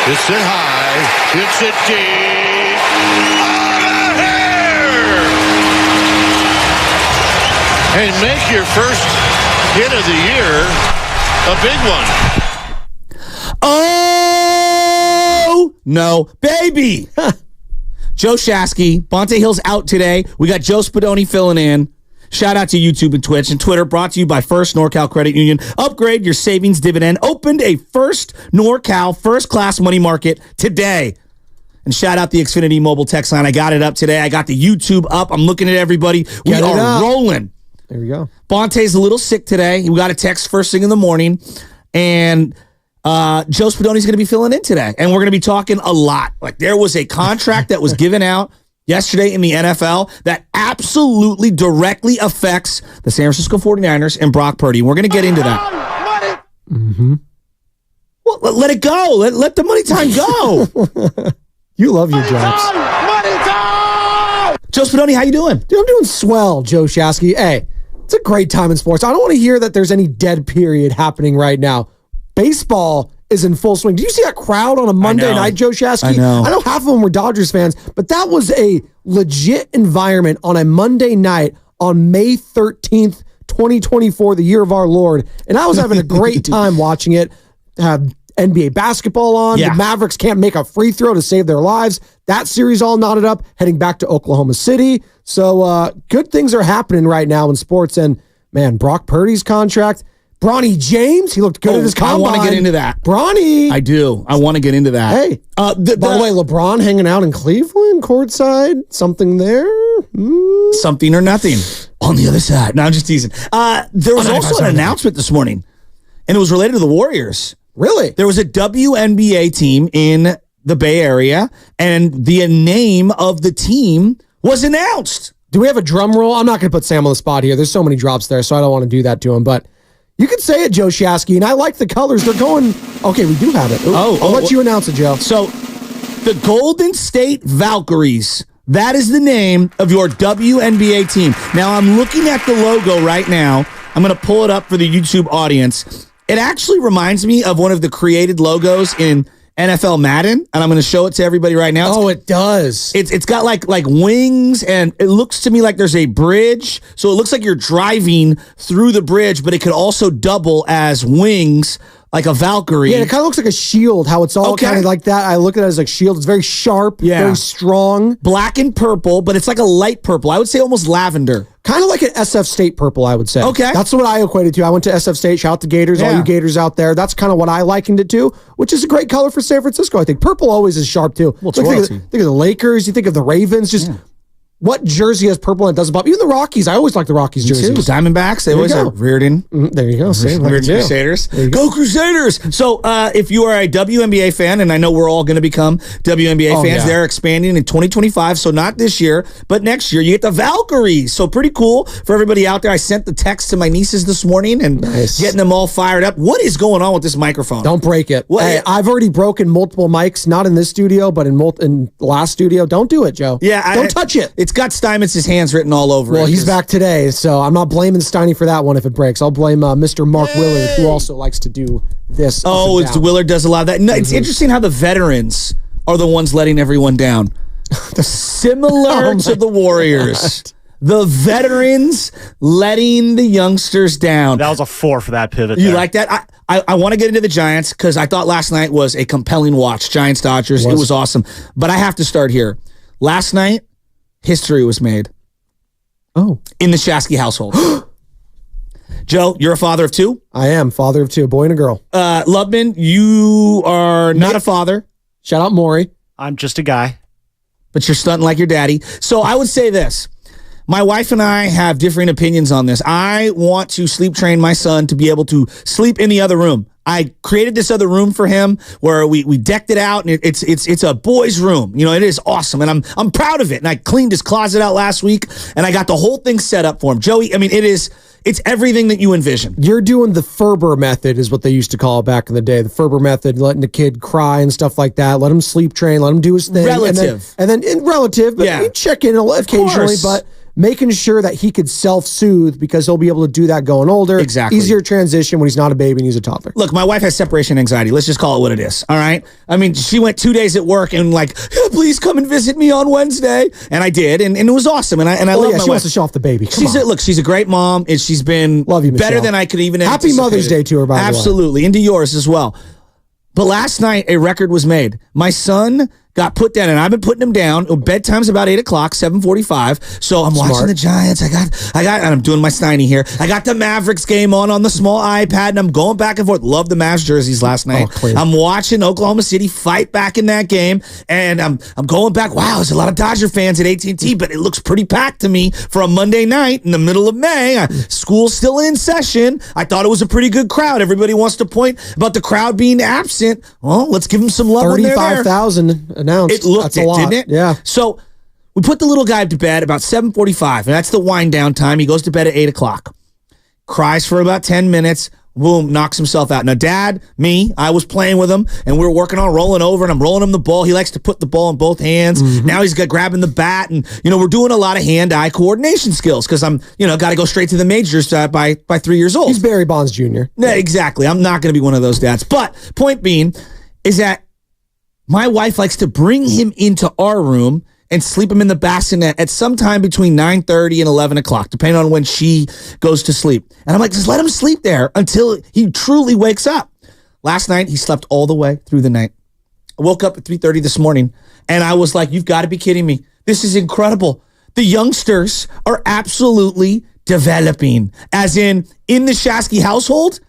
Hits it high. Hits it deep. Out of here! And make your first hit of the year a big one. Oh, no, baby. Joe Shasky, Bonte Hill's out today. We got Joe Spadoni filling in. Shout out to YouTube and Twitch and Twitter, brought to you by First NorCal Credit Union. Upgrade your savings dividend. Opened a First NorCal first-class money market today. And shout out the Xfinity mobile text line. I got it up today. I got the YouTube up. I'm looking at everybody. We are rolling. There we go. Bonte's a little sick today. We got a text first thing in the morning. And Joe Spadoni's going to be filling in today. And we're going to be talking a lot. Like, there was a contract that was given out yesterday in the NFL that absolutely directly affects the San Francisco 49ers and Brock Purdy. We're going to get into that. Mm-hmm. Well, let it go. Let the money time go. You love your jobs. Money time! Joe Spadoni, how you doing? Dude, I'm doing swell, Joe Shasky. Hey, it's a great time in sports. I don't want to hear that there's any dead period happening right now. Baseball is in full swing. Do you see that crowd on a Monday night, Joe Shasky? I know half of them were Dodgers fans, but that was a legit environment on a Monday night on May 13th, 2024, the year of our Lord. And I was having a great time watching it. Have NBA basketball on. Yeah. The Mavericks can't make a free throw to save their lives. That series all knotted up, heading back to Oklahoma City. So good things are happening right now in sports. And, man, Brock Purdy's contract. Bronny James, he looked good at his combine. I want to get into that. Bronny. I do. I want to get into that. Hey, by the way, LeBron hanging out in Cleveland, courtside, something there? Something or nothing on the other side. No, I'm just teasing. There was also an announcement this morning, and it was related to the Warriors. Really? There was a WNBA team in the Bay Area, and the name of the team was announced. Do we have a drum roll? I'm not going to put Sam on the spot here. There's so many drops there, so I don't want to do that to him, but you can say it, Joe Shasky, and I like the colors. They're going... Okay, we do have it. I'll let you announce it, Joe. So, the Golden State Valkyries, that is the name of your WNBA team. Now, I'm looking at the logo right now. I'm going to pull it up for the YouTube audience. It actually reminds me of one of the created logos in NFL Madden, and I'm going to show it to everybody right now. It does. It's got like wings, and it looks to me like there's a bridge. So it looks like you're driving through the bridge, but it could also double as wings, like a Valkyrie. Yeah, it kind of looks like a shield, how it's all kind of like that. I look at it as like shield. It's very sharp, very strong. Black and purple, but it's like a light purple. I would say almost lavender. Kind of like an SF State purple, I would say. Okay. That's what I equated to. I went to SF State. Shout out to Gators, all you Gators out there. That's kind of what I likened it to, which is a great color for San Francisco, I think. Purple always is sharp, too. Well, think of the Lakers. You think of the Ravens. Just what jersey has purple and it doesn't pop? Even the Rockies. I always like the Rockies jerseys. Diamondbacks. They always are Reardon. There you go. Crusaders. Go Crusaders. So if you are a WNBA fan, and I know we're all going to become WNBA fans, they're expanding in 2025. So not this year, but next year. You get the Valkyries. So pretty cool for everybody out there. I sent the text to my nieces this morning and getting them all fired up. What is going on with this microphone? Don't break it. Hey, I've already broken multiple mics, not in this studio, but in the last studio. Don't do it, Joe. Yeah. Don't touch it. It's got Steinmetz's hands written all over it. Well, he's back today, so I'm not blaming Steiny for that one if it breaks. I'll blame Mr. Mark Willard, who also likes to do this. Willard does a lot of that. No, it's interesting how the veterans are the ones letting everyone down. Similar to the Warriors. The veterans letting the youngsters down. That was a 4 for that pivot. You like that? I want to get into the Giants because I thought last night was a compelling watch. Giants-Dodgers. It was awesome. But I have to start here. Last night, history was made. In the Shasky household. Joe, you're a father of 2? I am. Father of 2, a boy and a girl. Lubman, you are not a father. Shout out Maury. I'm just a guy. But you're stunting like your daddy. So I would say this. My wife and I have differing opinions on this. I want to sleep train my son to be able to sleep in the other room. I created this other room for him where we decked it out, and it's a boy's room. You know, it is awesome, and I'm proud of it. And I cleaned his closet out last week, and I got the whole thing set up for him. Joey, I mean, it's everything that you envision. You're doing the Ferber method is what they used to call it back in the day. The Ferber method, letting the kid cry and stuff like that. Let him sleep train, let him do his thing. Relative. And then relative, but you check in occasionally, but making sure that he could self-soothe because he'll be able to do that going older. Exactly. Easier transition when he's not a baby and he's a toddler. Look, my wife has separation anxiety. Let's just call it what it is. All right. I mean, she went 2 days at work and like, please come and visit me on Wednesday. And I did. And it was awesome. And I love my she wife. wants to show off the baby. Look, she's a great mom. And she's been Love you, better Michelle. than I could even Happy anticipated. Mother's Day to her, by the way. Absolutely. And to yours as well. But last night, a record was made. My son got put down, and I've been putting him down. Bedtime's about 8 o'clock, 7:45. So I'm watching the Giants. I got, and I'm doing my Steiny here. I got the Mavericks game on the small iPad, and I'm going back and forth. Love the Mavs jerseys last night. I'm watching Oklahoma City fight back in that game, and I'm going back. Wow, there's a lot of Dodger fans at AT&T, but it looks pretty packed to me for a Monday night in the middle of May. School's still in session. I thought it was a pretty good crowd. Everybody wants to point about the crowd being absent. Well, let's give them some love when they're there. 35,000 announced. It looked That's a lot. didn't it? Yeah. So we put the little guy to bed about 7:45, and that's the wind down time. He goes to bed at 8 o'clock. Cries for about 10 minutes. Boom, knocks himself out. Now, Dad, I was playing with him, and we were working on rolling over, and I'm rolling him the ball. He likes to put the ball in both hands. Now he's grabbing the bat, and, we're doing a lot of hand-eye coordination skills because I'm, got to go straight to the majors by 3 years old. He's Barry Bonds Jr. Yeah, exactly. I'm not going to be one of those dads. But point being is that my wife likes to bring him into our room and sleep him in the bassinet at some time between 9:30 and 11 o'clock, depending on when she goes to sleep. And I'm like, just let him sleep there until he truly wakes up. Last night, he slept all the way through the night. I woke up at 3:30 this morning, and I was like, you've got to be kidding me. This is incredible. The youngsters are absolutely developing, as in the Shasky household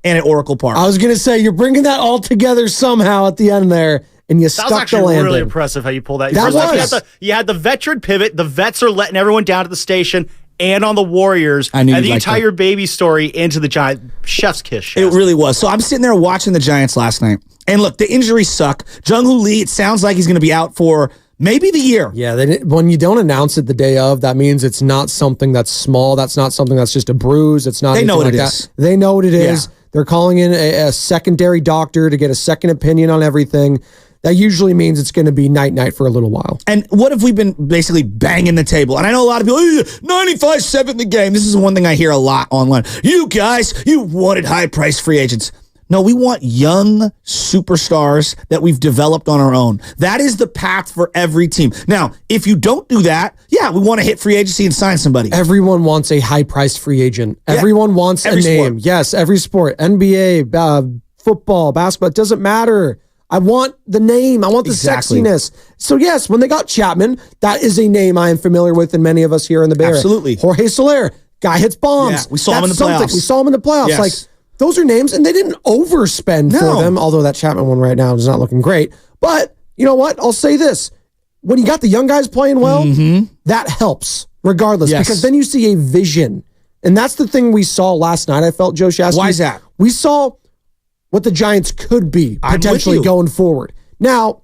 and at Oracle Park. I was going to say, you're bringing that all together somehow at the end there. And you stuck the landing. That was actually really impressive how you pulled that. That was. You had the veteran pivot. The vets are letting everyone down at the station and on the Warriors. I knew and you'd the like entire that. baby story into the Giant. Chef's kiss. It really was. So I'm sitting there watching the Giants last night. And look, the injuries suck. Jung-Hoo Lee, it sounds like he's going to be out for maybe the year. Yeah, when you don't announce it the day of, that means it's not something that's small. That's not something that's just a bruise. It's not. They know what like it that. is. They know what it is. Yeah. They're calling in a secondary doctor to get a second opinion on everything. That usually means it's going to be night-night for a little while. And what have we been basically banging the table? And I know a lot of people, 95-7 in the game. This is one thing I hear a lot online. You guys, you wanted high-priced free agents. No, we want young superstars that we've developed on our own. That is the path for every team. Now, if you don't do that, we want to hit free agency and sign somebody. Everyone wants a high-priced free agent. Everyone wants a name. Sport. Yes, every sport. NBA, football, basketball, it doesn't matter. I want the name. I want the sexiness. So, yes, when they got Chapman, that is a name I am familiar with and many of us here in the Bay Area. Absolutely. Jorge Soler, guy hits bombs. Yeah, we saw him in the playoffs. We saw him in the playoffs. Yes. Like, those are names, and they didn't overspend for them, although that Chapman one right now is not looking great. But you know what? I'll say this. When you got the young guys playing well, that helps regardless because then you see a vision. And that's the thing we saw last night, I felt, Joe Shasky. Why is that? We saw what the Giants could be potentially going forward. Now,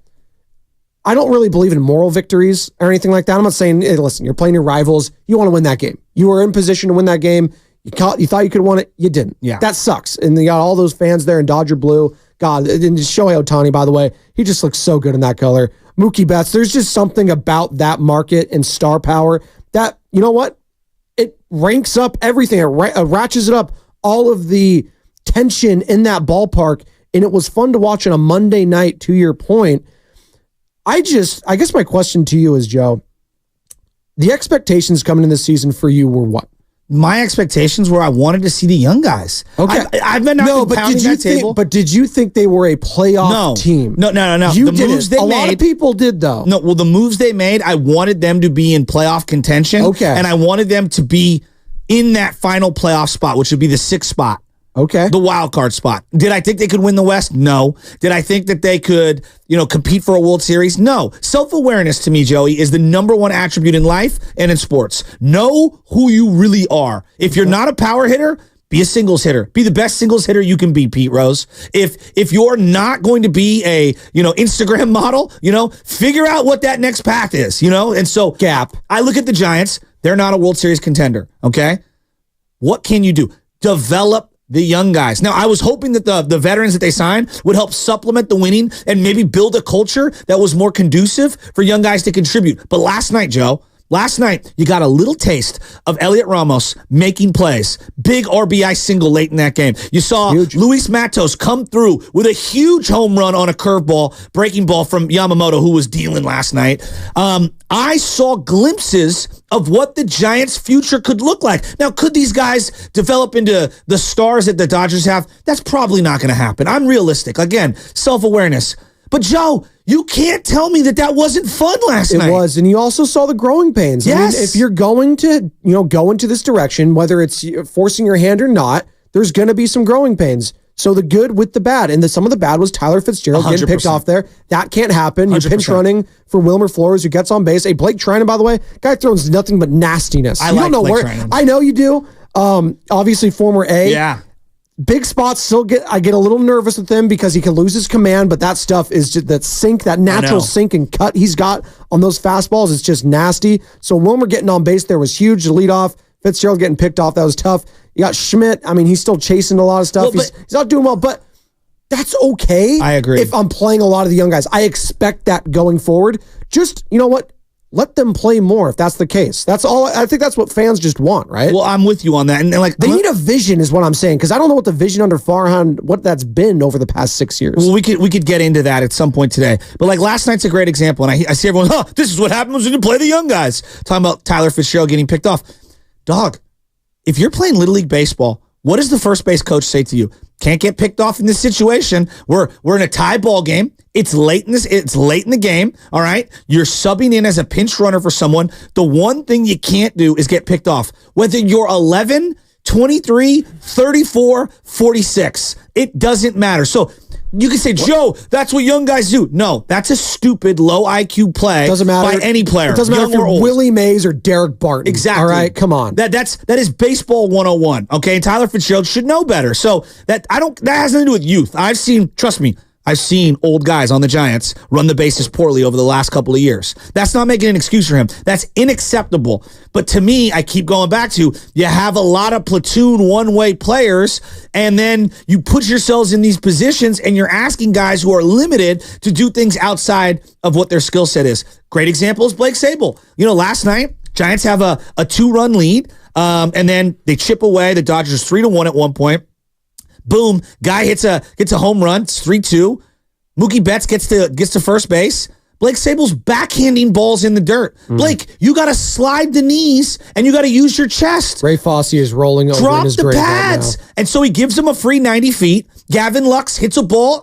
I don't really believe in moral victories or anything like that. I'm not saying, hey, listen, you're playing your rivals. You want to win that game. You were in position to win that game. You thought you could have won it. You didn't. Yeah. That sucks. And you got all those fans there in Dodger blue. God, and Shohei Ohtani, by the way, he just looks so good in that color. Mookie Betts, there's just something about that market and star power that, you know what? It ranks up everything. It ratchets it up, all of the tension in that ballpark. And it was fun to watch on a Monday night, to your point. I guess my question to you is, Joe, the expectations coming in this season for you were what? My expectations were I wanted to see the young guys. Okay. I've been pounding that table. But did you think they were a playoff team? No. You didn't. A lot of people did, though. No, well, the moves they made, I wanted them to be in playoff contention. Okay. And I wanted them to be in that final playoff spot, which would be the 6th spot. Okay. The wild card spot. Did I think they could win the West? No. Did I think that they could, compete for a World Series? No. Self-awareness to me, Joey, is the number one attribute in life and in sports. Know who you really are. If you're not a power hitter, be a singles hitter. Be the best singles hitter you can be, Pete Rose. If you're not going to be a, Instagram model, figure out what that next path is, And so I look at the Giants. They're not a World Series contender, okay? What can you do? Develop the young guys. Now, I was hoping that the veterans that they signed would help supplement the winning and maybe build a culture that was more conducive for young guys to contribute. But last night, Joe, Last night, you got a little taste of Elliot Ramos making plays. Big RBI single late in that game. You saw Luis Matos come through with a huge home run on a curveball, breaking ball from Yamamoto, who was dealing last night. I saw glimpses of what the Giants' future could look like. Now, could these guys develop into the stars that the Dodgers have? That's probably not going to happen. I'm realistic. Again, self-awareness. But, Joe, you can't tell me that wasn't fun last night. It was, and you also saw the growing pains. Yes. I mean, if you're going to, go into this direction, whether it's forcing your hand or not, there's going to be some growing pains. So the good with the bad, and some of the bad was Tyler Fitzgerald 100%. Getting picked off there. That can't happen. You're pinch running for Wilmer Flores, who gets on base. Hey, Blake Trinan, by the way, guy throws nothing but nastiness. I like Blake Trinan. I know you do. Obviously, former A. Yeah. Big spots I get a little nervous with him because he can lose his command, but that stuff is just that natural sink and cut he's got on those fastballs is just nasty. So Wilmer getting on base there was huge to lead off. Fitzgerald getting picked off, that was tough. You got Schmidt. I mean, he's still chasing a lot of stuff. Well, he's not doing well, but that's okay. I agree. If I'm playing a lot of the young guys, I expect that going forward. Just, you know what? Let them play more if that's the case. That's all. I think that's what fans just want, right? Well, I'm with you on that. And they need a vision is what I'm saying, because I don't know what the vision under Farhan, what that's been over the past 6 years. Well, we could get into that at some point today. But last night's a great example. And I see everyone, this is what happens when you play the young guys. Talking about Tyler Fitzgerald getting picked off. Dog, if you're playing Little League Baseball, what does the first base coach say to you? Can't get picked off in this situation. We're in a tie ball game. It's late in the game. All right. You're subbing in as a pinch runner for someone. The one thing you can't do is get picked off. Whether you're 11, 23, 34, 46, it doesn't matter. So you can say, Joe, that's what young guys do. No, that's a stupid low IQ play. Doesn't matter by any player. It doesn't matter if you're Willie Mays or Derek Barton. Exactly. All right, come on. That is baseball 101. Okay, and Tyler Fitzgerald should know better. So that has nothing to do with youth. Trust me, I've seen old guys on the Giants run the bases poorly over the last couple of years. That's not making an excuse for him. That's unacceptable. But to me, I keep going back to, you have a lot of platoon one-way players, and then you put yourselves in these positions, and you're asking guys who are limited to do things outside of what their skill set is. Great example is Blake Sable. Last night, Giants have a 2-run lead, and then they chip away. The Dodgers 3-1 at one point. Boom, guy gets a home run. It's 3-2. Mookie Betts gets to first base. Blake Sable's backhanding balls in the dirt. Blake, you got to slide the knees and you got to use your chest. Ray Fosse is rolling over in his grave pads. right now. And so he gives him a free 90 feet. Gavin Lux hits a ball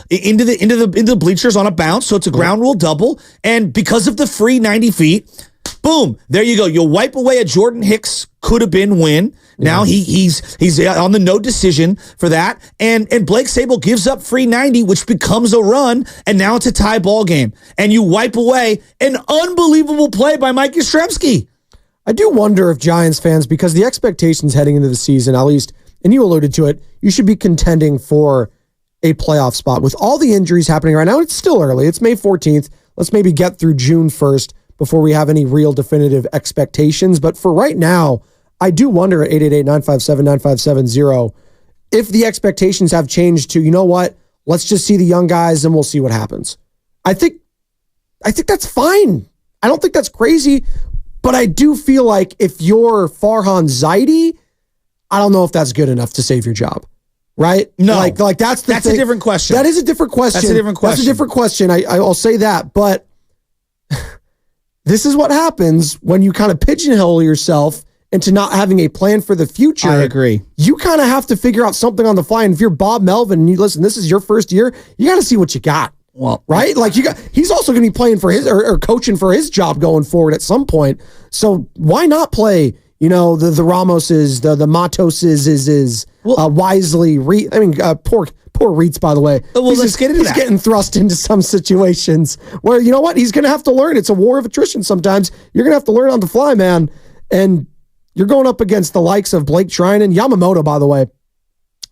into the bleachers on a bounce, so it's a ground rule double. And because of the free 90 feet, boom, there you go. You'll wipe away a Jordan Hicks could have been win. Now he's on the no decision for that. And Blake Sable gives up free 90, which becomes a run, and now it's a tie ball game. And you wipe away an unbelievable play by Mike Yastrzemski. I do wonder if Giants fans, because the expectations heading into the season, at least, and you alluded to it, you should be contending for a playoff spot. With all the injuries happening right now, it's still early. It's May 14th. Let's maybe get through June 1st before we have any real definitive expectations. But for right now, I do wonder at 888-957-9570 if the expectations have changed to, you know what, let's just see the young guys and we'll see what happens. I think that's fine. I don't think that's crazy, but I do feel like if you're Farhan Zaidi, I don't know if that's good enough to save your job. Right? No. Like that's a different question. That is a different question. That's a different question. That's a different question. I'll say that, but this is what happens when you kind of pigeonhole yourself into not having a plan for the future. I agree. You kind of have to figure out something on the fly. And if you're Bob Melvin and you listen, this is your first year, you got to see what you got. Well, right? Like he's also going to be playing for his or coaching for his job going forward at some point. So why not play, the Ramoses, the Matoses, Wisely, poor Reitz, by the way. Well, let's get into that. He's getting thrust into some situations where, you know what? He's going to have to learn. It's a war of attrition sometimes. You're going to have to learn on the fly, man. And you're going up against the likes of Blake Trinan. Yamamoto, by the way.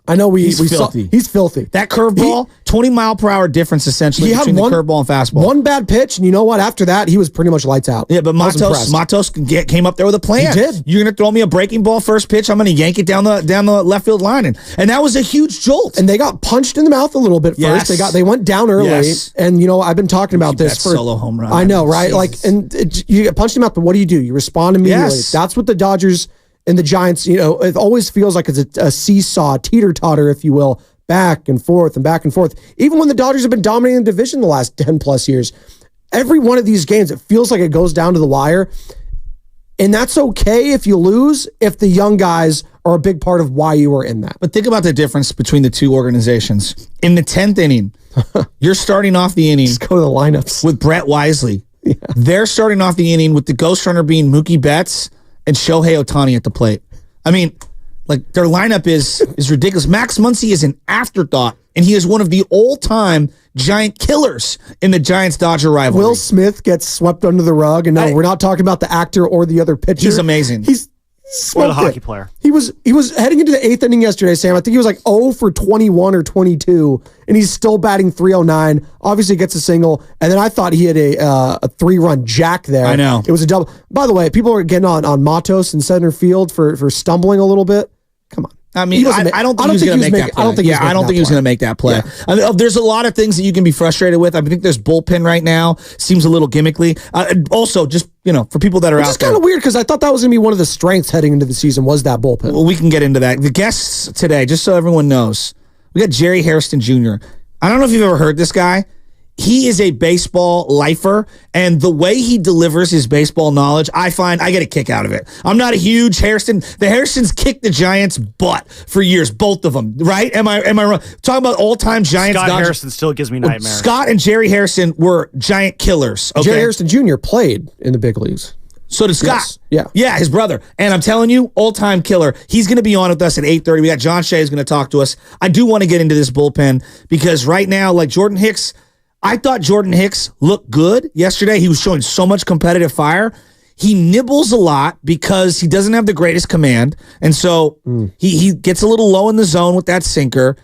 I know we He's saw filthy. he's filthy. That curveball, 20-mile-per-hour difference essentially He had between the curveball and fastball. One bad pitch, and you know what? After that, he was pretty much lights out. Yeah, but I was impressed. Matos came up there with a plan. He did. You're going to throw me a breaking ball first pitch. I'm going to yank it down the left field line, and that was a huge jolt. And they got punched in the mouth a little bit first. Yes. They went down early, Yes. and I've been talking about this for solo home run. I know, right? Jesus. You get punched in the mouth, but what do? You respond immediately. Yes. That's what the Dodgers and the Giants. It always feels like it's a seesaw, teeter totter, if you will. Back and forth and back and forth. Even when the Dodgers have been dominating the division the last 10 plus years, every one of these games, it feels like it goes down to the wire. And that's okay if you lose, if the young guys are a big part of why you were in that. But think about the difference between the two organizations. In the 10th inning, you're starting off the inning Just go to the lineups. with Brett Wisely. Yeah. They're starting off the inning with the ghost runner being Mookie Betts and Shohei Ohtani at the plate. I mean, like, their lineup is ridiculous. Max Muncy is an afterthought, and he is one of the all-time giant killers in the Giants-Dodger rivalry. Will Smith gets swept under the rug, and no, we're not talking about the actor or the other pitcher. He's amazing. He's Or the hockey player. He was heading into the 8th inning yesterday, Sam. I think he was like 0 for 21 or 22, and he's still batting .309. Obviously gets a single, and then I thought he had a 3-run jack there. I know. It was a double. By the way, people are getting on Matos in center field for stumbling a little bit. Come on. I mean, I don't think he was going to make that play. I don't think he was going to make that play. Yeah. I mean, there's a lot of things that you can be frustrated with. I think there's bullpen right now. Seems a little gimmickly. Also, just, for people that are out there. It's kind of weird because I thought that was going to be one of the strengths heading into the season was that bullpen. Well, we can get into that. The guests today, just so everyone knows, we got Jerry Hairston Jr. I don't know if you've ever heard this guy. He is a baseball lifer, and the way he delivers his baseball knowledge, I get a kick out of it. I'm not a huge Hairston. The Hairstons kicked the Giants' butt for years, both of them, right? Am I wrong? Talking about all-time Giants. Scott Dodgers. Hairston still gives me nightmares. Scott and Jerry Hairston were giant killers. Okay? Jerry Hairston Jr. played in the big leagues. So did Scott. Yes. Yeah, his brother. And I'm telling you, all-time killer. He's going to be on with us at 8:30. We got John Shay is going to talk to us. I do want to get into this bullpen because right now, like Jordan Hicks, I thought Jordan Hicks looked good yesterday. He was showing so much competitive fire. He nibbles a lot because he doesn't have the greatest command. And so he gets a little low in the zone with that sinker,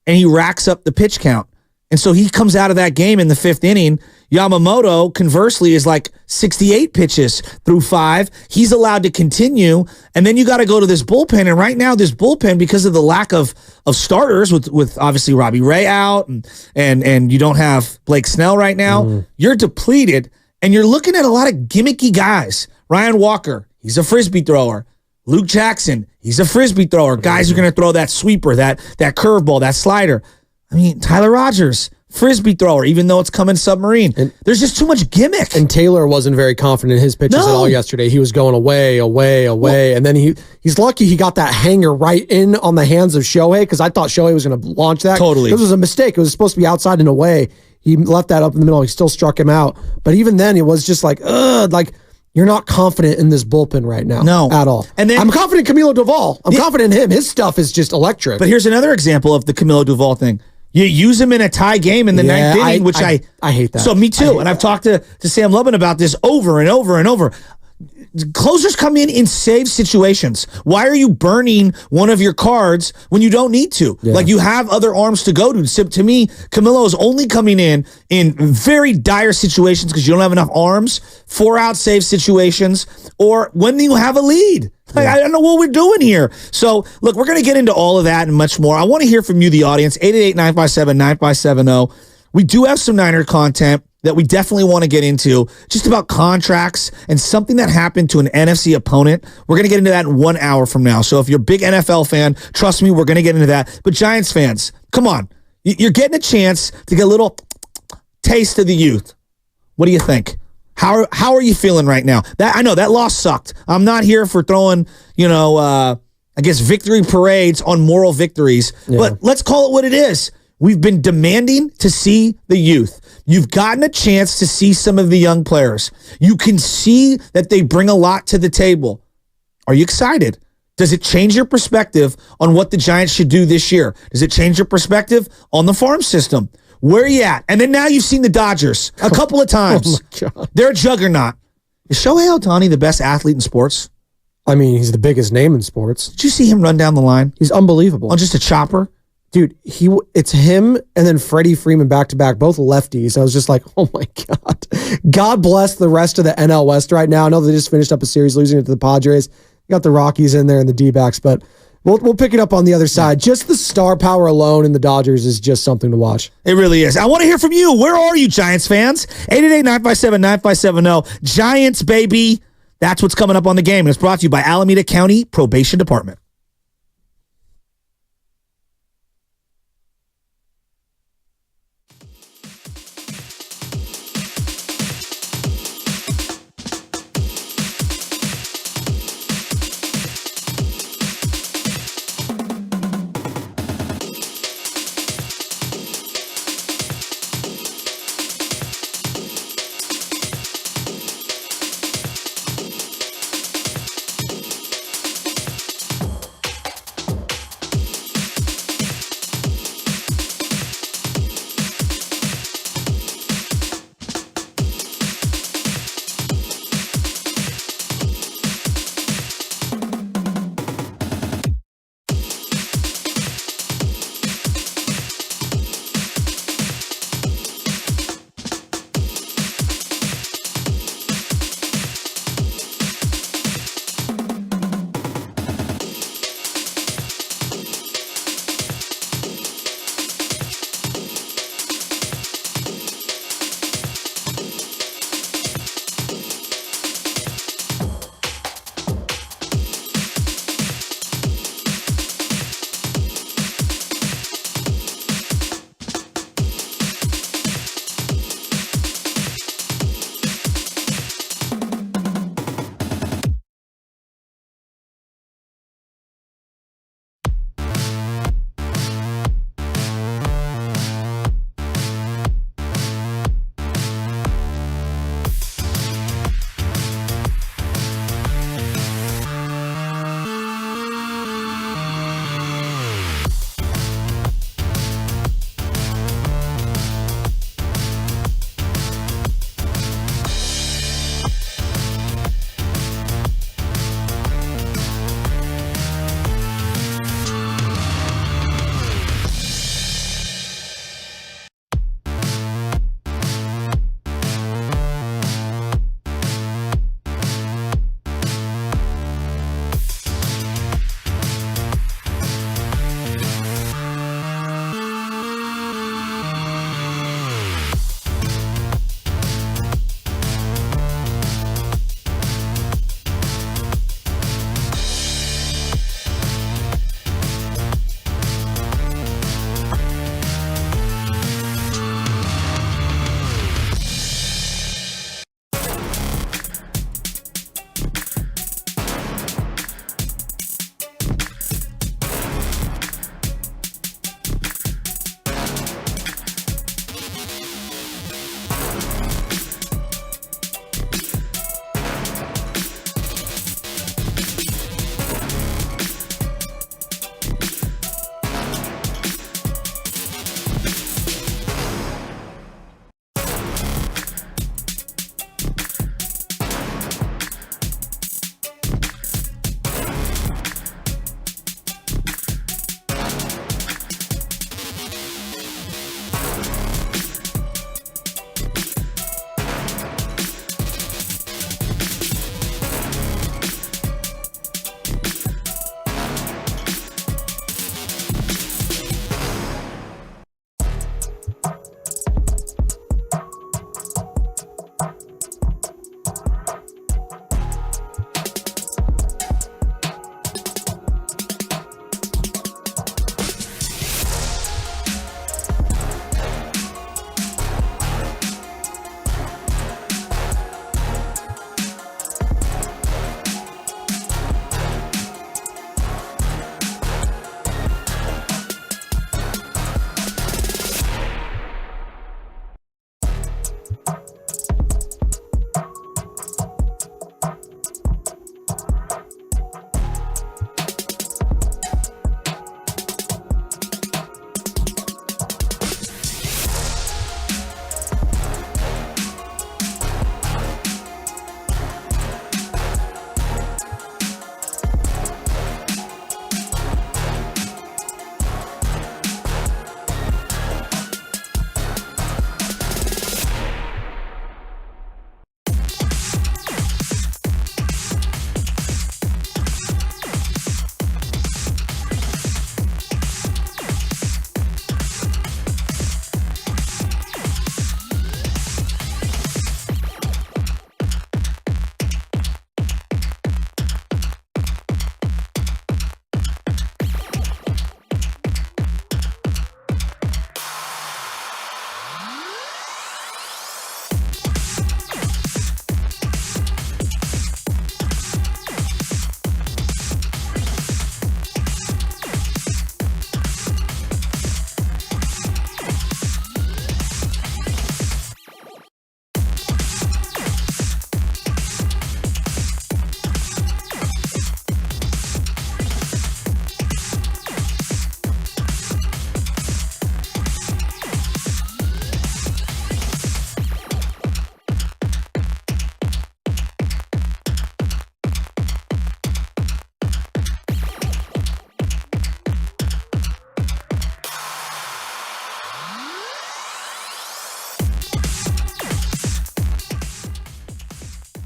and he racks up the pitch count. And so he comes out of that game in the 5th inning. Yamamoto, conversely, is like 68 pitches through 5. He's allowed to continue. And then you got to go to this bullpen. And right now, this bullpen, because of the lack of starters, with obviously Robbie Ray out, and you don't have Blake Snell right now, you're depleted. And you're looking at a lot of gimmicky guys. Ryan Walker, he's a frisbee thrower. Luke Jackson, he's a frisbee thrower. Guys are going to throw that sweeper, that curveball, that slider. I mean, Tyler Rogers, frisbee thrower, even though it's coming submarine. There's just too much gimmick. And Taylor wasn't very confident in his pitches at all yesterday. He was going away. Well, and then he's lucky he got that hanger right in on the hands of Shohei because I thought Shohei was going to launch that. Totally. This was a mistake. It was supposed to be outside and away. He left that up in the middle. He still struck him out. But even then, it was just like you're not confident in this bullpen right now. No. At all. And then I'm confident in Camilo Doval. I'm confident in him. His stuff is just electric. But here's another example of the Camilo Duval thing. You use him in a tie game in the 9th inning, which I hate that. So me too. And I've talked to Sam Lubin about this over and over and over. Closers come in save situations. Why are you burning one of your cards when you don't need to? Yeah. Like, you have other arms to go to. So to me, Camilo is only coming in very dire situations because you don't have enough arms, 4-out save situations, or when you have a lead. Like, I don't know what we're doing here. So, look, we're going to get into all of that and much more. I want to hear from you, the audience, 888-957-9570. We do have some Niner content that we definitely want to get into, just about contracts and something that happened to an NFC opponent. We're going to get into that in 1 hour from now. So if you're a big NFL fan, trust me, we're going to get into that. But Giants fans, come on. You're getting a chance to get a little taste of the youth. What do you think? How are you feeling right now? I know that loss sucked. I'm not here for throwing, I guess, victory parades on moral victories. Yeah. But let's call it what it is. We've been demanding to see the youth. You've gotten a chance to see some of the young players. You can see that they bring a lot to the table. Are you excited? Does it change your perspective on what the Giants should do this year? Does it change your perspective on the farm system? Where are you at? And then now you've seen the Dodgers a couple of times. Oh my God. They're a juggernaut. Is Shohei Ohtani the best athlete in sports? I mean, he's the biggest name in sports. Did you see him run down the line He's unbelievable. on just a chopper? Dude, it's him and then Freddie Freeman back to back, both lefties. I was just like, oh my God. God bless the rest of the NL West right now. I know they just finished up a series losing it to the Padres. You got the Rockies in there and the D-backs, but we'll pick it up on the other side. Just the star power alone in the Dodgers is just something to watch. It really is. I want to hear from you. Where are you, Giants fans? 888-957-9570. Giants, baby. That's what's coming up on the game. And it's brought to you by Alameda County Probation Department.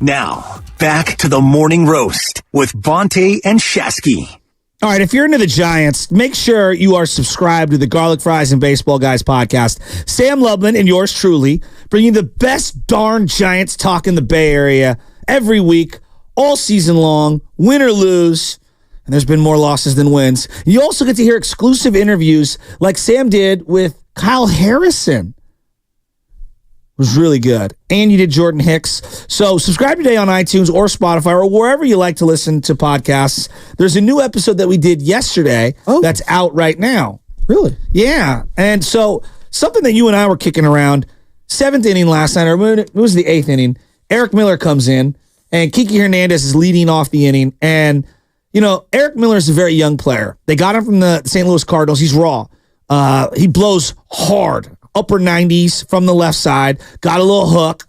Now, back to the morning roast with Bonte and Shasky. All right, if you're into the Giants, make sure you are subscribed to the Garlic Fries and Baseball Guys podcast. Sam Lubman and yours truly bring you the best darn Giants talk in the Bay Area every week, all season long, win or lose. And there's been more losses than wins. You also get to hear exclusive interviews like Sam did with Kyle Harrison. Was really good. And you did Jordan Hicks. So subscribe today on iTunes or Spotify or wherever you like to listen to podcasts. There's a new episode that we did yesterday that's out right now. Really? Yeah. And so something that you and I were kicking around, 7th inning last night, or it was the 8th inning, Eric Miller comes in and Kiki Hernandez is leading off the inning. And, you know, Eric Miller is a very young player. They got him from the St. Louis Cardinals. He's raw. He blows hard. Upper 90s from the left side, got a little hook.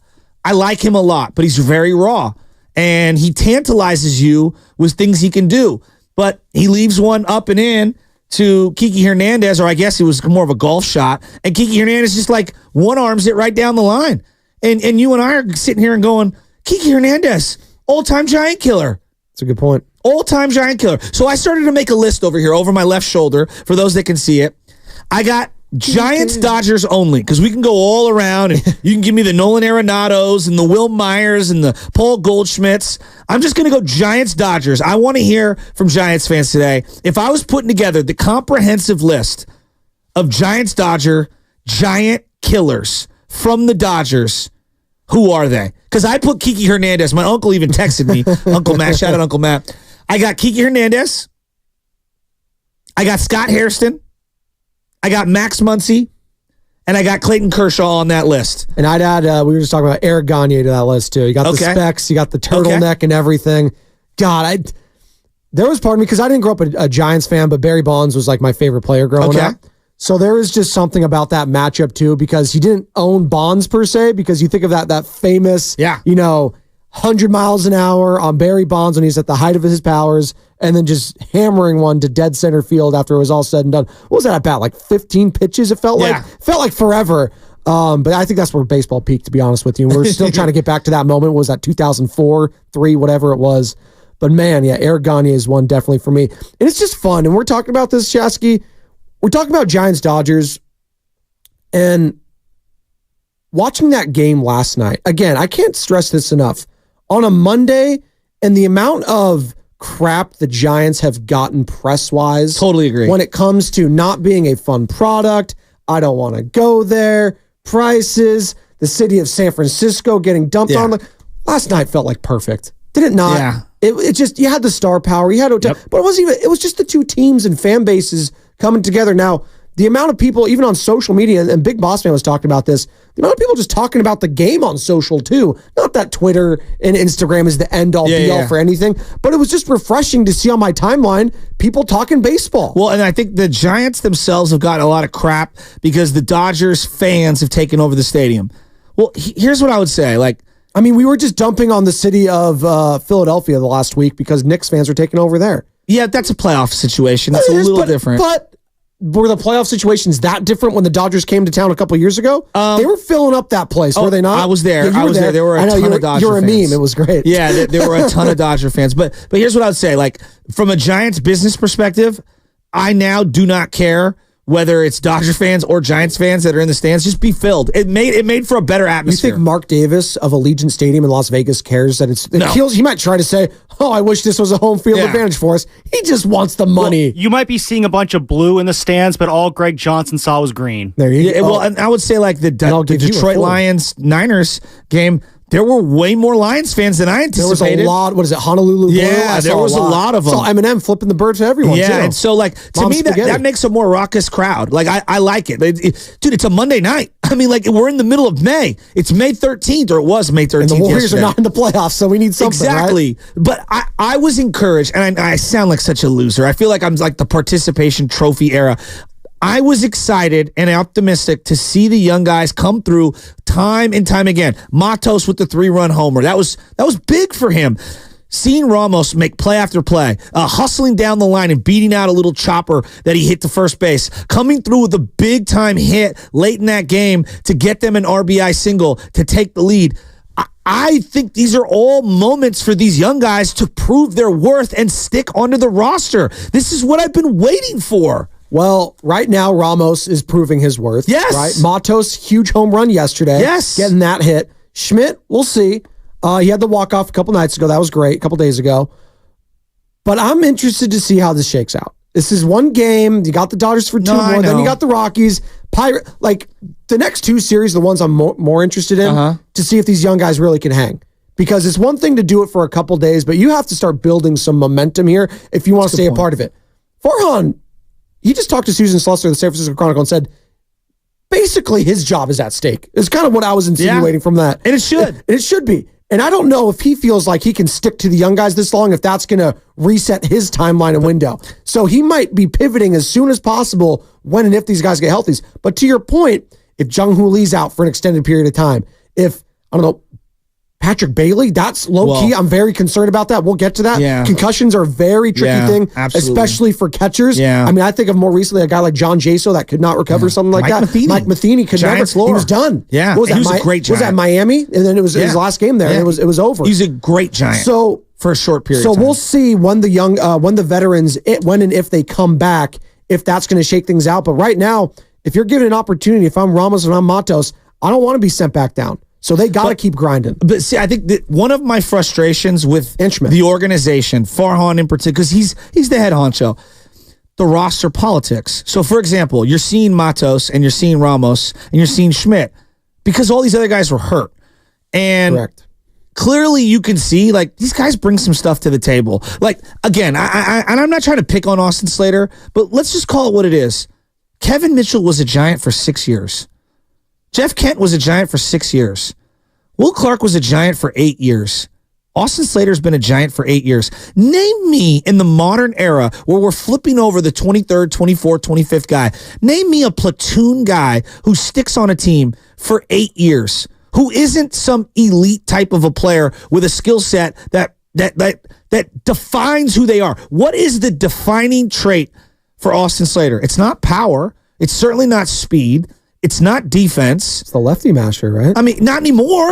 I like him a lot, but he's very raw. And he tantalizes you with things he can do. But he leaves one up and in to Kiki Hernandez, or I guess it was more of a golf shot. And Kiki Hernandez just like one-arms it right down the line. And you and I are sitting here and going, Kiki Hernandez, all-time Giant killer. That's a good point. All-time Giant killer. So I started to make a list over here over my left shoulder for those that can see it. I got Giants, Dodgers only, because we can go all around and you can give me the Nolan Arenados and the Will Myers and the Paul Goldschmidts. I'm just going to go Giants, Dodgers. I want to hear from Giants fans today. If I was putting together the comprehensive list of Giants, Dodger, Giant killers from the Dodgers, who are they? Because I put Kiki Hernandez. My uncle even texted me. Uncle Matt, shout out Uncle Matt. I got Kiki Hernandez. I got Scott Hairston. I got Max Muncy, and I got Clayton Kershaw on that list. And I'd add, we were just talking about Eric Gagne to that list too. You got the specs, you got the turtleneck and everything. God, there was part of me, because I didn't grow up a Giants fan, but Barry Bonds was like my favorite player growing up. So there is just something about that matchup too, because he didn't own Bonds per se, because you think of that famous, 100 miles an hour on Barry Bonds when he's at the height of his powers, and then just hammering one to dead center field after it was all said and done. What was that at bat? Like 15 pitches, it felt like? Felt like forever. But I think that's where baseball peaked, to be honest with you. We're still trying to get back to that moment. What was that 2004, 3, whatever it was? But man, Eric Gagne is one definitely for me. And it's just fun. And we're talking about this, Shasky. We're talking about Giants, Dodgers. And watching that game last night, again, I can't stress this enough. On a Monday, and the amount of crap the Giants have gotten press-wise. Totally agree. When it comes to not being a fun product, I don't want to go there, prices, the city of San Francisco getting dumped on. Last night felt like perfect. Did it not? Yeah. It just, you had the star power, you had Ohtani, but it wasn't even, it was just the two teams and fan bases coming together. Now, the amount of people, even on social media, and Big Boss Man was talking about this, the amount of people just talking about the game on social too. Not that Twitter and Instagram is the end-all, be-all for anything, but it was just refreshing to see on my timeline people talking baseball. Well, and I think the Giants themselves have gotten a lot of crap because the Dodgers fans have taken over the stadium. Well, here's what I would say. I mean, we were just dumping on the city of Philadelphia the last week because Knicks fans are taking over there. Yeah, that's a playoff situation. That's a little different. But were the playoff situations that different when the Dodgers came to town a couple years ago? They were filling up that place, were they not? I was there. Yeah, I was there. There were a ton of Dodger You're a fans. meme. It was great. Yeah, there were a ton of Dodger fans. But here's what I would say. From a Giants business perspective, I now do not care whether it's Dodger fans or Giants fans that are in the stands. Just be filled. It made for a better atmosphere. You think Mark Davis of Allegiant Stadium in Las Vegas cares that it kills? He might try to say, I wish this was a home field advantage for us. He just wants the money. Well, you might be seeing a bunch of blue in the stands, but all Greg Johnson saw was green. There you go. Well, and I would say the Detroit Lions Niners game, there were way more Lions fans than I anticipated. There was a lot. What is it, Honolulu Blue? Yeah, there was a lot of them. I saw Eminem flipping the bird to everyone, too. And so, to me, that makes a more raucous crowd. I like it. Dude, it's a Monday night. I mean, we're in the middle of May. It's May 13th, or it was May 13th. And the Warriors are not in the playoffs, so we need something, exactly. Right? But I was encouraged, and I sound like such a loser. I feel like I'm the participation trophy era. I was excited and optimistic to see the young guys come through time and time again. Matos with the 3-run homer. That was big for him. Seeing Ramos make play after play, hustling down the line and beating out a little chopper that he hit to first base, coming through with a big-time hit late in that game to get them an RBI single to take the lead. I think these are all moments for these young guys to prove their worth and stick onto the roster. This is what I've been waiting for. Well, right now, Ramos is proving his worth. Yes. Right? Matos, huge home run yesterday. Yes. Getting that hit. Schmidt, we'll see. He had the walk-off a couple nights ago. That was great. A couple days ago. But I'm interested to see how this shakes out. This is one game. You got the Dodgers for two more. Then you got the Rockies. Like, the next two series, the ones I'm more interested in, to see if these young guys really can hang. Because it's one thing to do it for a couple days, but you have to start building some momentum here if you want to stay a part of it. Farhan, he just talked to Susan Slusser of the San Francisco Chronicle and said, basically his job is at stake. It's kind of what I was insinuating from that. And it should. It should be. And I don't know if he feels like he can stick to the young guys this long, if that's going to reset his timeline and window. So he might be pivoting as soon as possible when and if these guys get healthy. But to your point, if Jung-Hoo Lee's out for an extended period of time, if, I don't know, Patrick Bailey, that's low-key. I'm very concerned about that. We'll get to that. Yeah. Concussions are a very tricky thing, especially for catchers. Yeah. I mean, I think of more recently a guy like John Jaso that could not recover something like that. Mike Matheny could never. He was done. Yeah. What was he was a great Giant. Was that Miami? And then it was his last game there. And it was over. He's a great Giant. So for a short period. So we'll see when the veterans, when and if they come back, if that's going to shake things out. But right now, if you're given an opportunity, if I'm Ramos and I'm Matos, I don't want to be sent back down. So they got to keep grinding. But see, I think that one of my frustrations with the organization, Farhan in particular, because he's the head honcho, the roster politics. So, for example, you're seeing Matos and you're seeing Ramos and you're seeing Schmidt because all these other guys were hurt. And clearly you can see, like, these guys bring some stuff to the table. Like, again, I'm not trying to pick on Austin Slater, but let's just call it what it is. Kevin Mitchell was a Giant for 6 years. Jeff Kent was a Giant for 6 years. Will Clark was a Giant for 8 years. Austin Slater's been a Giant for 8 years. Name me in the modern era where we're flipping over the 23rd, 24th, 25th guy. Name me a platoon guy who sticks on a team for 8 years, who isn't some elite type of a player with a skill set that defines who they are. What is the defining trait for Austin Slater? It's not power. It's certainly not speed. It's not defense. It's the lefty masher, right? I mean, not anymore.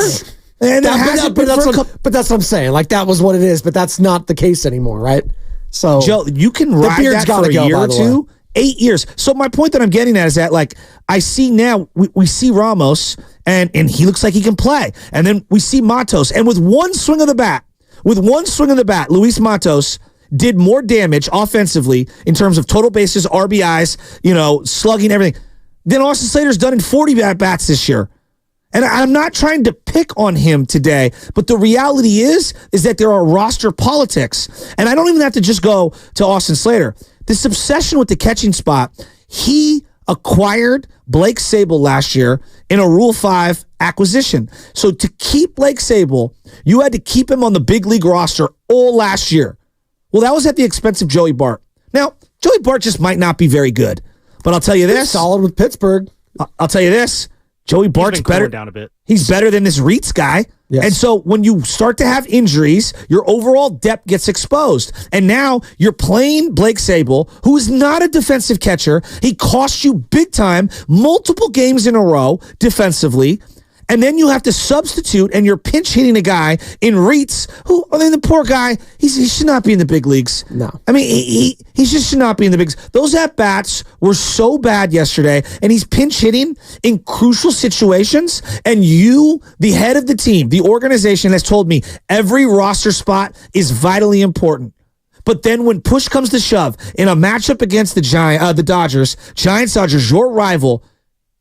And but that's what I'm saying. Like, that was what it is, but that's not the case anymore, right? So, Joe, you can ride that for a year or two. 8 years. So my point that I'm getting at is that, like, I see now, we see Ramos, and he looks like he can play. And then we see Matos, and with one swing of the bat, Luis Matos did more damage offensively in terms of total bases, RBIs, slugging, everything, than Austin Slater's done in 40 at-bats this year. And I'm not trying to pick on him today, but the reality is that there are roster politics. And I don't even have to just go to Austin Slater. This obsession with the catching spot, he acquired Blake Sable last year in a Rule 5 acquisition. So to keep Blake Sable, you had to keep him on the big league roster all last year. Well, that was at the expense of Joey Bart. Now, Joey Bart just might not be very good. But I'll tell you this. He's solid with Pittsburgh. I'll tell you this. Joey Bart's better. Down a bit. He's better than this Reitz guy. Yes. And so when you start to have injuries, your overall depth gets exposed. And now you're playing Blake Sable, who is not a defensive catcher. He cost you big time, multiple games in a row defensively. And then you have to substitute, and you're pinch hitting a guy in Reitz, who, I mean, the poor guy, he should not be in the big leagues. No. I mean, he just should not be in the big leagues. Those at-bats were so bad yesterday, and he's pinch hitting in crucial situations, and you, the head of the team, the organization, has told me every roster spot is vitally important. But then when push comes to shove in a matchup against the Dodgers, Giants-Dodgers, your rival,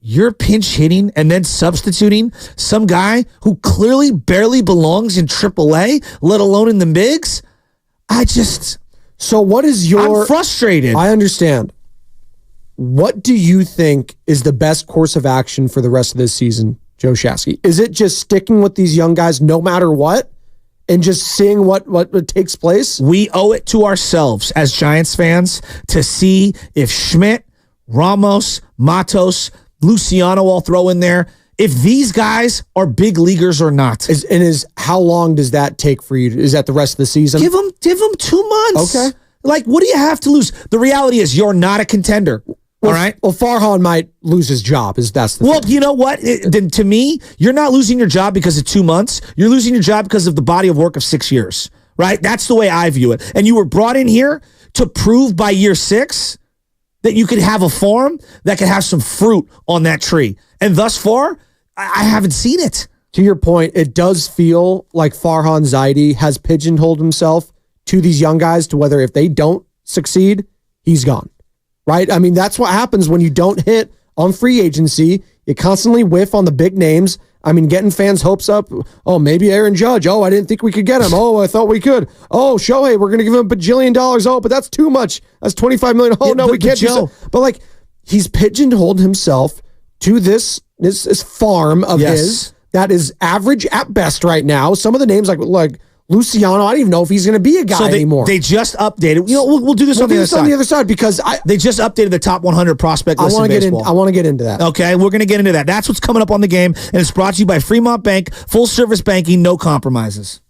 you're pinch hitting and then substituting some guy who clearly barely belongs in AAA, let alone in the bigs. So what is I'm frustrated. I understand. What do you think is the best course of action for the rest of this season, Joe Shasky? Is it just sticking with these young guys no matter what and just seeing what takes place? We owe it to ourselves as Giants fans to see if Schmidt, Ramos, Matos, Luciano, I'll throw in there, if these guys are big leaguers or not. How long does that take for you? Is that the rest of the season? Give them 2 months. Okay. Like, what do you have to lose? The reality is you're not a contender. All right. Well, Farhan might lose his job. That's the Well, thing. you know what? Then to me, you're not losing your job because of 2 months. You're losing your job because of the body of work of 6 years, right? That's the way I view it. And you were brought in here to prove by year 6 that you could have a farm that could have some fruit on that tree. And thus far, I haven't seen it. To your point, it does feel like Farhan Zaidi has pigeonholed himself to these young guys to whether if they don't succeed, he's gone. Right? I mean, that's what happens when you don't hit on free agency. You constantly whiff on the big names. I mean, getting fans' hopes up. Oh, maybe Aaron Judge. Oh, I didn't think we could get him. Oh, I thought we could. Oh, Shohei, we're going to give him $1 bajillion. Oh, but that's too much. That's $25 million. Oh, no, we can't do so. But like, he's pigeonholed himself to this farm of his that is average at best right now. Some of the names like Luciano, I don't even know if he's going to be a guy anymore. They just updated. You know, we'll do this on the other side. Because they just updated the top 100 prospect list in baseball. I want to get into that. Okay, we're going to get into that. That's what's coming up on the game, and it's brought to you by Fremont Bank, full service banking, no compromises.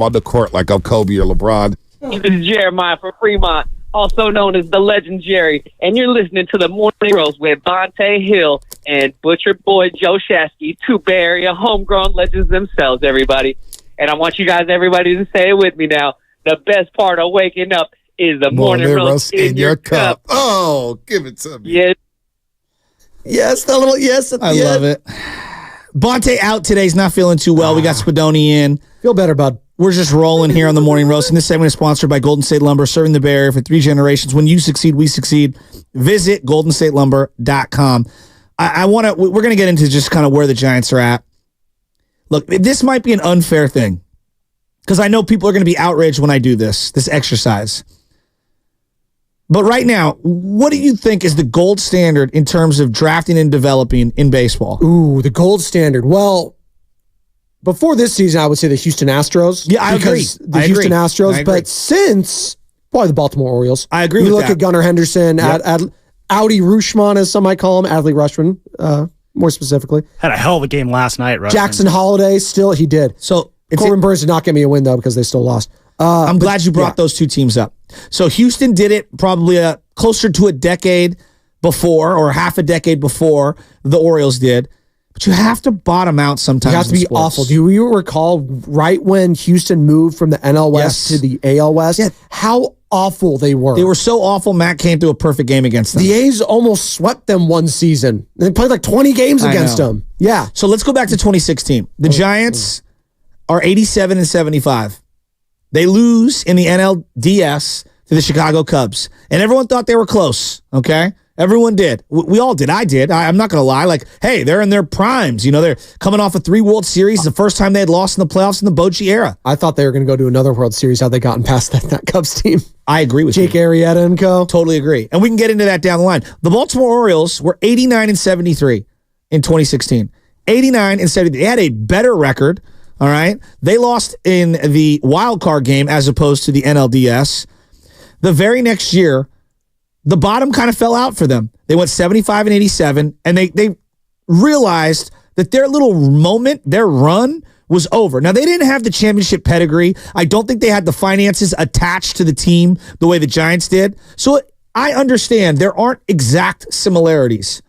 on the court like I'm Kobe or LeBron. This is Jeremiah from Fremont, also known as the Legend Jerry, and you're listening to the Morning Roast with Bonte Hill and Butcher Boy Joe Shasky, two Bay Area homegrown legends themselves, everybody. And I want you guys, everybody, to say it with me now. The best part of waking up is the morning roast in your cup. Oh, give it to me. Yes. Yes, that little yes. I love it. Bonte out today. He's not feeling too well. We got Spadoni in. Feel better, bud. We're just rolling here on the Morning Roast. And this segment is sponsored by Golden State Lumber, serving the Bay Area for 3 generations. When you succeed, we succeed. Visit goldenstatelumber.com. We're going to get into just kind of where the Giants are at. Look, this might be an unfair thing because I know people are going to be outraged when I do this exercise. But right now, what do you think is the gold standard in terms of drafting and developing in baseball? Ooh, the gold standard. Well, before this season, I would say the Houston Astros. Yeah, I agree. The Houston Astros. But since, probably the Baltimore Orioles. I agree with that. You look at Gunnar Henderson, Audi Rutschman, as some might call him, Adley Rutschman, more specifically. Had a hell of a game last night, Rutschman. Jackson Holiday, still, he did. So Corbin Burns did not get me a win, though, because they still lost. I'm glad you brought those two teams up. So Houston did it probably closer to a decade before or half a decade before the Orioles did. But you have to bottom out sometimes. You have to be awful. Do you recall right when Houston moved from the NL West to the AL West? Yeah. How awful they were. They were so awful, Matt came through a perfect game against them. The A's almost swept them one season. They played like 20 games against them. Yeah. So let's go back to 2016. The Giants are 87-75. They lose in the NLDS to the Chicago Cubs. And everyone thought they were close, okay? Everyone did. We all did. I did. I'm not going to lie. Like, hey, they're in their primes. You know, they're coming off of 3 World Series, the first time they had lost in the playoffs in the Bochy era. I thought they were going to go to another World Series had they gotten past that Cubs team. I agree with Jake Arrieta and co. Totally agree. And we can get into that down the line. The Baltimore Orioles were 89-73 in 2016. 89-73. They had a better record. All right. They lost in the wild card game as opposed to the NLDS. The very next year, the bottom kind of fell out for them. They went 75-87, and they realized that their little moment, their run, was over. Now, they didn't have the championship pedigree. I don't think they had the finances attached to the team the way the Giants did. So I understand there aren't exact similarities.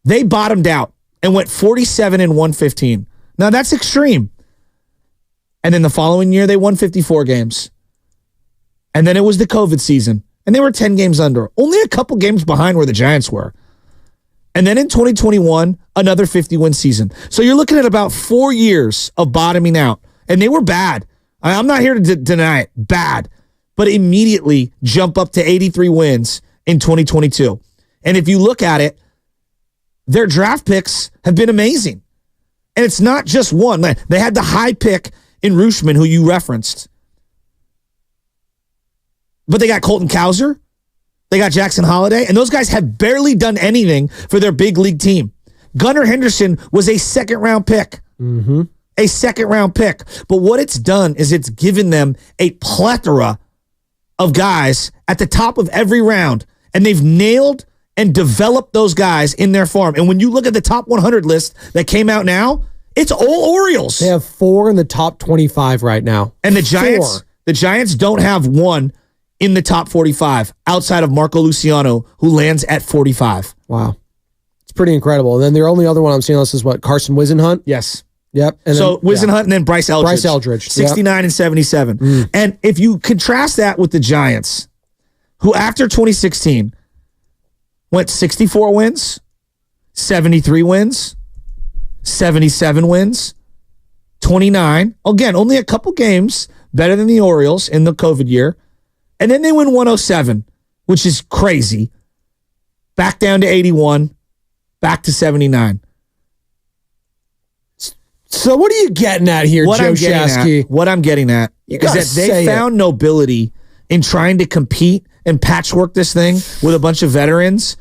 They bottomed out and went 47-115. Now, that's extreme. And then the following year, they won 54 games. And then it was the COVID season. And they were 10 games under. Only a couple games behind where the Giants were. And then in 2021, another 50-win season. So you're looking at about 4 years of bottoming out. And they were bad. I'm not here to deny it. Bad. But immediately jump up to 83 wins in 2022. And if you look at it, their draft picks have been amazing. And it's not just one. They had the high pick in Rutschman, who you referenced. But they got Colton Cowser. They got Jackson Holiday. And those guys have barely done anything for their big league team. Gunnar Henderson was a second-round pick. Mm-hmm. A second-round pick. But what it's done is it's given them a plethora of guys at the top of every round. And they've nailed and develop those guys in their farm. And when you look at the top 100 list that came out now, it's all Orioles. They have 4 in the top 25 right now. And the Giants don't have one in the top 45 outside of Marco Luciano, who lands at 45. Wow. It's pretty incredible. And then the only other one I'm seeing this is what? Carson Wisenhunt? Yes. Yep. And so Wisenhunt and then Bryce Eldridge. Bryce Eldridge. 69-77. And if you contrast that with the Giants, who after 2016 went 64 wins, 73 wins, 77 wins, 29. Again, only a couple games better than the Orioles in the COVID year. And then they win 107, which is crazy. Back down to 81, back to 79. So what are you getting at here, Joe Shasky? What I'm getting at is that they found nobility in trying to compete and patchwork this thing with a bunch of veterans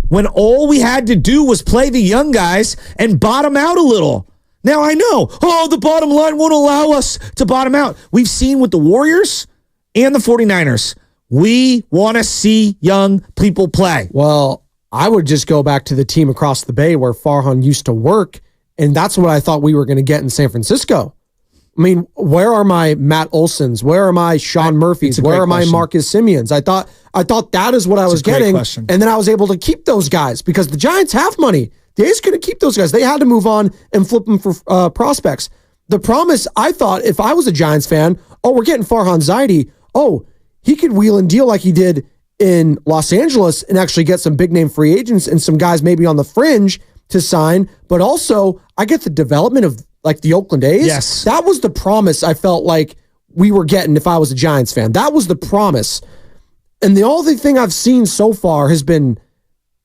when all we had to do was play the young guys and bottom out a little. Now, I know, the bottom line won't allow us to bottom out. We've seen with the Warriors and the 49ers, we want to see young people play. Well, I would just go back to the team across the bay where Farhan used to work, and that's what I thought we were going to get in San Francisco. I mean, where are my Matt Olsons? Where are my Sean Murphys? Where are my Marcus Simeons? I thought that is what I was getting. And then I was able to keep those guys because the Giants have money. The A's going to keep those guys. They had to move on and flip them for prospects. The promise, I thought, if I was a Giants fan, we're getting Farhan Zaidi. He could wheel and deal like he did in Los Angeles and actually get some big name free agents and some guys maybe on the fringe to sign. But also, I get the development of like the Oakland A's. Yes. That was the promise I felt like we were getting if I was a Giants fan. That was the promise. And the only thing I've seen so far has been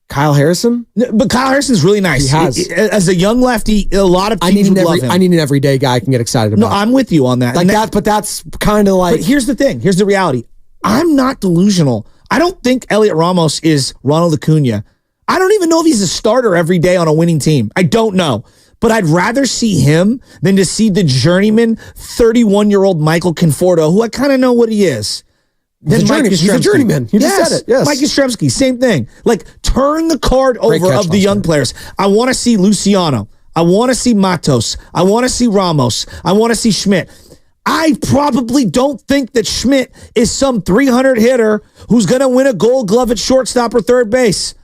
Kyle Harrison. But Kyle Harrison's really nice. He has. As a young lefty, a lot of teams would love him. I need an everyday guy I can get excited about. No, I'm with you on that. But that's kind of like... But here's the thing. Here's the reality. I'm not delusional. I don't think Elliot Ramos is Ronald Acuna. I don't even know if he's a starter every day on a winning team. I don't know. But I'd rather see him than to see the journeyman 31-year-old Michael Conforto, who I kind of know what he is. He's a journeyman. You just said it. Yes. Mike Yastrzemski, same thing. Like, turn the card over of the young players. I want to see Luciano. I want to see Matos. I want to see Ramos. I want to see Schmidt. I probably don't think that Schmidt is some 300 hitter who's going to win a Gold Glove at shortstop or third base.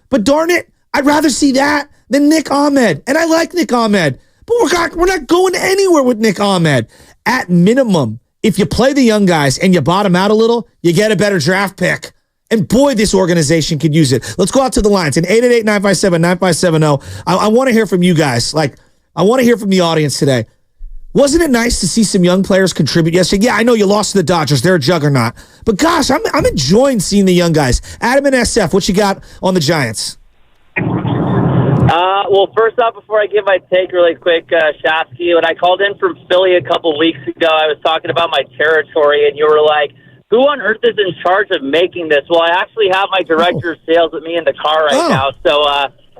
But darn it, I'd rather see that than Nick Ahmed. And I like Nick Ahmed. But we're not going anywhere with Nick Ahmed. At minimum, if you play the young guys and you bottom out a little, you get a better draft pick. And boy, this organization could use it. Let's go out to the lines. And 888-957-9570. I want to hear from you guys. Like, I want to hear from the audience today. Wasn't it nice to see some young players contribute yesterday? Yeah, I know you lost to the Dodgers. They're a juggernaut. But gosh, I'm enjoying seeing the young guys. Adam and SF, what you got on the Giants? Well, first off, before I give my take really quick, Shafsky, when I called in from Philly a couple weeks ago, I was talking about my territory, and you were like, who on earth is in charge of making this? Well, I actually have my director of sales with me in the car right now, so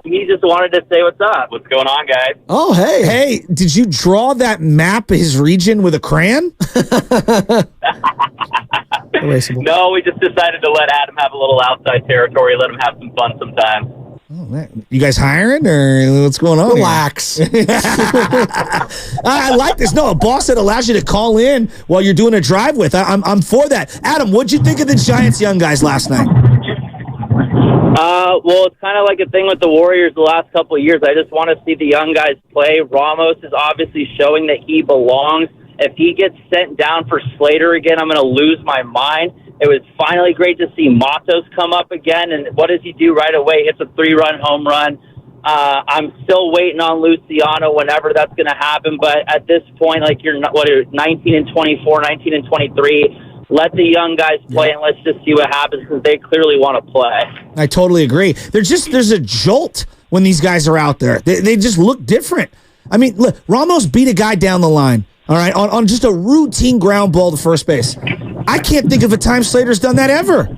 he just wanted to say what's up. What's going on, guys? Oh, hey. Hey, did you draw that map of his region with a crayon? No, we just decided to let Adam have a little outside territory, let him have some fun sometimes. Oh, man. You guys hiring or what's going on? Relax. I like this. No, a boss that allows you to call in while you're doing a drive with. I'm for that. Adam, what'd you think of the Giants young guys last night? Well, it's kind of like a thing with the Warriors the last couple of years. I just want to see the young guys play. Ramos is obviously showing that he belongs. If he gets sent down for Slater again, I'm going to lose my mind. It was finally great to see Matos come up again, and what does he do right away? Hits a 3-run home run. I'm still waiting on Luciano whenever that's going to happen, but at this point, like you're 19 and 24, 19 and 23. Let the young guys play, and let's just see what happens because they clearly want to play. I totally agree. There's a jolt when these guys are out there. They just look different. I mean, look, Ramos beat a guy down the line, all right, on just a routine ground ball to first base. I can't think of a time Slater's done that ever.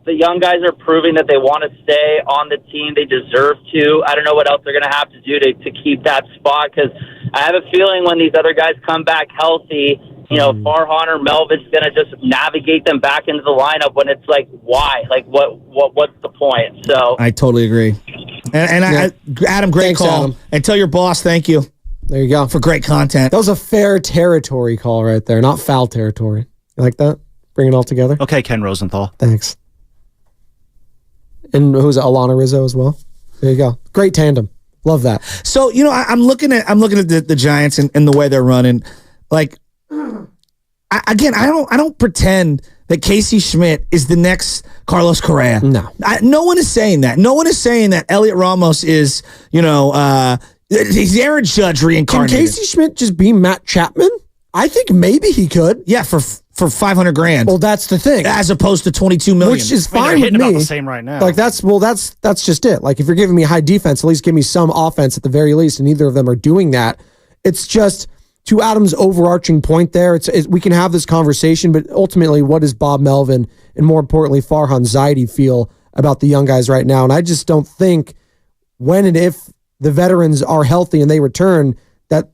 The young guys are proving that they want to stay on the team. They deserve to. I don't know what else they're going to have to do to keep that spot because I have a feeling when these other guys come back healthy, Farhan or Melvin's going to just navigate them back into the lineup when it's like, why? Like, what's the point? So I totally agree. Adam, great Thanks, call. Adam. And tell your boss thank you. There you go. For great content. That was a fair territory call right there, not foul territory. You like that? Bring it all together? Okay, Ken Rosenthal. Thanks. And who's it? Alana Rizzo as well? There you go. Great tandem. Love that. So, I'm looking at the Giants and the way they're running. Like, I don't pretend that Casey Schmidt is the next Carlos Correa. No. No one is saying that. No one is saying that Elliot Ramos is, he's Aaron Judge reincarnated. Can Casey Schmidt just be Matt Chapman? I think maybe he could. Yeah, for $500,000. Well, that's the thing. As opposed to $22 million. Which is fine they're with hitting me. about the same right now. Like that's just it. Like if you're giving me high defense, at least give me some offense at the very least, and neither of them are doing that. It's just to Adam's overarching point there. We can have this conversation, but ultimately, what does Bob Melvin and more importantly Farhan Zaidi feel about the young guys right now? And I just don't think when and if the veterans are healthy and they return that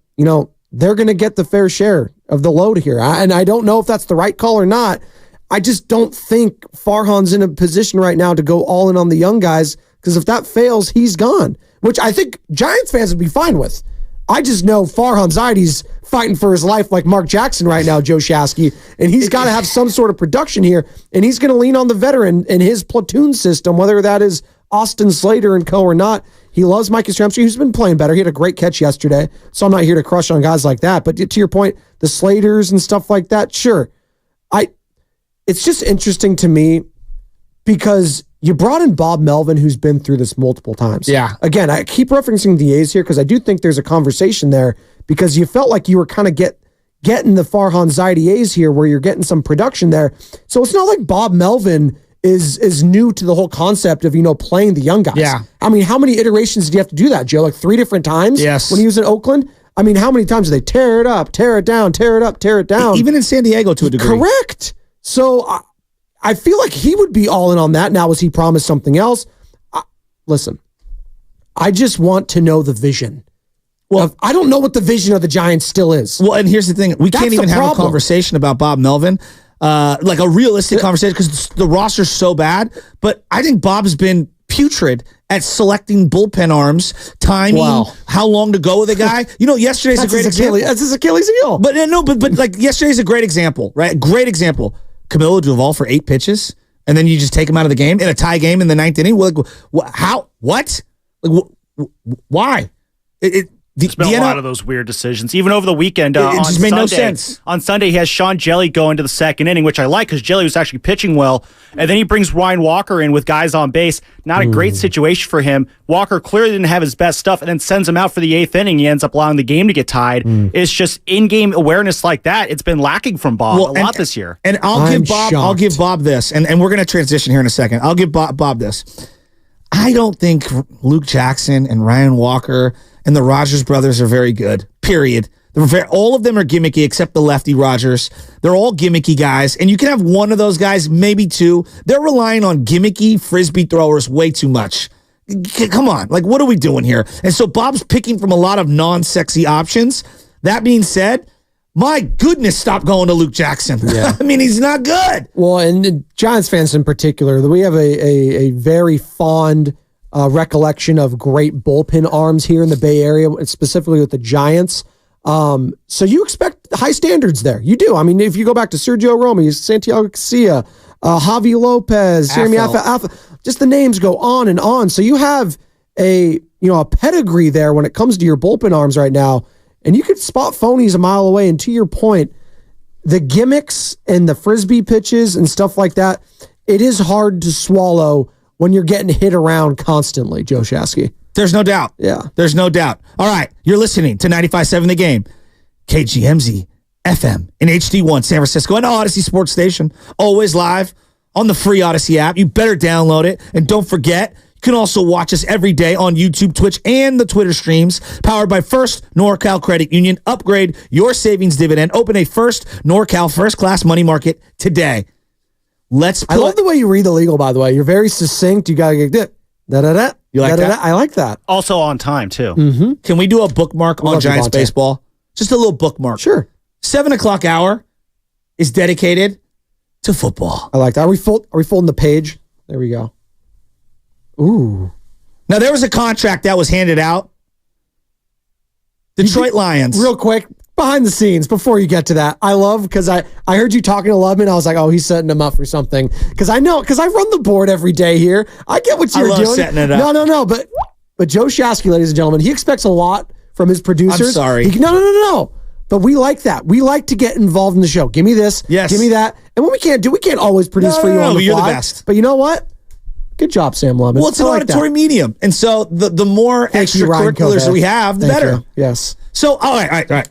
they're going to get the fair share of the load here. And I don't know if that's the right call or not. I just don't think Farhan's in a position right now to go all in on the young guys because if that fails, he's gone, which I think Giants fans would be fine with. I just know Farhan Zaidi's fighting for his life like Mark Jackson right now, Joe Shasky, and he's got to have some sort of production here, and he's going to lean on the veteran in his platoon system, whether that is Austin Slater and co or not. He loves Mike Yastrzemski, who's been playing better. He had a great catch yesterday, so I'm not here to crush on guys like that. But to your point, the Slaters and stuff like that, sure. It's just interesting to me because you brought in Bob Melvin, who's been through this multiple times. Yeah. Again, I keep referencing the A's here because I do think there's a conversation there because you felt like you were kind of getting the Farhan Zaidi A's here where you're getting some production there. So it's not like Bob Melvin is new to the whole concept of, playing the young guys. Yeah. I mean, how many iterations did you have to do that, Joe? Like 3 different times? Yes. When he was in Oakland? I mean, how many times did they tear it up, tear it down, tear it up, tear it down? Even in San Diego to a degree. Correct. So I feel like he would be all in on that. Now, was he promised something else? Listen, I just want to know the vision. Well, I don't know what the vision of the Giants still is. Well, and here's the thing. We can't even have a conversation about Bob Melvin, like a realistic conversation, because the roster's so bad. But I think Bob's been putrid at selecting bullpen arms, timing, how long to go with a guy. Yesterday's a great example. That's his Achilles heel. But like yesterday's a great example, right? Great example. Camilo Duvall for 8 pitches, and then you just take him out of the game in a tie game in the 9th inning. Like, how? What? Like, why? There's been a lot of those weird decisions, even over the weekend. It just made no sense. On Sunday, he has Sean Jelly go into the 2nd inning, which I like because Jelly was actually pitching well. And then he brings Ryan Walker in with guys on base. Not a great situation for him. Walker clearly didn't have his best stuff and then sends him out for the 8th inning. He ends up allowing the game to get tied. It's just in-game awareness like that. It's been lacking from Bob a lot this year. And I'll give Bob this, and we're going to transition here in a second. I'll give Bob this. I don't think Luke Jackson and Ryan Walker and the Rogers brothers are very good, period. All of them are gimmicky except the lefty Rogers. They're all gimmicky guys, and you can have one of those guys, maybe 2. They're relying on gimmicky Frisbee throwers way too much. Come on, like, what are we doing here? And so Bob's picking from a lot of non-sexy options. That being said, my goodness, stop going to Luke Jackson. Yeah. I mean, he's not good. Well, and Giants fans in particular, we have a very fond recollection of great bullpen arms here in the Bay Area, specifically with the Giants. So you expect high standards there. You do. I mean, if you go back to Sergio Romo, Santiago Casilla, Javi Lopez, Jeremy Alfa, just the names go on and on. So you have a pedigree there when it comes to your bullpen arms right now, and you could spot phonies a mile away. And to your point, the gimmicks and the Frisbee pitches and stuff like that, it is hard to swallow when you're getting hit around constantly, Joe Shasky. There's no doubt. Yeah. There's no doubt. All right. You're listening to 95.7 The Game, KGMZ FM in HD1 San Francisco and Odyssey Sports Station. Always live on the free Odyssey app. You better download it. And don't forget, you can also watch us every day on YouTube, Twitch, and the Twitter streams. Powered by First NorCal Credit Union. Upgrade your savings dividend. Open a First NorCal First Class Money Market today. I love the way you read the legal, by the way. You're very succinct. You got to get da-da-da. You like that? I like that. Also on time, too. Mm-hmm. Can we do a bookmark on Giants baseball? Just a little bookmark. Sure. 7 o'clock hour is dedicated to football. I like that. Are we folding the page? There we go. Ooh. Now, there was a contract that was handed out. Detroit Lions. Real quick, behind the scenes, before you get to that, I love, because I heard you talking to Lubman. I was like, oh, he's setting him up for something. Because I run the board every day here. I get what you're doing. Setting it up. No. But Joe Shasky, ladies and gentlemen, he expects a lot from his producers. I'm sorry. No. But we like that. We like to get involved in the show. Give me this. Yes. Give me that. And what we can't always produce for you on the fly. You're the best. But you know what? Good job, Sam Lubman. Well, it's an auditory medium. And so the more extracurriculars we have, the better. You. Yes. So, all right.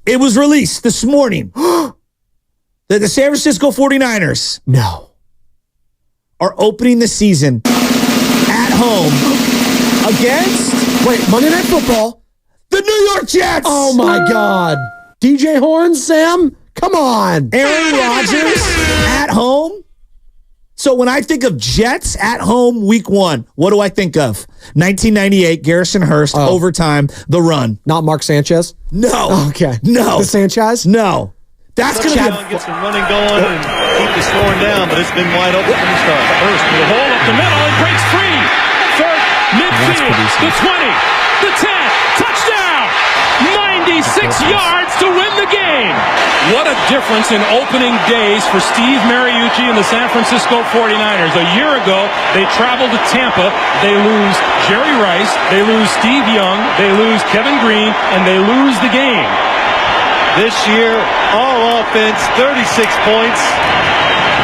It was released this morning that the San Francisco 49ers are opening the season at home against Monday Night Football, the New York Jets. Oh my God. DJ Horns, Sam? Come on. Aaron Rodgers at home. So when I think of Jets at home week 1, what do I think of? 1998, Garrison Hurst, overtime, the run. Not Mark Sanchez? No. Okay. No. The Sanchez? No. That's going to be get some running going and keep the scoring down, but it's been wide open from the start. Hurst with a hole up the middle. It breaks free. the 20, the 10, touchdown! 96 yards to win the game. What a difference in opening days for Steve Mariucci and the San Francisco 49ers. A year ago, they travel to Tampa. They lose Jerry Rice. They lose Steve Young. They lose Kevin Green. And they lose the game. This year, all offense, 36 points.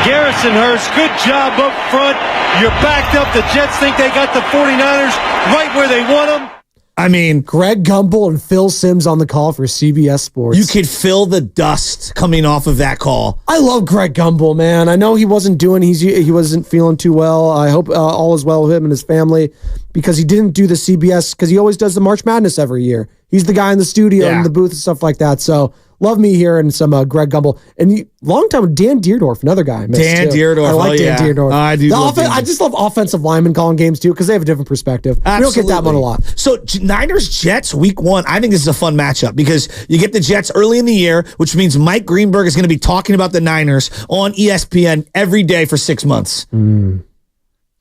Garrison Hurst, good job up front. You're backed up. The Jets think they got the 49ers right where they want them. I mean, Greg Gumbel and Phil Simms on the call for CBS Sports. you could feel the dust coming off of that call. I love Greg Gumbel, man. I know he wasn't feeling too well. I hope all is well with him and his family, because he didn't do the CBS, because he always does the March Madness every year. He's the guy in the studio and the booth and stuff like that. So love me here and some Greg Gumbel. And long time Dan Deerdorf, another guy I missed Dan too. Deerdorf. I like Dan Deerdorf. I do. I just love offensive linemen calling games too, because they have a different perspective. Absolutely. We don't get that one a lot. So Niners-Jets week 1, I think this is a fun matchup, because you get the Jets early in the year, which means Mike Greenberg is going to be talking about the Niners on ESPN every day for 6 months.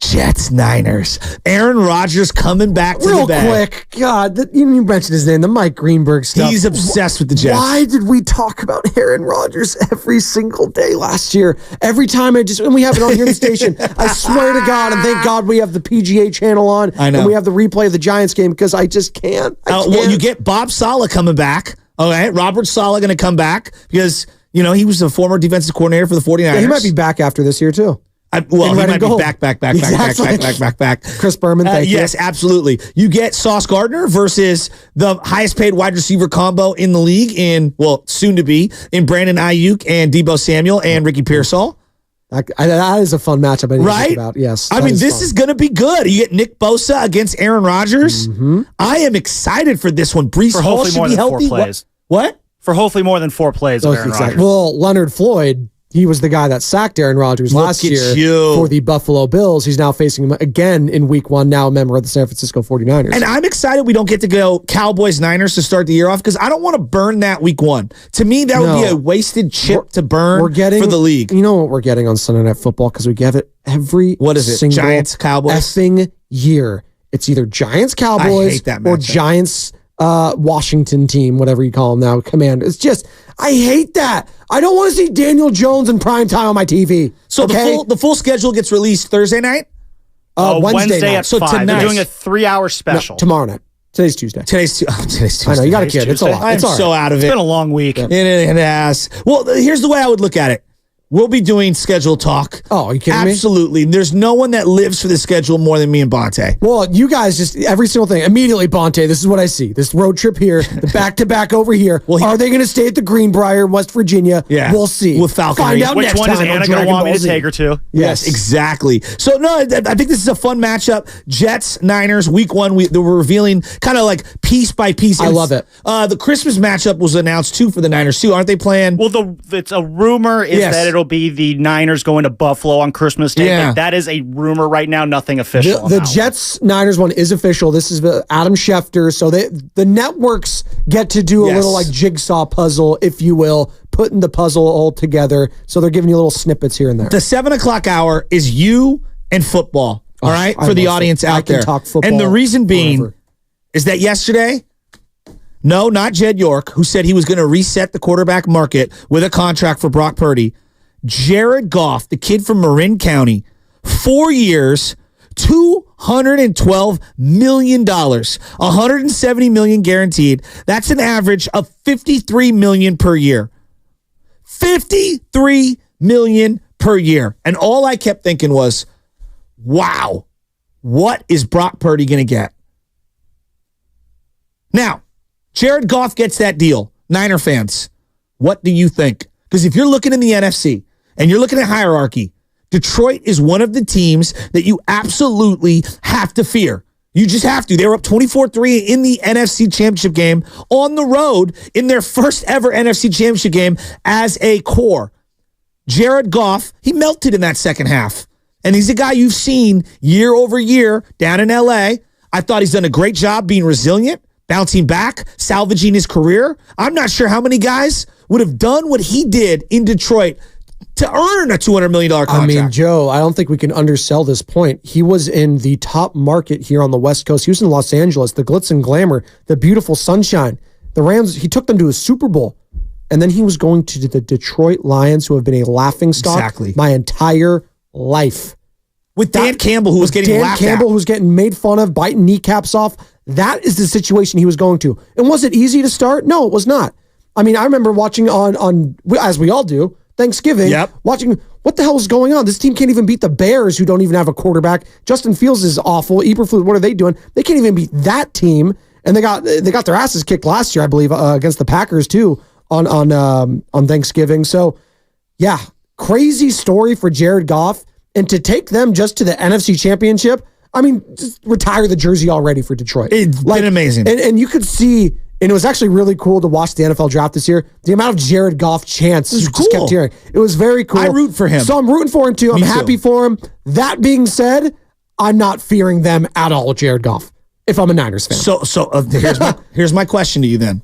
Jets, Niners. Aaron Rodgers coming back to the bag. Real quick, God, you mentioned his name, the Mike Greenberg stuff. He's obsessed with the Jets. Why did we talk about Aaron Rodgers every single day last year? Every time and we have it on here in the station, I swear to God, and thank God we have the PGA channel on, I know. and we have the replay of the Giants game, because I just can't. Well, you get Bob Saleh coming back. All right, Robert Saleh going to come back, because he was the former defensive coordinator for the 49ers. Yeah, he might be back after this year too. He might be back. Chris Berman, thank you. Yes, absolutely. You get Sauce Gardner versus the highest paid wide receiver combo in the league soon to be, in Brandon Ayuk and Deebo Samuel and Ricky Pearsall. That is a fun matchup. I didn't think about. Yes. I mean, this is going to be good. You get Nick Bosa against Aaron Rodgers. I am excited for this one. Breece Hall should be healthy. What? For hopefully more than 4 plays of Aaron Rodgers. Well, Leonard Floyd, he was the guy that sacked Aaron Rodgers last year for the Buffalo Bills. He's now facing him again in week 1, now a member of the San Francisco 49ers. And I'm excited we don't get to go Cowboys-Niners to start the year off, because I don't want to burn that week 1. To me, that would be a wasted chip to burn for the league. You know what we're getting on Sunday Night Football, because we get it every Giants, Cowboys? effing year. It's either Giants, Cowboys, or Giants, Washington team, whatever you call them now, Command. It's just, I hate that. I don't want to see Daniel Jones in prime time on my TV. So the full schedule gets released Thursday night? Wednesday night. At 5. Tonight. They're doing a 3-hour special. No, tomorrow night. Today's Tuesday. Today's Tuesday. I know, you got a kid. It's a lot. I'm so out of it. It's been a long week. It has. Well, here's the way I would look at it. We'll be doing schedule talk. Oh, are you kidding me? Absolutely. There's no one that lives for the schedule more than me and Bonte. Well, you guys just, every single thing. Immediately, Bonte, this is what I see. This road trip here, the back-to-back over here. Are they going to stay at the Greenbrier, West Virginia? Yeah. We'll see. With Valkyries. Find out Which next one is time Anna on going to want Dragon me Ball to Z. take her to? Yes, exactly. So, no, I think this is a fun matchup. Jets, Niners, week 1. They were revealing kind of like piece by piece. I love it. The Christmas matchup was announced, too, for the Niners, too. Aren't they playing? Well, it's a rumor that it'll be the Niners going to Buffalo on Christmas Day. Yeah. But that is a rumor right now, nothing official. The Jets-Niners one is official. This is Adam Schefter. So the networks get to do a little like jigsaw puzzle, if you will, putting the puzzle all together. So they're giving you little snippets here and there. The 7 o'clock hour is you and football, all right, for the audience out there. I can talk football and the reason being forever. is that yesterday, no, not Jed York, who said he was going to reset the quarterback market with a contract for Brock Purdy. Jared Goff, the kid from Marin County, 4 years, $212 million, $170 million guaranteed. That's an average of $53 million per year. $53 million per year. And all I kept thinking was, wow, what is Brock Purdy going to get? Now, Jared Goff gets that deal. Niner fans, what do you think? Because if you're looking in the NFC and you're looking at hierarchy, Detroit is one of the teams that you absolutely have to fear. You just have to. They were up 24-3 in the NFC Championship game on the road in their first ever NFC Championship game as a core. Jared Goff, he melted in that second half. And he's a guy you've seen year over year down in L.A. I thought he's done a great job being resilient, bouncing back, salvaging his career. I'm not sure how many guys would have done what he did in Detroit to earn a $200 million contract. I mean, Joe, I don't think we can undersell this point. He was in the top market here on the West Coast. He was in Los Angeles, the glitz and glamour, the beautiful sunshine. The Rams, he took them to a Super Bowl. And then he was going to the Detroit Lions, who have been a laughingstock my entire life. With Dan Campbell, who was getting laughed at. Dan Campbell, who was getting made fun of, biting kneecaps off. That is the situation he was going to. And was it easy to start? No, it was not. I mean, I remember watching on as we all do, Thanksgiving, watching what the hell is going on? This team can't even beat the Bears, who don't even have a quarterback. Justin Fields is awful. Eberflus, what are they doing? They can't even beat that team. And they got their asses kicked last year, I believe, against the Packers too on Thanksgiving. So, yeah, crazy story for Jared Goff, and to take them just to the NFC Championship. I mean, just retire the jersey already for Detroit. It's been amazing, and you could see. And it was actually really cool to watch the NFL draft this year. The amount of Jared Goff chants you just kept hearing. It was very cool. I root for him. So I'm rooting for him too. I'm happy for him. That being said, I'm not fearing them at all, Jared Goff, if I'm a Niners fan. So here's my question to you then.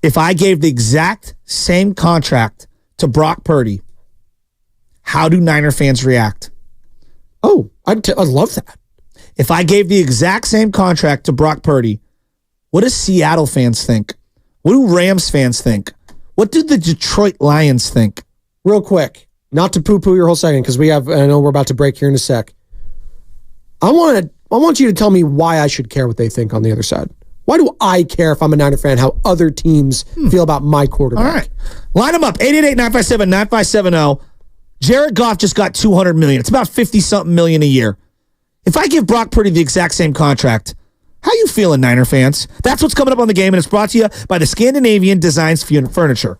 If I gave the exact same contract to Brock Purdy, how do Niner fans react? Oh, I'd love that. If I gave the exact same contract to Brock Purdy, what do Seattle fans think? What do Rams fans think? What do the Detroit Lions think? Real quick, not to poo-poo your whole second, because I know we're about to break here in a sec. I want you to tell me why I should care what they think on the other side. Why do I care, if I'm a Niner fan, how other teams feel about my quarterback? All right. Line them up, 888-957-9570. Jared Goff just got $200 million. It's about 50-something million a year. If I give Brock Purdy the exact same contract, how you feeling, Niner fans? That's what's coming up on the game, and it's brought to you by the Scandinavian Designs Furniture.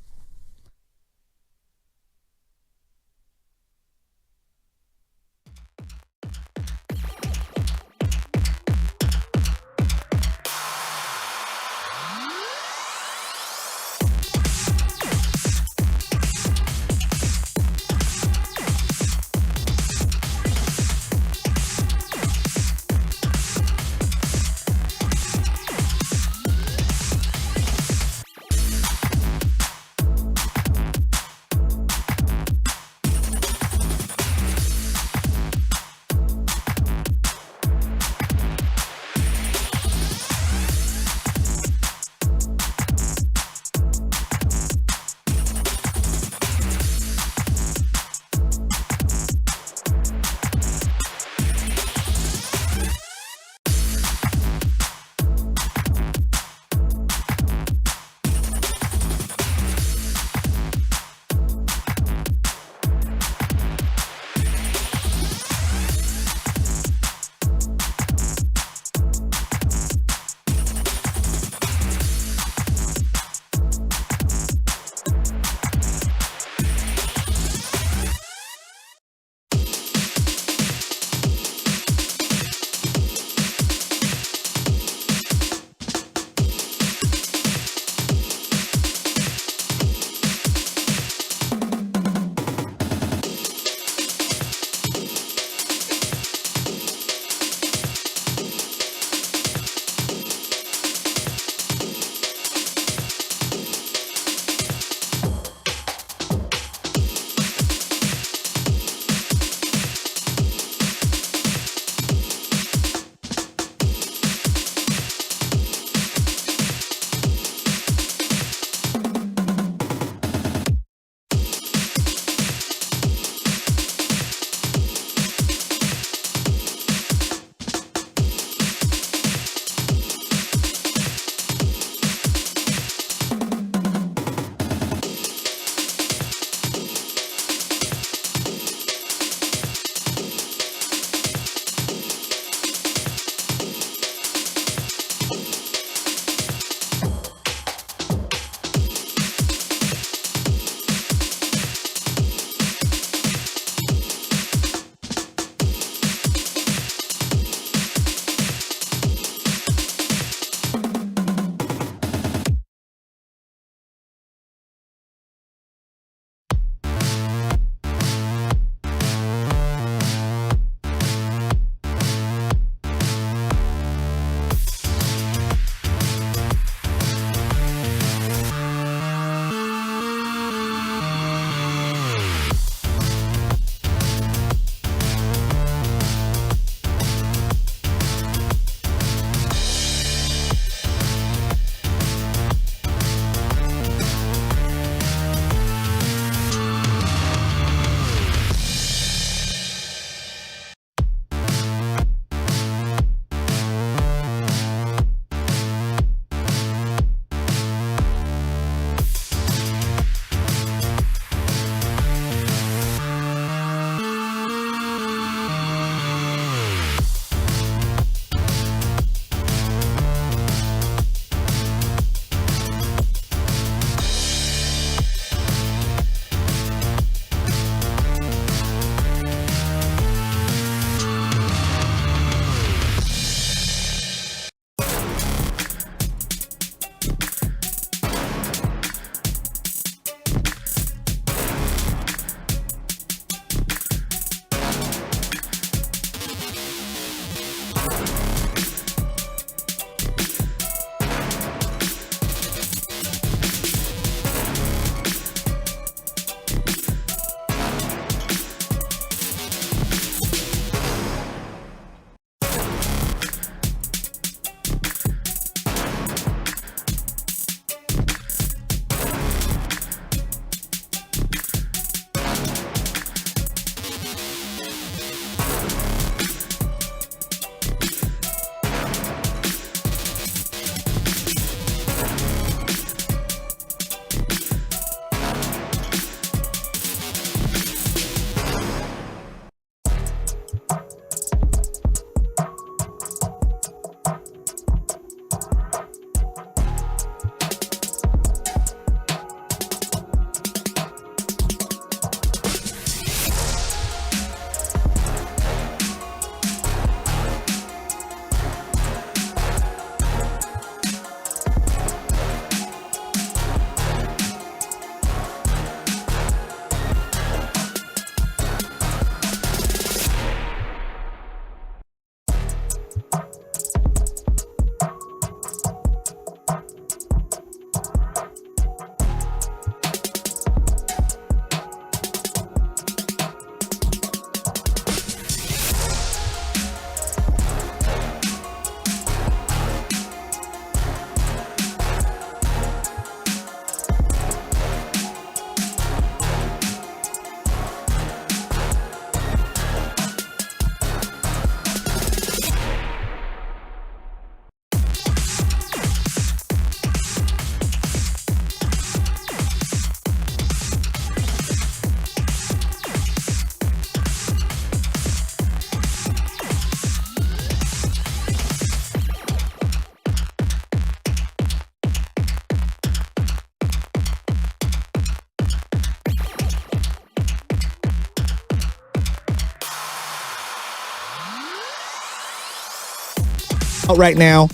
Right now.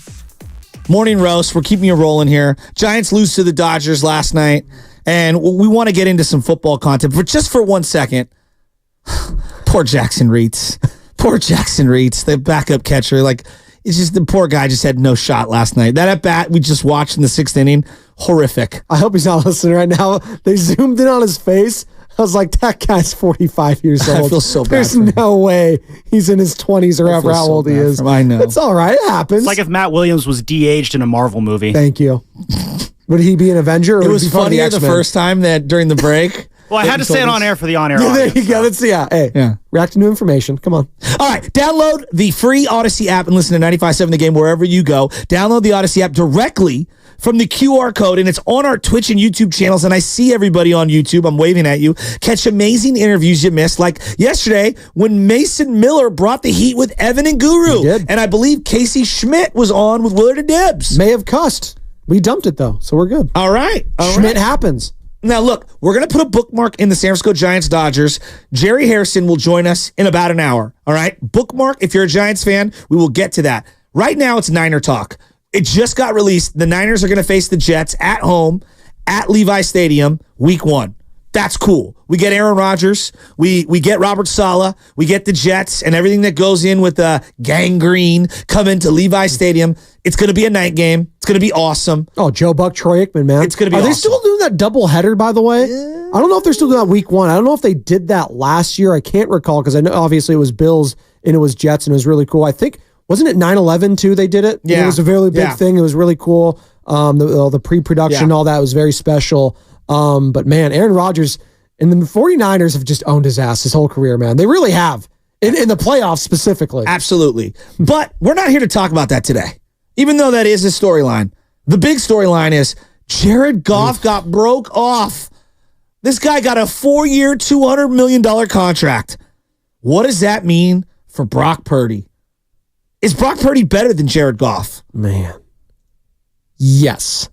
Morning roast. We're keeping you rolling here. Giants lose to the Dodgers last night, and we want to get into some football content. But just for 1 second, poor Jackson Reitz. Poor Jackson Reitz, the backup catcher. Like, it's just the poor guy just had no shot last night. That at bat we just watched in the 6th inning, horrific. I hope he's not listening right now. They zoomed in on his face. I was like, that guy's 45 years old. I feel so bad. There's no way he's in his 20s or ever how old he is. I know. It's all right. It happens. It's like if Matt Williams was de-aged in a Marvel movie. Thank you. Would he be an Avenger? Or It was funny the first time that during the break. Well, I had to say it on air for the on-air audience. There you go. Let's see. Hey, react to new information. Come on. All right. Download the free Odyssey app and listen to 95.7 The Game wherever you go. Download the Odyssey app directly from the QR code, and it's on our Twitch and YouTube channels, and I see everybody on YouTube. I'm waving at you. Catch amazing interviews you missed, like yesterday when Mason Miller brought the heat with Evan and Guru. He did. And I believe Casey Schmidt was on with Willard and Dibs. May have cussed. We dumped it, though, so we're good. All right. Schmidt happens. Now, look, we're going to put a bookmark in the San Francisco Giants-Dodgers. Jerry Hairston will join us in about an hour, all right? Bookmark, if you're a Giants fan, we will get to that. Right now, it's Niner talk. It just got released. The Niners are going to face the Jets at home at Levi Stadium week 1. That's cool. We get Aaron Rodgers. We get Robert Saleh. We get the Jets and everything that goes in with gangrene coming to Levi Stadium. It's going to be a night game. It's going to be awesome. Oh, Joe Buck, Troy Aikman, man. It's going to be Are awesome. they still doing that doubleheader, by the way? Yeah. I don't know if they're still doing that week 1. I don't know if they did that last year. I can't recall because I know obviously it was Bills and it was Jets and it was really cool. I think, wasn't it 9/11 too they did it? Yeah. It was a very big thing. It was really cool. The pre-production, all that was very special. But man, Aaron Rodgers and the 49ers have just owned his ass his whole career, man. They really have. In the playoffs specifically. Absolutely. But we're not here to talk about that today. Even though that is a storyline. The big storyline is Jared Goff got broke off. This guy got a 4-year, $200 million contract. What does that mean for Brock Purdy? Is Brock Purdy better than Jared Goff? Man. Yes.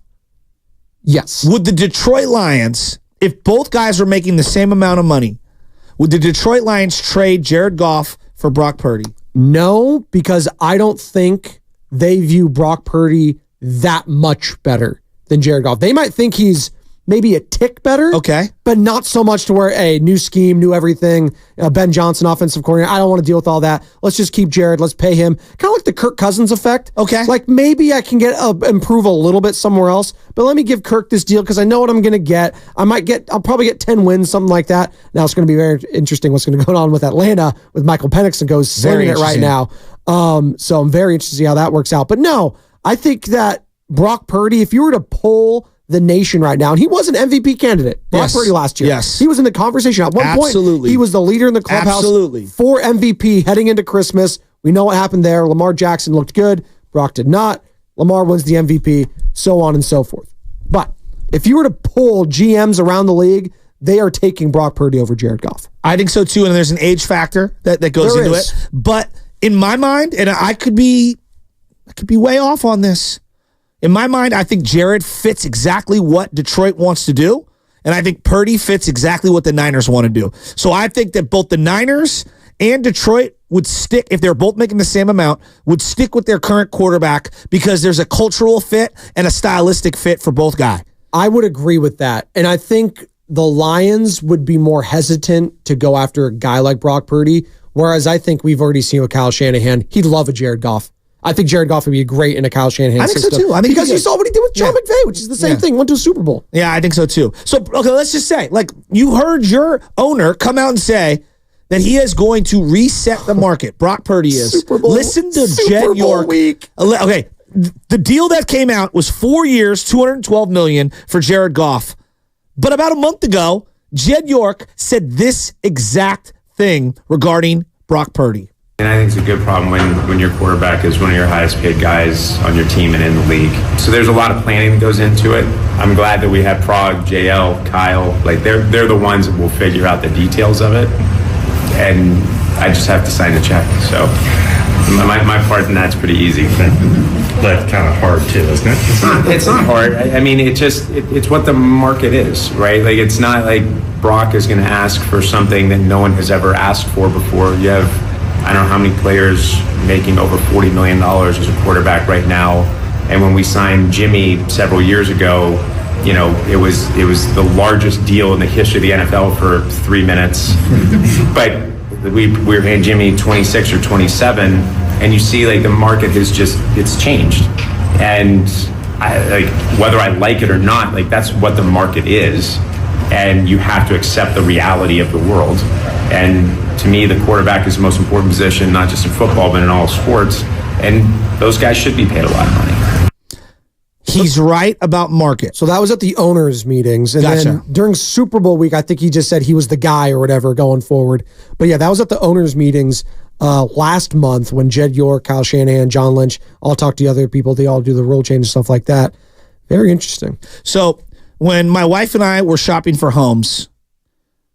Would the Detroit Lions, if both guys were making the same amount of money, would the Detroit Lions trade Jared Goff for Brock Purdy? No, because I don't think they view Brock Purdy that much better than Jared Goff. They might think he's maybe a tick better. Okay. But not so much to where, hey, new scheme, new everything. Ben Johnson, offensive coordinator. I don't want to deal with all that. Let's just keep Jared. Let's pay him. Kind of like the Kirk Cousins effect. Okay. Like maybe I can improve a little bit somewhere else, but let me give Kirk this deal because I know what I'm going to get. I'll probably get 10 wins, something like that. Now it's going to be very interesting what's going to go on with Atlanta with Michael Penix and goes slinging it right now. So I'm very interested to see how that works out. But no, I think that Brock Purdy, if you were to poll the nation right now, and he was an MVP candidate, Brock Purdy last year. Yes. He was in the conversation. At one point, he was the leader in the clubhouse for MVP heading into Christmas. We know what happened there. Lamar Jackson looked good. Brock did not. Lamar wins the MVP, so on and so forth. But if you were to poll GMs around the league, they are taking Brock Purdy over Jared Goff. I think so too, and there's an age factor that goes into it. But in my mind, and I could be way off on this. In my mind, I think Jared fits exactly what Detroit wants to do, and I think Purdy fits exactly what the Niners want to do. So I think that both the Niners and Detroit would stick, if they're both making the same amount, would stick with their current quarterback because there's a cultural fit and a stylistic fit for both guys. I would agree with that, and I think the Lions would be more hesitant to go after a guy like Brock Purdy, whereas I think we've already seen with Kyle Shanahan, he'd love a Jared Goff. I think Jared Goff would be great in a Kyle Shanahan system. I think so too. Because you saw what he did with Sean McVay, which is the same thing. Went to a Super Bowl. Yeah, I think so too. So, okay, let's just say, like, you heard your owner come out and say that he is going to reset the market. Brock Purdy is. Listen to Jed York. Week. Okay, the deal that came out was 4 years, $212 million for Jared Goff. But about a month ago, Jed York said this exact thing regarding Brock Purdy. And I think it's a good problem when your quarterback is one of your highest paid guys on your team and in the league. So there's a lot of planning that goes into it. I'm glad that we have Prague, JL, Kyle. Like they're the ones that will figure out the details of it. And I just have to sign the check. So my part in that's pretty easy. That's kind of hard too, isn't it? It's not hard. I mean, it's what the market is, right? Like it's not like Brock is going to ask for something that no one has ever asked for before. You have I don't know how many players making over $40 million as a quarterback right now. And when we signed Jimmy several years ago, you know, it was the largest deal in the history of the NFL for 3 minutes. But we were paying Jimmy 26 or 27, and you see like the market it's changed. And whether I like it or not, like that's what the market is. And you have to accept the reality of the world. And to me, the quarterback is the most important position, not just in football, but in all sports. And those guys should be paid a lot of money. He's right about market. So that was at the owners' meetings. And then during Super Bowl week, I think he just said he was the guy or whatever going forward. But yeah, that was at the owners' meetings last month when Jed York, Kyle Shanahan, John Lynch all talked to other people. They all do the rule change and stuff like that. Very interesting. So when my wife and I were shopping for homes,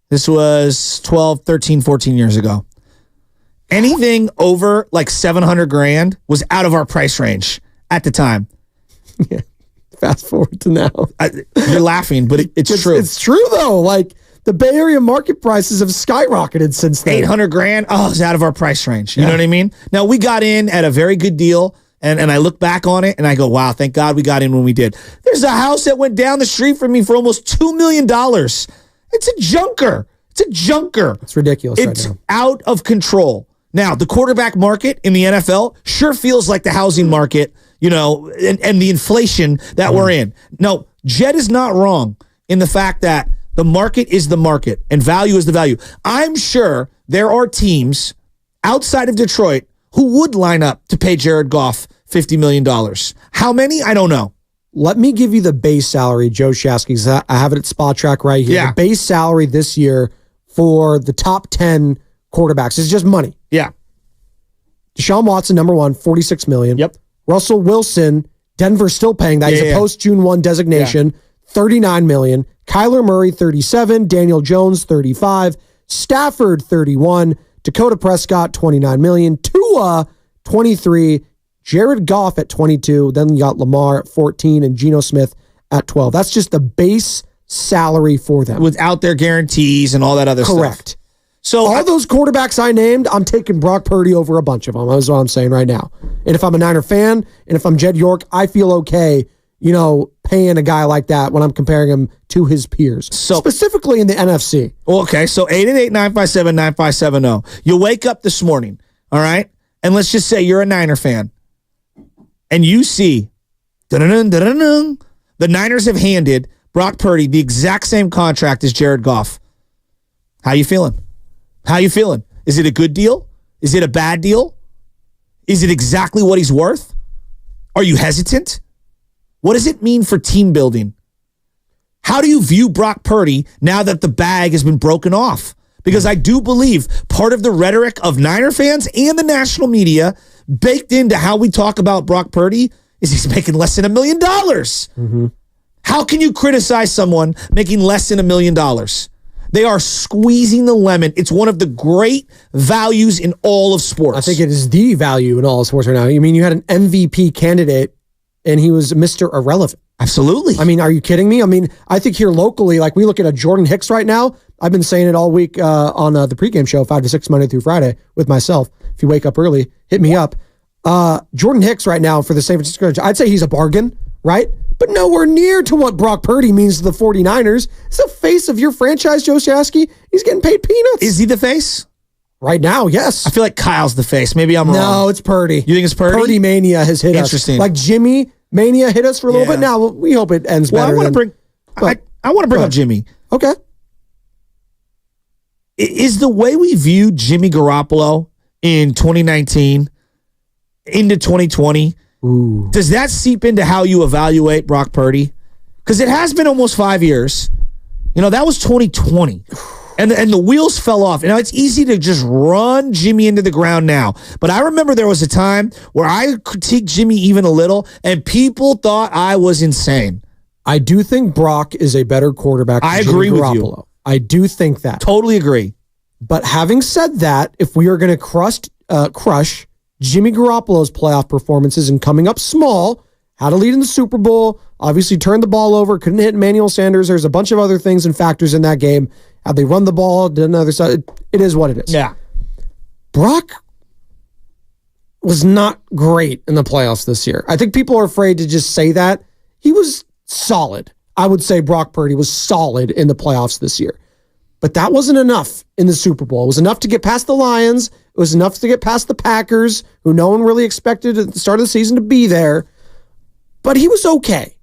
this was 12, 13, 14 years ago, anything over like $700,000 was out of our price range at the time. Yeah. Fast forward to now. You're laughing, but it's true. It's true, though. Like, the Bay Area market prices have skyrocketed since then. $800,000, it's out of our price range. You know what I mean? Now, we got in at a very good deal, and I look back on it, and I go, wow, thank God we got in when we did. There's a house that went down the street from me for almost $2 million. It's a junker. It's ridiculous It's right now. out of control. Now, the quarterback market in the NFL sure feels like the housing market, you know, and the inflation that we're in. No, Jed is not wrong in the fact that the market is the market and value is the value. I'm sure there are teams outside of Detroit who would line up to pay Jared Goff $50 million. How many? I don't know. Let me give you the base salary, Joe Shasky, because I have it at Spot Track right here. Yeah. The base salary this year for the top 10 quarterbacks is just money. Yeah. Deshaun Watson, number one, $46 million. Yep. Russell Wilson, Denver's still paying that. He's a post-June 1 designation, $39 million. Kyler Murray, $37. Daniel Jones, $35. Stafford, $31. Dakota Prescott, $29 million. Tua, $23. Jared Goff at $22. Then you got Lamar at $14 and Geno Smith at $12. That's just the base salary for them. Without their guarantees and all that other stuff. Correct. So all those quarterbacks I named, I'm taking Brock Purdy over a bunch of them. That's what I'm saying right now. And if I'm a Niner fan, and if I'm Jed York, I feel okay, you know, paying a guy like that when I'm comparing him to his peers. So specifically in the NFC. Okay, so 888-957-9570. You wake up this morning, all right? And let's just say you're a Niner fan. And you see, the Niners have handed Brock Purdy the exact same contract as Jared Goff. How you feeling? How you feeling? Is it a good deal? Is it a bad deal? Is it exactly what he's worth? Are you hesitant? What does it mean for team building? How do you view Brock Purdy now that the bag has been broken off? Because I do believe part of the rhetoric of Niner fans and the national media baked into how we talk about Brock Purdy is he's making less than $1 million. Mm-hmm. How can you criticize someone making less than $1 million? They are squeezing the lemon. It's one of the great values in all of sports. I think it is the value in all of sports right now. I mean, you had an MVP candidate, and he was Mr. Irrelevant. Absolutely. I mean, are you kidding me? I mean, I think here locally, like we look at a Jordan Hicks right now. I've been saying it all week on the pregame show, 5 to 6, Monday through Friday with myself. If you wake up early, hit me up. Jordan Hicks right now for the San Francisco, I'd say he's a bargain, right? But nowhere near to what Brock Purdy means to the 49ers. It's the face of your franchise, Joe Shasky. He's getting paid peanuts. Is he the face? Right now, yes. I feel like Kyle's the face. Maybe I'm wrong. No, it's Purdy. You think it's Purdy? Purdy mania has hit us. Interesting. Like Jimmy mania hit us for a little bit. Now we hope it ends better. I want to bring up Jimmy. Okay. Is the way we view Jimmy Garoppolo in 2019 into 2020, does that seep into how you evaluate Brock Purdy? Because it has been almost 5 years. You know, that was 2020. And the wheels fell off. You know, it's easy to just run Jimmy into the ground now. But I remember there was a time where I critiqued Jimmy even a little, and people thought I was insane. I do think Brock is a better quarterback than Jimmy Garoppolo. With you. I do think that. Totally agree. But having said that, if we are going to crush Jimmy Garoppolo's playoff performances and coming up small, had a lead in the Super Bowl, obviously turned the ball over, couldn't hit Emmanuel Sanders. There's a bunch of other things and factors in that game. Had they run the ball, did another side, it is what it is. Yeah. Brock was not great in the playoffs this year. I think people are afraid to just say that. He was solid. I would say Brock Purdy was solid in the playoffs this year. But that wasn't enough in the Super Bowl. It was enough to get past the Lions. It was enough to get past the Packers, who no one really expected at the start of the season to be there. But he was okay.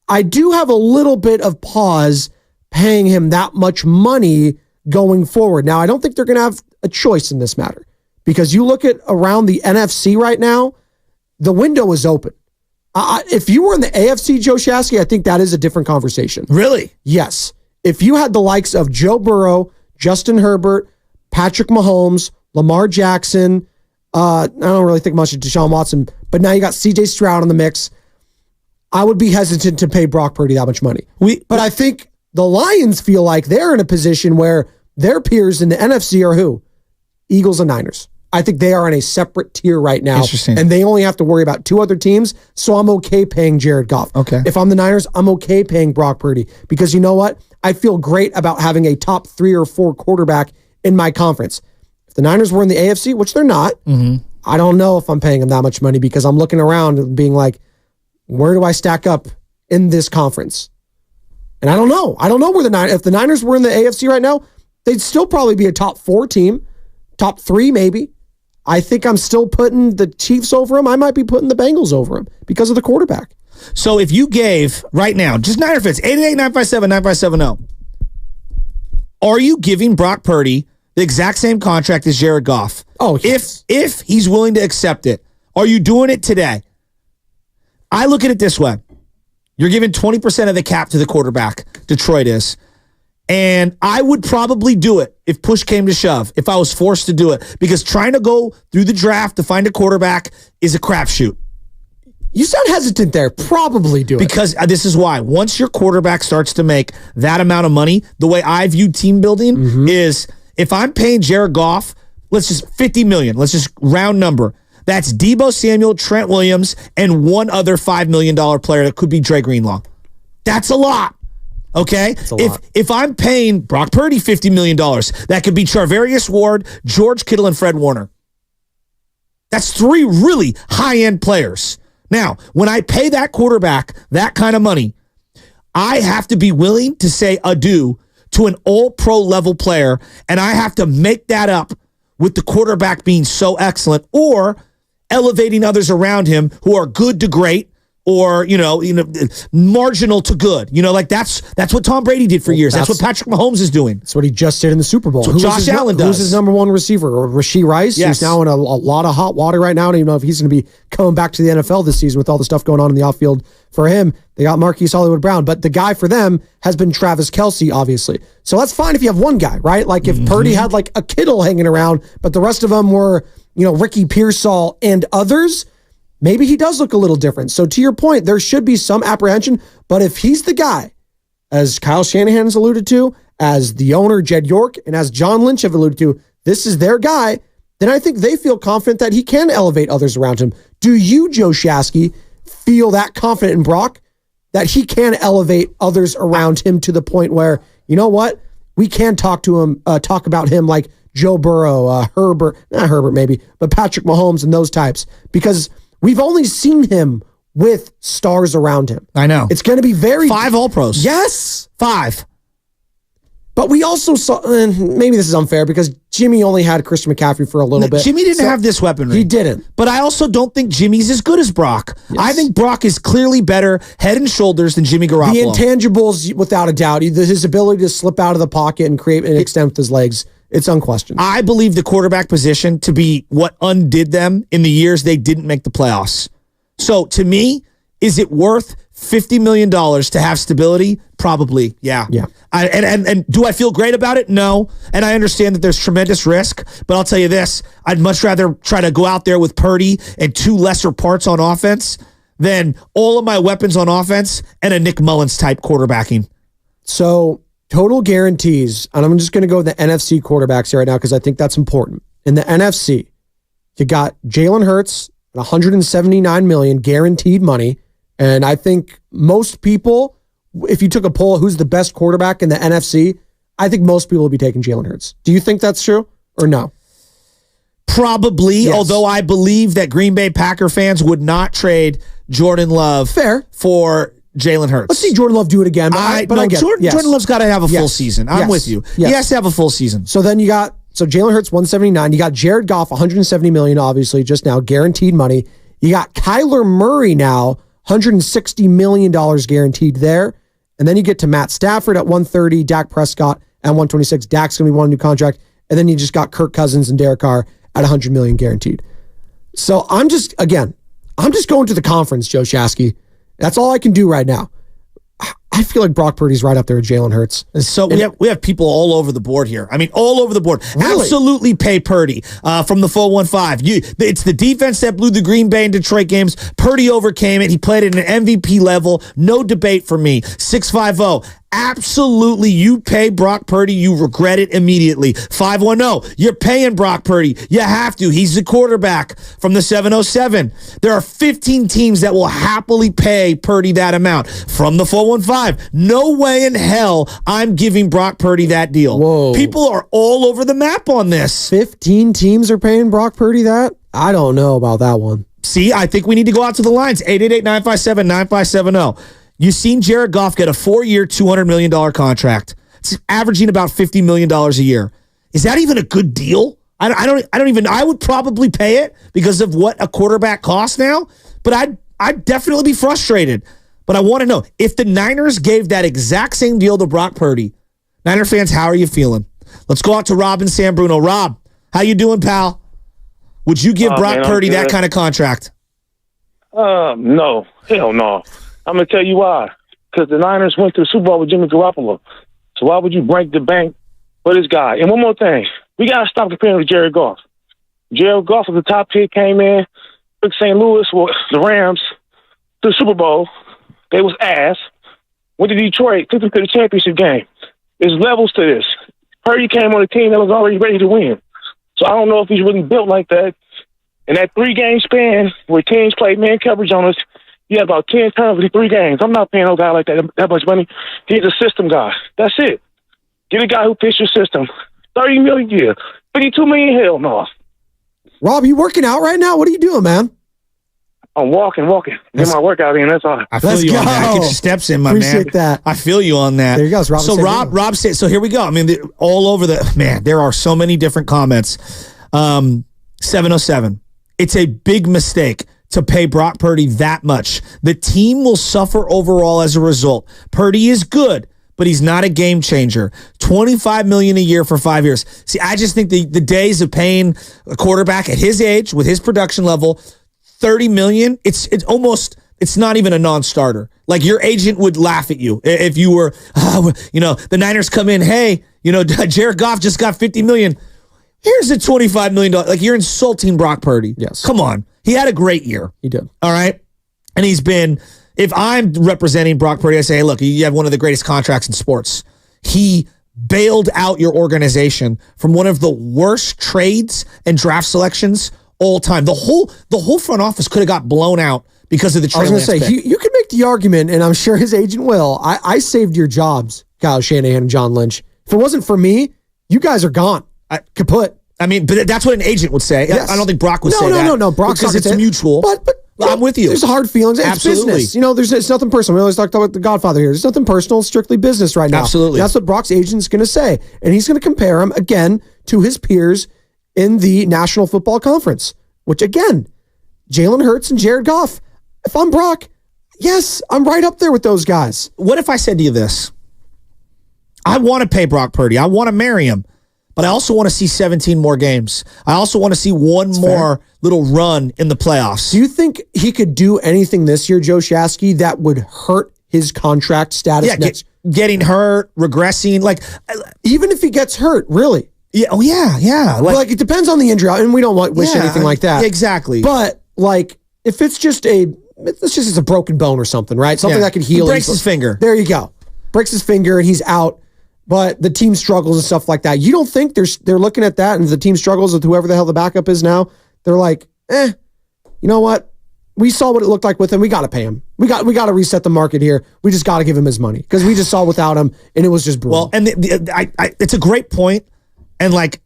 I do have a little bit of pause paying him that much money going forward. Now, I don't think they're going to have a choice in this matter, because you look at around the NFC right now, the window is open. If you were in the AFC, Joe Shasky, I think that is a different conversation. Really? Yes. If you had the likes of Joe Burrow, Justin Herbert, Patrick Mahomes, Lamar Jackson, I don't really think much of Deshaun Watson, but now you got CJ Stroud in the mix, I would be hesitant to pay Brock Purdy that much money. But I think the Lions feel like they're in a position where their peers in the NFC are who? Eagles and Niners. I think they are in a separate tier right now. Interesting. And they only have to worry about 2 other teams, so I'm okay paying Jared Goff. Okay. If I'm the Niners, I'm okay paying Brock Purdy, because you know what? I feel great about having a top 3 or 4 quarterback in my conference. If the Niners were in the AFC, which they're not, I don't know if I'm paying them that much money, because I'm looking around and being like, where do I stack up in this conference? And I don't know. I don't know where if the Niners were in the AFC right now, they'd still probably be a top 4 team, top 3 maybe. I think I'm still putting the Chiefs over them. I might be putting the Bengals over them because of the quarterback. So if you gave right now, just Niner fans, 888-957-9570, are you giving Brock Purdy the exact same contract as Jared Goff? Oh, yes. If he's willing to accept it, are you doing it today? I look at it this way. You're giving 20% of the cap to the quarterback. Detroit is. And I would probably do it if push came to shove, if I was forced to do it, because trying to go through the draft to find a quarterback is a crapshoot. You sound hesitant there. Probably do it. Because this is why. Once your quarterback starts to make that amount of money, the way I view team building is, if I'm paying Jared Goff, let's just $50 million, let's just round number. That's Deebo Samuel, Trent Williams, and one other $5 million player that could be Dre Greenlaw. That's a lot. Okay? If I'm paying Brock Purdy $50 million, that could be Charvarius Ward, George Kittle, and Fred Warner. That's 3 really high-end players. Now, when I pay that quarterback that kind of money, I have to be willing to say adieu to an all-pro level player, and I have to make that up with the quarterback being so excellent, or elevating others around him who are good to great, or marginal to good. Like that's what Tom Brady did for years. That's what Patrick Mahomes is doing. That's what he just did in the Super Bowl. That's what Josh Allen does. Who's his number 1 receiver? Or Rashee Rice, who's now in a lot of hot water right now. I don't even know if he's going to be coming back to the NFL this season with all the stuff going on in the outfield for him. They got Marquise Hollywood Brown, but the guy for them has been Travis Kelce, obviously. So that's fine if you have one guy, right? Like if Purdy had like a Kittle hanging around, but the rest of them were, Ricky Pearsall and others, maybe he does look a little different. So to your point, there should be some apprehension, but if he's the guy, as Kyle Shanahan has alluded to, as the owner, Jed York, and as John Lynch have alluded to, this is their guy, then I think they feel confident that he can elevate others around him. Do you, Joe Shasky, feel that confident in Brock that he can elevate others around him to the point where, you know what, we can talk about him like Joe Burrow, not Herbert maybe, but Patrick Mahomes and those types? Because we've only seen him with stars around him. I know. It's going to be 5 All-Pros. Yes. 5. But we also saw, maybe this is unfair because Jimmy only had Christian McCaffrey for a little bit. Jimmy didn't have this weaponry. He didn't. But I also don't think Jimmy's as good as Brock. Yes. I think Brock is clearly better head and shoulders than Jimmy Garoppolo. The intangibles, without a doubt, his ability to slip out of the pocket and create and extend with his legs, it's unquestioned. I believe the quarterback position to be what undid them in the years they didn't make the playoffs. So to me, is it worth $50 million to have stability? Probably, yeah. And do I feel great about it? No. And I understand that there's tremendous risk, but I'll tell you this, I'd much rather try to go out there with Purdy and 2 lesser parts on offense than all of my weapons on offense and a Nick Mullins type quarterbacking. So total guarantees, and I'm just going to go with the NFC quarterbacks here right now because I think that's important. In the NFC, you got Jalen Hurts at $179 million guaranteed money. And I think most people, if you took a poll, who's the best quarterback in the NFC, I think most people would be taking Jalen Hurts. Do you think that's true or no? Probably, although I believe that Green Bay Packer fans would not trade Jordan Love for Jalen Hurts. Let's see Jordan Love do it again. I get Jordan, yes. Jordan Love's got to have a full season. I'm with you. Yes. He has to have a full season. So then you got Jalen Hurts 179. You got Jared Goff 170 million, obviously just now guaranteed money. You got Kyler Murray now 160 million dollars guaranteed there, and then you get to Matt Stafford at 130, Dak Prescott at 126. Dak's going to be wanting a new contract, and then you just got Kirk Cousins and Derek Carr at 100 million guaranteed. So I'm just going to the conference, Joe Shasky. That's all I can do right now. I feel like Brock Purdy's right up there with Jalen Hurts. So we have people all over the board here. I mean, all over the board. Really? Absolutely pay Purdy from the 415. It's the defense that blew the Green Bay and Detroit games. Purdy overcame it. He played at an MVP level. No debate for me. 650. Absolutely, you pay Brock Purdy, you regret it immediately. 510, you're paying Brock Purdy. You have to. He's the quarterback from the 707. There are 15 teams that will happily pay Purdy that amount. From the 415, no way in hell I'm giving Brock Purdy that deal. Whoa. People are all over the map on this. 15 teams are paying Brock Purdy that? I don't know about that one. See, I think we need to go out to the lines. 888-957-9570. You've seen Jared Goff get a 4-year, $200 million contract. It's averaging about $50 million a year. Is that even a good deal? I would probably pay it because of what a quarterback costs now, but I'd definitely be frustrated. But I want to know, if the Niners gave that exact same deal to Brock Purdy, Niner fans, how are you feeling? Let's go out to Rob in San Bruno. Rob, how you doing, pal? Would you give Brock Purdy that kind of contract? No. Hell no. I'm going to tell you why. Because the Niners went to the Super Bowl with Jimmy Garoppolo. So why would you break the bank for this guy? And one more thing. We got to stop comparing with Jared Goff. Jared Goff was the top pick, came in, took St. Louis, the Rams, to the Super Bowl. They was ass. Went to Detroit, took them to the championship game. There's levels to this. Purdy came on a team that was already ready to win. So I don't know if he's really built like that. In that 3-game span where teams played man coverage on us, he had about 10 times in 3 games. I'm not paying no guy like that much money. He's a system guy. That's it. Get a guy who fits your system. 30 million a year. 52 million, hell no. Rob, you working out right now? What are you doing, man? I'm walking. Get my workout in, that's all. I feel you on that. Get your steps in, my man. Appreciate that. I feel you on that. There you go. Rob so Rob said, so here we go. I mean, all over there are so many different comments. 707. It's a big mistake to pay Brock Purdy that much. The team will suffer overall as a result. Purdy is good, but he's not a game changer. $25 million a year for 5 years. See, I just think the days of paying a quarterback at his age with his production level, $30 million, it's not even a non-starter. Like, your agent would laugh at you if you were, the Niners come in, hey, Jared Goff just got $50 million. Here's a $25 million. Like, you're insulting Brock Purdy. Yes. Come on. He had a great year. He did. All right. And if I'm representing Brock Purdy, I say, hey, look, you have one of the greatest contracts in sports. He bailed out your organization from one of the worst trades and draft selections all time. The whole front office could have got blown out because of the trade. I was going to say, you could make the argument, and I'm sure his agent will. I saved your jobs, Kyle Shanahan and John Lynch. If it wasn't for me, you guys are gone. Kaput. I mean, but that's what an agent would say. Yes. I don't think Brock would say that. No. Brock's because it's mutual. But I'm with you. There's hard feelings. It's Absolutely. business. It's nothing personal. We always talked about the Godfather here. There's nothing personal. It's strictly business right now. Absolutely. That's what Brock's agent's going to say. And he's going to compare him, again, to his peers in the National Football Conference, which, again, Jalen Hurts and Jared Goff. If I'm Brock, yes, I'm right up there with those guys. What if I said to you this? I want to pay Brock Purdy. I want to marry him. But I also want to see 17 more games. I also want to see one more little run in the playoffs. Do you think he could do anything this year, Joe Shasky, that would hurt his contract status? Yeah, getting hurt, regressing. Like, even if he gets hurt, really? Yeah. Oh, yeah. Like, it depends on the injury, and we don't wish anything like that. Exactly. But like, if it's just a broken bone or something, right? Something that could heal. He breaks his finger. There you go. Breaks his finger and he's out. But the team struggles and stuff like that. You don't think they're looking at that and the team struggles with whoever the hell the backup is now? They're like, you know what? We saw what it looked like with him. We got to pay him. We got to reset the market here. We just got to give him his money because we just saw without him and it was just brutal. Well, and it's a great point. And like,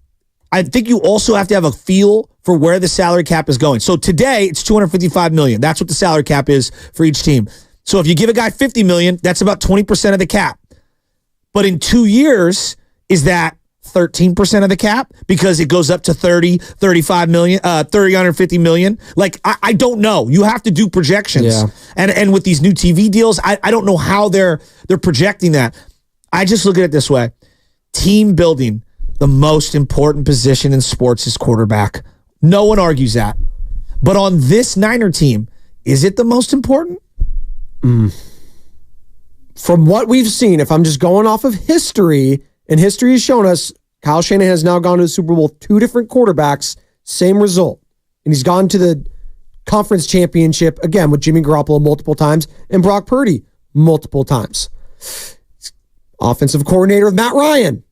I think you also have to have a feel for where the salary cap is going. So today it's $255 million. That's what the salary cap is for each team. So if you give a guy $50 million, that's about 20% of the cap. But in 2 years, is that 13% of the cap? Because it goes up to 30, 35 million, 350 million. Like, I don't know. You have to do projections. Yeah. And with these new TV deals, I don't know how they're projecting that. I just look at it this way. Team building, the most important position in sports is quarterback. No one argues that. But on this Niner team, is it the most important? From what we've seen, if I'm just going off of history, and history has shown us Kyle Shanahan has now gone to the Super Bowl, 2 different quarterbacks, same result. And he's gone to the conference championship, again, with Jimmy Garoppolo multiple times and Brock Purdy multiple times. Offensive coordinator of Matt Ryan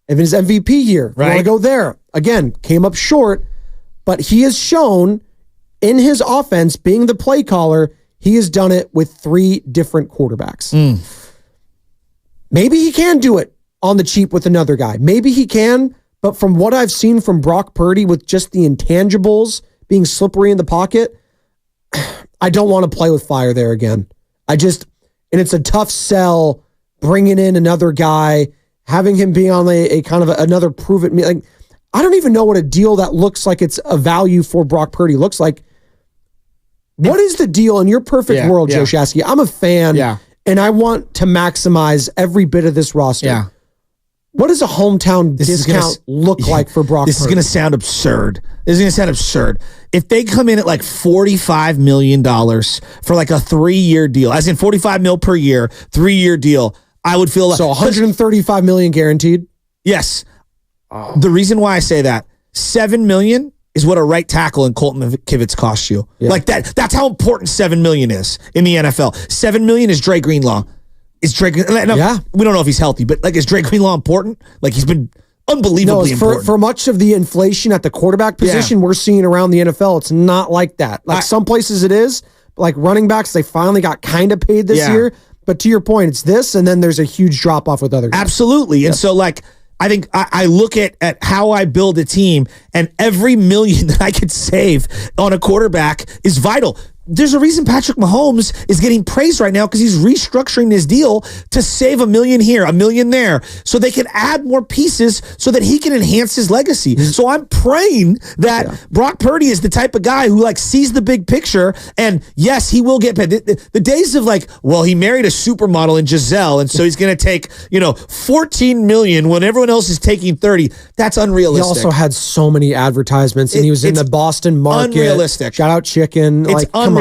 in his MVP year. Right. Want to go there. Again, came up short, but he has shown in his offense, being the play caller, he has done it with 3 different quarterbacks. Maybe he can do it on the cheap with another guy. Maybe he can, but from what I've seen from Brock Purdy with just the intangibles being slippery in the pocket, I don't want to play with fire there again. And it's a tough sell bringing in another guy, having him be on a kind of another prove-it. Like, I don't even know what a deal that looks like it's a value for Brock Purdy looks like. What is the deal in your perfect world, Joe Shasky? I'm a fan, and I want to maximize every bit of this roster. Yeah. What does a hometown discount look like for Brock Purdy? This is going to sound absurd. If they come in at like $45 million for like a 3-year deal, as in $45 million per year, 3-year deal, I would feel like... So $135 million guaranteed? Yes. The reason why I say that, $7 million is what a right tackle in Colton McKivitz costs you. Yeah. Like that. That's how important $7 million is in the NFL. $7 million is Dre Greenlaw. Is Dre? We don't know if he's healthy, but like, is Dre Greenlaw important? Like, he's been unbelievably important. For much of the inflation at the quarterback position we're seeing around the NFL, it's not like that. Like some places it is. Like running backs, they finally got kind of paid this year. But to your point, it's this, and then there's a huge drop off with other guys. Absolutely. And so, like, I think I look at how I build a team, and every million that I could save on a quarterback is vital. There's a reason Patrick Mahomes is getting praised right now, because he's restructuring his deal to save $1 million here, $1 million there, so they can add more pieces so that he can enhance his legacy. So I'm praying that Brock Purdy is the type of guy who like sees the big picture, and yes, he will get paid. The days of like, well, he married a supermodel in Giselle, and so he's going to take, $14 million when everyone else is taking 30. That's unrealistic. He also had so many advertisements, and he was in the Boston market. Unrealistic. Shout out Chicken. It's unrealistic.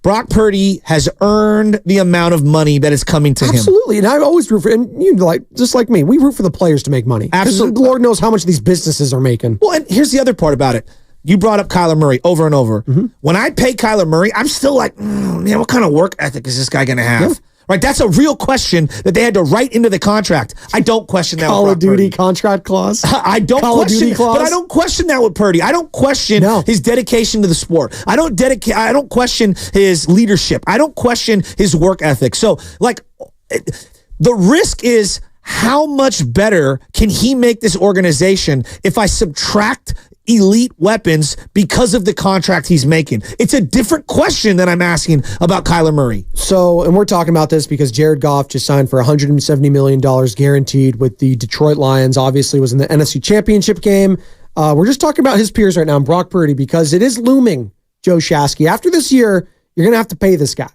Brock Purdy has earned the amount of money that is coming to him. Absolutely. And I always root for, and just like me, we root for the players to make money. Absolutely. Lord knows how much these businesses are making. Well, and here's the other part about it. You brought up Kyler Murray over and over. Mm-hmm. When I pay Kyler Murray, I'm still like, man, what kind of work ethic is this guy going to have? Yeah. Right, that's a real question that they had to write into the contract. I don't question that. Call of Duty contract clause. I don't question, but I don't question that with Purdy. I don't question his dedication to the sport. I don't question his leadership. I don't question his work ethic. So, like, the risk is, how much better can he make this organization if I subtract elite weapons because of the contract he's making? It's a different question than I'm asking about Kyler Murray. So, and we're talking about this because Jared Goff just signed for $170 million guaranteed with the Detroit Lions. Obviously was in the NFC Championship game. We're just talking about his peers right now, and Brock Purdy, because it is looming, Joe Shasky. After this year, you're going to have to pay this guy.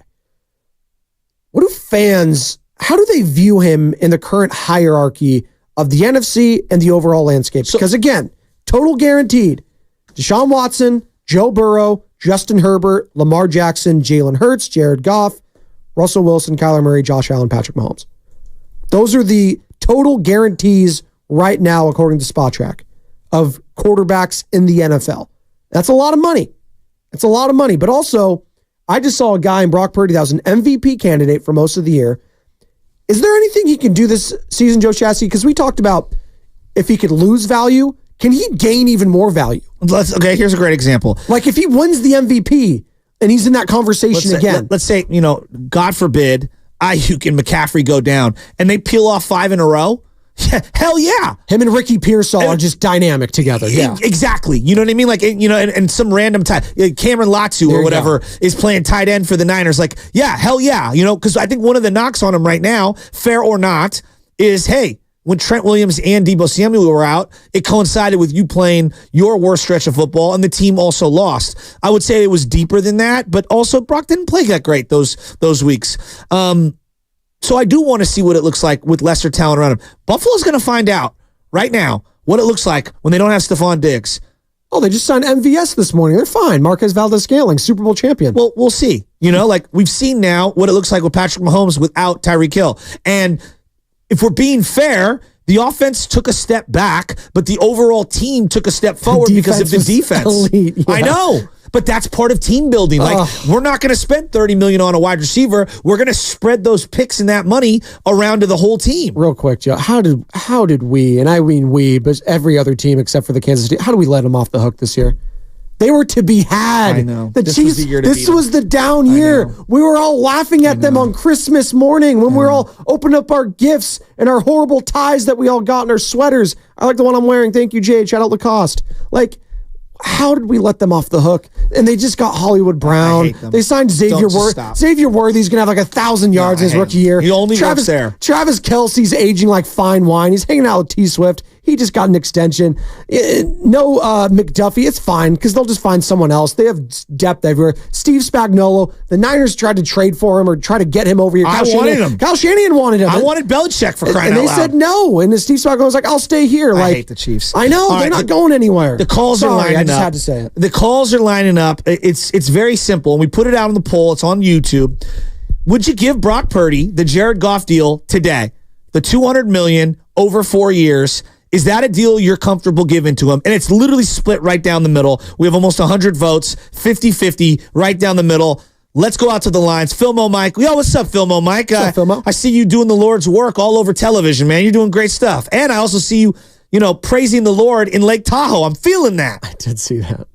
How do they view him in the current hierarchy of the NFC and the overall landscape? Because again, total guaranteed: Deshaun Watson, Joe Burrow, Justin Herbert, Lamar Jackson, Jalen Hurts, Jared Goff, Russell Wilson, Kyler Murray, Josh Allen, Patrick Mahomes. Those are the total guarantees right now, according to SpotTrack, of quarterbacks in the NFL. That's a lot of money. But also, I just saw a guy in Brock Purdy that was an MVP candidate for most of the year. Is there anything he can do this season, Joe Shasky? Because we talked about if he could lose value, can he gain even more value? Okay, here's a great example. Like if he wins the MVP and he's in that conversation again. Let's say, God forbid, Ayuk and McCaffrey go down and they peel off 5 in a row. Hell yeah. Him and Ricky Pearsall are just dynamic together. Yeah. Exactly. You know what I mean? Like, and some random Cameron Latsu or whatever is playing tight end for the Niners. Like, yeah, hell yeah. Because I think one of the knocks on him right now, fair or not, is, hey, when Trent Williams and Deebo Samuel were out, it coincided with you playing your worst stretch of football, and the team also lost. I would say it was deeper than that, but also Brock didn't play that great those weeks. So I do want to see what it looks like with lesser talent around him. Buffalo's going to find out right now what it looks like when they don't have Stephon Diggs. Oh, they just signed MVS this morning. They're fine. Marquez Valdez-Scantling, Super Bowl champion. Well, we'll see. Like we've seen now what it looks like with Patrick Mahomes without Tyreek Hill. And if we're being fair, the offense took a step back, but the overall team took a step forward because of the defense. Elite, yeah. I know. But that's part of team building. Like, we're not going to spend $30 million on a wide receiver. We're going to spread those picks and that money around to the whole team. Real quick, Joe, how did we, and I mean we, but every other team except for the Kansas City, how do we let them off the hook this year? They were to be had. I know. The Chiefs, this was the down year. We were all laughing at them on Christmas morning when we were all opening up our gifts and our horrible ties that we all got in our sweaters. I like the one I'm wearing. Thank you, Jade. Shout out Lacoste. Like, how did we let them off the hook? And they just got Hollywood Brown. They signed Xavier Worthy. Xavier Worthy's going to have like 1,000 yards in his rookie year. He only works there. Travis Kelce's aging like fine wine. He's hanging out with T-Swift. He just got an extension. No McDuffie. It's fine because they'll just find someone else. They have depth everywhere. Steve Spagnuolo. The Niners tried to trade for him or try to get him over here. I wanted him. Kyle Shanahan wanted him. I wanted Belichick for crying out loud. And they said no. And Steve Spagnuolo was like, I'll stay here. I hate the Chiefs. I know. They're not going anywhere. The calls are lining up. I just had to say it. The calls are lining up. It's very simple. And we put it out on the poll. It's on YouTube. Would you give Brock Purdy the Jared Goff deal today? The $200 million over 4 years. Is that a deal you're comfortable giving to him? And it's literally split right down the middle. We have almost 100 votes, 50-50, right down the middle. Let's go out to the lines. Filmo Mike. Yo, what's up, Filmo Mike? What's up, Filmo? I see you doing the Lord's work all over television, man. You're doing great stuff. And I also see you, praising the Lord in Lake Tahoe. I'm feeling that. I did see that.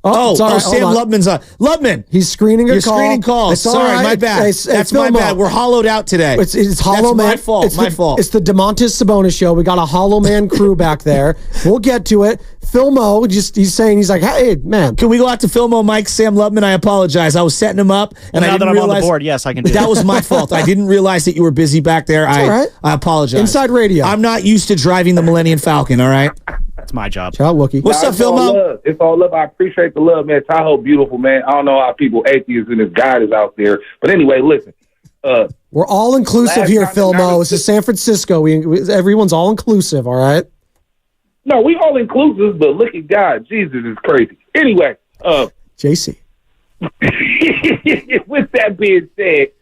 Oh, Sam Lubman's on. Lubman. He's screening a call. You're screening calls. Sorry, my bad. That's my bad. We're hollowed out today. It's hollow man. My fault. My fault. It's the DeMontis Sabonis show. We got a hollow man crew back there. We'll get to it. Filmo, he's like, hey, man. Can we go out to Filmo Mike, Sam Lubman? I apologize. I was setting him up. And now I didn't that I'm realize, on the board, yes, I can do that. That was my fault. I didn't realize that you were busy back there. All right. I apologize. Inside radio. I'm not used to driving the Millennium Falcon, all right? That's my job. Shout out Wookie. What's up, Filmo? It's all love. I appreciate the love, man. Tahoe, beautiful, man. I don't know how people, atheists and this guy is out there. But anyway, listen. We're all inclusive here, Filmo. This is San Francisco. Everyone's all inclusive, all right? No, we all inclusive, but look at God. Jesus is crazy. Anyway. JC. With that being said,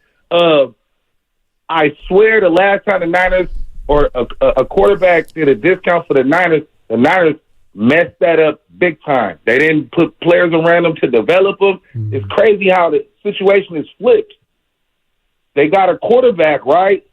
I swear the last time the Niners or a quarterback did a discount for the Niners messed that up big time. They didn't put players around them to develop them. It's crazy how the situation is flipped. They got a quarterback, right?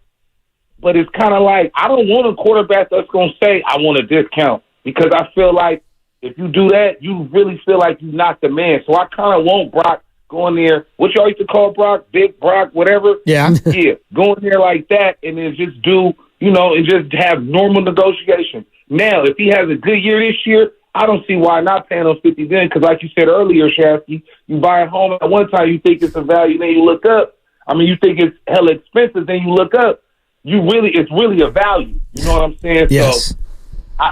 But it's kind of like, I don't want a quarterback that's going to say, I want a discount. Because I feel like if you do that, you really feel like you're not the man. So I kind of want Brock going there. What y'all used to call Brock? Big Brock, whatever? Yeah. Yeah. Going there like that and then just do, and just have normal negotiation. Now, if he has a good year this year, I don't see why not paying those $50 million. Because like you said earlier, Shasky, you buy a home at one time, you think it's a value, then you look up. You think it's hella expensive, then you look up. It's really a value. You know what I'm saying? Yes. So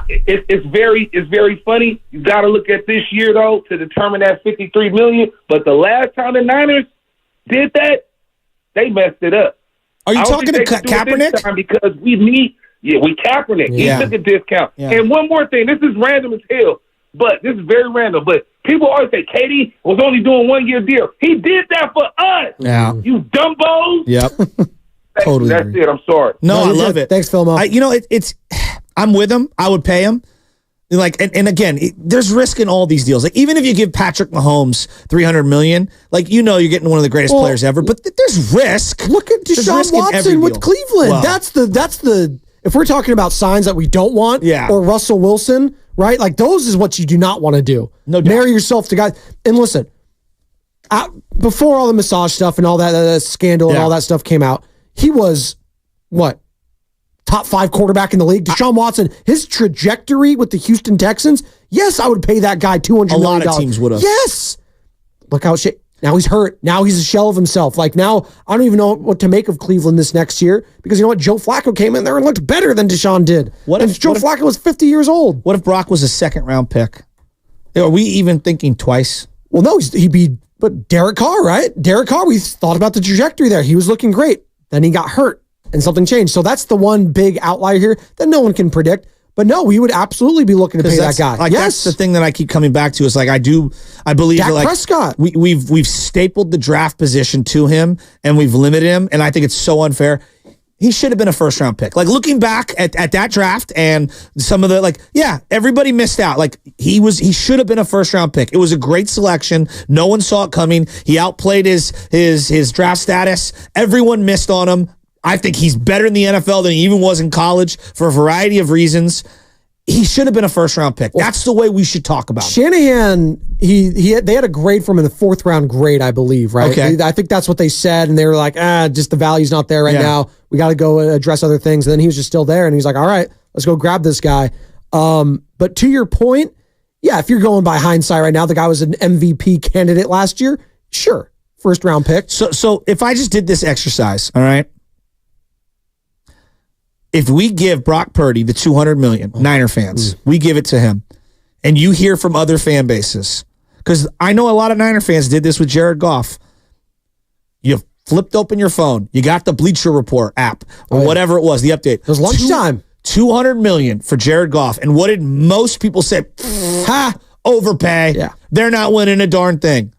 it's very funny. You got to look at this year though to determine that $53 million. But the last time the Niners did that, they messed it up. Are you talking to Kaepernick? Because we Kaepernick. Yeah. He took a discount. Yeah. And one more thing, this is random as hell, but this is very random. But people always say Katie was only doing 1 year deal. He did that for us. Yeah. You dumbos. Yep. Totally. That's it. I'm sorry. No, I love it. Thanks, Filmo. I'm with him. I would pay him. And again, there's risk in all these deals. Like, even if you give Patrick Mahomes $300 million, you're getting one of the greatest players ever. But there's risk. Look at Deshaun Watson with Cleveland. Well, that's the. If we're talking about signs that we don't want, or Russell Wilson, right? Like, those is what you do not want to do. No doubt. Marry yourself to guys. And listen, before all the massage stuff and all that scandal and all that stuff came out, he was what? top 5 quarterback in the league. Deshaun Watson, his trajectory with the Houston Texans, yes, I would pay that guy $200 million. A lot of teams would have. Yes. Look how now he's hurt. Now he's a shell of himself. Like now, I don't even know what to make of Cleveland this next year because you know what? Joe Flacco came in there and looked better than Deshaun did. What if Joe Flacco was 50 years old? What if Brock was a second-round pick? Are we even thinking twice? Well, no, he'd be, but Derek Carr, right? Derek Carr, we thought about the trajectory there. He was looking great. Then he got hurt and something changed. So that's the one big outlier here that no one can predict. But no, we would absolutely be looking to pay that guy. Like, yes, that's the thing that I keep coming back to is like I believe Dak that like Prescott. We've stapled the draft position to him and we've limited him, and I think it's so unfair. He should have been a first-round pick. Like, looking back at that draft and some of the, everybody missed out. Like, he should have been a first-round pick. It was a great selection. No one saw it coming. He outplayed his draft status. Everyone missed on him. I think he's better in the NFL than he even was in college for a variety of reasons. He should have been a first-round pick. That's the way we should talk about it. Shanahan, they had a grade for him in the 4th-round grade, I believe, right? Okay. I think that's what they said, and they were like, just the value's not there right now. We got to go address other things. And then he was just still there, and he's like, all right, let's go grab this guy. But to your point, yeah, if you're going by hindsight right now, the guy was an MVP candidate last year, sure, first-round pick. So if I just did this exercise, all right, if we give Brock Purdy the $200 million, Niner fans, we give it to him, and you hear from other fan bases, because I know a lot of Niner fans did this with Jared Goff. You flipped open your phone, you got the Bleacher Report app or whatever it was, the update. It was lunchtime. $200 million for Jared Goff, and what did most people say? Overpay. Yeah. They're not winning a darn thing.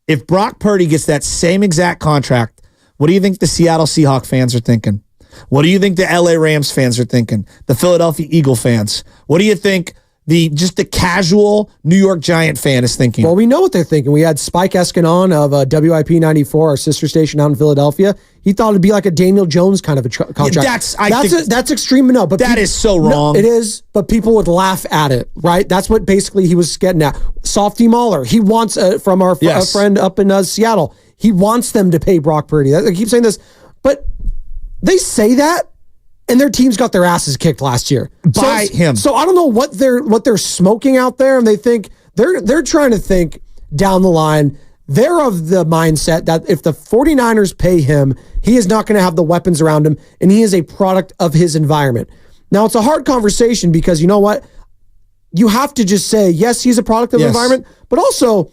If Brock Purdy gets that same exact contract, what do you think the Seattle Seahawks fans are thinking? What do you think the LA Rams fans are thinking? The Philadelphia Eagle fans? What do you think the casual New York Giant fan is thinking? Well, we know what they're thinking. We had Spike Eskin on of WIP 94, our sister station out in Philadelphia. He thought it'd be like a Daniel Jones kind of a contract. That's extreme enough. But that is so wrong. No, it is, but people would laugh at it, right? That's what basically he was getting at. Softy Mahler, he wants from our friend up in Seattle. He wants them to pay Brock Purdy. I keep saying this, but they say that, and their teams got their asses kicked last year by him. So I don't know what they're smoking out there, and they think they're trying to think down the line. They're of the mindset that if the 49ers pay him, he is not going to have the weapons around him, and he is a product of his environment. Now, it's a hard conversation because you know what? You have to just say, yes, he's a product of the environment, but also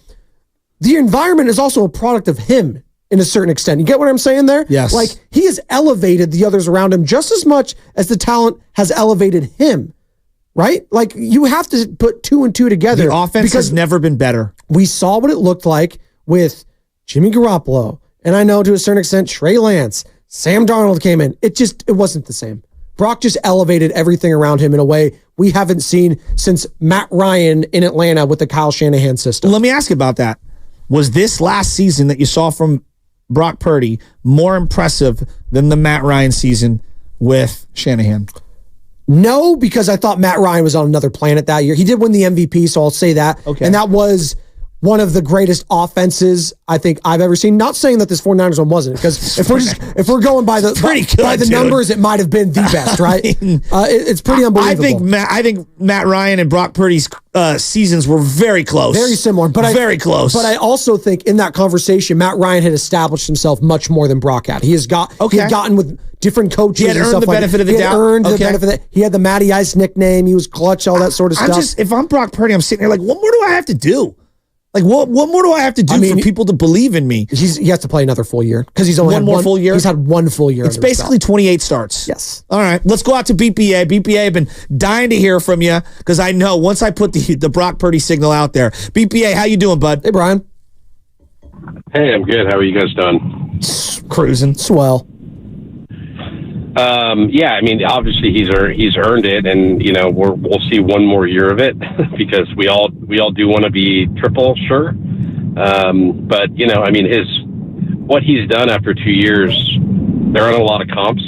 the environment is also a product of him. In a certain extent. You get what I'm saying there? Yes. Like, he has elevated the others around him just as much as the talent has elevated him, right? Like, you have to put 2 and 2 together. The offense has never been better. We saw what it looked like with Jimmy Garoppolo, and I know to a certain extent Trey Lance, Sam Darnold came in. It wasn't the same. Brock just elevated everything around him in a way we haven't seen since Matt Ryan in Atlanta with the Kyle Shanahan system. Let me ask you about that. Was this last season that you saw from Brock Purdy more impressive than the Matt Ryan season with Shanahan? No, because I thought Matt Ryan was on another planet that year. He did win the MVP, so I'll say that. Okay. And that was one of the greatest offenses I think I've ever seen. Not saying that this 49ers one wasn't, because if we're going by the numbers, it might have been the best, right? It's pretty unbelievable. I think Matt Ryan and Brock Purdy's seasons were very close. Very similar. Very close. But I also think in that conversation, Matt Ryan had established himself much more than Brock had. He had gotten with different coaches. He had earned the benefit of the doubt. He had earned the benefit of that. He had the Matty Ice nickname. He was clutch, all that sort of stuff. If I'm Brock Purdy, I'm sitting here like, what more do I have to do? Like, what more do I have to do for people to believe in me? He has to play another full year because he's only one more full year. He's had one full year. It's basically 28 starts. Yes. All right, let's go out to BPA. BPA, I've been dying to hear from you because I know once I put the Brock Purdy signal out there. BPA, how you doing, bud? Hey, Brian. Hey, I'm good. How are you guys doing? Cruising. Swell. Yeah, I mean, obviously he's earned it, and you know we'll see one more year of it because we all do want to be triple, sure. But you know, I mean, what he's done after 2 years, there aren't a lot of comps,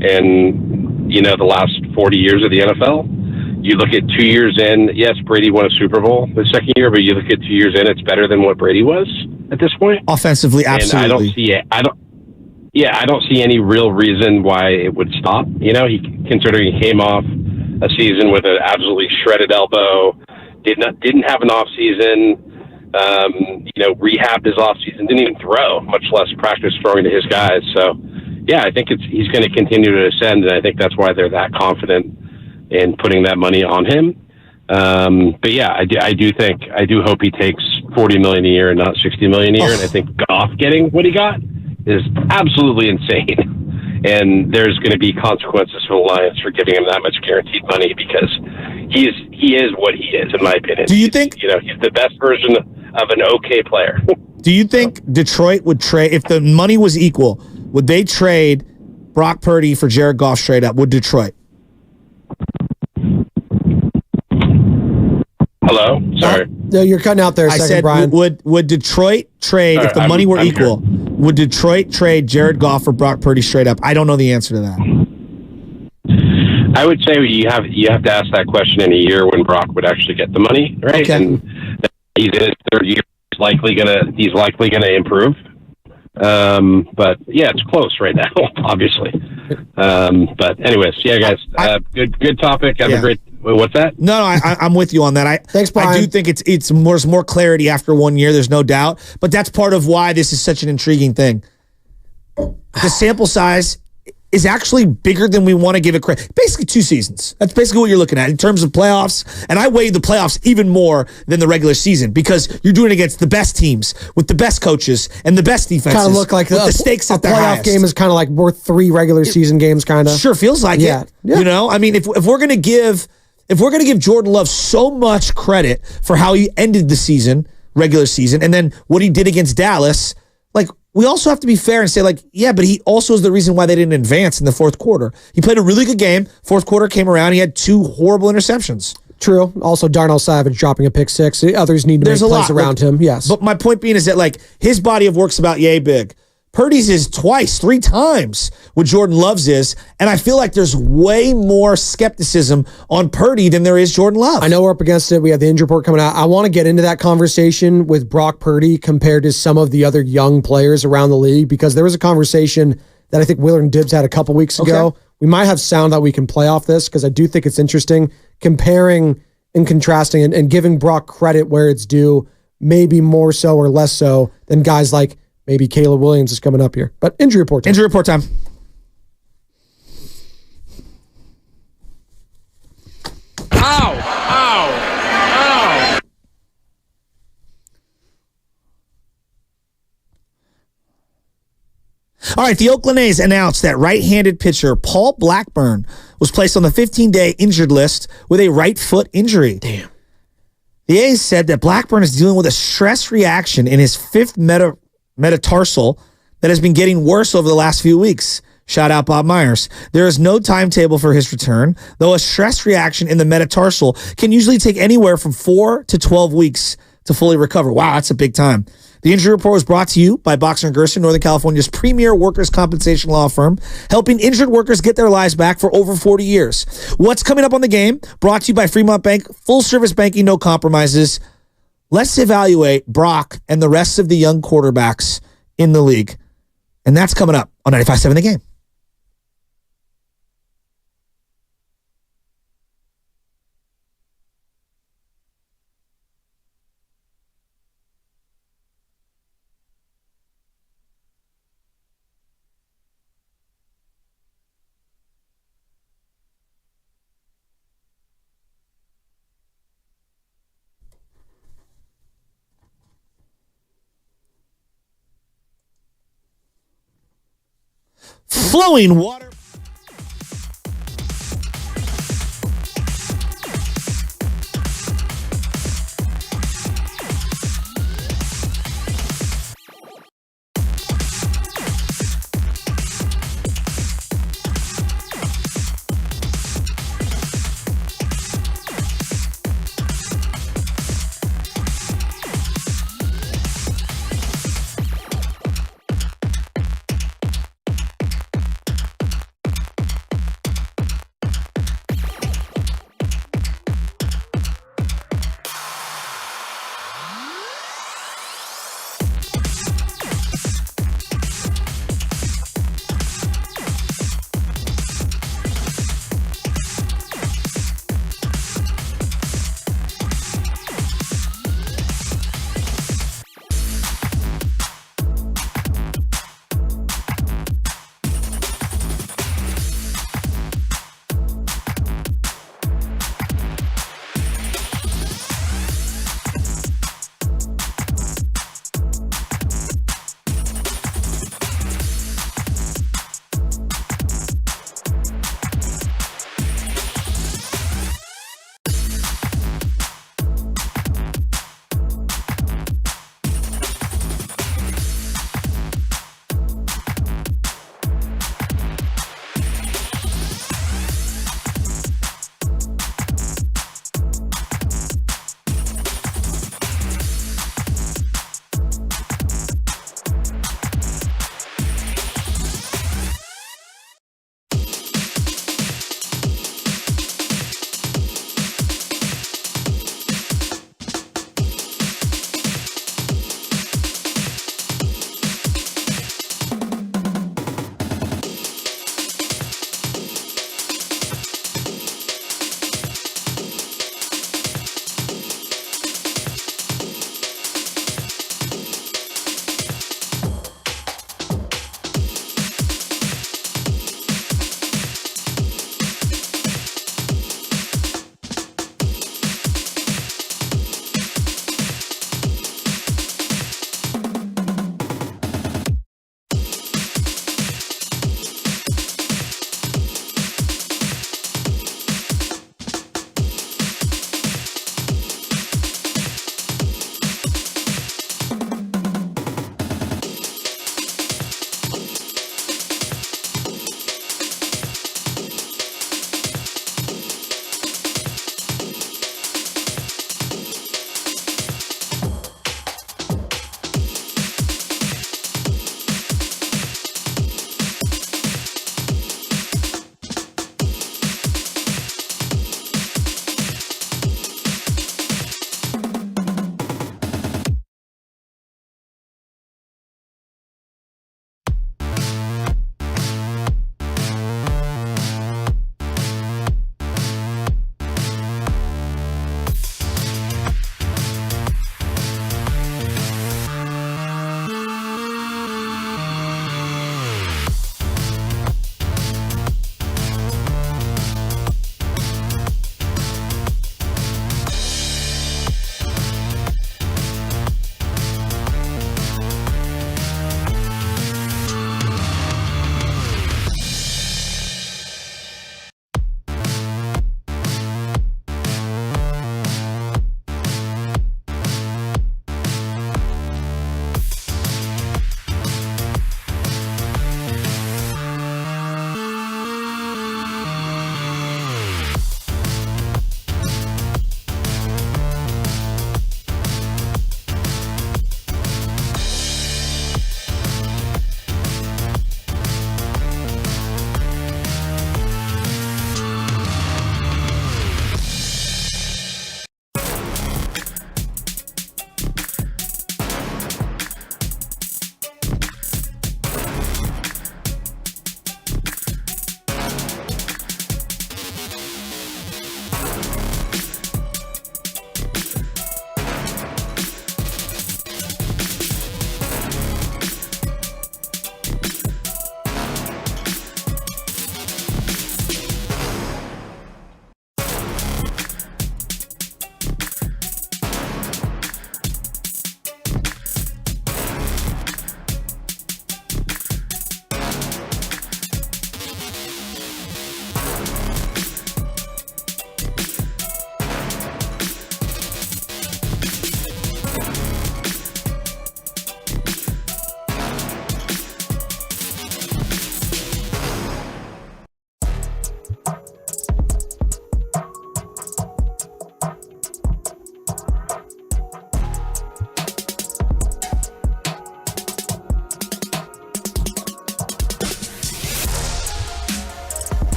and you know the last 40 years of the NFL. You look at 2 years in, yes, Brady won a Super Bowl the second year, but you look at 2 years in, it's better than what Brady was at this point. Offensively, absolutely. And I don't see it. yeah, I don't see any real reason why it would stop. Considering he came off a season with an absolutely shredded elbow, didn't have an off season, rehabbed his off season, didn't even throw, much less practice throwing to his guys. So, yeah, I think he's going to continue to ascend, and I think that's why they're that confident in putting that money on him. But yeah, I do hope he takes $40 million a year and not $60 million a year. And I think Goff getting what he got is absolutely insane. And there's going to be consequences for the Lions for giving him that much guaranteed money, because he is what he is, in my opinion. Do you think he's the best version of an okay player? Do you think Detroit would trade, if the money was equal, would they trade Brock Purdy for Jared Goff straight up? Would Detroit? Hello? Sorry. No, you're cutting out there a second, Brian. Would Detroit trade, if the money were equal, would Detroit trade Jared Goff for Brock Purdy straight up? I don't know the answer to that. I would say you have to ask that question in a year when Brock would actually get the money, right? Okay. And he's in his third year. He's likely gonna improve. But yeah, it's close right now, obviously. But anyways, yeah, guys, good topic. Have a great. What's that? No, I'm with you on that. Thanks, Brian. I do think it's more clarity after 1 year. There's no doubt, but that's part of why this is such an intriguing thing. The sample size is actually bigger than we want to give it credit. Basically 2 seasons. That's basically what you're looking at in terms of playoffs. And I weigh the playoffs even more than the regular season, because you're doing it against the best teams with the best coaches and the best defenses. Kind of look like the stakes at the playoff highest. game is kind of like worth 3 regular season games, kind of. Sure feels like it. Yeah. I mean, if we're going to give Jordan Love so much credit for how he ended the regular season, and then what he did against Dallas, like, we also have to be fair and say, like, yeah, but he also is the reason why they didn't advance in the fourth quarter. He played a really good game. Fourth quarter came around. He had 2 horrible interceptions. True. Also, Darnell Savage dropping a pick 6. Others need to make plays around him. Yes. But my point being is that, like, his body of work's about yay big. Purdy's is 3 times what Jordan Love's is, and I feel like there's way more skepticism on Purdy than there is Jordan Love. I know we're up against it. We have the injury report coming out. I want to get into that conversation with Brock Purdy compared to some of the other young players around the league, because there was a conversation that I think Wheeler and Dibbs had a couple weeks ago. Okay. We might have sound that we can play off this, because I do think it's interesting comparing and contrasting and giving Brock credit where it's due, maybe more so or less so than guys like maybe Caleb Williams is coming up here. But injury report time. Injury report time. Ow! Ow! Ow! All right, the Oakland A's announced that right-handed pitcher Paul Blackburn was placed on the 15-day injured list with a right foot injury. Damn. The A's said that Blackburn is dealing with a stress reaction in his 5th metatarsal that has been getting worse over the last few weeks. Shout out Bob Myers. There is no timetable for his return, though a stress reaction in the metatarsal can usually take anywhere from 4 to 12 weeks to fully recover. Wow, that's a big time. The injury report was brought to you by Boxer & Gerson, Northern California's premier workers' compensation law firm, helping injured workers get their lives back for over 40 years. What's coming up on the game? Brought to you by Fremont Bank, full-service banking, no compromises. Let's evaluate Brock and the rest of the young quarterbacks in the league. And that's coming up on 95.7 The Game. Flowing water.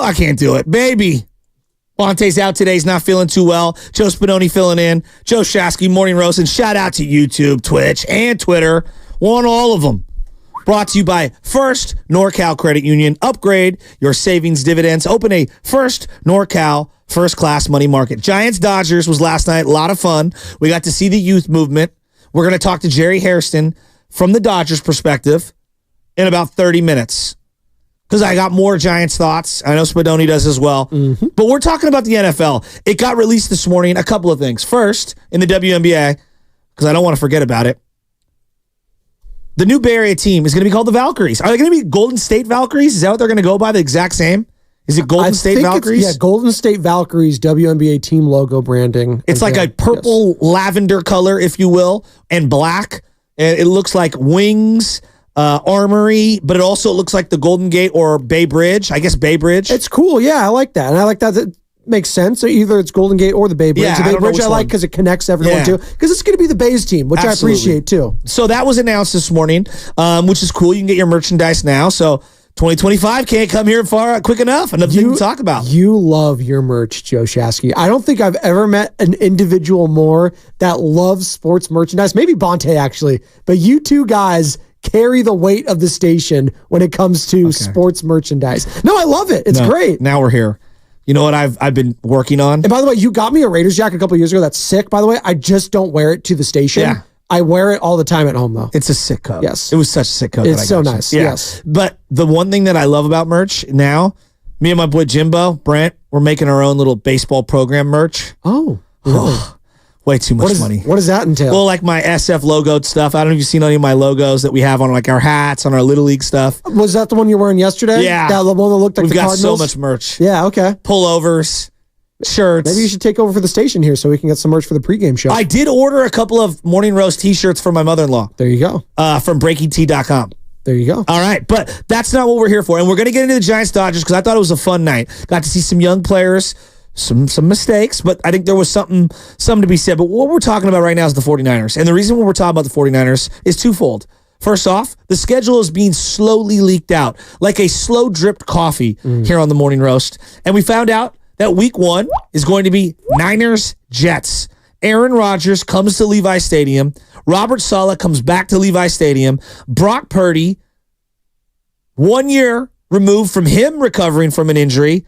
I can't do it. Baby. Bonte's out today. He's not feeling too well. Joe Spadoni filling in. Joe Shasky, Morning Roast. And shout out to YouTube, Twitch, and Twitter. Want all of them. Brought to you by First NorCal Credit Union. Upgrade your savings dividends. Open a First NorCal first class money market. Giants Dodgers was last night. A lot of fun. We got to see the youth movement. We're going to talk to Jerry Hairston from the Dodgers perspective in about 30 minutes. Because I got more Giants thoughts. I know Spadoni does as well. Mm-hmm. But we're talking about the NFL. It got released this morning. A couple of things. First, in the WNBA, because I don't want to forget about it, the new Bay Area team is going to be called the Valkyries. Are they going to be Golden State Valkyries? Is that what they're going to go by, the exact same? Is it Golden State Valkyries? Yeah, Golden State Valkyries, WNBA team logo branding. It's like a purple lavender color, if you will, and black. And it looks like wings, armory, but it also looks like the Golden Gate or Bay Bridge. I guess Bay Bridge. It's cool. Yeah, I like that. And I like that. That makes sense. So either it's Golden Gate or the Bay Bridge. Yeah, the Bay Bridge I like because it connects everyone too. Because it's going to be the Bays team, which Absolutely. I appreciate too. So that was announced this morning, which is cool. You can get your merchandise now. So 2025 can't come here far quick enough. Another thing to talk about. You love your merch, Joe Shasky. I don't think I've ever met an individual more that loves sports merchandise. Maybe Bonte, actually. But you two guys carry the weight of the station when it comes to sports merchandise. No, I love it. It's great. Now we're here. You know what I've been working on? And by the way, you got me a Raiders jacket a couple of years ago. That's sick, by the way. I just don't wear it to the station. Yeah. I wear it all the time at home, though. It's a sick coat. Yes. It was such a sick coat. It's so nice. Yeah. Yes. But the one thing that I love about merch now, me and my boy Jimbo, Brent, we're making our own little baseball program merch. Oh, really? Way too much money. What does that entail? Well, like my SF logoed stuff. I don't know if you've seen any of my logos that we have on like our hats, on our Little League stuff. Was that the one you're wearing yesterday? Yeah. That one that looked like We've the got Cardinals? so much merch. Yeah, okay. Pullovers, shirts. Maybe you should take over for the station here so we can get some merch for the pregame show. I did order a couple of Morning Roast t-shirts for my mother-in-law. There you go. From BreakingT.com. There you go. All right, but that's not what we're here for. And we're going to get into the Giants-Dodgers because I thought it was a fun night. Got to see some young players, some mistakes, but I think there was something to be said. But what we're talking about right now is the 49ers. And the reason we're talking about the 49ers is twofold. First off, the schedule is being slowly leaked out, like a slow-dripped coffee here on the Morning Roast. And we found out that week 1 is going to be Niners-Jets. Aaron Rodgers comes to Levi Stadium. Robert Saleh comes back to Levi Stadium. Brock Purdy, 1 year removed from him recovering from an injury.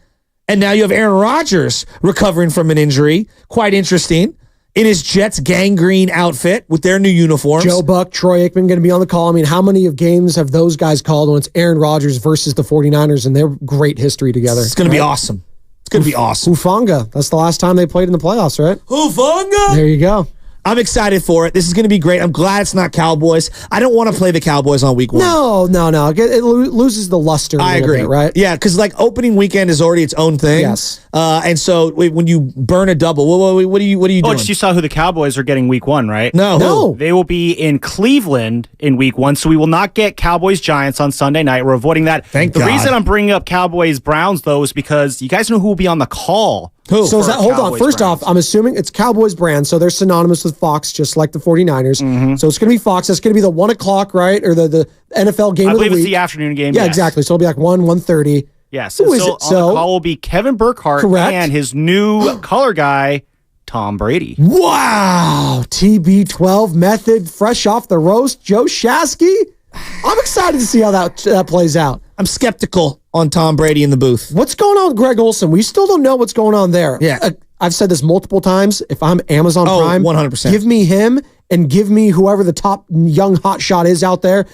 And now you have Aaron Rodgers recovering from an injury. Quite interesting. In his Jets gangrene outfit with their new uniforms. Joe Buck, Troy Aikman going to be on the call. I mean, how many of games have those guys called when it's Aaron Rodgers versus the 49ers and their great history together? It's going to be awesome. It's going to be awesome. Hufanga. That's the last time they played in the playoffs, right? Hufanga! There you go. I'm excited for it. This is going to be great. I'm glad it's not Cowboys. I don't want to play the Cowboys on week 1. No. It loses the luster a little bit, right? Yeah, because like opening weekend is already its own thing. Yes. And so when you burn a double, what are you doing? Oh, you saw who the Cowboys are getting week 1, right? No. They will be in Cleveland in week 1, so we will not get Cowboys-Giants on Sunday night. We're avoiding that. Thank God. The reason I'm bringing up Cowboys-Browns, though, is because you guys know who will be on the call. Who? So is that, hold on. First off, I'm assuming it's Cowboys brand, so they're synonymous with Fox, just like the 49ers. Mm-hmm. So it's going to be Fox. That's going to be the 1 o'clock, right? Or the NFL game of the week. I believe it's the afternoon game. Yeah, yes. exactly. So it'll be like 1:30. Yes. Who is so it? on the call will be Kevin Burkhardt and his new color guy, Tom Brady. Wow. TB12 method, fresh off the roast. Joe Shasky. I'm excited to see how that plays out. I'm skeptical on Tom Brady in the booth. What's going on with Greg Olsen? We still don't know what's going on there. Yeah. I've said this multiple times. If I'm Amazon Prime, 100%. give me him and give me whoever the top young hotshot is out there.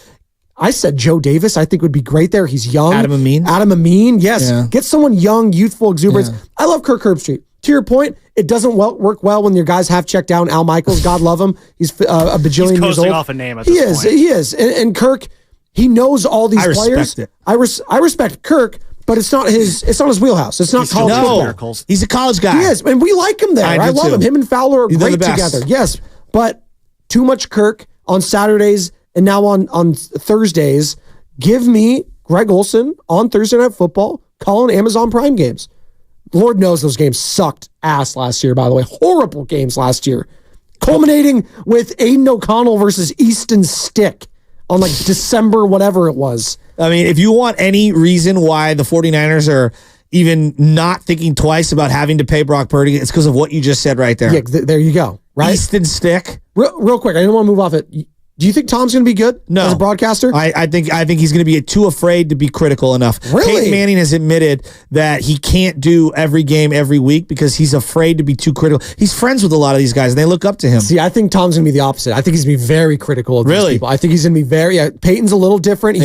I said Joe Davis, I think would be great there. He's young. Adam Amin, yes. Yeah. Get someone young, youthful exuberance. Yeah. I love Kirk Herbstreit. To your point, it doesn't work well when your guys have checked down. Al Michaels, God love him. He's a bajillion years old. Off a name at this point. He is. And Kirk, he knows all these players. I respect Kirk, but it's not his wheelhouse. It's not college football. He's a college guy. He is, and we like him there. I love him. Him and Fowler are great together. Yes, but too much Kirk on Saturdays and now on Thursdays. Give me Greg Olsen on Thursday Night Football calling Amazon Prime games. Lord knows those games sucked ass last year, by the way. Horrible games last year. Culminating with Aiden O'Connell versus Easton Stick on like December, whatever it was. I mean, if you want any reason why the 49ers are even not thinking twice about having to pay Brock Purdy, it's because of what you just said right there. Yeah, there you go. Right? Easton stick. Real quick, I don't want to move off it. Do you think Tom's going to be good as a broadcaster? I think he's going to be too afraid to be critical enough. Really? Peyton Manning has admitted that he can't do every game every week because he's afraid to be too critical. He's friends with a lot of these guys, and they look up to him. See, I think Tom's going to be the opposite. I think he's going to be very critical of these people. I think he's going to be Peyton's a little different.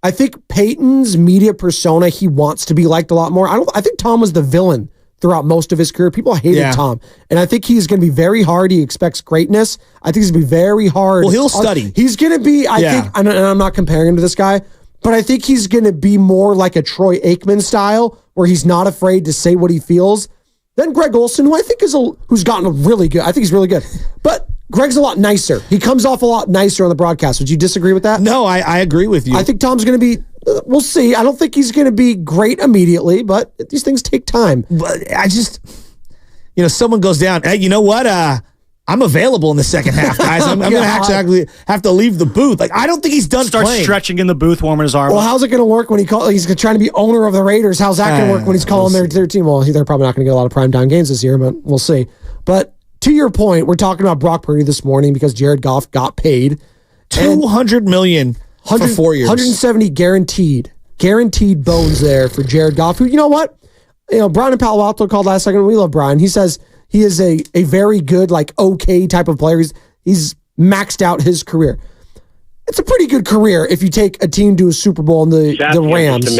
I think Peyton's media persona, he wants to be liked a lot more. I think Tom was the villain throughout most of his career. People hated Tom. And I think he's going to be very hard. He expects greatness. I think he's going to be very hard. Well, he'll study. He's going to be, I think, and I'm not comparing him to this guy, but I think he's going to be more like a Troy Aikman style, where he's not afraid to say what he feels. Then Greg Olsen, who I think who's gotten really good. I think he's really good. But Greg's a lot nicer. He comes off a lot nicer on the broadcast. Would you disagree with that? No, I agree with you. I think Tom's going to be, we'll see. I don't think he's going to be great immediately, but these things take time. But I just, someone goes down. Hey, you know what? I'm available in the second half, guys. I'm going to actually have to leave the booth. Like, I don't think he's done Starts playing. Stretching in the booth, warming his arm. Well, how's it going to work when he's trying to be owner of the Raiders? How's that going to work when he's calling their team? Well, they're probably not going to get a lot of primetime games this year, but we'll see. But to your point, we're talking about Brock Purdy this morning because Jared Goff got paid $200 million for 4 years, 170 guaranteed bones there for Jared Goff. Who, you know what? Brian and Palo Alto called last second. We love Brian. He says he is a very good, okay type of player. He's maxed out his career. It's a pretty good career if you take a team to a Super Bowl and the Rams.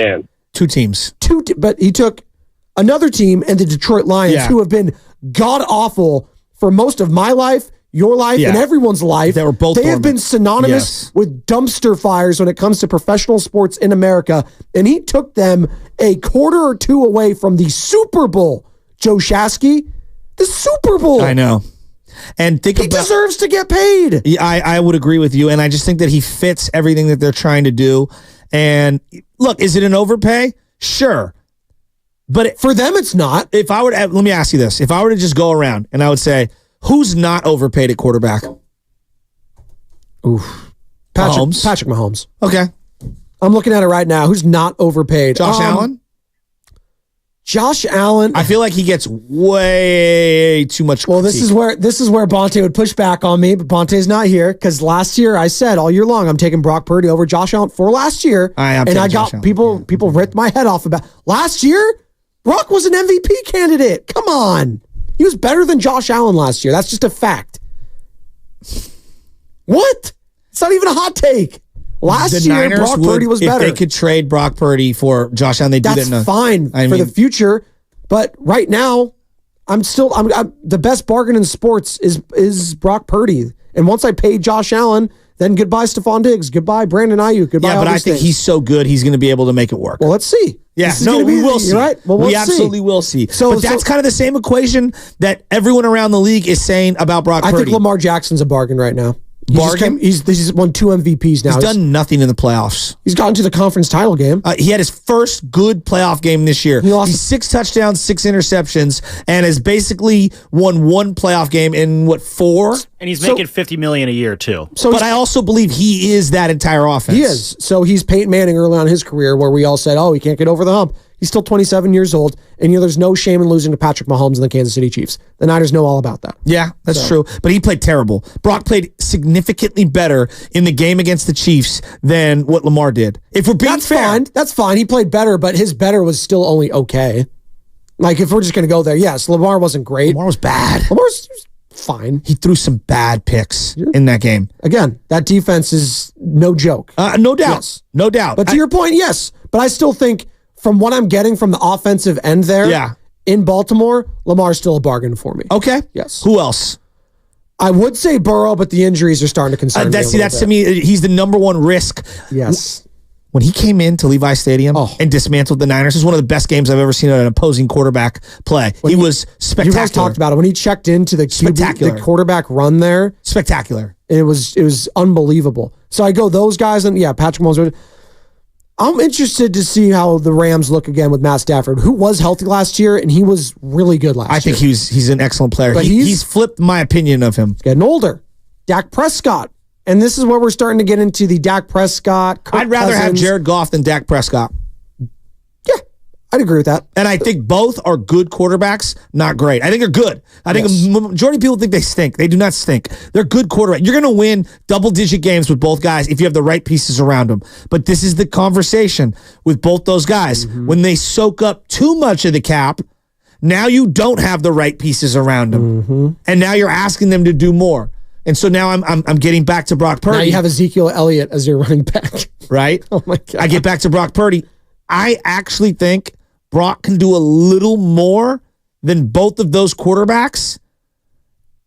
Two teams. But he took another team and the Detroit Lions, who have been god-awful for most of my life, your life, and everyone's life. They have been synonymous with dumpster fires when it comes to professional sports in America, and he took them a quarter or two away from the Super Bowl. Joe Shasky, the Super Bowl. I know. And he deserves to get paid. Yeah, I would agree with you, and I just think that he fits everything that they're trying to do. And look, is it an overpay? Sure. But for them, it's not. Let me ask you this. If I were to just go around and I would say, who's not overpaid at quarterback? Patrick Mahomes. Okay. I'm looking at it right now. Who's not overpaid? Josh Allen? Josh Allen. I feel like he gets way too much critique. Well, this is where Bonte would push back on me, but Bonte's not here because last year I said all year long I'm taking Brock Purdy over Josh Allen for last year. People ripped my head off about last year. Brock was an MVP candidate. Come on. He was better than Josh Allen last year. That's just a fact. What? It's not even a hot take. Last year, Brock Purdy was better. If they could trade Brock Purdy for Josh Allen, they'd do that. That's fine for the future. But right now, I'm the best bargain in sports is Brock Purdy. And once I pay Josh Allen, then goodbye Stephon Diggs, goodbye Brandon Ayuk, goodbye. Yeah, but I think he's so good, he's going to be able to make it work. Well, let's see. Yeah, we will see. Right? Well, we absolutely will see. But that's kind of the same equation that everyone around the league is saying about Brock Purdy. I think Lamar Jackson's a bargain right now. He's won 2 MVPs now. He's done nothing in the playoffs. He's gotten to the conference title game. He had his first good playoff game this year. He's 6 touchdowns, 6 interceptions, and has basically won 1 playoff game in 4? And he's making $50 million a year too. But I also believe he is that entire offense. He is. So he's Peyton Manning early on in his career, where we all said, "Oh, he can't get over the hump." He's still 27 years old, and there's no shame in losing to Patrick Mahomes and the Kansas City Chiefs. The Niners know all about that. Yeah, that's true. But he played terrible. Brock played significantly better in the game against the Chiefs than what Lamar did. If we're being fair. That's fine. He played better, but his better was still only okay. Like, if we're just going to go there, yes, Lamar wasn't great. Lamar was bad. Lamar's fine. He threw some bad picks in that game. Again, that defense is no joke. No doubt. Yes. No doubt. But to your point, yes. But I still think from what I'm getting from the offensive end there in Baltimore, Lamar's still a bargain for me. Okay. Yes. Who else? I would say Burrow, but the injuries are starting to concern me. That's to me, he's the number one risk. Yes. When he came into Levi Stadium and dismantled the Niners, it was one of the best games I've ever seen an opposing quarterback play. He was spectacular. You guys talked about it. When he checked into the QB, the quarterback run there. Spectacular. It was unbelievable. So I go those guys, and Patrick Mahomes. I'm interested to see how the Rams look again with Matt Stafford, who was healthy last year, and he was really good last year. I think he's an excellent player. But he's flipped my opinion of him. Getting older. Dak Prescott. And this is where we're starting to get into the Dak Prescott, Kirk I'd rather Cousins. have Jared Goff than Dak Prescott. Yeah. I'd agree with that. And I think both are good quarterbacks, not great. I think they're good. I think a majority of people think they stink. They do not stink. They're good quarterbacks. You're going to win double-digit games with both guys if you have the right pieces around them. But this is the conversation with both those guys. When they soak up too much of the cap, now you don't have the right pieces around them. And now you're asking them to do more. And so now I'm getting back to Brock Purdy. Now you have Ezekiel Elliott as your running back. Right? Oh, my God. I get back to Brock Purdy. I actually think Brock can do a little more than both of those quarterbacks.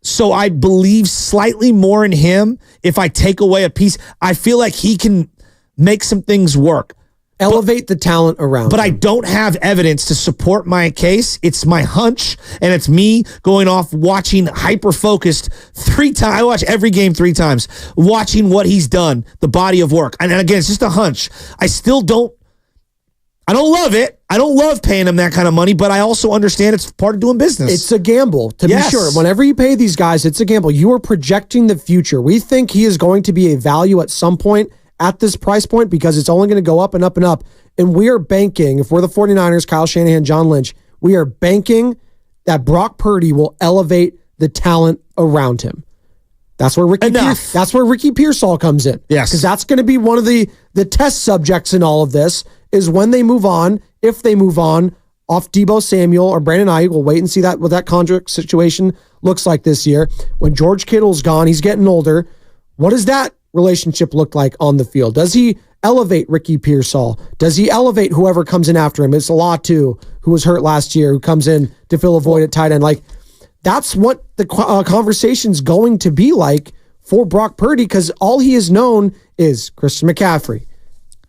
So I believe slightly more in him if I take away a piece. I feel like he can make some things work. Elevate the talent around. But I don't have evidence to support my case. It's my hunch, and it's me going off watching hyper-focused 3 times. I watch every game 3 times, watching what he's done, the body of work. And again, it's just a hunch. I don't love it. I don't love paying him that kind of money, but I also understand it's part of doing business. It's a gamble, to be sure. Whenever you pay these guys, it's a gamble. You are projecting the future. We think he is going to be a value at some point at this price point because it's only going to go up and up and up. And we are banking, if we're the 49ers, Kyle Shanahan, John Lynch, we are banking that Brock Purdy will elevate the talent around him. That's where Ricky Pearsall comes in. Yes. Because that's going to be one of the test subjects in all of this is when they move on, if they move on off Deebo Samuel or Brandon Ayuk. We'll wait and see what that contract situation looks like this year. When George Kittle's gone, he's getting older. What does that relationship look like on the field? Does he elevate Ricky Pearsall? Does he elevate whoever comes in after him? It's Latu, who was hurt last year, who comes in to fill a void at tight end. Like, that's what the conversation's going to be like for Brock Purdy because all he is known is Christian McCaffrey,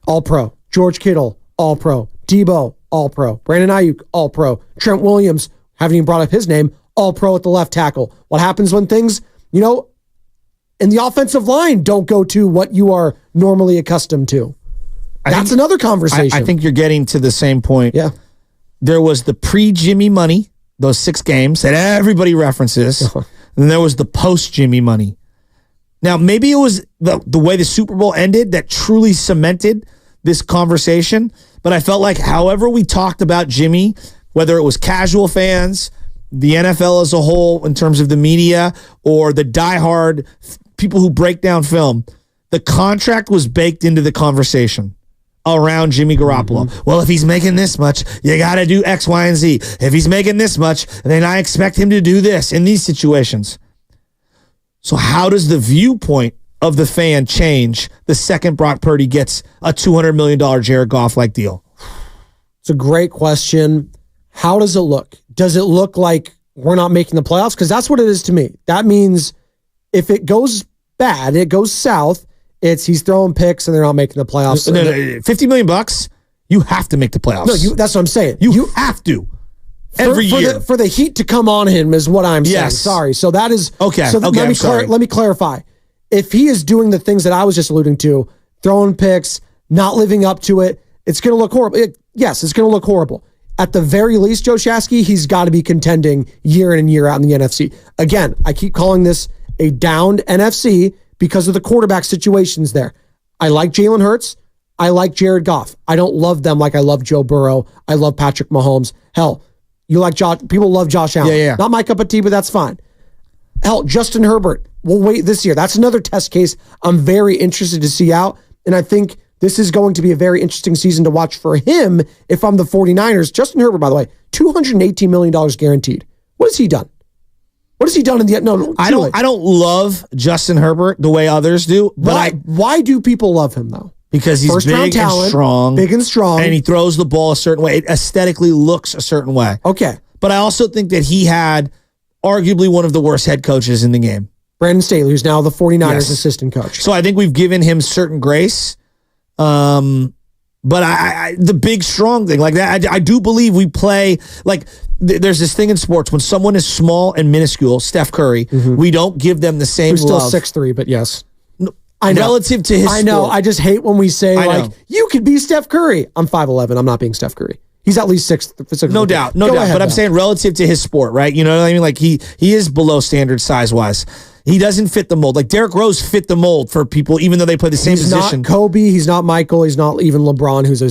All-Pro. George Kittle, All-Pro. Deebo, All-Pro. Brandon Ayuk, All-Pro. Trent Williams, haven't even brought up his name, All-Pro at the left tackle. What happens when things, in the offensive line don't go to what you are normally accustomed to? That's another conversation. I think you're getting to the same point. Yeah. There was the pre-Jimmy money, those 6 games that everybody references. And then there was the post-Jimmy money. Now, maybe it was the way the Super Bowl ended that truly cemented this conversation, but I felt like however we talked about Jimmy, whether it was casual fans, the NFL as a whole in terms of the media, or the diehard people who break down film, the contract was baked into the conversation around Jimmy Garoppolo. Well, if he's making this much, you got to do X, Y, and Z. If he's making this much, then I expect him to do this in these situations. So how does the viewpoint of the fan change the second Brock Purdy gets a $200 million Jared Goff-like deal? It's a great question. How does it look? Does it look like we're not making the playoffs? Because that's what it is to me. That means if it goes bad, it goes south, he's throwing picks and they're not making the playoffs. No, $50 million, you have to make the playoffs. No, that's what I'm saying. You have to. Every year. For the heat to come on him is what I'm saying. Sorry. So that is... Okay. So let me clarify. If he is doing the things that I was just alluding to, throwing picks, not living up to it, it's going to look horrible. Yes, it's going to look horrible. At the very least, Joe Shasky, he's got to be contending year in and year out in the NFC. Again, I keep calling this a downed NFC because of the quarterback situations there. I like Jalen Hurts. I like Jared Goff. I don't love them like I love Joe Burrow. I love Patrick Mahomes. Hell, people love Josh Allen. Yeah. Not my cup of tea, but that's fine. Hell, Justin Herbert. We'll wait this year. That's another test case I'm very interested to see out. And I think this is going to be a very interesting season to watch for him if I'm the 49ers. Justin Herbert, by the way, $218 million guaranteed. What has he done? What has he done in the... No, I don't love Justin Herbert the way others do. But why do people love him, though? Because he's big and strong. Big and strong. And he throws the ball a certain way. It aesthetically looks a certain way. Okay. But I also think that he had arguably one of the worst head coaches in the game. Brandon Staley, who's now the 49ers assistant coach. So I think we've given him certain grace. But the big strong thing like that, I do believe we play like there's this thing in sports when someone is small and minuscule, Steph Curry, we don't give them the same Who's still love. 6'3", but yes. I know. Relative to his I know. sport. I just hate when we say you could be Steph Curry. I'm 5'11". I'm not being Steph Curry. He's at least 6'. No doubt. But I'm saying relative to his sport, right? You know what I mean? Like he is below standard size-wise. He doesn't fit the mold. Like Derrick Rose fit the mold for people, even though they play the same position. He's not Kobe. He's not Michael. He's not even LeBron, who's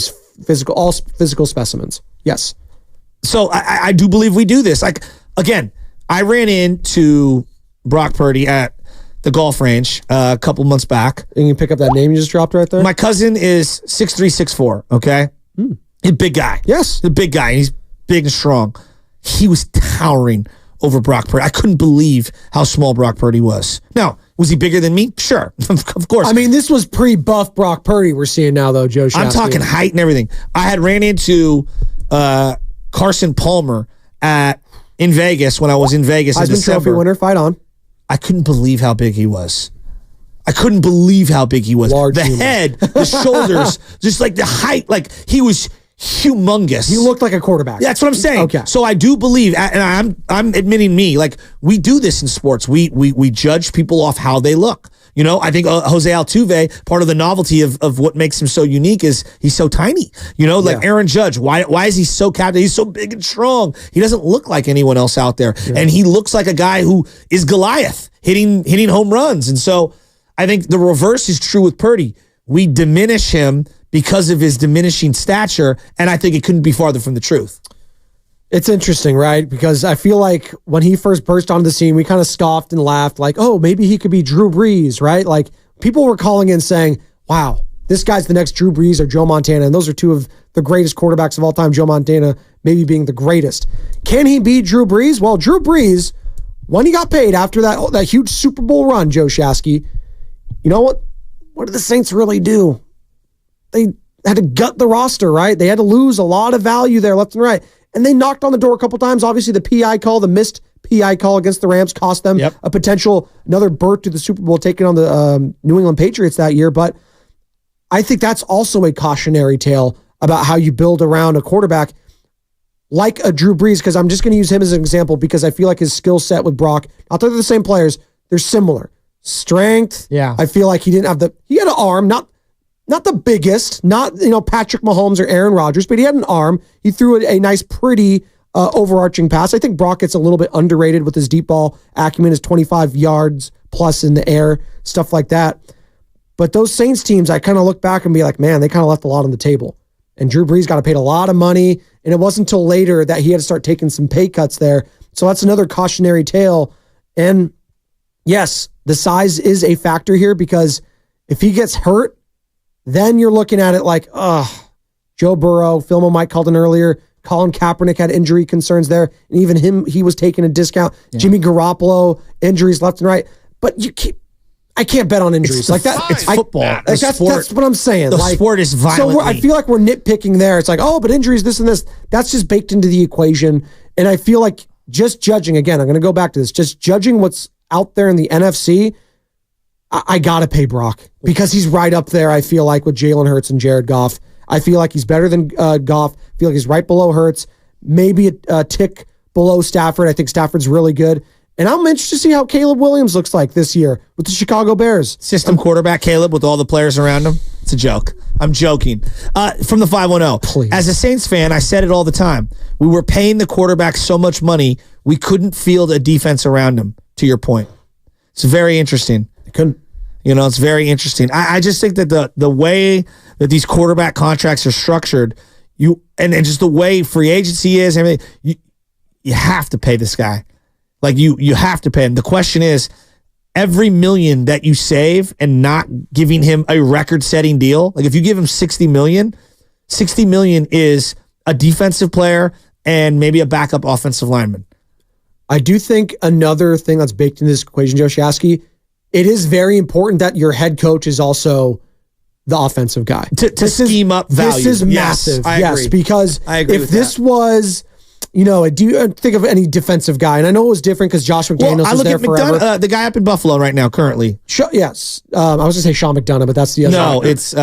all physical specimens. Yes. So I do believe we do this. Like, again, I ran into Brock Purdy at the golf range a couple months back. And you pick up that name you just dropped right there? My cousin is 6'3", 6'4", okay? He's a big guy. Yes. He's a big guy, and he's big and strong. He was towering over Brock Purdy. I couldn't believe how small Brock Purdy was. Now, was he bigger than me? Sure, of course. I mean, this was pre-buff Brock Purdy we're seeing now, though, Joe Shasky. I'm talking height and everything. I had ran into Carson Palmer in Vegas when I was in Vegas in Heisman December. Trophy winner, fight on. I couldn't believe how big he was. Large the human. head, the shoulders, just like the height. Like, he was humongous. He looked like a quarterback. That's what I'm saying. Okay. So I do believe, and I'm admitting me, like, we do this in sports. We judge people off how they look. You know, I think Jose Altuve, part of the novelty of what makes him so unique is he's so tiny. You know, like Aaron Judge, why is he so captive? He's so big and strong. He doesn't look like anyone else out there. Yeah. And he looks like a guy who is Goliath, hitting home runs. And so I think the reverse is true with Purdy. We diminish him because of his diminishing stature, and I think it couldn't be farther from the truth. It's interesting, right? Because I feel like when he first burst onto the scene, we kind of scoffed and laughed like, oh, maybe he could be Drew Brees, right? Like, people were calling in saying, wow, this guy's the next Drew Brees or Joe Montana, and those are two of the greatest quarterbacks of all time, Joe Montana maybe being the greatest. Can he be Drew Brees? Well, Drew Brees, when he got paid after that huge Super Bowl run, Joe Shasky, you know what? What did the Saints really do? They had to gut the roster, right? They had to lose a lot of value there left and right. And they knocked on the door a couple times. Obviously, the PI call, the missed PI call against the Rams cost them a potential, another berth to the Super Bowl, taking on the New England Patriots that year. But I think that's also a cautionary tale about how you build around a quarterback like a Drew Brees, because I'm just going to use him as an example because I feel like his skill set with Brock, not that they're the same players, they're similar. Strength. Yeah. I feel like he had an arm, not the biggest, not, Patrick Mahomes or Aaron Rodgers, but he had an arm. He threw a nice, pretty overarching pass. I think Brock gets a little bit underrated with his deep ball acumen, his 25 yards plus in the air, stuff like that. But those Saints teams, I kind of look back and be like, man, they kind of left a lot on the table. And Drew Brees got paid a lot of money, and it wasn't until later that he had to start taking some pay cuts there. So that's another cautionary tale. And yes, the size is a factor here because if he gets hurt, then you're looking at it like, Joe Burrow, Phil Mike called in earlier, Colin Kaepernick had injury concerns there, and even he was taking a discount. Yeah. Jimmy Garoppolo, injuries left and right. But I can't bet on injuries like that. It's football. That's what I'm saying. The sport is violently. So I feel like we're nitpicking there. It's like, but injuries, this and this. That's just baked into the equation. And I feel like just judging, again, I'm going to go back to this, just judging what's out there in the NFC, I got to pay Brock because he's right up there, I feel like, with Jalen Hurts and Jared Goff. I feel like he's better than Goff. I feel like he's right below Hurts, maybe a tick below Stafford. I think Stafford's really good. And I'm interested to see how Caleb Williams looks like this year with the Chicago Bears. System quarterback Caleb with all the players around him. It's a joke. I'm joking. From the 510. Please. As a Saints fan, I said it all the time. We were paying the quarterback so much money, we couldn't field a defense around him, to your point. It's very interesting. Couldn't. It's very interesting. I just think that the way that these quarterback contracts are structured, and just the way free agency is, you have to pay this guy. Like you have to pay him. The question is, every million that you save and not giving him a record-setting deal, like if you give him $60 million is a defensive player and maybe a backup offensive lineman. I do think another thing that's baked into this equation, Joe Shasky, it is very important that your head coach is also the offensive guy. To scheme up value. This is massive. I agree. Because if this was, do you think of any defensive guy? And I know it was different because Josh McDaniels was there forever. The guy up in Buffalo right now, currently. Yes. I was going to say Sean McDonough, but that's the other No, guy. it's...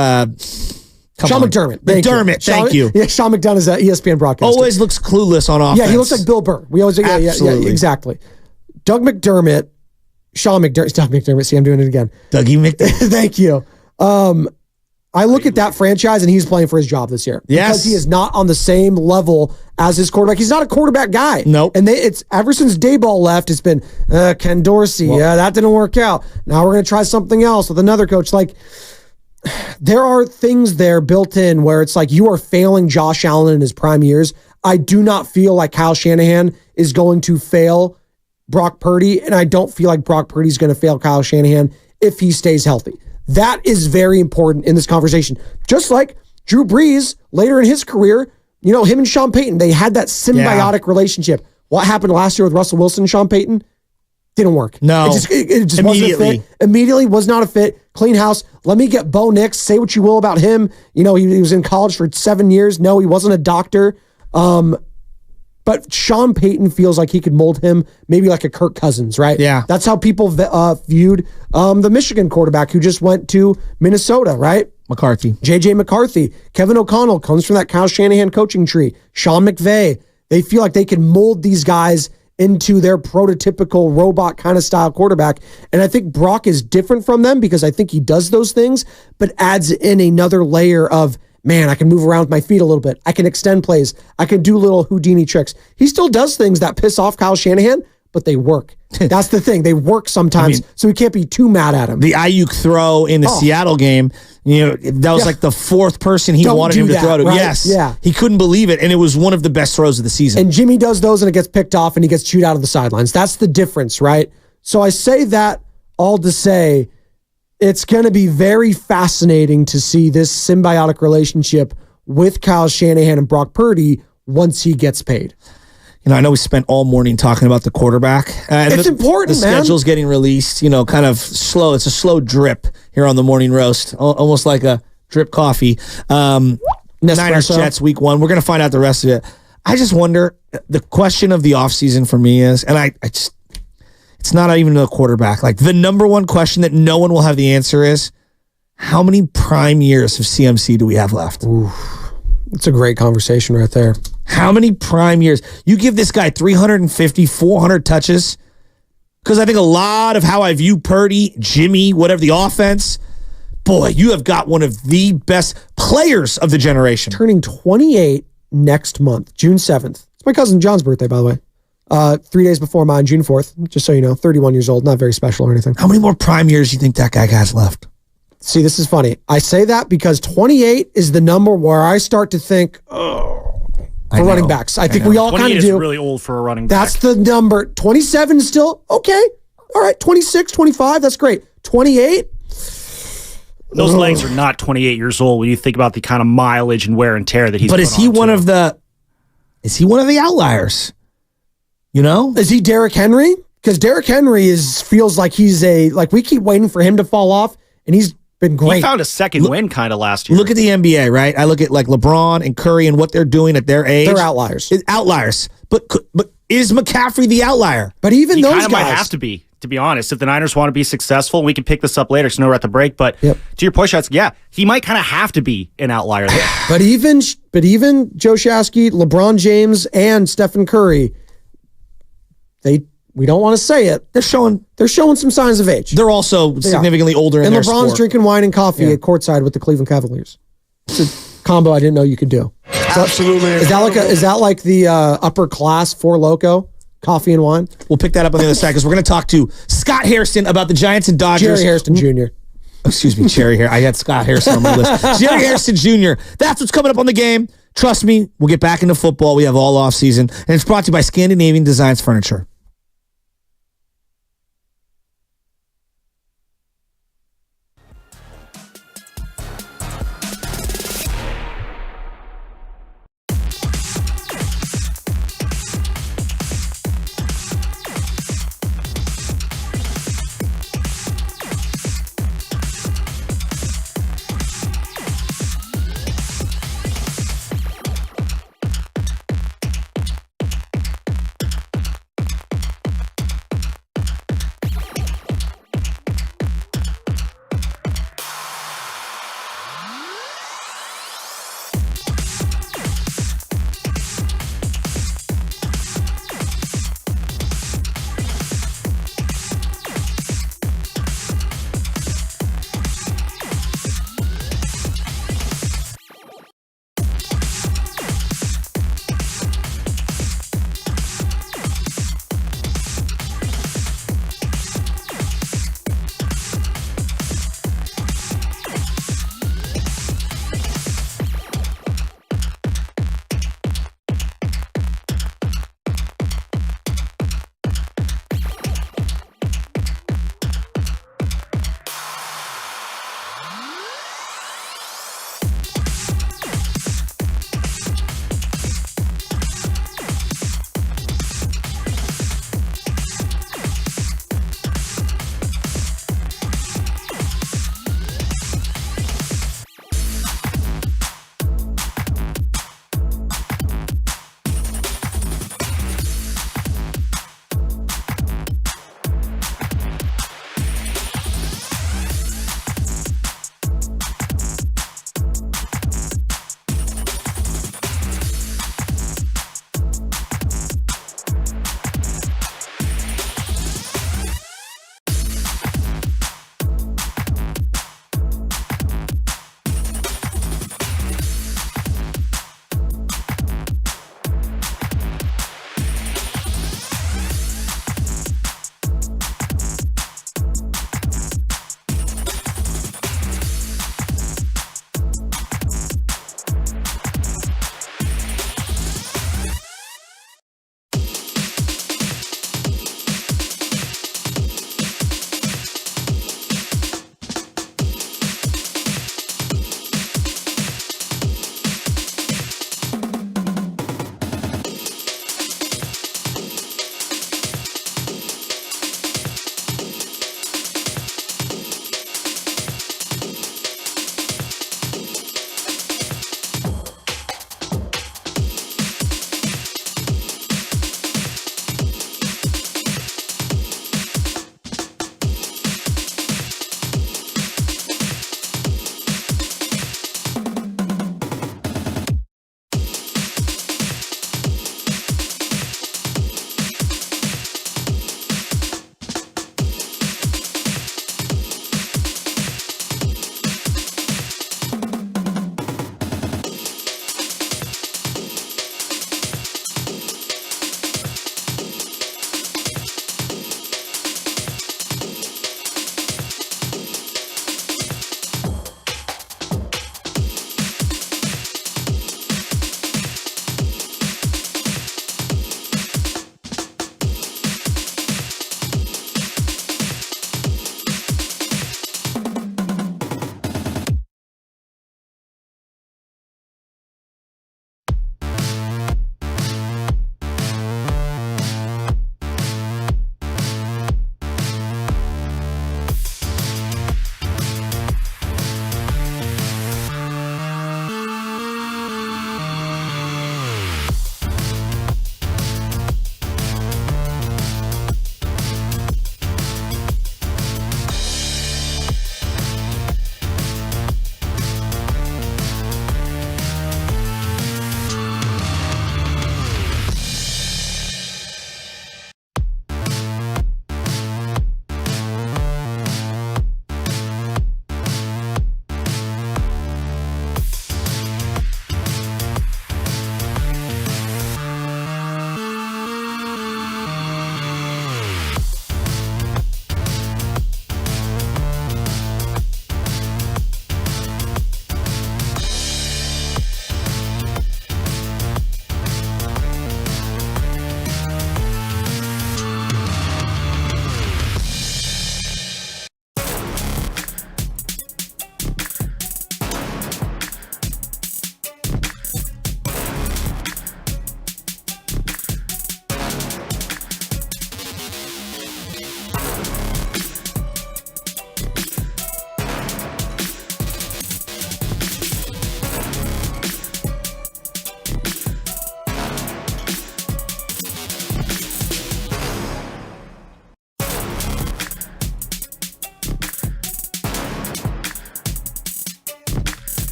Sean McDermott. Thank you. Yeah, Sean McDonough is an ESPN broadcaster. Always looks clueless on offense. Yeah, he looks like Bill Burr. We always yeah, exactly. Doug McDermott, Doug McDermott. See, I'm doing it again. Dougie McDermott. Thank you. I look at that franchise and he's playing for his job this year. Yes. Because he is not on the same level as his quarterback. He's not a quarterback guy. Nope. And it's ever since Dayball left, it's been Ken Dorsey. That didn't work out. Now we're going to try something else with another coach. Like, there are things there built in where it's like you are failing Josh Allen in his prime years. I do not feel like Kyle Shanahan is going to fail Brock Purdy, and I don't feel like Brock Purdy is going to fail Kyle Shanahan if he stays healthy. That is very important in this conversation. Just like Drew Brees later in his career, him and Sean Payton, they had that symbiotic relationship. What happened last year with Russell Wilson and Sean Payton? Didn't work. No. It just wasn't a fit. Immediately was not a fit. Clean house. Let me get Bo Nix. Say what you will about him. He was in college for 7 years. No, he wasn't a doctor. But Sean Payton feels like he could mold him maybe like a Kirk Cousins, right? Yeah. That's how people viewed the Michigan quarterback who just went to Minnesota, right? McCarthy. J.J. McCarthy. Kevin O'Connell comes from that Kyle Shanahan coaching tree. Sean McVay. They feel like they can mold these guys into their prototypical robot kind of style quarterback. And I think Brock is different from them because I think he does those things, but adds in another layer of, man, I can move around with my feet a little bit. I can extend plays. I can do little Houdini tricks. He still does things that piss off Kyle Shanahan, but they work. That's the thing. They work sometimes, so we can't be too mad at him. The Ayuk throw in the Seattle game, that was like the fourth person he wanted him to throw to. Right? Yes. Yeah. He couldn't believe it, and it was one of the best throws of the season. And Jimmy does those, and it gets picked off, and he gets chewed out of the sidelines. That's the difference, right? So I say that all to say it's going to be very fascinating to see this symbiotic relationship with Kyle Shanahan and Brock Purdy once he gets paid. I know we spent all morning talking about the quarterback. It's important, man. The schedule's getting released, kind of slow. It's a slow drip here on the morning roast, almost like a drip coffee. Niners Jets week 1. We're going to find out the rest of it. I just wonder, the question of the offseason for me is, and it's not even a quarterback. Like the number one question that no one will have the answer is, how many prime years of CMC do we have left? Ooh, it's a great conversation right there. How many prime years? You give this guy 350, 400 touches? Because I think a lot of how I view Purdy, Jimmy, whatever the offense, boy, you have got one of the best players of the generation. Turning 28 next month, June 7th. It's my cousin John's birthday, by the way. 3 days before mine, June 4th. Just so you know, 31 years old, not very special or anything. How many more prime years do you think that guy has left? See, this is funny. I say that because 28 is the number where I start to think, for running backs. I think we all kind of do. Is really old for a running back. That's the number. 27 is still okay. All right, 26, 25, that's great. 28? Those legs are not 28 years old when you think about the kind of mileage and wear and tear that he's But is he one of the outliers? Is he Derrick Henry? Because Derrick Henry feels like we keep waiting for him to fall off, and he's been great. He found a second win kind of last year. Look at the NBA, right? I look at like LeBron and Curry and what they're doing at their age. They're outliers. Outliers. But is McCaffrey the outlier? But even those guys. He kind of might have to be honest. If the Niners want to be successful, and we can pick this up later, so we're at the break. But to your point, shots, he might kind of have to be an outlier there. But even Joe Shasky, LeBron James, and Stephen Curry, we don't want to say it. They're showing some signs of age. They're also significantly older in their sport. And LeBron's drinking wine and coffee at courtside with the Cleveland Cavaliers. It's a combo I didn't know you could do. Absolutely. Is that like the upper class Four Loko? Coffee and wine? We'll pick that up on the other side because we're going to talk to Scott Hairston about the Giants and Dodgers. Jerry Hairston Jr. Excuse me, Jerry here. I had Scott Hairston on my list. Jerry Hairston Jr. That's what's coming up on the game. Trust me, we'll get back into football. We have all off season. And it's brought to you by Scandinavian Designs Furniture.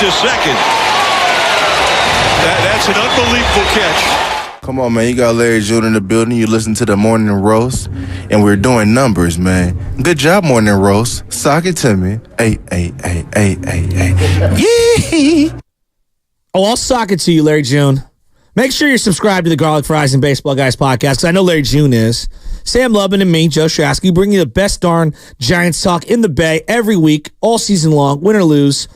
to second. That's an unbelievable catch. Come on, man. You got Larry Jr. in the building. You listen to the Morning Roast, and we're doing numbers, man. Good job, Morning Roast. Sock it to me. Hey. Yee! Oh, I'll sock it to you, Larry June. Make sure you're subscribed to the Garlic Fries and Baseball Guys podcast, because I know Larry June is. Sam Lubin and me, Joe Shasky, bring you the best darn Giants talk in the Bay every week, all season long, win or lose.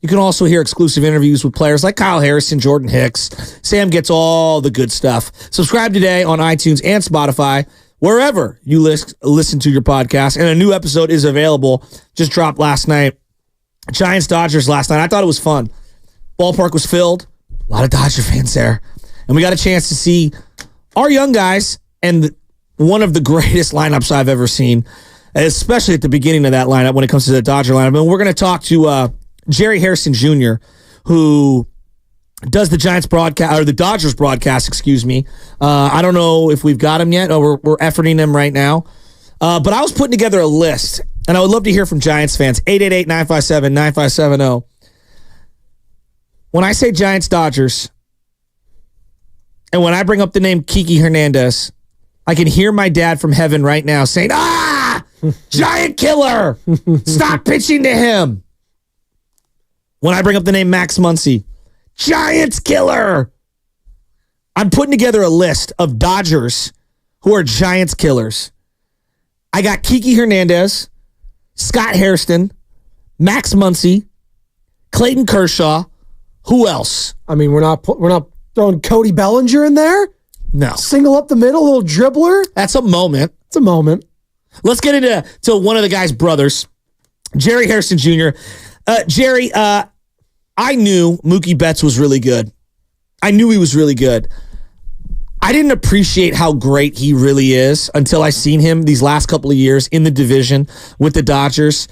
You can also hear exclusive interviews with players like Kyle Harrison, Jordan Hicks. Sam gets all the good stuff. Subscribe today on iTunes and Spotify, wherever you listen to your podcast. And a new episode is available. Just dropped last night. Giants-Dodgers last night. I thought it was fun. Ballpark was filled. A lot of Dodger fans there. And we got a chance to see our young guys and one of the greatest lineups I've ever seen, especially at the beginning of that lineup when it comes to the Dodger lineup. And we're going to talk to Jerry Hairston Jr., who does the Giants broadcast, or the Dodgers broadcast, excuse me. I don't know if we've got him yet, or we're efforting him right now. But I was putting together a list, and I would love to hear from Giants fans. 888-957-9570. When I say Giants-Dodgers, and when I bring up the name Kiki Hernandez, I can hear my dad from heaven right now saying, Giant killer! Stop pitching to him! When I bring up the name Max Muncy, Giants killer! I'm putting together a list of Dodgers who are Giants killers. I got Kiki Hernandez, Scott Hairston, Max Muncy, Clayton Kershaw. Who else? I mean, we're not throwing Cody Bellinger in there? No. Single up the middle, little dribbler? That's a moment. It's a moment. Let's get into one of the guy's brothers, Jerry Hairston Jr. Jerry, I knew Mookie Betts was really good. I knew he was really good. I didn't appreciate how great he really is until I seen him these last couple of years in the division with the Dodgers,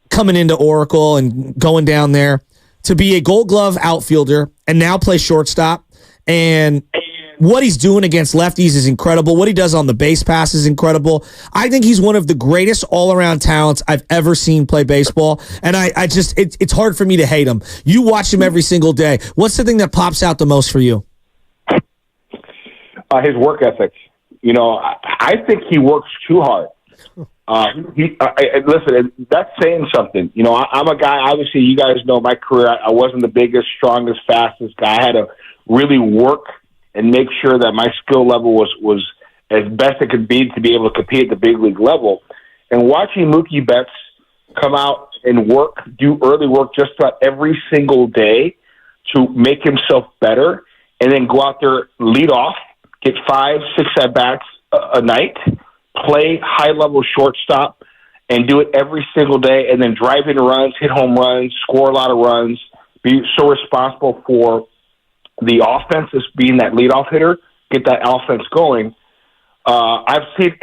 coming into Oracle and going down there to be a Gold Glove outfielder and now play shortstop. And what he's doing against lefties is incredible. What he does on the base pass is incredible. I think he's one of the greatest all-around talents I've ever seen play baseball. And I just, it's hard for me to hate him. You watch him every single day. What's the thing that pops out the most for you? His work ethic. You know, I think he works too hard. Listen, that's saying something. You know, I'm a guy, obviously, you guys know my career. I wasn't the biggest, strongest, fastest guy. I had to really work and make sure that my skill level was as best it could be to be able to compete at the big league level. And watching Mookie Betts come out and do early work just about every single day to make himself better, and then go out there, lead off, get 5-6 at-bats a night, play high-level shortstop, and do it every single day, and then drive in runs, hit home runs, score a lot of runs, be so responsible for the offense as being that leadoff hitter, get that offense going. I've seen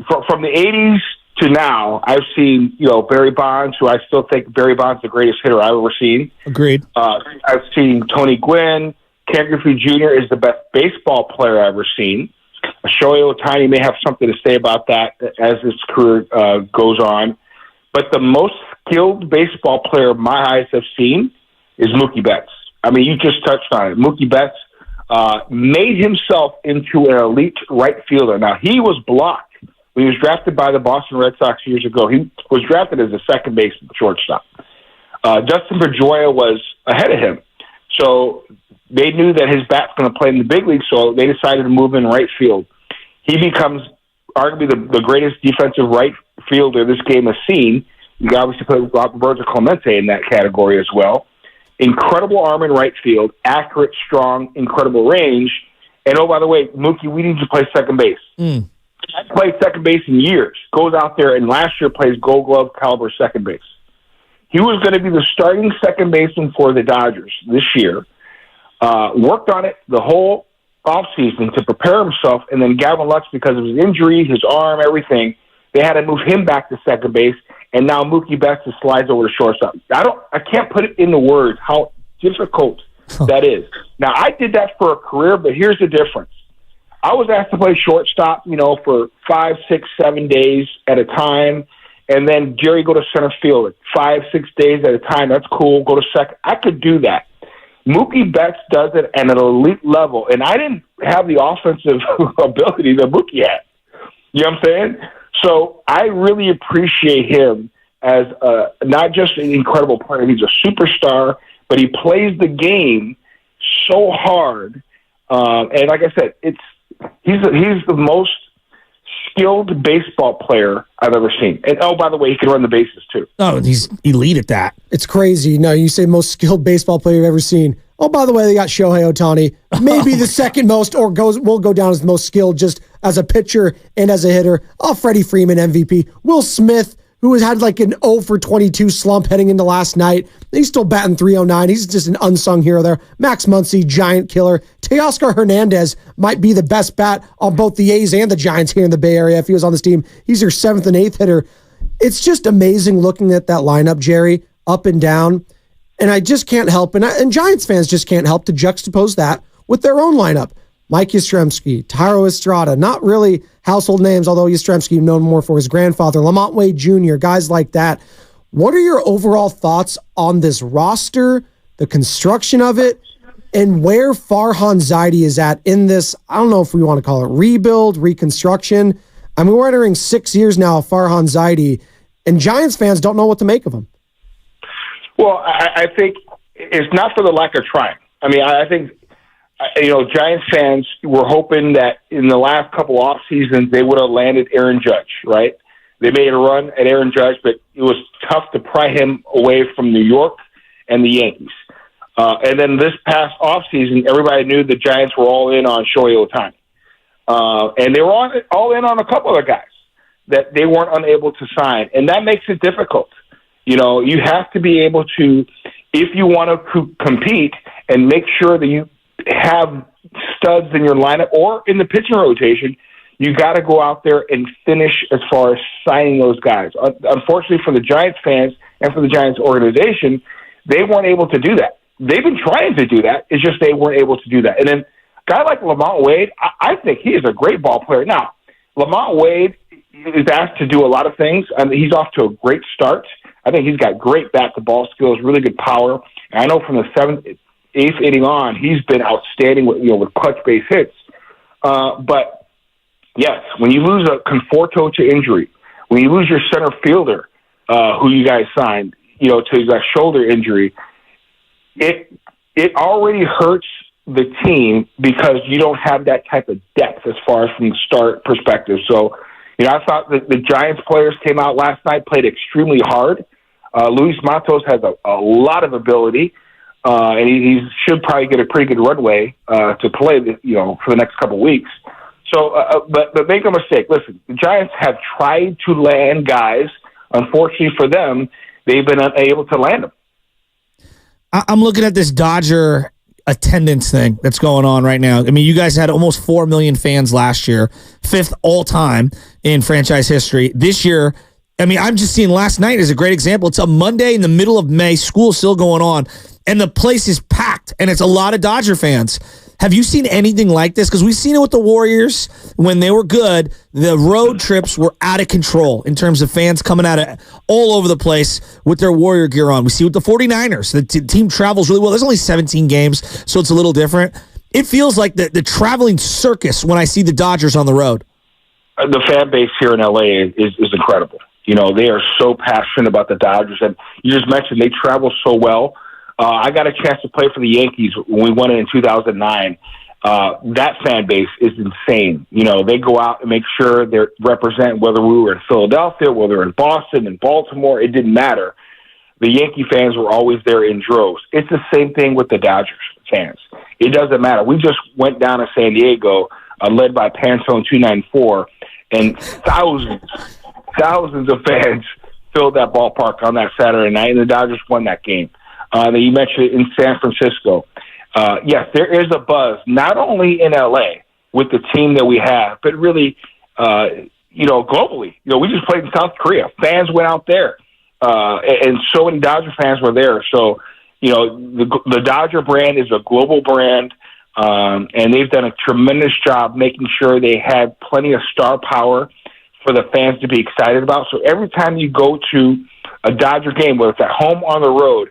from the 80s to now, I've seen, Barry Bonds, who I still think Barry Bonds is the greatest hitter I've ever seen. Agreed. I've seen Tony Gwynn. Ken Griffey Jr. is the best baseball player I've ever seen. Shohei Ohtani may have something to say about that as his career goes on. But the most skilled baseball player my eyes have seen is Mookie Betts. I mean, you just touched on it. Mookie Betts made himself into an elite right fielder. Now, he was blocked when he was drafted by the Boston Red Sox years ago. He was drafted as a second baseman shortstop. Justin Pedroia was ahead of him. So they knew that his bat's going to play in the big league, so they decided to move in right field. He becomes arguably the greatest defensive right fielder this game has seen. You can obviously put Roberto Clemente in that category as well. Incredible arm in right field, accurate, strong, incredible range. And, oh, by the way, Mookie, we need you to play second base. I played second base in years. Goes out there and last year plays Gold Glove caliber second base. He was going to be the starting second baseman for the Dodgers this year. Worked on it the whole offseason to prepare himself, and then Gavin Lux, because of his injury, his arm, everything, they had to move him back to second base, and now Mookie Betts just slides over to shortstop. I can't put it into words how difficult that is. Now, I did that for a career, but here's the difference. I was asked to play shortstop, for 5, 6, 7 days at a time, and then Jerry go to center field 5-6 days at a time. That's cool. Go to second. I could do that. Mookie Betts does it at an elite level, and I didn't have the offensive ability that Mookie had. You know what I'm saying? So I really appreciate him as not just an incredible player. He's a superstar, but he plays the game so hard. And like I said, he's the most skilled baseball player I've ever seen. And oh, by the way, he can run the bases too. Oh, he's elite at that. It's crazy. No, you say most skilled baseball player you've ever seen. Oh, by the way, they got Shohei Ohtani, maybe the second most, or will go down as the most skilled just as a pitcher and as a hitter. Oh, Freddie Freeman, MVP. Will Smith, who has had like an 0 for 22 slump heading into last night. He's still batting .309. He's just an unsung hero there. Max Muncy, giant killer. Teoscar Hernandez might be the best bat on both the A's and the Giants here in the Bay Area if he was on this team. He's your 7th and 8th hitter. It's just amazing looking at that lineup, Jerry, up and down. And I just can't help, and Giants fans just can't help to juxtapose that with their own lineup. Mike Yastrzemski, Thairo Estrada, not really household names, although Yastrzemski known more for his grandfather, Lamont Wade Jr., guys like that. What are your overall thoughts on this roster, the construction of it, and where Farhan Zaidi is at in this, I don't know if we want to call it rebuild, reconstruction. I mean, we're entering 6 years now of Farhan Zaidi, and Giants fans don't know what to make of him. Well, I think it's not for the lack of trying. I mean, I think, Giants fans were hoping that in the last couple off seasons they would have landed Aaron Judge, right? They made a run at Aaron Judge, but it was tough to pry him away from New York and the Yankees. And then this past off season, everybody knew the Giants were all in on Shohei Ohtani. And they were all in on a couple other guys that they weren't unable to sign. And that makes it difficult. You have to be able to, if you want to compete and make sure that you have studs in your lineup or in the pitching rotation, you got to go out there and finish as far as signing those guys. Unfortunately for the Giants fans and for the Giants organization, they weren't able to do that. They've been trying to do that. It's just they weren't able to do that. And then a guy like Lamont Wade, I think he is a great ball player. Now, Lamont Wade is asked to do a lot of things. I mean, he's off to a great start. I think he's got great bat-to-ball skills, really good power. And I know from the 7th, 8th inning on, he's been outstanding with clutch base hits. But, yes, when you lose a Conforto to injury, when you lose your center fielder, who you guys signed, to that shoulder injury, it already hurts the team because you don't have that type of depth as far as from the start perspective. So, I thought that the Giants players came out last night, played extremely hard. Luis Matos has a lot of ability, and he should probably get a pretty good runway to play, for the next couple of weeks. So, but make no mistake. Listen, the Giants have tried to land guys. Unfortunately for them, they've been unable to land them. I'm looking at this Dodger attendance thing that's going on right now. I mean, you guys had almost 4 million fans last year, 5th all time in franchise history. This year, I mean, I'm just seeing last night is a great example. It's a Monday in the middle of May, school's still going on, and the place is packed, and it's a lot of Dodger fans. Have you seen anything like this? Because we've seen it with the Warriors when they were good. The road trips were out of control in terms of fans coming out of all over the place with their Warrior gear on. We see with the 49ers. The team travels really well. There's only 17 games, so it's a little different. It feels like the traveling circus when I see the Dodgers on the road. The fan base here in L.A. is incredible. They are so passionate about the Dodgers. And you just mentioned they travel so well. I got a chance to play for the Yankees when we won it in 2009. That fan base is insane. They go out and make sure they represent, whether we were in Philadelphia, whether in Boston, in Baltimore, it didn't matter. The Yankee fans were always there in droves. It's the same thing with the Dodgers fans. It doesn't matter. We just went down to San Diego, led by Pantone 294, and thousands of fans filled that ballpark on that Saturday night, and the Dodgers won that game. You mentioned it in San Francisco. Yes, there is a buzz, not only in L.A. with the team that we have, but really, globally. We just played in South Korea. Fans went out there, and so many Dodger fans were there. So, the Dodger brand is a global brand, and they've done a tremendous job making sure they had plenty of star power for the fans to be excited about. So every time you go to a Dodger game, whether it's at home or on the road,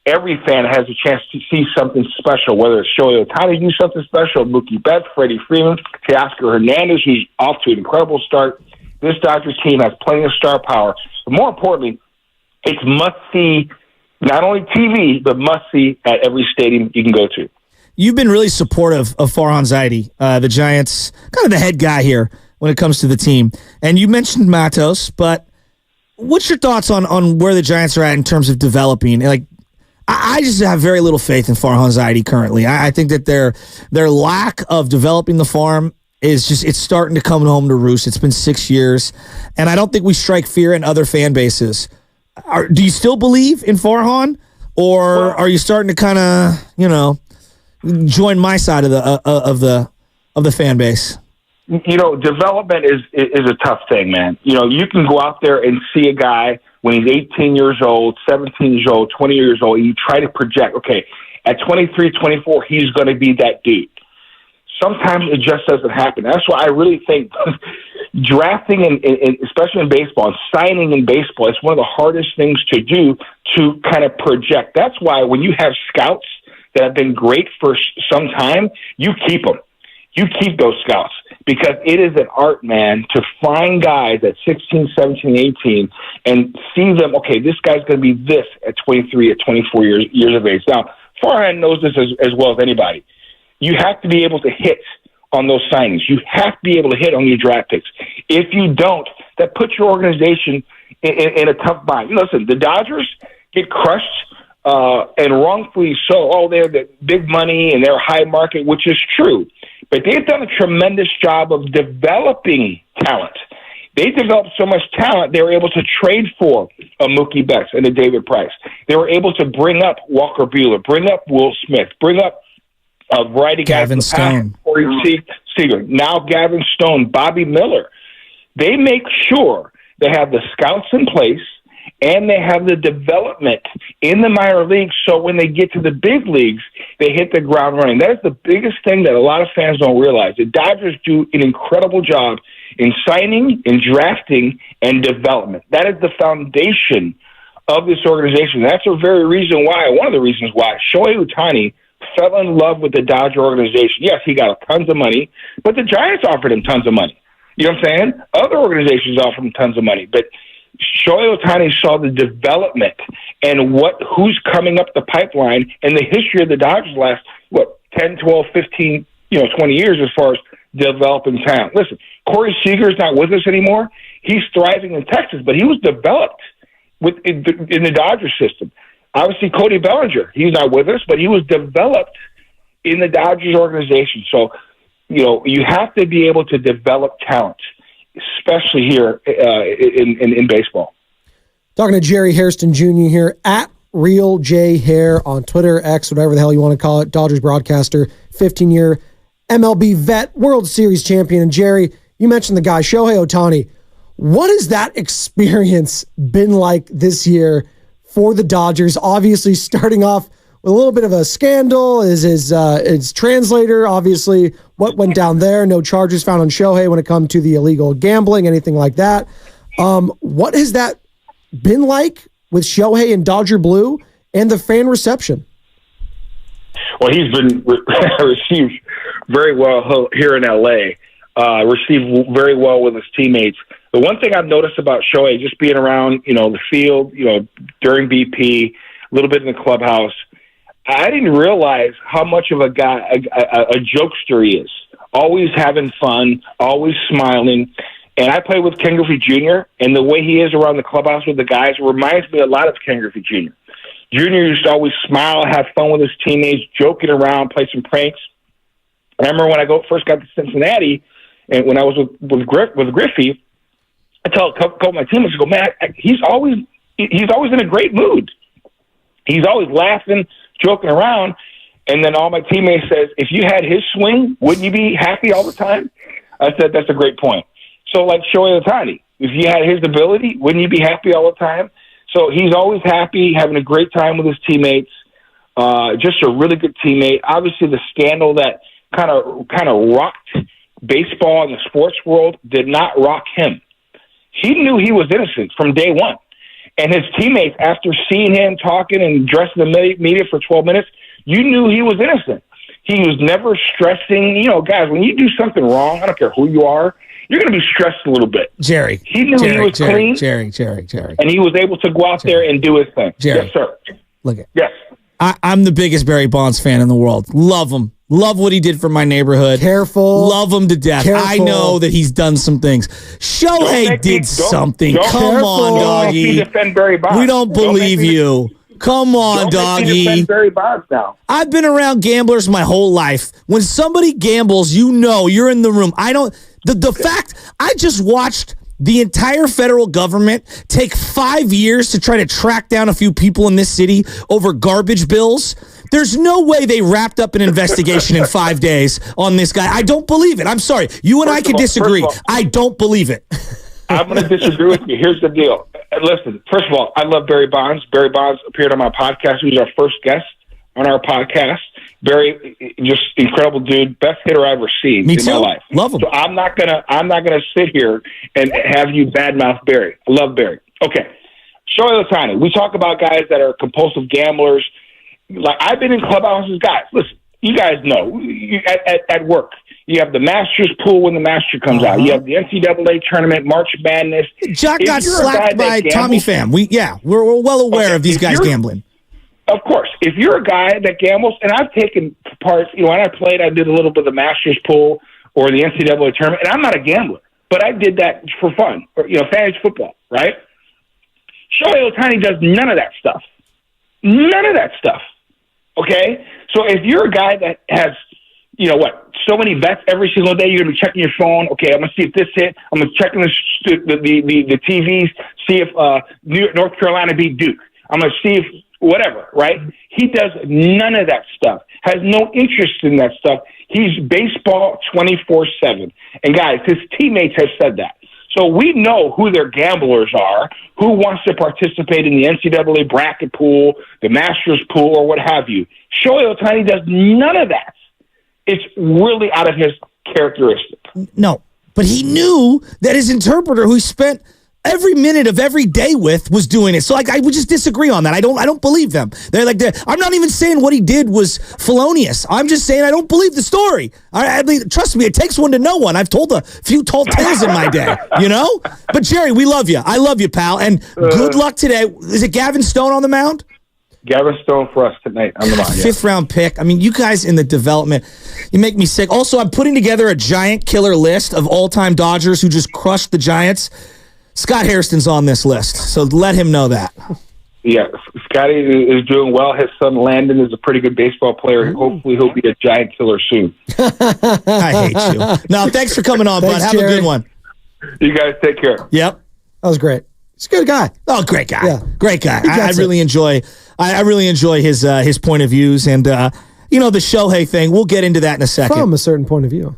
every fan has a chance to see something special, whether it's Shohei Ohtani do something special, Mookie Betts, Freddie Freeman, Teoscar Hernandez, who's off to an incredible start. This Dodgers team has plenty of star power. But more importantly, it's must-see, not only TV, but must-see at every stadium you can go to. You've been really supportive of Farhan Zaidi, the Giants, kind of the head guy here when it comes to the team. And you mentioned Matos, but what's your thoughts on where the Giants are at in terms of developing? Like, I just have very little faith in Farhan Zaidi currently. I think that their lack of developing the farm is just, it's starting to come home to roost. It's been 6 years, and I don't think we strike fear in other fan bases. Do you still believe in Farhan, or are you starting to kind of, join my side of the fan base? Development is a tough thing, man. You can go out there and see a guy when he's 18 years old, 17 years old, 20 years old, and you try to project, okay, at 23, 24, he's going to be that dude. Sometimes it just doesn't happen. That's why I really think drafting, and especially in baseball, and signing in baseball, it's one of the hardest things to do to kind of project. That's why when you have scouts that have been great for some time, you keep them. You keep those scouts because it is an art, man, to find guys at 16, 17, 18 and see them, okay, this guy's going to be this at 23, at 24 years of age. Now, Farhan knows this as well as anybody. You have to be able to hit on those signings. You have to be able to hit on your draft picks. If you don't, that puts your organization in a tough bind. Listen, the Dodgers get crushed, and wrongfully so. Oh, they're the big money and they're high market, which is true. But they've done a tremendous job of developing talent. They developed so much talent, they were able to trade for a Mookie Betts and a David Price. They were able to bring up Walker Buehler, bring up Will Smith, bring up a variety of guys. Gavin Stone. Corey Seager. Now Gavin Stone, Bobby Miller. They make sure they have the scouts in place and they have the development in the minor leagues, so when they get to the big leagues, they hit the ground running. That is the biggest thing that a lot of fans don't realize. The Dodgers do an incredible job in signing, in drafting, and development. That is the foundation of this organization. That's the very reason why, one of the reasons why, Shohei Ohtani fell in love with the Dodger organization. Yes, he got tons of money, but the Giants offered him tons of money. You know what I'm saying? Other organizations offered him tons of money, but Shohei Ohtani saw the development and who's coming up the pipeline and the history of the Dodgers last, 10, 12, 15, 20 years as far as developing talent. Listen, Corey Seager's not with us anymore. He's thriving in Texas, but he was developed in the Dodger system. Obviously, Cody Bellinger, he's not with us, but he was developed in the Dodgers organization. So, you have to be able to develop talent, especially here in baseball. Talking to Jerry Hairston Jr. here at Real J Hair on Twitter, X, whatever the hell you want to call it. Dodgers broadcaster, 15-year MLB vet, World Series champion. And Jerry, you mentioned the guy, Shohei Ohtani. What has that experience been like this year for the Dodgers? Obviously, starting off with a little bit of a scandal is his translator. Obviously, what went down there? No charges found on Shohei when it comes to the illegal gambling, anything like that. What has that been like with Shohei and Dodger Blue and the fan reception? Well, he's been received very well here in L.A., received very well with his teammates. The one thing I've noticed about Shohei, just being around, the field, during BP, a little bit in the clubhouse, I didn't realize how much of a guy, a jokester he is. Always having fun, always smiling. And I play with Ken Griffey Jr., and the way he is around the clubhouse with the guys reminds me a lot of Ken Griffey Jr. Jr. used to always smile, have fun with his teammates, joking around, play some pranks. I remember when I first got to Cincinnati, and when I was with Griffey, I tell a couple of my teammates, I go, man, he's always in a great mood. He's always laughing, joking around. And then all my teammates says, if you had his swing, wouldn't you be happy all the time? I said, that's a great point. So like Shohei Ohtani, if you had his ability, wouldn't you be happy all the time? So he's always happy, having a great time with his teammates. Just a really good teammate. Obviously, the scandal that kind of rocked baseball and the sports world did not rock him. He knew he was innocent from day one. And his teammates, after seeing him talking and addressing the media for 12 minutes, you knew he was innocent. He was never stressing. You know, guys, when you do something wrong, I don't care who you are, you're going to be stressed a little bit. Jerry. He knew he was clean. Jerry. And he was able to go out there and do his thing. Jerry. Yes, sir. Look at. Yes. I'm the biggest Barry Bonds fan in the world. Love him. Love what he did for my neighborhood. Careful. Love him to death. Careful. I know that he's done some things. Shohei did something. Come on, doggy. Defend Barry Bonds. We don't believe you. Come on, doggy. Defend Barry Bonds now. I've been around gamblers my whole life. When somebody gambles, you know you're in the room. The fact I just watched the entire federal government take 5 years to try to track down a few people in this city over garbage bills. There's no way they wrapped up an investigation in 5 days on this guy. I don't believe it. I'm sorry. You and I can disagree. I don't believe it. I'm going to disagree with you. Here's the deal. Listen, first of all, I love Barry Bonds. Barry Bonds appeared on my podcast. He was our first guest on our podcast. Barry, just incredible dude, best hitter I've ever seen in my life. Love him. So I'm not gonna sit here and have you badmouth Barry. I love Barry. Okay, Shohei Ohtani. We talk about guys that are compulsive gamblers. Like I've been in clubhouses, guys. Listen, you guys know at work. You have the Masters pool when the Master comes out. You have the NCAA tournament, March Madness. Jock got slapped by Tommy Pham. We're well aware of these guys gambling. Of course. If you're a guy that gambles, and I've taken part, when I played, I did a little bit of the Masters pool or the NCAA tournament, and I'm not a gambler, but I did that for fun, or, fantasy football, right? Shohei Ohtani does none of that stuff. None of that stuff. Okay? So if you're a guy that has, so many bets every single day, you're going to be checking your phone. Okay, I'm going to see if this hit. I'm going to check the TVs, see if North Carolina beat Duke. I'm going to see if whatever, right? He does none of that stuff, has no interest in that stuff. He's baseball 24/7. And guys, his teammates have said that. So we know who their gamblers are, who wants to participate in the NCAA bracket pool, the Masters pool, or what have you. Shohei Ohtani does none of that. It's really out of his characteristic. No, but he knew that his interpreter, who he spent every minute of every day with, was doing it. So I would just disagree on that. I don't believe them. I'm not even saying what he did was felonious. I'm just saying I don't believe the story. I mean, trust me, it takes one to know one. I've told a few tall tales in my day, But Jerry, we love you. I love you, pal. And good luck today. Is it Gavin Stone on the mound? Gavin Stone for us tonight on the mound. Fifth round pick. I mean, you guys in the development, you make me sick. Also, I'm putting together a giant killer list of all-time Dodgers who just crushed the Giants. Scott Hairston's on this list, so let him know that. Yeah, Scotty is doing well. His son Landon is a pretty good baseball player. Hopefully he'll be a giant killer soon. I hate you. No, thanks for coming on, bud. Have Jerry. a good one. You guys take care. Yep. That was great. He's a good guy. Oh, great guy. Yeah. Great guy. I really enjoy his point of views, and the Shohei thing. We'll get into that in a second. From a certain point of view.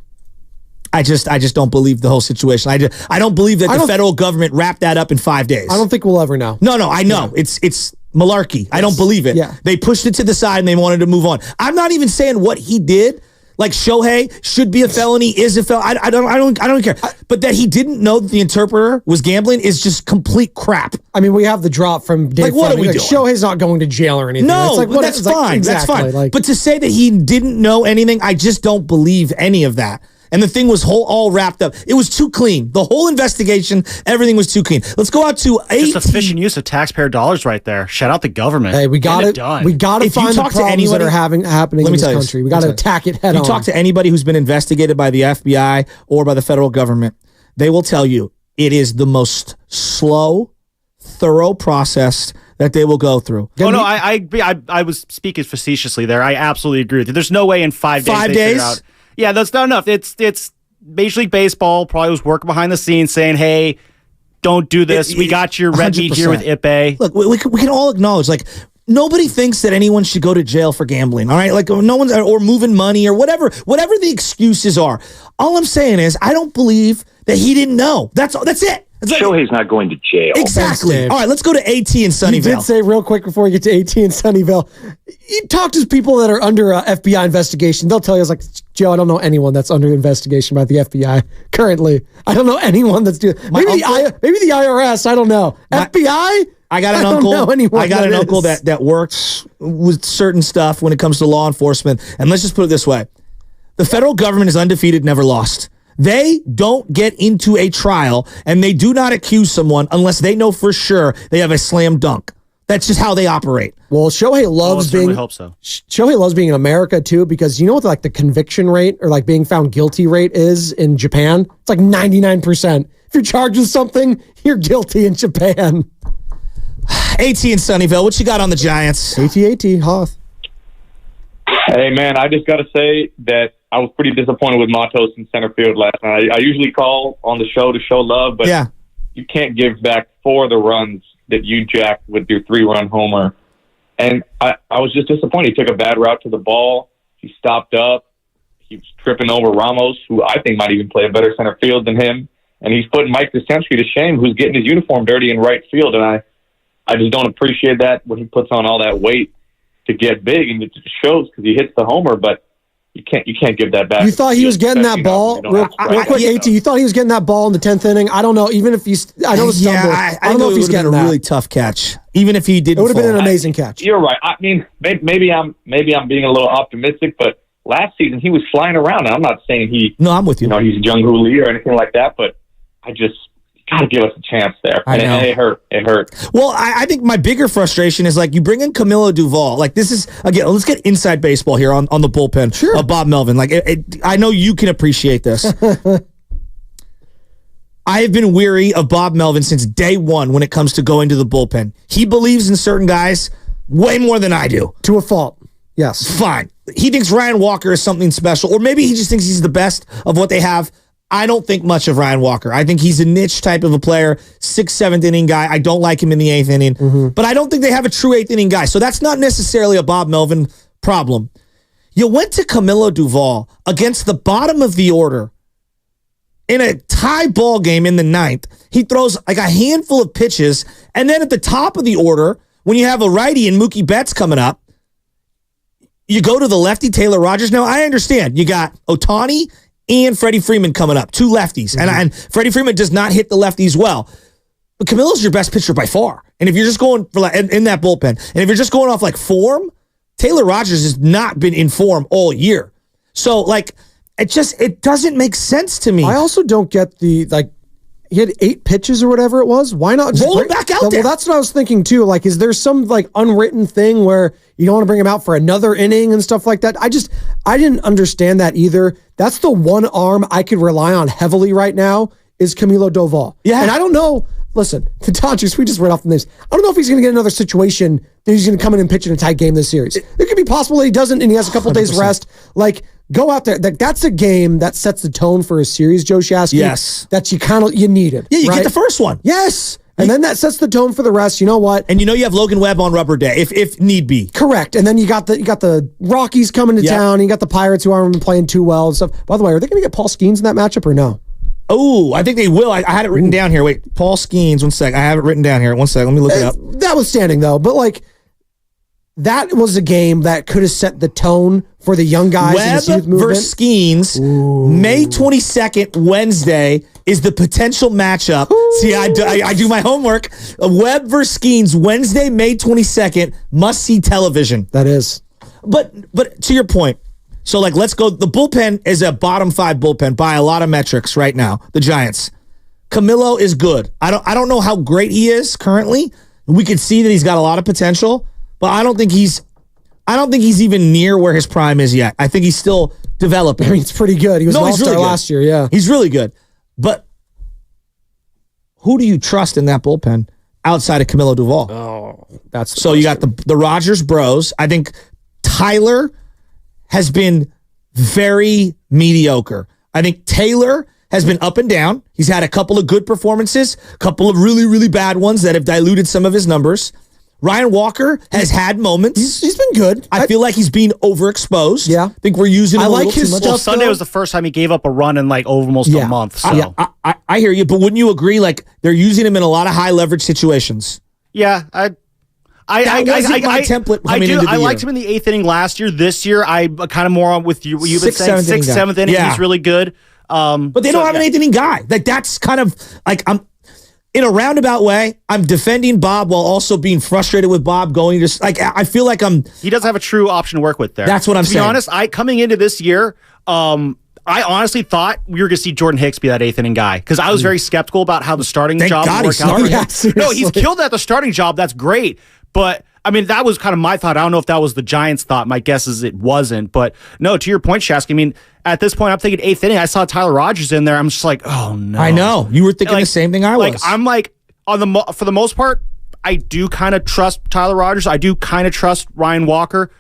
I just don't believe the whole situation. I don't believe that the federal government wrapped that up in 5 days. I don't think we'll ever know. No, I know. Yeah. It's malarkey. Yes. I don't believe it. Yeah. They pushed it to the side and they wanted to move on. I'm not even saying what he did. Like Shohei should be a felony, is a felony. I don't care. But that he didn't know that the interpreter was gambling is just complete crap. I mean, we have the drop from Dave. Like, what are we doing? Shohei's not going to jail or anything. No, that's fine. That's fine. But to say that he didn't know anything, I just don't believe any of that. And the thing was all wrapped up. It was too clean. The whole investigation, everything was too clean. Let's go out to just efficient use of taxpayer dollars right there. Shout out the government. Hey, we got it done. We got to find the problems that are happening in this country. We got to attack it head on. You talk to anybody who's been investigated by the FBI or by the federal government, they will tell you it is the most slow, thorough process that they will go through. Oh, no, I was speaking facetiously there. I absolutely agree with you. There's no way in 5 days they figure out. Yeah, that's not enough. It's Major League Baseball probably was working behind the scenes saying, hey, don't do this. We got your red meat here with Ipe. Look, we can all acknowledge, nobody thinks that anyone should go to jail for gambling, all right? No one's, or moving money or whatever the excuses are. All I'm saying is I don't believe that he didn't know. That's it. Shohei's not going to jail. Exactly. All right, let's go to AT in Sunnyvale. You did say real quick before we get to AT in Sunnyvale, you talk to people that are under FBI investigation. They'll tell you, Joe, I don't know anyone that's under investigation by the FBI currently. I don't know anyone that's doing. Maybe the IRS. I don't know. FBI. I got an uncle that works with certain stuff when it comes to law enforcement. And let's just put it this way: the federal government is undefeated, never lost. They don't get into a trial and they do not accuse someone unless they know for sure they have a slam dunk. That's just how they operate. Well, Shohei loves being. Hope so. Shohei loves being in America too, because you know what like the conviction rate or like being found guilty rate is in Japan? It's like 99%. If you're charged with something, you're guilty in Japan. AT in Sunnyvale, what you got on the Giants? AT, Hoth. Hey, man, I just got to say that I was pretty disappointed with Matos in center field last night. I usually call on the show to show love, but you can't give back 4 of the runs that you jacked with your 3-run homer. And I was just disappointed. He took a bad route to the ball. He stopped up. He was tripping over Ramos, who I think might even play a better center field than him. And he's putting Mike Yastrzemski to shame, who's getting his uniform dirty in right field. And I just don't appreciate that when he puts on all that weight to get big, and it just shows because he hits the homer, but you can't give that back. You thought he was getting that ball? Real quick, AT, you thought he was getting that ball in the 10th inning? I don't know. Even if he's, I know it's stumble. I don't know if he's getting a really tough catch. Even if he didn't, it would have been an amazing catch. You're right. I mean, maybe I'm being a little optimistic, but last season he was flying around. And I'm not saying I'm with you. He's Jung Hoo Lee or anything like that, but I just got to give us a chance there. And it hurt. It hurt. Well, I think my bigger frustration is like you bring in Camilo Duvall. Like this is, again, let's get inside baseball here on the bullpen of Bob Melvin. Like I know you can appreciate this. I have been weary of Bob Melvin since day one when it comes to going to the bullpen. He believes in certain guys way more than I do. To a fault. Yes. Fine. He thinks Ryan Walker is something special, or maybe he just thinks he's the best of what they have. I don't think much of Ryan Walker. I think he's a niche type of a player, 6th, 7th inning guy. I don't like him in the 8th inning, but I don't think they have a true 8th inning guy. So that's not necessarily a Bob Melvin problem. You went to Camilo Duvall against the bottom of the order in a tie ball game in the 9th. He throws like a handful of pitches, and then at the top of the order, when you have a righty and Mookie Betts coming up, you go to the lefty Taylor Rogers. Now, I understand. You got Ohtani and Freddie Freeman coming up, 2 lefties. And Freddie Freeman does not hit the lefties well. But Camilo's your best pitcher by far. And if you're just going for like in that bullpen, and if you're just going off like form, Taylor Rogers has not been in form all year. So like it doesn't make sense to me. I also don't get the he had 8 pitches or whatever it was. Why not just roll him back out there? Well, that's what I was thinking too. Like, is there some like unwritten thing where you don't want to bring him out for another inning and stuff like that? I didn't understand that either. That's the one arm I could rely on heavily right now is Camilo Duvall. Yeah. And I don't know. Listen, the Dodgers, we just read off the names. I don't know if he's going to get another situation that he's going to come in and pitch in a tight game this series. It could be possible that he doesn't and he has a couple 100%. Days rest. Like, go out there. That's a game that sets the tone for a series, Joe Shasky. Yes. That you needed. Yeah, you get the first one. Yes. And then that sets the tone for the rest. You know what? And you have Logan Webb on rubber day if need be. Correct. And then you got the Rockies coming to town. You got the Pirates who aren't playing too well and stuff. By the way, are they going to get Paul Skeens in that matchup or no? Oh, I think they will. I had it written down here. Wait, Paul Skeens. 1 sec. I have it written down here. 1 sec. Let me look it up. That was standing though, but like that was a game that could have set the tone for the young guys in the youth movement. Versus Skeens, May 22nd, Wednesday, is the potential matchup. Ooh. See, I do my homework. Webb versus Skeens, Wednesday, May 22nd, must-see television. That is. But to your point, so like let's go. The bullpen is a bottom 5 bullpen by a lot of metrics right now, the Giants. Camilo is good. I don't know how great he is currently. We could see that he's got a lot of potential, but I don't think he's even near where his prime is yet. I think he's still developing. I mean, it's pretty good. He was an all-star really last year, yeah. He's really good. But who do you trust in that bullpen outside of Camilo Duvall? Oh, that's so you got the Rogers bros. I think Tyler has been very mediocre. I think Taylor has been up and down. He's had a couple of good performances, a couple of really, really bad ones that have diluted some of his numbers. Ryan Walker has had moments. He's been good. I feel like he's being overexposed. Yeah. I think we're using him a little too much. Well, Sunday was the first time he gave up a run in like almost a month. So. I hear you, but wouldn't you agree like they're using him in a lot of high leverage situations? Yeah, wasn't my template coming into the I year. liked him in the 8th inning last year. This year, I kind of more on with you. You've been saying 6th, 7th inning. Yeah. He's really good. But they don't have an 8th inning guy. Like that's kind of like I'm in a roundabout way. I'm defending Bob while also being frustrated with Bob going to like. I feel like He doesn't have a true option to work with there. That's what I'm saying. To be honest, coming into this year, I honestly thought we were going to see Jordan Hicks be that 8th inning guy because I was very skeptical about how the starting job would work out. No, he's killed at the starting job. That's great. But, I mean, that was kind of my thought. I don't know if that was the Giants' thought. My guess is it wasn't. But, no, to your point, Shasky, I mean, at this point, I'm thinking 8th inning. I saw Tyler Rogers in there. I'm just like, oh, no. I know. You were thinking the same thing I was. I'm like, for the most part, I do kind of trust Tyler Rogers. I do kind of trust Ryan Walker.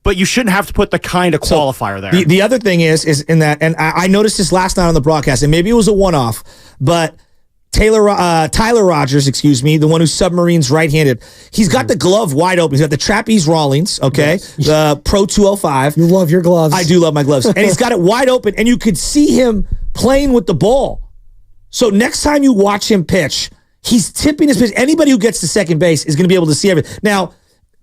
But you shouldn't have to put the kind of qualifier there. The other thing is in that, and I noticed this last night on the broadcast, and maybe it was a one-off, but Tyler Rogers, the one who submarines right-handed, he's got the glove wide open. He's got the trapeze Rawlings, okay, the Pro 205. You love your gloves. I do love my gloves. And he's got it wide open, and you could see him playing with the ball. So next time you watch him pitch, he's tipping his pitch. Anybody who gets to second base is going to be able to see everything. Now,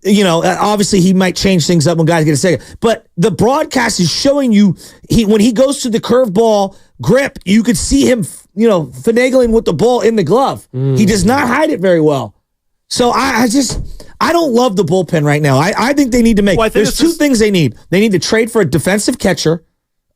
obviously he might change things up when guys get a second, but the broadcast is showing you when he goes to the curveball grip, you could see him, finagling with the ball in the glove. He does not hide it very well. So I don't love the bullpen right now. I think they need to make, there's two things they need. They need to trade for a defensive catcher,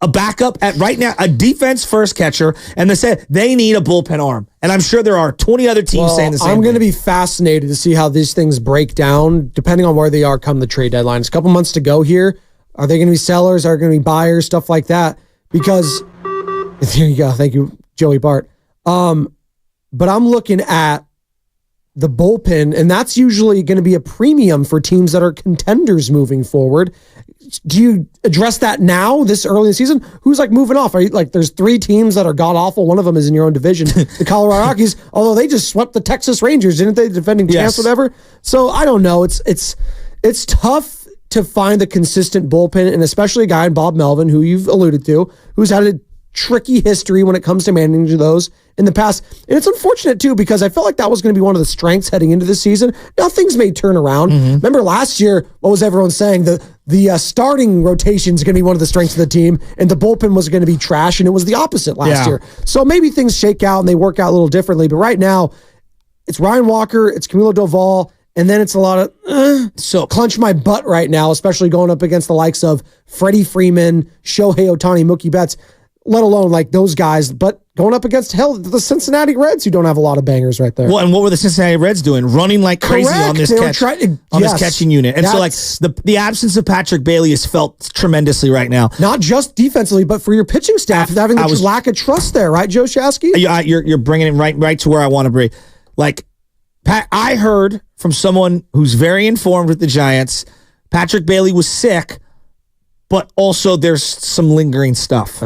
a backup at right now, a defense first catcher, and they need a bullpen arm. And I'm sure there are 20 other teams saying the same thing. I'm going to be fascinated to see how these things break down, depending on where they are come the trade deadline. It's a couple months to go here. Are they going to be sellers? Are they going to be buyers? Stuff like that. Because, there you go. Thank you, Joey Bart. But I'm looking at the bullpen, and that's usually going to be a premium for teams that are contenders moving forward. Do you address that now, this early in the season? Who's moving off? Are you there's 3 teams that are god awful. One of them is in your own division, the Colorado Rockies. Although they just swept the Texas Rangers, didn't they? Defending champs, whatever. So I don't know. It's tough to find the consistent bullpen, and especially a guy in Bob Melvin, who you've alluded to, who's had a tricky history when it comes to managing those in the past. And it's unfortunate too, because I felt like that was going to be one of the strengths heading into this season. Now things may turn around. Remember last year, what was everyone saying? The starting rotation is going to be one of the strengths of the team, and the bullpen was going to be trash, and it was the opposite last year. So maybe things shake out and they work out a little differently. But right now, it's Ryan Walker, it's Camilo Doval, and then it's a lot of so clench my butt right now, especially going up against the likes of Freddie Freeman, Shohei Ohtani, Mookie Betts, let alone those guys, but going up against the Cincinnati Reds, who don't have a lot of bangers right there. Well, and what were the Cincinnati Reds doing? Running like crazy on this this catching unit. And so the absence of Patrick Bailey is felt tremendously right now. Not just defensively, but for your pitching staff, having the lack of trust there, right, Joe Shasky? You're bringing it right to where I want to be. Pat, I heard from someone who's very informed with the Giants, Patrick Bailey was sick, but also there's some lingering stuff.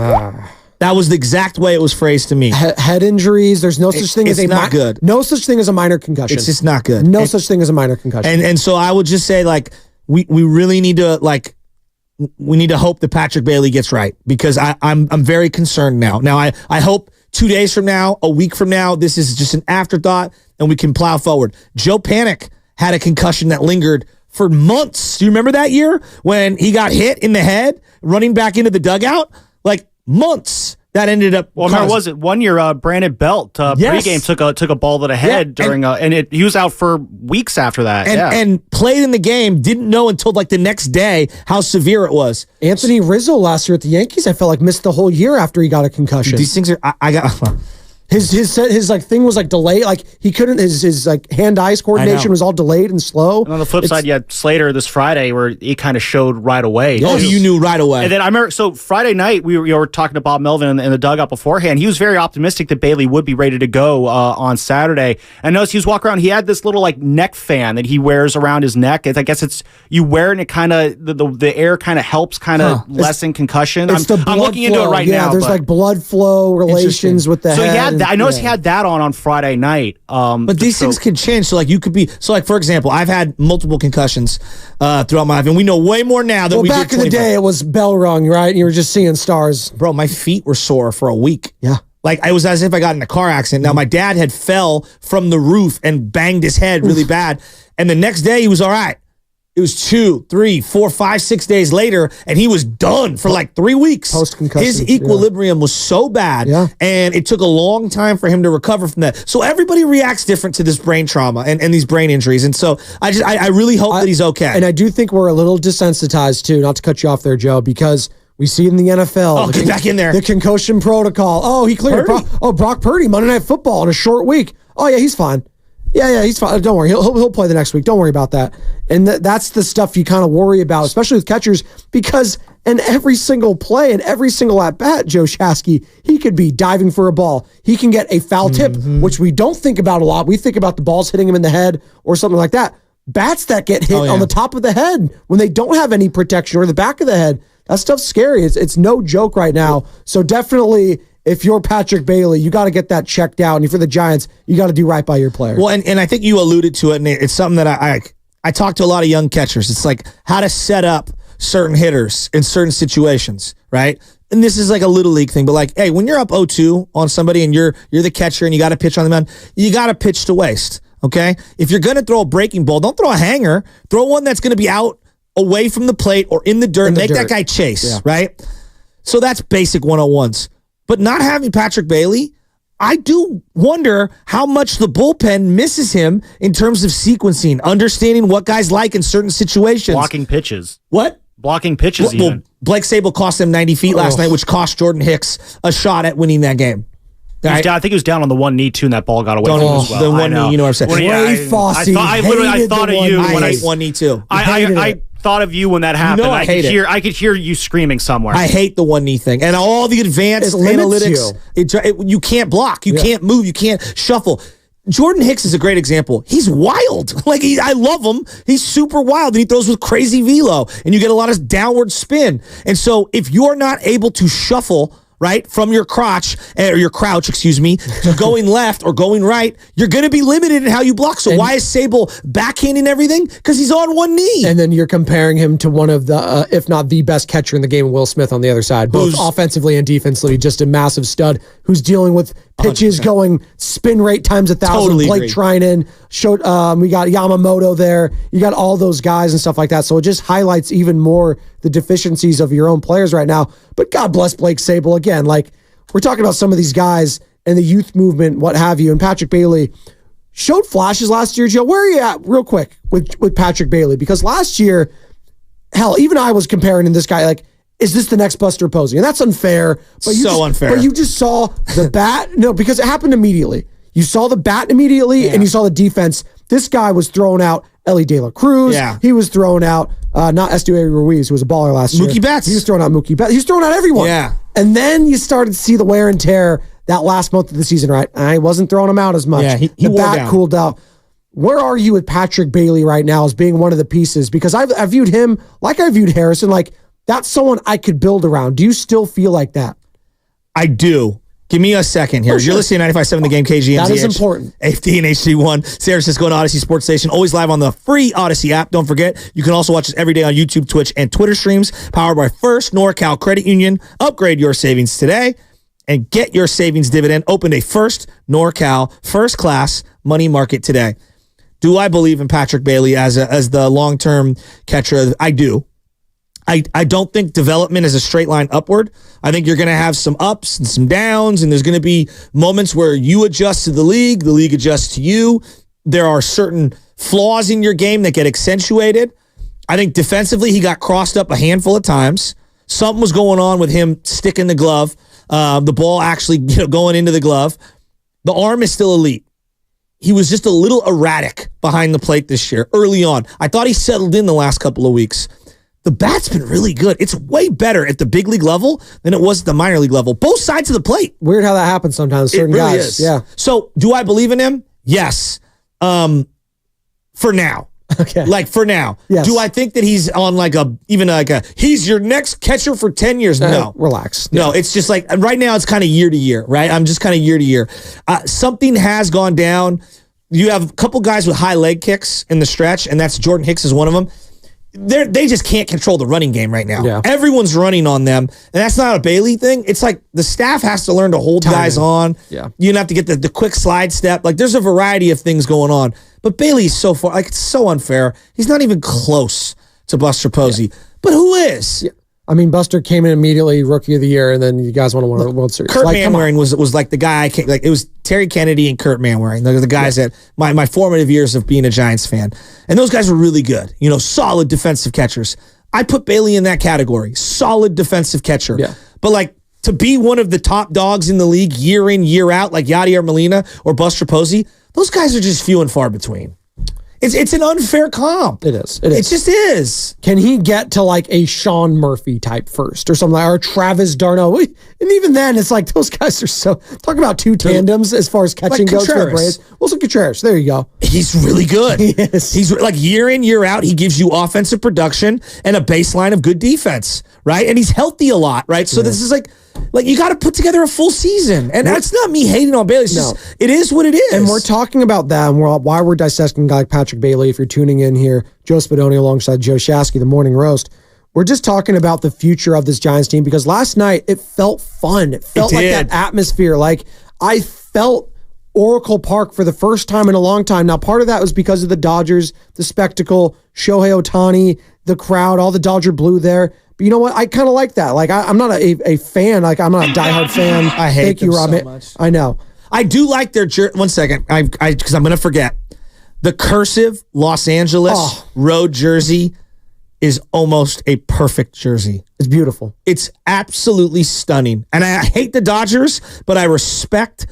That was the exact way it was phrased to me. Head injuries. There's no such thing as good. No such thing as a minor concussion. It's just not good. No such thing as a minor concussion. And so I would just say we really need to we need to hope that Patrick Bailey gets right, because I'm very concerned now. Now I hope 2 days from now, a week from now, this is just an afterthought and we can plow forward. Joe Panic had a concussion that lingered for months. Do you remember that year when he got hit in the head running back into the dugout? Months. That ended up. Well, remember, was it 1 year? Brandon Belt pregame took a ball to the head during he was out for weeks after that. And played in the game. Didn't know until the next day how severe it was. Anthony Rizzo last year at the Yankees, I felt like missed the whole year after he got a concussion. These things are. I got. His thing was delayed. He couldn't. His hand-eye coordination was all delayed and slow. And on the flip side, you had Slater this Friday where he kind of showed right away. Oh, you knew right away. And then I remember. So Friday night we were talking to Bob Melvin in the dugout beforehand. He was very optimistic that Bailey would be ready to go on Saturday. And notice he was walking around. He had this little neck fan that he wears around his neck. I guess you wear it and it kind of the air kind of helps lessen concussion. I'm looking into it right now. Yeah, there's blood flow relations with the head. So he had. I noticed he had that on Friday night. But these things can change. So you could be. So for example, I've had multiple concussions throughout my life, and we know way more now than we did. Back in the day, it was bell rung, right? And you were just seeing stars. Bro, my feet were sore for a week. Yeah. Like, it was as if I got in a car accident. Now, my dad had fell from the roof and banged his head really bad. And the next day, he was all right. It was 2, 3, 4, 5, 6 days later, and he was done for like 3 weeks. Post-concussion. His equilibrium was so bad, and it took a long time for him to recover from that. So everybody reacts different to this brain trauma and these brain injuries. And so I really hope that he's okay. And I do think we're a little desensitized, too, not to cut you off there, Joe, because we see it in the NFL. Oh, get back in there. The concussion protocol. Oh, he cleared Brock Purdy, Monday Night Football in a short week. Oh, yeah, he's fine. Yeah, he's fine. Don't worry. He'll play the next week. Don't worry about that. And that's the stuff you kind of worry about, especially with catchers, because in every single play and every single at-bat, Joe Shasky, he could be diving for a ball. He can get a foul tip, which we don't think about a lot. We think about the balls hitting him in the head or something like that. Bats that get hit on the top of the head when they don't have any protection, or the back of the head, that stuff's scary. It's no joke right now. So definitely, if you're Patrick Bailey, you got to get that checked out. And if you're the Giants, you got to do right by your player. Well, and I think you alluded to it, and it's something that I talk to a lot of young catchers. It's like how to set up certain hitters in certain situations, right? And this is like a little league thing, but like, hey, when you're up 0-2 on somebody and you're the catcher and you got to pitch on the mound, you got to pitch to waste, okay? If you're going to throw a breaking ball, don't throw a hanger. Throw one that's going to be out away from the plate or in the dirt. Make that guy chase, right? So that's basic 101s. But not having Patrick Bailey, I do wonder how much the bullpen misses him in terms of sequencing, understanding what guys like in certain situations. Blocking pitches. What? Blocking pitches even. Blake Sable cost them 90 feet last night, which cost Jordan Hicks a shot at winning that game. I think he was down on the one knee, too, and that ball got away from him as well. The one knee, you know what I'm saying? Ray Fosse. I thought of you when I hate one knee, too. I thought of you when that happened. You know I could hear you screaming somewhere. I hate the one knee thing. And all the advanced analytics, you can't block. You can't move. You can't shuffle. Jordan Hicks is a great example. He's wild. I love him. He's super wild, and he throws with crazy velo, and you get a lot of downward spin. And so if you're not able to shuffle, right, from your crotch, or your crouch, excuse me, to going left or going right, you're going to be limited in how you block. So why is Sable backhanding everything? Because he's on one knee. And then you're comparing him to one of the, if not the best catcher in the game, Will Smith on the other side, both offensively and defensively, just a massive stud who's dealing with pitches 100%. Going spin rate times 1,000. Totally Blake Trinan, we got Yamamoto there. You got all those guys and stuff like that. So it just highlights even more the deficiencies of your own players right now. But God bless Blake Sable. Again, like, we're talking about some of these guys and the youth movement, what have you. And Patrick Bailey showed flashes last year. Joe, where are you at real quick with Patrick Bailey? Because last year, hell, even I was comparing this guy, like, is this the next Buster Posey? And that's unfair. But unfair. But you just saw the bat. No, because it happened immediately. You saw the bat immediately, and you saw the defense. This guy was throwing out Ellie De La Cruz. Yeah. He was throwing out, not Estuary Ruiz, who was a baller last year. Mookie Betts. He was throwing out Mookie Betts. He was throwing out everyone. Yeah. And then you started to see the wear and tear that last month of the season, right? I wasn't throwing him out as much. Yeah, the bat cooled out. Where are you with Patrick Bailey right now as being one of the pieces? Because I viewed him like I viewed Harrison, like that's someone I could build around. Do you still feel like that? I do. Give me a second here. You're listening to 95.7 The Game, KGMZ. That is important. AFD and HD1, San Francisco and Odyssey Sports Station. Always live on the free Odyssey app. Don't forget, you can also watch us every day on YouTube, Twitch, and Twitter streams. Powered by First NorCal Credit Union. Upgrade your savings today and get your savings dividend. Open a First NorCal First Class Money Market today. Do I believe in Patrick Bailey as the long-term catcher? I do. I don't think development is a straight line upward. I think you're going to have some ups and some downs, and there's going to be moments where you adjust to the league adjusts to you. There are certain flaws in your game that get accentuated. I think defensively he got crossed up a handful of times. Something was going on with him sticking the glove, the ball actually going into the glove. The arm is still elite. He was just a little erratic behind the plate this year, early on. I thought he settled in the last couple of weeks. The bat's been really good. It's way better at the big league level than it was at the minor league level. Both sides of the plate. Weird how that happens sometimes. Certain it really guys. Is. Yeah. So do I believe in him? Yes. For now. Okay. Like for now. Yes. Do I think that he's on he's your next catcher for 10 years? No. Relax. No, it's just like right now it's kind of year to year, right? I'm just kind of year to year. Something has gone down. You have a couple guys with high leg kicks in the stretch, and that's Jordan Hicks is one of them. they just can't control the running game right now. Yeah. Everyone's running on them, and that's not a Bailey thing. It's like the staff has to learn to hold guys on. Yeah. You have to get the quick slide step. Like there's a variety of things going on. But Bailey's so far, like it's so unfair. He's not even close to Buster Posey. Yeah. But who is? Yeah. I mean, Buster came in immediately Rookie of the Year, and then you guys want to win a World Series. Kurt Manwaring was like the guy. It was Terry Kennedy and Kurt Manwaring. They're the guys that my formative years of being a Giants fan, and those guys were really good. Solid defensive catchers. I put Bailey in that category. Solid defensive catcher. Yeah. But like to be one of the top dogs in the league year in year out, like Yadier Molina or Buster Posey, those guys are just few and far between. It's an unfair comp. It is. It just is. Can he get to like a Sean Murphy type first or something like, or Travis d'Arnaud? And even then, it's like those guys are so, talk about two tandems as far as catching goes for the Braves. Wilson Contreras, there you go. He's really good. He is. He's like year in, year out, he gives you offensive production and a baseline of good defense, right? And he's healthy a lot, right? So this is like you got to put together a full season. And that's not me hating on Bailey. It's just, it is what it is. And we're talking about that and why we're dissecting a guy like Patrick Bailey. If you're tuning in here, Joe Spadoni alongside Joe Shasky, the Morning Roast. We're just talking about the future of this Giants team because last night it felt fun. It felt like that atmosphere. Like I felt Oracle Park for the first time in a long time. Now, part of that was because of the Dodgers, the spectacle, Shohei Ohtani, the crowd, all the Dodger blue there. But you know what? I kind of like that. Like, I'm not a fan. Like, I'm not a diehard fan. I hate them so much. I know. I do like their jersey. 1 second. Because I'm going to forget. The cursive Los Angeles road jersey is almost a perfect jersey. It's beautiful. It's absolutely stunning. And I hate the Dodgers, but I respect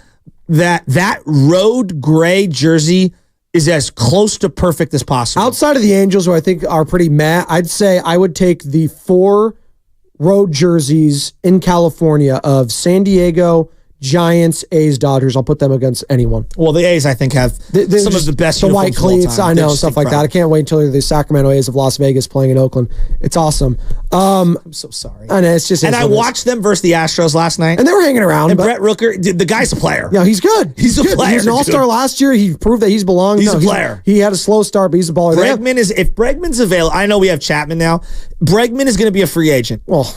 that road gray jersey is as close to perfect as possible. Outside of the Angels, who I think are pretty meh, I'd say I would take the 4 road jerseys in California of San Diego, Giants, A's, Dodgers. I'll put them against anyone. Well, the A's, I think, have some of the best the white uniforms of all cleats. time. I know, stuff like that. I can't wait until the Sacramento A's of Las Vegas playing in Oakland. It's awesome. I'm so sorry. I know, it's just. And I watched them versus the Astros last night. And they were hanging around. And Brett Rooker, the guy's a player. Yeah, he's good. He's a player. He was an all-star last year. He proved that he's belonged. He's a player. He had a slow start, but he's a baller. If Bregman's available, I know we have Chapman now. Bregman is going to be a free agent. Well,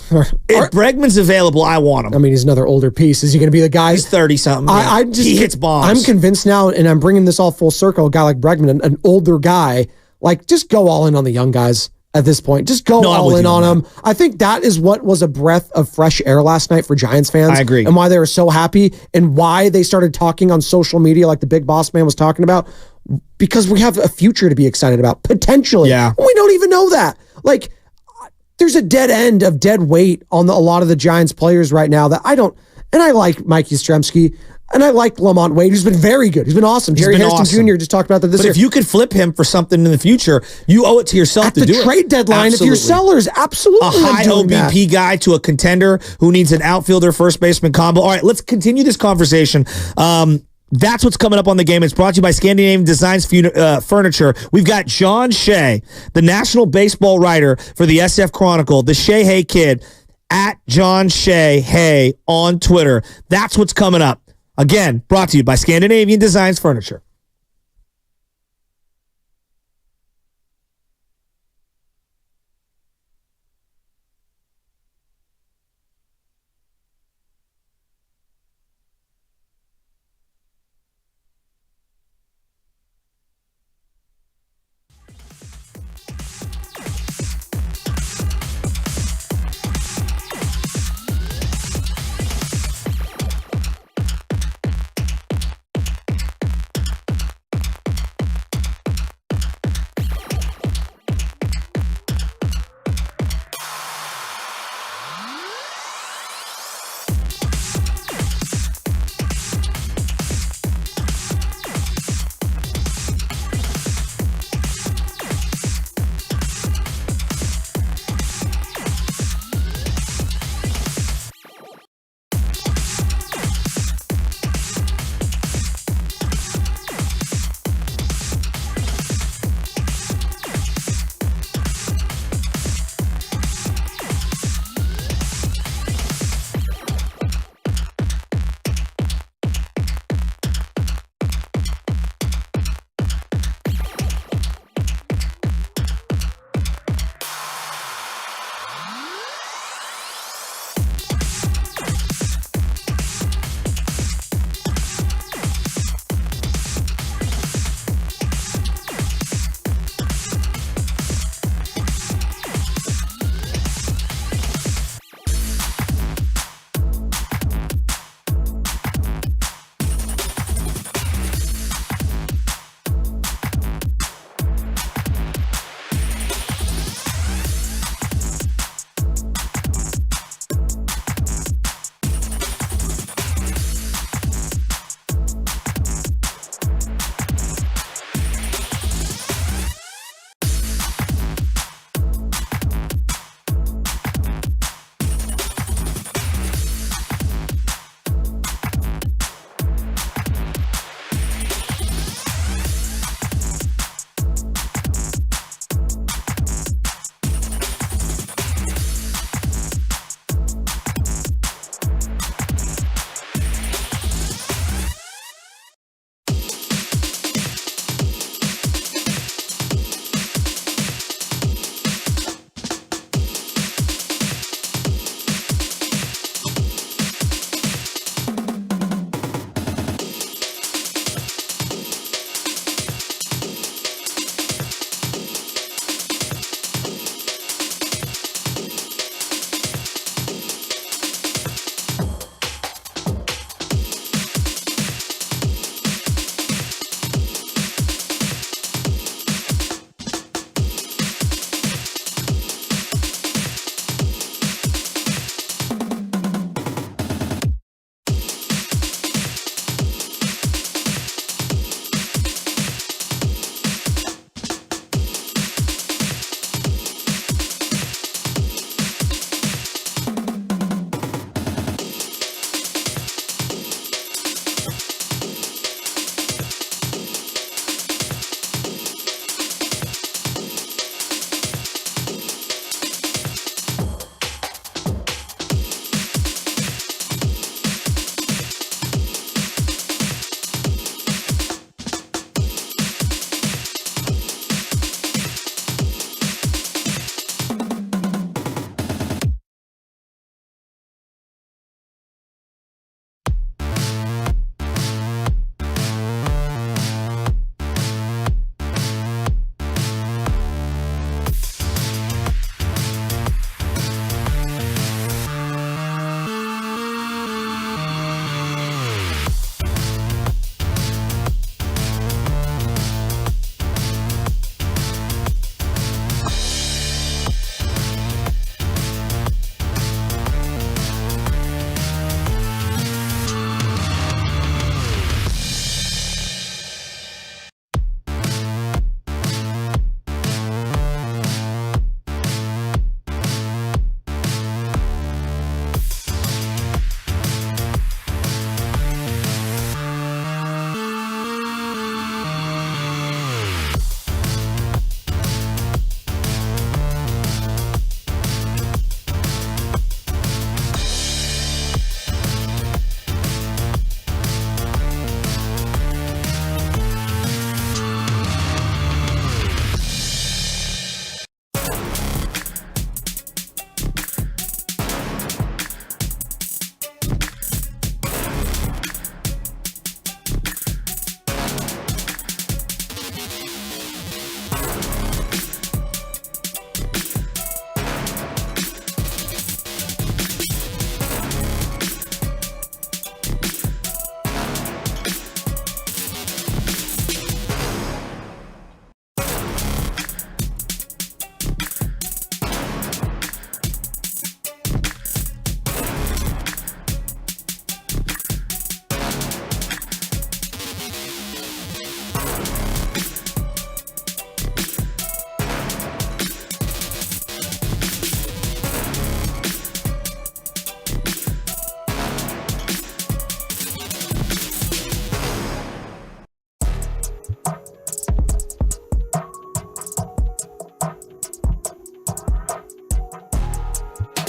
if Bregman's available, I want him. I mean, he's another older piece. Is he going to be the guy? He's 30-something. He hits bombs. I'm convinced now, and I'm bringing this all full circle, a guy like Bregman, an older guy, like just go all in on the young guys at this point. Just go all in on them. I think that is what was a breath of fresh air last night for Giants fans. I agree. And why they were so happy and why they started talking on social media like the big boss man was talking about, because we have a future to be excited about, potentially. Yeah. We don't even know that. Like, there's a dead end of dead weight on a lot of the Giants players right now that I don't, and I like Mike Yastrzemski, and I like Lamont Wade, who's been very good. He's been awesome. Jerry Hairston Jr. just talked about that this year. But if you could flip him for something in the future, you owe it to yourself to do it. At the trade deadline, if you're sellers, absolutely. A high OBP guy to a contender who needs an outfielder, first baseman combo. All right, let's continue this conversation. That's what's coming up on the game. It's brought to you by Scandinavian Designs Furniture. We've got John Shay, the national baseball writer for the SF Chronicle, the Shay Hay Kid, at John Shay Hay on Twitter. That's what's coming up. Again, brought to you by Scandinavian Designs Furniture.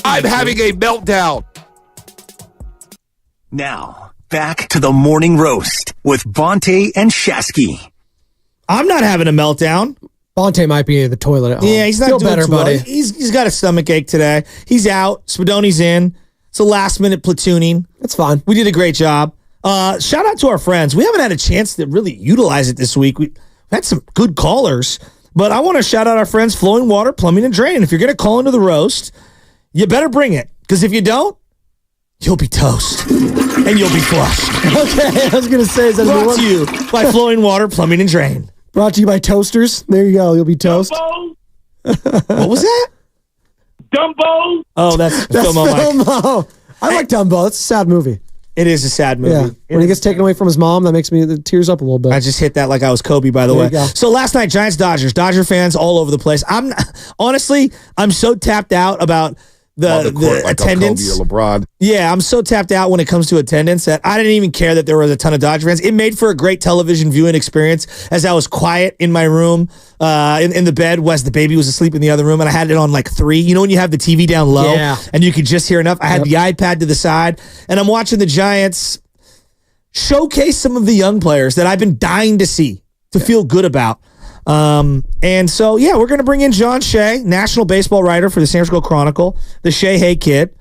I'm having a meltdown. Now, back to the morning roast with Bonte and Shasky. I'm not having a meltdown. Bonte might be in the toilet at home. Yeah, he's not Feel doing better, too well. buddy. He's got a stomach ache today. He's out. Spadoni's in. It's a last-minute platooning. That's fine. We did a great job. Shout out to our friends. We haven't had a chance to really utilize it this week. We've had some good callers, but I want to shout out our friends Flowing Water, Plumbing, and Drain. If you're going to call into the roast, you better bring it, because if you don't, you'll be toast, and you'll be flushed. Okay, I was going to say, is that brought to you by Flowing Water, Plumbing, and Drain. Brought to you by Toasters. There you go. You'll be toast. Dumbo? What was that? Dumbo? Oh, that's Filmo Mike. I like Dumbo. It's a sad movie. It is a sad movie. Yeah. When he gets taken away from his mom, that makes me the tears up a little bit. I just hit that like I was Kobe, by the There way. you go. So last night, Giants Dodgers. Dodger fans all over the place. Honestly, I'm so tapped out about the court like attendance. Kobe or LeBron. Yeah, I'm so tapped out when it comes to attendance that I didn't even care that there was a ton of Dodger fans. It made for a great television viewing experience as I was quiet in my room, in the bed, as the baby was asleep in the other room, and I had it on like 3. You know when you have the TV down low and you could just hear enough? I had the iPad to the side, and I'm watching the Giants showcase some of the young players that I've been dying to see, to feel good about. And so, yeah, we're going to bring in John Shay, national baseball writer for the San Francisco Chronicle, the Shay Hay kid,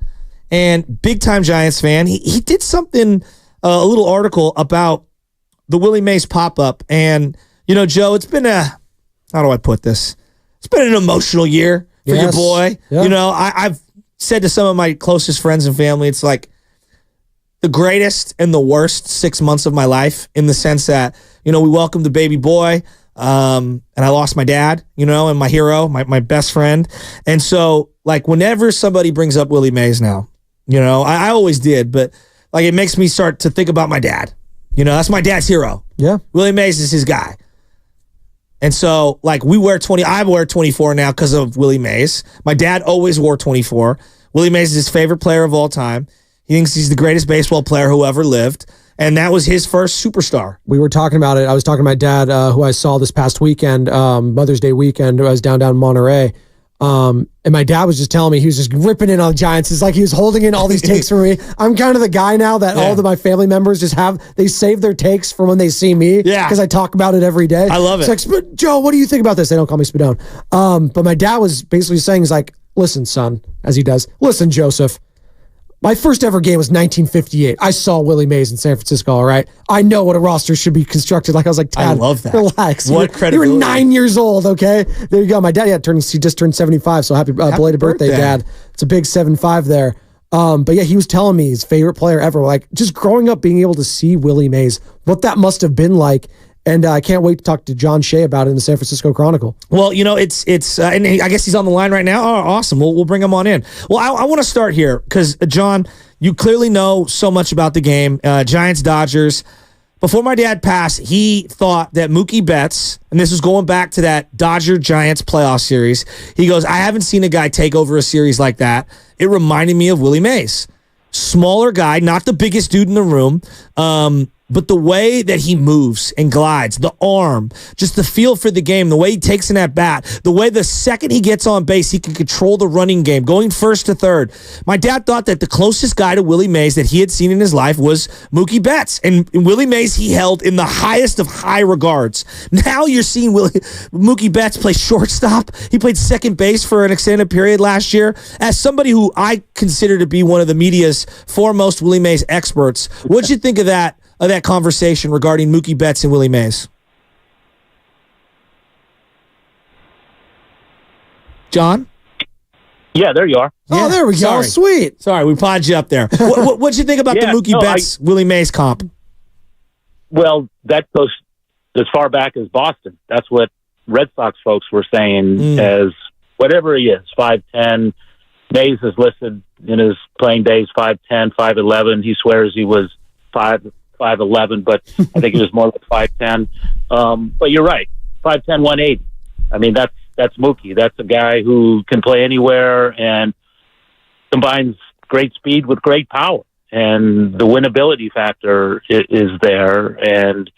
and big-time Giants fan. He did something, a little article about the Willie Mays pop-up. And, you know, Joe, it's been how do I put this? It's been an emotional year for your boy. Yeah. You know, I've said to some of my closest friends and family, it's like the greatest and the worst 6 months of my life, in the sense that, you know, we welcomed the baby boy, and I lost my dad, you know, and my hero, my best friend. And so, like, whenever somebody brings up Willie Mays now, you know, I always did, but like, it makes me start to think about my dad. You know, that's my dad's hero. Yeah. Willie Mays is his guy. And so, like, I wear 24 now because of Willie Mays. My dad always wore 24. Willie Mays is his favorite player of all time. He thinks he's the greatest baseball player who ever lived. And that was his first superstar. We were talking about it. I was talking to my dad, who I saw this past weekend, Mother's Day weekend. I was down in Monterey. And my dad was just telling me, he was just ripping in on the Giants. It's like he was holding in all these takes for me. I'm kind of the guy now that all of my family members just they save their takes for when they see me. Yeah. Because I talk about it every day. I love it. It's like, Joe, what do you think about this? They don't call me Spadone. But my dad was basically saying, he's like, listen, son, as he does, listen, Joseph. My first ever game was 1958. I saw Willie Mays in San Francisco, all right? I know what a roster should be constructed like. I was like, Dad, I love that. Relax. What credibility. You were 9 years old, okay? There you go. My dad he just turned 75, so happy belated birthday, Dad. It's a big 7-5 there. But yeah, he was telling me his favorite player ever. Like, just growing up, being able to see Willie Mays, what that must have been like. And I can't wait to talk to John Shay about it in the San Francisco Chronicle. Well, you know, it's and I guess he's on the line right now. Oh, awesome. We'll bring him on in. Well, I want to start here because, John, you clearly know so much about the game. Giants, Dodgers. Before my dad passed, he thought that Mookie Betts, and this was going back to that Dodger-Giants playoff series, he goes, I haven't seen a guy take over a series like that. It reminded me of Willie Mays. Smaller guy, not the biggest dude in the room, but the way that he moves and glides, the arm, just the feel for the game, the way he takes an at-bat, the way the second he gets on base, he can control the running game, going first to third. My dad thought that the closest guy to Willie Mays that he had seen in his life was Mookie Betts. And Willie Mays he held in the highest of high regards. Now you're seeing Mookie Betts play shortstop. He played second base for an extended period last year. As somebody who I consider to be one of the media's foremost Willie Mays experts, what'd you think of that conversation regarding Mookie Betts and Willie Mays? John? Yeah, there you are. Oh, there we go. Sorry. Sweet. Sorry, we podded you up there. What'd you think about the Mookie Betts, Willie Mays comp? Well, that goes as far back as Boston. That's what Red Sox folks were saying as whatever he is, 5'10". Mays is listed in his playing days 5'10", 5'11". He swears he was 5'11", but I think it was more like 5'10". But you're right, 5'10", 180. I mean, that's Mookie. That's a guy who can play anywhere and combines great speed with great power. And the winnability factor is there. And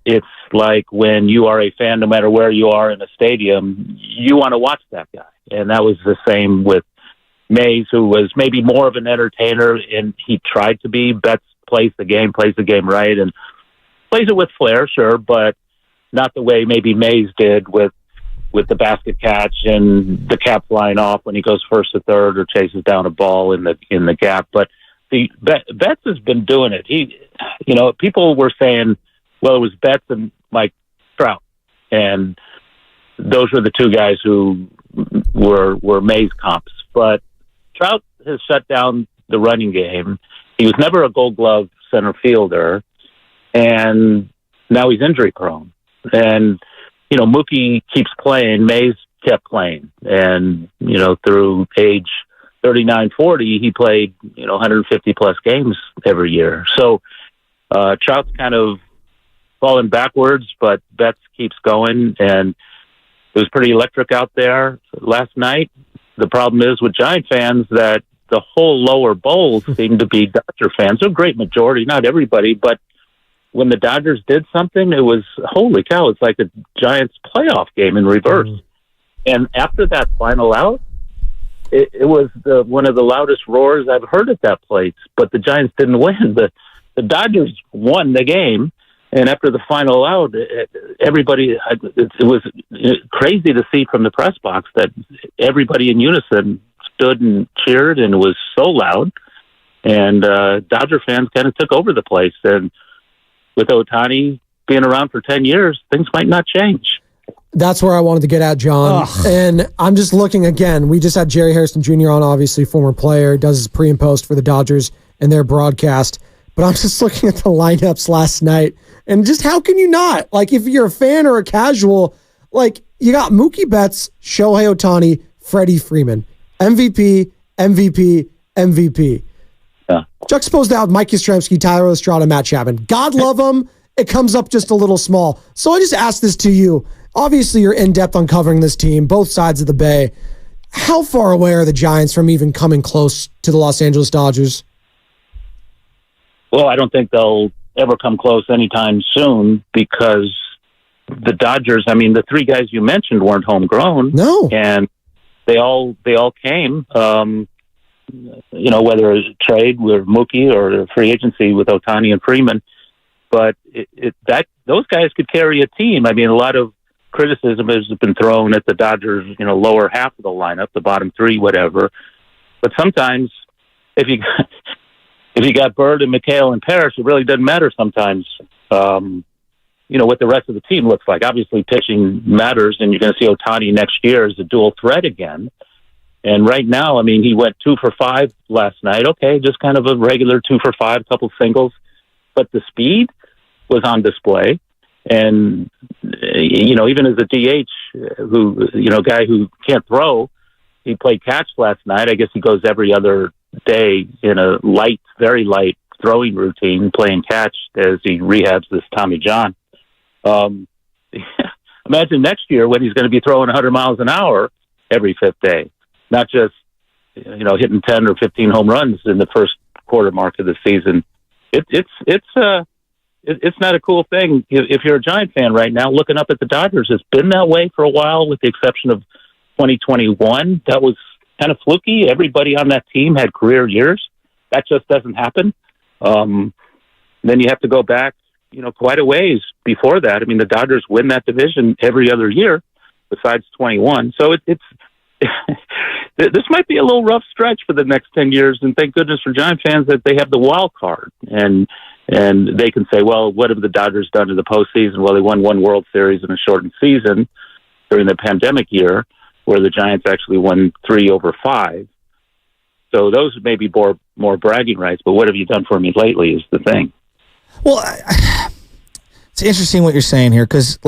it's like when you are a fan, no matter where you are in a stadium, you want to watch that guy. And that was the same with Mays, who was maybe more of an entertainer, and he tried to be. Betts plays the game right, and plays it with flair, sure, but not the way maybe Mays did with the basket catch and the cap flying off when he goes first to third or chases down a ball in the gap. But Betts has been doing it. People were saying, well, it was Betts and Mike Trout, and those were the two guys who were Mays comps. But Trout has shut down the running game. He was never a Gold Glove center fielder, and now he's injury prone. And Mookie keeps playing. Mays kept playing, and through age 39, 40, he played 150 plus games every year. So Trout's kind of falling backwards, but Betts keeps going, and it was pretty electric out there last night. The problem is with Giant fans that the whole lower bowl seem to be Dodger fans. A great majority, not everybody, but when the Dodgers did something, it was, holy cow, it's like a Giants playoff game in reverse. And after that final out, it was one of the loudest roars I've heard at that place, but the Giants didn't win. The Dodgers won the game, and after the final out, everybody, it was crazy to see from the press box that everybody in unison stood and cheered, and it was so loud. And Dodger fans kind of took over the place. And with Ohtani being around for 10 years, things might not change. That's where I wanted to get at, John. Ugh. And I'm just looking again. We just had Jerry Hairston Jr. on, obviously, former player, does his pre and post for the Dodgers and their broadcast. But I'm just looking at the lineups last night, and just how can you not? Like, if you're a fan or a casual, like, you got Mookie Betts, Shohei Ohtani, Freddie Freeman. MVP, MVP, MVP. Yeah. Juxtaposed out Mike Yastrzemski, Tyler Estrada, Matt Chapman. God love them. It comes up just a little small. So I just asked this to you. Obviously, you're in-depth on covering this team, both sides of the Bay. How far away are the Giants from even coming close to the Los Angeles Dodgers? Well, I don't think they'll ever come close anytime soon because the Dodgers, I mean, the three guys you mentioned weren't homegrown. No. And they all came, whether it's trade with Mookie or free agency with Ohtani and Freeman. But those guys could carry a team. I mean, a lot of criticism has been thrown at the Dodgers, lower half of the lineup, the bottom three, whatever. But sometimes if you got Bird and McHale and Parrish, it really doesn't matter sometimes, what the rest of the team looks like. Obviously, pitching matters, and you're going to see Ohtani next year as a dual threat again. And right now, I mean, he went 2 for 5 last night. Okay, just kind of a regular 2 for 5, couple singles. But the speed was on display. And, even as a DH, guy who can't throw, he played catch last night. I guess he goes every other day in a light, very light throwing routine, playing catch as he rehabs this Tommy John. Imagine next year when he's going to be throwing 100 miles an hour every fifth day, not just, hitting 10 or 15 home runs in the first quarter mark of the season. It's not a cool thing. If you're a Giant fan right now, looking up at the Dodgers, it's been that way for a while, with the exception of 2021. That was kind of fluky. Everybody on that team had career years. That just doesn't happen. Then you have to go back, quite a ways before that. I mean, the Dodgers win that division every other year besides 21. So it's this might be a little rough stretch for the next 10 years. And thank goodness for Giant fans that they have the wild card, and they can say, well, what have the Dodgers done in the postseason? Well, they won one World Series in a shortened season during the pandemic year, where the Giants actually won 3 over 5. So those may be more bragging rights, but what have you done for me lately is the thing. Well, it's interesting what you're saying here, because,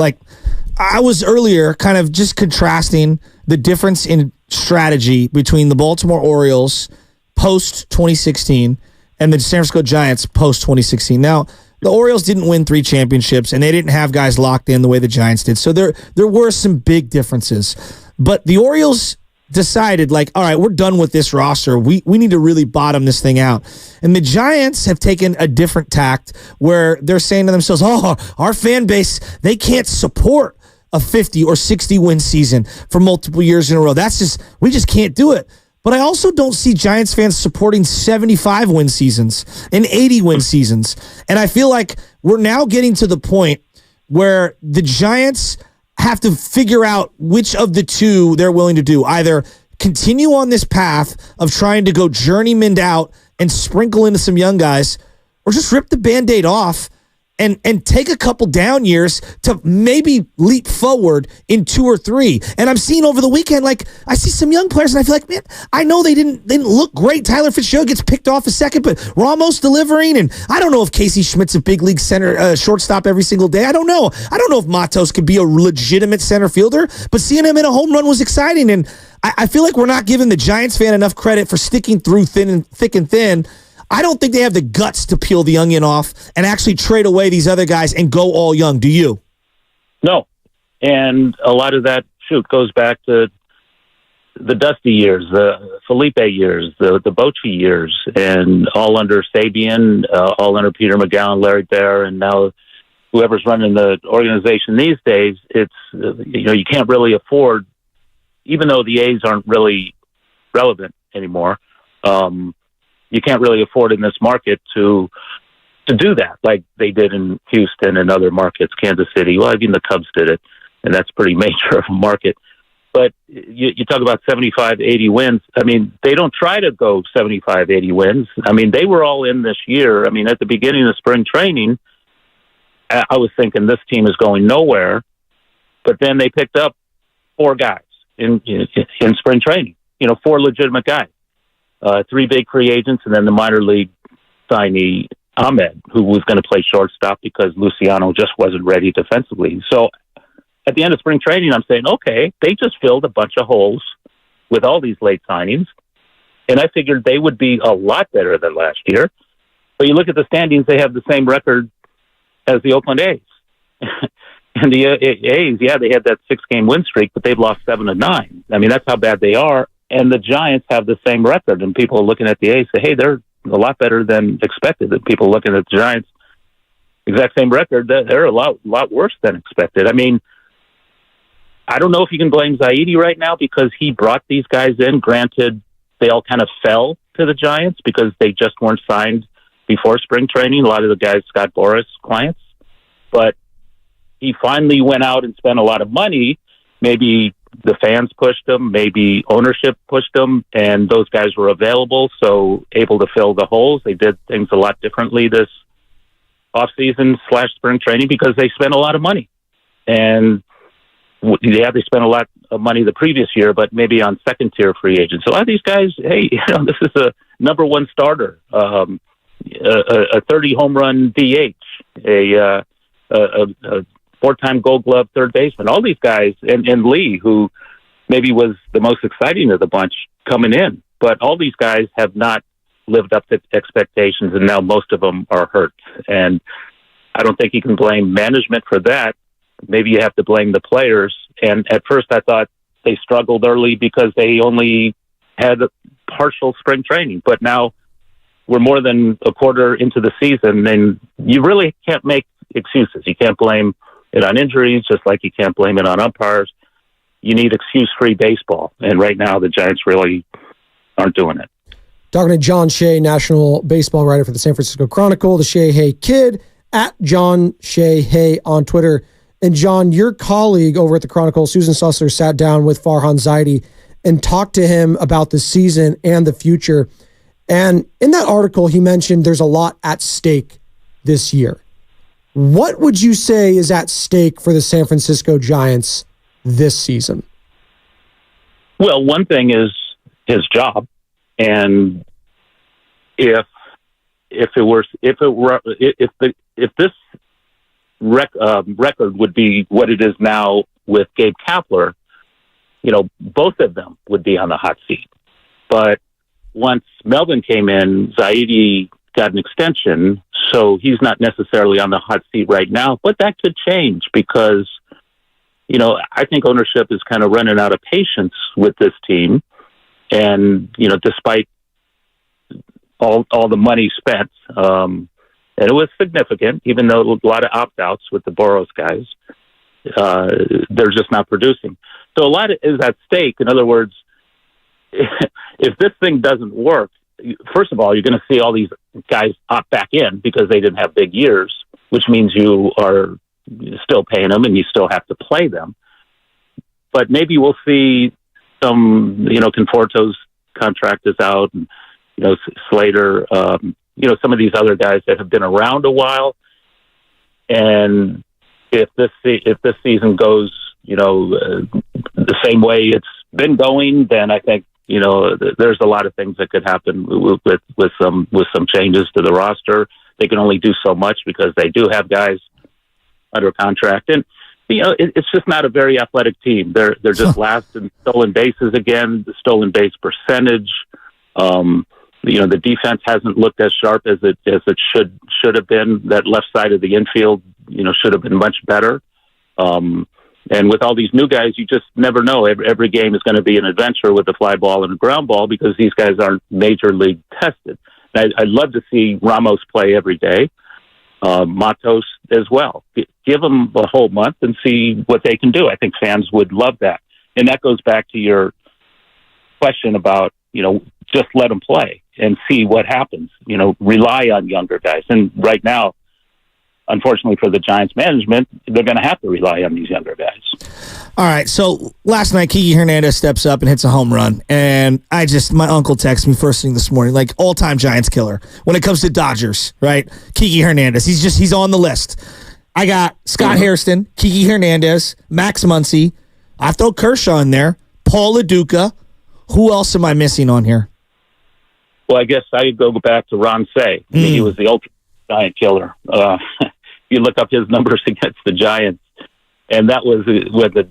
I was earlier kind of just contrasting the difference in strategy between the Baltimore Orioles post-2016 and the San Francisco Giants post-2016. Now, the Orioles didn't win 3 championships, and they didn't have guys locked in the way the Giants did. So there were some big differences. But the Orioles decided, all right, we're done with this roster. We need to really bottom this thing out. And the Giants have taken a different tact, where they're saying to themselves, our fan base, they can't support a 50 or 60 win season for multiple years in a row. We just can't do it. But I also don't see Giants fans supporting 75-win seasons and 80-win seasons. And I feel like we're now getting to the point where the Giants have to figure out which of the two they're willing to do. Either continue on this path of trying to go journeyman out and sprinkle into some young guys, or just rip the Band-Aid off and take a couple down years to maybe leap forward in 2 or 3. And I'm seeing over the weekend, like, I see some young players, and I feel like, man, I know they didn't look great. Tyler Fitzgerald gets picked off a second, but Ramos delivering, and I don't know if Casey Schmidt's a big league center shortstop every single day. I don't know. I don't know if Matos could be a legitimate center fielder, but seeing him in a home run was exciting, and I feel like we're not giving the Giants fan enough credit for sticking through thick and thin. I don't think they have the guts to peel the onion off and actually trade away these other guys and go all young. Do you? No. And a lot of that, goes back to the Dusty years, the Felipe years, the Bochy years, and all under Sabian, all under Peter McGowan, Larry Bear, and now whoever's running the organization these days. It's, you can't really afford, even though the A's aren't really relevant anymore, you can't really afford in this market to do that like they did in Houston and other markets, Kansas City. Well, I mean, the Cubs did it, and that's pretty major of a market. But you talk about 75, 80 wins. I mean, they don't try to go 75, 80 wins. I mean, they were all in this year. I mean, at the beginning of spring training, I was thinking this team is going nowhere. But then they picked up 4 guys in spring training, 4 legitimate guys. 3 big free agents, and then the minor league signee, Ahmed, who was going to play shortstop because Luciano just wasn't ready defensively. So at the end of spring training, I'm saying, okay, they just filled a bunch of holes with all these late signings, and I figured they would be a lot better than last year. But you look at the standings, they have the same record as the Oakland A's. And the A's, they had that 6-game win streak, but they've lost 7 of 9. I mean, that's how bad they are. And the Giants have the same record, and people are looking at the A's say, hey, they're a lot better than expected. And people looking at the Giants, exact same record, they're a lot worse than expected. I mean, I don't know if you can blame Zaidi right now because he brought these guys in. Granted, they all kind of fell to the Giants because they just weren't signed before spring training. A lot of the guys, Scott Boras clients. But he finally went out and spent a lot of money. Maybe the fans pushed him, maybe ownership pushed him, and those guys were available, so able to fill the holes. They did things a lot differently this offseason / spring training because they spent a lot of money. And they spent a lot of money the previous year, but maybe on second-tier free agents. So a lot of these guys, hey, this is a number 1 starter, a 30-home run DH, a 4-time Gold Glove third baseman. All these guys, and Lee, who maybe was the most exciting of the bunch coming in. But all these guys have not lived up to expectations, and now most of them are hurt. And I don't think you can blame management for that. Maybe you have to blame the players. And at first I thought they struggled early because they only had partial spring training. But now we're more than a quarter into the season, and you really can't make excuses. You can't blame it on injuries, just like you can't blame it on umpires. You need excuse-free baseball, and right now the Giants really aren't doing it. Talking to John Shay, national baseball writer for the San Francisco Chronicle, the Shay Hay Kid, at John Shay Hay on Twitter. And John, your colleague over at the Chronicle, Susan Sussler, sat down with Farhan Zaidi and talked to him about the season and the future. And in that article, he mentioned there's a lot at stake this year. What would you say is at stake for the San Francisco Giants this season? Well, one thing is his job, and if this record would be what it is now with Gabe Kapler, both of them would be on the hot seat. But once Melvin came in, Zaidi got an extension, so he's not necessarily on the hot seat right now, but that could change because, I think ownership is kind of running out of patience with this team. And, despite all the money spent, and it was significant, even though a lot of opt-outs with the Boros guys, they're just not producing. So a lot is at stake. In other words, if this thing doesn't work, first of all, you're going to see all these guys pop back in because they didn't have big years, which means you are still paying them and you still have to play them. But maybe we'll see some, Conforto's contract is out, and, Slater, some of these other guys that have been around a while. And if this season goes, the same way it's been going, then I think, there's a lot of things that could happen with some changes to the roster. They can only do so much because they do have guys under contract, and it's just not a very athletic team. They're just last in stolen bases again, the stolen base percentage. The defense hasn't looked as sharp as it should have been. That left side of the infield, should have been much better. And with all these new guys, you just never know. Every game is going to be an adventure with a fly ball and a ground ball because these guys aren't major league tested. I'd love to see Ramos play every day, Matos as well. Give them a whole month and see what they can do. I think fans would love that. And that goes back to your question about, just let them play and see what happens. Rely on younger guys. And right now, unfortunately for the Giants management, they're going to have to rely on these younger guys. All right, so last night, Kiki Hernandez steps up and hits a home run, and my uncle texted me first thing this morning, like all-time Giants killer. When it comes to Dodgers, right? Kiki Hernandez, he's on the list. I got Scott Hairston, Kiki Hernandez, Max Muncy. I throw Kershaw in there, Paul LaDuca. Who else am I missing on here? Well, I guess I could go back to Ron Say. He was the ultimate Giant killer. You look up his numbers against the Giants, and that was when the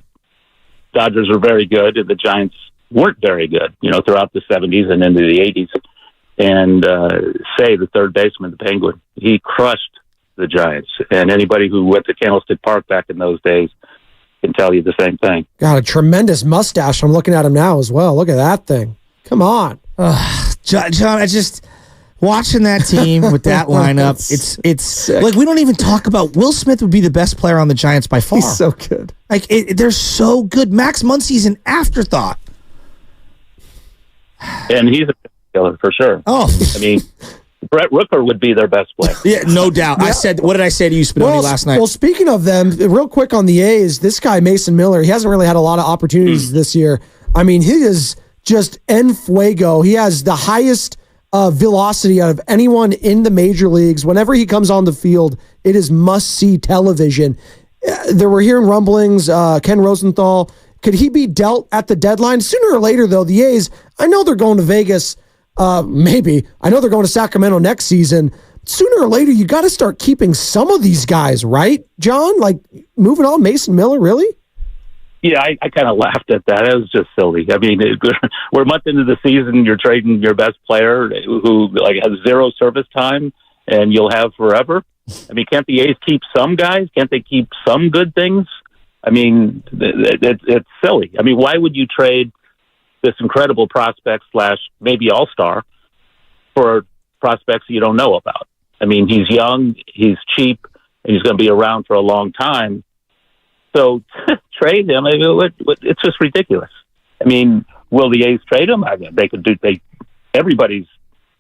Dodgers were very good and the Giants weren't very good, throughout the 70s and into the 80s. And Say, the third baseman, the Penguin, he crushed the Giants. And anybody who went to Candlestick Park back in those days can tell you the same thing. Got a tremendous mustache. I'm looking at him now as well. Look at that thing. Come on. John, watching that team with that lineup, it's like we don't even talk about Will Smith would be the best player on the Giants by far. He's so good. They're so good. Max Muncy's an afterthought. And he's a killer for sure. Oh. I mean, Brett Rooker would be their best player. Yeah, no doubt. Yeah. What did I say to you, Spinoni, last night? Well, speaking of them, real quick on the A's, this guy, Mason Miller, he hasn't really had a lot of opportunities this year. I mean, he is just en fuego. He has the highest velocity out of anyone in the major leagues. Whenever he comes on the field, it is must-see television. There were hearing rumblings, Ken Rosenthal, could he be dealt at the deadline? Sooner or later, though, the A's, I know they're going to Vegas, maybe. I know they're going to Sacramento next season. Sooner or later, you got to start keeping some of these guys, right, John? Like, moving on, Mason Miller, really? Yeah, I kind of laughed at that. It was just silly. I mean, we're a month into the season. You're trading your best player who has zero service time, and you'll have forever. I mean, can't the A's keep some guys? Can't they keep some good things? I mean, it's silly. I mean, why would you trade this incredible prospect / maybe all-star for prospects you don't know about? I mean, he's young, he's cheap, and he's going to be around for a long time. So trade him. I mean, it's just ridiculous. I mean, will the A's trade him? I mean, they could do. Everybody's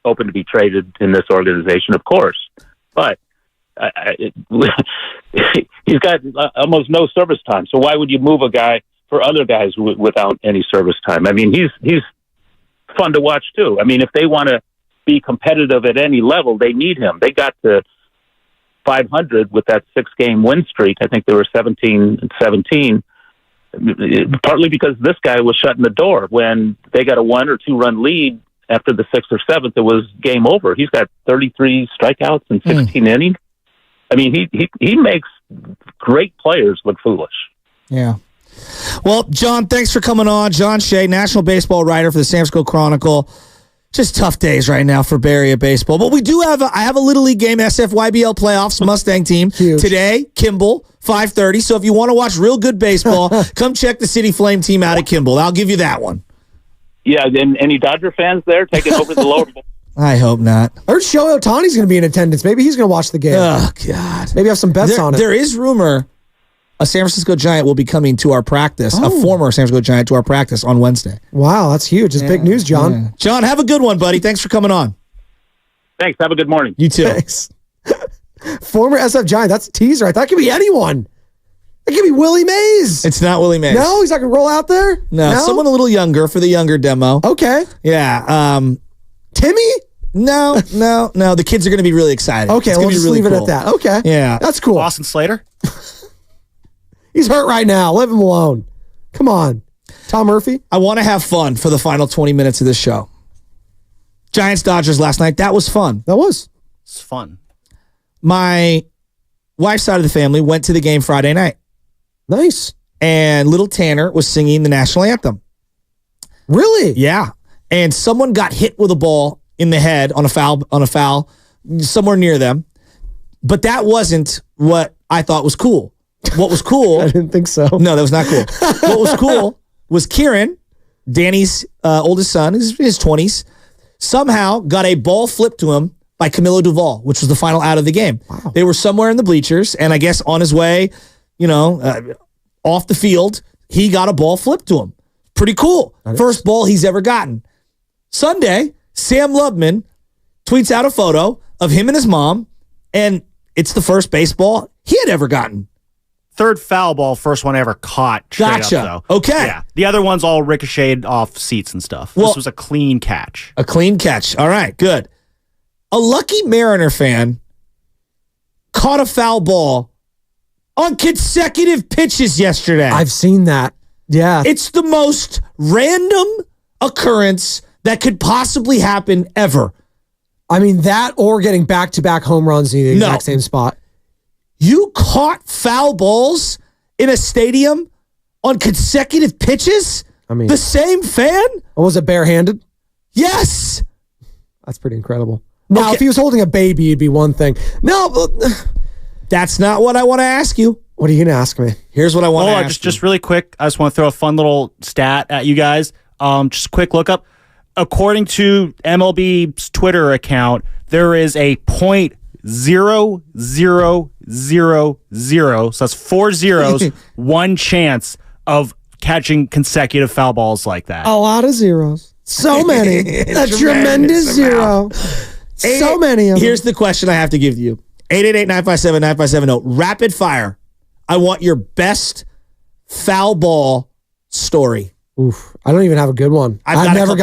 open to be traded in this organization, of course. But he's got almost no service time. So why would you move a guy for other guys without any service time? I mean, he's fun to watch too. I mean, if they want to be competitive at any level, they need him. They got to 500 with that 6-game win streak. I think they were 17-17, partly because this guy was shutting the door. When they got a 1 or 2 run lead after the 6th or 7th, it was game over. He's got 33 strikeouts in 16 innings. I mean, he makes great players look foolish. Yeah. Well, John, thanks for coming on. John Shay, national baseball writer for the San Francisco Chronicle. Just tough days right now for Bay Area baseball. But we do have I have a Little League game, SFYBL playoffs, Mustang team. Huge. Today, Kimball, 5:30. So if you want to watch real good baseball, come check the City Flame team out at Kimball. I'll give you that one. Yeah, and any Dodger fans there taking over the lower bowl? I hope not. I heard Shohei Ohtani's going to be in attendance. Maybe he's going to watch the game. Oh, God. Maybe have some bets on it. There is rumor a San Francisco Giant will be coming to our practice, a former San Francisco Giant to our practice on Wednesday. Wow, that's huge. It's big news, John. Yeah. John, have a good one, buddy. Thanks for coming on. Thanks. Have a good morning. You too. Thanks. Former SF Giant. That's a teaser. I thought it could be anyone. It could be Willie Mays. It's not Willie Mays. No, he's not going to roll out there? No, someone a little younger for the younger demo. Okay. Yeah. Timmy? No. The kids are going to be really excited. Okay, we'll just leave it at that. Okay. Yeah. That's cool. Boston Slater? He's hurt right now. Leave him alone. Come on. Tom Murphy? I want to have fun for the final 20 minutes of this show. Giants-Dodgers last night. That was fun. That was. It's fun. My wife's side of the family went to the game Friday night. Nice. And little Tanner was singing the national anthem. Really? Yeah. And someone got hit with a ball in the head on a foul somewhere near them. But that wasn't what I thought was cool. What was cool? I didn't think so. No, that was not cool. What was cool was Kieran, Danny's oldest son, his 20s, somehow got a ball flipped to him by Camilo Duvall, which was the final out of the game. Wow. They were somewhere in the bleachers, and I guess on his way, off the field, he got a ball flipped to him. Pretty cool. First ball he's ever gotten. Sunday, Sam Lubman tweets out a photo of him and his mom, and it's the first baseball he had ever gotten. Third foul ball, first one I ever caught. Gotcha. Up, though. Okay. Yeah. The other ones all ricocheted off seats and stuff. This was a clean catch. A clean catch. All right, good. A lucky Mariner fan caught a foul ball on consecutive pitches yesterday. I've seen that. Yeah. It's the most random occurrence that could possibly happen ever. I mean, that or getting back-to-back home runs in the exact same spot. You caught foul balls in a stadium on consecutive pitches? I mean, the same fan? Was it barehanded? Yes. That's pretty incredible. Now, if he was holding a baby, it'd be one thing. No, but that's not what I want to ask you. What are you going to ask me? Here's what I want to ask just really quick. I just want to throw a fun little stat at you guys. Just a quick look up. According to MLB's Twitter account, there is a .0000, so that's 4 zeros, one chance of catching consecutive foul balls like that. A lot of zeros. So many. A tremendous zero. So many of them. Here's the question I have to give you. 888-957-9570. Rapid fire. I want your best foul ball story. Oof. I don't even have a good one. I've never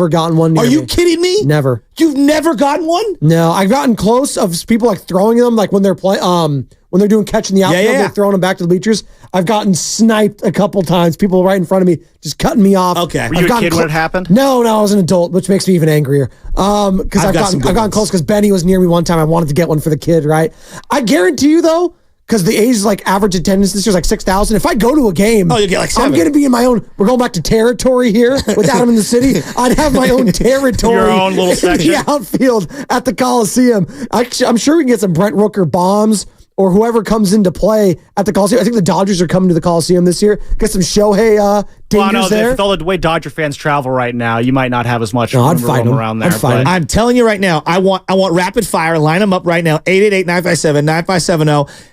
gotten one near Are you me. kidding me? Never. You've never gotten one? No, I've gotten close of people like throwing them, like when they're when they're doing catching the outfield, they're throwing them back to the bleachers. I've gotten sniped a couple times. People right in front of me just cutting me off. Okay. Were you a kid when it happened? No, I was an adult, which makes me even angrier. Because I've gotten close because Benny was near me one time. I wanted to get one for the kid, right? I guarantee you though, because the age like average attendance this year is like 6,000. If I go to a game, you get like 7. I'm going to be in my own. We're going back to territory here with Adam in the city. I'd have my own territory, your own little section, in the outfield at the Coliseum. I'm sure we can get some Brent Rooker bombs or whoever comes into play at the Coliseum. I think the Dodgers are coming to the Coliseum this year. Get some Shohei dingers there. With all the way Dodger fans travel right now, you might not have as much room around there. I'm telling you right now, I want rapid fire. Line them up right now. 888-957-9570.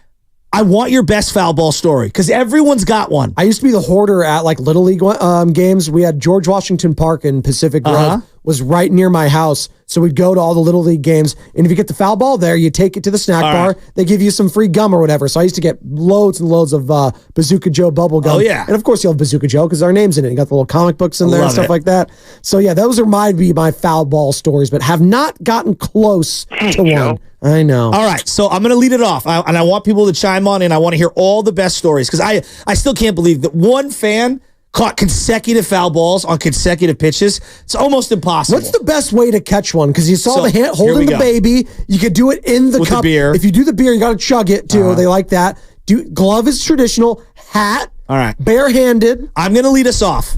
I want your best foul ball story because everyone's got one. I used to be the hoarder at like Little League games. We had George Washington Park in Pacific Grove was right near my house. So we'd go to all the Little League games. And if you get the foul ball there, you take it to the snack bar. They give you some free gum or whatever. So I used to get loads and loads of Bazooka Joe bubble gum. Oh, yeah. And of course you'll have Bazooka Joe because our name's in it. You got the little comic books in there and stuff like that. So yeah, those are my foul ball stories, but have not gotten close to one. I know. All right, so I'm going to lead it off, and I want people to chime on in. I want to hear all the best stories because I still can't believe that one fan caught consecutive foul balls on consecutive pitches. It's almost impossible. What's the best way to catch one? Because you saw the hand holding the baby. You could do it in the with cup. The beer. If you do the beer, you got to chug it too. They like that. Glove is traditional. Hat. All right. Barehanded. I'm going to lead us off.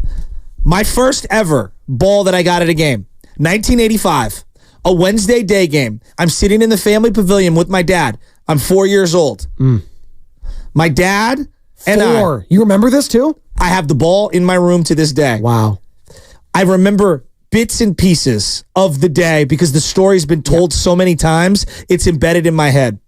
My first ever ball that I got at a game, 1985. A Wednesday day game. I'm sitting in the family pavilion with my dad. I'm 4 years old. My dad and I. You remember this too? I have the ball in my room to this day. Wow. I remember bits and pieces of the day because the story's been told so many times, it's embedded in my head.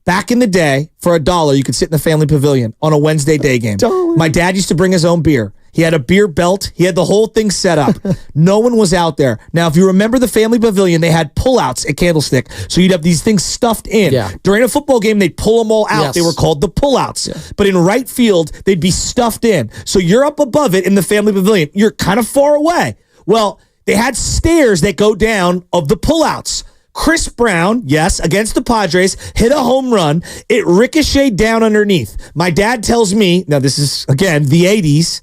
Back in the day, for $1, you could sit in the family pavilion on a Wednesday day game. My dad used to bring his own beer. He had a beer belt. He had the whole thing set up. No one was out there. Now, if you remember the family pavilion, they had pullouts at Candlestick. So you'd have these things stuffed in. Yeah. During a football game, they'd pull them all out. Yes. They were called the pullouts. Yeah. But in right field, they'd be stuffed in. So you're up above it in the family pavilion. You're kind of far away. Well, they had stairs that go down of the pullouts. Chris Brown, yes, against the Padres, hit a home run. It ricocheted down underneath. My dad tells me, now this is, again, the 80s,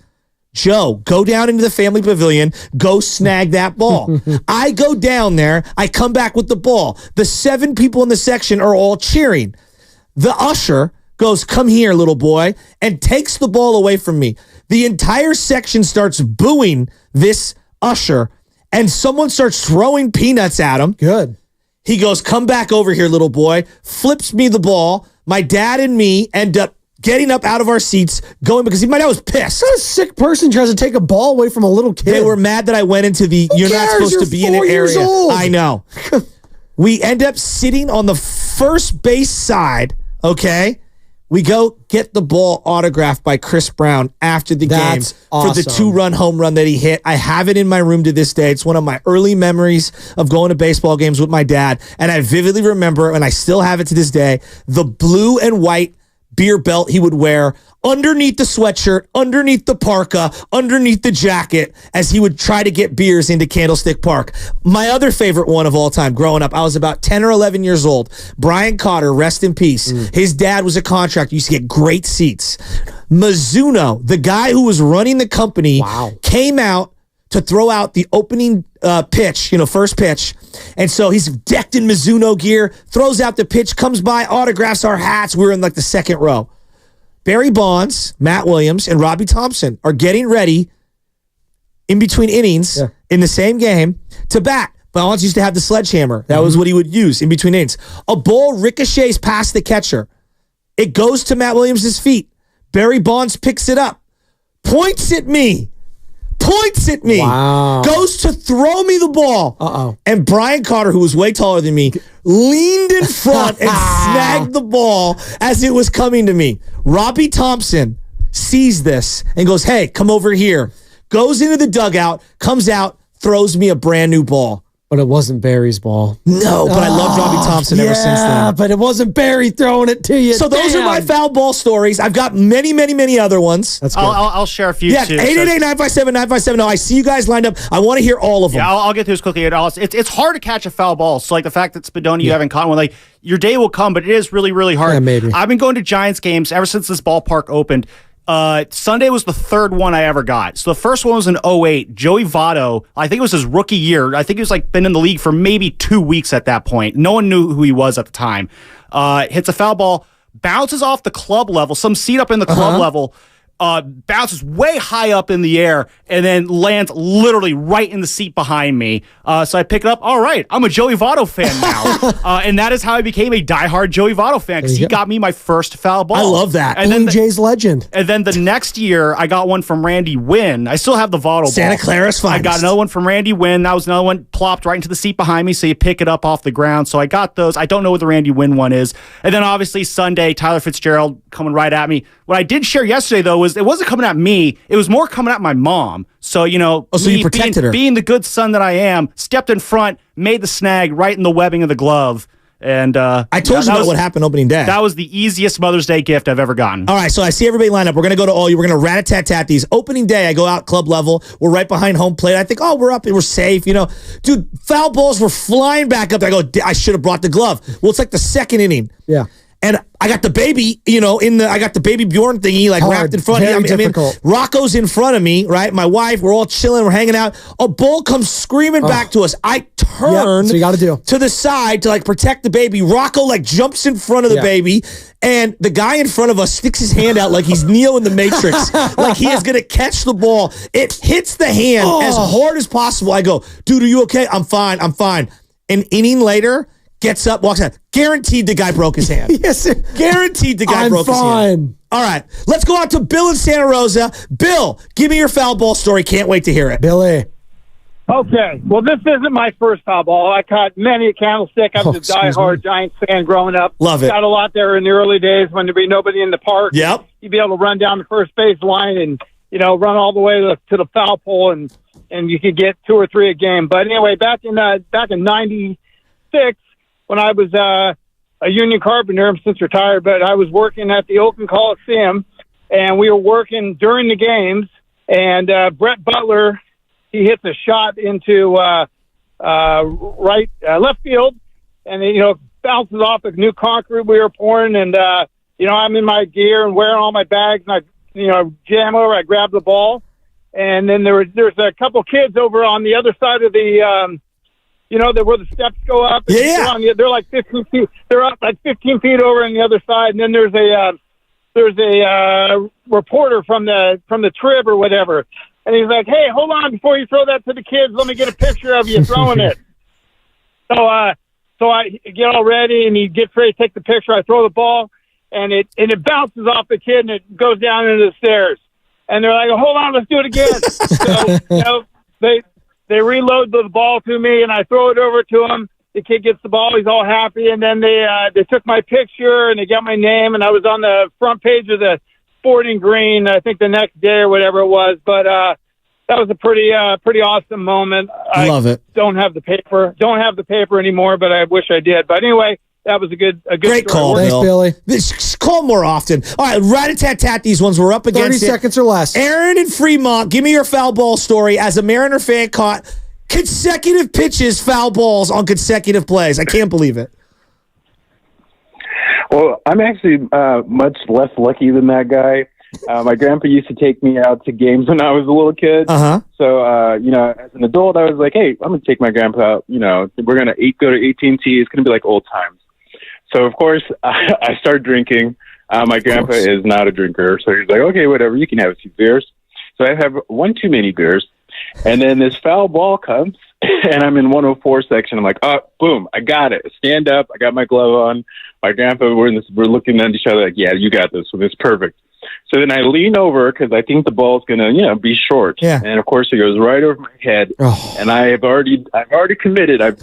Joe, go down into the family pavilion, go snag that ball. I go down there, I come back with the ball. The 7 people in the section are all cheering. The usher goes, come here, little boy, and takes the ball away from me. The entire section starts booing this usher, and someone starts throwing peanuts at him. Good. He goes, come back over here, little boy, flips me the ball. My dad and me end up getting up out of our seats, going because my dad was pissed. What a sick person tries to take a ball away from a little kid. They were mad that I went into the, you're not supposed to be in an area. I know. We end up sitting on the first base side, okay? We go get the ball autographed by Chris Brown after the game for the 2-run home run that he hit. I have it in my room to this day. It's one of my early memories of going to baseball games with my dad. And I vividly remember, and I still have it to this day, the blue and white beer belt he would wear underneath the sweatshirt, underneath the parka, underneath the jacket as he would try to get beers into Candlestick Park. My other favorite one of all time growing up, I was about 10 or 11 years old. Brian Cotter, rest in peace. His dad was a contractor. Used to get great seats. Mizuno, the guy who was running the company, came out to throw out the opening pitch, first pitch. And so he's decked in Mizuno gear, throws out the pitch, comes by, autographs our hats. We're in like the second row. Barry Bonds, Matt Williams, and Robbie Thompson are getting ready in between innings in the same game to bat. Bonds used to have the sledgehammer. That was what he would use in between innings. A ball ricochets past the catcher. It goes to Matt Williams' feet. Barry Bonds picks it up, points at me, goes to throw me the ball. And Brian Cotter, who was way taller than me, leaned in front and snagged the ball as it was coming to me. Robbie Thompson sees this and goes, hey, come over here. Goes into the dugout, comes out, throws me a brand new ball. But it wasn't Barry's ball. No, but I loved Robbie Thompson ever since then. Yeah, but it wasn't Barry throwing it to you. So those are my foul ball stories. I've got many, many, many other ones. That's good. I'll share a few too. 888-957-9570. I see you guys lined up. I want to hear all of them. Yeah, I'll get through this quickly. It's hard to catch a foul ball. So like the fact that Spadoni, you haven't caught one, like your day will come, but it is really, really hard. Yeah, maybe. I've been going to Giants games ever since this ballpark opened. Sunday was the third one I ever got. So the first one was in 2008. Joey Votto, I think it was his rookie year. I think he was been in the league for maybe 2 weeks at that point. No one knew who he was at the time. Hits a foul ball, bounces off the club level, some seat up in the club level, bounces way high up in the air, and then lands literally right in the seat behind me. So I pick it up. All right, I'm a Joey Votto fan now. And that is how I became a diehard Joey Votto fan, because he got me my first foul ball. I love that. And Blue Jays legend. And then the next year, I got one from Randy Wynn. I still have the Votto Santa ball. Clara's finest. I got another one from Randy Wynn. That was another one plopped right into the seat behind me, so you pick it up off the ground. So I got those. I don't know what the Randy Wynn one is. And then obviously Sunday, Tyler Fitzgerald coming right at me. What I did share yesterday, though, was it wasn't coming at me. It was more coming at my mom. So, so you protected her. Being the good son that I am, stepped in front, made the snag right in the webbing of the glove. And I told you about what happened opening day. That was the easiest Mother's Day gift I've ever gotten. All right, so I see everybody lined up. We're going to go to all you. We're going to rat-a-tat-tat these. Opening day, I go out club level. We're right behind home plate. I think, we're up and we're safe. Dude, foul balls were flying back up. I go, I should have brought the glove. Well, it's like the second inning. Yeah. And I got the baby, I got the baby Bjorn thingy, wrapped in front of me. I mean, Rocco's in front of me, right? My wife, we're all chilling, we're hanging out. A bull comes screaming back to us. I turn so you gotta do. to the side to protect the baby. Rocco jumps in front of the baby, and the guy in front of us sticks his hand out like he's Neo in the Matrix, like he is gonna catch the ball. It hits the hand as hard as possible. I go, dude, are you okay? I'm fine. An inning later, gets up, walks out. Guaranteed the guy broke his hand. Yes, sir. Guaranteed the guy broke his hand. All right, let's go out to Bill in Santa Rosa. Bill, give me your foul ball story. Can't wait to hear it. Billy. Okay. Well, this isn't my first foul ball. I caught many a candlestick. I was a diehard Giants fan growing up. Love it. Got a lot there in the early days when there'd be nobody in the park. Yep. You'd be able to run down the first base line and, run all the way to the foul pole and you could get 2 or 3 a game. But anyway, back in 96, when I was a union carpenter, I'm since retired, but I was working at the Oakland Coliseum, and we were working during the games, and Brett Butler, he hits a shot into left field, and it, bounces off the new concrete we were pouring, and I'm in my gear and wearing all my bags, and I jam over, I grab the ball, and then there's a couple kids over on the other side of the where the steps go up. Yeah. They're like 15 feet. They're up like 15 feet over on the other side, and then there's a reporter from the Trib or whatever, and he's like, "Hey, hold on, before you throw that to the kids, let me get a picture of you throwing it." So I get all ready, and he gets ready to take the picture. I throw the ball, and it bounces off the kid, and it goes down into the stairs. And they're like, "Hold on, let's do it again." So they reload the ball to me, and I throw it over to him. The kid gets the ball; he's all happy. And then they took my picture, and they got my name, and I was on the front page of the Sporting Green, I think the next day or whatever it was. But that was a pretty awesome moment. Love it. Don't have the paper anymore, but I wish I did. But anyway, that was a good Great call, Thanks, Billy. Call more often. All right, rat-a-tat-tat these ones. We're up against 30 seconds or less. Aaron in Fremont, give me your foul ball story. As a Mariner fan, caught consecutive pitches, foul balls on consecutive plays. I can't believe it. Well, I'm actually much less lucky than that guy. My grandpa used to take me out to games when I was a little kid. Uh-huh. So, as an adult, I was like, hey, I'm going to take my grandpa out. We're going to go to AT&T. It's going to be like old times. So, of course, I start drinking. My grandpa is not a drinker. So he's like, okay, whatever. You can have a few beers. So I have one too many beers. And then this foul ball comes, and I'm in 104 section. I'm like, oh, boom, I got it. Stand up. I got my glove on. My grandpa, we're looking at each other like, yeah, you got this. So it's perfect. So then I lean over because I think the ball's gonna, be short. Yeah. And of course it goes right over my head. Oh. And I've already committed. I've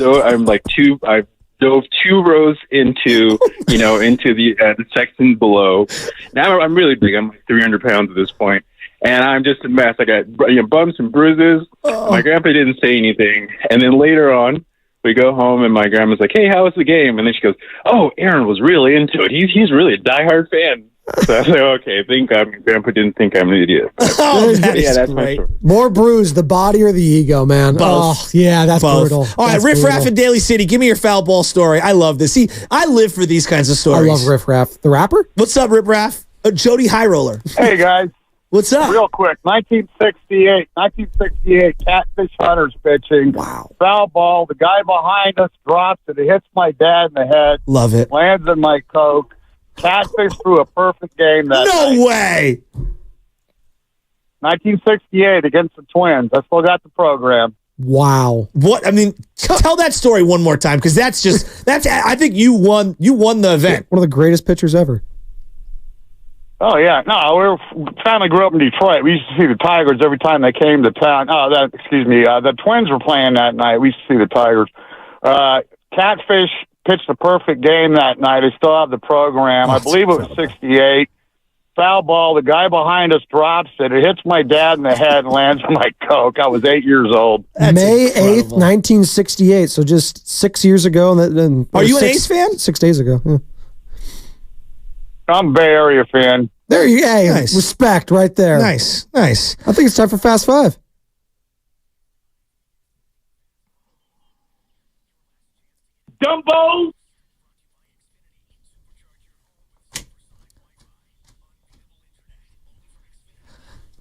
dove 2 rows into, into the section below. Now I'm really big. I'm like 300 pounds at this point, and I'm just a mess. I got bumps and bruises. Oh. My grandpa didn't say anything, and then later on, we go home, and my grandma's like, "Hey, how was the game?" And then she goes, "Oh, Aaron was really into it. He's really a diehard fan." So I was like, okay, Grandpa didn't think I'm an idiot. Oh, that's my story. More bruised, the body or the ego, man? Both. Oh, yeah, that's Both. brutal. All right, Riff Raff in Daly City, give me your foul ball story. I love this. See, I live for these kinds of stories. I love Riff Raff. The rapper? What's up, Riff Raff? Jody High Roller. Hey, guys. What's up? Real quick, 1968, Catfish Hunters pitching. Wow. Foul ball. The guy behind us drops it. It hits my dad in the head. Love it. Lands in my Coke. Catfish threw a perfect game that night. No way. 1968 against the Twins. I still got the program. Wow. What? I mean, tell that story one more time, because I think you won the event. One of the greatest pitchers ever. Oh, yeah. No, family grew up in Detroit. We used to see the Tigers every time they came to town. The Twins were playing that night. We used to see the Tigers. Catfish pitched a perfect game that night. I still have the program. I believe it was 68. Foul ball. The guy behind us drops it. It hits my dad in the head and lands on my Coke. I was 8 years old. May 8th, 1968. So just 6 years ago. Are you an A's fan? 6 days ago. Yeah. I'm a Bay Area fan. There you go. Hey, Nice. respect right there. Nice. I think it's time for Fast Five. Dumbo.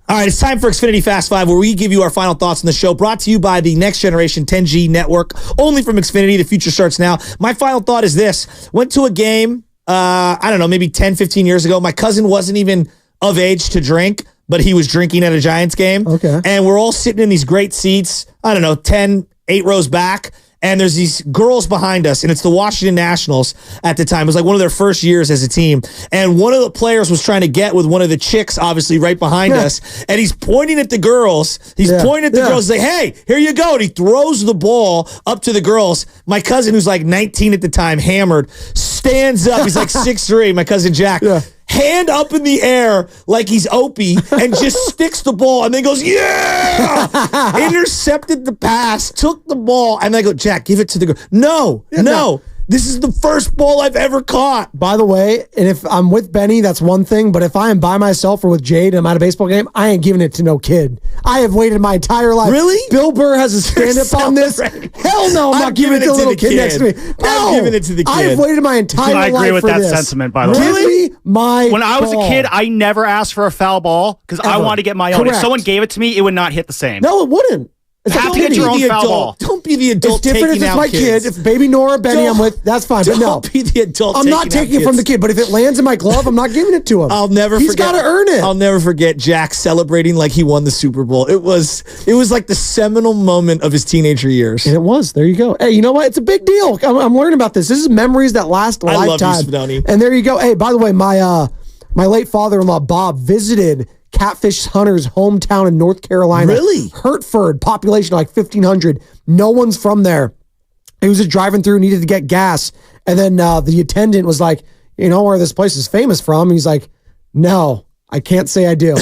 All right, it's time for Xfinity Fast Five, where we give you our final thoughts on the show, brought to you by the Next Generation 10G network, only from Xfinity. The future starts now. My final thought is this. Went to a game, I don't know, maybe 10, 15 years ago. My cousin wasn't even of age to drink, but he was drinking at a Giants game. Okay. And we're all sitting in these great seats, I don't know, 10, 8 rows back. and there's these girls behind us, and it's the Washington Nationals at the time. It was like one of their first years as a team, and one of the players was trying to get with one of the chicks, obviously right behind us, and he's pointing at the girls. He's pointing at the girls, like, hey, here you go. And he throws the ball up to the girls. My cousin, who's like 19 at the time, hammered, stands up. He's like 6'3", my cousin Jack. Hand up in the air like he's Opie and just sticks the ball and then goes, yeah! Intercepted the pass, took the ball, and I go, Jack, give it to the girl. No. This is the first ball I've ever caught. By the way, and if I'm with Benny, that's one thing. But if I am by myself or with Jade and I'm at a baseball game, I ain't giving it to no kid. I have waited my entire life. Really? Bill Burr has a stand-up on this. Hell no, I'm not giving it to a little kid next to me. No, I'm giving it to the kid. I've waited my entire life for this. I agree with that sentiment, by the way. Really? When I was a kid, I never asked for a foul ball because I wanted to get my own. If someone gave it to me, it would not hit the same. No, it wouldn't. You have to get your own foul ball. Don't be the adult. It's different if it's my kid. If baby Nora, Benny, I'm with, that's fine. But no, don't be the adult. I'm not taking it from the kid. But if it lands in my glove, I'm not giving it to him. I'll never forget. He's got to earn it. I'll never forget Jack celebrating like he won the Super Bowl. It was like the seminal moment of his teenager years. And it was. There you go. Hey, you know what? It's a big deal. I'm learning about this. This is memories that last a lifetime. I love you, Spadoni. And there you go. Hey, by the way, my late father-in-law Bob visited Catfish Hunter's hometown in North Carolina. Really? Hertford, population like 1,500. No one's from there. He was just driving through, needed to get gas. And then the attendant was like, you know where this place is famous from? And he's like, no, I can't say I do.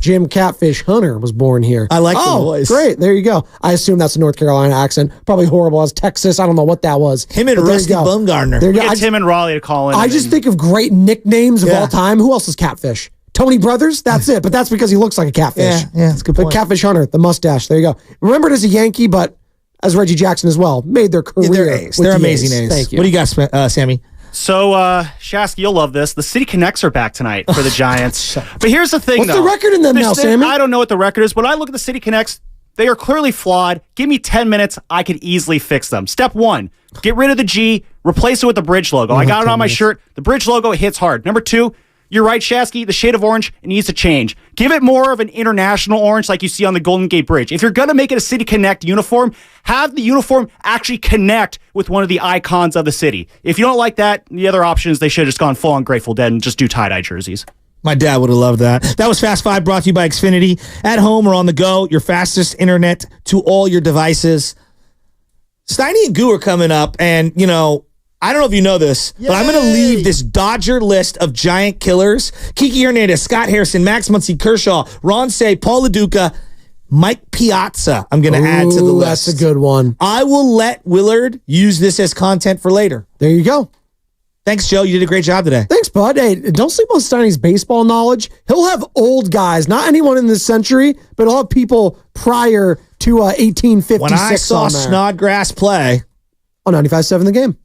Jim Catfish Hunter was born here. I like the voice. Great. There you go. I assume that's a North Carolina accent. Probably horrible as Texas. I don't know what that was. Him and Rusty Bumgarner. There you go. Get Tim and Raleigh to call in. I just think of great nicknames of all time. Who else is Catfish? Tony Brothers, that's it. But that's because he looks like a catfish. Yeah, that's a good point. But Catfish Hunter, the mustache. There you go. Remembered as a Yankee, but as Reggie Jackson as well. Made their career. They're A's. They're amazing A's. Thank you. What do you got, Sammy? So, Shasky, you'll love this. The City Connects are back tonight for the Giants. But here's the thing, What's the record in them now, Sammy? I don't know what the record is. When I look at the City Connects, they are clearly flawed. Give me 10 minutes. I could easily fix them. Step one, get rid of the G, replace it with the Bridge logo. I got it on my shirt. The Bridge logo hits hard. Number two, you're right, Shasky, the shade of orange, it needs to change. Give it more of an international orange like you see on the Golden Gate Bridge. If you're going to make it a City Connect uniform, have the uniform actually connect with one of the icons of the city. If you don't like that, the other option is they should have just gone full on Grateful Dead and just do tie-dye jerseys. My dad would have loved that. That was Fast 5 brought to you by Xfinity. At home or on the go, your fastest internet to all your devices. Steiny and Goo are coming up, and, you know, I don't know if you know this, but I'm going to leave this Dodger list of giant killers. Kiki Hernandez, Scott Hairston, Max Muncy, Kershaw, Ron Say, Paul LaDuca, Mike Piazza I'm going to add to the list. That's a good one. I will let Willard use this as content for later. There you go. Thanks, Joe. You did a great job today. Thanks, bud. Hey, don't sleep on Steiny's baseball knowledge. He'll have old guys, not anyone in this century, but he'll have people prior to 1856 When I saw Snodgrass play on 95.7 The Game.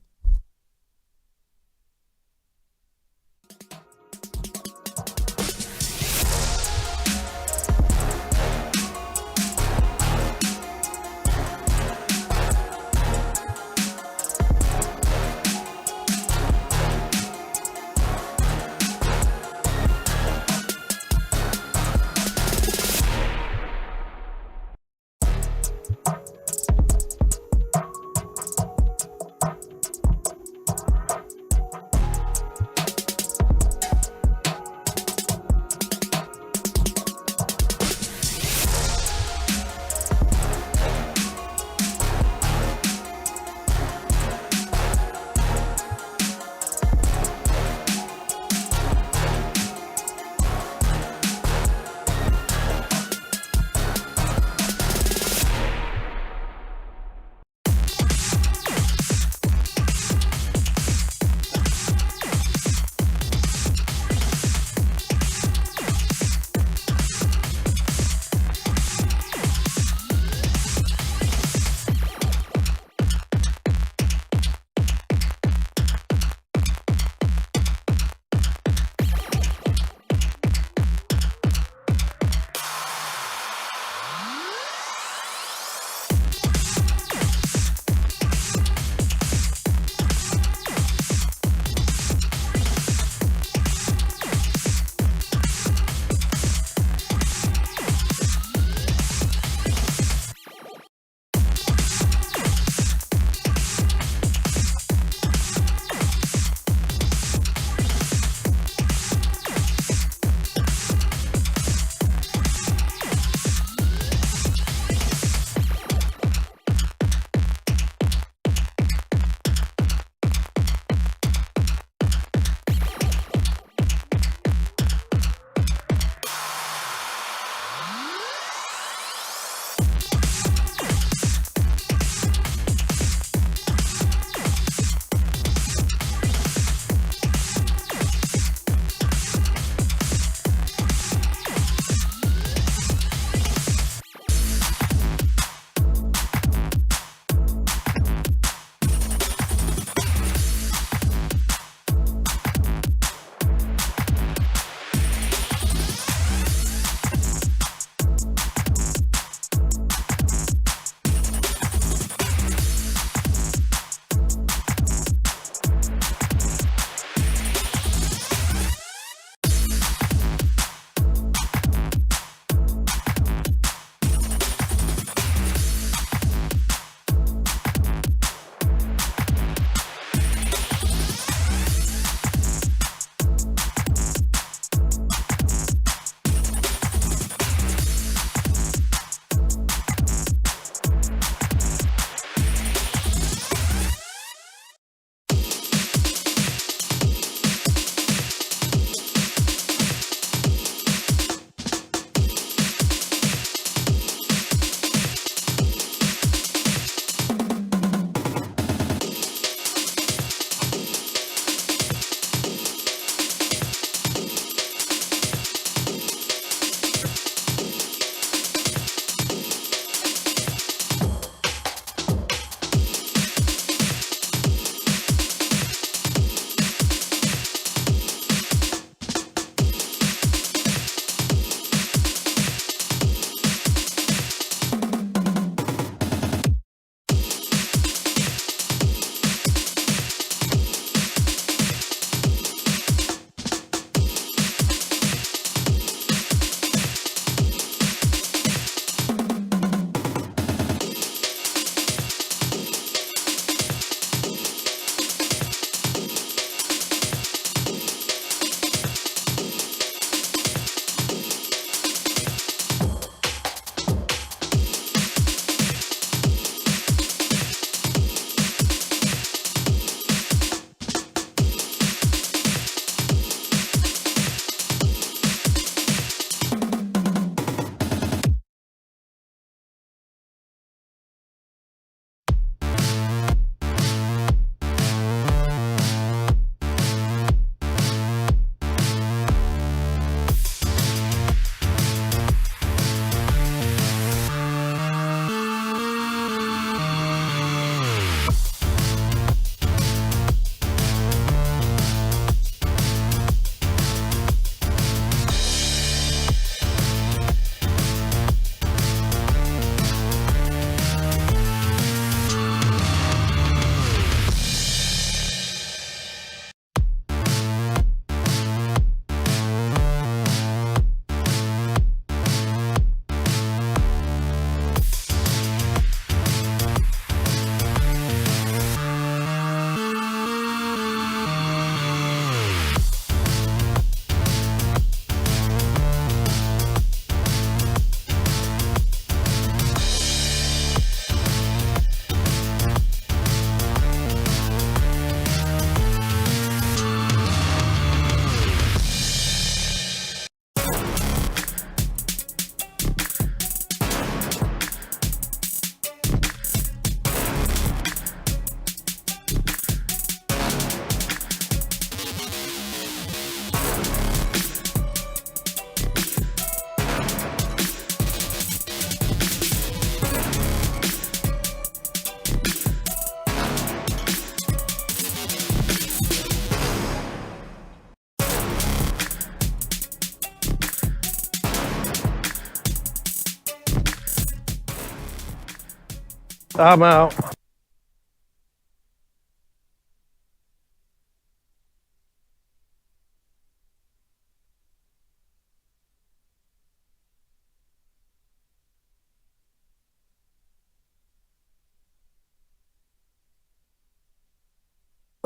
I'm out.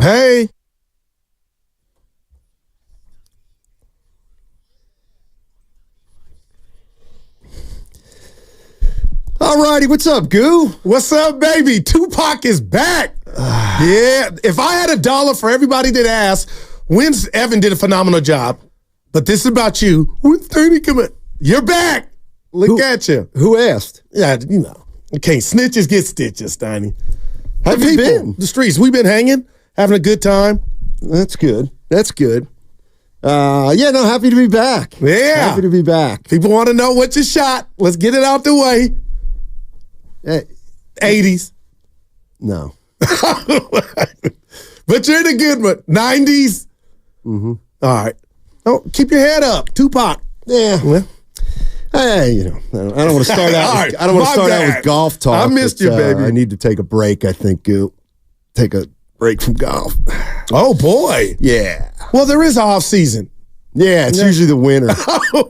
Hey. All righty, what's up, Goo? What's up, baby? Tupac is back. Yeah, if I had $1 for everybody that asked, when's Evan did a phenomenal job, but this is about you. When's 30 coming? You're back. Look at you. Who asked? Yeah, you know. Okay, snitches get stitches, Steiny. How have you been? The streets. We've been hanging, having a good time. That's good. That's good. Happy to be back. Yeah. Happy to be back. People want to know what you shot. Let's get it out the way. 80s. No. But you're in a good one. 90s. Mm-hmm. All right. Oh, keep your head up. Tupac. Yeah. Well, hey, I don't want to start out. Right, I don't want to start out with golf talk. I missed you, baby. I need to take a break. I think. Take a break from golf. Oh boy. Yeah. Well, there is off season. Yeah, it's usually the winter.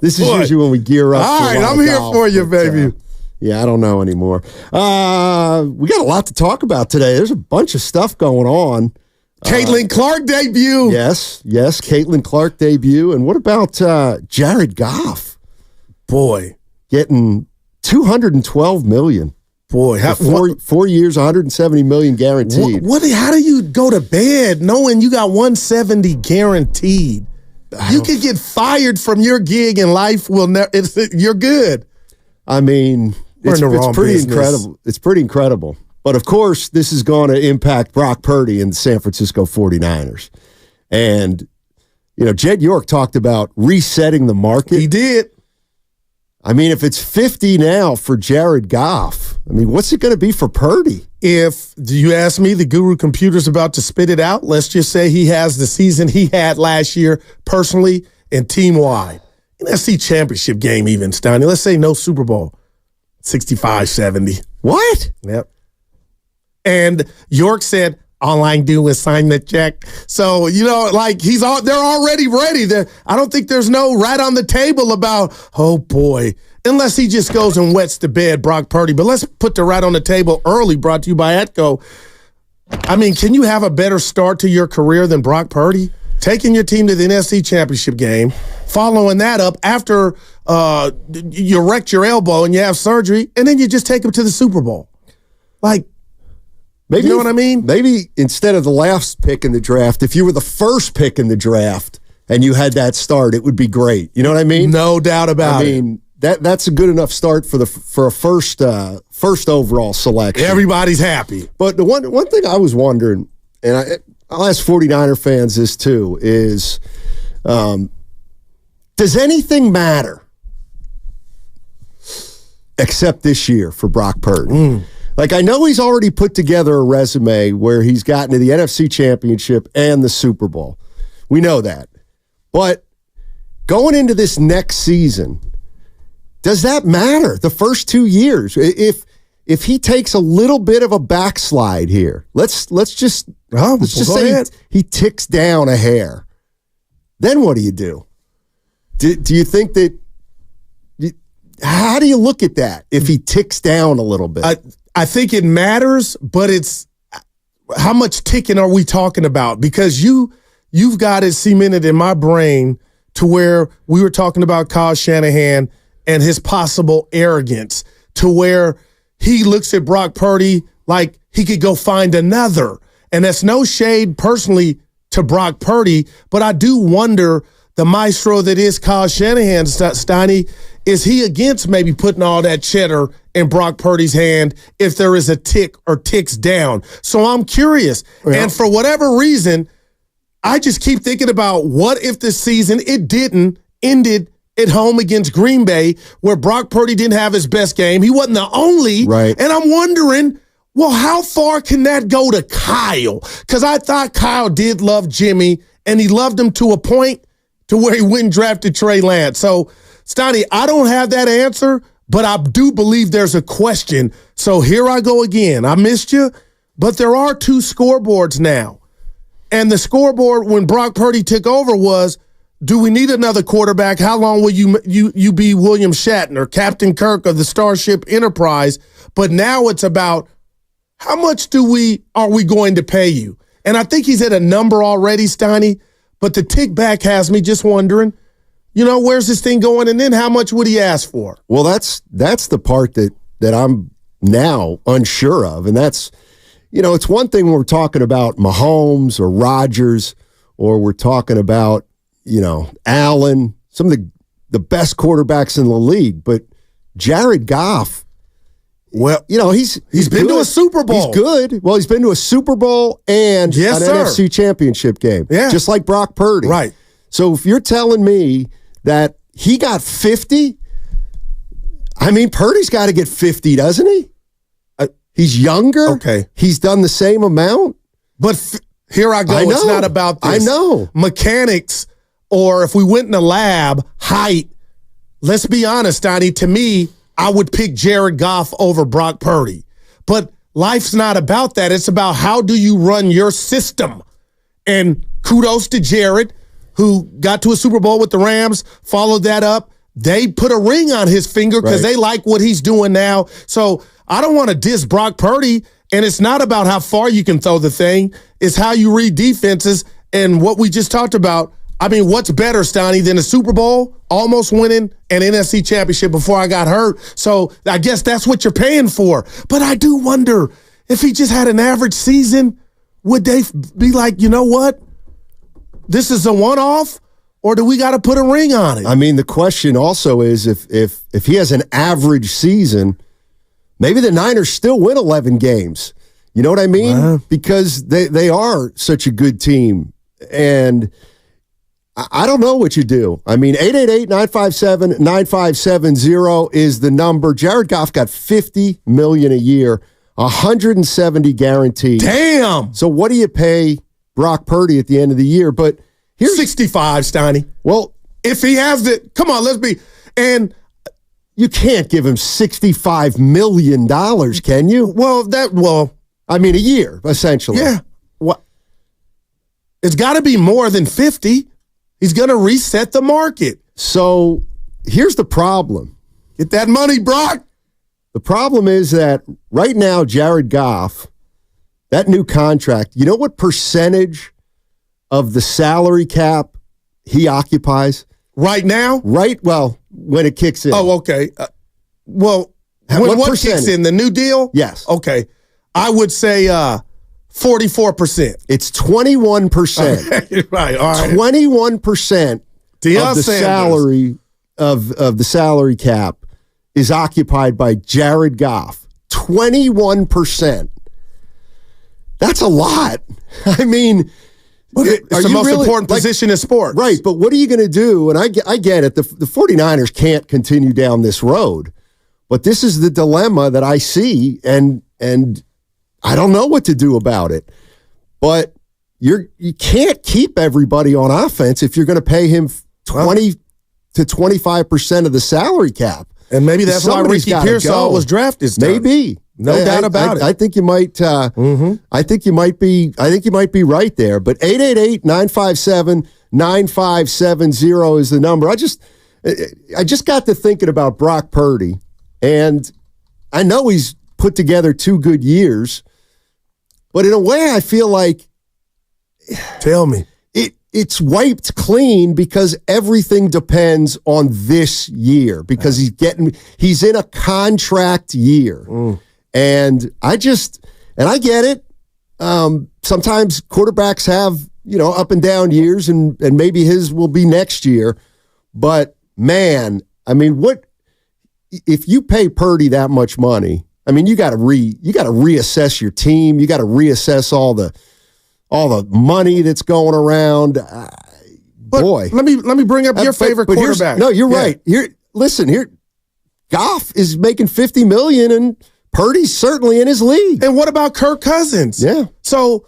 This is usually when we gear up. All right, I'm here for you, baby. Yeah, I don't know anymore. We got a lot to talk about today. There's a bunch of stuff going on. Caitlin Clark debut. Yes, Caitlin Clark debut. And what about Jared Goff? Boy, getting $212 million. Boy, 4 years, $170 million guaranteed. How do you go to bed knowing you got $170 guaranteed? You could get fired from your gig and life will never. You're good. I mean, it's pretty incredible. It's pretty incredible. But of course, this is going to impact Brock Purdy and the San Francisco 49ers. And, Jed York talked about resetting the market. He did. I mean, if it's 50 now for Jared Goff, what's it going to be for Purdy? Do you ask me, the Guru Computer's about to spit it out. Let's just say he has the season he had last year personally and team-wide. NFC Championship game even, Steiny. Let's say no Super Bowl. 65-70. What? Yep. And York said, all I do is sign the check. So, they're already ready. I don't think there's no right on the table about, oh boy, unless he just goes and wets the bed, Brock Purdy. But let's put the right on the table early, brought to you by Etco. Can you have a better start to your career than Brock Purdy? Taking your team to the NFC Championship game, following that up after you wrecked your elbow and you have surgery, and then you just take them to the Super Bowl. Maybe, you know what I mean? Maybe instead of the last pick in the draft, if you were the first pick in the draft and you had that start, it would be great. You know what I mean? No doubt about it. That's a good enough start for a first overall selection. Everybody's happy. But the one thing I was wondering, and I'll ask 49er fans this too, is does anything matter except this year for Brock Purdy? I know he's already put together a resume where he's gotten to the NFC Championship and the Super Bowl. We know that. But going into this next season, does that matter? The first 2 years, if he takes a little bit of a backslide here, let's just say he ticks down a hair. Then what do you do? Do you think that? How do you look at that if he ticks down a little bit? I think it matters, but it's how much ticking are we talking about? Because you've got it cemented in my brain to where we were talking about Kyle Shanahan and his possible arrogance, to where he looks at Brock Purdy like he could go find another. And that's no shade personally to Brock Purdy, but I do wonder, the maestro that is Kyle Shanahan, Steiny, is he against maybe putting all that cheddar in Brock Purdy's hand if there is a tick or ticks down? So I'm curious. Yeah. And for whatever reason, I just keep thinking about what if this season ended at home against Green Bay, where Brock Purdy didn't have his best game. He wasn't the only. Right. And I'm wondering, well, how far can that go to Kyle? Because I thought Kyle did love Jimmy, and he loved him to a point to where he went and drafted Trey Lance. So, Steiny, I don't have that answer, But I do believe there's a question. So here I go again. I missed you, but there are 2 scoreboards now. And the scoreboard when Brock Purdy took over was, do we need another quarterback? How long will you be William Shatner, Captain Kirk of the Starship Enterprise? But now it's about how much are we going to pay you? And I think he's at a number already, Steiny, but the tick back has me just wondering, where's this thing going? And then how much would he ask for? Well, that's the part that I'm now unsure of. And that's, it's one thing when we're talking about Mahomes or Rodgers, or we're talking about, Allen, some of the best quarterbacks in the league. But Jared Goff, well, he's been to a Super Bowl. He's good. Well, he's been to a Super Bowl and an NFC championship game. Yeah. Just like Brock Purdy. Right. So if you're telling me that he got 50, Purdy's got to get 50, doesn't he? He's younger. Okay. He's done the same amount. But here I go. It's not about this. I know. Mechanics, or if we went in the lab, height. Let's be honest, Donnie. To me, I would pick Jared Goff over Brock Purdy. But life's not about that. It's about how do you run your system. And kudos to Jared, who got to a Super Bowl with the Rams, followed that up. They put a ring on his finger because they like what he's doing now. So I don't want to diss Brock Purdy, and it's not about how far you can throw the thing. It's how you read defenses and what we just talked about. What's better, Steiny, than a Super Bowl, almost winning an NFC championship before I got hurt? So I guess that's what you're paying for. But I do wonder if he just had an average season, would they be like, you know what? This is a one-off, or do we got to put a ring on it? The question also is if he has an average season, maybe the Niners still win 11 games. You know what I mean? Wow. Because they are such a good team. And I don't know what you do. 888-957-9570 is the number. Jared Goff got $50 million a year, $170 guaranteed. Damn! So what do you pay Brock Purdy at the end of the year? But here's 65, Steiny. Well, if he has it, come on, and you can't give him $65 million, can you? A year, essentially. Yeah. What? It's got to be more than 50. He's going to reset the market. So here's the problem. Get that money, Brock. The problem is that right now, Jared Goff, that new contract, you know what percentage of the salary cap he occupies? Right now? When it kicks in. Oh, okay. What kicks in? The new deal? Yes. Okay. I would say 44%. It's 21%. Okay, right. All right. 21% of the salary of the salary cap is occupied by Jared Goff. 21%. That's a lot. It's the most important position in sports. Right, but what are you going to do? And I get it. The 49ers can't continue down this road. But this is the dilemma that I see, and I don't know what to do about it. But you can't keep everybody on offense if you're going to pay him 20 to 25% of the salary cap. And maybe that's why Ricky Pearsall was drafted. Maybe. No doubt about it. I think you might. I think you might be right there. But 888-957-9570 is the number. I just got to thinking about Brock Purdy, and I know he's put together 2 good years, but in a way, I feel like. Tell me. It's wiped clean because everything depends on this year because he's in a contract year. And I get it. Sometimes quarterbacks have, up and down years and maybe his will be next year. But man, what if you pay Purdy that much money? You got to reassess your team. You got to reassess all the money that's going around. Boy, let me bring up your favorite quarterback. No, you're right. Here, Goff is making $50 million, and Purdy's certainly in his league. And what about Kirk Cousins? Yeah. So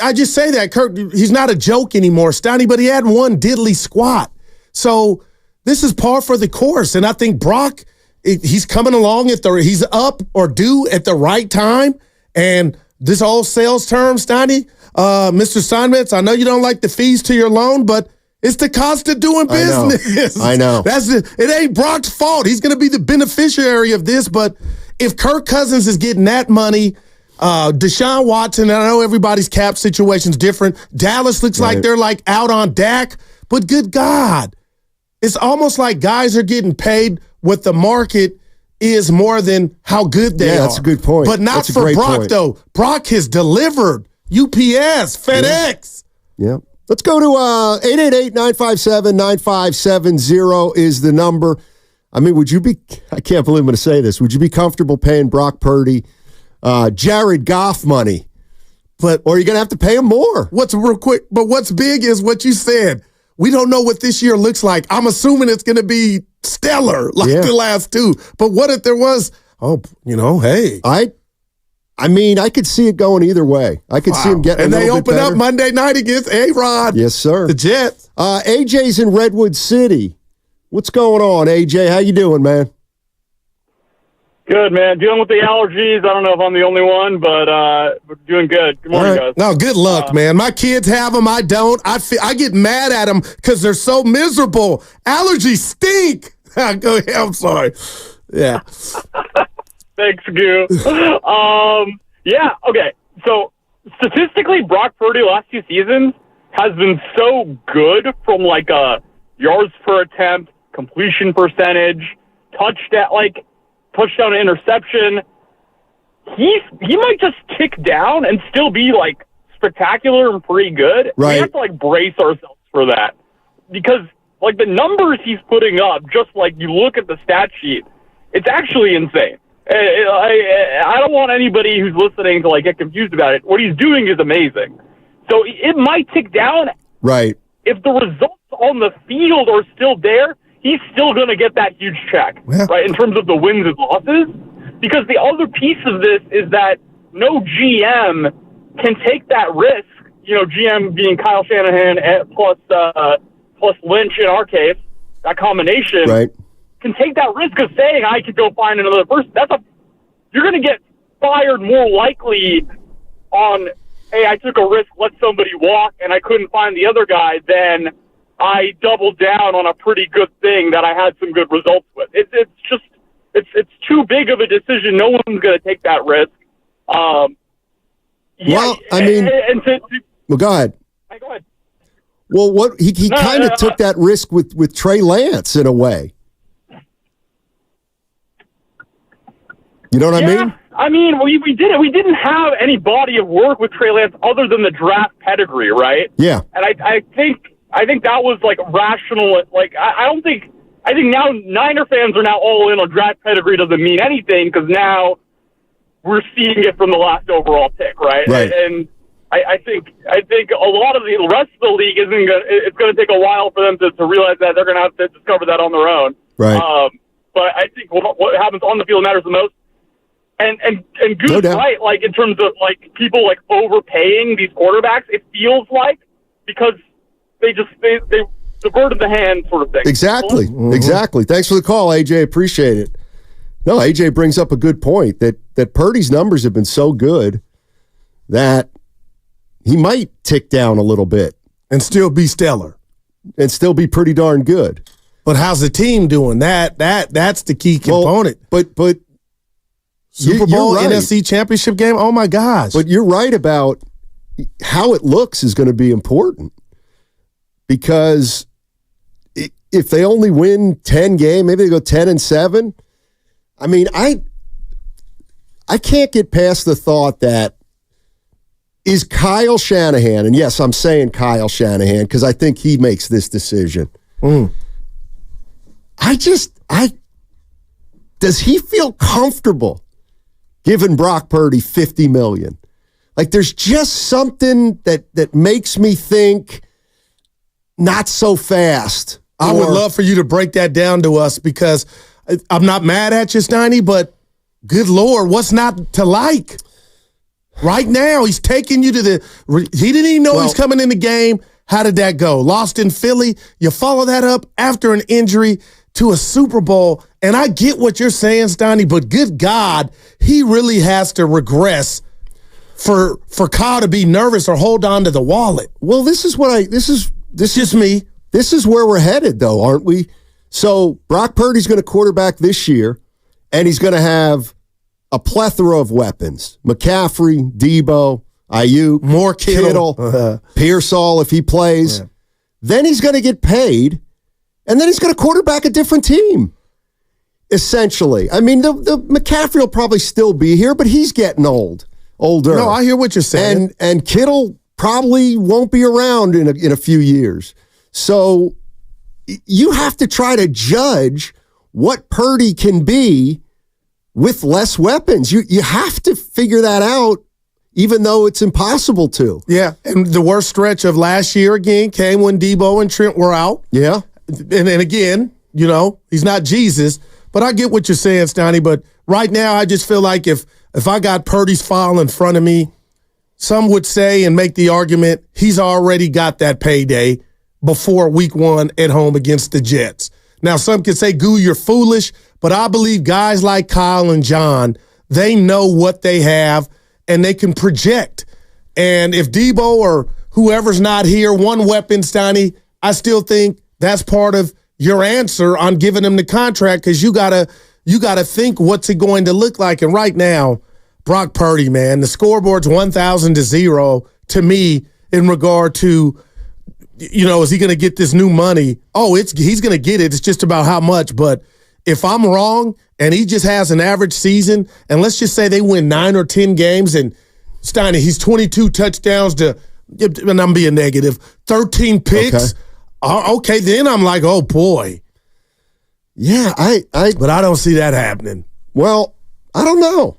I just say that Kirk, he's not a joke anymore, Stoney, but he had one diddly squat. So this is par for the course, and I think Brock he's coming along he's up or due at the right time. And this old sales term, Steiny, Mr. Steinmetz, I know you don't like the fees to your loan, but it's the cost of doing business. I know. It ain't Brock's fault. He's going to be the beneficiary of this. But if Kirk Cousins is getting that money, Deshaun Watson, I know everybody's cap situation's different. Dallas looks like they're like out on Dak. But good God, it's almost like guys are getting paid what the market is more than how good they are. That's a good point. But not for Brock, though. Brock has delivered. UPS, FedEx. Yeah. Let's go to 888-957-9570 is the number. I mean, I can't believe I'm going to say this. Would you be comfortable paying Brock Purdy Jared Goff money? Or are you going to have to pay him more? What's big is what you said. We don't know what this year looks like. I'm assuming it's going to be stellar like the last two. But what if there was, hey. I mean, I could see it going either way. I could see him getting a little bit better. And they open up Monday night against A-Rod. Yes, sir. The Jets. AJ's in Redwood City. What's going on, AJ? How you doing, man? Good, man. Dealing with the allergies. I don't know if I'm the only one, but we're doing good. Good morning, guys. No, good luck, man. My kids have them. I don't. I get mad at them because they're so miserable. Allergies stink. Go ahead. I'm sorry. Yeah. Thanks, Goo. Yeah, okay. So, statistically, Brock Purdy last 2 seasons has been so good from like a yards per attempt, completion percentage, touchdown to interception. He might just tick down and still be like spectacular and pretty good. Right. We have to like brace ourselves for that because like the numbers he's putting up, just like you look at the stat sheet, it's actually insane. I don't want anybody who's listening to like get confused about it. What he's doing is amazing. So it might tick down. Right. If the results on the field are still there, he's still going to get that huge check, right, in terms of the wins and losses. Because the other piece of this is that no GM can take that risk, GM being Kyle Shanahan plus Lynch in our case, that combination. Right. Can take that risk of saying I could go find another person. You're going to get fired more likely on, hey, I took a risk, let somebody walk, and I couldn't find the other guy, than I doubled down on a pretty good thing that I had some good results with. It's too big of a decision. No one's going to take that risk. Well, I mean, well, go ahead. Go ahead. Well, he kind of took that risk with Trey Lance in a way. You know what I mean? I mean, we did it. We didn't have any body of work with Trey Lance other than the draft pedigree, right? Yeah. And I think that was like rational. Like I think now Niner fans are now all in on draft pedigree doesn't mean anything because now we're seeing it from the last overall pick, right? Right. And I think a lot of the rest of the league it's going to take a while for them to realize that they're going to have to discover that on their own. Right. But I think what happens on the field matters the most. And Goose right, like in terms of like people like overpaying these quarterbacks, it feels like because they the bird in the hand sort of thing. Exactly. Mm-hmm. Exactly. Thanks for the call, AJ. Appreciate it. No, AJ brings up a good point that Purdy's numbers have been so good that he might tick down a little bit and still be stellar and still be pretty darn good. But how's the team doing? That's the key component. But Super Bowl, right. NFC Championship game. Oh my gosh! But you're right about how it looks is going to be important because if they only win 10 games, maybe they go 10-7. I mean, I can't get past the thought that is Kyle Shanahan, and yes, I'm saying Kyle Shanahan because I think he makes this decision. Does he feel comfortable giving Brock Purdy $50 million? Like, there's just something that makes me think not so fast. I would love for you to break that down to us because I'm not mad at you, Steiny, but good Lord, what's not to like? Right now, he's taking you to he didn't even know he's coming in the game. How did that go? Lost in Philly. You follow that up after an injury. to a Super Bowl. And I get what you're saying, Stoney, but good God, he really has to regress for Kyle to be nervous or hold on to the wallet. Well, this is just me. This is where we're headed, though, aren't we? So Brock Purdy's going to quarterback this year, and he's going to have a plethora of weapons. McCaffrey, Debo, Ayuk, more Kittle, Pearsall if he plays. Yeah. Then he's going to get paid, and then he's going to quarterback a different team, essentially. I mean, the McCaffrey will probably still be here, but he's getting older. No, I hear what you're saying. And Kittle probably won't be around in a few years. So you have to try to judge what Purdy can be with less weapons. You have to figure that out, even though it's impossible to. Yeah, and the worst stretch of last year again came when Debo and Trent were out. Yeah. And again, he's not Jesus, but I get what you're saying, Stoney. But right now, I just feel like if I got Purdy's file in front of me, some would say and make the argument he's already got that payday before week 1 at home against the Jets. Now, some could say, Goo, you're foolish, but I believe guys like Kyle and John, they know what they have and they can project. And if Debo or whoever's not here, one weapon, Stoney, I still think that's part of your answer on giving them the contract because you gotta think what's it going to look like. And right now, Brock Purdy, man, the scoreboard's 1,000-0 to me in regard to, is he going to get this new money? Oh, he's going to get it. It's just about how much. But if I'm wrong and he just has an average season, and let's just say they win 9 or 10 games, and Steiner, he's 22 touchdowns to, and I'm being negative, 13 picks. Okay, then I'm like, oh boy. Yeah, but I don't see that happening. Well, I don't know.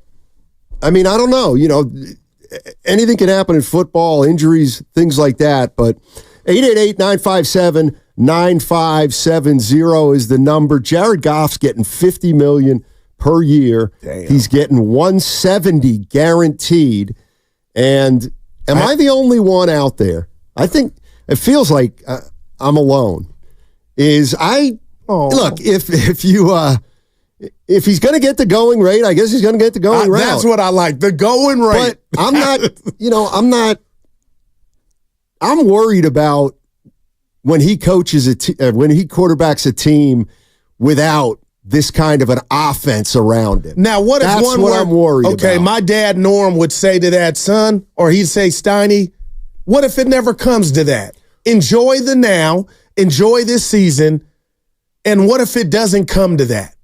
I mean, I don't know. Anything can happen in football, injuries, things like that. But 888-957-9570 is the number. Jared Goff's getting $50 million per year. Damn. He's getting $170 guaranteed. And am I the only one out there? I think it feels like I'm alone. Look, if he's going to get the going rate, I guess he's going to get the going rate. That's what I like, the going rate. But I'm not, I'm worried about when he coaches when he quarterbacks a team without this kind of an offense around him. Now, what if That's what I'm worried about. Okay, my dad, Norm, would say to that, son, or he'd say, Steiny, what if it never comes to that? Enjoy the now, enjoy this season, and what if it doesn't come to that?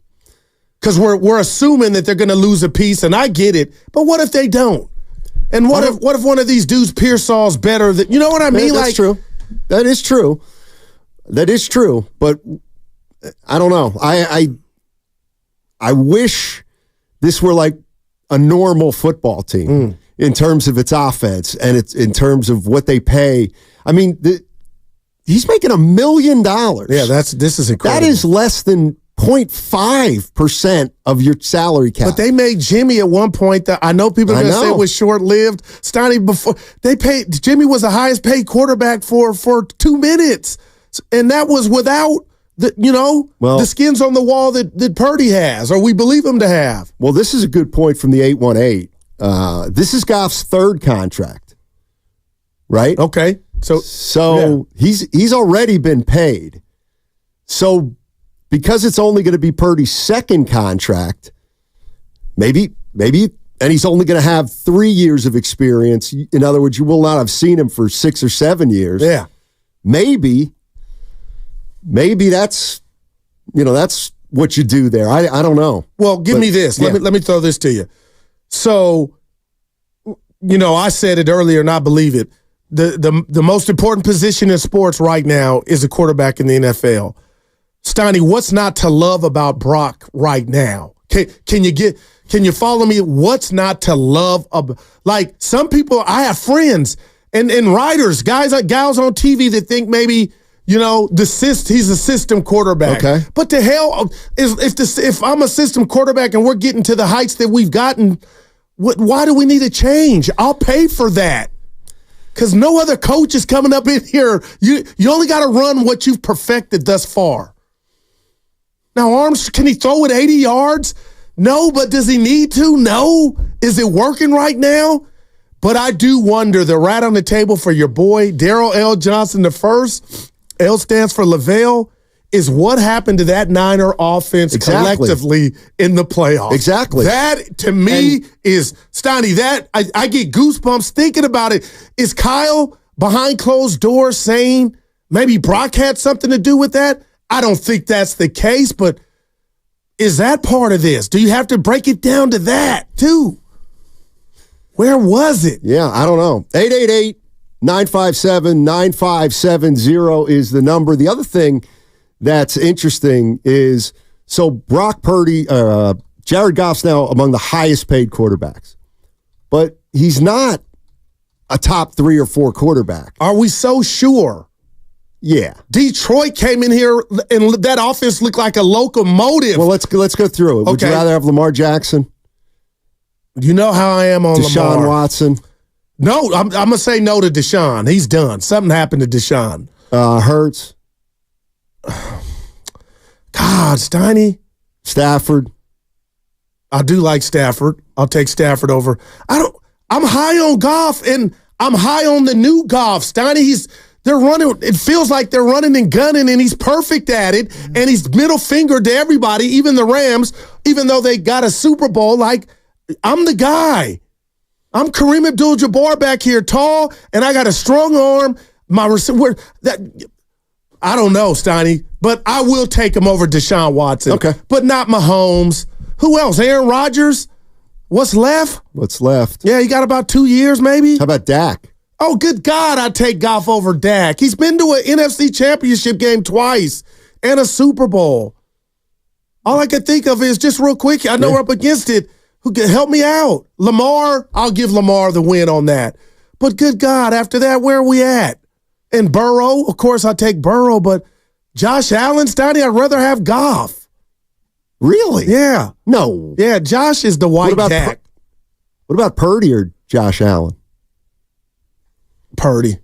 Because we're assuming that they're going to lose a piece, and I get it, but what if they don't? And what if one of these dudes, Pearsall's better than, you know what I mean? That's true. That is true. That is true. But I don't know. I wish this were like a normal football team in terms of its offense and it's in terms of what they pay. I mean, he's making $1 million. Yeah, this is incredible. That is less than 0.5% of your salary cap. But they made Jimmy at one point that I know people are going to say it was short-lived. Steiny, before Jimmy was the highest paid quarterback for 2 minutes. And that was without the skins on the wall that Purdy has, or we believe him to have. Well, this is a good point from the 818. This is Goff's third contract. Right? Okay. So he's already been paid. So because it's only going to be Purdy's second contract, maybe, and he's only going to have 3 years of experience. In other words, you will not have seen him for 6 or 7 years. Yeah. Maybe that's what you do there. I don't know. Well, give me this. Yeah. Let me throw this to you. So, I said it earlier and I believe it. The most important position in sports right now is a quarterback in the NFL. Steiny, what's not to love about Brock right now? Can you follow me? What's not to love about, like, some people, I have friends and writers, gals on TV that think maybe, he's a system quarterback. Okay. But the hell, if I'm a system quarterback and we're getting to the heights that we've gotten, why do we need a change? I'll pay for that. Because no other coach is coming up in here. You only got to run what you've perfected thus far. Now, Arms, can he throw it 80 yards? No, but does he need to? No. Is it working right now? But I do wonder, the rat on the table for your boy, Darrell L. Johnson I, L stands for LaVelle, is what happened to that Niner offense collectively in the playoffs. Exactly. That, to me, is, Steiny, that, I get goosebumps thinking about it. Is Kyle behind closed doors saying maybe Brock had something to do with that? I don't think that's the case, but is that part of this? Do you have to break it down to that, too? Where was it? Yeah, I don't know. 888-957-9570 is the number. The other thing that's interesting is, so Brock Purdy, Jared Goff's now among the highest paid quarterbacks, but he's not a top 3 or 4 quarterback. Are we so sure? Yeah. Detroit came in here and that offense looked like a locomotive. Well, let's go through it. Would you rather have Lamar Jackson? You know how I am on Deshaun Lamar. Watson? No, I'm going to say no to Deshaun. He's done. Something happened to Deshaun. Hurts? God, Steiny. Stafford? I do like Stafford. I'll take Stafford over. I'm high on Goff, and I'm high on the new Goff. Steiny, they're running. It feels like they're running and gunning, and he's perfect at it. And he's middle fingered to everybody, even the Rams, even though they got a Super Bowl. Like, I'm the guy. I'm Kareem Abdul-Jabbar back here, tall, and I got a strong arm. I don't know, Steiny, but I will take him over Deshaun Watson. Okay. But not Mahomes. Who else? Aaron Rodgers? What's left? Yeah, he got about 2 years, maybe. How about Dak? Oh, good God, I'd take Goff over Dak. He's been to an NFC championship game twice and a Super Bowl. All I can think of is, just real quick, I know we're up against it. Who can help me out? Lamar, I'll give Lamar the win on that. But good God, after that, where are we at? And Burrow, of course, I'll take Burrow, but Josh Allen, Steiny, I'd rather have Goff. Really? Yeah. No. Yeah, Josh is the white cat. What about Purdy or Josh Allen? Purdy.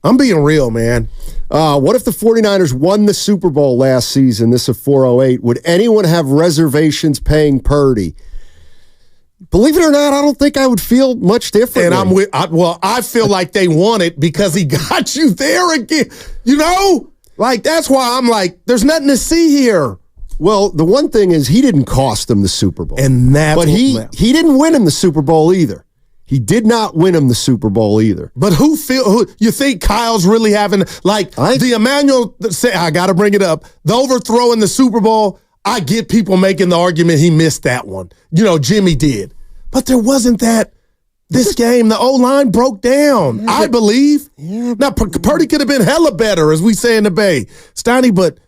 I'm being real, man. What if the 49ers won the Super Bowl last season? This is 408. Would anyone have reservations paying Purdy? Believe it or not, I don't think I would feel much different. And I feel like they won it because he got you there again. You know? Like, that's why I'm like, there's nothing to see here. Well, the one thing is he didn't cost them the Super Bowl. And that's But he didn't win him the Super Bowl either. He did not win him the Super Bowl either. But who you think Kyle's really having, like, the Emmanuel, I got to bring it up, the overthrow in the Super Bowl, I get people making the argument he missed that one. You know, Jimmy did. But there wasn't that this game. The O-line broke down, I believe. Yeah. Now, Purdy could have been hella better, as we say in the Bay. Steiny, but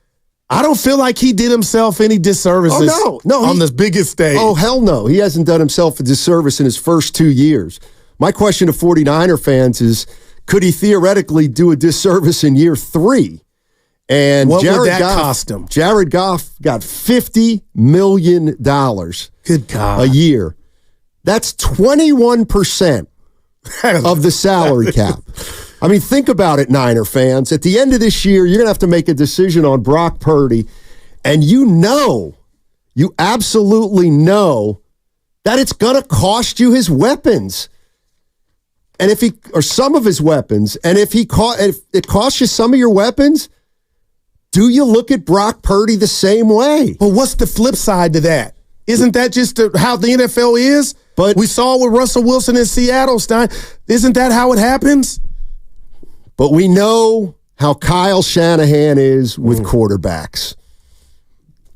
I don't feel like he did himself any disservices on this biggest stage. Oh, hell no. He hasn't done himself a disservice in his first 2 years. My question to 49er fans is, could he theoretically do a disservice in year 3? And what would that cost him? Jared Goff got $50 million Good God. a year. That's 21% of the salary cap. I mean, think about it, Niner fans. At the end of this year, you're going to have to make a decision on Brock Purdy, and you absolutely know that it's going to cost you his weapons. And or some of his weapons, and if it costs you some of your weapons, do you look at Brock Purdy the same way? But what's the flip side to that? Isn't that just how the NFL is? But we saw with Russell Wilson in Seattle, Stein. Isn't that how it happens? But we know how Kyle Shanahan is with quarterbacks.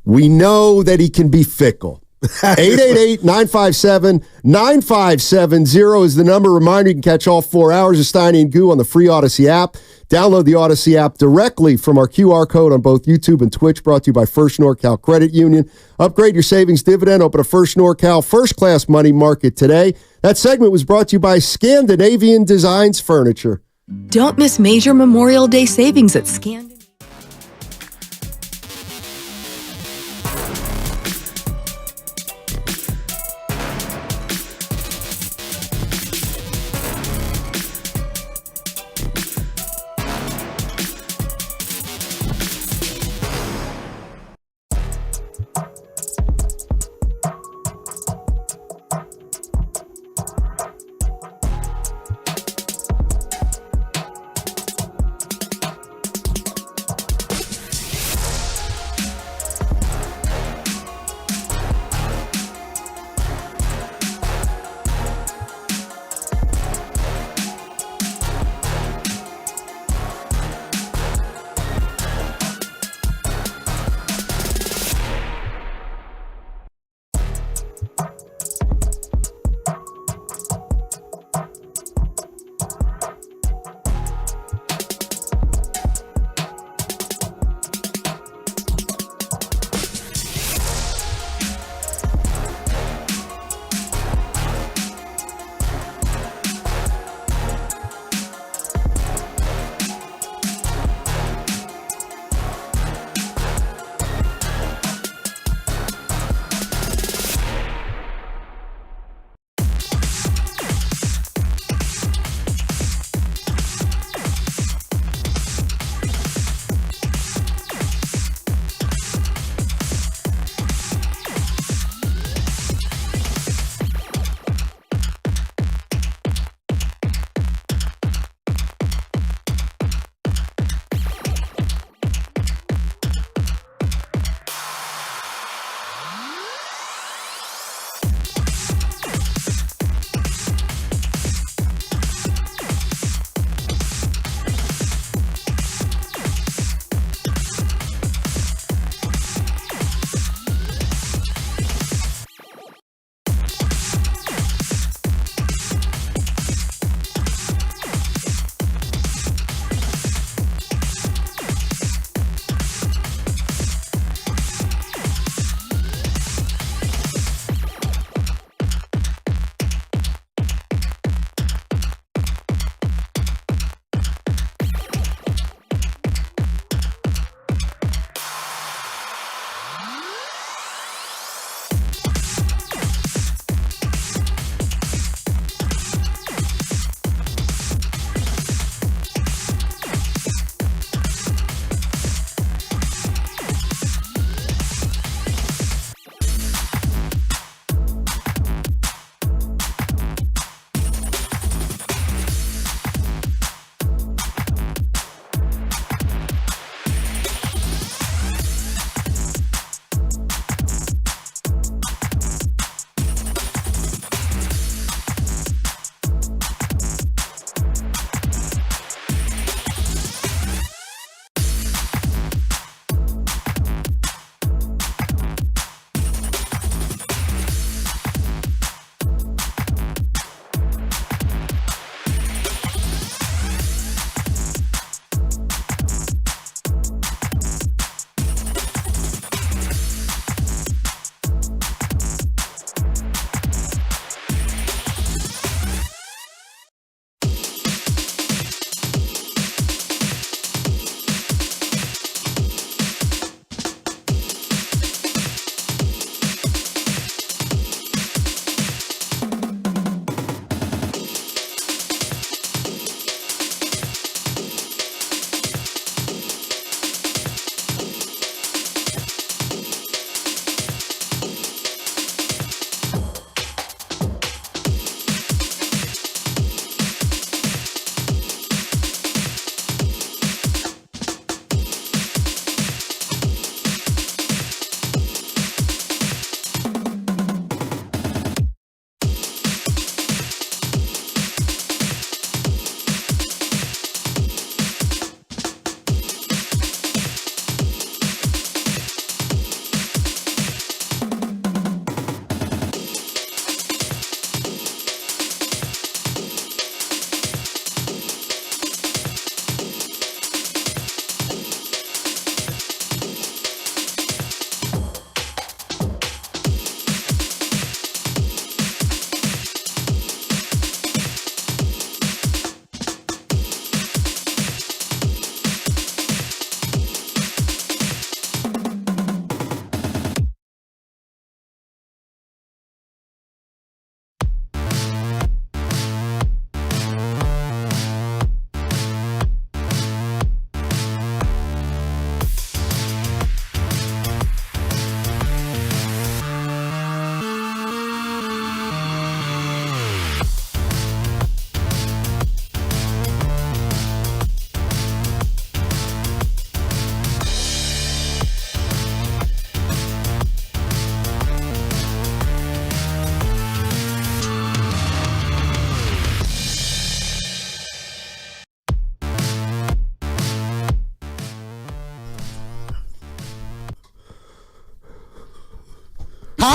We know that he can be fickle. 888-957-9570 is the number. Reminder, you can catch all 4 hours of Steiny and Goo on the free Odyssey app. Download the Odyssey app directly from our QR code on both YouTube and Twitch, brought to you by First NorCal Credit Union. Upgrade your savings dividend. Open a First NorCal first-class money market today. That segment was brought to you by Scandinavian Designs Furniture. Don't miss major Memorial Day savings at Scandinavian.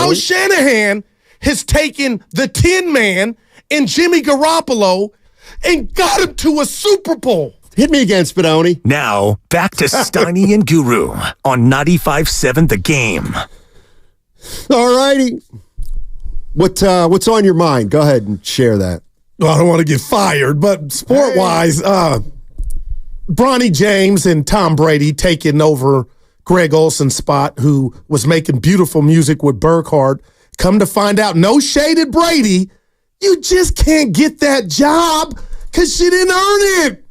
Kyle Shanahan has taken the Tin Man and Jimmy Garoppolo and got him to a Super Bowl. Hit me again, Spadoni. Now, back to Steiny and Guru on 95.7 The Game. All righty. What's on your mind? Go ahead and share that. Well, I don't want to get fired, but sport-wise, Bronny James and Tom Brady taking over Greg Olson's spot, who was making beautiful music with Burkhardt. Come to find out, no shade at Brady, you just can't get that job because she didn't earn it.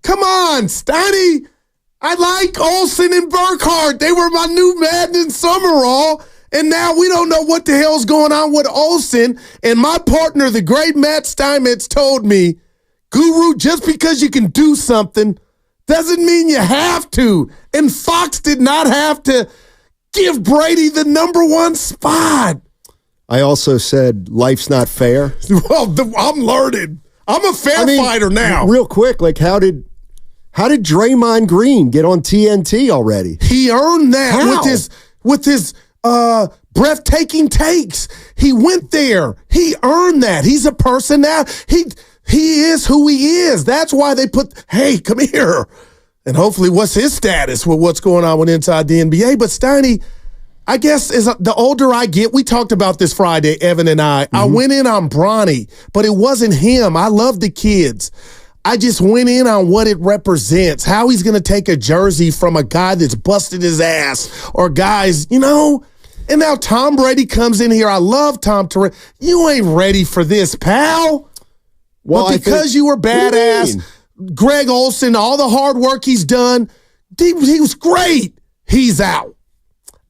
Come on, Steiny. I like Olsen and Burkhardt. They were my new Madden Summerall, and now we don't know what the hell's going on with Olsen. And my partner, the great Matt Steinmetz, told me, Guru, just because you can do something doesn't mean you have to. And Fox did not have to give Brady the number one spot. I also said life's not fair. Well, I'm learning. I'm a fair fighter now. Real quick, like how did Draymond Green get on TNT already? He earned that with his breathtaking takes. He went there. He earned that. He's a person now. He is who he is. That's why they put, hey, come here. And hopefully what's his status with what's going on with inside the NBA. But Steiny, I guess as the older I get, we talked about this Friday, Evan and I. I went in on Bronny, but it wasn't him. I love the kids. I just went in on what it represents, how he's going to take a jersey from a guy that's busted his ass or guys, you know. And now Tom Brady comes in here. I love Tom Brady. You ain't ready for this, pal. Well, but because you were badass, Greg Olsen, all the hard work he's done, he was great. He's out.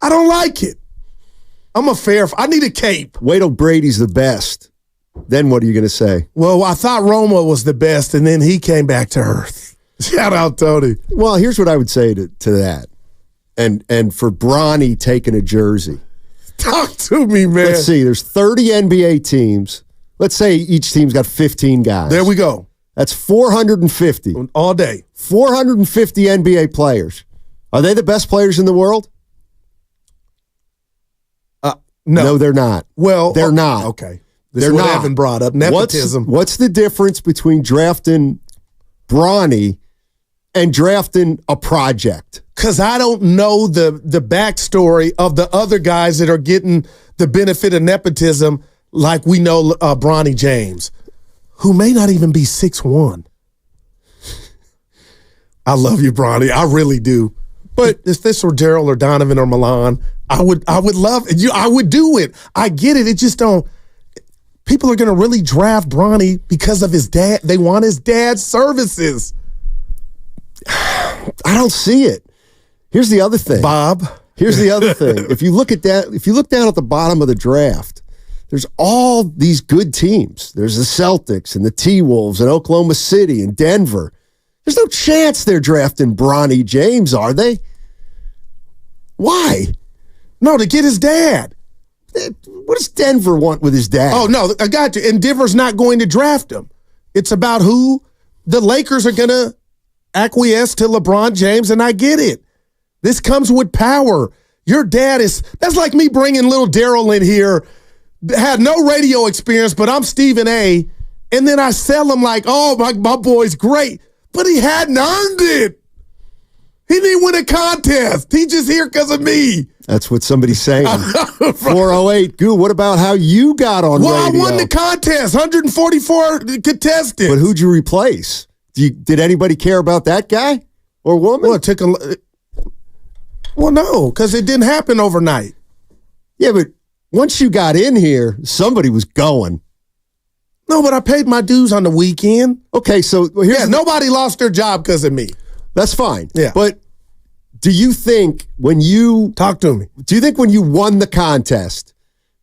I don't like it. I need a cape. Wait till Brady's the best. Then what are you going to say? Well, I thought Roma was the best, and then he came back to earth. Shout out, Tony. Well, here's what I would say to that. And for Bronny taking a jersey. Talk to me, man. Let's see. There's 30 NBA teams. Let's say each team's got 15 guys. There we go. That's 450. All day. 450 NBA players. Are they the best players in the world? No, they're not. Well, they're not. Okay. This is what Evan brought up, nepotism. What's the difference between drafting Bronny and drafting a project? Because I don't know the backstory of the other guys that are getting the benefit of nepotism like we know Bronny James, who may not even be 6'1". I love you, Bronny. I really do. But if this were Daryl or Donovan or Milan, I would love it. I would do it. I get it. It just don't. People are going to really draft Bronny because of his dad. They want his dad's services. I don't see it. Here's the other thing, Bob. Here's the other thing. If you look down at the bottom of the draft, there's all these good teams. There's the Celtics and the T-Wolves and Oklahoma City and Denver. There's no chance they're drafting Bronny James, are they? Why? No, to get his dad. What does Denver want with his dad? Oh, no, I got you. And Denver's not going to draft him. It's about who the Lakers are going to acquiesce to LeBron James, and I get it. This comes with power. Your dad that's like me bringing little Daryl in here, had no radio experience, but I'm Stephen A., and then I sell him like, oh, my boy's great. But he hadn't earned it. He didn't win a contest. He just here because of me. That's what somebody's saying. 408. Goo, what about how you got on radio? Well, I won the contest. 144 contestants. But who'd you replace? Did anybody care about that guy or woman? Well, no, because it didn't happen overnight. Yeah, but once you got in here, somebody was going. No, but I paid my dues on the weekend. Okay, so nobody lost their job because of me. That's fine. Yeah. But do you think when you... Talk to me. Do you think when you won the contest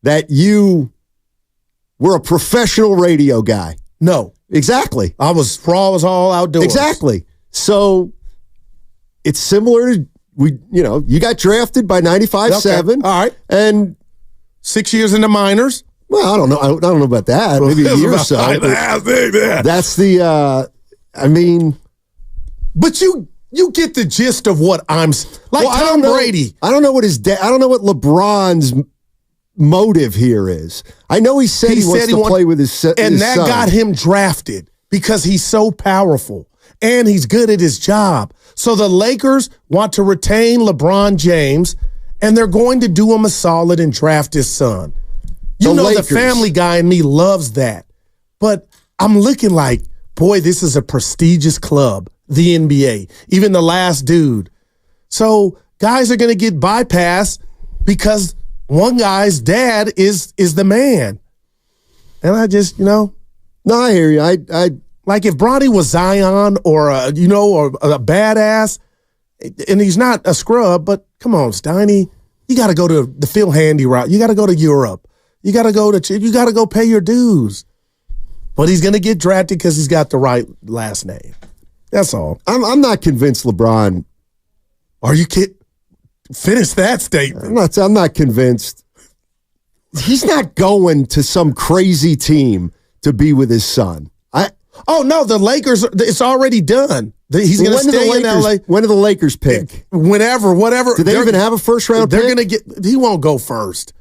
that you were a professional radio guy? No. Exactly. I was all outdoors. Exactly. So it's similar to, you got drafted by 95.7. Okay. All right. And 6 years in the minors. Well, I don't know. I don't know about that. Maybe a year or so. That's the, But you get the gist of what I'm like. Tom Brady. I don't know what his dad. I don't know what LeBron's motive here is. I know he said he wants to play with his son. And that got him drafted because he's so powerful and he's good at his job. So the Lakers want to retain LeBron James, and they're going to do him a solid and draft his son. The family guy in me loves that. But I'm looking like, boy, this is a prestigious club, the NBA, even the last dude. So guys are going to get bypassed because one guy's dad is the man. And I just, No, I hear you. I like if Bronny was Zion or a badass, and he's not a scrub, but come on, Steiny, you got to go to the Phil Handy route. You got to go to Europe. You got to go pay your dues. But he's going to get drafted because he's got the right last name. That's all. I'm not convinced LeBron. Are you kidding? Finish that statement. I'm not convinced. He's not going to some crazy team to be with his son. No, the Lakers, it's already done. He's going to stay in LA. When do the Lakers pick? Whenever, whatever. Do they even have a first round pick? They're going to he won't go first.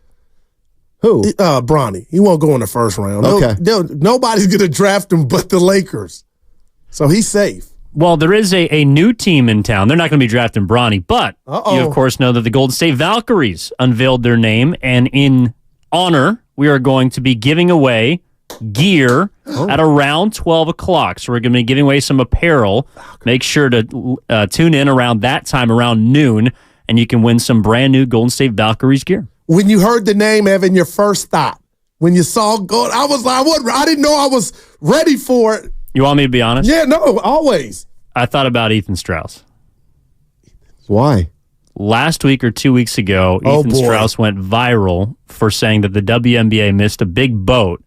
Who? Bronny. He won't go in the first round. Okay. Nobody's going to draft him but the Lakers. So he's safe. Well, there is a new team in town. They're not going to be drafting Bronny, but you, of course, know that the Golden State Valkyries unveiled their name, and in honor, we are going to be giving away gear at around 12 o'clock. So we're going to be giving away some apparel. Make sure to tune in around that time, around noon, and you can win some brand new Golden State Valkyries gear. When you heard the name, Evan, your first thought, when you saw gold, I didn't know I was ready for it. You want me to be honest? Yeah, no, always. I thought about Ethan Strauss. Why? Last week or 2 weeks ago, Ethan Strauss went viral for saying that the WNBA missed a big boat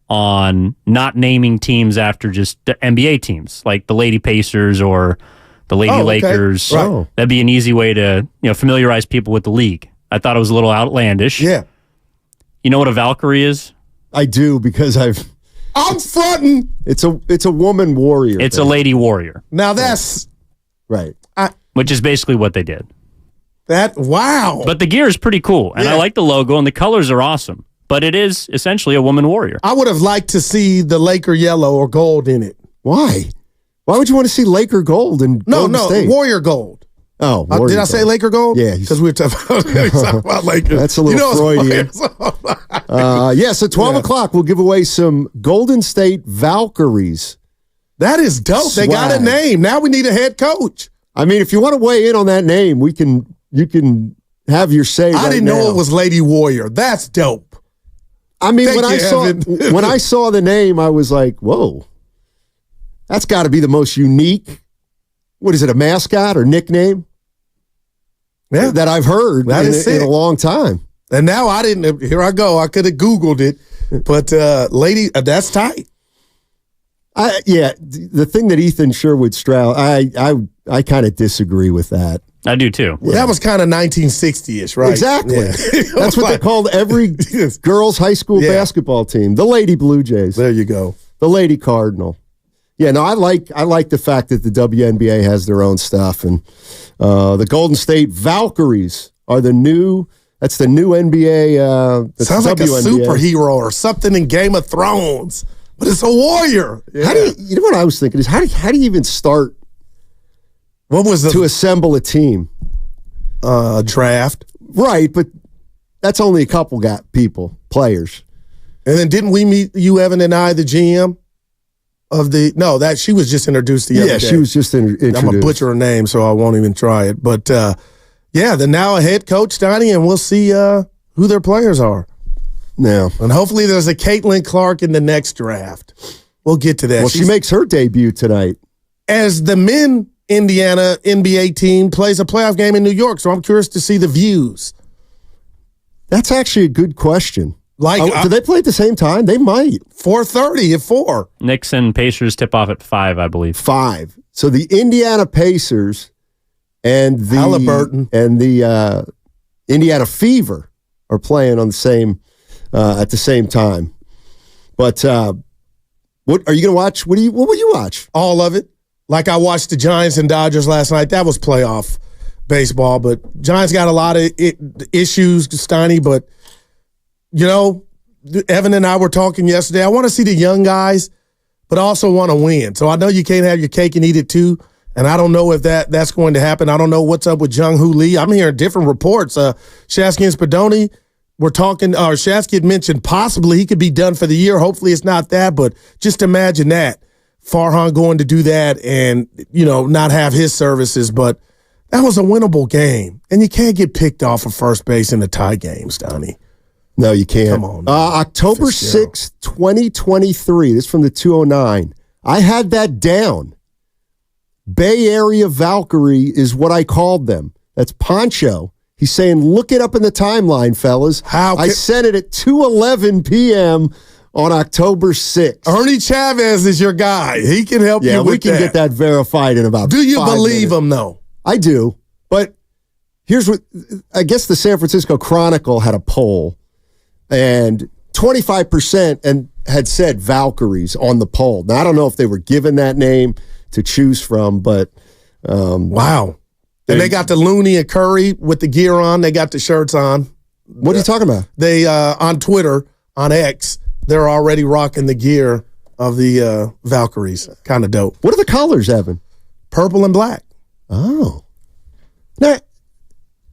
on not naming teams after just the NBA teams, like the Lady Pacers or the Lady Lakers. Right. That'd be an easy way to familiarize people with the league. I thought it was a little outlandish. Yeah. You know what a Valkyrie is? I do, because I'm fronting. It's a woman warrior. It's a lady warrior. Now that's right. Which is basically what they did. Wow. But the gear is pretty cool, and I like the logo, and the colors are awesome. But it is essentially a woman warrior. I would have liked to see the Laker yellow or gold in it. Why? Why would you want to see Laker gold and Golden State? Warrior gold. Oh, did I say Laker gold? Yeah. Because we were talking about Lakers. That's a little Freudian. So 12 o'clock, we'll give away some Golden State Valkyries. That is dope. Swag. They got a name. Now we need a head coach. I mean, if you want to weigh in on that name, you can have your say. I didn't know it was Lady Warrior. That's dope. I mean, when I saw the name, I was like, whoa. That's got to be the most unique. What is it, a mascot or nickname? Yeah. That I've heard in a long time. And now here I go. I could have Googled it, but lady, that's tight. The thing that Ethan Sherwood Strauss, I kind of disagree with that. I do too. Yeah. That was kind of 1960-ish, right? Exactly. Yeah. That's what they called every girls' high school basketball team. The Lady Blue Jays. There you go. The Lady Cardinal. Yeah, no, I like the fact that the WNBA has their own stuff, and the Golden State Valkyries are the new NBA. Sounds like a superhero or something in Game of Thrones, but it's a warrior. Yeah. How do you know what I was thinking is how do you even start? What was to assemble a team? Draft, right? But that's only a couple players. And then didn't we meet you, Evan, and I, the GM? She was just introduced the other day. Yeah, she was just introduced. I'm going to butcher her name, so I won't even try it. But, they're now a head coach, Donnie, and we'll see who their players are. Now. And hopefully there's a Caitlin Clark in the next draft. We'll get to that. Well, she makes her debut tonight. As the men Indiana NBA team plays a playoff game in New York, so I'm curious to see the views. That's actually a good question. Do they play at the same time? They might. 4:30 at 4. Knicks and Pacers tip off at 5, I believe. 5. So the Indiana Pacers and the Halliburton and the Indiana Fever are playing on the same at the same time. But what are you going to watch? What will you watch? All of it. Like I watched the Giants and Dodgers last night. That was playoff. baseball, but Giants got a lot of issues, Steiny, but Evan and I were talking yesterday. I want to see the young guys, but I also want to win. So I know you can't have your cake and eat it too. And I don't know if that's going to happen. I don't know what's up with Jung-Hoo Lee. I'm hearing different reports. Shasky and Spadoni, we're talking, Shasky had mentioned possibly he could be done for the year. Hopefully it's not that, but just imagine that. Farhan going to do that and, not have his services. But that was a winnable game. And you can't get picked off of first base in the tie games, Donnie. No, you can't. Come on. October 6th, 2023. This is from the 209. I had that down. Bay Area Valkyrie is what I called them. That's Poncho. He's saying, look it up in the timeline, fellas. I sent it at 2:11 p.m. on October 6th. Ernie Chavez is your guy. He can help you with that. Yeah, we can get that verified in about 5 minutes. Do you believe him, though? I do. But here's what, I guess the San Francisco Chronicle had a poll, and 25% and had said Valkyries on the poll. Now, I don't know if they were given that name to choose from, but wow. And they got the Looney and Curry with the gear on. They got the shirts on. What are you talking about? They on Twitter, on X, they're already rocking the gear of the Valkyries. Kind of dope. What are the colors, Evan? Purple and black. Oh.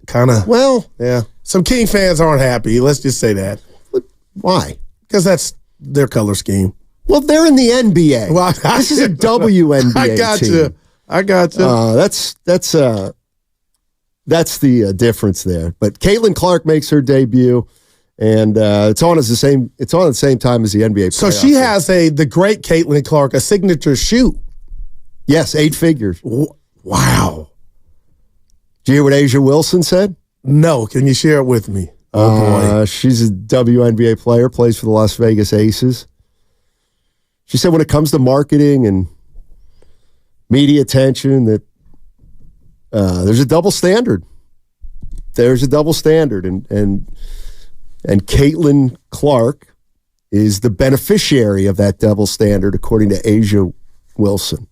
Kind of. Well, yeah. Some King fans aren't happy. Let's just say that. Why? Because that's their color scheme. Well, they're in the NBA. Well, this is a WNBA team. I got you. That's the difference there. But Caitlin Clark makes her debut, and it's on at the same time as the NBA. So she has the great Caitlin Clark, a signature shoe. Yes, 8 figures. Wow. Did you hear what Asia Wilson said? No. Can you share it with me? Oh boy, she's a WNBA player, plays for the Las Vegas Aces. She said when it comes to marketing and media attention that there's a double standard. There's a double standard, and Caitlin Clark is the beneficiary of that double standard, according to Asia Wilson.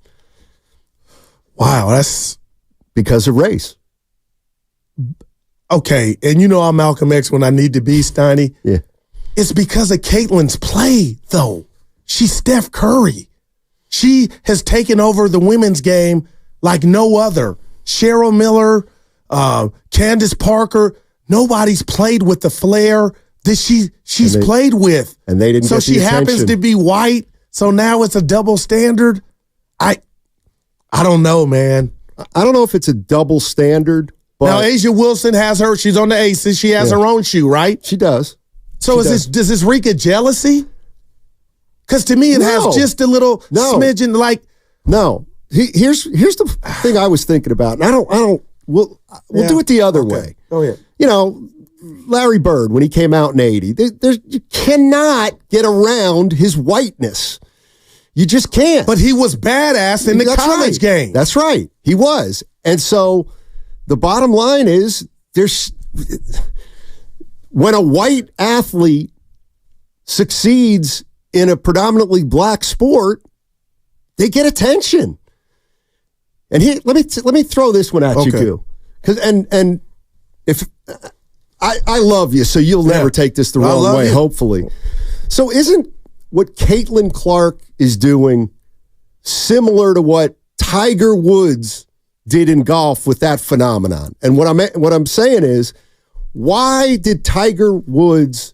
Wow, that's because of race. Okay, and I'm Malcolm X when I need to be, Steiny. Yeah. It's because of Caitlin's play, though. She's Steph Curry. She has taken over the women's game like no other. Cheryl Miller, Candace Parker, nobody's played with the flair that she's played with. And they didn't so get the she happens attention. to be white, so now it's a double standard. I don't know, man. I don't know if it's a double standard. But now, Asia Wilson has she's on the Aces. She has her own shoe, right? She does. So does this reek of jealousy? Because to me, it has just a little smidgen like. No. Here's the thing I was thinking about. And we'll do it the other way. Oh, yeah. Larry Bird, when he came out in 80, you cannot get around his whiteness. You just can't. But he was badass in the college game. That's right. He was. And so the bottom line is when a white athlete succeeds in a predominantly black sport, they get attention. And here, let me throw this one at you, too. And if I love you, so you'll never take this the wrong way, hopefully. So isn't what Caitlin Clark is doing similar to what Tiger Woods did in golf with that phenomenon? And what I'm saying is, why did Tiger Woods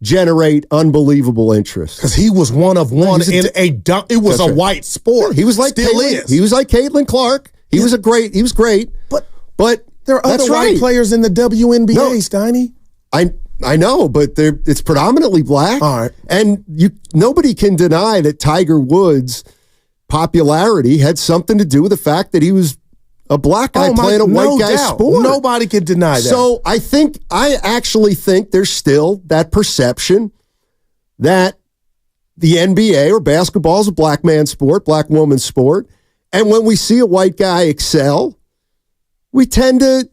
generate unbelievable interest? Because he was one of one in it was a white sport. He was like He was like Caitlin Clark. He was great. But there are other white players in the WNBA, Steiny. I know, but it's predominantly black. All right. And nobody can deny that Tiger Woods' popularity had something to do with the fact that he was a black guy playing a white guy's sport. Nobody can deny that. So I actually think there's still that perception that the NBA or basketball is a black man's sport, black woman's sport. And when we see a white guy excel, we tend to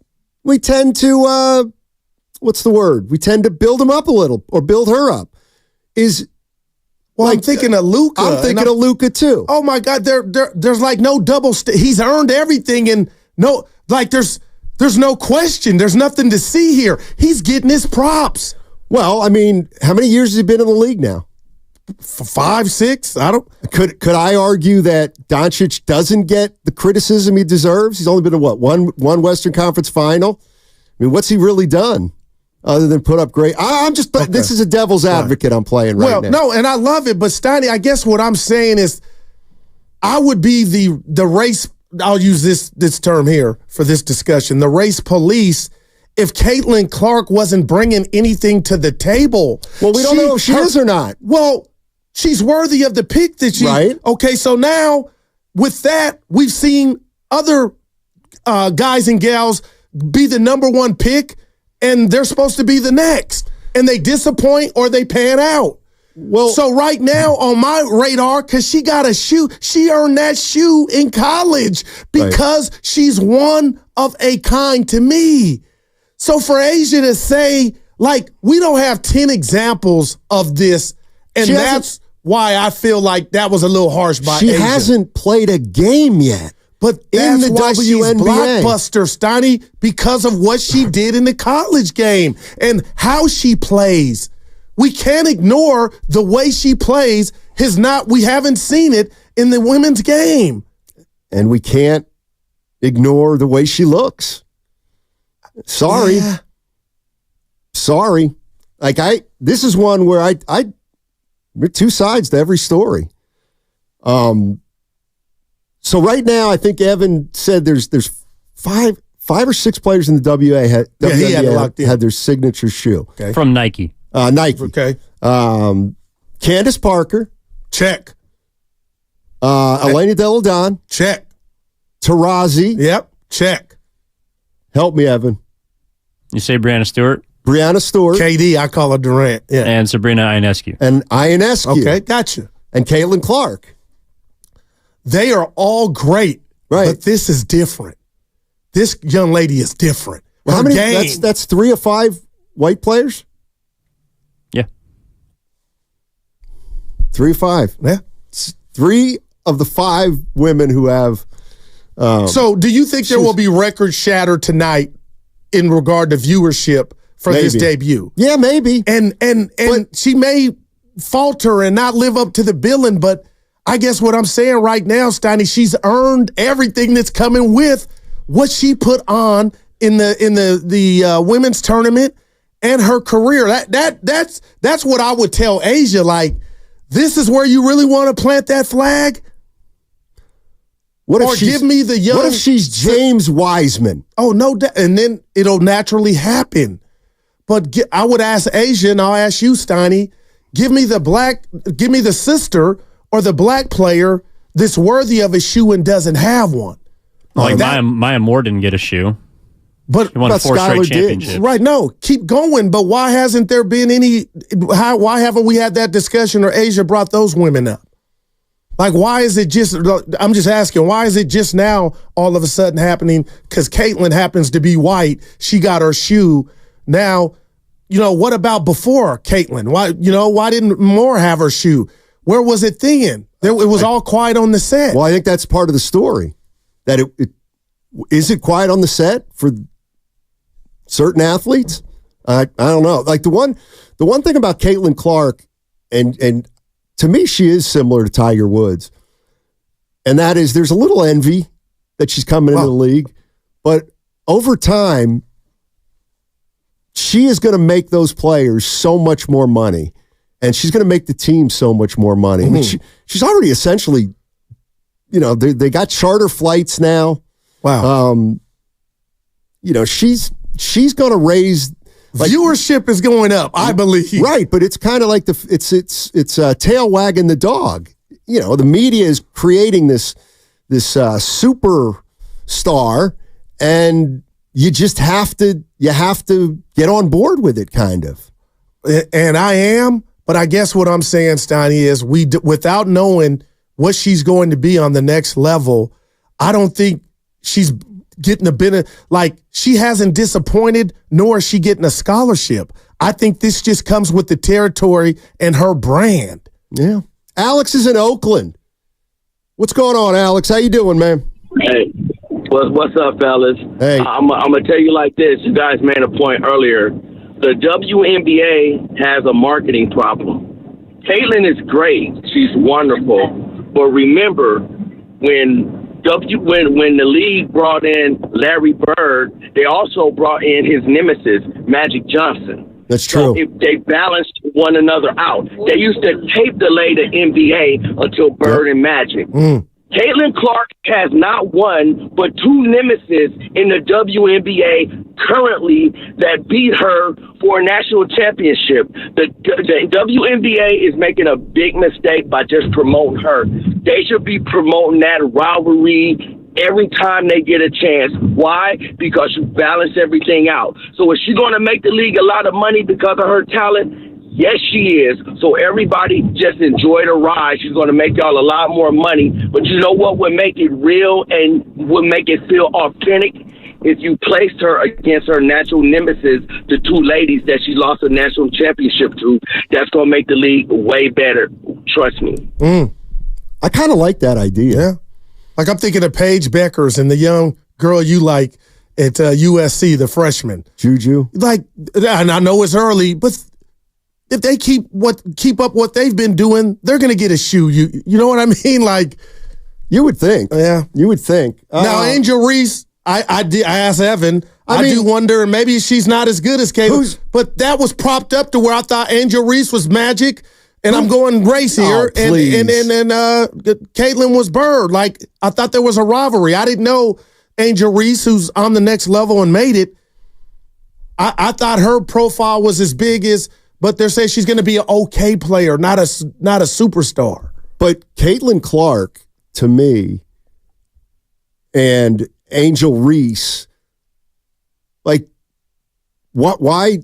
what's the word? We tend to build him up a little or build her up. I'm thinking of Luka. I'm thinking of Luka too. Oh my God, there's like no double. He's earned everything, and there's no question. There's nothing to see here. He's getting his props. Well, I mean, how many years has he been in the league now? 5, 6? I don't. Could I argue that Doncic doesn't get the criticism he deserves? He's only been to one Western Conference final. I mean, what's he really done other than put up great? This is a devil's advocate I'm playing right now. No, and I love it, but Steiny, I guess what I'm saying is, I would be the race. I'll use this term here for this discussion. The race police. If Caitlin Clark wasn't bringing anything to the table, well, we don't know if she is or not. Well, she's worthy of the pick that she. Right. Okay, so now with that, we've seen other guys and gals be the number one pick, and they're supposed to be the next, and they disappoint or they pan out. Well, so right now on my radar, because she got a shoe, she earned that shoe in college because she's one of a kind to me. So for Asia to say, like, we don't have 10 examples of this, and that's why I feel like that was a little harsh by Asia. She hasn't played a game yet. But in that's the why WNBA. she's blockbuster, Steiny, because of what she did in the college game and how she plays. We can't ignore the way she plays. We haven't seen it in the women's game. And we can't ignore the way she looks. Sorry. Yeah. Sorry. Like this is one where there are two sides to every story. So right now, I think Evan said there's five or six players in the WNBA had their signature shoe. Okay. From Nike. Nike. Okay. Candace Parker. Check. Elena Delle Donne. Check. Tarazi. Yep. Check. Help me, Evan. You say Brianna Stewart? Brianna Stewart. KD, I call her Durant. Yeah. And Sabrina Ionescu. And Ionescu. Okay, gotcha. And Caitlin Clark. They are all great, right? But this is different. This young lady is different. Well, how many? That's 3 of 5 white players. Yeah. 3 of 5. Yeah. 3 of the 5 women who have. So, do you think there will be records shattered tonight in regard to viewership for this debut? Yeah, maybe. And she may falter and not live up to the billing, but I guess what I'm saying right now, Steiny, she's earned everything that's coming with what she put on in the women's tournament and her career. That's what I would tell Asia. Like, this is where you really want to plant that flag. What if she's James Wiseman? Oh, no, and then it'll naturally happen. But I would ask Asia, and I'll ask you, Steiny, give me the sister or the black player that's worthy of a shoe and doesn't have one. Like Maya Moore didn't get a shoe. But she won 4 straight championships. Right, no, keep going. But why hasn't there been any? Why haven't we had that discussion or Asia brought those women up? Like, why is it just? I'm just asking. Why is it just now all of a sudden happening? Because Caitlin happens to be white. She got her shoe. Now, what about before Caitlin? Why didn't Moore have her shoe? Where was it then? It was all quiet on the set. Well, I think that's part of the story. That is it quiet on the set for certain athletes? I don't know. Like the one thing about Caitlin Clark, and to me, she is similar to Tiger Woods, and that is there's a little envy that she's coming into the league, but over time, she is going to make those players so much more money. And she's going to make the team so much more money. I mean, she's already essentially, they got charter flights now. Wow. She's going to raise viewership is going up, I believe. Right, but it's kind of like it's tail wagging the dog. The media is creating this super star, and you just have to get on board with it, kind of. And I am. But I guess what I'm saying, Steiny, is without knowing what she's going to be on the next level, I don't think she's getting a bit like she hasn't disappointed, nor is she getting a scholarship. I think this just comes with the territory and her brand. Yeah. Alex is in Oakland. What's going on, Alex? How you doing, man? Hey, what's up, fellas? Hey. I'm going to tell you like this. You guys made a point earlier the WNBA has a marketing problem. Caitlin is great. She's wonderful. But remember, when the league brought in Larry Bird, they also brought in his nemesis, Magic Johnson. That's true. So they balanced one another out. They used to tape delay the NBA until Bird and Magic. Caitlin Clark has not one but two nemesis in the WNBA currently that beat her for a national championship. The WNBA is making a big mistake by just promoting her. They should be promoting that rivalry every time they get a chance. Why? Because you balance everything out. So is she going to make the league a lot of money because of her talent? Yes, she is. So everybody just enjoy the ride. She's going to make y'all a lot more money. But you know what would make it real and would make it feel authentic? If you placed her against her natural nemesis, the two ladies that she lost a national championship to, that's going to make the league way better. Trust me. I kind of like that idea. Yeah. Like I'm thinking of Paige Beckers and the young girl you like at USC, the freshman. Juju. Like, and I know it's early, but if they keep up what they've been doing, they're going to get a shoe. You know what I mean? Like, you would think. Yeah, you would think. Now, Angel Reese, I asked Evan. I do wonder, maybe she's not as good as Caitlin, but that was propped up to where I thought Angel Reese was Magic, and I'm going race here, and Caitlin was Bird. Like, I thought there was a rivalry. I didn't know Angel Reese, who's on the next level and made it. I thought her profile was as big as. But they're saying she's going to be an okay player, not a superstar. But Caitlin Clark, to me, and Angel Reese, like, why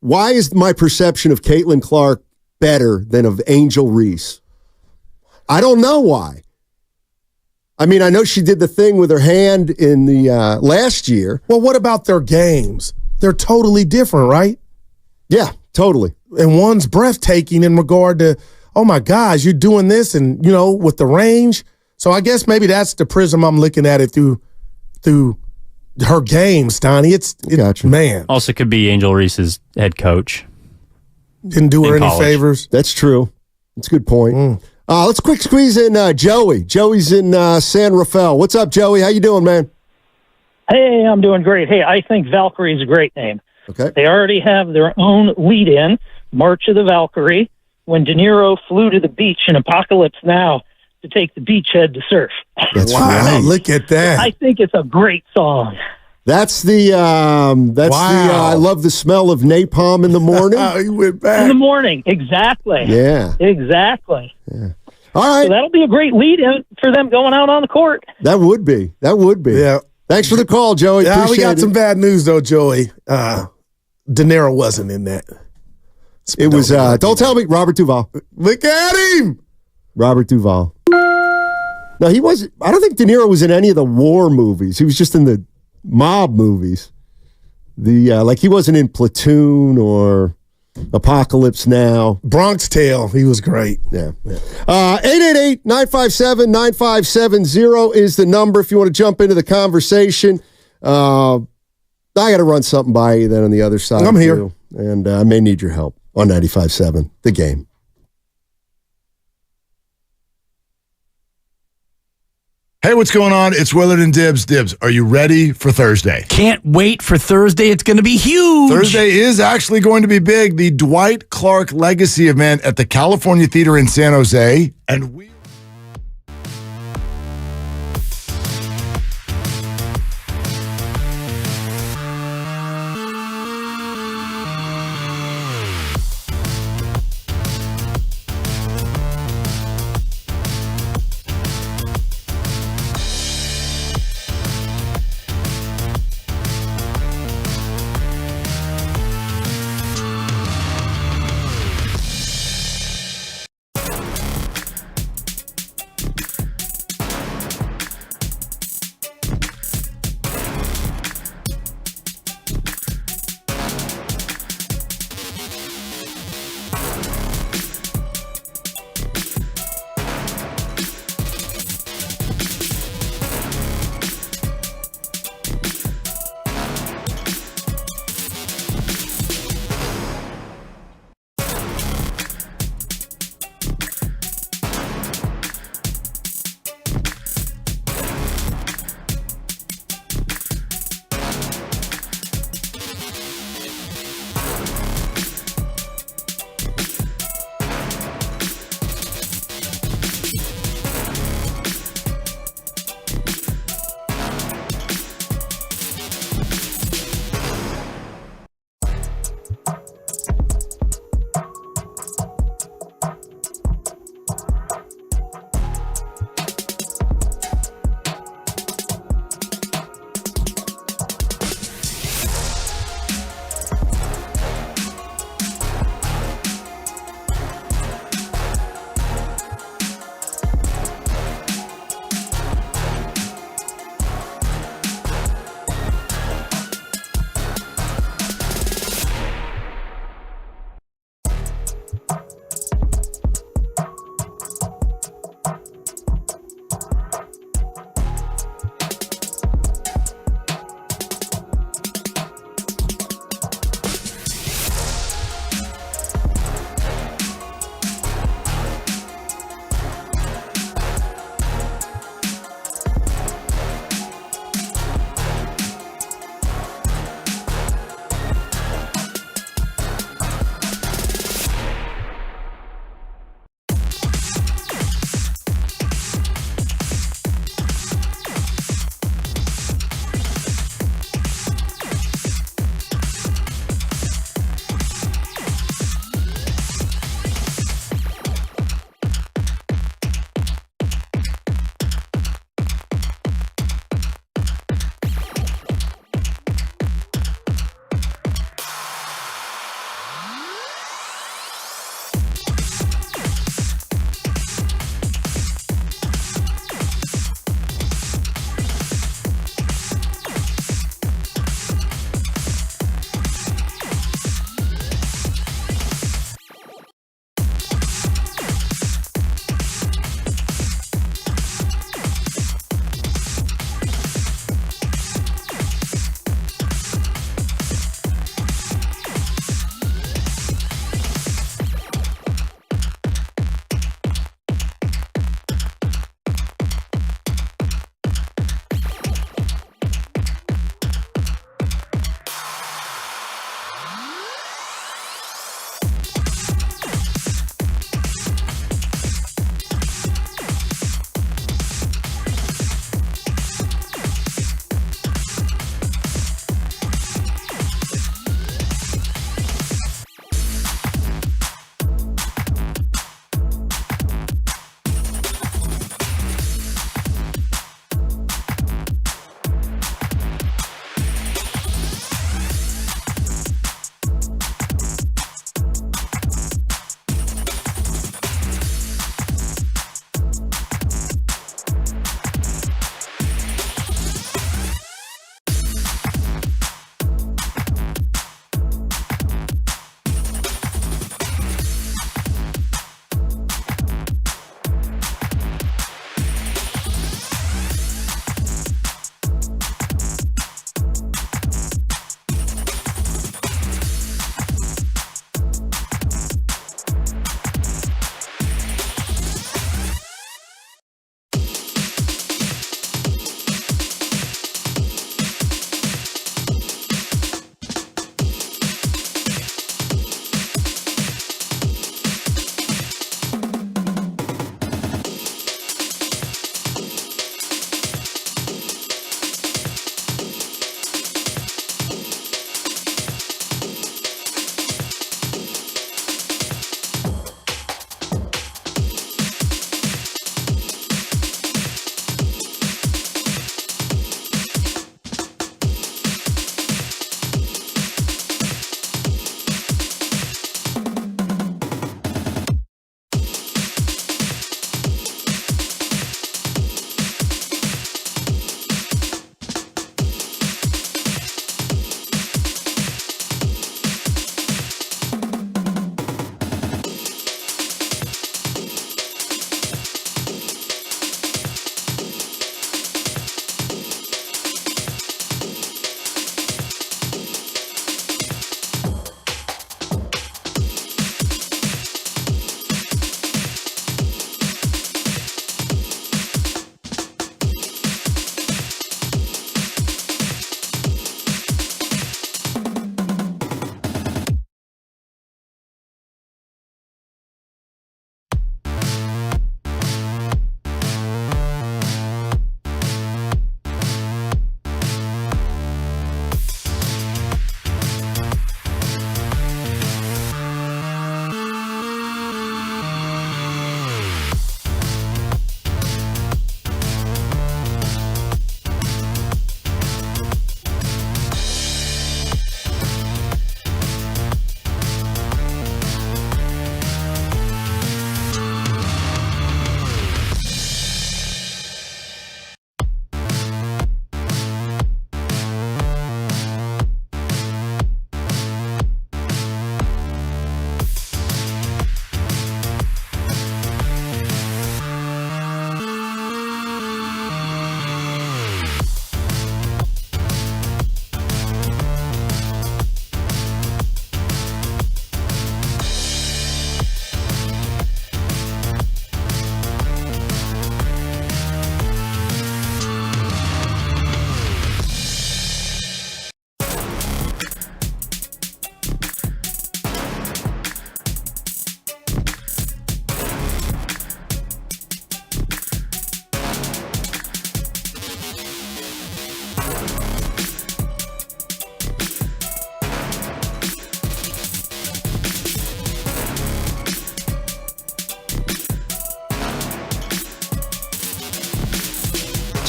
is my perception of Caitlin Clark better than of Angel Reese? I don't know why. I mean, I know she did the thing with her hand in the last year. Well, what about their games? They're totally different, right? Yeah. Totally. And one's breathtaking in regard to, oh my gosh, you're doing this and, with the range. So I guess maybe that's the prism I'm looking at it through her games, Donnie. Gotcha. Man. Also could be Angel Reese's head coach. Didn't do her any favors. That's true. That's a good point. Let's quick squeeze in Joey. Joey's in San Rafael. What's up, Joey? How you doing, man? Hey, I'm doing great. Hey, I think Valkyrie is a great name. Okay. They already have their own lead-in, March of the Valkyrie, when De Niro flew to the beach in Apocalypse Now to take the beachhead to surf. That's wow, right. Look at that. I think it's a great song. That's the I love the smell of napalm in the morning. You went back. In the morning, exactly. Yeah. Exactly. Yeah. All right. So that'll be a great lead-in for them going out on the court. That would be. Yeah. Thanks for the call, Joey. Yeah, Appreciate we got it. some bad news, though, Joey. De Niro wasn't in that. It was, don't tell me, Robert Duvall. Look at him. Robert Duvall. No, he wasn't. I don't think De Niro was in any of the war movies. He was just in the mob movies. Like he wasn't in Platoon or Apocalypse Now. Bronx Tale. He was great. Yeah. 888-957-9570 is the number if you want to jump into the conversation. I got to run something by you then on the other side. I'm here. And I may need your help on 95.7, The Game. Hey, what's going on? It's Willard and Dibbs. Dibbs, are you ready for Thursday? Can't wait for Thursday. It's going to be huge. Thursday is actually going to be big. The Dwight Clark Legacy event at the California Theater in San Jose. And we...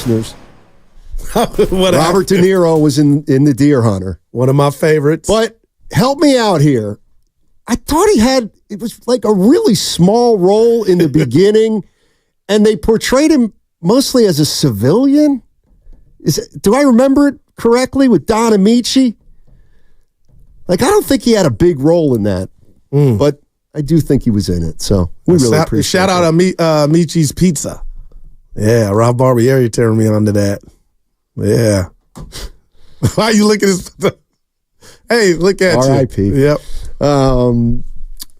listeners. Robert De Niro was in The Deer Hunter. One of my favorites. But help me out here. I thought it was like a really small role in the beginning, and they portrayed him mostly as a civilian. Do I remember it correctly with Don Amici? Like, I don't think he had a big role in that, but I do think he was in it. So we really appreciate it. Shout out Amici's Pizza. Yeah, Rob Barbieri turned me on to that. Yeah. Why you looking at this? Hey, look at R.I.P. you. Yep.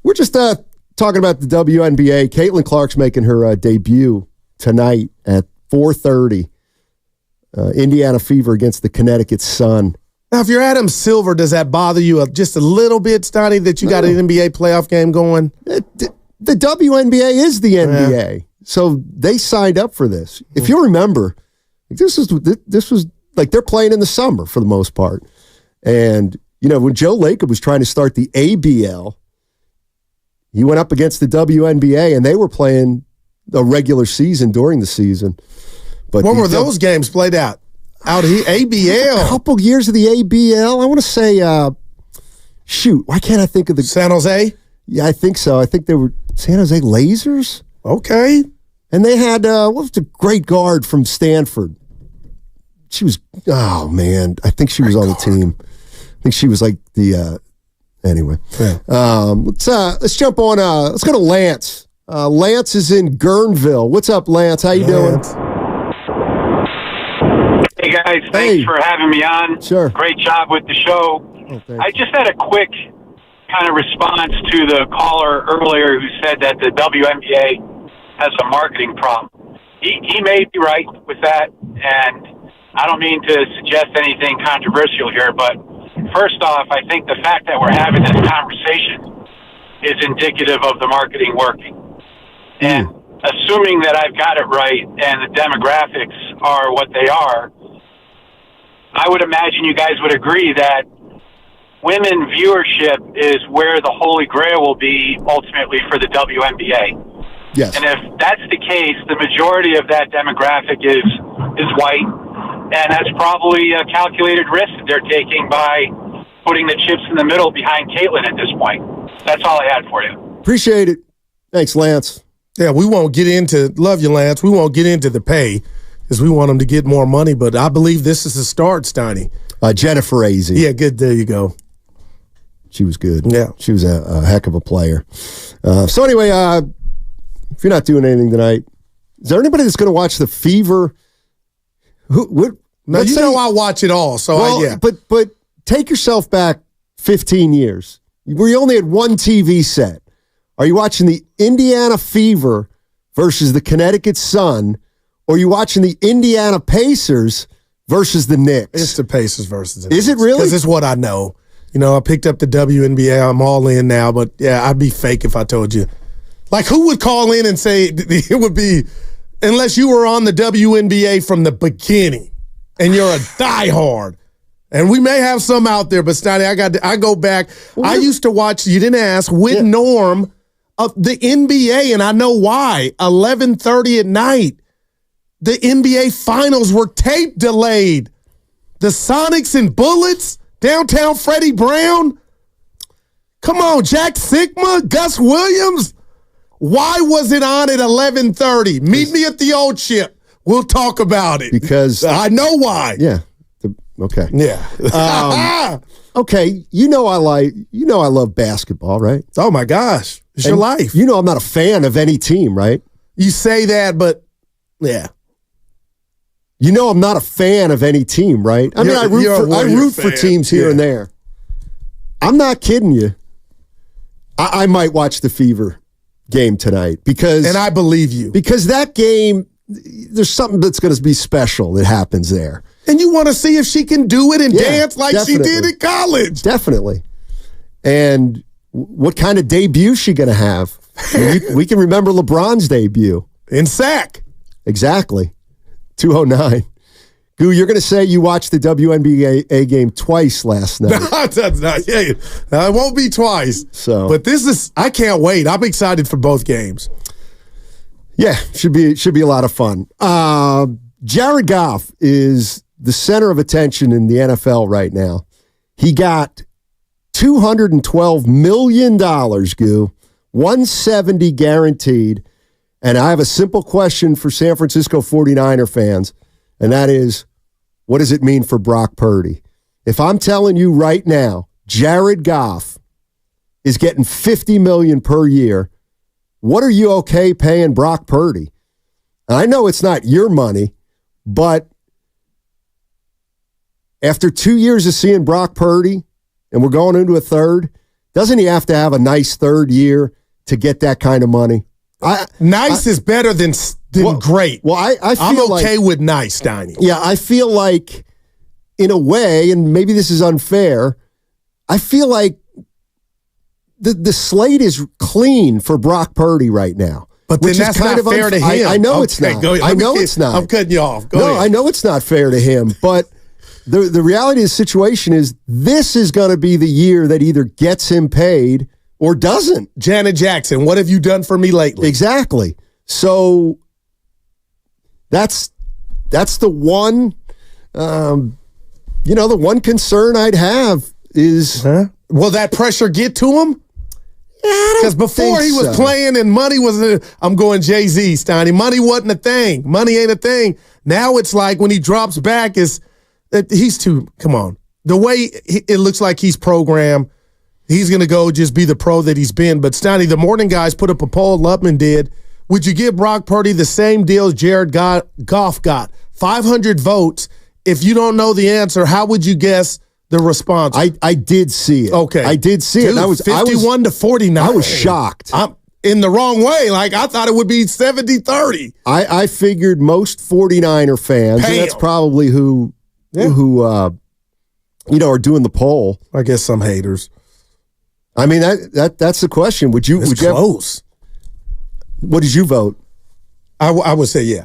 We're just talking about the WNBA. Caitlin Clark's making her debut tonight at 4:30. Indiana Fever against the Connecticut Sun. Now, if you're Adam Silver, does that bother you just a little bit, Stoney, that you got an NBA playoff game going? The WNBA is the NBA, so they signed up for this. If you remember, this was like they're playing in the summer for the most part. And, you know, when Joe Lacob was trying to start the ABL, he went up against the WNBA, and they were playing a regular season during the season. But when were those games played out? Out here, ABL. A couple years of the ABL. I want to say, why can't I think of the San Jose? Yeah, I think so. I think they were San Jose Lasers. Okay. And they had what was the great guard from Stanford? She was I think she was on the team. I think she was like the anyway. Yeah. Let's jump on let's go to Lance. Lance is in Guerneville. What's up, Lance? How you doing? Hey guys, thanks for having me on. Sure. Great job with the show. I just had a quick kind of response to the caller earlier who said that the WNBA has a marketing problem. He may be right with that, and I don't mean to suggest anything controversial here, but first off, I think the fact that we're having this conversation is indicative of the marketing working. And assuming that I've got it right and the demographics are what they are, I would imagine you guys would agree that women viewership is where the holy grail will be ultimately for the WNBA. Yes. And if that's the case, the majority of that demographic is white, and that's probably a calculated risk that they're taking by putting the chips in the middle behind Caitlin at this point. That's all I had for you. Appreciate it. Thanks, Lance. Yeah, we won't get into, love you, Lance. We won't get into the pay because we want them to get more money, but I believe this is a start, Steiny. Jennifer Azzi. Yeah, good. There you go. She was good. Yeah. She was a heck of a player. So anyway, if you're not doing anything tonight, is there anybody that's going to watch the Fever? No, you know I watch it all, so yeah. But take yourself back 15 years where you only had one TV set. Are you watching the Indiana Fever versus the Connecticut Sun, or are you watching the Indiana Pacers versus the Knicks? It's the Pacers versus the Knicks. Is it really? Because it's what I know. You know, I picked up the WNBA. I'm all in now, but yeah, I'd be fake if I told you. Like, who would call in and say it would be, unless you were on the WNBA from the beginning and you're a diehard. And we may have some out there, but Stoney, I go back. I used to watch, you didn't ask, with Norm of the NBA, and I know why. 11:30 at night. The NBA Finals were tape delayed. The Sonics and Bullets, Downtown Freddie Brown. Come on, Jack Sigma, Gus Williams. Why was it on at 11:30? Meet me at the old ship. We'll talk about it. Because I know why. Yeah. Okay. Yeah. Okay. You know I love basketball, right? Oh my gosh. It's your life. You know I'm not a fan of any team, right? You say that, but yeah. You know I'm not a fan of any team, right? I mean, I root for teams here and there. I'm not kidding you. I might watch the Fever game tonight because, and I believe you, because that game, there's something that's going to be special that happens there. And you want to see if she can do it and dance like she did in college. Definitely. And what kind of debut is she going to have? We can remember LeBron's debut. In sack. Exactly. 209. Goo, you're going to say you watched the WNBA game twice last night. It won't be twice. But I can't wait. I'm excited for both games. Yeah, should be a lot of fun. Jared Goff is the center of attention in the NFL right now. He got $212 million, Goo, $170 guaranteed. And I have a simple question for San Francisco 49er fans, and that is, what does it mean for Brock Purdy? If I'm telling you right now, Jared Goff is getting $50 million per year, what are you okay paying Brock Purdy? I know it's not your money, but after 2 years of seeing Brock Purdy, and we're going into a third, doesn't he have to have a nice third year to get that kind of money? Nice is better than great. Well, I'm okay with nice, Steiny. Yeah, I feel like, in a way, and maybe this is unfair, I feel like the slate is clean for Brock Purdy right now. But then that's not fair to him. I know it's not. I know it's not. I'm cutting you off. Go ahead. I know it's not fair to him, but the reality of the situation is this is going to be the year that either gets him paid or doesn't. Janet Jackson, what have you done for me lately? Exactly. So that's the one, the one concern I'd have is... Will that pressure get to him? Because before he was playing and money was, I'm going Jay-Z, Steiny. Money wasn't a thing. Money ain't a thing. Now it's like when he drops back, he's too, come on. The way it looks like he's programmed, he's going to go just be the pro that he's been. But Steiny, the morning guys put up a poll, Lupman did. Would you give Brock Purdy the same deal Jared Goff got? 500 votes. If you don't know the answer, how would you guess the response? I did see it. Okay. I did see Dude, it. I was 51 to 49. I was shocked. I'm in the wrong way. Like, I thought it would be 70-30. I figured most 49er fans, and that's probably who are doing the poll. I guess some haters. I mean, that's the question. Would you close. What did you vote? I would say yeah.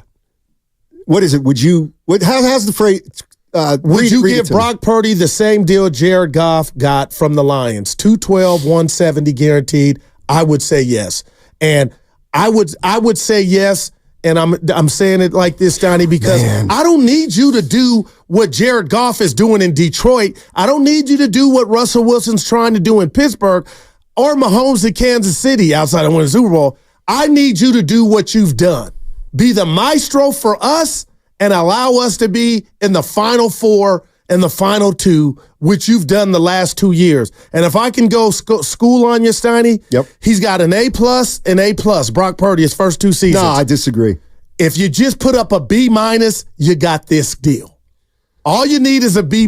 What is it? Would you how's the phrase would you give Brock Purdy the same deal Jared Goff got from the Lions? 212, 170 guaranteed. I would say yes. And I would say yes, and I'm saying it like this, Donnie, because I don't need you to do what Jared Goff is doing in Detroit. I don't need you to do what Russell Wilson's trying to do in Pittsburgh or Mahomes in Kansas City outside of winning the Super Bowl. I need you to do what you've done. Be the maestro for us and allow us to be in the Final Four and the Final Two, which you've done the last 2 years. And if I can go school on you, Steiny, he's got an A+, and A+, Brock Purdy, his first 2 seasons. No, I disagree. If you just put up a B-, you got this deal. All you need is a B-.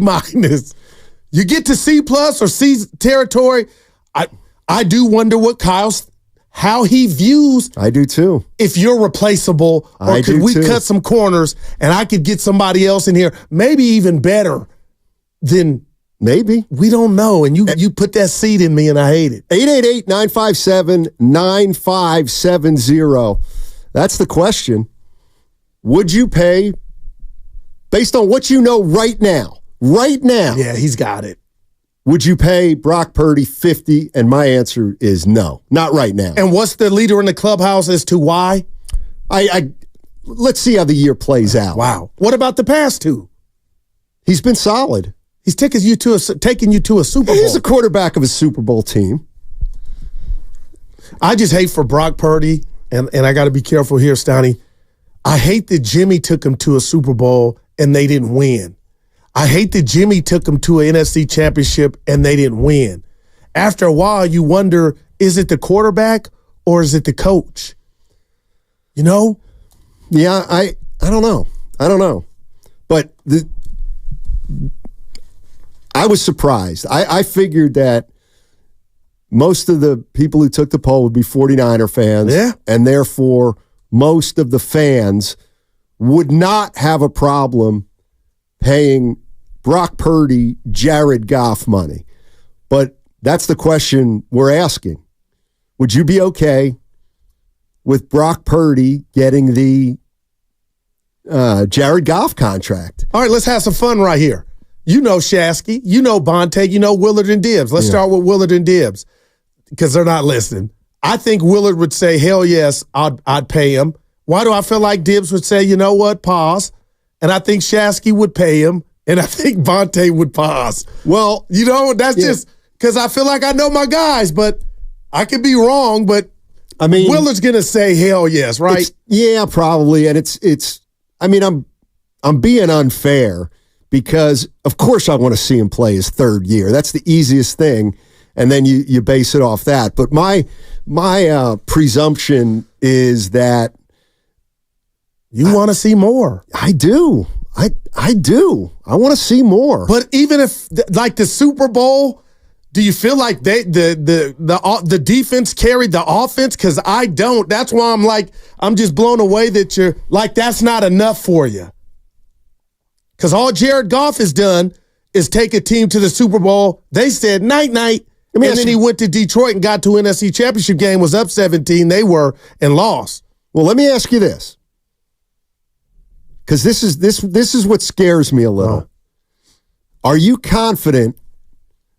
You get to C+ or C territory, I do wonder what how he views. I do too. If you're replaceable, or could we cut some corners and I could get somebody else in here, maybe even better than maybe. We don't know. And you put that seed in me and I hate it. 888-957-9570. That's the question. Would you pay, based on what you know right now? Right now. Yeah, he's got it. Would you pay Brock Purdy $50? And my answer is no, not right now. And what's the leader in the clubhouse as to why? Let's see how the year plays out. Wow. What about the past 2? He's been solid. He's taking you to a Super Bowl. He's a quarterback of a Super Bowl team. I just hate for Brock Purdy, and I got to be careful here, Stoney. I hate that Jimmy took him to a Super Bowl and they didn't win. I hate that Jimmy took them to an NFC championship and they didn't win. After a while, you wonder, is it the quarterback or is it the coach? You know? Yeah, I don't know. But I was surprised. I figured that most of the people who took the poll would be 49er fans. Yeah. And therefore, most of the fans would not have a problem paying Brock Purdy, Jared Goff money. But that's the question we're asking. Would you be okay with Brock Purdy getting the Jared Goff contract? All right, let's have some fun right here. You know Shasky, you know Bonte, you know Willard and Dibbs. Let's start with Willard and Dibbs because they're not listening. I think Willard would say, hell yes, I'd pay him. Why do I feel like Dibbs would say, you know what, pause? and I think Shasky would pay him, and I think Vontae would pause. Well, that's just because I feel like I know my guys, but I could be wrong. But I mean, Willard's gonna say hell yes, right? Yeah, probably. And it's. I mean, I'm being unfair because of course I want to see him play his third year. That's the easiest thing, and then you base it off that. But my presumption is that you want to see more. I do. I do. I want to see more. But even if, like the Super Bowl, do you feel like the defense carried the offense? Because I don't. That's why I'm just blown away that you're like, that's not enough for you. Because all Jared Goff has done is take a team to the Super Bowl. They said night-night. And then he went to Detroit and got to an NFC Championship game, was up 17. They were, and lost. Well, let me ask you this. Because this is what scares me a little. Are you confident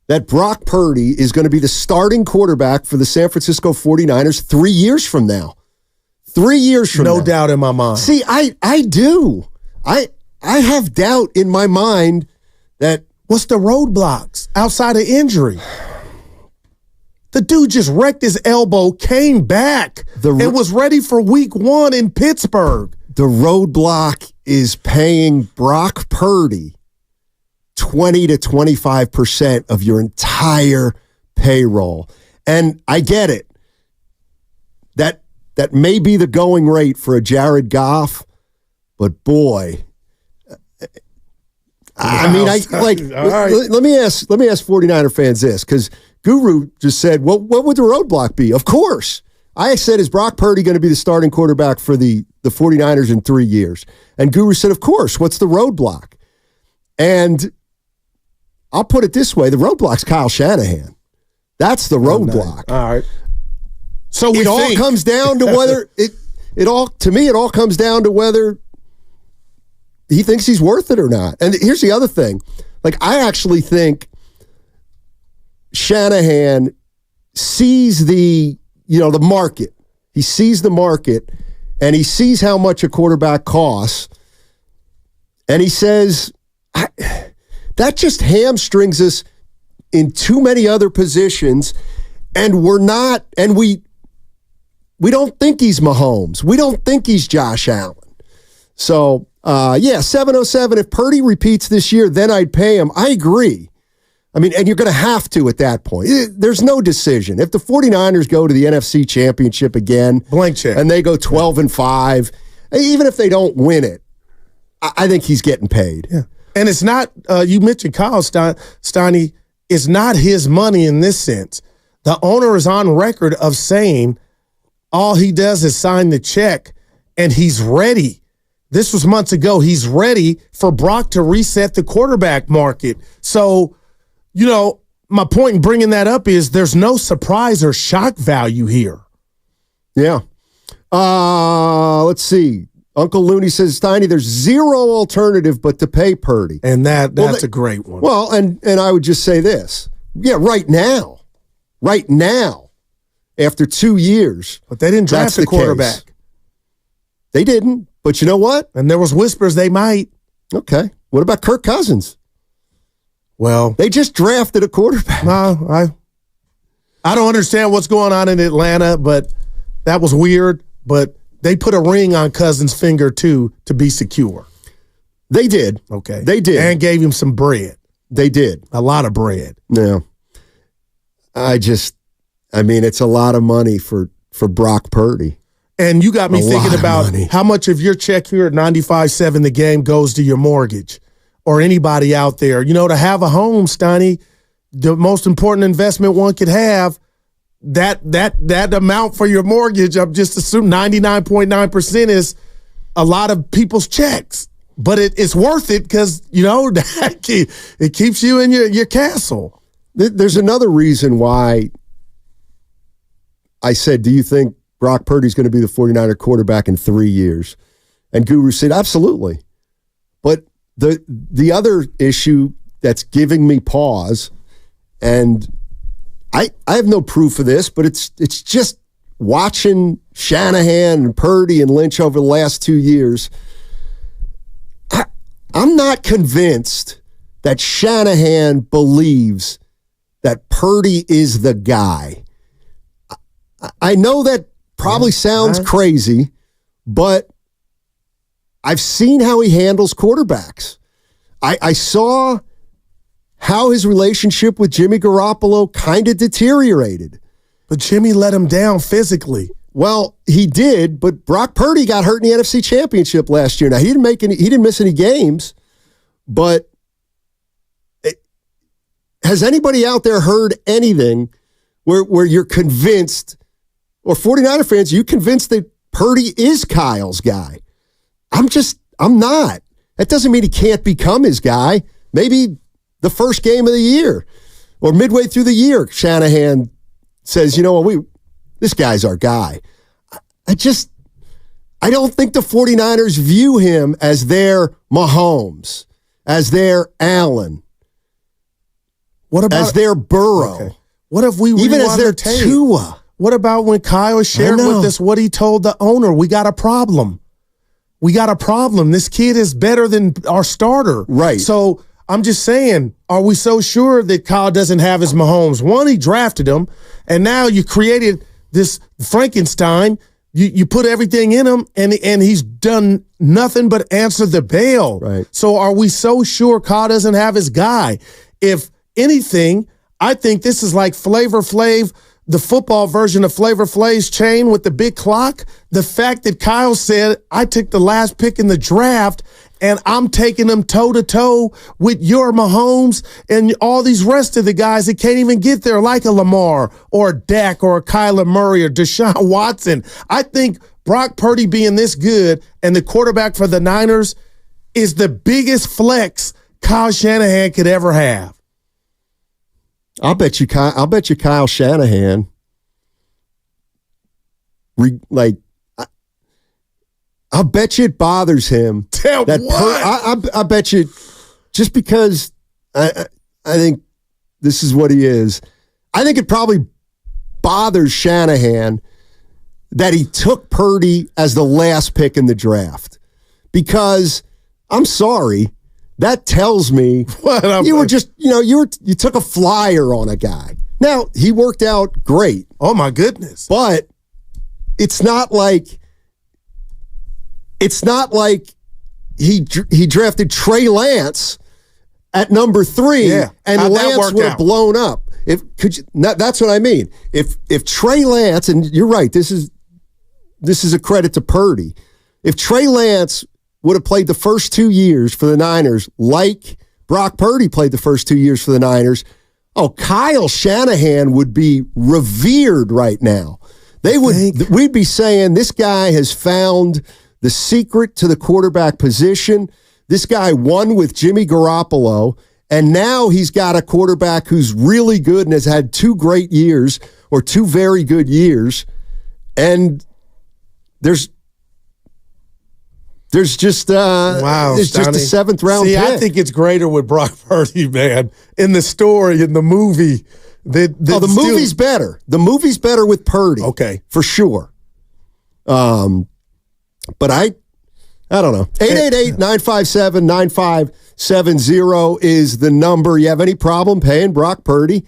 that Brock Purdy is going to be the starting quarterback for the San Francisco 49ers 3 years from now? 3 years from now. No doubt in my mind. See, I do. I have doubt in my mind that... What's the roadblocks outside of injury? The dude just wrecked his elbow, came back, and was ready for week 1 in Pittsburgh. The roadblock is paying Brock Purdy 20 to 25% of your entire payroll. And I get it. That may be the going rate for a Jared Goff, but boy, I mean, let me ask 49er fans this, because Guru just said, well, what would the roadblock be? Of course. I said, is Brock Purdy going to be the starting quarterback for the 49ers in 3 years? And Guru said, of course. What's the roadblock? And I'll put it this way. The roadblock's Kyle Shanahan. That's the roadblock. All right. So it all comes down to whether it all comes down to whether he thinks he's worth it or not. And here's the other thing. Like, I actually think Shanahan sees the market. He sees the market, and he sees how much a quarterback costs, and he says, that just hamstrings us in too many other positions, and we don't think he's Mahomes. We don't think he's Josh Allen. So, 707, if Purdy repeats this year, then I'd pay him. I agree. I mean, and you're going to have to at that point. There's no decision. If the 49ers go to the NFC Championship again, blank check, and they go 12-5, even if they don't win it, I think he's getting paid. Yeah. And it's not, you mentioned Kyle Steiny, it's not his money in this sense. The owner is on record of saying all he does is sign the check, and he's ready. This was months ago. He's ready for Brock to reset the quarterback market. So, my point in bringing that up is there's no surprise or shock value here. Yeah. Let's see. Uncle Looney says, Steiny, there's zero alternative but to pay Purdy. And that's a great one. Well, and I would just say this. Yeah, right now, after 2 years. But they didn't draft a quarterback. Case. They didn't. But you know what? And there was whispers they might. Okay. What about Kirk Cousins? Well, they just drafted a quarterback. No, I don't understand what's going on in Atlanta, but that was weird. But they put a ring on Cousins' finger, too, to be secure. They did. Okay. They did. And gave him some bread. They did. A lot of bread. No. It's a lot of money for Brock Purdy. And you got me thinking about how much of your check here at 95.7 The Game goes to your mortgage or anybody out there. To have a home, Steiny, the most important investment one could have, that amount for your mortgage, I'm just assuming 99.9% is a lot of people's checks. But it's worth it because, it keeps you in your castle. There's another reason why I said, do you think Brock Purdy's going to be the 49er quarterback in 3 years? And Guru said, absolutely. But the other issue that's giving me pause, and I have no proof of this, but it's just watching Shanahan and Purdy and Lynch over the last 2 years. I'm not convinced that Shanahan believes that Purdy is the guy. I know that probably sounds crazy, but I've seen how he handles quarterbacks. I saw how his relationship with Jimmy Garoppolo kind of deteriorated. But Jimmy let him down physically. Well, he did, but Brock Purdy got hurt in the NFC Championship last year. Now, he didn't miss any games, but has anybody out there heard anything where you're convinced, or 49er fans, you convinced that Purdy is Kyle's guy? I'm not. That doesn't mean he can't become his guy. Maybe the first game of the year or midway through the year, Shanahan says, you know what, this guy's our guy. I don't think the 49ers view him as their Mahomes, as their Allen, as their Burrow. Okay. What if we even as their Tua? What about when Kyle shared with us what he told the owner? We got a problem. We got a problem. This kid is better than our starter. Right. So I'm just saying, are we so sure that Kyle doesn't have his Mahomes? One, he drafted him, and now you created this Frankenstein. You put everything in him, and he's done nothing but answer the bell. Right. So are we so sure Kyle doesn't have his guy? If anything, I think this is like Flavor Flav, the football version of Flavor Flav's chain with the big clock. The fact that Kyle said, I took the last pick in the draft and I'm taking them toe-to-toe with your Mahomes and all these rest of the guys that can't even get there, like a Lamar or a Dak or a Kyler Murray or Deshaun Watson. I think Brock Purdy being this good and the quarterback for the Niners is the biggest flex Kyle Shanahan could ever have. I'll bet you Kyle Shanahan, I'll bet you it bothers him. I bet you, just because I think this is what he is, I think it probably bothers Shanahan that he took Purdy as the last pick in the draft. Because, I'm sorry, that tells me you took a flyer on a guy. Now, he worked out great. Oh, my goodness. But it's not like he drafted Trey Lance at number 3 and Lance would have blown up. That's what I mean. If Trey Lance, and you're right, this is a credit to Purdy. If Trey Lance would have played the first 2 years for the Niners like Brock Purdy played the first 2 years for the Niners, Kyle Shanahan would be revered right now. We'd be saying this guy has found the secret to the quarterback position. This guy won with Jimmy Garoppolo, and now he's got a quarterback who's really good and has had 2 great years or 2 very good years. And there's just a 7th round pick. I think it's greater with Brock Purdy, man. In the story, in the movie. The movie's better. The movie's better with Purdy. Okay. For sure. But I don't know. 888-957-9570 is the number. You have any problem paying Brock Purdy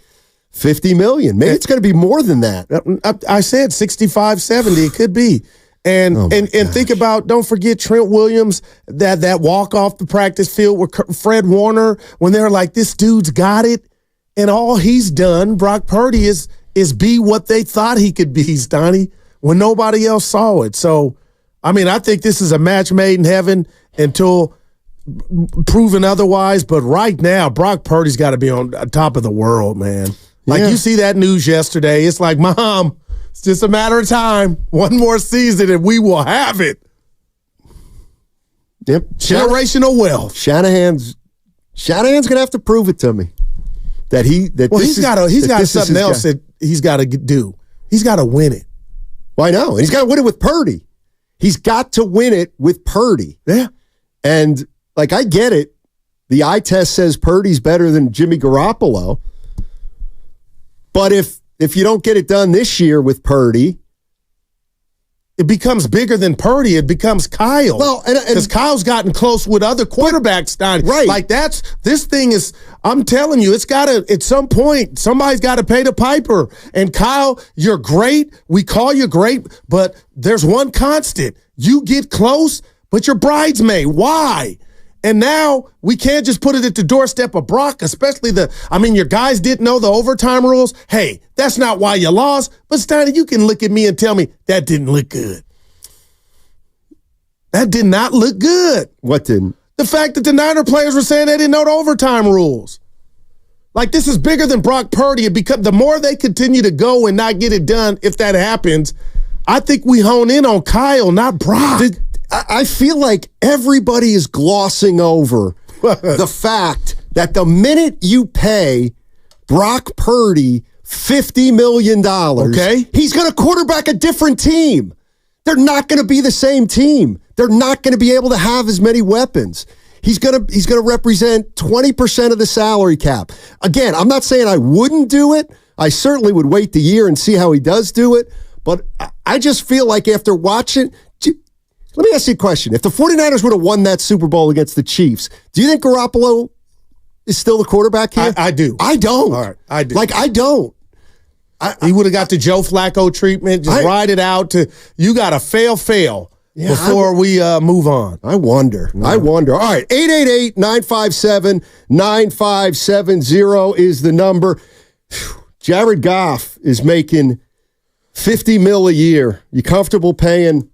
$50 million? Maybe it's going to be more than that. I said 65, 70. It could be. And think about, don't forget Trent Williams, that walk off the practice field with Fred Warner, when they're like, this dude's got it. And all he's done, Brock Purdy, is be what they thought he could be, Donnie, when nobody else saw it. So, I mean, I think this is a match made in heaven until proven otherwise. But right now, Brock Purdy's got to be on top of the world, man. Like, you see that news yesterday. It's like, Mom, it's just a matter of time. One more season and we will have it. Yep. Generational wealth. Shanahan's going to have to prove it to me. He's got something else that he's got to do. He's got to win it. Well, I know. And he's got to win it with Purdy. He's got to win it with Purdy. Yeah. And, I get it. The eye test says Purdy's better than Jimmy Garoppolo. But if you don't get it done this year with Purdy, it becomes bigger than Purdy. It becomes Kyle. Well, because Kyle's gotten close with other quarterbacks now. Right. Like this thing is, I'm telling you, it's got to, at some point, somebody's got to pay the piper. And Kyle, you're great. We call you great, but there's one constant. You get close, but you're bridesmaid. Why? And now we can't just put it at the doorstep of Brock, especially your guys didn't know the overtime rules. Hey, that's not why you lost. But Steiner, you can look at me and tell me that didn't look good. That did not look good. What didn't? The fact that the Niner players were saying they didn't know the overtime rules. Like, this is bigger than Brock Purdy. The more they continue to go and not get it done, if that happens, I think we hone in on Kyle, not Brock. I feel like everybody is glossing over the fact that the minute you pay Brock Purdy $50 million, he's going to quarterback a different team. They're not going to be the same team. They're not going to be able to have as many weapons. He's going to represent 20% of the salary cap. Again, I'm not saying I wouldn't do it. I certainly would wait the year and see how he does do it. But I just feel like after watching... Let me ask you a question. If the 49ers would have won that Super Bowl against the Chiefs, do you think Garoppolo is still the quarterback here? I do. I don't. All right, I do. I don't. He would have got the Joe Flacco treatment. Just ride it out to you got to fail before we move on. I wonder. All right, 888-957-9570 is the number. Jared Goff is making $50 million a year. You comfortable paying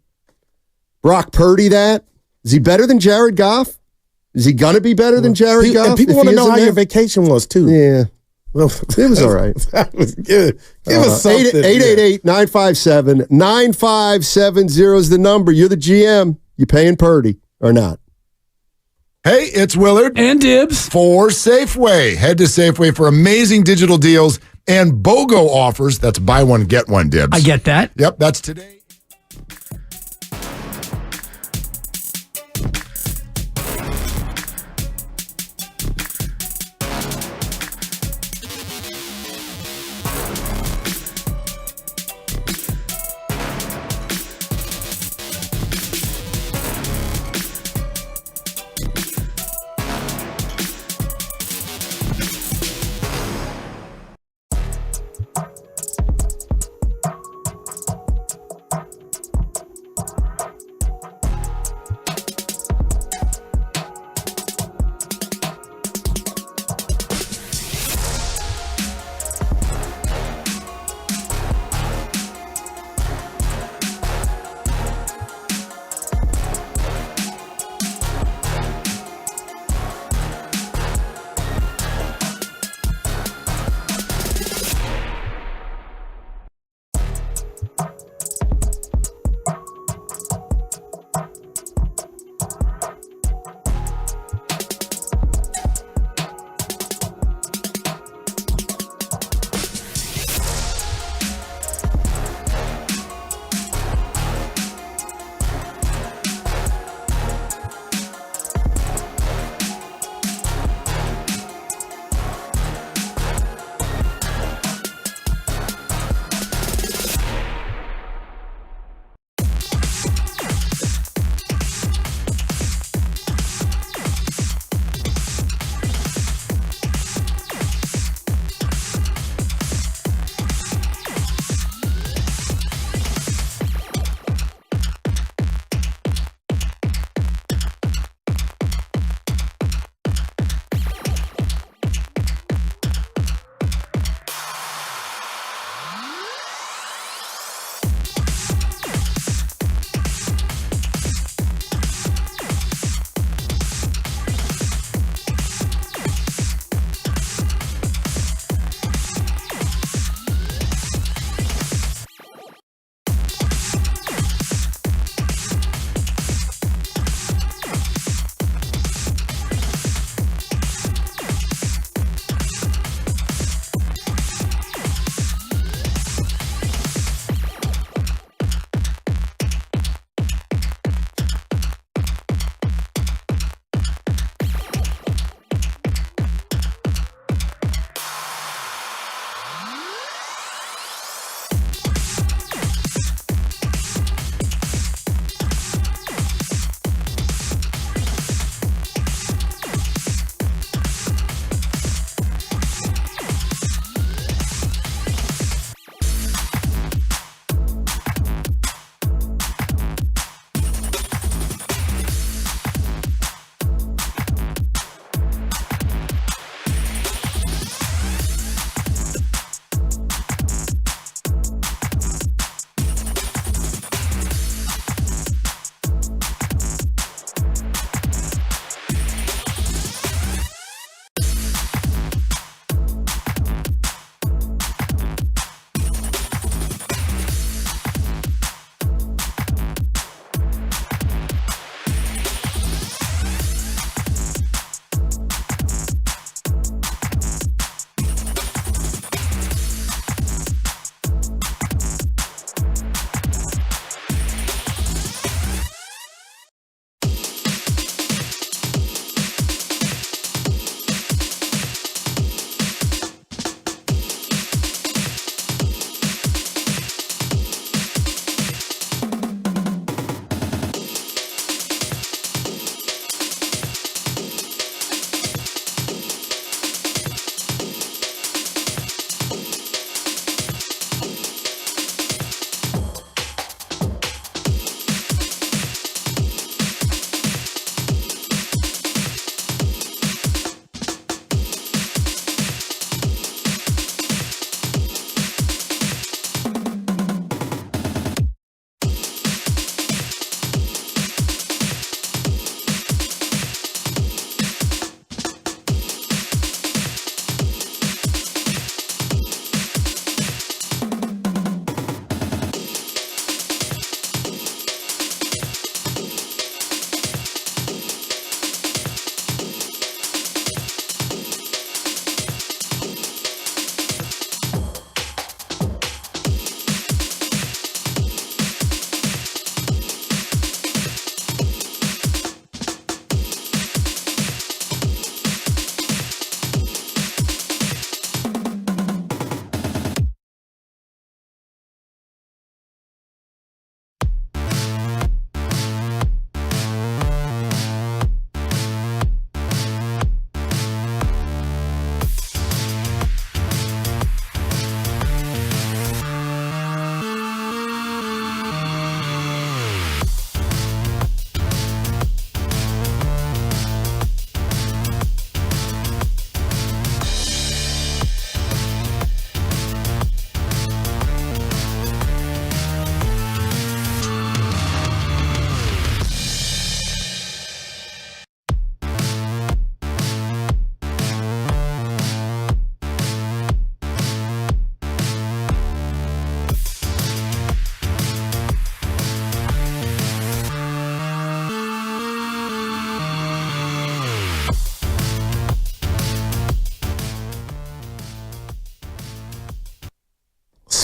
Brock Purdy that? Is he better than Jared Goff? Is he going to be better than Jared Goff? And people want to know how your vacation was, too. Yeah. Well, it was all right. That was good. Give us something. 888-957-9570 is the number. You're the GM. You paying Purdy or not? Hey, it's Willard. And Dibs. For Safeway. Head to Safeway for amazing digital deals and BOGO offers. That's buy one, get one, Dibs. I get that. Yep, that's today.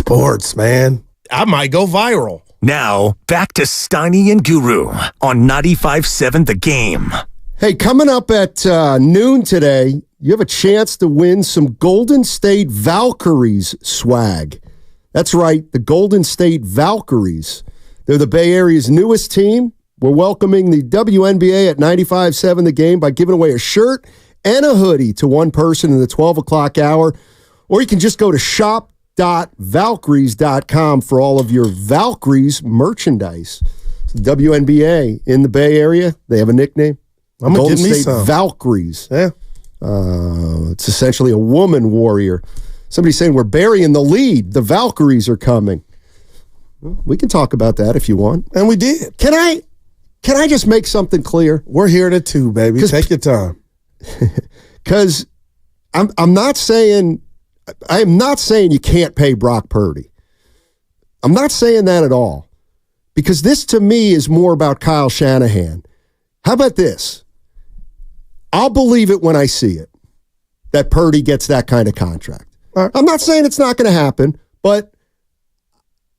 Sports, man. I might go viral. Now, back to Steiny and Guru on 95.7 The Game. Hey, coming up at noon today, you have a chance to win some Golden State Valkyries swag. That's right, the Golden State Valkyries. They're the Bay Area's newest team. We're welcoming the WNBA at 95.7 The Game by giving away a shirt and a hoodie to one person in the 12 o'clock hour. Or you can just go to shop.valkyries.com for all of your Valkyries merchandise. The WNBA in the Bay Area, they have a nickname. I'm going to give me State some. Valkyries. Yeah. It's essentially a woman warrior. Somebody's saying we're burying the lead. The Valkyries are coming. Well, we can talk about that if you want. And we did. Can I just make something clear? We're here to two, baby. Take your time. Because I'm not saying you can't pay Brock Purdy. I'm not saying that at all. Because this to me is more about Kyle Shanahan. How about this? I'll believe it when I see it, that Purdy gets that kind of contract. I'm not saying it's not going to happen, but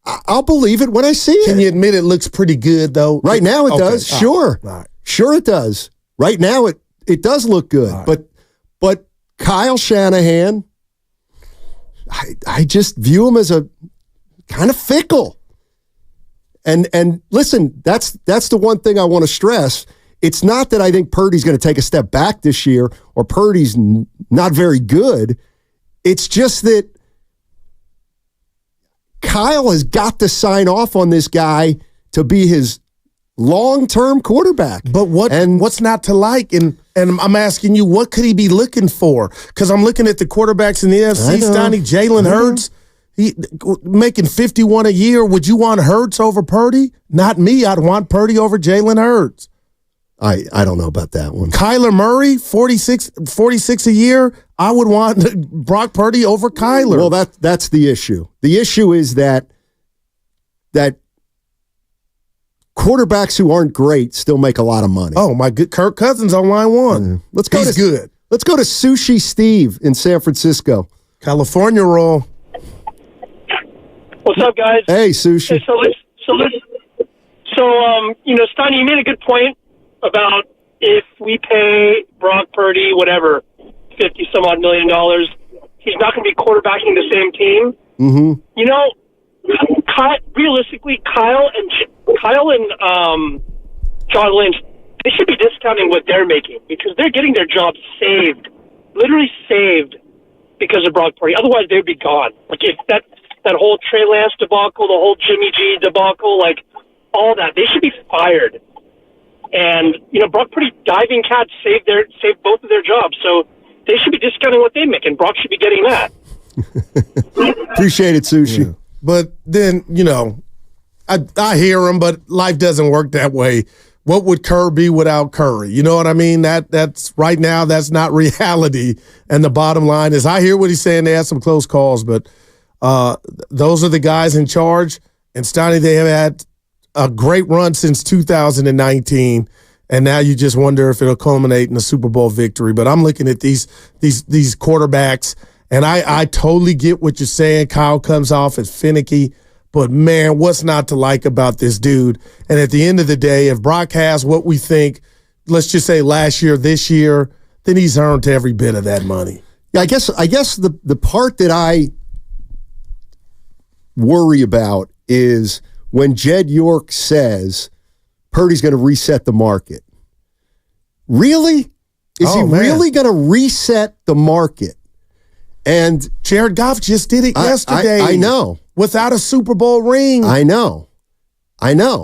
I'll believe it when I see it. Can you admit it looks pretty good, though? Right now it does. Sure. All right. Sure it does. Right now it does look good. Right. But Kyle Shanahan, I just view him as a kind of fickle. And listen, that's the one thing I want to stress. It's not that I think Purdy's going to take a step back this year or Purdy's not very good. It's just that Kyle has got to sign off on this guy to be his long-term quarterback. But what's not to like? And I'm asking you, what could he be looking for? Because I'm looking at the quarterbacks in the NFC. Steiny, Jalen Hurts, he making $51 a year. Would you want Hurts over Purdy? Not me. I'd want Purdy over Jalen Hurts. I don't know about that one. Kyler Murray, 46 a year. I would want Brock Purdy over Kyler. Well, that's the issue. The issue is that quarterbacks who aren't great still make a lot of money. Oh, my good Kirk Cousins on line one. He's good. Let's go to Sushi Steve in San Francisco. California roll. What's up, guys? Hey, Sushi. Hey, Steiny, you made a good point about if we pay Brock Purdy, whatever, $50-some-odd million, he's not going to be quarterbacking the same team. Mm-hmm. You know, realistically, Kyle and John Lynch, they should be discounting what they're making because they're getting their jobs saved, literally saved, because of Brock Purdy. Otherwise, they would be gone. Like if that whole Trey Lance debacle, the whole Jimmy G debacle, like all that, they should be fired. And Brock Purdy diving cats saved both of their jobs, so they should be discounting what they make, and Brock should be getting that. Appreciate it, Sushi. Yeah. But then I hear him, but life doesn't work that way. What would Kerr be without Curry? You know what I mean? That's right now. That's not reality. And the bottom line is, I hear what he's saying. They had some close calls, but those are the guys in charge. And Steiny, they have had a great run since 2019, and now you just wonder if it'll culminate in a Super Bowl victory. But I'm looking at these quarterbacks, and I totally get what you're saying. Kyle comes off as finicky, but man, what's not to like about this dude? And at the end of the day, if Brock has what we think, let's just say last year, this year, then he's earned every bit of that money. Yeah, I guess the part that I worry about is when Jed York says Purdy's going to reset the market. Really? Is he really going to reset the market? And Jared Goff just did it yesterday. I know. Without a Super Bowl ring. I know.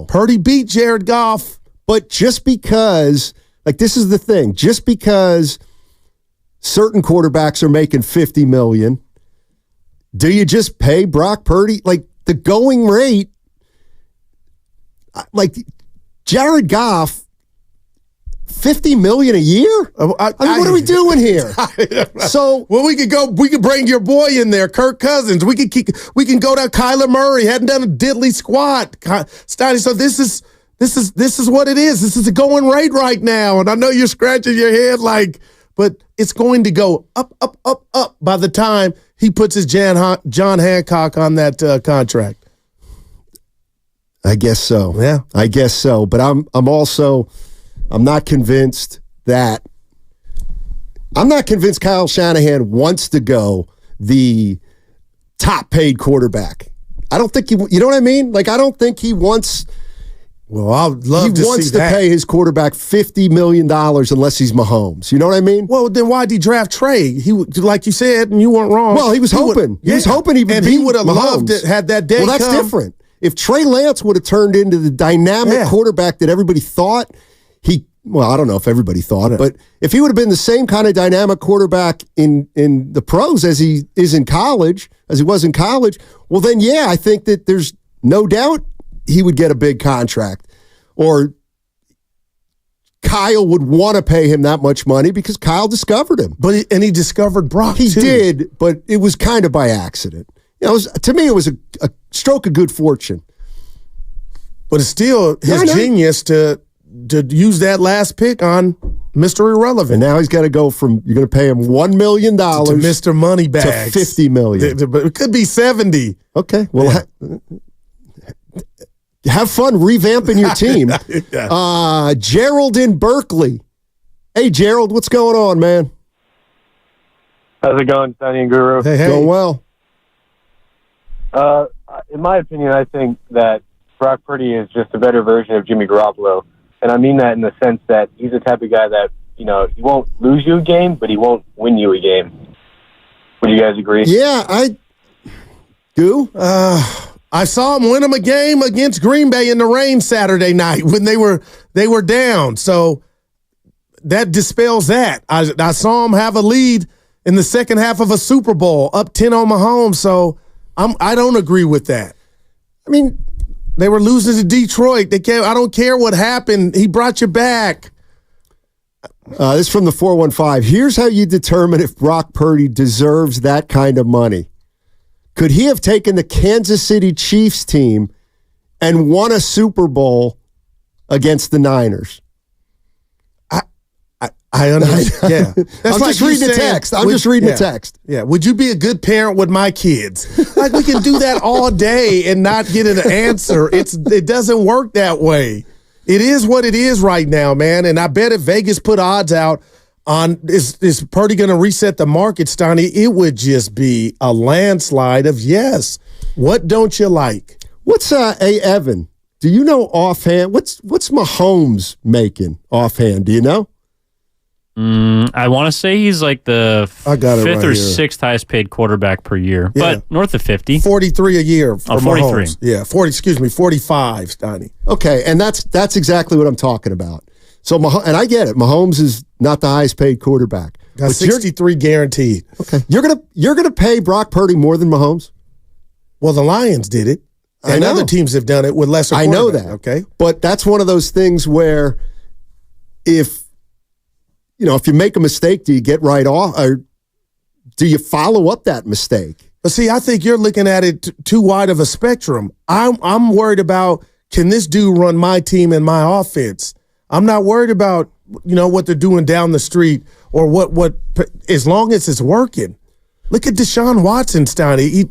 Purdy beat Jared Goff. But just because, this is the thing, just because certain quarterbacks are making $50 million, do you just pay Brock Purdy? The going rate, Jared Goff, $50 million a year? What are we doing here? We could bring your boy in there, Kirk Cousins. We can go to Kyler Murray. Hadn't done a diddly squat. Steiny, so this is what it is. This is the going rate right now. And I know you're scratching your head but it's going to go up, up, up, up by the time he puts his John Hancock on that contract. I guess so. Yeah. I guess so. But I'm not convinced Kyle Shanahan wants to go the top paid quarterback. I don't think you know what I mean? Like, I don't think he wants. Well, I'd love to see that. He wants to pay his quarterback $50 million unless he's Mahomes. You know what I mean? Well, then why'd he draft Trey? He, like you said, and you weren't wrong. Well, he was hoping. He was hoping he would and beat he would have Mahomes. loved it had that day. Well, that's different. If Trey Lance would have turned into the dynamic quarterback that everybody thought well, I don't know if everybody thought it, but if he would have been the same kind of dynamic quarterback in the pros as he was in college, well then, I think that there's no doubt he would get a big contract. Or Kyle would want to pay him that much money because Kyle discovered him. And he discovered Brock, He did, but it was kind of by accident. To me, it was a stroke of good fortune. But it's still his genius to use that last pick on Mr. Irrelevant. And now he's got to go from, you're going to pay him $1 million to Mr. Moneybags to $50 million. But it could be 70. Okay. Well, have fun revamping your team. Gerald in Berkeley. Hey, Gerald, what's going on, man? How's it going, Sonny and Guru? Hey. Going well. In my opinion, I think that Brock Purdy is just a better version of Jimmy Garoppolo. And I mean that in the sense that he's the type of guy that, he won't lose you a game, but he won't win you a game. Would you guys agree? Yeah, I do. I saw him win them a game against Green Bay in the rain Saturday night when they were down. So that dispels that. I saw him have a lead in the second half of a Super Bowl, up 10 on Mahomes. So I don't agree with that. I mean, they were losing to Detroit. I don't care what happened. He brought you back. This is from the 415. Here's how you determine if Brock Purdy deserves that kind of money. Could he have taken the Kansas City Chiefs team and won a Super Bowl against the Niners? I understand. Yeah. I'm just reading the text. I'm just reading the text. Yeah. Would you be a good parent with my kids? Like, we can do that all day and not get an answer. It doesn't work that way. It is what it is right now, man. And I bet if Vegas put odds out on is Purdy going to reset the market, Stoney, it would just be a landslide of yes. What don't you like? What's Evan? Do you know offhand? What's Mahomes making offhand? Do you know? I want to say he's like the fifth or sixth highest paid quarterback per year, but north of 50. 43 a year for 43. Mahomes. Yeah, 45, Stoney. Okay, and that's exactly what I'm talking about. So, and I get it. Mahomes is not the highest paid quarterback. Got 63 guaranteed. Okay, you're gonna pay Brock Purdy more than Mahomes? Well, the Lions did it, and other teams have done it with lesser. I know that. Okay, but that's one of those things where if you make a mistake, do you get right off, or do you follow up that mistake? But see, I think you're looking at it too wide of a spectrum. I'm worried about, can this dude run my team and my offense? I'm not worried about what they're doing down the street or what as long as it's working. Look at Deshaun Watson, Stoney.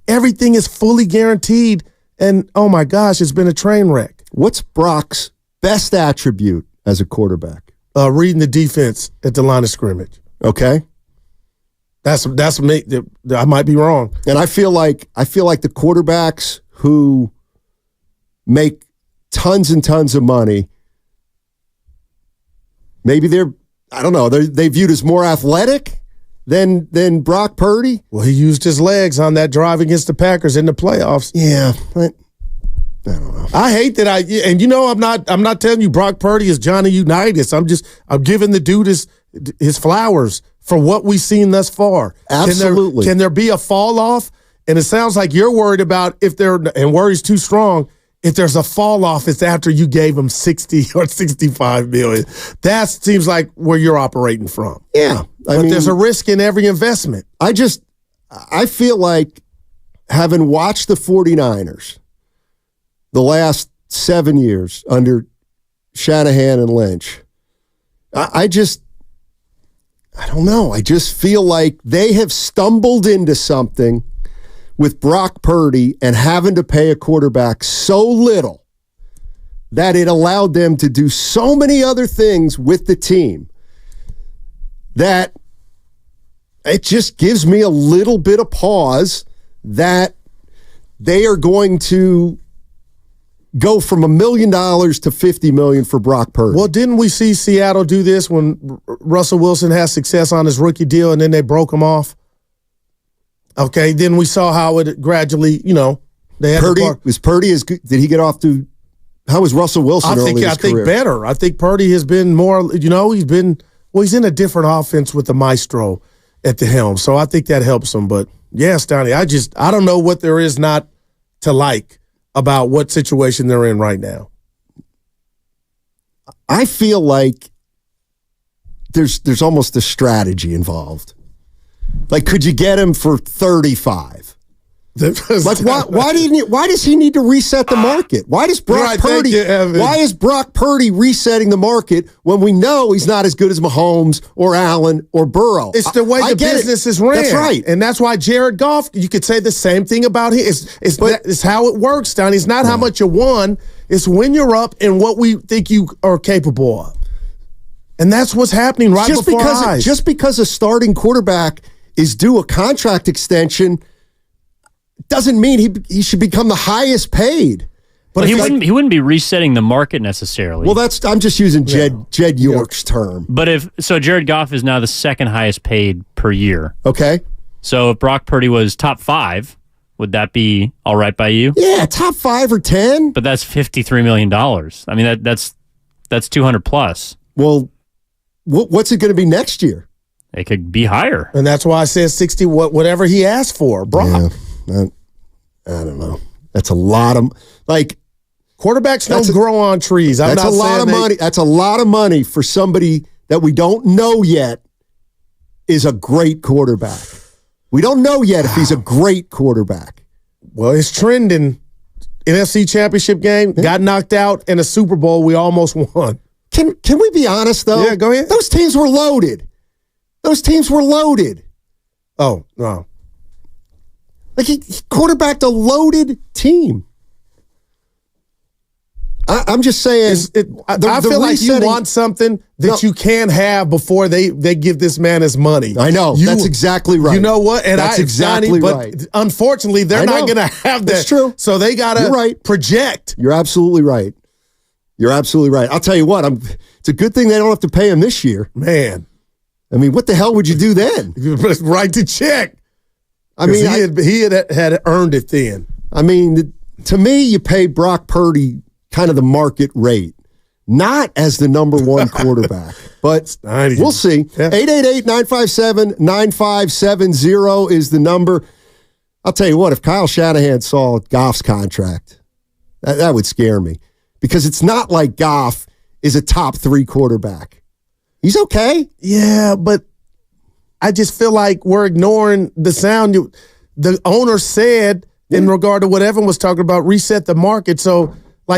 Everything is fully guaranteed, and oh my gosh, it's been a train wreck. What's Brock's best attribute as a quarterback? Reading the defense at the line of scrimmage. Okay. That's me. I might be wrong. And I feel like the quarterbacks who make tons and tons of money, maybe they're viewed as more athletic than Brock Purdy. Well, he used his legs on that drive against the Packers in the playoffs. Yeah, but I don't know. I hate that I'm not telling you Brock Purdy is Johnny Unitas. I'm giving the dude his flowers for what we've seen thus far. Absolutely. Can there be a fall off? And it sounds like you're worried about and worry's too strong. If there's a fall off, it's after you gave him 60 or 65 million. That seems like where you're operating from. Yeah. But there's a risk in every investment. I feel like, having watched the 49ers the last 7 years under Shanahan and Lynch, I I don't know. I just feel like they have stumbled into something with Brock Purdy and having to pay a quarterback so little that it allowed them to do so many other things with the team that it just gives me a little bit of pause that they are going to go from $1 million to $50 million for Brock Purdy. Well, didn't we see Seattle do this when Russell Wilson had success on his rookie deal and then they broke him off? Okay, then we saw how it gradually, they had Purdy was Purdy as good. Did he get off to? How was Russell Wilson? I think better. I think Purdy has been more. He's in a different offense with the maestro at the helm, so I think that helps him. But yes, Donnie, I don't know what there is not to like about what situation they're in right now. I feel like there's almost a strategy involved. Like, could you get him for 35? Like, why does he need to reset the market? Why does Brock Purdy? Why is Brock Purdy resetting the market when we know he's not as good as Mahomes or Allen or Burrow? It's the way the business is ran. That's right, and that's why Jared Goff. You could say the same thing about him. It's how it works, Donnie. It's not how much you won. It's when you're up and what we think you are capable of, and that's what's happening before our eyes. Just because a starting quarterback is due a contract extension doesn't mean he should become the highest paid. But he wouldn't be resetting the market necessarily. Well, I'm just using Jed York's term. But Jared Goff is now the second highest paid per year. Okay. So if Brock Purdy was top 5, would that be all right by you? Yeah, top 5 or 10. But that's $53 million. I mean, that's 200 plus. Well, what's it going to be next year? It could be higher. And that's why I said 60, whatever he asked for, Brock. Yeah, I don't know. That's a lot of, quarterbacks don't grow on trees. That's a lot of money. That's a lot of money for somebody that we don't know yet is a great quarterback. We don't know yet if he's a great quarterback. Well, it's trending. NFC Championship game, got knocked out, in a Super Bowl we almost won. Can we be honest, though? Yeah, go ahead. Those teams were loaded. Oh, no. He quarterbacked a loaded team. I'm just saying. I feel like you want something that you can't have before they give this man his money. I know. That's exactly right. You know what? And that's exactly right. But unfortunately, they're not going to have that. That's true. So they got to project. You're absolutely right. I'll tell you what. It's a good thing they don't have to pay him this year. Man. I mean, what the hell would you do then? Write the check. I mean, he had earned it then. I mean, to me, you pay Brock Purdy kind of the market rate, not as the number one quarterback. But we'll see. 888-957-9570 is the number. I'll tell you what, if Kyle Shanahan saw Goff's contract, that would scare me. Because it's not like Goff is a top 3 quarterback. He's okay. Yeah, but I just feel like we're ignoring the sound. The owner said in regard to what Evan was talking about, reset the market. So,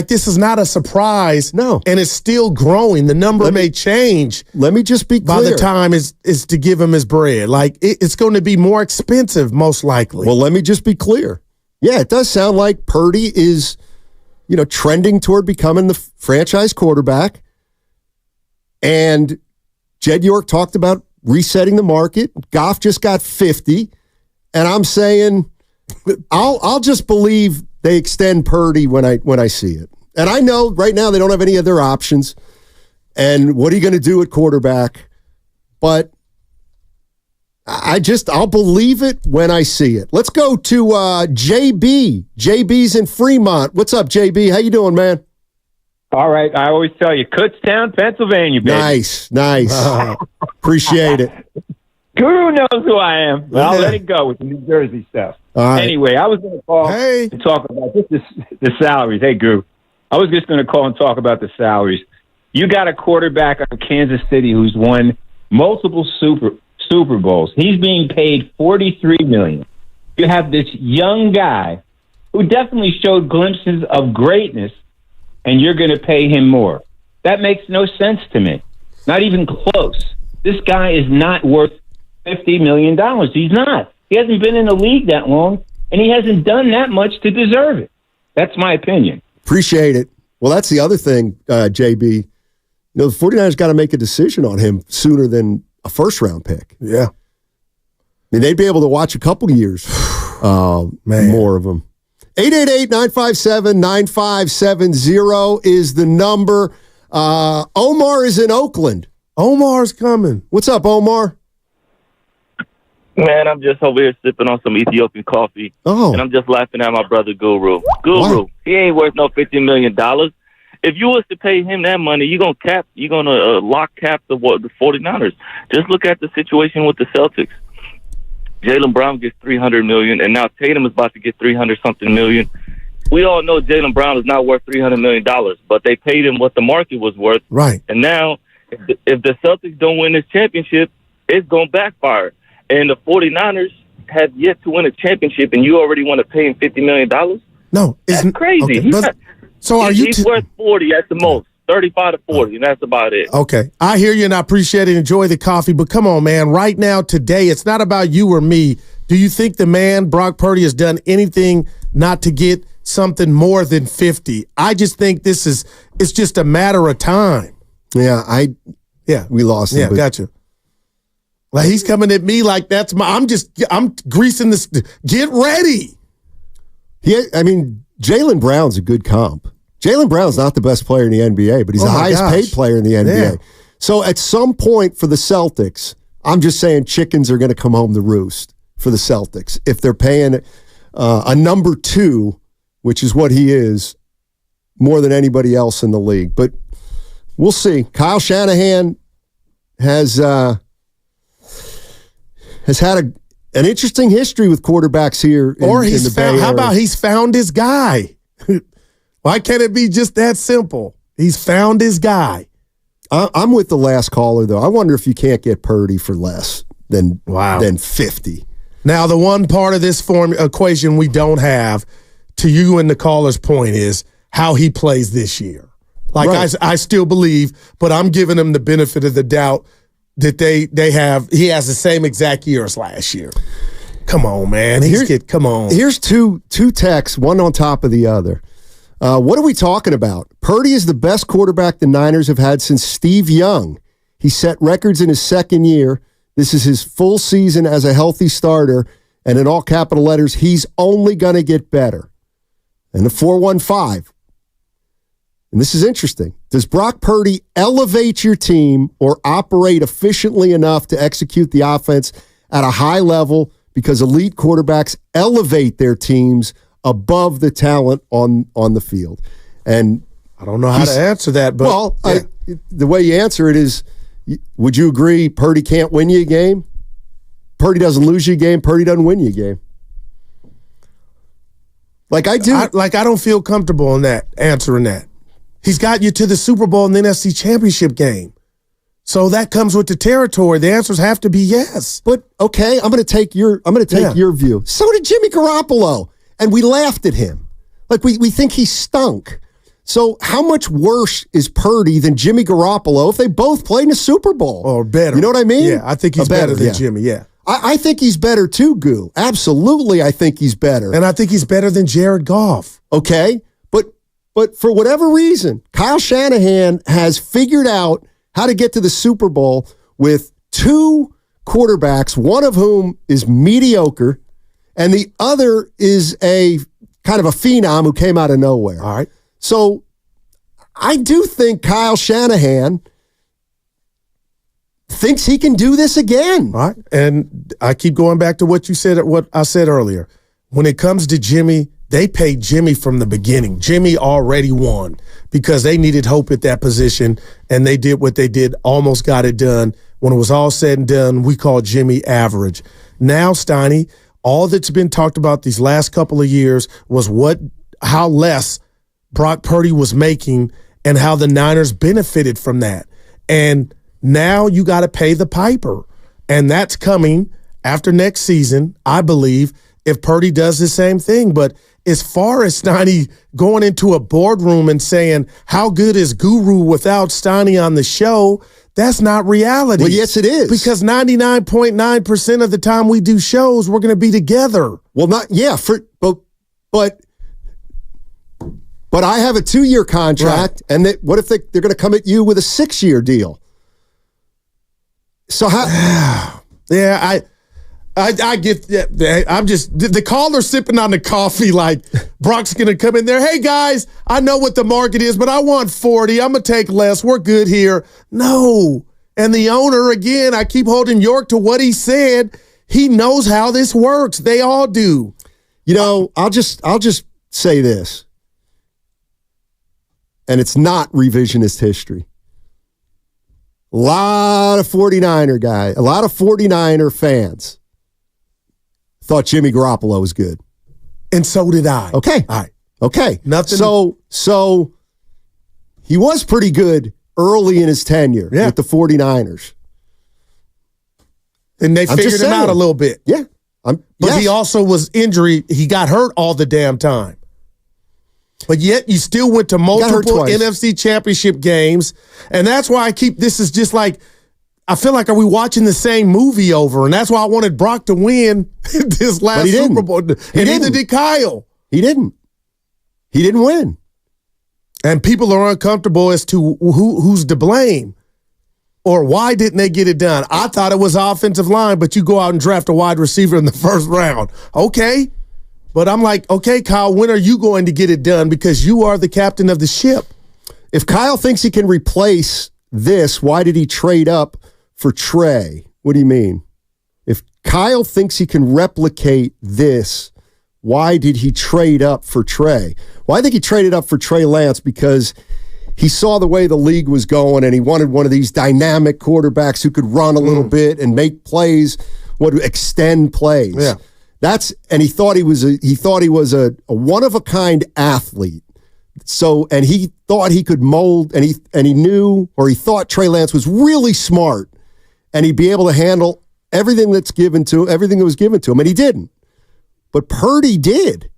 this is not a surprise. No. And it's still growing. The number may change. Let me just be clear. By the time is to give him his bread. It's going to be more expensive, most likely. Well, let me just be clear. Yeah, it does sound like Purdy is, trending toward becoming the franchise quarterback. And Jed York talked about resetting the market. Goff just got 50. And I'm saying I'll just believe they extend Purdy when I see it. And I know right now they don't have any other options. And what are you going to do at quarterback? But I'll believe it when I see it. Let's go to JB. JB's in Fremont. What's up, JB? How you doing, man? All right. I always tell you, Kutztown, Pennsylvania, baby. Nice. Appreciate it. Guru knows who I am. But I'll let it go with the New Jersey stuff. All right. Anyway, I was going to call and talk about just the salaries. Hey, Guru. I was just going to call and talk about the salaries. You got a quarterback of Kansas City who's won multiple Super Bowls. He's being paid $43 million. You have this young guy who definitely showed glimpses of greatness, and you're going to pay him more. That makes no sense to me. Not even close. This guy is not worth $50 million. He's not. He hasn't been in the league that long, and he hasn't done that much to deserve it. That's my opinion. Appreciate it. Well, that's the other thing, JB. The 49ers got to make a decision on him sooner than a first-round pick. Yeah. I mean, they'd be able to watch a couple years more of them. 888-957-9570 is the number. Omar is in Oakland. Omar's coming. What's up, Omar? Man, I'm just over here sipping on some Ethiopian coffee. Oh. And I'm just laughing at my brother Guru. Guru, he ain't worth no $50 million. If you was to pay him that money, you're gonna lock cap the 49ers. Just look at the situation with the Celtics. Jaylen Brown gets $300 million, and now Tatum is about to get $300-something million. We all know Jaylen Brown is not worth $300 million, but they paid him what the market was worth. Right. And now, if the Celtics don't win this championship, it's going to backfire. And the 49ers have yet to win a championship, and you already want to pay him $50 million? No. That's crazy. Okay, He's worth 40 at the most, 35 to 40, and that's about it. Okay. I hear you, and I appreciate it. Enjoy the coffee. But come on, man. Right now, today, it's not about you or me. Do you think the man, Brock Purdy, has done anything not to get something more than 50? I just think it's just a matter of time. Yeah, we lost him. Yeah, gotcha. Like, he's coming at me like that's I'm greasing this. Get ready. Jaylen Brown's a good comp. Jaylen Brown's not the best player in the NBA, but he's the highest paid player in the NBA. Yeah. So at some point for the Celtics, I'm just saying chickens are going to come home to roost for the Celtics. If they're paying a number 2, which is what he is, more than anybody else in the league. But we'll see. Kyle Shanahan has had an interesting history with quarterbacks here in the Bay Area. How about he's found his guy? Why can't it be just that simple? He's found his guy. I'm with the last caller, though. I wonder if you can't get Purdy for less than 50. Now, the one part of this equation we don't have, to you and the caller's point, is how he plays this year. Like, right. I still believe, but I'm giving him the benefit of the doubt that he has the same exact year as last year. Come on, man. Come on. Here's two texts, one on top of the other. What are we talking about? Purdy is the best quarterback the Niners have had since Steve Young. He set records in his second year. This is his full season as a healthy starter. And in all capital letters, he's only going to get better. And the 415. And this is interesting. Does Brock Purdy elevate your team or operate efficiently enough to execute the offense at a high level because elite quarterbacks elevate their teams above the talent on the field? And I don't know how to answer that, but the way you answer it is, would you agree Purdy can't win you a game? Purdy doesn't lose you a game. Purdy doesn't win you a game. Like I do. I don't feel comfortable in that, answering that. He's got you to the Super Bowl and the NFC Championship game. So that comes with the territory. The answers have to be yes. But okay, I'm going to take your view. So did Jimmy Garoppolo, and we laughed at him. Like we think he stunk. So how much worse is Purdy than Jimmy Garoppolo if they both played in a Super Bowl? Or better. You know what I mean? Yeah, I think he's better than Jimmy, yeah. I think he's better too, Goo. Absolutely, I think he's better. And I think he's better than Jared Goff. Okay, but for whatever reason, Kyle Shanahan has figured out how to get to the Super Bowl with 2 quarterbacks, one of whom is mediocre, and the other is a kind of a phenom who came out of nowhere. All right. So I do think Kyle Shanahan thinks he can do this again. All right. And I keep going back to what I said earlier. When it comes to Jimmy, they paid Jimmy from the beginning. Jimmy already won because they needed hope at that position, and they did what they did, almost got it done. When it was all said and done, we called Jimmy average. Now, Steiny, all that's been talked about these last couple of years was how less Brock Purdy was making and how the Niners benefited from that. And now you got to pay the piper. And that's coming after next season, I believe, if Purdy does the same thing. But as far as Steiny going into a boardroom and saying, how good is Guru without Steiny on the show, That's not reality. Well, yes, it is. Because 99.9% of the time we do shows, we're going to be together. Well, but I have a 2-year contract, and what if they're going to come at you with a 6-year deal? So how? Yeah, I get that. I'm just the caller sipping on the coffee like Brock's going to come in there. Hey, guys, I know what the market is, but I want 40. I'm going to take less. We're good here. No. And the owner, again, I keep holding York to what he said. He knows how this works. They all do. You know, I'll just say this, and it's not revisionist history. A lot of 49er fans thought Jimmy Garoppolo was good. And so did I. Okay. All right. Okay. Nothing. So he was pretty good early in his tenure with the 49ers. And they figured him out a little bit. Yeah. But he also was injured. He got hurt all the damn time. But yet you still went to multiple NFC championship games. And that's why this is just like, I feel like, are we watching the same movie over? And that's why I wanted Brock to win this last Super Bowl. And neither did Kyle. He didn't win. And people are uncomfortable as to who's to blame or why didn't they get it done. I thought it was offensive line, but you go out and draft a wide receiver in the first round. Okay. But I'm like, okay, Kyle, when are you going to get it done? Because you are the captain of the ship. If Kyle thinks he can replace this, why did he trade up for Trey? What do you mean? If Kyle thinks he can replicate this, why did he trade up for Trey? Well, I think he traded up for Trey Lance because he saw the way the league was going and he wanted one of these dynamic quarterbacks who could run a little bit and make plays, extend plays. Yeah. And he thought he was a one-of-a-kind athlete. So, and he thought he could mold, and he thought Trey Lance was really smart, and he'd be able to handle everything that was given to him, and he didn't. But Purdy did.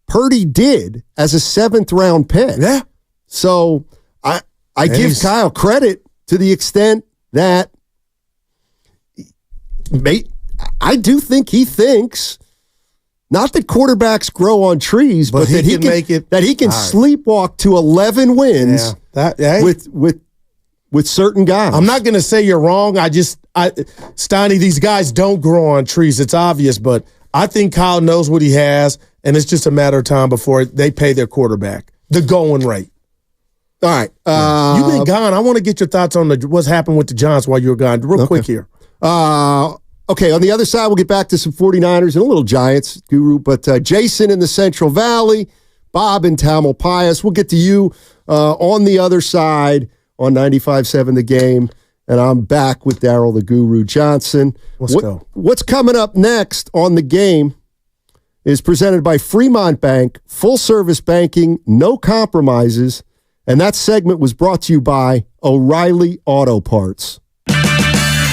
Purdy did as a 7th-round pick. Yeah. So I give Kyle credit to the extent that I do think he thinks not that quarterbacks grow on trees, but that he can sleepwalk to 11 wins with certain guys. I'm not going to say you're wrong. Steiny, these guys don't grow on trees. It's obvious, but I think Kyle knows what he has, and it's just a matter of time before they pay their quarterback the going rate. All right. You've been gone. I want to get your thoughts on what's happened with the Giants while you were gone. Real quick here. Okay, on the other side, we'll get back to some 49ers and a little Giants, Guru. But Jason in the Central Valley, Bob in Tamalpais. We'll get to you on the other side on 95.7 The Game. And I'm back with Daryl the Guru Johnson. Let's go. What's coming up next on The Game is presented by Fremont Bank, full-service banking, no compromises. And that segment was brought to you by O'Reilly Auto Parts.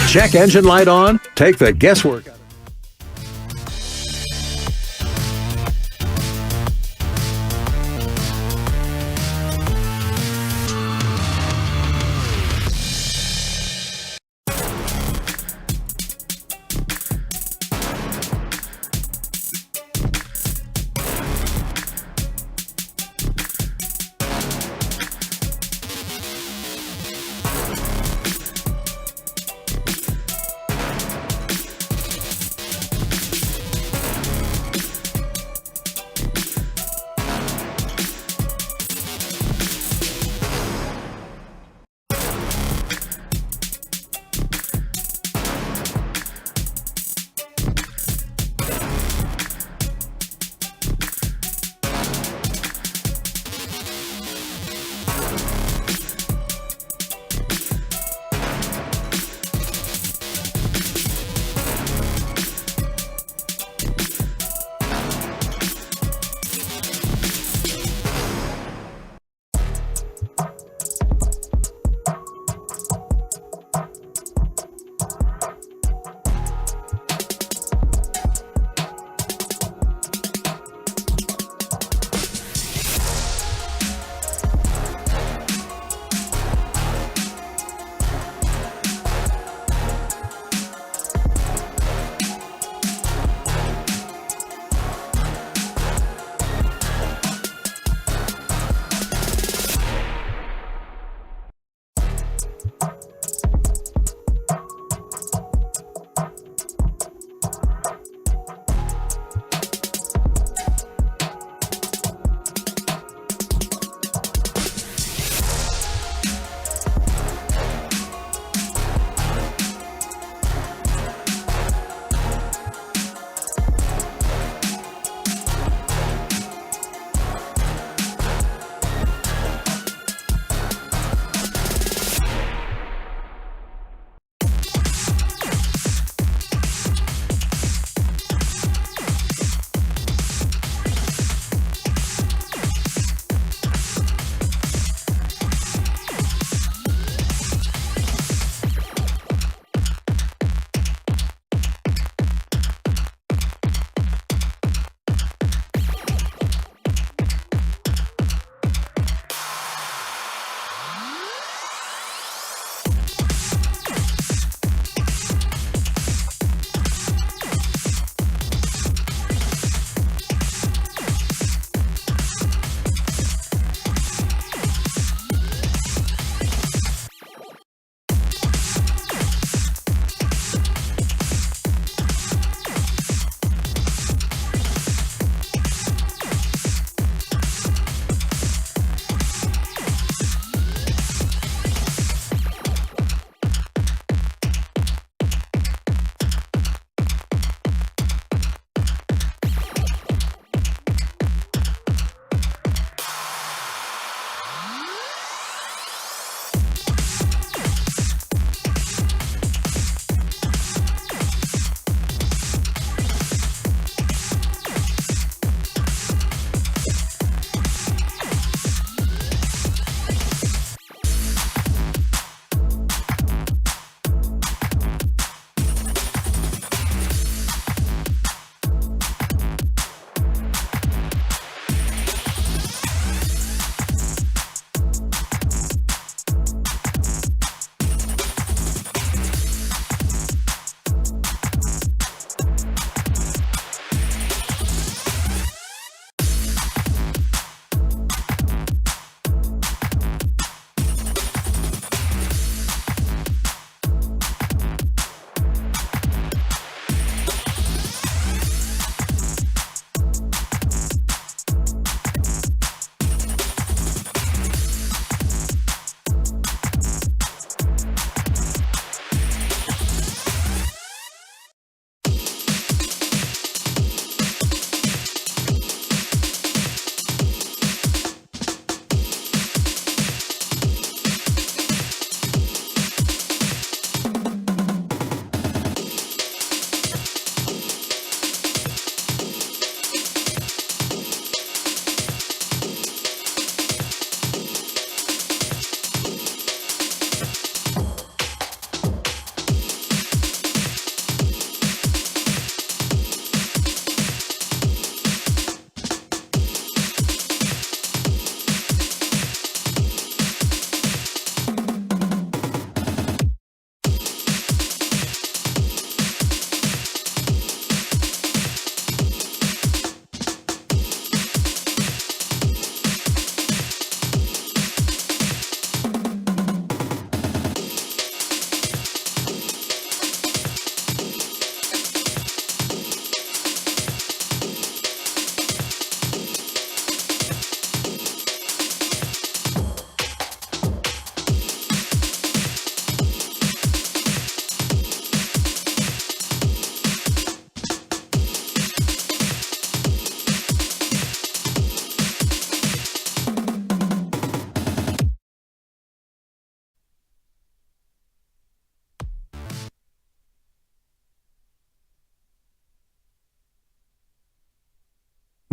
Check engine light on. Take the guesswork out of it.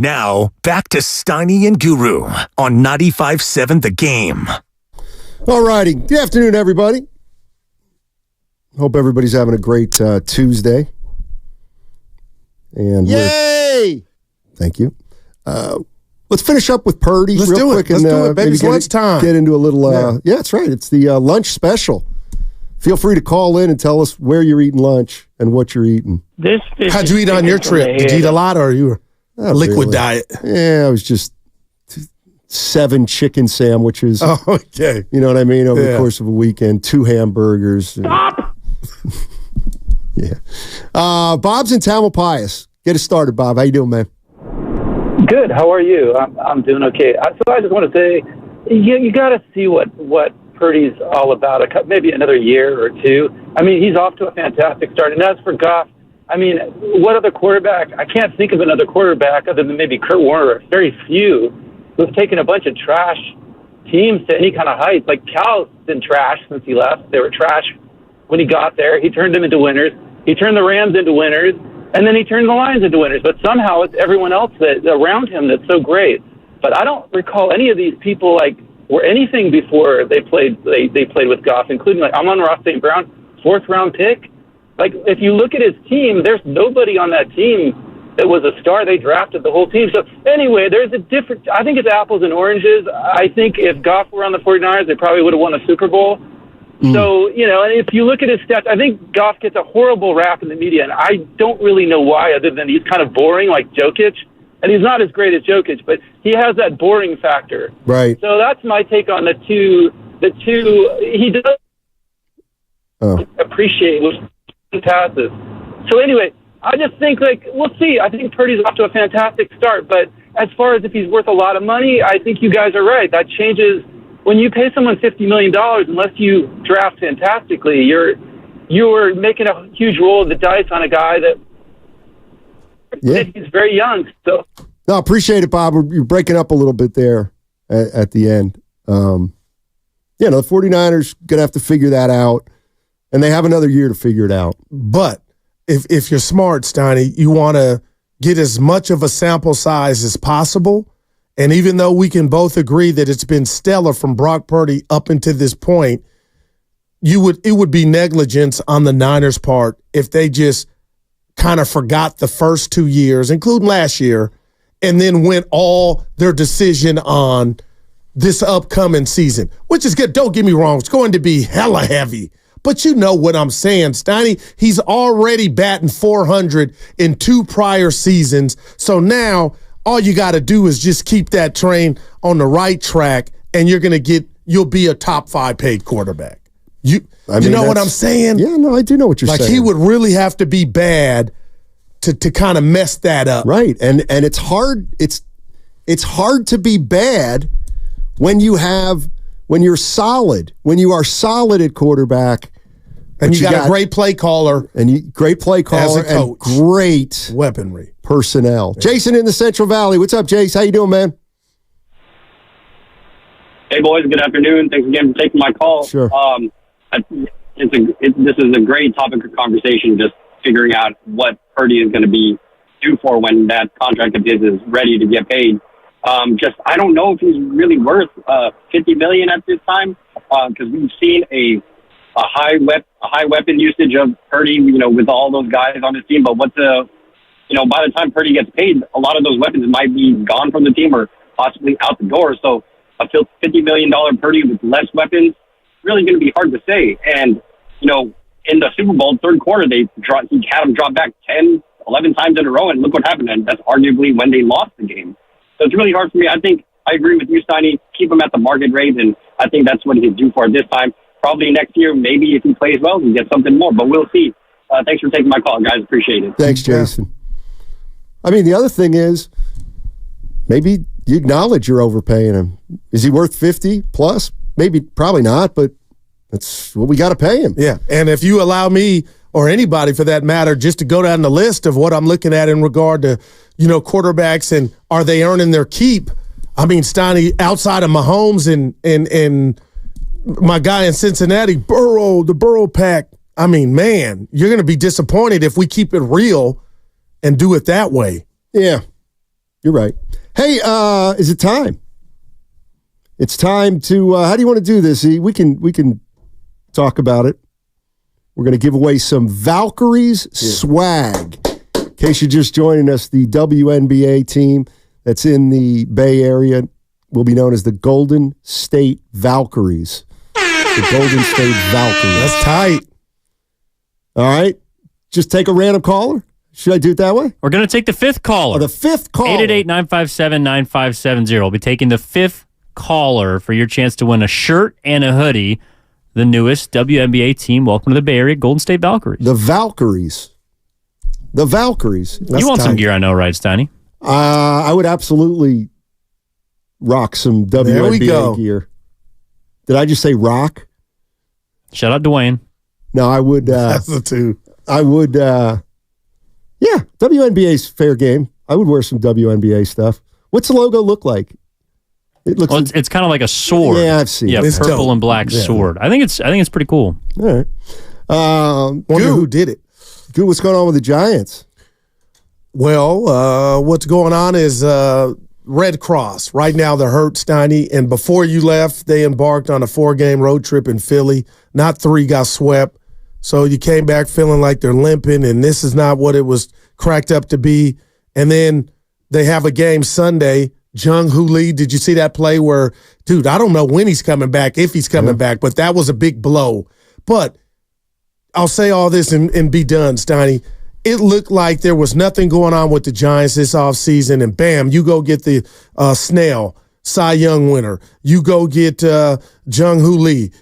Now, back to Steiny and Guru on 95.7 The Game. All righty. Good afternoon, everybody. Hope everybody's having a great Tuesday. And yay! Thank you. Let's finish up with Purdy Let's real do quick. Let's do it, baby. It's lunchtime. Get into a little, yeah, that's right. It's the lunch special. Feel free to call in and tell us where you're eating lunch and what you're eating. How'd you eat on your trip? Did you eat a lot or you were liquid diet? Yeah, it was just 7 chicken sandwiches. Oh, okay. You know what I mean? Over the course of a weekend, 2 hamburgers. Stop! Yeah. Bob's in Tamalpais. Get us started, Bob. How you doing, man? Good. How are you? I'm doing okay. So I just want to say, you got to see what Purdy's all about. Maybe another year or two. I mean, he's off to a fantastic start. And as for Goff, I mean, what other quarterback? I can't think of another quarterback other than maybe Kurt Warner. Very few who've taken a bunch of trash teams to any kind of heights. Like Cal's been trash since he left. They were trash when he got there. He turned them into winners. He turned the Rams into winners. And then he turned the Lions into winners. But somehow it's everyone else that around him that's so great. But I don't recall any of these people were anything before they played with Goff, including Amon-Ra St. Brown, 4th-round pick. Like, if you look at his team, there's nobody on that team that was a star. They drafted the whole team. So anyway, there's a different. I think it's apples and oranges. I think if Goff were on the 49ers, they probably would have won a Super Bowl. So, and if you look at his stats, I think Goff gets a horrible rap in the media, and I don't really know why, other than he's kind of boring like Jokic. And he's not as great as Jokic, but he has that boring factor. Right. So that's my take on the two. He does appreciate passes. So anyway, I just think we'll see. I think Purdy's off to a fantastic start, but as far as if he's worth a lot of money, I think you guys are right. That changes when you pay someone $50 million. Unless you draft fantastically, you're making a huge roll of the dice on a guy that he's very young. So no, appreciate it, Bob. You're breaking up a little bit there at the end. The 49ers going to have to figure that out, and they have another year to figure it out. But if you're smart, Steiny, you want to get as much of a sample size as possible. And even though we can both agree that it's been stellar from Brock Purdy up until this point, it would be negligence on the Niners' part if they just kind of forgot the first 2 years, including last year, and then went all their decision on this upcoming season, which is good. Don't get me wrong. It's going to be hella heavy. But you know what I'm saying, Steiny. He's already batting .400 in 2 prior seasons. So now all you got to do is just keep that train on the right track, and you'll be a top 5 paid quarterback. You know what I'm saying? Yeah, no, I do know what you're saying. Like, he would really have to be bad to kind of mess that up. Right. And it's hard. It's hard to be bad when you are solid at quarterback. And you got a great play caller. Great play caller as a coach. And great weaponry. Personnel. Yeah. Jason in the Central Valley. What's up, Jace? How you doing, man? Hey, boys. Good afternoon. Thanks again for taking my call. Sure. This is a great topic of conversation, just figuring out what Purdy is going to be due for when that contract of his is ready to get paid. I don't know if he's really worth $50 million at this time, because we've seen a high weapon usage of Purdy, with all those guys on his team. But by the time Purdy gets paid, a lot of those weapons might be gone from the team or possibly out the door. So a $50 million Purdy with less weapons, really going to be hard to say. And, in the Super Bowl third quarter, he had him drop back 10, 11 times in a row, and look what happened. And that's arguably when they lost the game. So it's really hard for me. I think I agree with you, Steiny. Keep him at the market rate, and I think that's what he's due for this time. Probably next year, maybe if he plays well, he get something more, but we'll see. Thanks for taking my call, guys. Appreciate it. Thanks, Jason. I mean, the other thing is, maybe you acknowledge you're overpaying him. Is he worth 50 plus? Maybe, probably not, but that's what we got to pay him. Yeah, and if you allow me, or anybody for that matter, just to go down the list of what I'm looking at in regard to, quarterbacks and are they earning their keep? I mean, Steiny, outside of Mahomes and my guy in Cincinnati, the Burrow pack, I mean, man, you're going to be disappointed if we keep it real and do it that way. Yeah. You're right. Hey, is it time? It's time to. How do you want to do this? E? We can talk about it. We're going to give away some Valkyries swag. In case you're just joining us, the WNBA team that's in the Bay Area will be known as the Golden State Valkyries. The Golden State Valkyries. That's tight. All right. Just take a random caller. Should I do it that way? We're going to take the fifth caller. Oh, the fifth caller. 888-957-9570. We'll be taking the fifth caller for your chance to win a shirt and a hoodie. The newest WNBA team. Welcome to the Bay Area, Golden State Valkyries. The Valkyries. The Valkyries. That's you want tight. Some gear, I know, right, Steiny? I would absolutely rock some WNBA gear. Did I just say rock? Shout out Dwayne. No, I would. That's the two. I would. Yeah, WNBA's fair game. I would wear some WNBA stuff. What's the logo look like? It looks. Well, it's kind of like a sword. Yeah, I've seen. Yeah, it. Purple and black sword. I think it's pretty cool. All right. Wonder who did it. Good. What's going on with the Giants? Well, what's going on is Red Cross. Right now they're hurt, Steiny. And before you left, they embarked on a 4-game road trip in Philly. Not 3, got swept. So you came back feeling like they're limping, and this is not what it was cracked up to be. And then they have a game Sunday. Jung-Hoo Lee, did you see that play where, dude, I don't know when he's coming back, if he's coming back, but that was a big blow. But I'll say all this and be done, Steiny. It looked like there was nothing going on with the Giants this offseason, and bam, you go get the Snell, Cy Young winner. You go get Jung-Hoo Lee,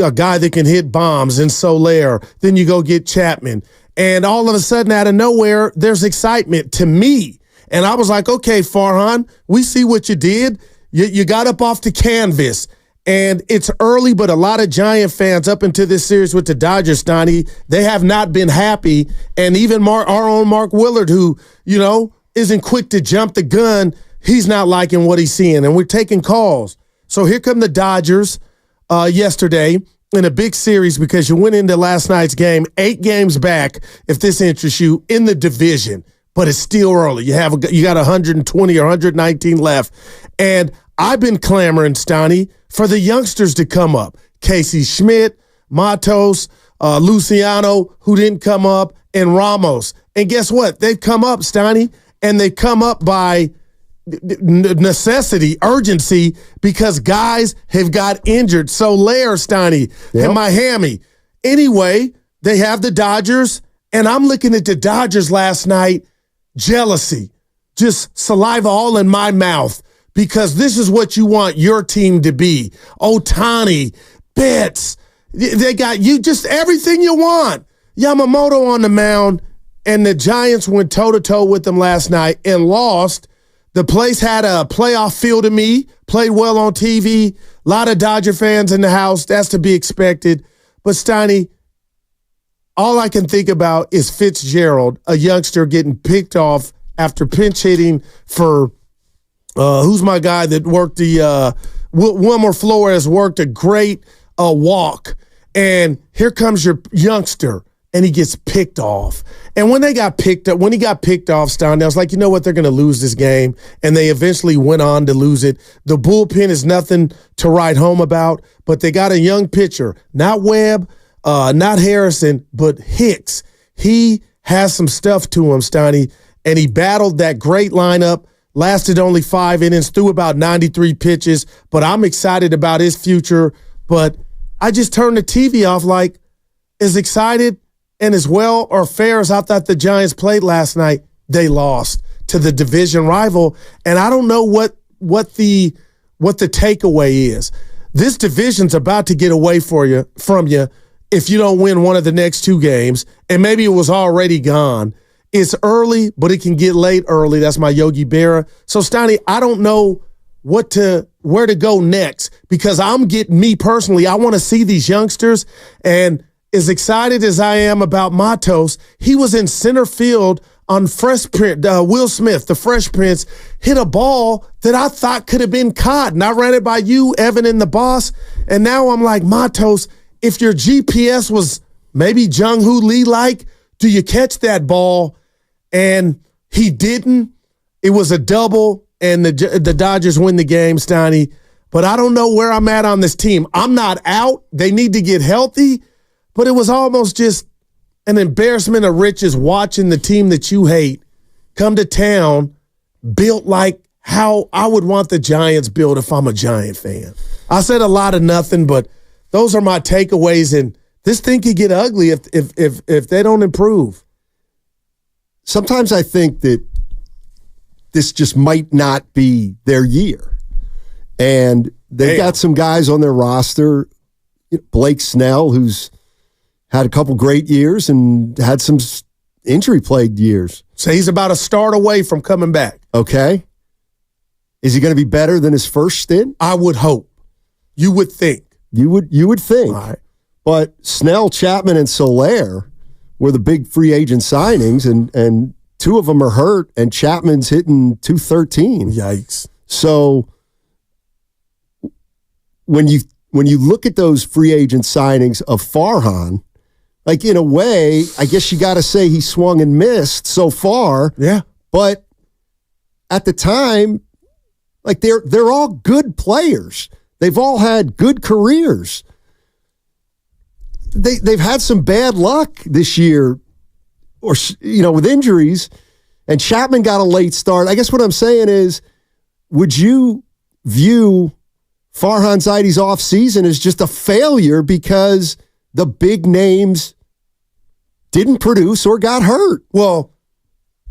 a guy that can hit bombs, and Soler. Then you go get Chapman. And all of a sudden, out of nowhere, there's excitement to me. And I was like, okay, Farhan, we see what you did. You got up off the canvas. And it's early, but a lot of Giant fans up into this series with the Dodgers, Steiny, they have not been happy. And even our own Mark Willard, who, isn't quick to jump the gun, he's not liking what he's seeing. And we're taking calls. So here come the Dodgers yesterday in a big series because you went into last night's game 8 games back, if this interests you, in the division. But it's still early. You got 120 or 119 left. And I've been clamoring, Steiny, for the youngsters to come up. Casey Schmidt, Matos, Luciano, who didn't come up, and Ramos. And guess what? They've come up, Steiny, and they come up by necessity, urgency, because guys have got injured. So Lair, Steiny, and Miami. Anyway, they have the Dodgers, and I'm looking at the Dodgers last night. Jealousy, just saliva all in my mouth, because this is what you want your team to be. Ohtani, Betts, they got you just everything you want. Yamamoto on the mound, and the Giants went toe-to-toe with them last night and lost. The place had a playoff feel to me, played well on TV. A lot of Dodger fans in the house. That's to be expected. But Steiny, all I can think about is Fitzgerald, a youngster getting picked off after pinch hitting for who's my guy that worked the Wilmer Flores worked a great walk. And here comes your youngster, and he gets picked off. And when he got picked off, Stein, I was like, you know what? They're going to lose this game. And they eventually went on to lose it. The bullpen is nothing to write home about, but they got a young pitcher, not Webb, not Harrison, but Hicks. He has some stuff to him, Steiny, and he battled that great lineup, lasted only 5 innings, threw about 93 pitches, but I'm excited about his future. But I just turned the TV off like, as excited and as well or fair as I thought the Giants played last night, they lost to the division rival. And I don't know what the takeaway is. This division's about to get away from you if you don't win one of the next 2 games, and maybe it was already gone. It's early, but it can get late early. That's my Yogi Berra. So, Steiny, I don't know where to go next, because me personally, I want to see these youngsters. And as excited as I am about Matos, he was in center field on Fresh Prince. Will Smith, the Fresh Prince, hit a ball that I thought could have been caught. And I ran it by you, Evan, and the boss. And now I'm like, Matos, if your GPS was maybe Jung-Hoo Lee-like, do you catch that ball? And he didn't. it was a double, and the Dodgers win the game, Steiny. But I don't know where I'm at on this team. I'm not out. They need to get healthy. But it was almost just an embarrassment of riches watching the team that you hate come to town built like how I would want the Giants built if I'm a Giant fan. I said a lot of nothing, but those are my takeaways, and this thing could get ugly if they don't improve. Sometimes I think that this just might not be their year. And they've got some guys on their roster, Blake Snell, who's had a couple great years and had some injury-plagued years. So he's about a start away from coming back. Okay. Is he going to be better than his first stint? I would hope. You would think. You would think. All right. But Snell, Chapman, and Soler were the big free agent signings, and two of them are hurt, and Chapman's hitting .213. Yikes. So when you look at those free agent signings of Farhan, like in a way, I guess you got to say he swung and missed so far. Yeah. But at the time, like they're all good players. They've all had good careers. They've had some bad luck this year, or with injuries. And Chapman got a late start. I guess what I'm saying is, would you view Farhan Zaidi's offseason as just a failure because the big names didn't produce or got hurt? Well,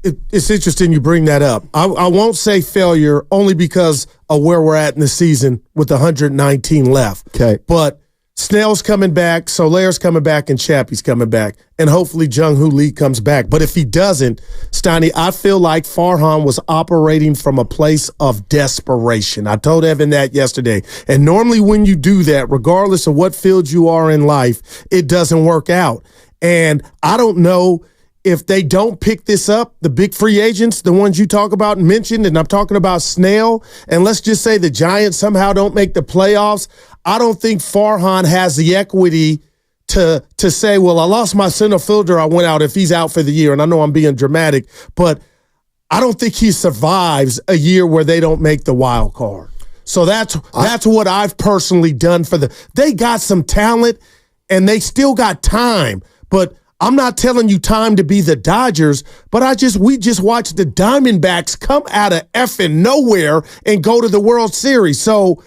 it's interesting you bring that up. I won't say failure only because of where we're at in the season with 119 left. Okay. But Snell's coming back, Soler's coming back, and Chappie's coming back. And hopefully Jung-Hoo Lee comes back. But if he doesn't, Steiny, I feel like Farhan was operating from a place of desperation. I told Evan that yesterday. And normally when you do that, regardless of what field you are in life, it doesn't work out. And I don't know if they don't pick this up, the big free agents, the ones you talk about and mentioned, and I'm talking about Snell, and let's just say the Giants somehow don't make the playoffs, I don't think Farhan has the equity to say, well, I lost my center fielder, I went out if he's out for the year, and I know I'm being dramatic, but I don't think he survives a year where they don't make the wild card. So that's what I've personally done for they got some talent, and they still got time, but I'm not telling you time to be the Dodgers, but we just watched the Diamondbacks come out of effing nowhere and go to the World Series. So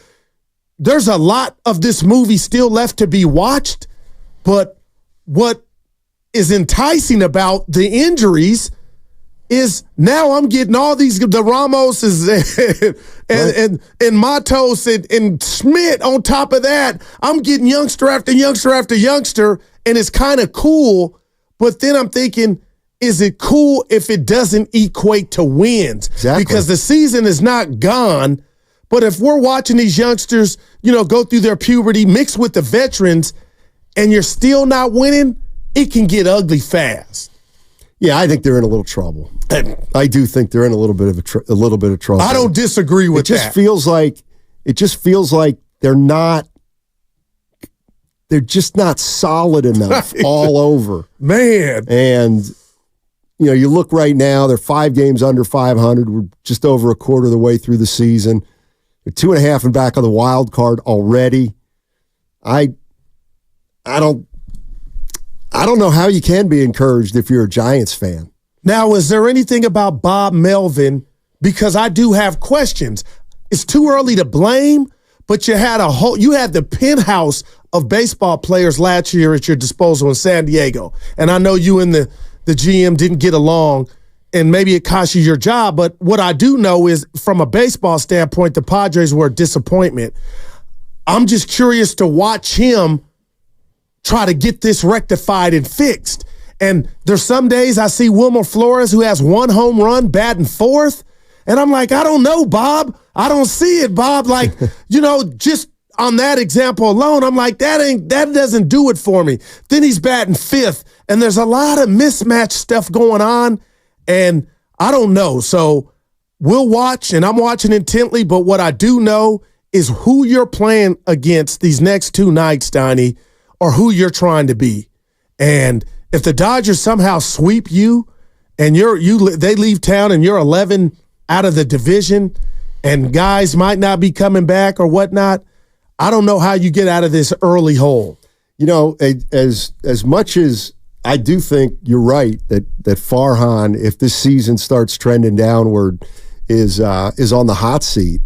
there's a lot of this movie still left to be watched, but what is enticing about the injuries is now I'm getting all these, the Ramoses and Matos and Schmidt on top of that. I'm getting youngster after youngster after youngster, and it's kind of cool. But then I'm thinking, is it cool if it doesn't equate to wins? Exactly. Because the season is not gone. But if we're watching these youngsters, go through their puberty, mixed with the veterans, and you're still not winning, it can get ugly fast. Yeah, I think they're in a little trouble. I do think they're in a little bit of trouble. I don't disagree with that. It just feels like they're just not solid enough all over. Man. And, you look right now, they're 5 games under 500. We're just over a quarter of the way through the season. They're 2.5 in back of the wild card already. I don't know how you can be encouraged if you're a Giants fan. Now, is there anything about Bob Melvin? Because I do have questions. It's too early to blame, but you had the penthouse of baseball players last year at your disposal in San Diego. And I know you and the GM didn't get along, and maybe it cost you your job. But what I do know is, from a baseball standpoint, the Padres were a disappointment. I'm just curious to watch him try to get this rectified and fixed. And there's some days I see Wilmer Flores, who has 1 home run, batting 4th. And I'm like, I don't know, Bob. I don't see it, Bob. Like, just on that example alone, I'm like, that doesn't do it for me. Then he's batting 5th, and there's a lot of mismatch stuff going on, and I don't know. So we'll watch, and I'm watching intently, but what I do know is who you're playing against these next 2 nights, Donnie, or who you're trying to be. And if the Dodgers somehow sweep you and they leave town and you're 11 out of the division and guys might not be coming back or whatnot, I don't know how you get out of this early hole. You know, as much as I do think you're right that Farhan, if this season starts trending downward, is on the hot seat.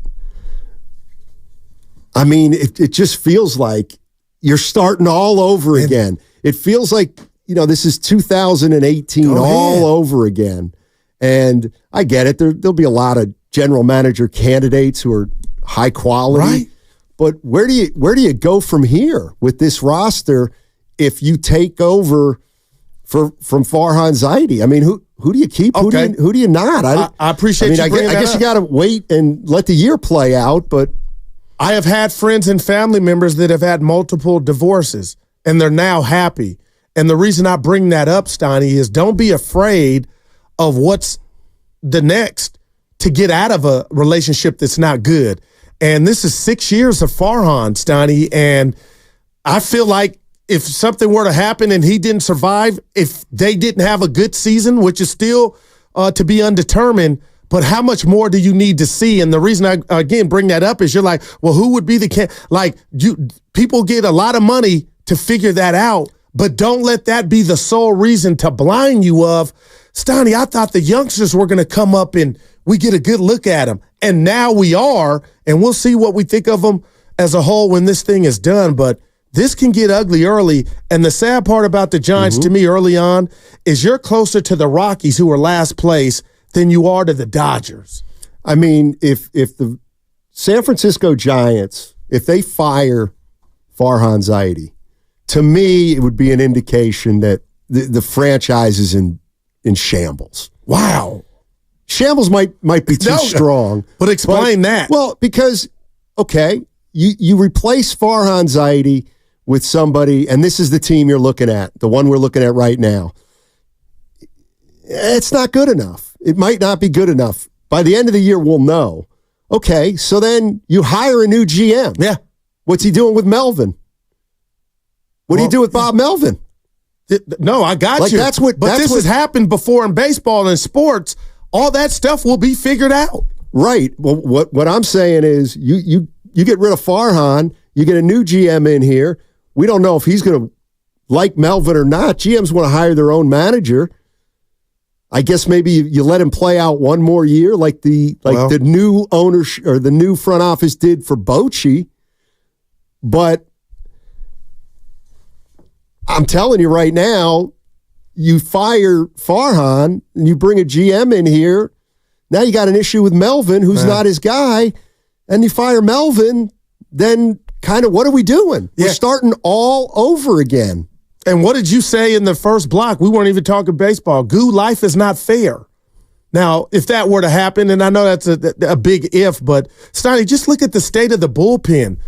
I mean, it just feels like you're starting all over again. It feels like, this is 2018 all over again. And I get it. There'll be a lot of general manager candidates who are high quality. Right. But where do you go from here with this roster if you take over from Farhan Zaidi? I mean, who do you keep? Okay. Who do you not? I appreciate I guess you got to wait and let the year play out, but I have had friends and family members that have had multiple divorces, and they're now happy. And the reason I bring that up, Steiny, is don't be afraid of what's the next to get out of a relationship that's not good. And this is 6 years of Farhan, Steiny, and I feel like if something were to happen and he didn't survive, if they didn't have a good season, which is still to be undetermined, but how much more do you need to see? And the reason I, again, bring that up is you're like, well, who would be people get a lot of money to figure that out, but don't let that be the sole reason to blind you of, Steiny, I thought the youngsters were going to come up and we get a good look at them. And now we are, and we'll see what we think of them as a whole when this thing is done. But this can get ugly early. And the sad part about the Giants to me early on is you're closer to the Rockies, who are last place, than you are to the Dodgers. I mean, if the San Francisco Giants, if they fire Farhan Zaidi, to me, it would be an indication that the franchise is in shambles. Wow. Shambles might be too strong. But explain that. Well, because, okay, you replace Farhan Zaidi with somebody, and this is the team you're looking at, the one we're looking at right now. It's not good enough. It might not be good enough. By the end of the year, we'll know. Okay, so then you hire a new GM. Yeah. What's he doing with Melvin? What do you do with Bob Melvin? No, I got you. This has happened before in baseball and sports. All that stuff will be figured out. Right. Well, what I'm saying is you get rid of Farhan, you get a new GM in here. We don't know if he's going to like Melvin or not. GMs want to hire their own manager. I guess maybe you let him play out one more year like the new owners or the new front office did for Bochy. But I'm telling you right now, you fire Farhan and you bring a GM in here. Now you got an issue with Melvin, who's not his guy, and you fire Melvin, then kind of what are we doing? We're starting all over again. And what did you say in the first block? We weren't even talking baseball. Goo, life is not fair. Now, if that were to happen, and I know that's a big if, but Steiny, just look at the state of the bullpen.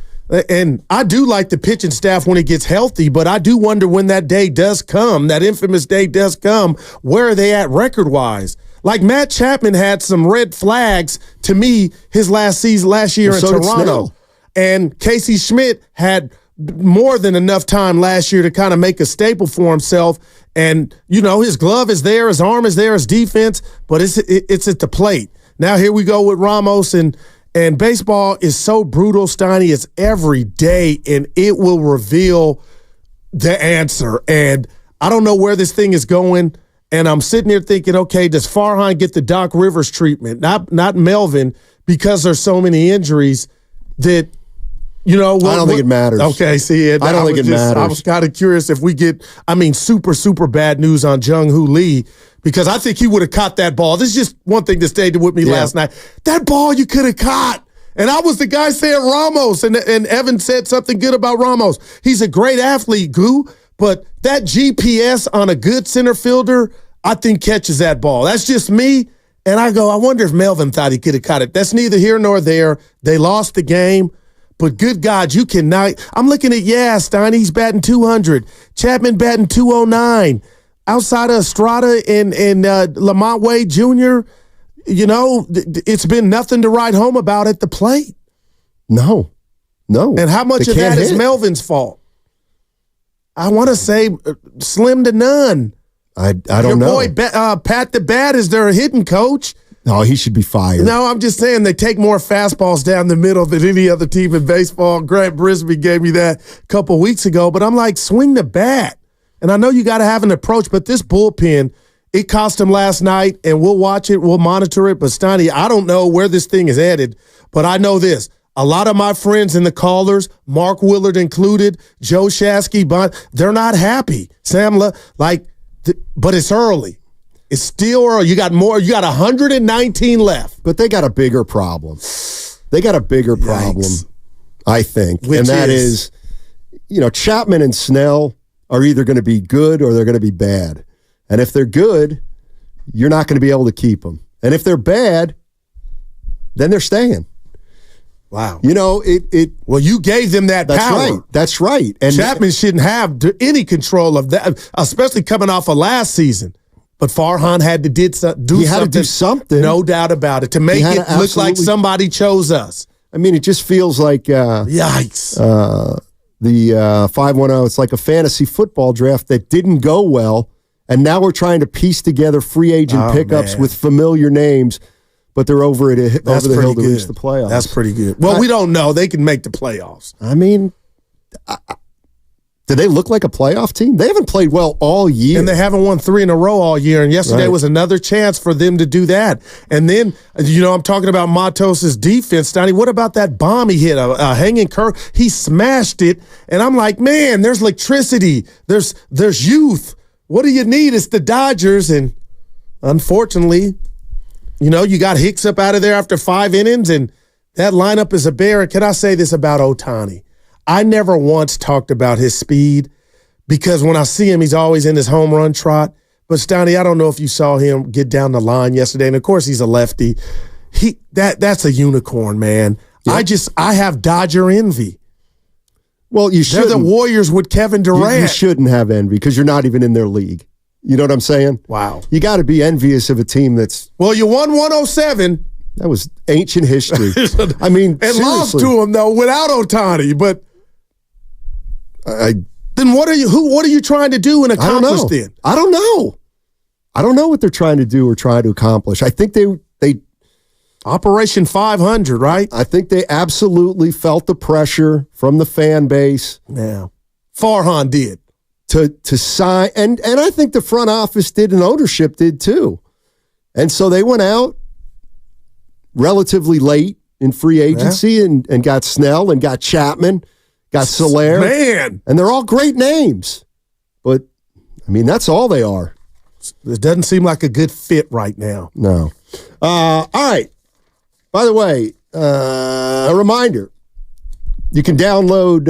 And I do like the pitching staff when it gets healthy, but I do wonder when that day does come, that infamous day does come, where are they at record-wise? Like Matt Chapman had some red flags to me his last year in Toronto. And Casey Schmidt had more than enough time last year to kind of make a staple for himself. And, his glove is there, his arm is there, his defense, but it's at the plate. Now here we go with Ramos, and baseball is so brutal, Steiny. It's every day, and it will reveal the answer. And I don't know where this thing is going, and I'm sitting here thinking, okay, does Farhan get the Doc Rivers treatment? Not Melvin, because there's so many injuries that – I don't think it matters. Okay, see, I don't think it matters. I was kind of curious if we get, super, super bad news on Jung-Hoo Lee, because I think he would have caught that ball. This is just one thing that stayed with me last night. That ball you could have caught. And I was the guy saying Ramos, and Evan said something good about Ramos. He's a great athlete, Goo, but that GPS on a good center fielder, I think catches that ball. That's just me. And I wonder if Melvin thought he could have caught it. That's neither here nor there. They lost the game. But good God, you cannot. I'm looking at, Steiny, he's batting 200. Chapman batting 209. Outside of Estrada and Lamont Wade Jr., it's been nothing to write home about at the plate. No. And how much of that is Melvin's fault? I want to say slim to none. I don't know. Your boy Pat the Bat is their hitting coach. No, he should be fired. No, I'm just saying they take more fastballs down the middle than any other team in baseball. Grant Brisbane gave me that a couple weeks ago, but I'm like, swing the bat. And I know you got to have an approach, but this bullpen, it cost him last night, and we'll watch it, we'll monitor it. But Steiny, I don't know where this thing is headed, but I know this. A lot of my friends in the callers, Mark Willard included, Joe Shasky, they're not happy. But it's early. It's still early. You got 119 left. But they got a bigger problem. Yikes. I think. Which and that is, Chapman and Snell are either going to be good or they're going to be bad. And if they're good, you're not going to be able to keep them. And if they're bad, then they're staying. Wow. Well, you gave them that power. That's right. And Chapman shouldn't have any control of that, especially coming off of last season. But Farhan had to do something. No doubt about it, to make it look like somebody chose us. I mean, it just feels like yikes. The 510. It's like a fantasy football draft that didn't go well, and now we're trying to piece together free agent pickups with familiar names, but they're over the hill to reach the playoffs. That's pretty good. Well, we don't know. They can make the playoffs. I mean, do they look like a playoff team? They haven't played well all year. And they haven't won 3 in a row all year. And yesterday was another chance for them to do that. And then, I'm talking about Matos' defense, Donnie. What about that bomb he hit, a hanging curve? He smashed it. And I'm like, man, there's electricity. There's youth. What do you need? It's the Dodgers. And unfortunately, you got Hicks up out of there after 5 innings. And that lineup is a bear. And can I say this about Ohtani? I never once talked about his speed because when I see him, he's always in his home run trot. But Steiny, I don't know if you saw him get down the line yesterday. And of course, he's a lefty. That's a unicorn, man. Yep. I have Dodger envy. Well, you should. They're the Warriors with Kevin Durant. You shouldn't have envy because you're not even in their league. You know what I'm saying? Wow. You got to be envious of a team that's. Well, you won 107. That was ancient history. I mean, and lost to him though without Ohtani, but. Then what are you trying to do and accomplish then? I don't know. I don't know what they're trying to do or try to accomplish. I think they Operation 500, right? I think they absolutely felt the pressure from the fan base. Yeah. Farhan did. To sign and I think the front office did and ownership did too. And so they went out relatively late in free agency and got Snell and got Chapman. Got Soler. Man. And they're all great names. But, I mean, that's all they are. It doesn't seem like a good fit right now. No. All right. By the way, a reminder. You can download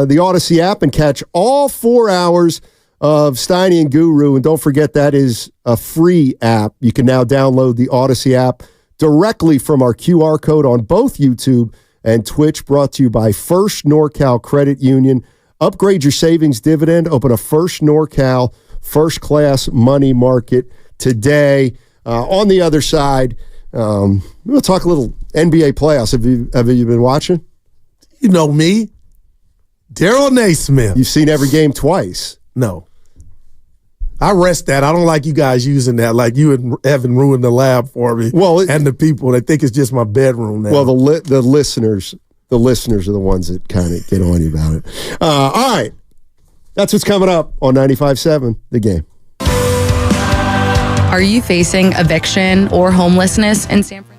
the Odyssey app and catch all 4 hours of Steiny and Guru. And don't forget, that is a free app. You can now download the Odyssey app directly from our QR code on both YouTube and Twitch, brought to you by First NorCal Credit Union. Upgrade your savings dividend. Open a First NorCal first-class money market today. On the other side, we'll talk a little NBA playoffs. Have you been watching? You know me. Daryl Naismith. You've seen every game twice. No. I rest that. I don't like you guys using that. Like you and Evan ruined the lab for me. Well, and the people, they think it's just my bedroom now. Well, the listeners are the ones that kind of get on you about it. All right. That's what's coming up on 95.7 The Game. Are you facing eviction or homelessness in San Francisco?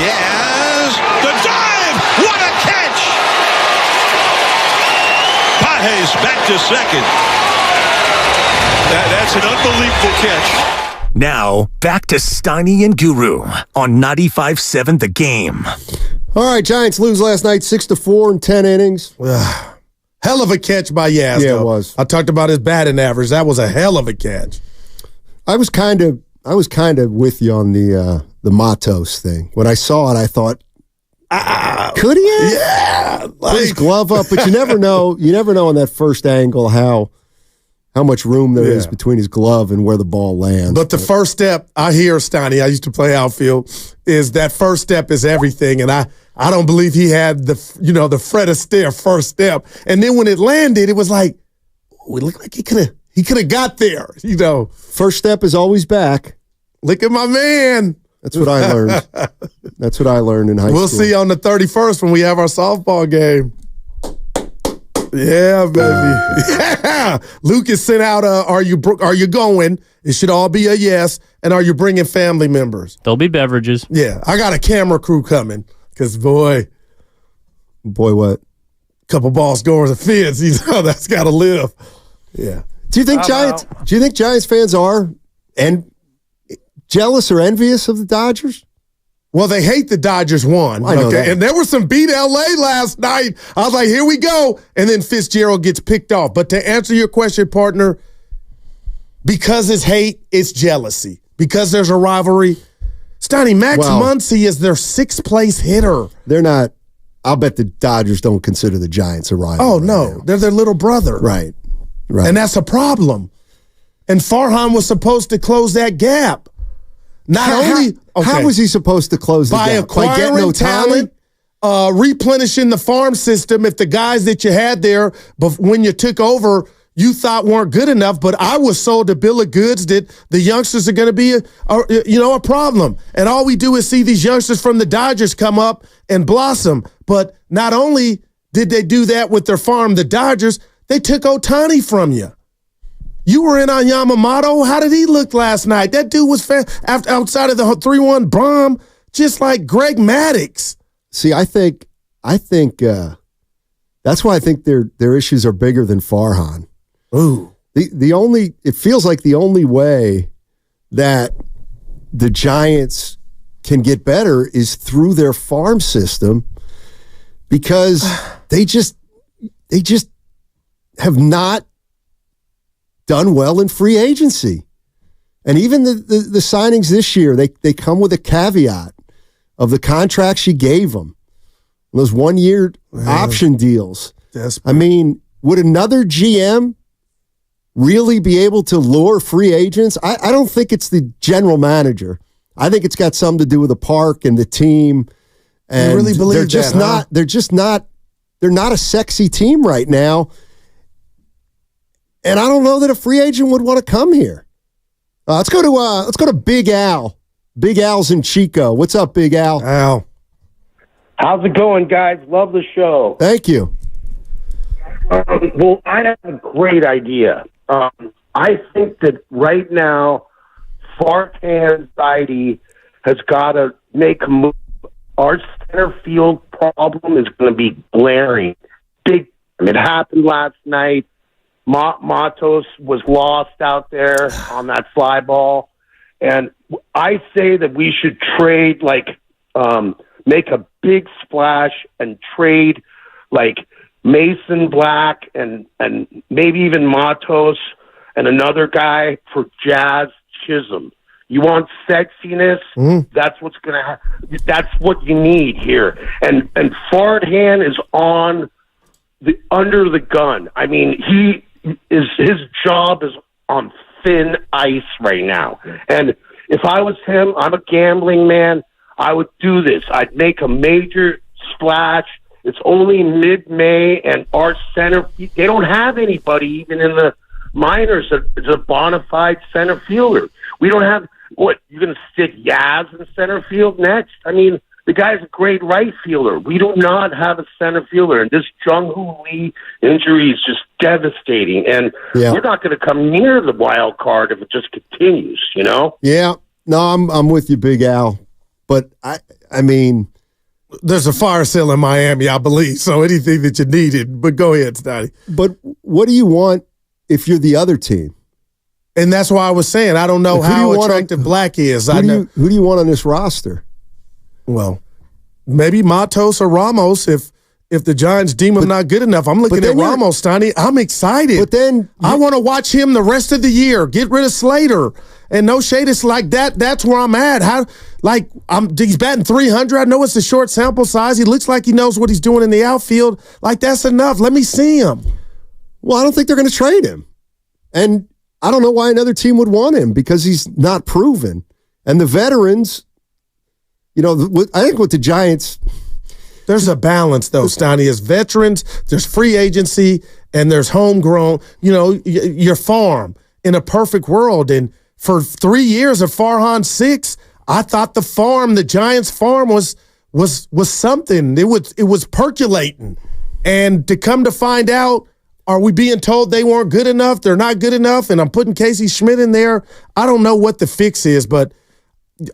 Yes. The dive. What a catch. Pages back to second. That's an unbelievable catch. Now, back to Steiny and Guru on 95.7 The Game. All right, Giants lose last night 6-4 in 10 innings. Hell of a catch by Yaz. Yeah, it was. I talked about his batting average. That was a hell of a catch. I was kind of with you on the Matos thing. When I saw it, I thought, could he have? Yeah. Put his glove up, but you never know. You never know on that first angle how much room there is between his glove and where the ball lands. But the first step, I hear, Steiny, I used to play outfield, is that first step is everything. And I don't believe he had the Fred Astaire first step. And then when it landed, it was like, it looked like he could have got there, First step is always back. Look at my man. That's what I learned. That's what I learned in high school. We'll see on the 31st when we have our softball game. Yeah, baby. Yeah. Lucas sent out are you going? It should all be a yes. And are you bringing family members? There'll be beverages. Yeah. I got a camera crew coming because, boy, what? Couple balls going to the fence. That's got to live. Yeah. Do you think Giants fans are jealous or envious of the Dodgers? Well, they hate the Dodgers won. I know that. And there was some beat LA last night. I was like, here we go. And then Fitzgerald gets picked off. But to answer your question, partner, because it's hate, it's jealousy. Because there's a rivalry. Steiny, Max Muncy is their sixth-place hitter. They're not. I'll bet the Dodgers don't consider the Giants a rival. Oh, no. They're their little brother. Right. And that's a problem. And Farhan was supposed to close that gap. How was he supposed to close the gap? By acquiring talent, replenishing the farm system. If the guys that you had there, but when you took over, you thought weren't good enough, but I was sold a bill of goods that the youngsters are going to be a problem. And all we do is see these youngsters from the Dodgers come up and blossom. But not only did they do that with their farm, the Dodgers, they took Ohtani from you. You were in on Yamamoto. How did he look last night? That dude was outside of the 3-1 bomb, just like Greg Maddux. See, I think that's why I think their issues are bigger than Farhan. Ooh. It feels like the only way that the Giants can get better is through their farm system, because they just have not done well in free agency. And even the signings this year, they come with a caveat of the contracts you gave them. Those 1-year option deals. Desperate. I mean, would another GM really be able to lure free agents? I don't think it's the general manager. I think it's got something to do with the park and the team. And you really believe they're not a sexy team right now. And I don't know that a free agent would want to come here. Let's go to Big Al. Big Al's in Chico. What's up, Big Al? Al. How's it going, guys? Love the show. Thank you. Well, I have a great idea. I think that right now, Farhan Zaidi has got to make a move. Our center field problem is going to be glaring. It happened last night. Matos was lost out there on that fly ball. And I say that we should trade, make a big splash and trade, Mason Black and maybe even Matos and another guy for Jazz Chisholm. You want sexiness? That's what's gonna. That's what you need here. And Farhan is under the gun. I mean, his job is on thin ice right now. And if I was him, I'm a gambling man. I would do this. I'd make a major splash. It's only mid-May, and our center, they don't have anybody even in the minors that is a bona fide center fielder. We don't have, you're going to stick Yaz in center field next? I mean, the guy's a great right fielder. We do not have a center fielder, and this Jung-Hoo Lee injury is just devastating, and we're not going to come near the wild card if it just continues, Yeah. No, I'm with you, Big Al. But I mean, there's a fire sale in Miami, I believe. So anything that you needed. But go ahead, Scotty. But what do you want if you're the other team? And that's why I was saying I don't know how attractive Black is. Who do you want on this roster? Well, maybe Matos or Ramos if the Giants deem him not good enough. I'm looking at Ramos, Stoney. I'm excited. But then I want to watch him the rest of the year. Get rid of Slater. And no shade, it's like that. That's where I'm at. He's batting 300. I know it's a short sample size. He looks like he knows what he's doing in the outfield. Like, that's enough. Let me see him. Well, I don't think they're going to trade him. And I don't know why another team would want him because he's not proven. And the veterans, I think with the Giants, there's a balance, though, Stoney. As veterans, there's free agency, and there's homegrown, your farm in a perfect world. And for 3 years of Farhan 6, I thought the Giants farm was something. It was percolating. And to come to find out, are we being told they weren't good enough? They're not good enough, and I'm putting Casey Schmidt in there. I don't know what the fix is, but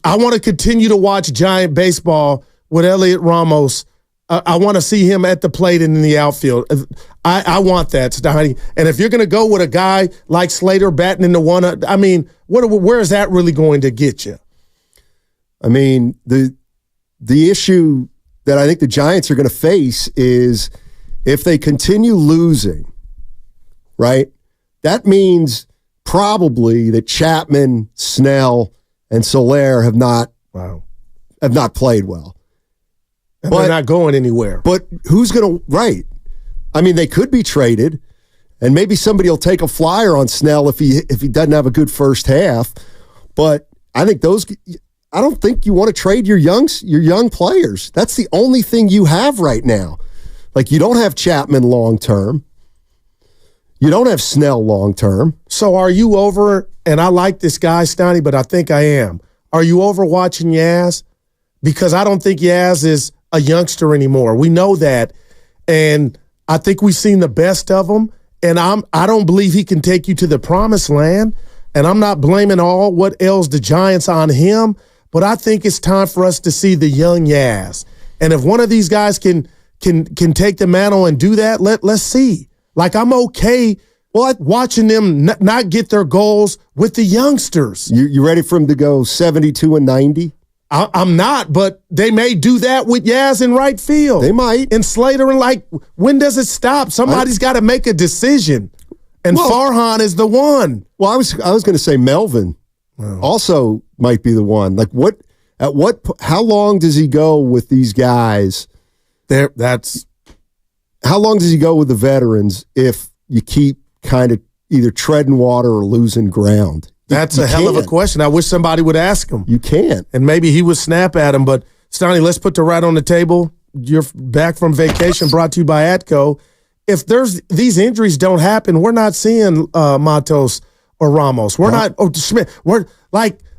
I want to continue to watch Giant baseball with Elliot Ramos. I want to see him at the plate and in the outfield. I want that, Stoney. And if you're going to go with a guy like Slater batting in the one, I mean, where is that really going to get you? I mean, the issue that I think the Giants are going to face is if they continue losing, right? That means probably that Chapman, Snell, and Soler have not played well. And they're not going anywhere. But who's going to, right? I mean, they could be traded, and maybe somebody will take a flyer on Snell if he doesn't have a good first half. But I think I don't think you want to trade your young players. That's the only thing you have right now. Like, you don't have Chapman long term. You don't have Snell long term. So are you over, and I like this guy, Stoney, but I think I am. Are you over watching Yaz? Because I don't think Yaz is a youngster anymore. We know that. And I think we've seen the best of him. And I don't believe he can take you to the promised land. And I'm not blaming all what ails the Giants on him, but I think it's time for us to see the young Yaz. And if one of these guys can take the mantle and do that, let's see. Like, I'm okay watching them not get their goals with the youngsters. You ready for them to go 72 and 90? I'm not, but they may do that with Yaz in right field. They might. And Slater, and when does it stop? Somebody's got to make a decision. And Farhan is the one. Well, I was going to say Melvin also might be the one. Like, how long does he go with these guys? How long does he go with the veterans if you keep kind of either treading water or losing ground? That's a hell of a question. I wish somebody would ask him. You can't. And maybe he would snap at him. But, Stoney, let's put the right on the table. You're back from vacation, brought to you by Atco. If these injuries don't happen, we're not seeing Matos or Ramos. We're not Schmidt. We're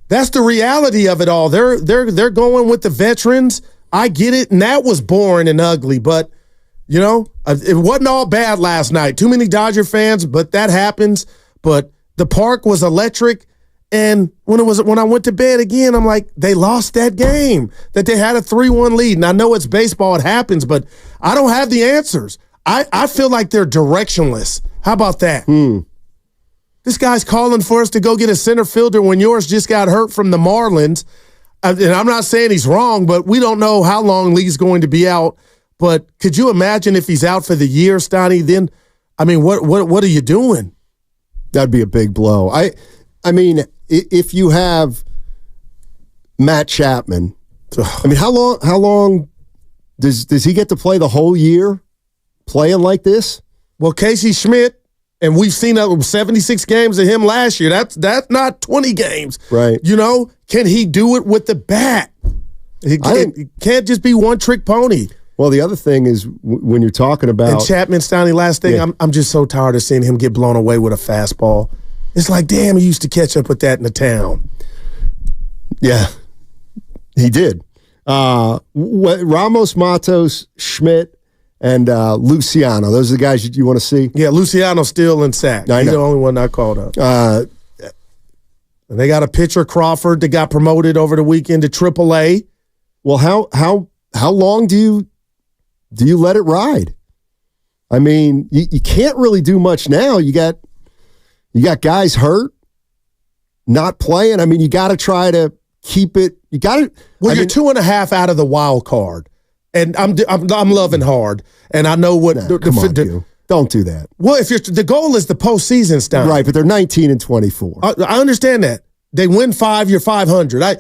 that's the reality of it all. They're going with the veterans. I get it, and that was boring and ugly. But it wasn't all bad last night. Too many Dodger fans, but that happens. But the park was electric, and when I went to bed again, I'm like, they lost that game, that they had a 3-1 lead. And I know it's baseball, it happens, but I don't have the answers. I feel like they're directionless. How about that? This guy's calling for us to go get a center fielder when yours just got hurt from the Marlins. And I'm not saying he's wrong, but we don't know how long Lee's going to be out. But could you imagine if he's out for the year, Stoney? Then, I mean, what are you doing? That'd be a big blow. I mean, if you have Matt Chapman, I mean, how long does he get to play the whole year playing like this? Well, Casey Schmidt, and we've seen 76 games of him last year. That's not 20 games. Right. Can he do it with the bat? He can't just be one-trick pony. Well, the other thing is when you're talking about... And Chapman, Stoney, last thing, yeah. I'm just so tired of seeing him get blown away with a fastball. It's like, damn, he used to catch up with that in the town. Yeah, he did. Ramos, Matos, Schmidt, and Luciano. Those are the guys you want to see? Yeah, Luciano's still in sack. He's the only one not called up. And they got a pitcher, Crawford, that got promoted over the weekend to AAA. Well, how long do you let it ride? I mean, you can't really do much now. You got guys hurt, not playing. I mean, you got to try to keep it. You got to. Well, you're 2.5 out of the wild card, and I'm loving hard, and I know what. Don't do that. Well, if the goal is the postseason, Stein. Right, but they're 19 and 24. I understand that. They win 5, you're 500.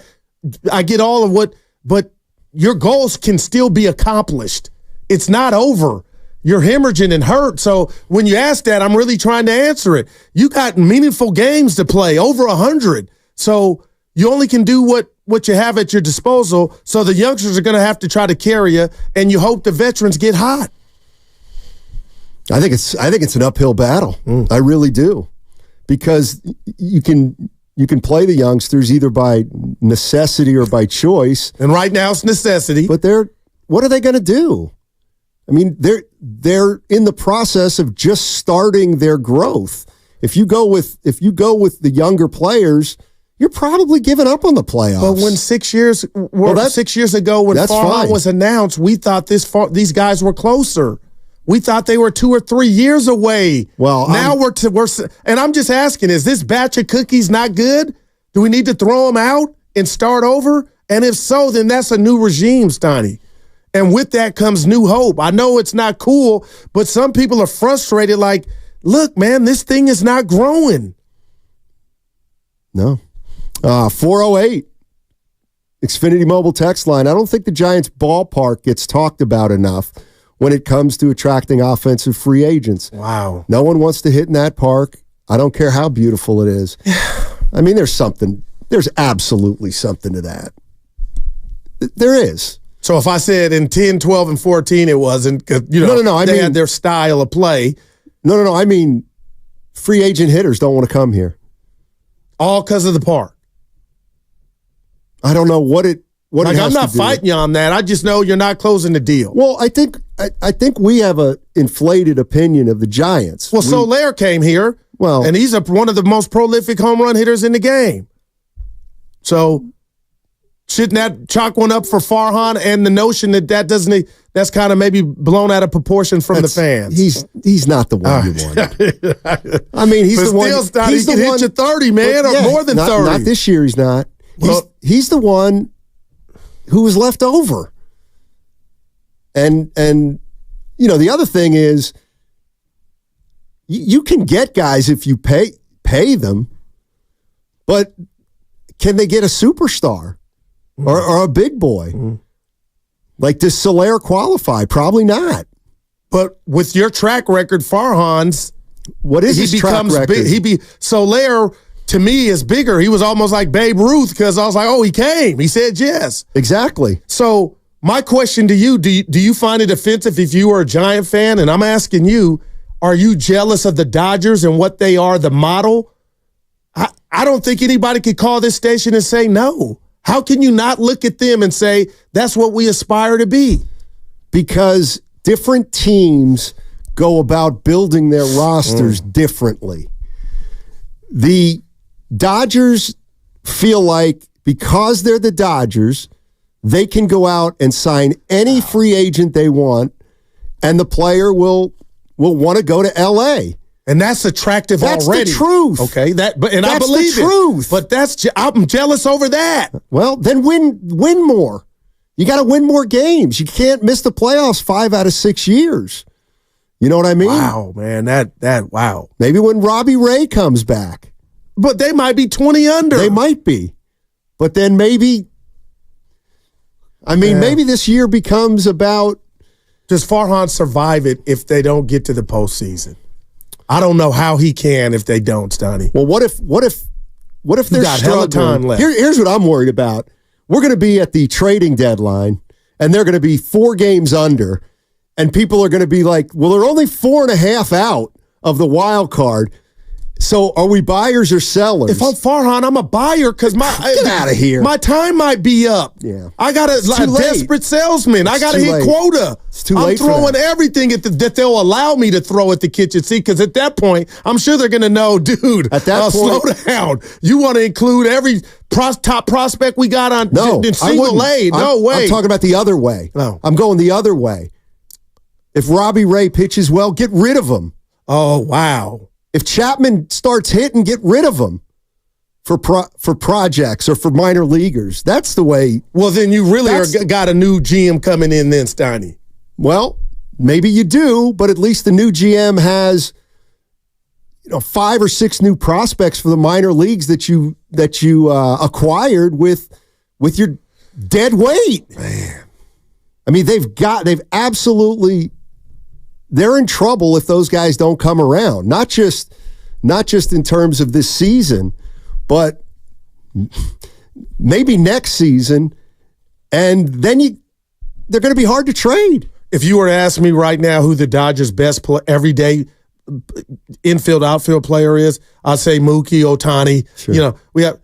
I get all of what, but your goals can still be accomplished. It's not over. You're hemorrhaging and hurt. So when you ask that, I'm really trying to answer it. You got meaningful games to play, over 100. So you only can do what you have at your disposal. So the youngsters are going to have to try to carry you, and you hope the veterans get hot. I think it's an uphill battle. I really do, because you can play the youngsters either by necessity or by choice. And right now it's necessity. But what are they going to do? I mean, they're in the process of just starting their growth. If you go with the younger players, you're probably giving up on the playoffs. But when 6 years ago when Farhan was announced, we thought these guys were closer. We thought they were 2 or 3 years away. Well, now we're and I'm just asking, is this batch of cookies not good? Do we need to throw them out and start over? And if so, then that's a new regime, Steiny. And with that comes new hope. I know it's not cool, but some people are frustrated like, look, man, this thing is not growing. No. 408, Xfinity Mobile text line. I don't think the Giants ballpark gets talked about enough when it comes to attracting offensive free agents. Wow. No one wants to hit in that park. I don't care how beautiful it is. I mean, there's absolutely something to that. There is. So if I said in 10, 12, and 14 it wasn't, because they had their style of play. No. I mean, free agent hitters don't want to come here. All because of the park. I don't know what I'm not fighting you on that. I just know you're not closing the deal. Well, I think we have a inflated opinion of the Giants. Well, Soler came here, and he's one of the most prolific home run hitters in the game. So shouldn't that chalk one up for Farhan and the notion that's kind of maybe blown out of proportion from the fans? He's not the one you wanted. I mean, he's the one. He can hit you 30, man, or more than 30. Not this year. He's not. He's the one who was left over. And the other thing is, you can get guys if you pay them, but can they get a superstar or a big boy? Like, does Soler qualify? Probably not. But with your track record, Farhan's, what is his track record? Soler, to me, is bigger. He was almost like Babe Ruth, because I was like, oh, he came. He said yes. Exactly. So my question to you, do you find it offensive if you are a Giant fan? And I'm asking you, are you jealous of the Dodgers and what they are, the model? I don't think anybody could call this station and say no. How can you not look at them and say that's what we aspire to be? Because different teams go about building their rosters differently. The Dodgers feel like, because they're the Dodgers, they can go out and sign any free agent they want, and the player will want to go to L.A. And that's attractive already. That's the truth. Okay, that's I believe the truth. But I'm jealous over that. Well, then win more. You got to win more games. You can't miss the playoffs 5 out of 6 years. You know what I mean? Wow, man, wow. Maybe when Robbie Ray comes back. But they might be 20 under. They might be. But then maybe this year becomes about, does Farhan survive it if they don't get to the postseason? I don't know how he can if they don't, Stoney. Well, what if they're got hella time left? Here's what I'm worried about. We're going to be at the trading deadline, and they're going to be 4 games under, and people are going to be like, well, they're only 4.5 out of the wild card. So are we buyers or sellers? If I'm Farhan, I'm a buyer because get out of here. My time might be up. Yeah, I got a desperate salesman. I got to hit quota. It's too I'm late. throwing everything that they'll allow me to throw at the kitchen sink because at that point, I'm sure they're going to know, dude. At that point, slow down. You want to include every top prospect we got on in single A? No way. I'm talking about the other way. No. I'm going the other way. If Robbie Ray pitches well, get rid of him. Oh wow. If Chapman starts hitting, get rid of him for projects or for minor leaguers. That's the way. Well, then you really got a new GM coming in then, Steiny. Well, maybe you do, but at least the new GM has 5 or 6 new prospects for the minor leagues that you acquired with your dead weight. Man. I mean, they're in trouble if those guys don't come around. Not just in terms of this season, but maybe next season. And then they're going to be hard to trade. If you were to ask me right now who the Dodgers' best everyday infield, outfield player is, I'd say Mookie, Ohtani. Sure. We have,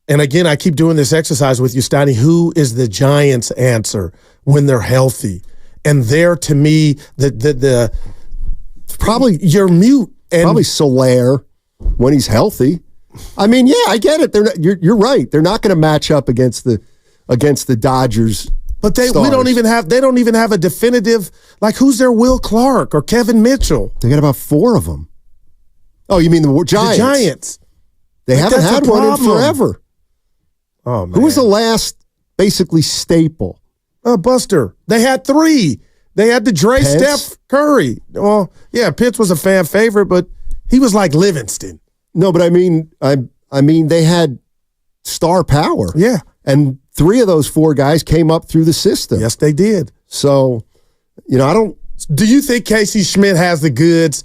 and again, I keep doing this exercise with you, Steiny. Who is the Giants' answer when they're healthy? And there, to me, the probably you're mute. And probably Soler when he's healthy. I mean, yeah, I get it. You're right. They're not going to match up against the Dodgers. But they don't even have a definitive, like, who's their Will Clark or Kevin Mitchell? They got about 4 of them. Oh, you mean the Giants? The Giants. They haven't had one in forever. Oh man, who was the last basically staple? Buster. They had 3. They had the Dre, Pence? Steph, Curry. Well, yeah, Pitts was a fan favorite, but he was like Livingston. No, but I mean they had star power. Yeah. And 3 of those 4 guys came up through the system. Yes, they did. So, I don't. Do you think Casey Schmidt has the goods?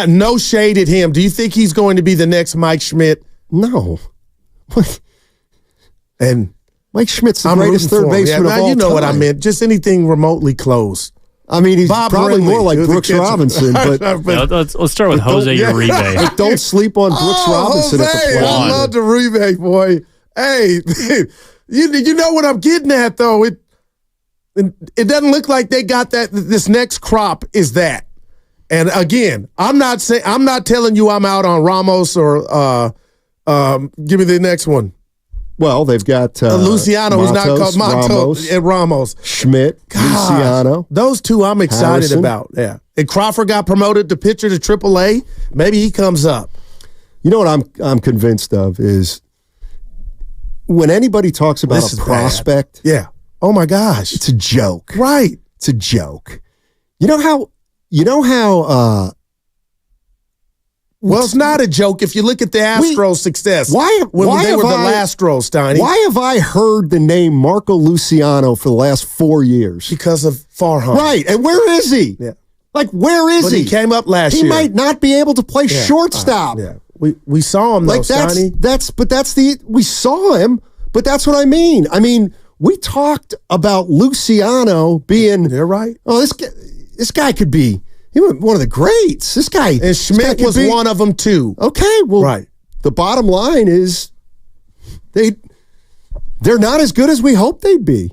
No shade at him. Do you think he's going to be the next Mike Schmidt? No. And Mike Schmidt's the greatest third baseman of all time. You know what I meant. Just anything remotely close. I mean, he's Bob probably Brinley, more like Brooks Robinson. But let's start with Jose Uribe. But don't sleep on Brooks Robinson Jose, at the plate. I love the Uribe, boy. Hey, you know what I'm getting at, though? It doesn't look like they got that. This next crop is that. And again, I'm not telling you I'm out on Ramos or give me the next one. Well, they've got Luciano, who's not called Ramos. Schmidt, Luciano. Those 2 I'm excited Harrison. about. Yeah. And Crawford got promoted to pitcher to AAA. Maybe he comes up. You know what I'm convinced of is when anybody talks about a prospect. Yeah. Oh my gosh. It's a joke. Right. It's a joke. You know how well, it's not a joke if you look at the Astros' success. When they were the Astros, Steiny. Why have I heard the name Marco Luciano for the last 4 years? Because of Farhan. Right. And where is he? Yeah. Like, where is he? He came up last year. He might not be able to play shortstop. Yeah. We saw him, though, Steiny. We saw him, but that's what I mean. I mean, we talked about Luciano being. You're right. Oh, this guy could be. He was one of the greats. This guy. And Schmidt was one of them, too. Okay, well, right. The bottom line is they're not as good as we hoped they'd be.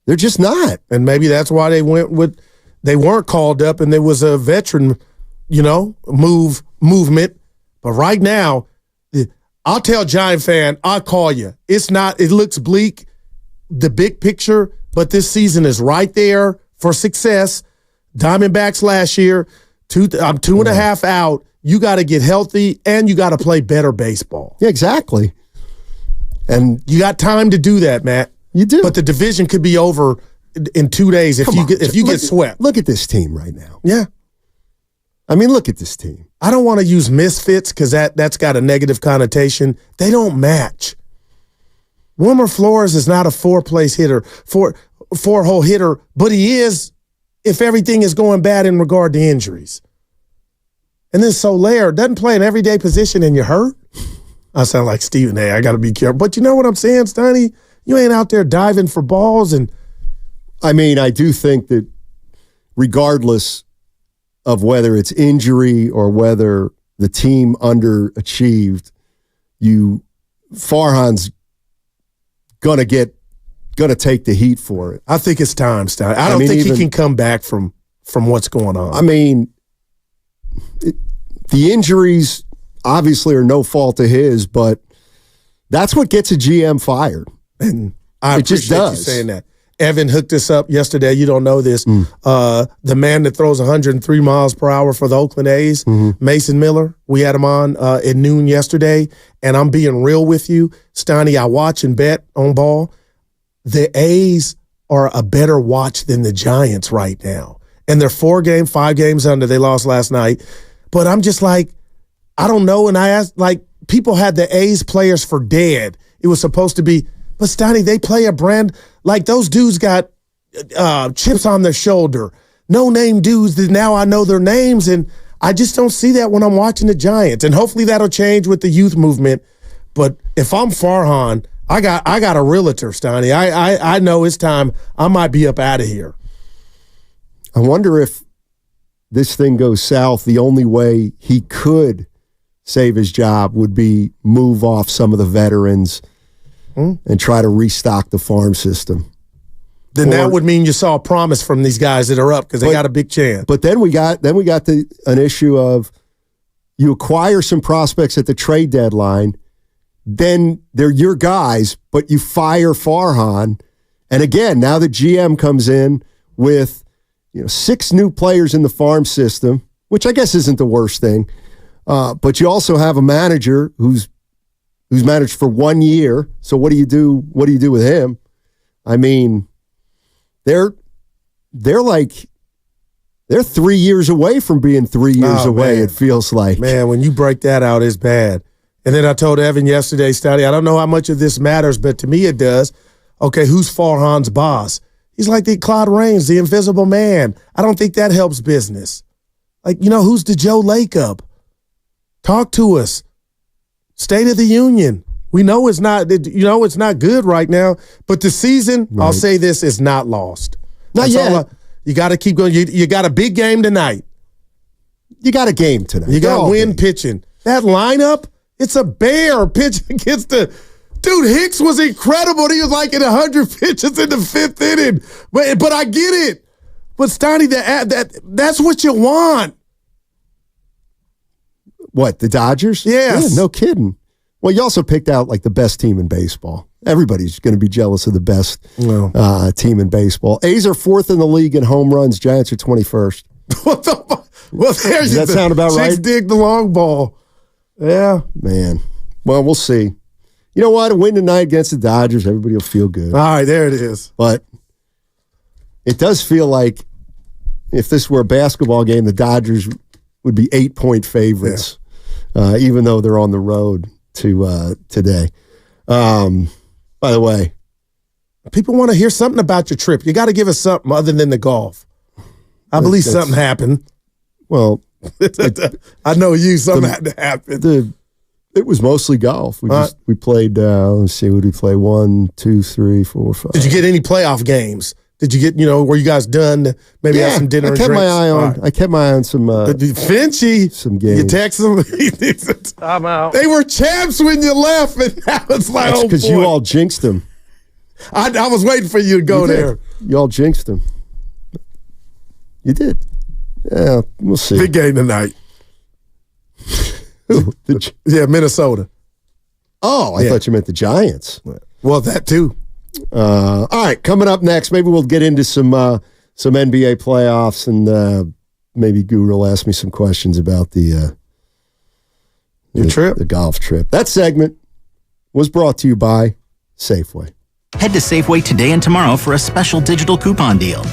They're just not. And maybe that's why they weren't called up and there was a veteran, movement. But right now, I'll tell Giant fan, I'll call you. It looks bleak, the big picture, but this season is right there for success. Diamondbacks last year, I'm 2.5 out. You got to get healthy and you got to play better baseball. Yeah, exactly. And you got time to do that, Matt. You do. But the division could be over in 2 days if you get swept. Look at this team right now. Yeah. I mean, look at this team. I don't want to use misfits because that's got a negative connotation. They don't match. Wilmer Flores is not a 4-place hitter, four-hole hitter, but he is if everything is going bad in regard to injuries. And then Soler doesn't play an everyday position and you're hurt. I sound like Stephen A. I got to be careful. But you know what I'm saying, Steiny? You ain't out there diving for balls. And I mean, I do think that regardless of whether it's injury or whether the team underachieved, Farhan's gonna take the heat for it. I think it's time, Stein. I don't think he can come back from what's going on. I mean, the injuries obviously are no fault of his, but that's what gets a GM fired. And I it just appreciate does. you saying that. Evan hooked us up yesterday. You don't know this. The man that throws 103 miles per hour for the Oakland A's, Mason Miller, we had him on at noon yesterday, and I'm being real with you. Steiny, I watch and bet on ball. The A's are a better watch than the Giants right now. And they're 5 games under. They lost last night. But I'm just like, I don't know. And I asked, like, people had the A's players for dead. It was supposed to be, but Steiny, they play a brand, like those dudes got chips on their shoulder. No-name dudes that now I know their names, and I just don't see that when I'm watching the Giants. And hopefully that'll change with the youth movement. But if I'm Farhan, I got a realtor, Steiny. I know it's time. I might be up out of here. I wonder if this thing goes south, the only way he could save his job would be move off some of the veterans and try to restock the farm system. Then that would mean you saw a promise from these guys that are up because they got a big chance. But then we got an issue of you acquire some prospects at the trade deadline, then they're your guys, but you fire Farhan. And again, now the GM comes in with 6 new players in the farm system, which I guess isn't the worst thing. But you also have a manager who's managed for 1 year. So what do you do? What do you do with him? I mean, they're 3 years away from being 3 years away. Man. It feels like, man, when you break that out, it's bad. And then I told Evan yesterday, Steiny, I don't know how much of this matters, but to me it does. Okay, who's Farhan's boss? He's like the Claude Rains, the invisible man. I don't think that helps business. Like, who's the Joe Lacob? Talk to us. State of the Union. We know it's not, it's not good right now, but the season, right. I'll say this, is not lost. Not yet. You got to keep going. You got a big game tonight. You got a game tonight. You got win pitching. That lineup, it's a bear pitching against the dude. Hicks was incredible. He was like in 100 pitches in the 5th inning. But I get it. But Steiny, that's what you want. What, the Dodgers? Yes. Yeah, no kidding. Well, you also picked out like the best team in baseball. Everybody's going to be jealous of the best team in baseball. A's are 4th in the league in home runs. Giants are 21st. What the fuck? Well, does that sound about right? Chicks dig the long ball. Yeah. Man. Well, we'll see. You know what? A win tonight against the Dodgers, everybody will feel good. All right, there it is. But it does feel like if this were a basketball game, the Dodgers would be 8-point favorites, even though they're on the road to today. By the way, people want to hear something about your trip. You got to give us something other than the golf. I believe something happened. Well, I know something had to happen. It was mostly golf. We played, let's see, what did we play? 1, 2, 3, 4, 5. Did you get any playoff games? Did you get, were you guys done to maybe have some dinner and drinks? I kept my eye on some Finchy, some games. You text them. I'm out. They were champs when you left, and now it's like, that's because you all jinxed them. I was waiting for you to go there. You all jinxed them. You did. Yeah, we'll see. Big game tonight. Yeah, Minnesota. Oh, I thought you meant the Giants. Well, that too. All right, coming up next, maybe we'll get into some NBA playoffs, and maybe Guru will ask me some questions about the trip, the golf trip. That segment was brought to you by Safeway. Head to Safeway today and tomorrow for a special digital coupon deal.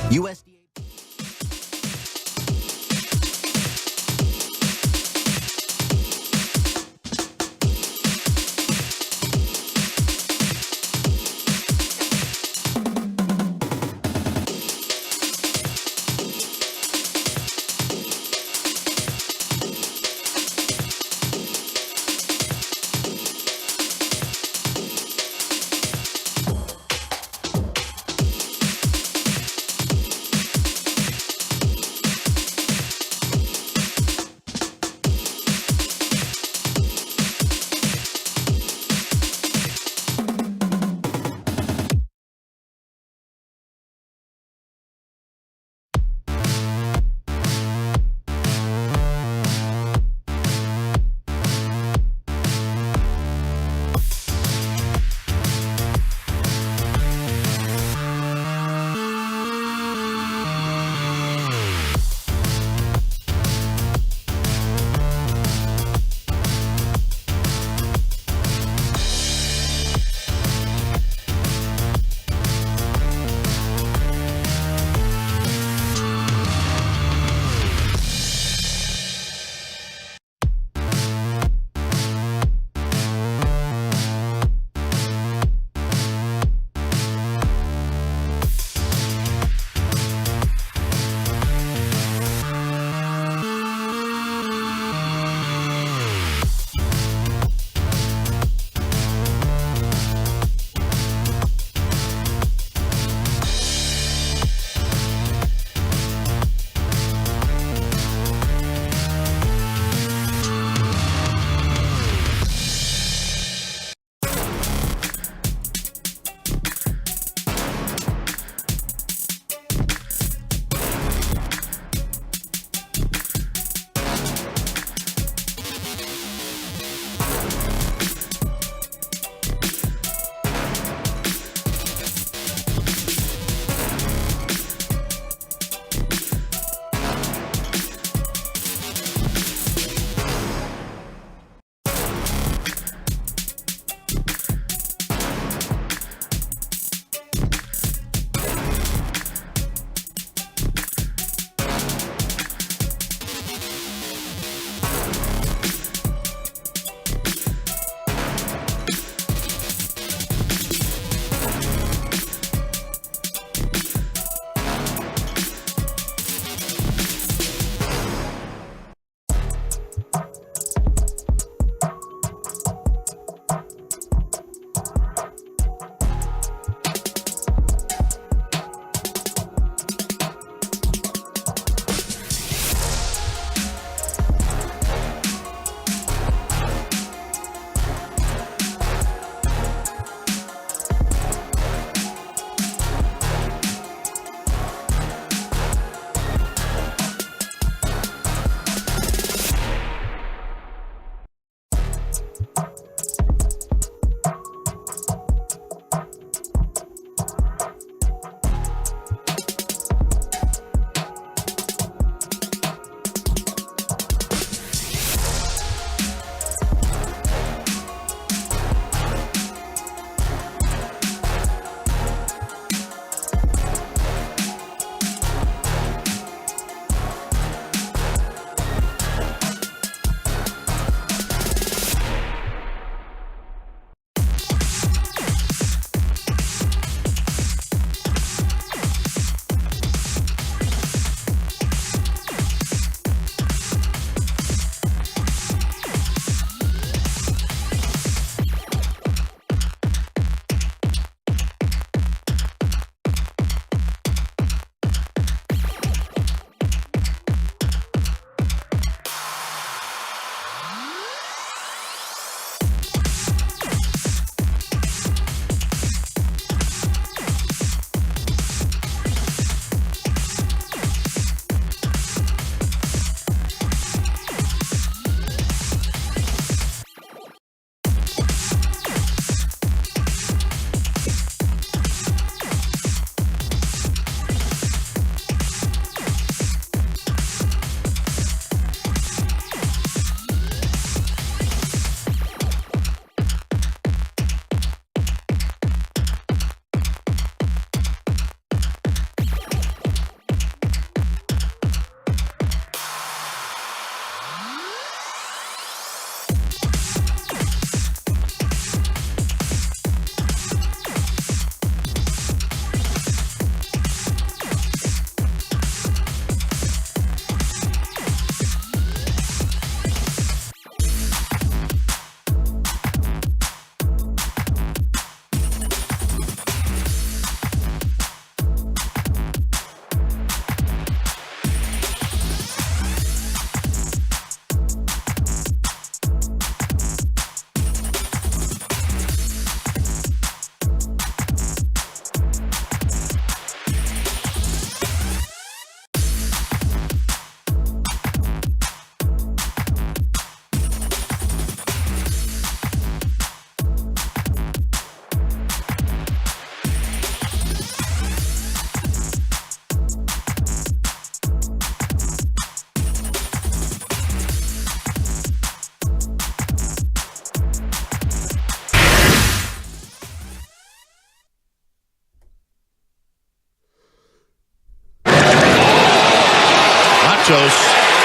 Santos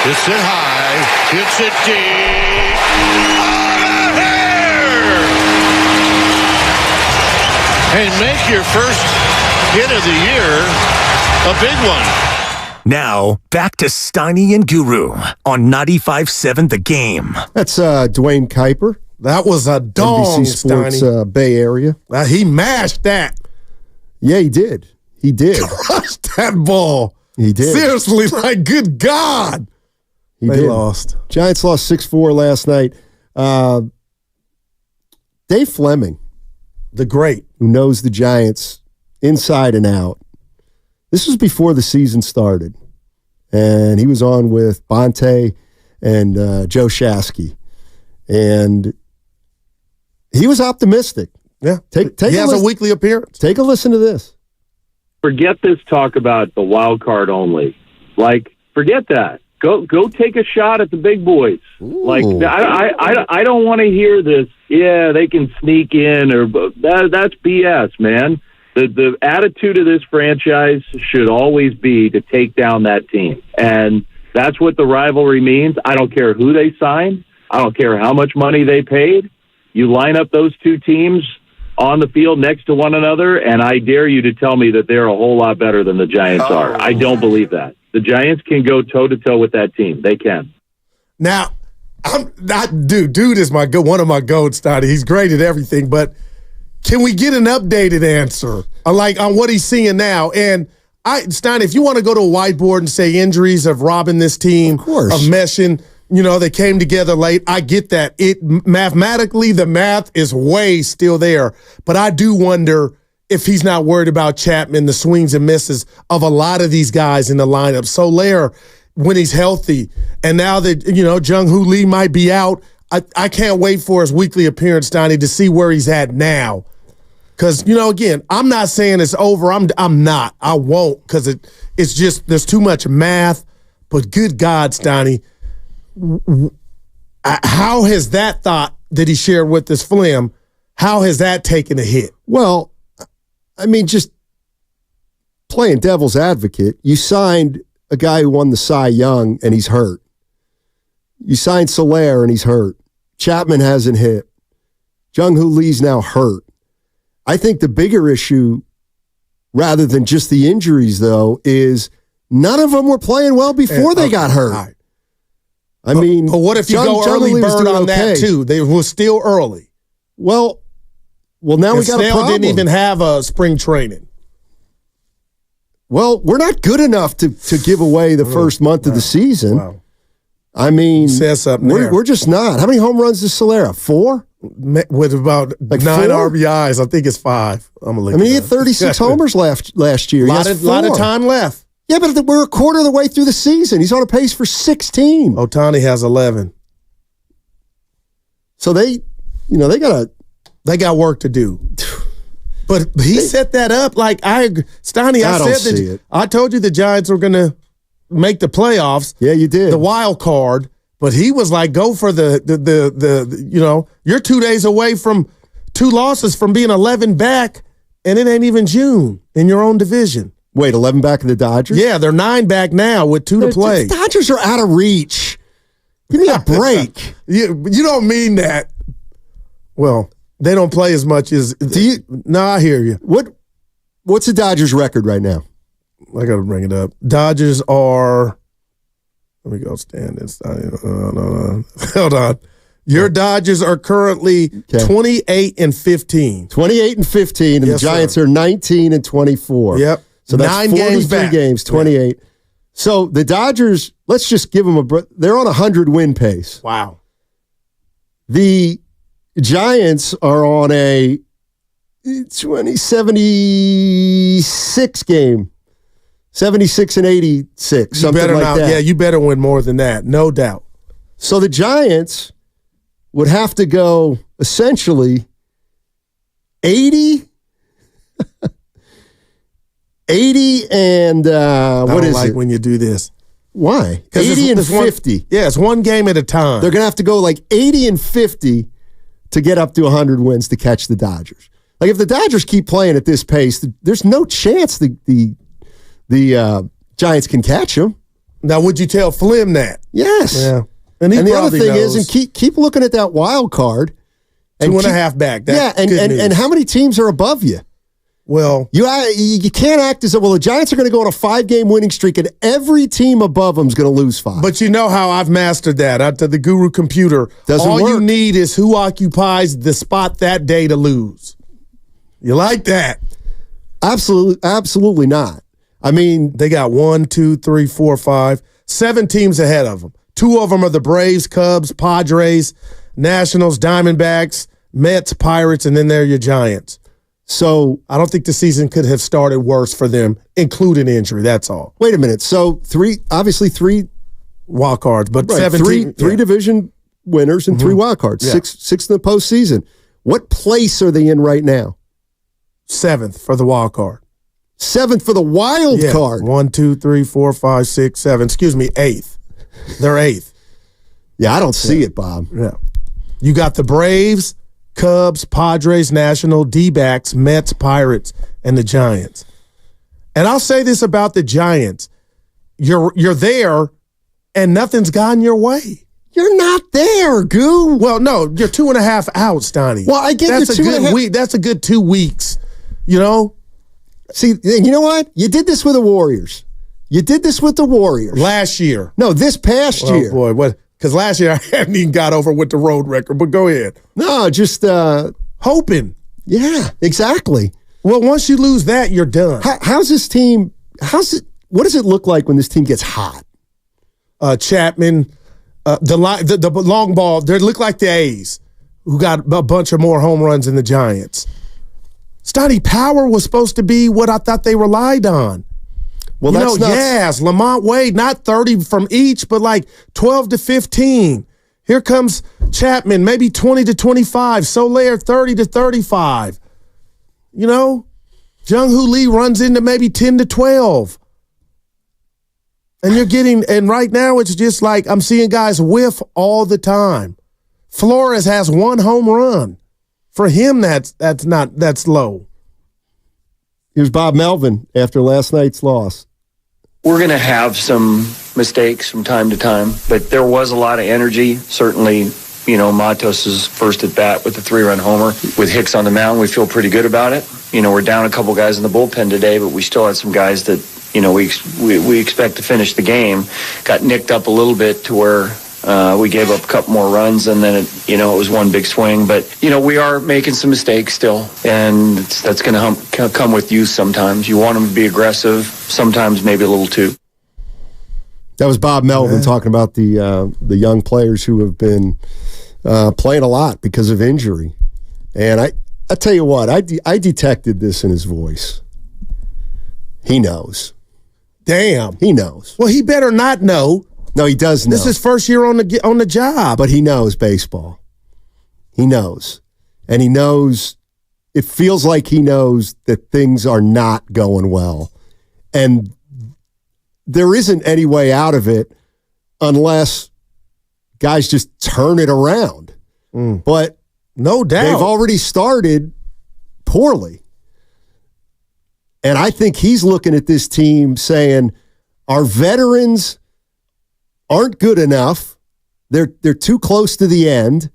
hits it high, hits it deep. On the hair! And make your first hit of the year a big one. Now, back to Steiny and Guru on 95.7 The Game. That's Dwayne Kuiper. That was a dong, NBC Sports Bay Area. He mashed that. Yeah, he did. He did. Crushed that ball. He did. Seriously, like, good God. They lost. Giants lost 6-4 last night. Dave Fleming, the great, who knows the Giants inside and out. This was before the season started, and he was on with Bonte and Joe Shasky, and he was optimistic. Yeah, he has a weekly appearance. Take a listen to this. Forget this talk about the wild card only. Like, forget that. Go take a shot at the big boys. Ooh. Like, I don't want to hear this. Yeah, they can sneak in, or that's BS, man. The attitude of this franchise should always be to take down that team. And that's what the rivalry means. I don't care who they signed. I don't care how much money they paid. You line up those two teams on the field next to one another, and I dare you to tell me that they're a whole lot better than the Giants are. I don't believe that. The Giants can go toe-to-toe with that team. They can. Now, I'm not, dude is one of my goats, Steiny. He's great at everything, but can we get an updated answer on what he's seeing now? And Stein, if you want to go to a whiteboard and say injuries of robbing this team, of meshing, they came together late. I get that. Mathematically, the math is way still there. But I do wonder if he's not worried about Chapman, the swings and misses of a lot of these guys in the lineup. Soler, when he's healthy, and now that, Jung-Hoo Lee might be out, I can't wait for his weekly appearance, Steiny, to see where he's at now. Because, again, I'm not saying it's over. I'm not. I won't, because it's just there's too much math. But good God, Steiny, how has that thought that he shared with this Flim, how has that taken a hit? Well, I mean, just playing devil's advocate, you signed a guy who won the Cy Young, and he's hurt. You signed Soler, and he's hurt. Chapman hasn't hit. Jung-Hoo Lee's now hurt. I think the bigger issue, rather than just the injuries, though, is none of them were playing well before they got hurt. Right. I mean, but what if you go early bird on that too? They were still early. Well, now we got a problem. Didn't even have a spring training. Well, we're not good enough to give away the first month of the season. Wow. I mean, we're just not. How many home runs does Solera? 4? With about 9 RBIs. I think it's 5. He had 36 homers last year. A lot of time left. Yeah, but we're a quarter of the way through the season. He's on a pace for 16. Ohtani has 11. So they got work to do. But he set that up like Steiny. I told you the Giants were going to make the playoffs. Yeah, you did. The wild card. But he was like, go for the you're 2 days away from 2 losses from being 11 back, and it ain't even June in your own division. Wait, 11 back of the Dodgers? Yeah, they're 9 back now with 2 to play. The Dodgers are out of reach. Give me a break. You don't mean that. Well, they don't play as much as. No, I hear you. What's the Dodgers' record right now? I got to bring it up. Dodgers are. Let me go stand this. No. Hold on. Your Dodgers are currently 28-15. 28-15, and the Giants are 19-24. Yep. So that's 9 games back. Games, 28. Yeah. So the Dodgers, let's just give them they're on a 100-win pace. Wow. The Giants are on a 76 game. 76 and 86, something like that. Yeah, you better win more than that, no doubt. So the Giants would have to go essentially 80 and what is it? When you do this. Why? 80 and 50. It's one game at a time. They're going to have to go like 80 and 50 to get up to 100 wins to catch the Dodgers. Like if the Dodgers keep playing at this pace, there's no chance the Giants can catch them. Now, would you tell Flim that? Yes. Yeah. And the other thing knows. is, and keep looking at that wild card. And 2.5 back. That's and how many teams are above you? Well, you can't act as well. The Giants are going to go on a 5-game winning streak, and every team above them is going to lose 5. But you know how I've mastered that. To the Guru computer, Doesn't all work. you need is who occupies the spot that day to lose. You like that? Absolutely not. I mean, they got 1, 2, 3, 4, 5, 7 teams ahead of them. 2 of them are the Braves, Cubs, Padres, Nationals, Diamondbacks, Mets, Pirates, and then they're your Giants. So I don't think the season could have started worse for them, including injury. That's all. Wait a minute. So 3 wild cards, but right, 17 three division winners and 3 wild cards. Yeah. Six in the postseason. What place are they in right now? 7th for the wild card. 7th for the wild card. 1, 2, 3, 4, 5, 6, 7. Excuse me, 8th. They're 8th. Yeah, I don't see it, Bob. Yeah. You got the Braves, Cubs, Padres, National, D-backs, Mets, Pirates, and the Giants. And I'll say this about the Giants. You're there, and nothing's gotten your way. You're not there, Goo. Well, no, you're 2.5 out, Stoney. Well, I get that's you're a good week. That's a good 2 weeks, you know? See, you know what? You did this with the Warriors. You did this with the Warriors. Last year. No, this past year. Oh, boy, what? Because last year I hadn't even got over with the road record, but go ahead. No, just hoping. Yeah, exactly. Well, once you lose that, you're done. How's this team? What does it look like when this team gets hot? Chapman, the long ball. They look like the A's, who got a bunch of more home runs than the Giants. Stoney, power was supposed to be what I thought they relied on. Well, that's not. Yes, Lamont Wade, not 30 from each, but like 12 to 15. Here comes Chapman, maybe 20 to 25. Soler, 30 to 35. You know, Jung-Hoo Lee runs into maybe 10 to 12. And right now it's just like I'm seeing guys whiff all the time. Flores has 1 home run. For him, that's low. Here's Bob Melvin after last night's loss. We're going to have some mistakes from time to time, but there was a lot of energy. Certainly, Matos' first at bat with the 3-run homer. With Hicks on the mound, we feel pretty good about it. We're down a couple guys in the bullpen today, but we still had some guys that, we expect to finish the game. Got nicked up a little bit to where we gave up a couple more runs, and then it was one big swing. But we are making some mistakes still, and that's going to come with youth sometimes. You want them to be aggressive, sometimes maybe a little too. That was Bob Melvin talking about the young players who have been playing a lot because of injury. And I tell you what, I detected this in his voice. He knows. Damn, he knows. Well, he better not know. No, he does know. This is his first year on the job. But he knows baseball. He knows. And he knows, it feels like he knows that things are not going well. And there isn't any way out of it unless guys just turn it around. But no doubt, they've already started poorly. And I think he's looking at this team saying, our veterans aren't good enough. They're too close to the end,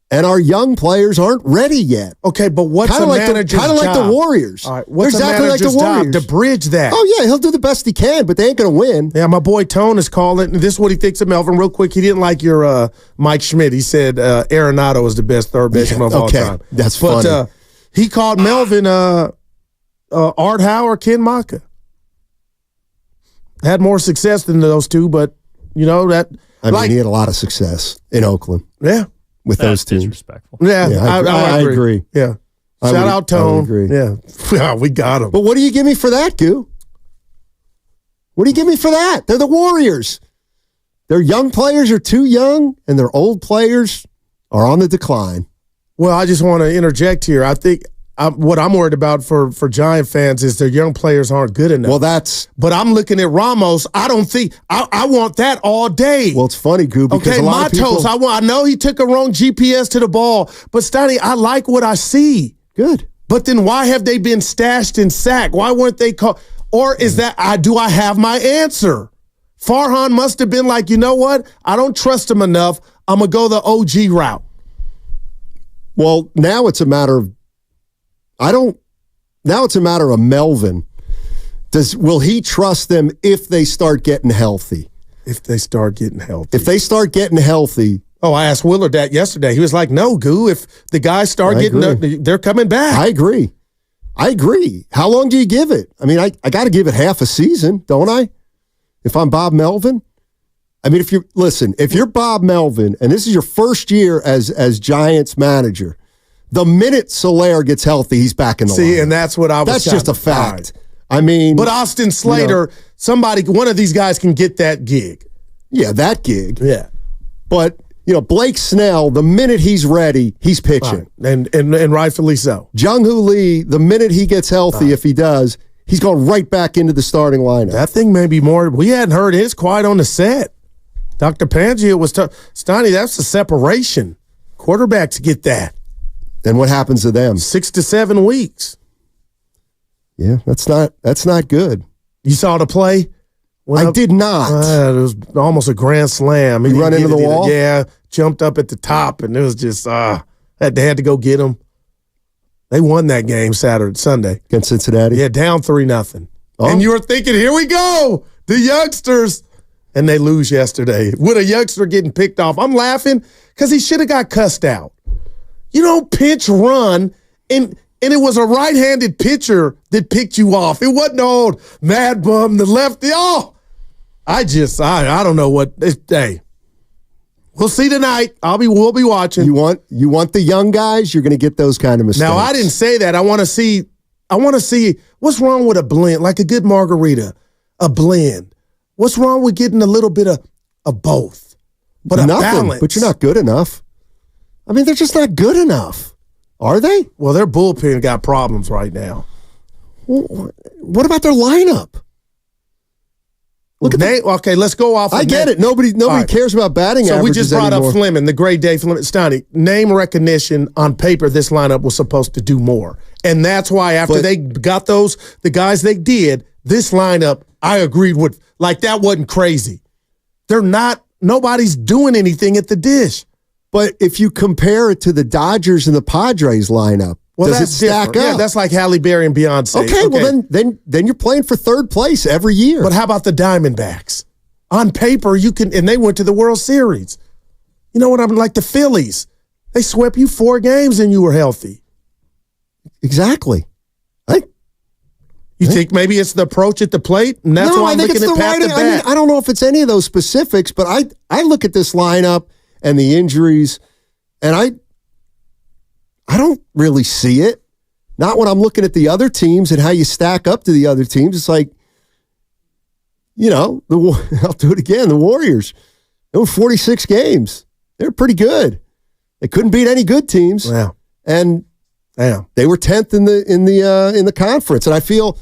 and our young players aren't ready yet. Okay, but what's kinda a manager's job? Kind of like the Warriors. All right, what's They're exactly a like the manager's Warriors. job to bridge that? Oh yeah, he'll do the best he can, but they ain't going to win. Yeah, my boy Tone is calling. This is what he thinks of Melvin. Real quick, he didn't like your Mike Schmidt. He said Arenado is the best third baseman of all time. That's funny. But he called Melvin Art Howe or Ken Maka. Had more success than those two, but that. I mean, he had a lot of success in Oakland. Yeah. With those teams. Disrespectful. Yeah, I agree. Yeah. Shout out Tone. I agree. Yeah. We got him. But what do you give me for that, Goo? What do you give me for that? They're the Warriors. Their young players are too young, and their old players are on the decline. Well, I just want to interject here. I think what I'm worried about for Giant fans is their young players aren't good enough. Well, but I'm looking at Ramos. I don't think I want that all day. Well, it's funny, Goo, because a lot Matos, of people... I know he took a wrong GPS to the ball, but Stoney, I like what I see. Good. But then why have they been stashed in sack? Why weren't they called? Or is that do I have my answer? Farhan must have been like, you know what? I don't trust him enough. I'm going to go the OG route. Well, now it's a matter of Melvin. Will he trust them if they start getting healthy? If they start getting healthy. Oh, I asked Willard that yesterday. He was like, no, Goo, if the guys start they're coming back. I agree. How long do you give it? I mean, I got to give it half a season, don't I? If I'm Bob Melvin? I mean, if you're Bob Melvin, and this is your first year as Giants manager, the minute Soler gets healthy, he's back in the lineup. And that's what I was That's just a fact. I mean, but Austin Slater, one of these guys can get that gig. Yeah, that gig. Yeah. But, Blake Snell, the minute he's ready, he's pitching. Right. And rightfully so. Jung-Hoo Lee, the minute he gets healthy, if he does, he's going right back into the starting lineup. That thing may be more. We hadn't heard his quiet on the set. Dr. Pangio was Stoney, that's the separation. Quarterbacks get that. And what happens to them? 6 to 7 weeks. Yeah, that's not good. You saw the play? I did not. It was almost a grand slam. He run into the wall? Yeah, jumped up at the top, and it was just, they had to go get him. They won that game Sunday. Against Cincinnati? Yeah, down 3-0. Oh. And you were thinking, here we go, the youngsters. And they lose yesterday. With a youngster getting picked off. I'm laughing because he should have got cussed out. You don't pinch run, and it was a right-handed pitcher that picked you off. It wasn't old mad bum, the lefty. Oh, I don't know what. Hey, we'll see tonight. We'll be watching. You want the young guys? You're going to get those kind of mistakes. Now, I didn't say that. I want to see what's wrong with a blend, like a good margarita, a blend. What's wrong with getting a little bit of both? But nothing. A balance. But you're not good enough. I mean, they're just not good enough. Are they? Well, their bullpen got problems right now. What about their lineup? Okay, let's go off. I get it. Nobody cares about batting averages So we just brought anymore. up Fleming, the great Dave Fleming. Stoney, name recognition on paper, this lineup was supposed to do more. And that's why after they got the guys they did, this lineup, I agreed with, like that wasn't crazy. Nobody's doing anything at the dish. But if you compare it to the Dodgers and the Padres lineup, does it stack up? Yeah, that's like Halle Berry and Beyonce. Okay, well then you're playing for third place every year. But how about the Diamondbacks? On paper, you can, and they went to the World Series. You know what I'm like the Phillies. They swept you 4 games and you were healthy. Exactly. You think maybe it's the approach at the plate, and that's why I'm looking at Pat the bat? I mean, I don't know if it's any of those specifics, but I look at this lineup and the injuries, and I don't really see it. Not when I'm looking at the other teams and how you stack up to the other teams. It's like, I'll do it again. The Warriors, they won 46 games. They're pretty good. They couldn't beat any good teams. Wow. And they were 10th in the conference. And I feel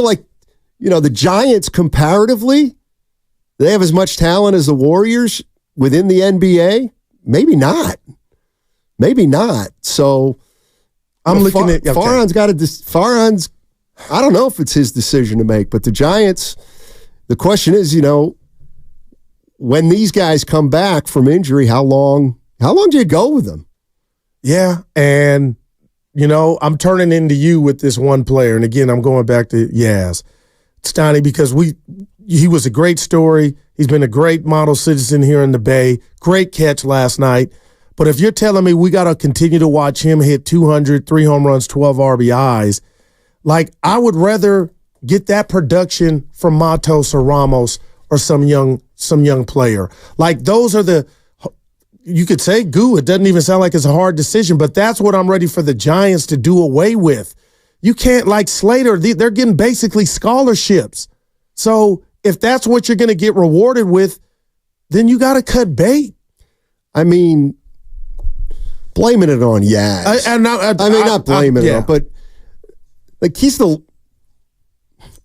like, the Giants comparatively, they have as much talent as the Warriors within the NBA. Maybe not. So I'm looking at Farhan's. I don't know if it's his decision to make, but the Giants. The question is, when these guys come back from injury, how long do you go with them? Yeah, and I'm turning into you with this one player, and again, I'm going back to Yaz Stoney because he was a great story. He's been a great model citizen here in the Bay. Great catch last night. But if you're telling me we got to continue to watch him hit 200, 3 home runs, 12 RBIs, like I would rather get that production from Matos or Ramos or some young player. Like those are you could say, Goo, it doesn't even sound like it's a hard decision, but that's what I'm ready for the Giants to do away with. You can't, like Slater, they're getting basically scholarships. So if that's what you're going to get rewarded with, then you got to cut bait. I mean, blaming it on Yaz. Not blaming it on, but like to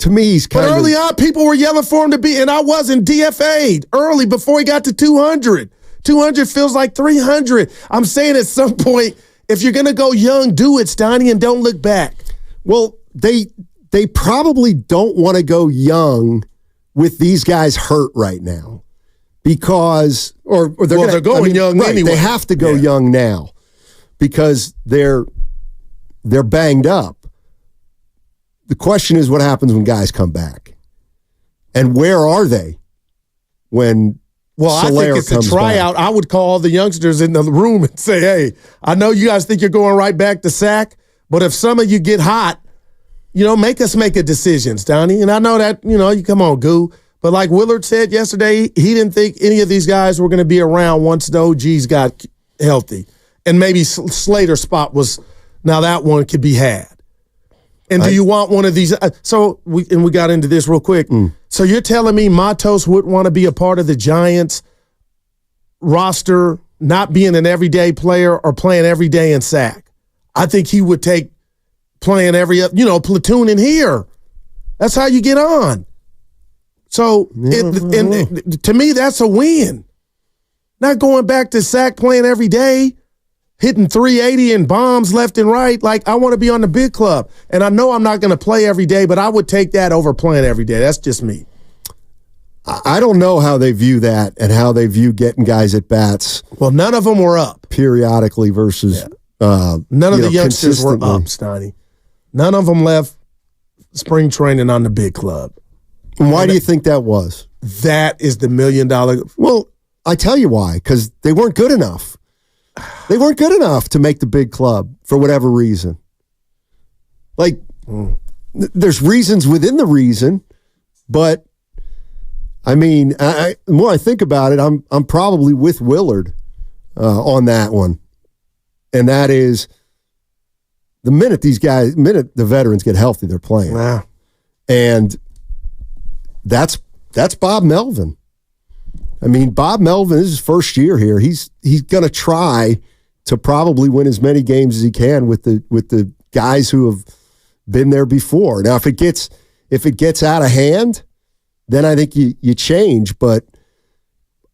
me, he's kind of. But early on, people were yelling for him to be, and I wasn't DFA'd early before he got to 200. 200 feels like 300. I'm saying at some point, if you're going to go young, do it, Stoney, and don't look back. Well, they probably don't want to go young with these guys hurt right now because they're going young anyway. They have to go young now because they're banged up. The question is what happens when guys come back. And where are they when Soler I think it's a tryout. Back? I would call the youngsters in the room and say, hey, I know you guys think you're going right back to Sac, but if some of you get hot, make us make a decision, Donnie. And I know that, you come on, Goo. But like Willard said yesterday, he didn't think any of these guys were going to be around once the OGs got healthy. And maybe Slater's spot was, now that one could be had. And do you want one of these? We got into this real quick. So you're telling me Matos wouldn't want to be a part of the Giants roster, not being an everyday player or playing every day in Sac? I think he would take playing platoon in here. That's how you get on. So to me, that's a win. Not going back to Sac playing every day. Hitting 380 and bombs left and right. Like, I want to be on the big club. And I know I'm not going to play every day, but I would take that over playing every day. That's just me. I don't know how they view that and how they view getting guys at bats. Well, none of them were up. Periodically versus none of the youngsters were up, Stoney. None of them left spring training on the big club. And why do you think that was? That is the $1 million. Well, I tell you why. Because they weren't good enough. They weren't good enough to make the big club for whatever reason. There's reasons within the reason, but I mean, the more I think about it, I'm probably with Willard on that one, and that is the minute the veterans get healthy, they're playing. Wow. And that's Bob Melvin. I mean, Bob Melvin, this is his first year here. He's going to try to probably win as many games as he can with the guys who have been there before. Now, if it gets out of hand, then I think you change. But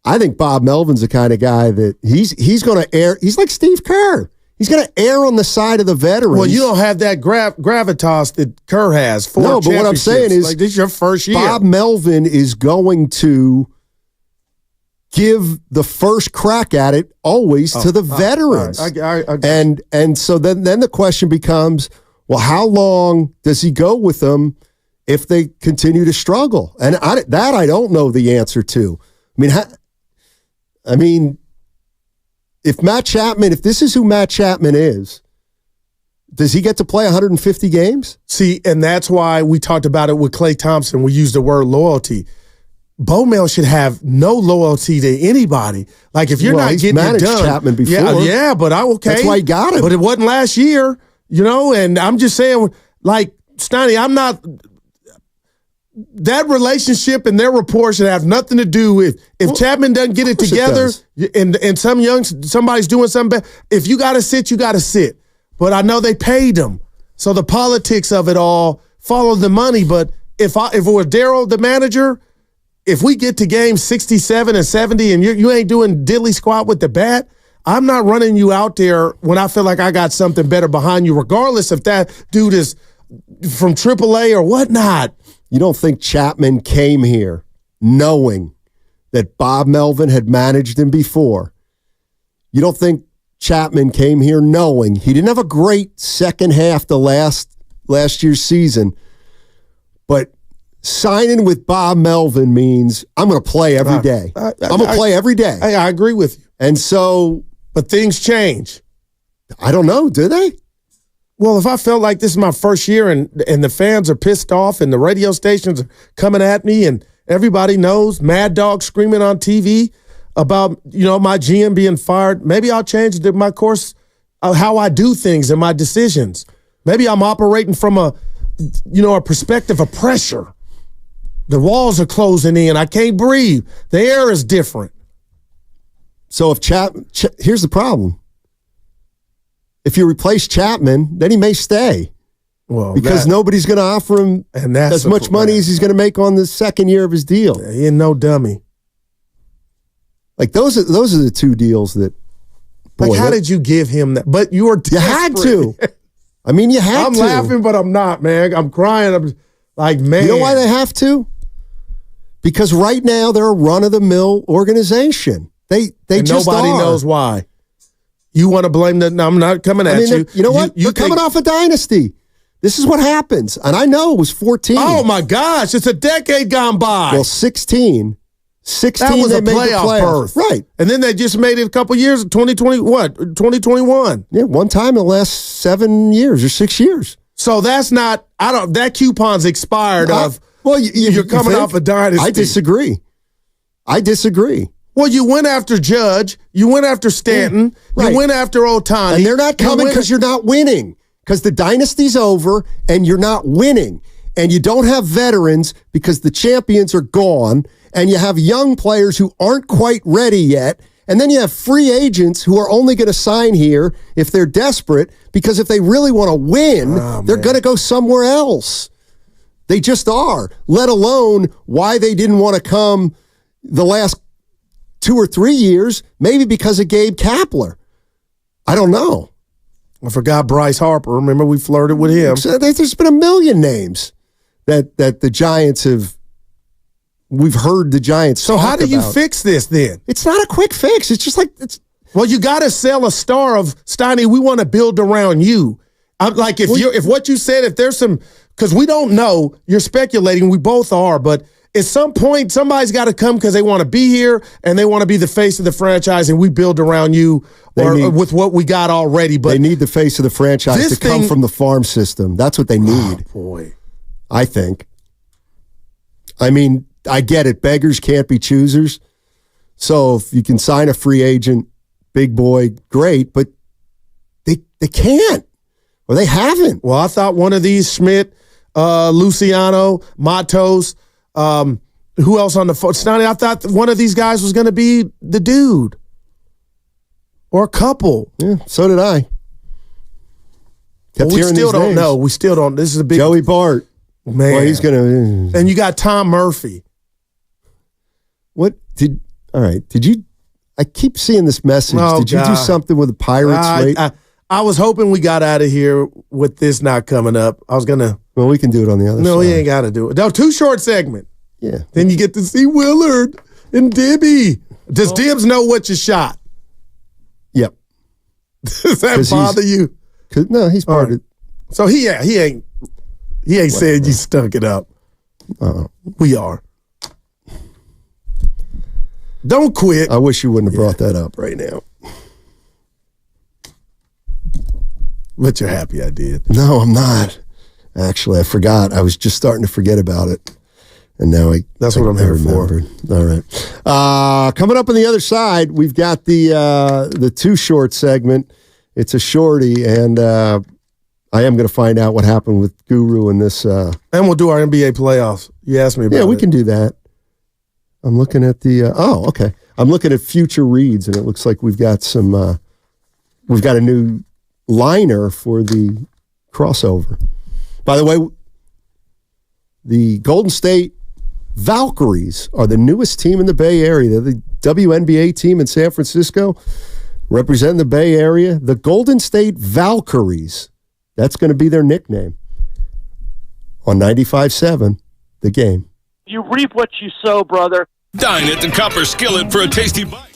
I think Bob Melvin's the kind of guy that he's going to err. He's like Steve Kerr. He's going to err on the side of the veterans. Well, you don't have that gravitas that Kerr has. No, but what I'm saying is, this is your first year. Bob Melvin is going to give the first crack at it always to the veterans. And so then the question becomes, well, how long does he go with them if they continue to struggle? And I don't know the answer to. I mean, if this is who Matt Chapman is, does he get to play 150 games? See, and that's why we talked about it with Klay Thompson. We used the word loyalty. Bowmel should have no loyalty to anybody. Like, if you're not getting it done. Chapman before. Yeah, but okay. That's why he got him. But it wasn't last year, and I'm just saying, like, Stoney, I'm not – that relationship and their rapport should have nothing to do with if Chapman doesn't get it together and somebody's doing something bad. If you got to sit, you got to sit. But I know they paid him. So the politics of it all follow the money. But if it was Daryl, the manager – if we get to game 67 and 70 and you ain't doing diddly squat with the bat, I'm not running you out there when I feel like I got something better behind you, regardless if that dude is from AAA or whatnot. You don't think Chapman came here knowing that Bob Melvin had managed him before? You don't think Chapman came here knowing he didn't have a great second half to last year's season, but signing with Bob Melvin means I'm going to play every day. I'm going to play every day. I agree with you. And so... But things change. I don't know. Do they? Well, if I felt like this is my first year and the fans are pissed off and the radio stations are coming at me and everybody knows, Mad Dog screaming on TV about, my GM being fired, maybe I'll change my course of how I do things and my decisions. Maybe I'm operating from a perspective of pressure. The walls are closing in. I can't breathe. The air is different. So if here's the problem. If you replace Chapman, then he may stay. Well, because nobody's going to offer him as much money as he's going to make on the second year of his deal. Yeah, he ain't no dummy. Like those are the two deals that. Boy, how did you give him that? But you were desperate. You had to. I mean, you had to. I'm laughing, but I'm not, man. I'm crying. I'm like, man. You know why they have to? Because right now they're a run-of-the-mill organization. They just nobody are. knows why. You want to blame the? No, I'm not coming at you. You know what? You're coming off a dynasty. This is what happens. And I know it was 14. Oh, my gosh. It's a decade gone by. Well, 16. 16, that was they a made playoff berth. Right. And then they just made it a couple years, 2021. Yeah, one time in the last 7 years or 6 years. So that's not, that coupon's expired Well, you're coming off a dynasty. I disagree. Well, you went after Judge. You went after Stanton. Right. You went after Ohtani. And they're not coming because you're not winning. Because the dynasty's over and you're not winning. And you don't have veterans because the champions are gone. And you have young players who aren't quite ready yet. And then you have free agents who are only going to sign here if they're desperate. Because if they really want to win, they're going to go somewhere else. They just are. Let alone why they didn't want to come the last 2 or 3 years. Maybe because of Gabe Kapler. I don't know. I forgot Bryce Harper. Remember we flirted with him. So there's been a million names that the Giants have. We've heard the Giants. So how do you fix this then? It's not a quick fix. It's just like it's. Well, you got to sell a star of Steiny. We want to build around you. Like if what you said, if there's some, because we don't know. You're speculating. We both are, but at some point somebody's got to come because they want to be here and they want to be the face of the franchise, and we build around you with what we got already. But they need the face of the franchise to come from the farm system. That's what they need. Oh, boy, I think. I mean, I get it. Beggars can't be choosers. So if you can sign a free agent, big boy, great. But they can't, or they haven't. Well, I thought one of these, Schmidt, Luciano, Matos, who else on the phone? Stoney, I thought one of these guys was going to be the dude or a couple. Yeah, so did I. Well, we still don't know. We still don't. This is a big Joey Bart. Man, well, he's going to. And you got Tom Murphy. All right. Did you? I keep seeing this message. Oh, did you do something with the Pirates? I was hoping we got out of here with this not coming up. I was going to. Well, we can do it on the other side. No, we ain't got to do it. No, too short segment. Yeah. Then you get to see Willard and Dibby. Does Dibbs know what you shot? Yep. Does that bother you? No, he's part of it. So he ain't saying you stunk it up. We are. Don't quit. I wish you wouldn't have brought that up right now. But you're happy I did. No, I'm not. Actually, I forgot. I was just starting to forget about it. And now that's what I'm here for. All right. Coming up on the other side, we've got the too short segment. It's a shorty, and I am going to find out what happened with Guru in this. And we'll do our NBA playoffs. You asked me about it. Yeah, we can do that. I'm looking at okay. I'm looking at future reads, and it looks like we've got some. We've got a new liner for the crossover. By the way, the Golden State Valkyries are the newest team in the Bay Area. They're the WNBA team in San Francisco, representing the Bay Area. The Golden State Valkyries. That's going to be their nickname. On 95.7, The Game. You reap what you sow, brother. Dine at the Copper Skillet for a tasty bite.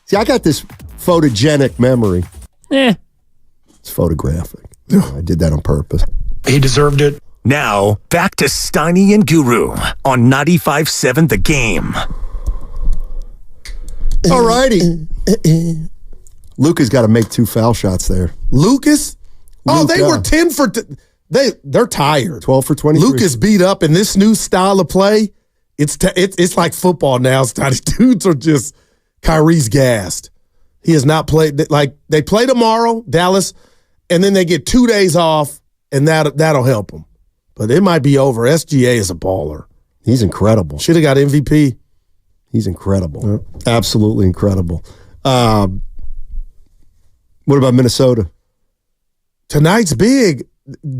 See, I got this photogenic memory. It's photographic. I did that on purpose. He deserved it. Now, back to Steiny and Guru on 95.7 The Game. All righty. Lucas got to make 2 foul shots there. Lucas? Oh, they were 10 for... They're tired. 12 for 23. Lucas beat up in this new style of play. It's like football now. Dudes are just... Kyrie's gassed. He has not played... Like, they play tomorrow, Dallas, and then they get 2 days off, and that'll help them. But it might be over. SGA is a baller. He's incredible. Should have got MVP. He's incredible. Yep. Absolutely incredible. What about Minnesota? Tonight's big.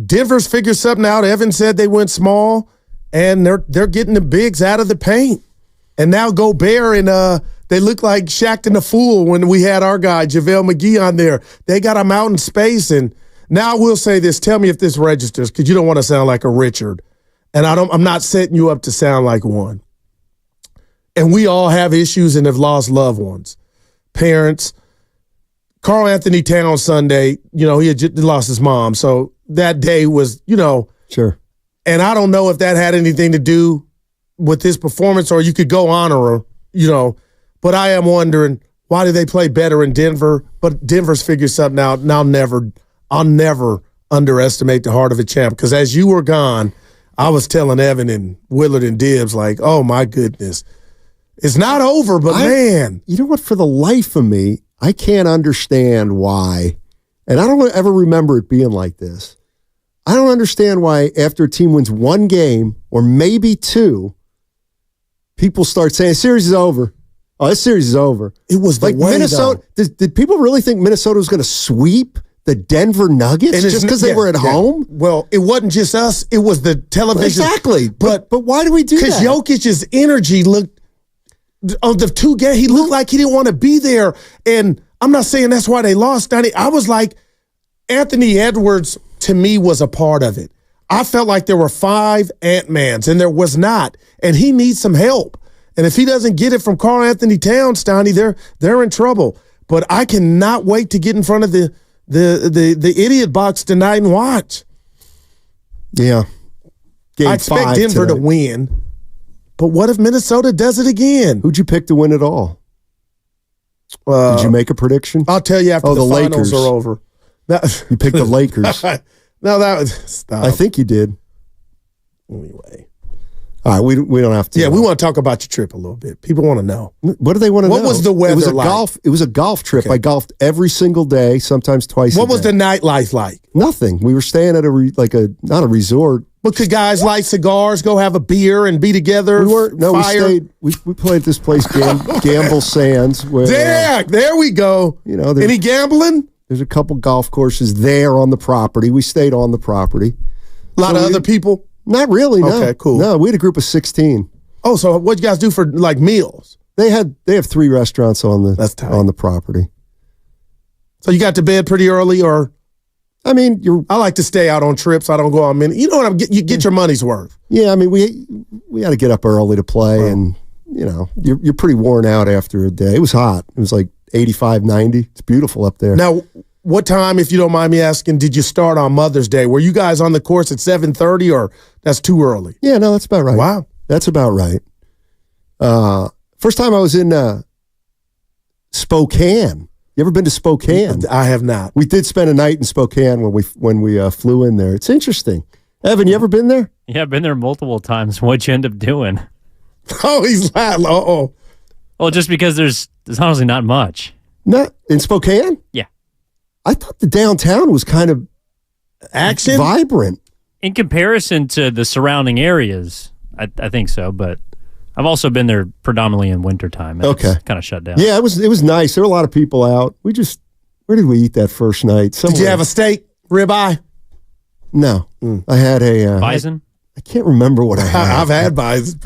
Denver's figured something out. Evan said they went small, and they're getting the bigs out of the paint. And now Gobert and they look like Shaq and the Fool when we had our guy, JaVale McGee, on there. They got him out in space. And now I will say this. Tell me if this registers, because you don't want to sound like a Richard. And I'm not setting you up to sound like one. And we all have issues and have lost loved ones, parents. Karl Anthony Towns Sunday, he had just lost his mom. So that day was, Sure. And I don't know if that had anything to do with his performance, or you could go honor her, But I am wondering, why do they play better in Denver? But Denver's figured something out, and I'll never underestimate the heart of a champ. Because as you were gone, I was telling Evan and Willard and Dibbs, like, oh my goodness. It's not over, but man. You know what? For the life of me, I can't understand why, and I don't ever remember it being like this. I don't understand why after a team wins 1 game or maybe 2, people start saying, series is over. Oh, this series is over. It was the like way, Minnesota. Did people really think Minnesota was going to sweep the Denver Nuggets just because they were at home? Well, it wasn't just us. It was the television. Exactly. But why do we do that? Because Jokic's energy looked, on the 2 games, he looked like he didn't want to be there. And I'm not saying that's why they lost, Donnie. I was like, Anthony Edwards, to me, was a part of it. I felt like there were 5 Ant-Mans, and there was not. And he needs some help. And if he doesn't get it from Karl Anthony Towns, Donnie, they're in trouble. But I cannot wait to get in front of the idiot box tonight and watch. Yeah. I expect Denver to win. But what if Minnesota does it again? Who'd you pick to win it all? Did you make a prediction? I'll tell you after the finals Lakers are over. You picked the Lakers. No, that was stop. I think you did. Anyway. All right, we don't have to. Yeah, we want to talk about your trip a little bit. People want to know. What do they want to know? What was the weather like? It was a golf trip. Okay. I golfed every single day, sometimes twice a day. What was the nightlife like? Nothing. We were staying at not a resort. But could guys light cigars, go have a beer, and be together? We weren't. No, fire? We played at this place, Gamble Sands. Where, there we go. Any gambling? There's a couple golf courses there on the property. We stayed on the property. A lot of other people? Not really, no. Okay, cool. No, we had a group of 16. Oh, so what'd you guys do for like meals? They have 3 restaurants on the property. So you got to bed pretty early, or? I mean, I like to stay out on trips. I don't go on many. You know what you get your money's worth. Yeah, I mean, we had to get up early to play, and you're pretty worn out after a day. It was hot. It was like 85, 90. It's beautiful up there. Now, what time, if you don't mind me asking, did you start on Mother's Day? Were you guys on the course at 7:30, or that's too early? Yeah, no, that's about right. Wow. That's about right. First time I was in Spokane. You ever been to Spokane? I have not. We did spend a night in Spokane when we flew in there. It's interesting. Evan, you ever been there? Yeah, I've been there multiple times. What'd you end up doing? Oh, he's laughing. Uh-oh. Well, just because there's honestly not much. Not in Spokane? Yeah. I thought the downtown was kind of vibrant. In comparison to the surrounding areas, I think so, but I've also been there predominantly in wintertime. Okay. It's kind of shut down. Yeah, it was nice. There were a lot of people out. Where did we eat that first night? Did you have a steak? Ribeye? No. I had a... bison? I can't remember what I had. I've had bison.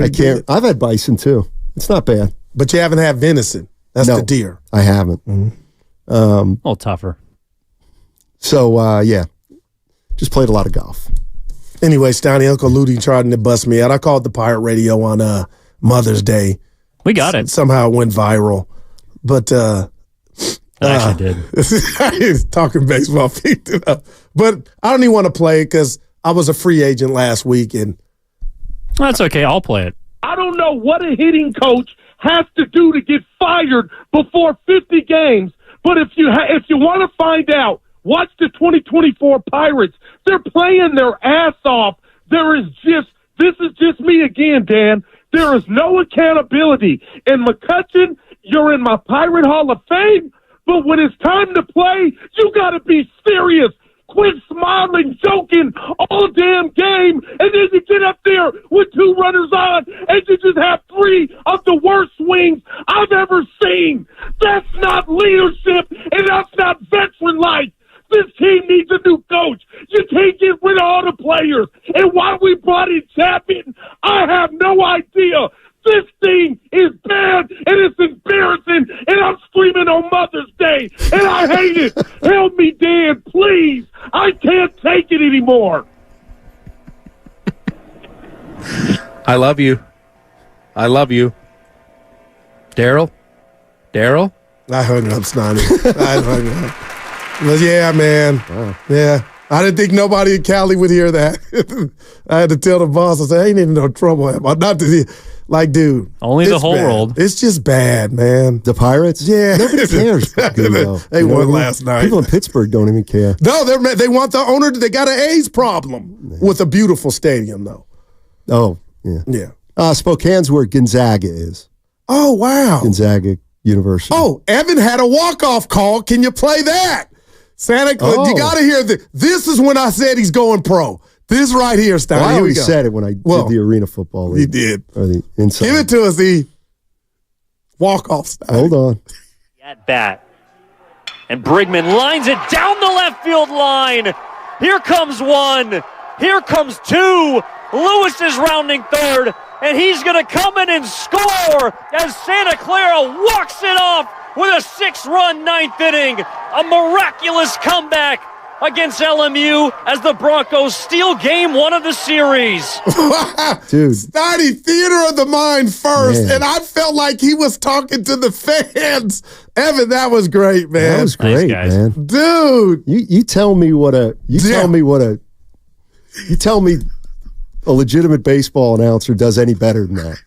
I've had bison too. It's not bad. But you haven't had venison. That's the deer. I haven't. Mm-hmm. A little tougher. So, yeah. Just played a lot of golf. Anyway, Steiny, Uncle Ludi tried to bust me out. I called the Pirate Radio on Mother's Day. We got it. Somehow it went viral. But I actually did. He's talking baseball, picked it up. But I don't even want to play it because I was a free agent last week. And that's okay. I'll play it. I don't know what a hitting coach has to do to get fired before 50 games. But if you want to find out, watch the 2024 Pirates. They're playing their ass off. This is just me again, Dan. There is no accountability. And McCutcheon, you're in my Pirate Hall of Fame, but when it's time to play, you got to be serious. Quit smiling, joking all damn game, and then you get up there with 2 runners on, and you just have 3 of the worst swings I've ever seen. That's not leadership, and that's not veteran-like. This team needs a new coach. You can't get rid of all the players. And why we brought in Chapman, I have no idea. This thing is bad, and it's embarrassing, and I'm screaming on Mother's Day, and I hate it. Help me, Dan, please. I can't take it anymore. I love you. I love you. Daryl? I hung up, Snotty. I hung up. But yeah, man. Wow. Yeah. I didn't think nobody in Cali would hear that. I had to tell the boss, I said, I ain't in no trouble. Not to, like, dude. Only the whole bad. world. It's just bad, man. The Pirates? Yeah. Nobody cares. They won last night. People in Pittsburgh don't even care. No, they want the owner. They got an AIDS problem with a beautiful stadium, though. Oh, yeah. Yeah. Spokane's where Gonzaga is. Oh, wow. Gonzaga University. Oh, Evan had a walk-off call. Can you play that? Santa Claus, you got to hear this. This is when I said he's going pro. This right here, Stein. Well, I here already said it when I did the Arena Football League. You did. Or the inside. Give it to us, E. Walk-off, Stein. Hold on. At bat. And Brigman lines it down the left field line. Here comes 1. Here comes 2. Lewis is rounding third. And he's going to come in and score as Santa Clara walks it off with a 6-run 9th inning. A miraculous comeback against LMU as the Broncos steal game 1 of the series. Dude. Snotty, theater of the mind first, and I felt like he was talking to the fans. Evan, that was great, man. That was great, man. Dude. You tell me a legitimate baseball announcer does any better than that.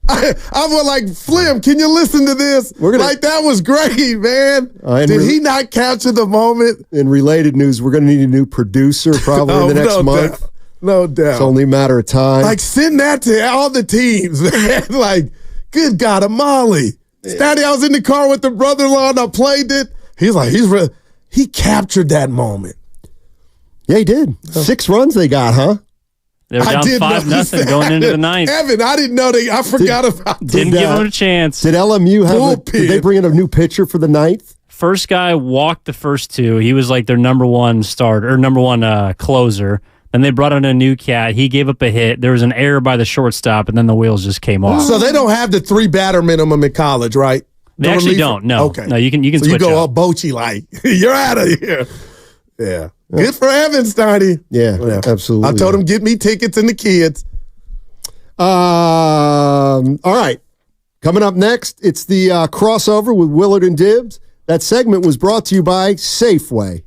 I was like, Flim, can you listen to this? That was great, man. Did he not capture the moment? In related news, we're going to need a new producer probably in the next month. Doubt. No doubt. It's only a matter of time. Like, send that to all the teams, man. Like, good God, Molly. Stanley, I was in the car with the brother-in-law and I played it. He's like, he captured that moment. Yeah, he did. 6 runs they got, huh? They were down 5-0 going into the 9th. Evan, I didn't know I forgot about that. Didn't give them a chance. Did LMU have did they bring in a new pitcher for the 9th? First guy walked the first 2. He was like their number 1 starter or number 1 closer. Then they brought in a new cat. He gave up a hit. There was an error by the shortstop, and then the wheels just came off. So they don't have the 3-batter minimum in college, right? They actually don't. No. Okay. No, you can so switch you go up. all Bochy like you're out of here. Yeah. Good for Evan, Steiny. Yeah, absolutely. I told him, get me tickets and the kids. All right. Coming up next, it's the crossover with Willard and Dibbs. That segment was brought to you by Safeway.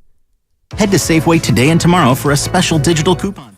Head to Safeway today and tomorrow for a special digital coupon.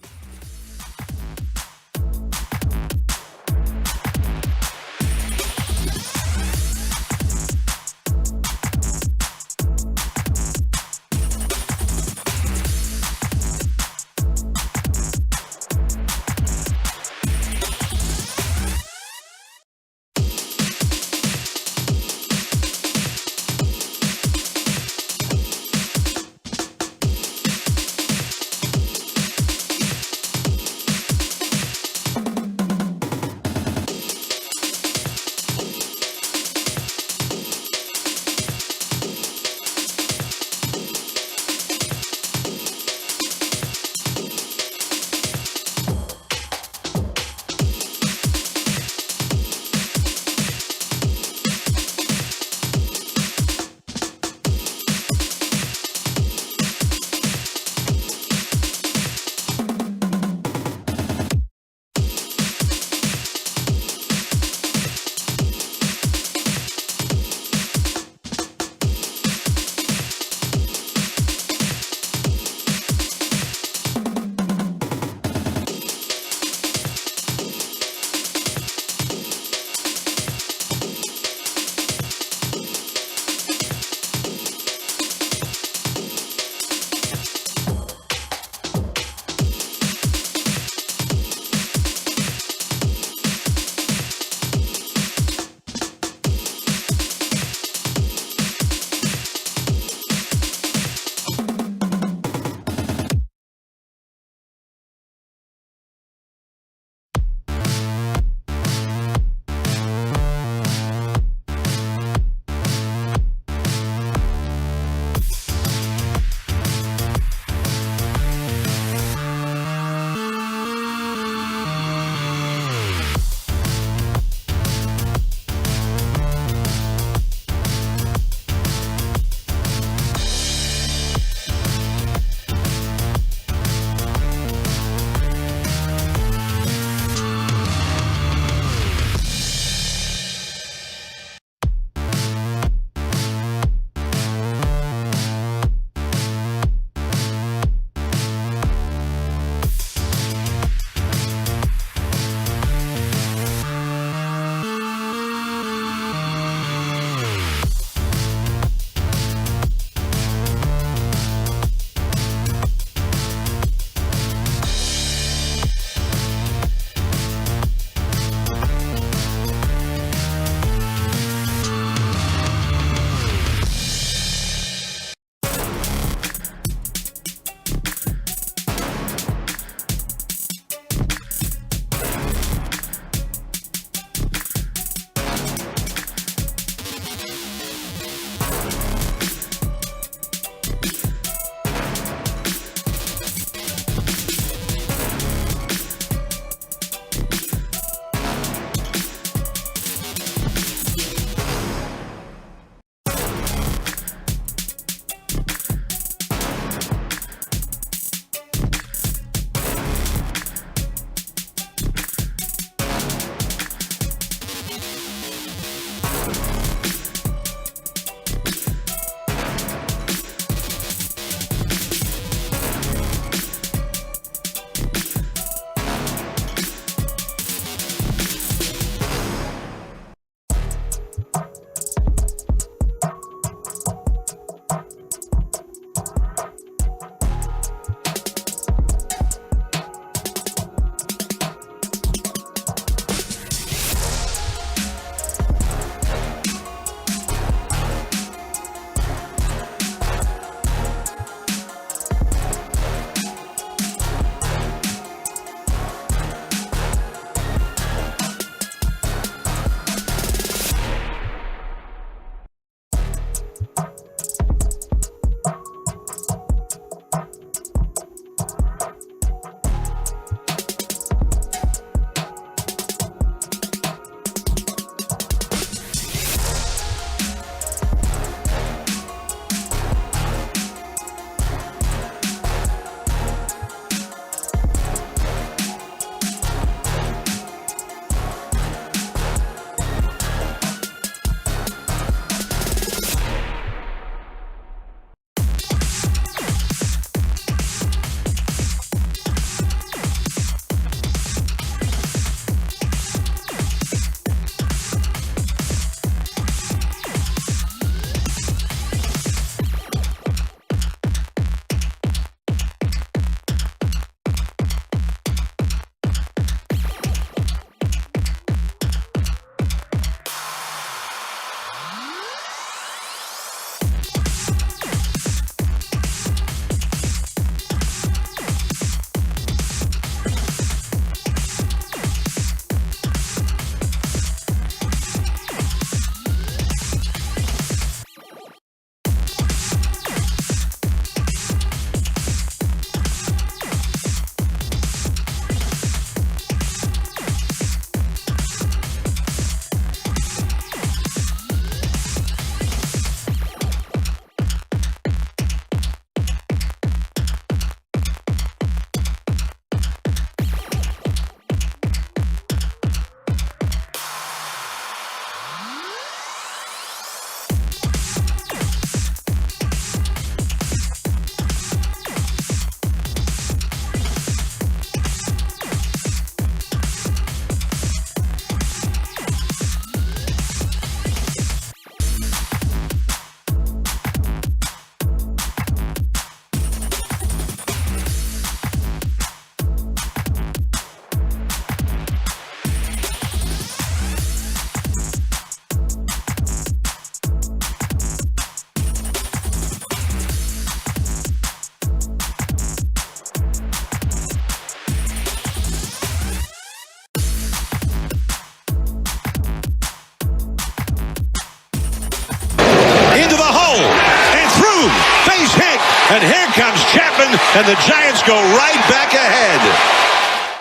And here comes Chapman, and the Giants go right back ahead.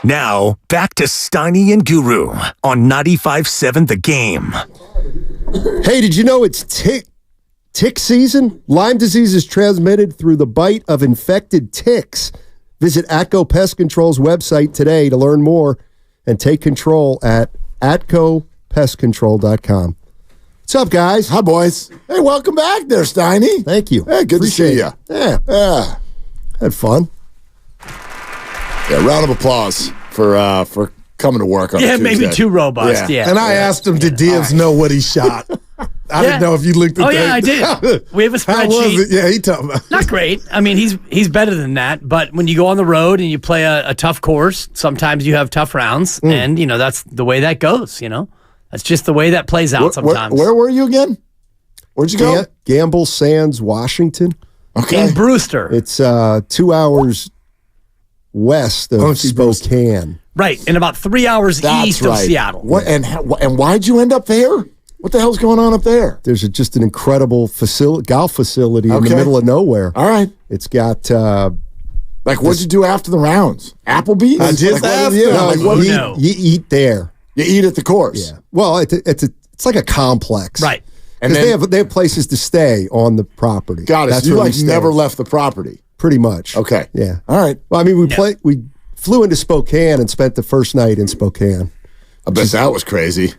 Now, back to Steiny and Guru on 95.7 The Game. Hey, did you know it's tick season? Lyme disease is transmitted through the bite of infected ticks. Visit Atco Pest Control's website today to learn more and take control at atcopestcontrol.com. What's up, guys? Hi, boys. Hey, welcome back there, Steiny. Thank you. Hey, good Appreciate to see you. Yeah. Had fun. Yeah, round of applause for coming to work on a Tuesday. maybe too robust. Yeah. And I asked him, did Dibbs know what he shot? I didn't know if you looked at that. Oh, yeah, I did. We have a spreadsheet. How was it? Yeah, he told me. Not great. I mean, he's better than that. But when you go on the road and you play a tough course, sometimes you have tough rounds. And, that's the way that goes, That's just the way that plays out sometimes. Where were you again? Where'd you go? Gamble Sands, Washington. Okay. In Brewster. It's 2 hours west of Spokane. Right, and about 3 hours east of Seattle. What and why'd you end up there? What the hell's going on up there? There's just an incredible golf facility in the middle of nowhere. All right. It's got... what'd you do after the rounds? Applebee's? I just asked you eat there. You eat at the course? Yeah. Well, it's like a complex. Right. And they have places to stay on the property. Got it. That's so you where we never stay. left the property? Pretty much. Okay. Yeah. All right. Well, I mean, we flew into Spokane and spent the first night in Spokane. I bet that was crazy.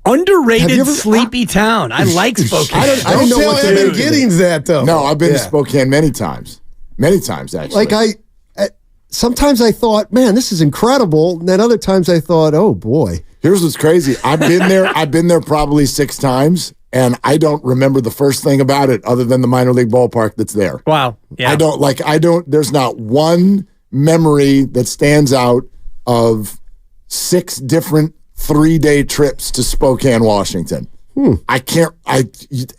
Underrated sleepy town. I like Spokane. I don't know what to do. Getting that though. No, I've been to Spokane many times. Many times, actually. Sometimes I thought, man, this is incredible. And then other times I thought, oh boy. Here's what's crazy. I've been there probably 6 times, and I don't remember the first thing about it other than the minor league ballpark that's there. Wow. Yeah. There's not one memory that stands out of 6 different 3-day trips to Spokane, Washington. You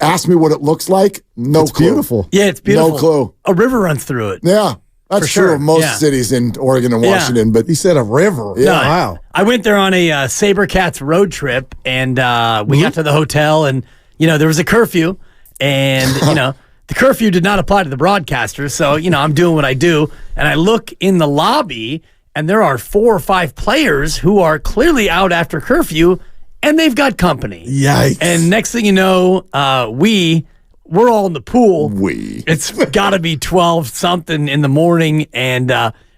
ask me what it looks like. No clue. Beautiful. Yeah, it's beautiful. No clue. A river runs through it. Yeah. That's true of most cities in Oregon and Washington, but he said a river. Yeah. No, Wow. I went there on a Sabercats road trip, and we got to the hotel, and there was a curfew, and the curfew did not apply to the broadcasters. So I'm doing what I do, and I look in the lobby, and there are 4 or 5 players who are clearly out after curfew, and they've got company. Yikes! And next thing you know, we're all in the pool. It's got to be 12 something in the morning, and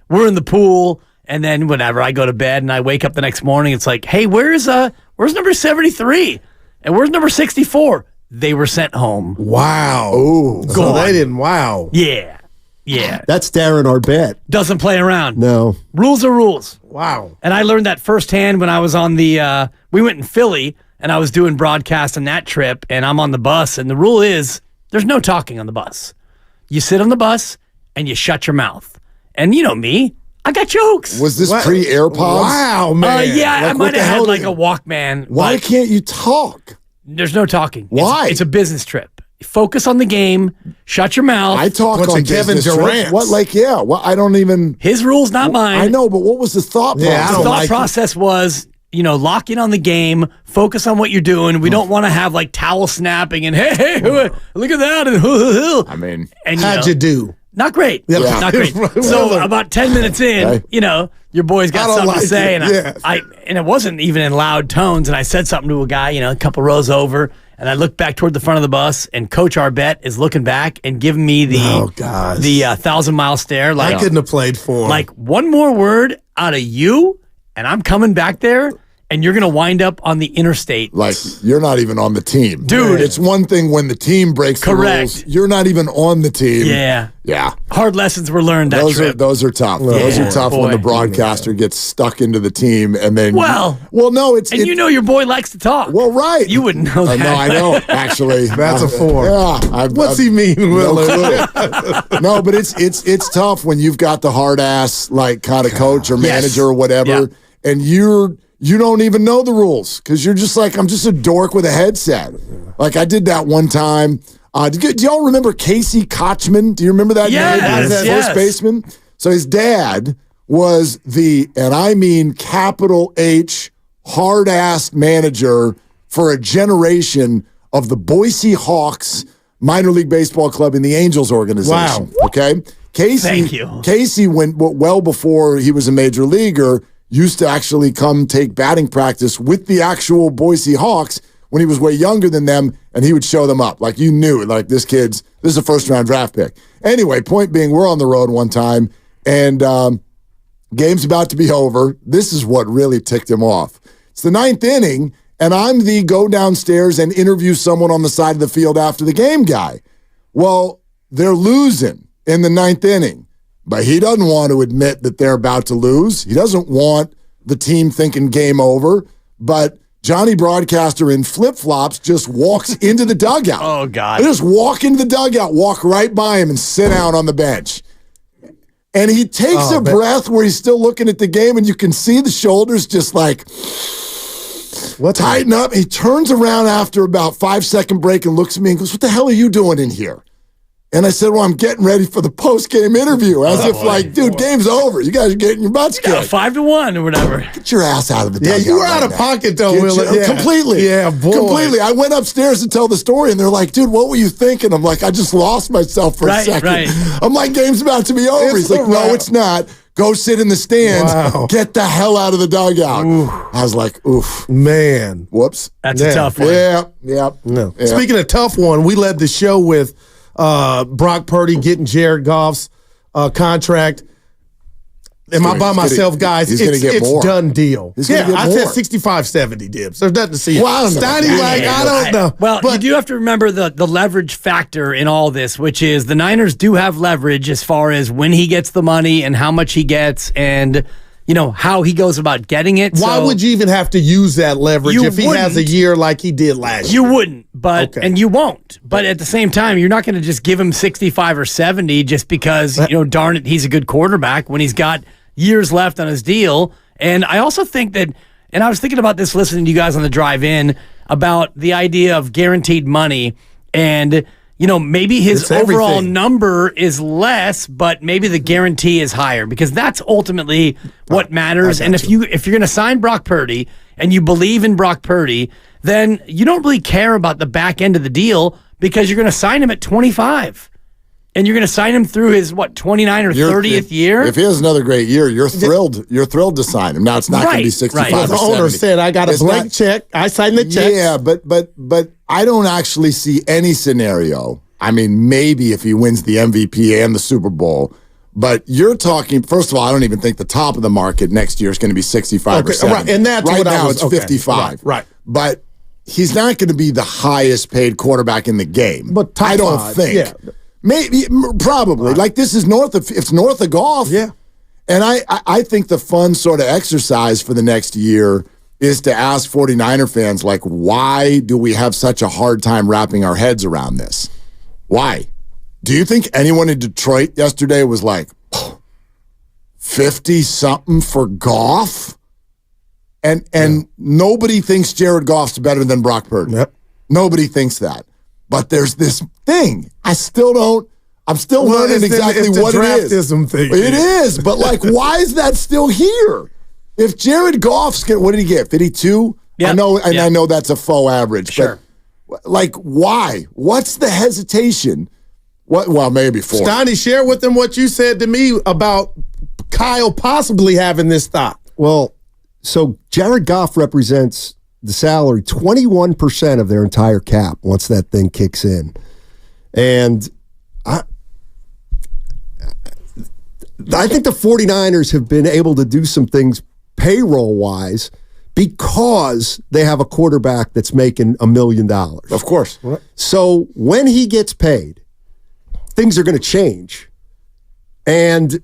we're in the pool. And then whenever I go to bed and I wake up the next morning, it's like, hey, where's number 73 and where's number 64? They were sent home. Wow. Oh, so they didn't. Wow. Yeah. That's Darren Arbette. Doesn't play around. No. Rules are rules. Wow. And I learned that firsthand when I was on we went in Philly. And I was doing broadcast on that trip, and I'm on the bus, and the rule is there's no talking on the bus. You sit on the bus, and you shut your mouth. And you know me, I got jokes. Was this pre-AirPods? Wow, man. Yeah, I might have had like a Walkman. Why can't you talk? There's no talking. Why? It's a business trip. Focus on the game. Shut your mouth. I talk on Kevin Durant. What? I don't even. His rules, not mine. I know, but what was the thought process? Yeah, the thought process was, lock in on the game, focus on what you're doing. We don't want to have like towel snapping and hey, look at that. And I mean, and, how'd you do? Not great. Yeah. Not great. So about 10 minutes in, your boy's got something to say. And and it wasn't even in loud tones. And I said something to a guy, a couple rows over. And I looked back toward the front of the bus, and Coach Arbette is looking back and giving me the 1,000-mile stare. Like, I couldn't have played for him. Like, one more word out of you, and I'm coming back there, and you're going to wind up on the interstate. Like, you're not even on the team. Dude. It's one thing when the team breaks the rules. You're not even on the team. Yeah. Yeah. Hard lessons were learned that trip. Those are tough. Those are tough when the broadcaster gets stuck into the team and then... no, your boy likes to talk. Well, right. You wouldn't know that. No, I don't, actually. That's a 4. Yeah. What's he mean, Willard? No, but it's tough when you've got the hard-ass, kind of coach or manager or whatever, and you don't even know the rules because you're just like, I'm just a dork with a headset. Like, I did that one time. Do y'all remember Casey Kochman? Do you remember that name? First baseman? So his dad was and I mean capital H, hard-ass manager for a generation of the Boise Hawks, minor league baseball club in the Angels organization. Wow. Okay? Thank you. Casey went well before he was a major leaguer, used to actually come take batting practice with the actual Boise Hawks when he was way younger than them, and he would show them up. Like, you knew, like, this is a first-round draft pick. Anyway, point being, we're on the road one time, and game's about to be over. This is what really ticked him off. It's the 9th inning, and I'm the go downstairs and interview someone on the side of the field after the game guy. Well, they're losing in the 9th inning, but he doesn't want to admit that they're about to lose. He doesn't want the team thinking game over, but Johnny Broadcaster in flip-flops just walks into the dugout. Oh, God. They just walk into the dugout, walk right by him, and sit down on the bench. And he takes a breath where he's still looking at the game, and you can see the shoulders just like tighten up. He turns around after about 5-second break and looks at me and goes, "What the hell are you doing in here?" And I said, "Well, I'm getting ready for the post-game interview." As if like, dude, game's over. You guys are getting your butts kicked. 5-1 or whatever. Get your ass out of the dugout. Yeah, you were out of pocket, though, Will. Completely. Yeah, boy. Completely. I went upstairs to tell the story, and they're like, "Dude, what were you thinking?" I'm like, "I just lost myself for a second." Right. I'm like, "Game's about to be over." He's like, "No, it's not. Go sit in the stands. Wow. Get the hell out of the dugout." Ooh. I was like, oof. Man. Whoops. That's a tough one. Yeah. No. Speaking of tough one, we led the show with Brock Purdy getting Jared Goff's contract. Am I by myself, guys? It's done deal. I said 65-70 dibs. There's nothing to see. Wow. Steiny, I don't know. Well, you do have to remember the leverage factor in all this, which is the Niners do have leverage as far as when he gets the money and how much he gets and, you know, how he goes about getting it. Why would you even have to use that leverage if he has a year like he did last year? You wouldn't, and you won't. But at the same time, you're not going to just give him 65 or 70 just because, darn it, he's a good quarterback when he's got years left on his deal. And I also think that, and I was thinking about this listening to you guys on the drive in about the idea of guaranteed money and, maybe his overall number is less, but maybe the guarantee is higher because that's ultimately what matters. And if you're going to sign Brock Purdy and you believe in Brock Purdy, then you don't really care about the back end of the deal because you're going to sign him at 25. And you're going to sign him through his, 29 or 30th year? If he has another great year, you're thrilled. You're thrilled to sign him. Now, it's not going to be 65 or 70. The owner said, I got a blank check. I signed the check. Yeah, but I don't actually see any scenario. I mean, maybe if he wins the MVP and the Super Bowl. But you're talking, first of all, I don't even think the top of the market next year is going to be 65 or 70. Right, and that's right what now, I was, it's 55. Right. But he's not going to be the highest paid quarterback in the game. But top I don't five, think. yeah. Maybe, probably. Right. Like, this is it's north of Goff. Yeah. And I think the fun sort of exercise for the next year is to ask 49er fans, like, why do we have such a hard time wrapping our heads around this? Why? Do you think anyone in Detroit yesterday was like, 50-something for Goff? And nobody thinks Jared Goff's better than Brock Purdy. Yep. Nobody thinks that. But there's this thing. I'm still learning exactly what it is. Thing. It is, but like, why is that still here? If Jared Goff's what did he get? 52? Yep. I know that's a faux average. Sure. But like, why? What's the hesitation? Well, maybe 4. Steiny, share with them what you said to me about Kyle possibly having this thought. Well, so Jared Goff represents the salary 21% of their entire cap once that thing kicks in. And I think the 49ers have been able to do some things payroll-wise because they have a quarterback that's making $1 million. Of course. So when he gets paid, things are going to change. And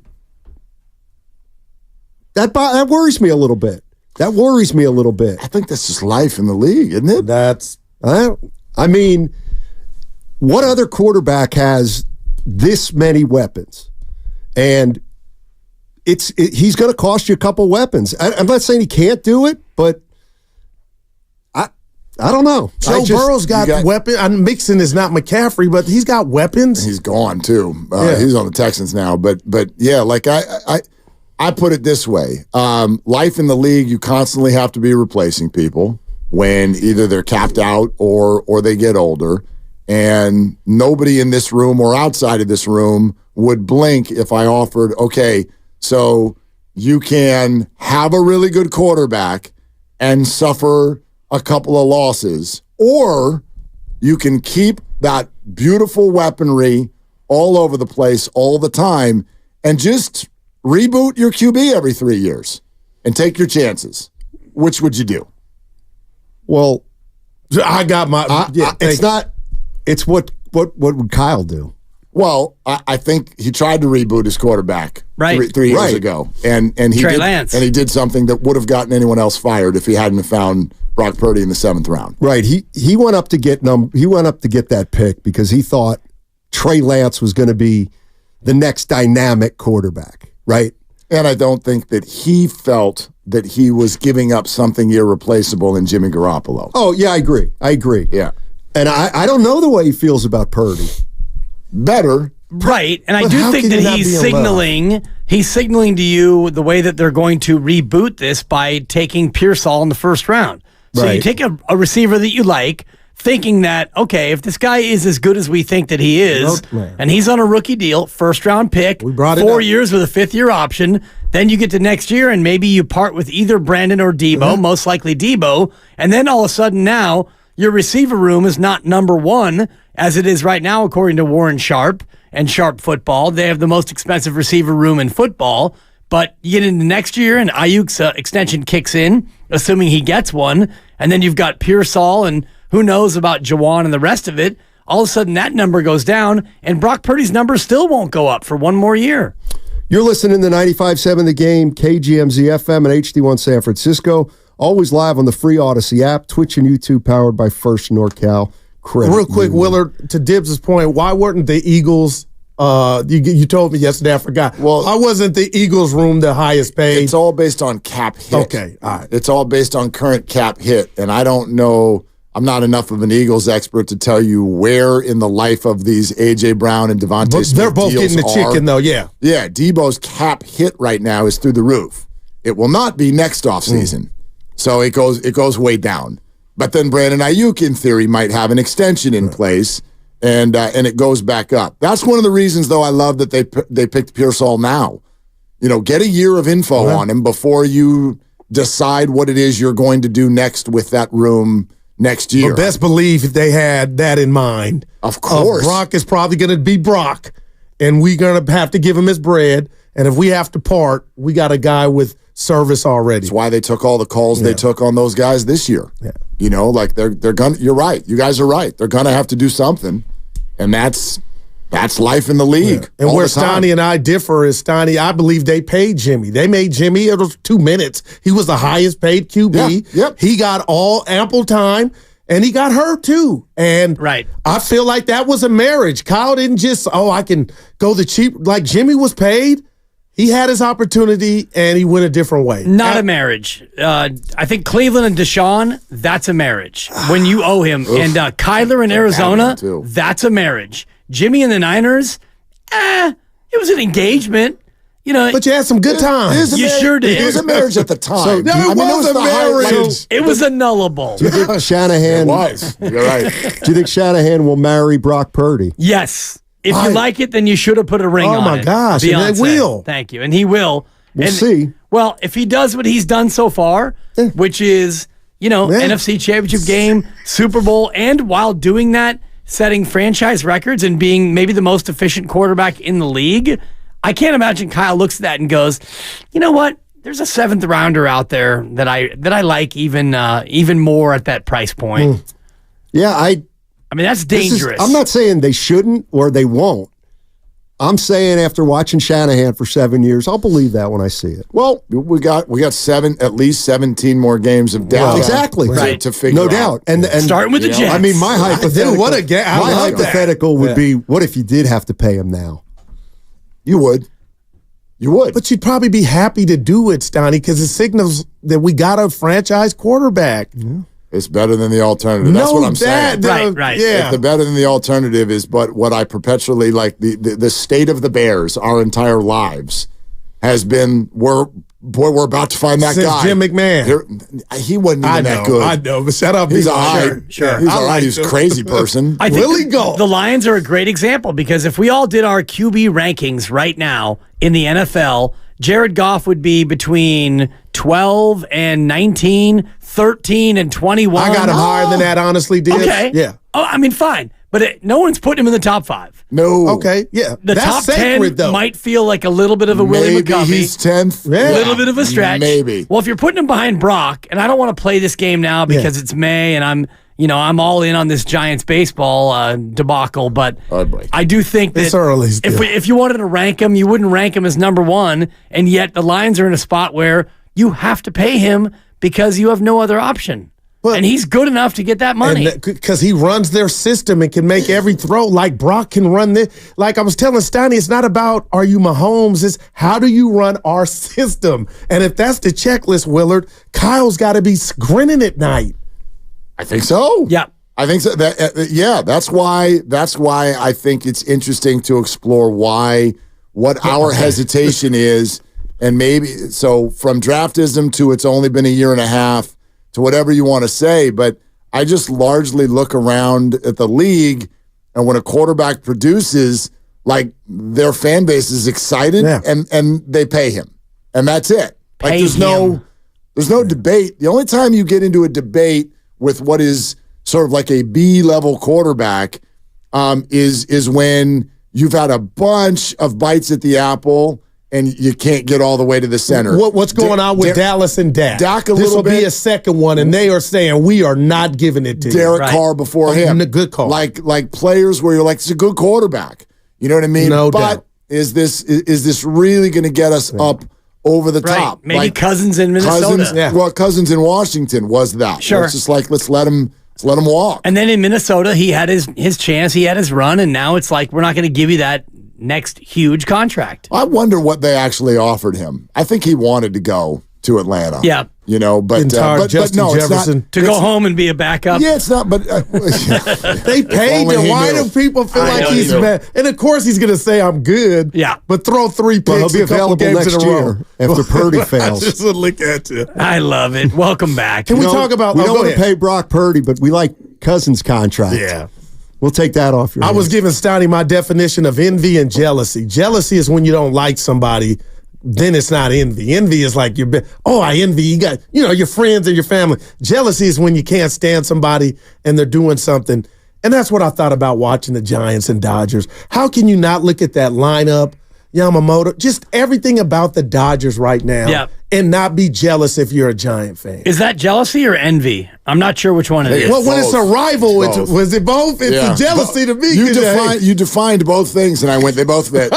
that worries me a little bit. I think that's just life in the league, isn't it? I mean, what other quarterback has this many weapons? And he's going to cost you a couple weapons. I'm not saying he can't do it, but I don't know. Joe Burrow's got weapons. Mixon is not McCaffrey, but he's got weapons. He's gone too. He's on the Texans now. But yeah, like I put it this way. Life in the league, you constantly have to be replacing people when either they're capped out or they get older. And nobody in this room or outside of this room would blink if I offered, okay, so you can have a really good quarterback and suffer a couple of losses, or you can keep that beautiful weaponry all over the place all the time and just reboot your QB every 3 years and take your chances. Which would you do? Well, I got my. It's not. It's what would Kyle do? Well, I think he tried to reboot his quarterback three years ago, and he Trey did, Lance. and he did something that would have gotten anyone else fired if he hadn't found Brock Purdy in the 7th round. Right. He went up to get that pick because he thought Trey Lance was going to be the next dynamic quarterback. Right. And I don't think that he felt that he was giving up something irreplaceable in Jimmy Garoppolo. Oh yeah, I agree. Yeah. And I don't know the way he feels about Purdy. Better. Right. And I But do how think can that you not he's be in love? signaling to you the way that they're going to reboot this by taking Pearsall in the first round. So you Right. take a receiver that you like, thinking that, okay, if this guy is as good as we think that he is, and he's on a rookie deal, first round pick, We brought it 4 up. years with a 5th-year option, then you get to next year and maybe you part with either Brandon or Debo, most likely Debo, and then all of a sudden now your receiver room is not number one as it is right now, according to Warren Sharp and Sharp Football. They have the most expensive receiver room in football, but you get into next year and Ayuk's extension kicks in, assuming he gets one, and then you've got Pearsall and who knows about Jawan and the rest of it. All of a sudden that number goes down and Brock Purdy's number still won't go up for one more year. You're listening to 95.7 The Game, KGMZ FM and HD1 San Francisco. Always live on the free Odyssey app, Twitch and YouTube, powered by First NorCal Credit Real quick, Union. Willard, to Dibbs' point, why weren't the Eagles? You told me yesterday, I forgot. Well, why wasn't the Eagles room the highest paid? It's all based on cap hit. Okay, all right. It's all based on current cap hit. And I don't know, I'm not enough of an Eagles expert to tell you where in the life of these A.J. Brown and Devontae Smith They're both deals getting the are. chicken, though, yeah. Yeah, Debo's cap hit right now is through the roof. It will not be next offseason. So it goes way down. But then Brandon Ayuk, in theory, might have an extension in place, and it goes back up. That's one of the reasons, though, I love that they picked Pearsall now. You know, get a year of info on him before you decide what it is you're going to do next with that room next year. But best believe they had that in mind. Of course. Brock is probably going to be Brock, and we're going to have to give him his bread. And if we have to part, we got a guy with service already. That's why they took all the calls they took on those guys this year. Yeah. You know, like they're gonna. You're right. You guys are right. They're gonna have to do something, and that's life in the league. Yeah. And all where the time. Stoney and I differ is Stoney, I believe they paid Jimmy. They made Jimmy, it was 2 minutes. He was the highest paid QB. Yeah, yep. He got all ample time, and he got hurt too. And I feel like that was a marriage. Kyle didn't just, I can go the cheap. Like Jimmy was paid. He had his opportunity, and he went a different way. Not a marriage. I think Cleveland and Deshaun, that's a marriage. When you owe him. And Kyler in Arizona, that's a marriage. Jimmy and the Niners, it was an engagement. You know, but you had some good times. You sure did. It was a marriage at the time. So, it was a marriage. It was a nullable. Do you think Shanahan? It was. You're right. Do you think Shanahan will marry Brock Purdy? Yes. If you like it, then you should have put a ring on it. Oh, my gosh. And Beyonce. they will. Thank you. And he will. We'll see. Well, if he does what he's done so far, which is, NFC Championship game, Super Bowl, and while doing that, setting franchise records and being maybe the most efficient quarterback in the league, I can't imagine Kyle looks at that and goes, you know what? There's a 7th rounder out there that I like even more at that price point. Yeah, I mean, that's dangerous. I'm not saying they shouldn't or they won't. I'm saying after watching Shanahan for 7 years, I'll believe that when I see it. Well, we got at least 17 more games of data. Exactly. To figure no out. doubt. And starting with the Jets. I mean, my hypothetical. My hypothetical would be: what if you did have to pay him now? You would. You would. But you'd probably be happy to do it, Stoney, because it signals that we got a franchise quarterback. Yeah. It's better than the alternative. That's what I'm saying. Right. Yeah. The better than the alternative is, but what I perpetually like, the state of the Bears our entire lives has been, we're boy, we're about to find that Since guy. Jim McMahon. He wasn't even that good. I know, but shut up. He's all right. Sure. He's all right. He's a crazy person. I think the Lions are a great example because if we all did our QB rankings right now in the NFL, Jared Goff would be between 12 and 19, 13 and 21. I got him higher than that, honestly, did. Okay. Yeah. Oh, I mean, fine. But no one's putting him in the top 5. No. Okay, yeah. The That's top sacred, 10 though. might feel like a little bit of a Willie Maybe McCovey. he's 10th. A little bit of a stretch. Maybe. Well, if you're putting him behind Brock, and I don't want to play this game now because it's May and I'm all in on this Giants baseball debacle, but I do think that It's early still. if you wanted to rank him, you wouldn't rank him as number 1, and yet the Lions are in a spot where you have to pay him because you have no other option. And he's good enough to get that money. Because he runs their system and can make every throw like Brock can run this. Like I was telling Steiny, it's not about are you Mahomes, it's how do you run our system? And if that's the checklist, Willard, Kyle's got to be grinning at night. I think so. Yeah. I think so. That's why I think it's interesting to explore what our hesitation is, and maybe so from draftism to it's only been a year and a half to whatever you want to say. But I just largely look around at the league, and when a quarterback produces, like their fan base is excited and they pay him, and that's it. Like there's no debate. The only time you get into a debate with what is sort of like a B-level quarterback is when you've had a bunch of bites at the apple and you can't get all the way to the center. What's going on with Dallas and Dak? Dak this a little will bit. be a second one, and they are saying we are not giving it to Derek you. Carr before him. Good call. Like players where you're like, it's a good quarterback. You know what I mean? No but doubt. Is this really going to get us up over the top? Maybe Like, Cousins in Minnesota. Well, Cousins in Washington was that. Sure. It's just like let's let him walk. And then in Minnesota, he had his chance, he had his run, and now it's like we're not going to give you that next huge contract. I wonder what they actually offered him. I think he wanted to go to Atlanta. Yeah. You know, but no, it's not. To go home and be a backup. Yeah, it's not. But they paid only him. he Why knew. do people feel I like know he's he knew. bad? And of course, he's going to say I'm good. Yeah, but throw 3 picks. Well, he'll be a couple available games next in a row. year after Purdy fails. Just a look at you. I love it. Welcome back. Can we talk about? We oh, don't go want to ahead. pay Brock Purdy, but we like Cousins' contract. Yeah. We'll take that off your I hands. was giving Steiny my definition of envy and jealousy. Jealousy is when you don't like somebody, then it's not envy. Envy is like I envy you got your friends and your family. Jealousy is when you can't stand somebody and they're doing something. And that's what I thought about watching the Giants and Dodgers. How can you not look at that lineup, Yamamoto, just everything about the Dodgers right now and not be jealous if you're a Giant fan? Is that jealousy or envy? I'm not sure which one it is. Well, when it's a rival, was it both? It's a jealousy to me. You defined both things, and I went. They both fit.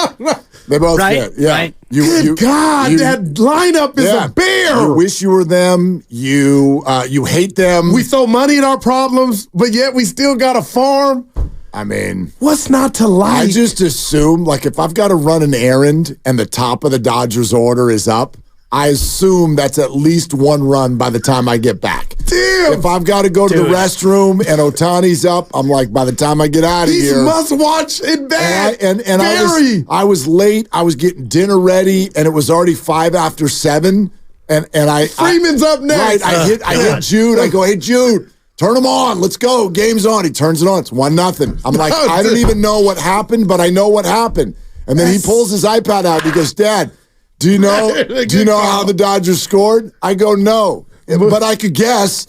They both fit. Yeah. Right. Good God, that lineup is a bear. You wish you were them. You hate them. We throw money at our problems, but yet we still got a farm. I mean, what's not to like? I just assume, like, if I've got to run an errand and the top of the Dodgers order is up, I assume that's at least one run by the time I get back. Damn. If I've got to go to the restroom and Ohtani's up, I'm like, by the time I get out of He's here. must watch it back. And I was late. I was getting dinner ready, and it was already 7:05. And Freeman's up next. Right. I hit Jude. I go, hey, Jude. Turn them on. Let's go. Game's on. He turns it on. It's 1-0. I'm like, I don't even know what happened, but I know what happened. And then he pulls his iPad out. He goes, Dad, do you know how the Dodgers scored? I go, no. But I could guess.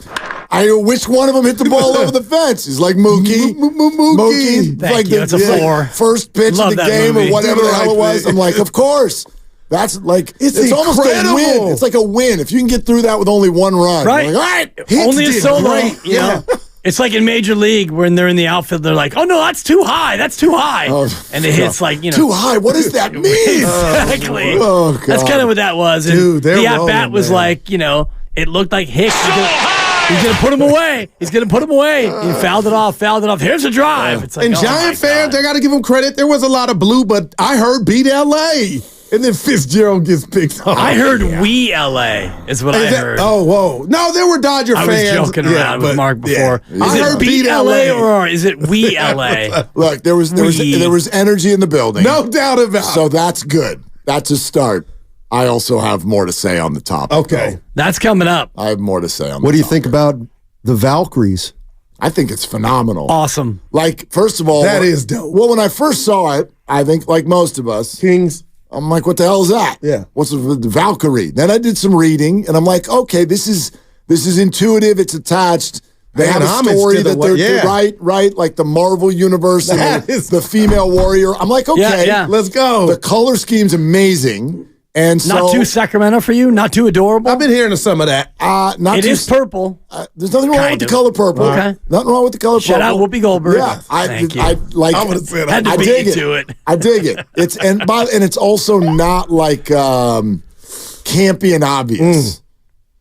I go, which one of them hit the ball over the fence? He's like, Mookie. Mookie. Thank you. It's a 4. First pitch Love of the that game movie. or whatever the hell it was. I'm like, of course. That's like it's almost a win. It's like a win if you can get through that with only one run. Right. Like, all right. Only a solo. You know? It's like in Major League when they're in the outfield, they're like, oh, no, that's too high. That's too high. And it hits like, too high. What does that mean? Exactly. Oh, God. That's kind of what that was. And Dude, the at-bat was like, it looked like Hicks. He's going to put him away. He's going to put him away. He fouled it off. Here's a drive. It's like, and Giant fans, I got to give them credit. There was a lot of blue, but I heard beat L.A. And then Fitzgerald gets picked off. I heard we LA is what I heard. Oh, whoa. No, there were Dodger fans. I was joking around with Mark before. Yeah. Is it beat LA or is it we LA? Look, there was energy in the building. No doubt about it. So that's good. That's a start. I also have more to say on the topic. Okay. That's coming up. I have more to say on What do you think about the Valkyries? I think it's phenomenal. Awesome. Like, first of all, That is dope. Well, when I first saw it, I think like most of us, Kings. I'm like, what the hell is that? Yeah. What's the Valkyrie? Then I did some reading, and I'm like, okay, this is intuitive. It's attached. They have a story that they're right, like the Marvel universe and the female warrior. I'm like, okay, let's go. The color scheme's amazing, and so Not too Sacramento for you? Not too adorable? I've been hearing some of that. It is purple. There's nothing wrong with the color purple. Okay. Nothing wrong with the color Shout purple. out Whoopi Goldberg. Yeah, Thank you. I like. I would've said Had to I beat dig you it. to it. I dig it. It's and it's also not like campy and obvious.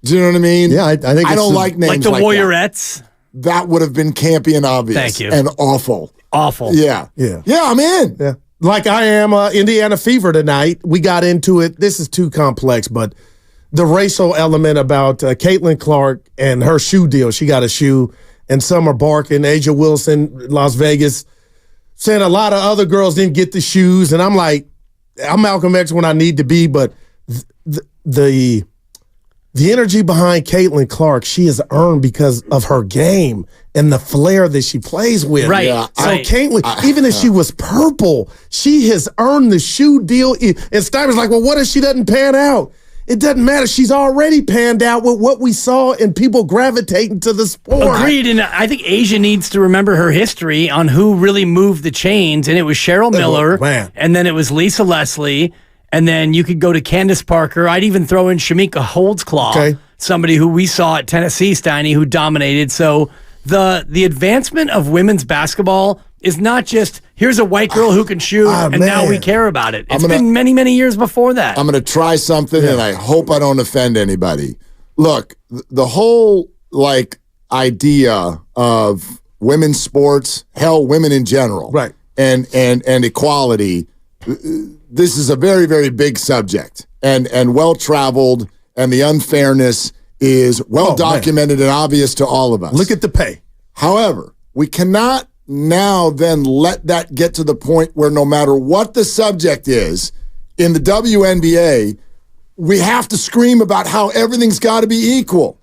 Do you know what I mean? Yeah, I think I don't like names like the that. Warriorettes. That would have been campy and obvious. Thank you. And awful. Awful. Yeah. Yeah. Yeah, I'm in. Yeah. Like I am Indiana Fever tonight. We got into it. This is too complex, but the racial element about Caitlin Clark and her shoe deal. She got a shoe, and some are barking. Asia Wilson, Las Vegas, saying a lot of other girls didn't get the shoes. And I'm like, I'm Malcolm X when I need to be, but the energy behind Caitlin Clark, she has earned because of her game and the flair that she plays with. Right. Yeah, So Caitlin, even if she was purple, she has earned the shoe deal. And Steiner's like, well, what if she doesn't pan out? It doesn't matter. She's already panned out with what we saw and people gravitating to the sport. Agreed, and I think Asia needs to remember her history on who really moved the chains, and it was Cheryl Miller, and then it was Lisa Leslie, and then you could go to Candace Parker. I'd even throw in Shamika Holdsclaw, somebody who we saw at Tennessee, Steiny, who dominated. So the advancement of women's basketball is not just, here's a white girl who can shoot, and now we care about it. It's been many, many years before that. I'm going to try something, and I hope I don't offend anybody. Look, the whole, idea of women's sports, hell, women in general, right, and equality, this is a very, very big subject and well-traveled, and the unfairness is well-documented and obvious to all of us. Look at the pay. However, we cannot now then let that get to the point where no matter what the subject is in the WNBA, we have to scream about how everything's got to be equol.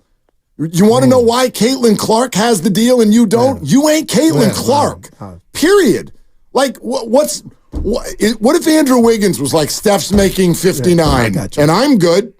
You want to know why Caitlin Clark has the deal and you don't? You ain't Caitlin Clark. Period. Like, what if Andrew Wiggins was like, Steph's making 59 and I'm good?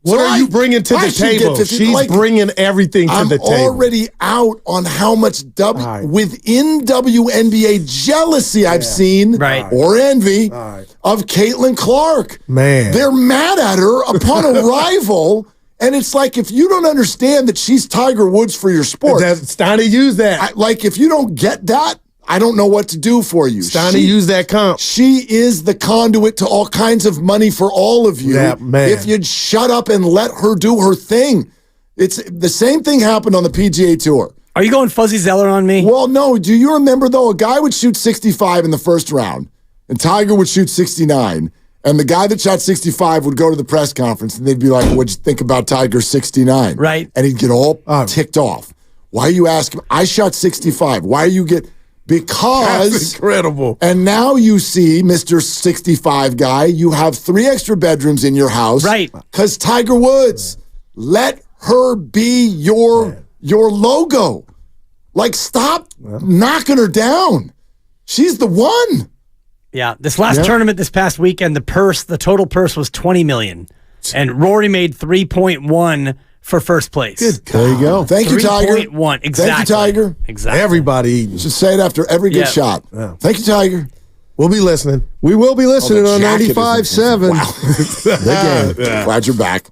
What are you bringing to the table? She's bringing everything to the table. I'm already out on how much within WNBA jealousy I've seen or envy of Caitlin Clark. Man. They're mad at her upon a rival. And it's like, if you don't understand that she's Tiger Woods for your sport. Steiny used that. If you don't get that, I don't know what to do for you. Steiny used that comp. She is the conduit to all kinds of money for all of you. Yeah, man. If you'd shut up and let her do her thing. It's the same thing happened on the PGA Tour. Are you going Fuzzy Zeller on me? Well, no. Do you remember, though, a guy would shoot 65 in the first round, and Tiger would shoot 69, and the guy that shot 65 would go to the press conference, and they'd be like, what'd you think about Tiger's 69? Right. And he'd get all ticked off. Why are you asking? I shot 65. Why are you Because that's incredible. And now you see, Mr. 65 guy, you have 3 extra bedrooms in your house. Right. Because Tiger Woods, let her be your logo. Stop knocking her down. She's the one. Yeah. This last tournament this past weekend, the total purse was $20 million. And Rory made 3.1 for first place. Good God. There you go. Thank you, Tiger. 3.1. Exactly. Thank you, Tiger. Exactly. Everybody should say it after every good shot. Yeah. Thank you, Tiger. We'll be listening. We will be listening on 95.7. Wow. Glad you're back.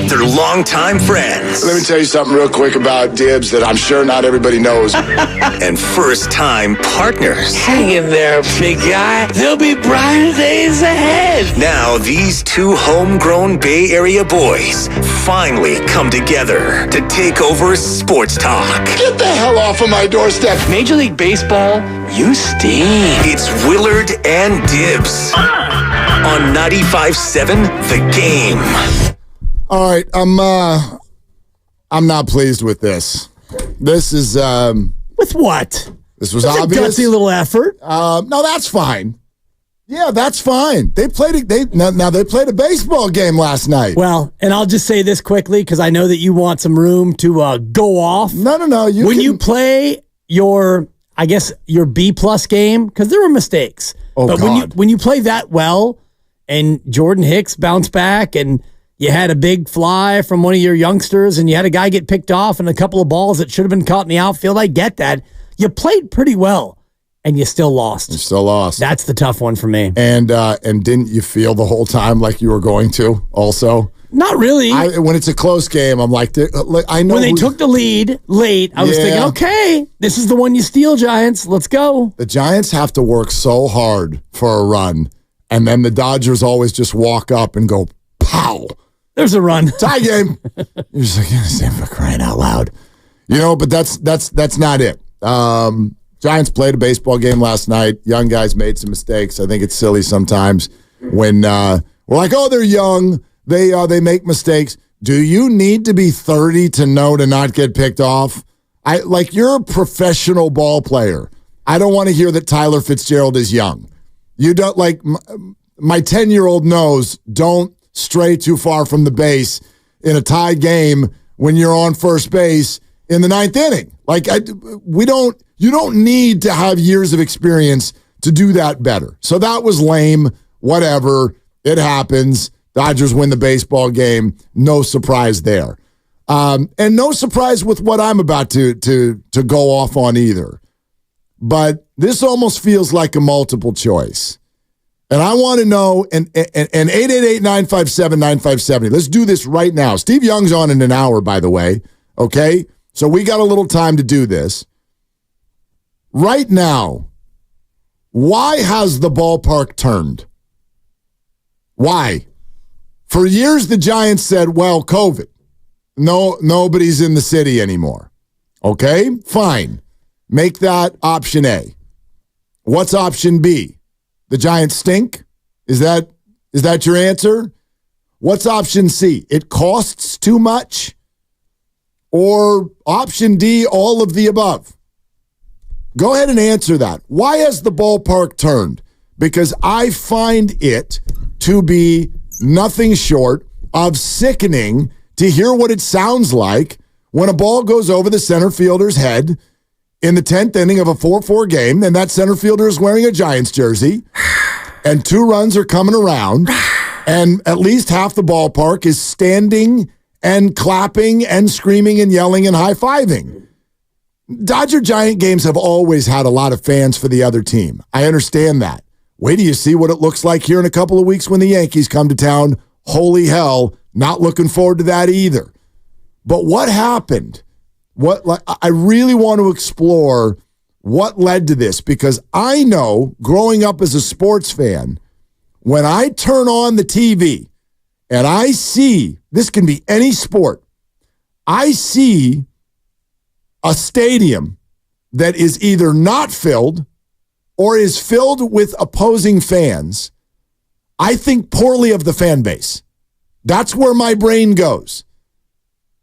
They're longtime friends. Let me tell you something real quick about Dibs that I'm sure not everybody knows. And first-time partners. Hang in there, big guy. There'll be brighter days ahead. Now, these 2 homegrown Bay Area boys finally come together to take over sports talk. Get the hell off of my doorstep. Major League Baseball, you stink. It's Willard and Dibs on 95.7 The Game. All right, I'm not pleased with this. This is with what? This was That's obvious. A gutsy little effort. No, that's fine. Yeah, that's fine. They played a baseball game last night. Well, and I'll just say this quickly because I know that you want some room to go off. No. You play your B+ game, because there were mistakes. God. when you play that well, and Jordan Hicks bounced back, and you had a big fly from one of your youngsters, and you had a guy get picked off, and a couple of balls that should have been caught in the outfield. I get that. You played pretty well. And you still lost. That's the tough one for me. And didn't you feel the whole time like you were going to also? Not really. When it's a close game, I'm like, I know. When they took the lead late, I was thinking, okay, this is the one you steal, Giants. Let's go. The Giants have to work so hard for a run, and then the Dodgers always just walk up and go, pow. There's a run. Tie game. You're just like, for crying out loud. But that's not it. Giants played a baseball game last night. Young guys made some mistakes. I think it's silly sometimes when we're like, oh, they're young. They make mistakes. Do you need to be 30 to know to not get picked off? You're a professional ball player. I don't want to hear that Tyler Fitzgerald is young. You don't my 10-year-old knows don't stray too far from the base in a tie game when you're on first base in the ninth inning. You don't need to have years of experience to do that better. So that was lame. Whatever. It happens. Dodgers win the baseball game. No surprise there. And no surprise with what I'm about to go off on either. But this almost feels like a multiple choice. And I want to know, and 888-957-9570. Let's do this right now. Steve Young's on in an hour, by the way. Okay? So we got a little time to do this. Right now, why has the ballpark turned? Why? For years, the Giants said, well, COVID. Nobody's in the city anymore. Okay, fine. Make that option A. What's option B? The Giants stink? Is that your answer? What's option C? It costs too much? Or option D, all of the above? Go ahead and answer that. Why has the ballpark turned? Because I find it to be nothing short of sickening to hear what it sounds like when a ball goes over the center fielder's head in the 10th inning of a 4-4 game, and that center fielder is wearing a Giants jersey, and 2 runs are coming around, and at least half the ballpark is standing and clapping and screaming and yelling and high-fiving. Dodger-Giant games have always had a lot of fans for the other team. I understand that. Wait till you see what it looks like here in a couple of weeks when the Yankees come to town. Holy hell, not looking forward to that either. But what happened? I really want to explore what led to this, because I know, growing up as a sports fan, when I turn on the TV and I see, this can be any sport, I see a stadium that is either not filled or is filled with opposing fans, I think poorly of the fan base. That's where my brain goes.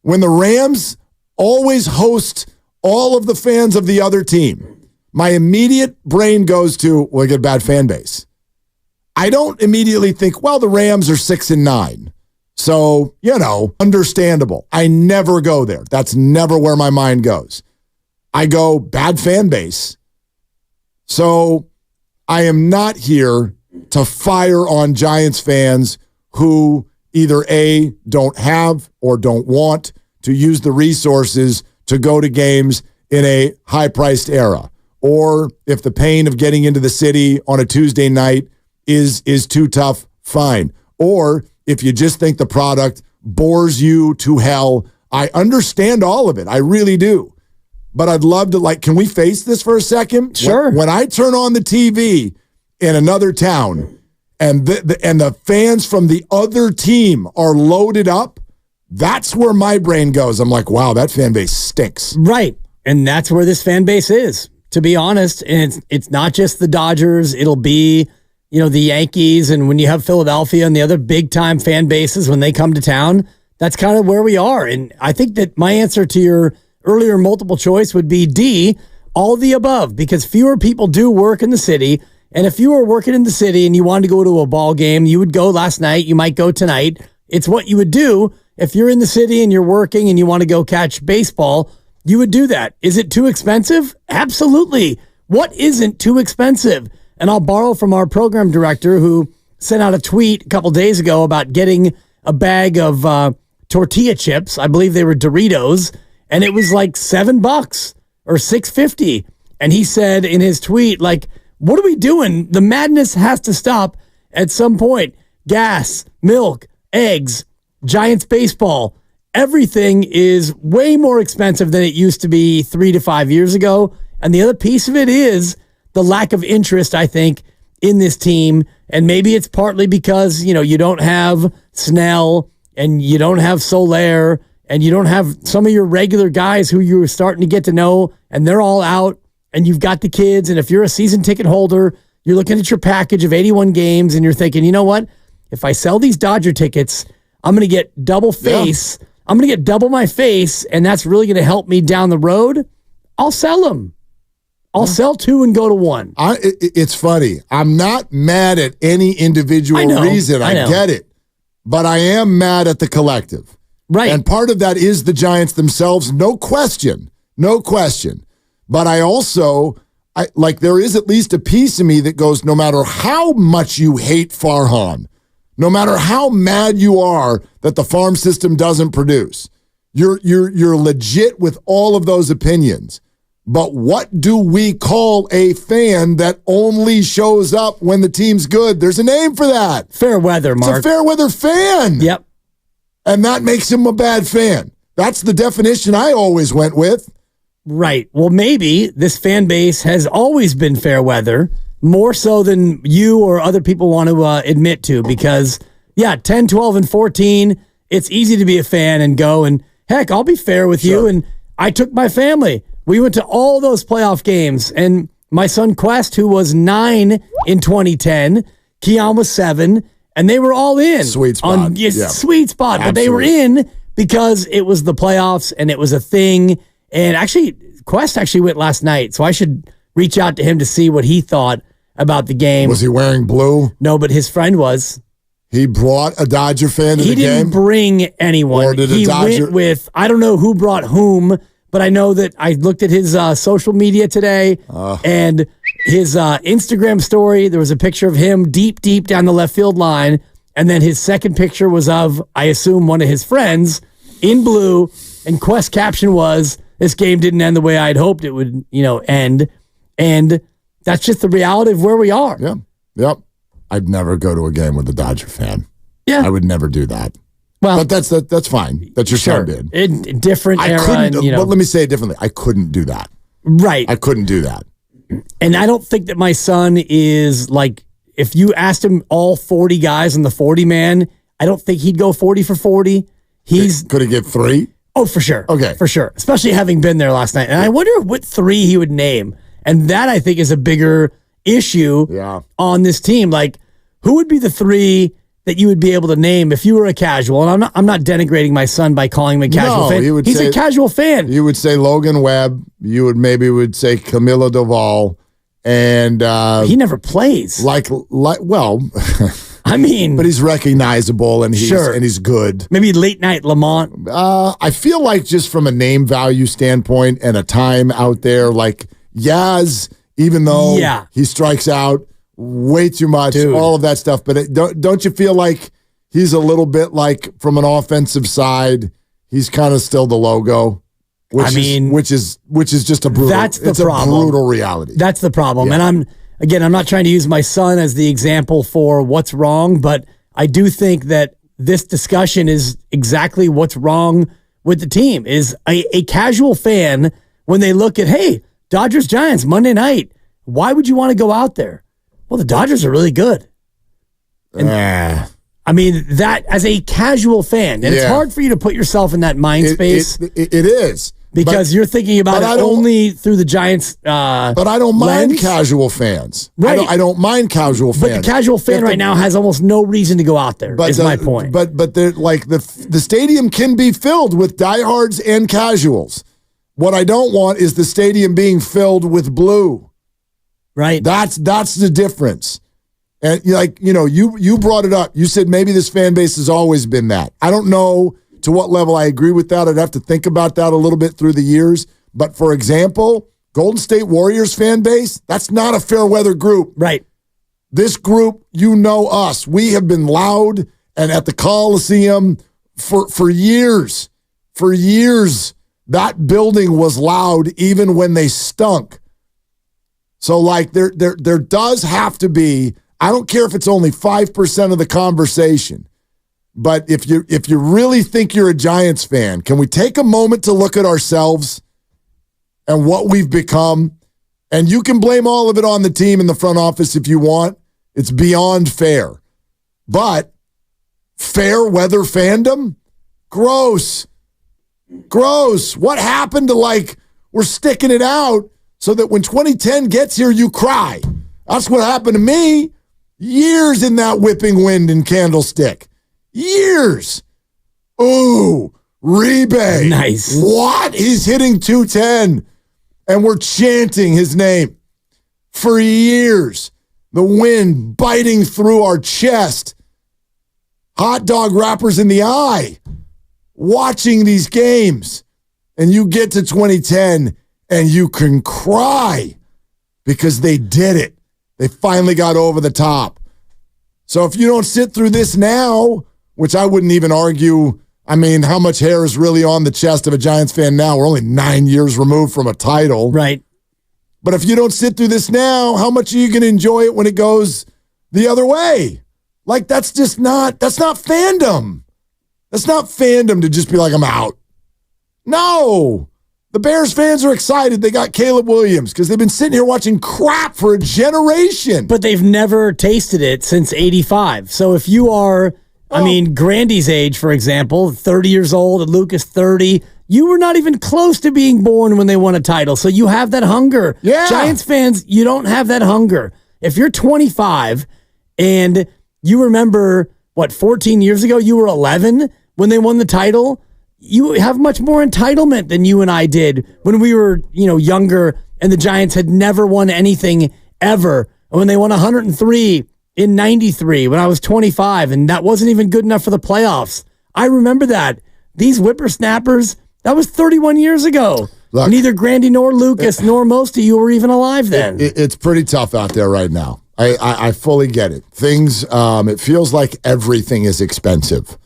When the Rams always host all of the fans of the other team, my immediate brain goes to, well, get a bad fan base. I don't immediately think, well, the Rams are 6-9. So, understandable. I never go there. That's never where my mind goes. I go, bad fan base. So I am not here to fire on Giants fans who either A, don't have or don't want to use the resources to go to games in a high-priced era. Or if the pain of getting into the city on a Tuesday night is too tough, fine. Or if you just think the product bores you to hell, I understand all of it. I really do. But I'd love to, can we face this for a second? Sure. When I turn on the TV in another town and the fans from the other team are loaded up, that's where my brain goes. I'm like, wow, that fan base stinks. Right. And that's where this fan base is, to be honest. And it's not just the Dodgers. It'll be, the Yankees. And when you have Philadelphia and the other big-time fan bases, when they come to town, that's kind of where we are. And I think that my answer to your earlier multiple choice would be D, all the above, because fewer people do work in the city. And if you were working in the city and you wanted to go to a ball game, you would go last night. You might go tonight. It's what you would do. If you're in the city and you're working and you want to go catch baseball, you would do that. Is it too expensive? Absolutely. What isn't too expensive? And I'll borrow from our program director who sent out a tweet a couple days ago about getting a bag of tortilla chips. I believe they were Doritos, and it was like $7 or $6.50. And he said in his tweet, like, what are we doing? The madness has to stop at some point. Gas, milk, eggs, Giants baseball, everything is way more expensive than it used to be 3 to 5 years ago. And the other piece of it is the lack of interest, I think, in this team. And maybe it's partly because, you don't have Snell and you don't have Soler and you don't have some of your regular guys who you're starting to get to know, and they're all out, and you've got the kids. And if you're a season ticket holder, you're looking at your package of 81 games and you're thinking, you know what? If I sell these Dodger tickets, I'm going to get double face. Yeah. I'm going to get double my face, and that's really going to help me down the road. I'll sell them. I'll sell 2 and go to 1. It's funny. I'm not mad at any individual reason. I get it. But I am mad at the collective. Right. And part of that is the Giants themselves. No question. No question. But I also, there is at least a piece of me that goes, no matter how much you hate Farhan, no matter how mad you are that the farm system doesn't produce, you're legit with all of those opinions. But what do we call a fan that only shows up when the team's good? There's a name for that. Fair weather, Mark. It's a fair weather fan. Yep. And that makes him a bad fan. That's the definition I always went with. Right. Well, maybe this fan base has always been fair weather, more so than you or other people want to admit to, because, 10, 12, and 14, it's easy to be a fan and go, and heck, I'll be fair with you. And I took my family. We went to all those playoff games, and my son Quest, who was 9 in 2010, Keon was 7, and they were all in. Sweet spot. Sweet spot. Absolutely. But they were in because it was the playoffs and it was a thing. And actually, Quest actually went last night, so I should reach out to him to see what he thought about the game. Was he wearing blue? No, but his friend was. He brought a Dodger fan to the game? He didn't bring anyone. Or did he Dodger... went with, I don't know who brought whom, but I know that I looked at his social media today and his Instagram story. There was a picture of him deep down the left field line. And then his second picture was of, I assume, one of his friends in blue. And Quest's caption was, this game didn't end the way I'd hoped it would, end. And that's just the reality of where we are. Yeah. Yep. I'd never go to a game with a Dodger fan. Yeah. I would never do that. Well, but that's fine. That your son did. In different era. But let me say it differently. I couldn't do that. Right. I couldn't do that. And I don't think that my son is like, if you asked him all 40 guys on the 40-man, I don't think he'd go 40 for 40. Could he get 3? Oh, for sure. Okay. For sure. Especially having been there last night. And I wonder what 3 he would name. And that, I think, is a bigger issue on this team. Like, who would be the 3 that you would be able to name if you were a casual? And I'm not denigrating my son by calling him a casual fan. He's a casual fan. You would say Logan Webb. You would say Camilo Doval. And he never plays. Well, I mean, but he's recognizable and he's good. Maybe late night Lamont. I feel like just from a name value standpoint and a time out there, like Yaz, even though he strikes out way too much, all of that stuff. But don't you feel like he's a little bit like from an offensive side, he's kind of still the logo? Which is just a brutal. That's the problem. A brutal reality. That's the problem. Yeah. And I'm not trying to use my son as the example for what's wrong, but I do think that this discussion is exactly what's wrong with the team. Is a casual fan, when they look at, hey, Dodgers Giants Monday night, why would you want to go out there? Well, the Dodgers are really good. I mean, that as a casual fan, and it's hard for you to put yourself in that mind space. It is. Because you're thinking about it only through the Giants' But I don't mind casual fans. Right. I don't mind casual fans. But the casual fan right now has almost no reason to go out there, is my point. But the stadium can be filled with diehards and casuals. What I don't want is the stadium being filled with blue. Right. That's the difference. And you brought it up. You said maybe this fan base has always been that. I don't know to what level I agree with that. I'd have to think about that a little bit through the years. But for example, Golden State Warriors fan base, that's not a fair weather group. Right. This group, us. We have been loud and at the Coliseum for years. For years, that building was loud even when they stunk. So there does have to be, I don't care if it's only 5% of the conversation, but if you really think you're a Giants fan, can we take a moment to look at ourselves and what we've become? And you can blame all of it on the team in the front office if you want. It's beyond fair. But fair weather fandom? Gross. What happened to we're sticking it out so that when 2010 gets here, you cry? That's what happened to me. Years in that whipping wind in Candlestick. Years. Ooh, Rebe. Nice. What? He's hitting 210. And we're chanting his name for years. The wind biting through our chest. Hot dog wrappers in the eye. Watching these games. And you get to 2010 and you can cry because they did it. They finally got over the top. So if you don't sit through this now, which I wouldn't even argue, how much hair is really on the chest of a Giants fan now? We're only 9 years removed from a title. Right. But if you don't sit through this now, how much are you going to enjoy it when it goes the other way? That's not fandom. That's not fandom to just be I'm out. No. The Bears fans are excited they got Caleb Williams because they've been sitting here watching crap for a generation. But they've never tasted it since 85. So if you are, Grandy's age, for example, 30 years old, and Lucas 30, you were not even close to being born when they won a title. So you have that hunger. Yeah. Giants fans, you don't have that hunger. If you're 25 and you remember, 14 years ago, you were 11 when they won the title, you have much more entitlement than you and I did when we were, younger and the Giants had never won anything ever. And when they won 103 in 93 when I was 25, and that wasn't even good enough for the playoffs. I remember that. These whippersnappers, that was 31 years ago. Look, neither Grandy nor Lucas nor most of you were even alive then. It's pretty tough out there right now. I fully get it. Things, it feels like everything is expensive.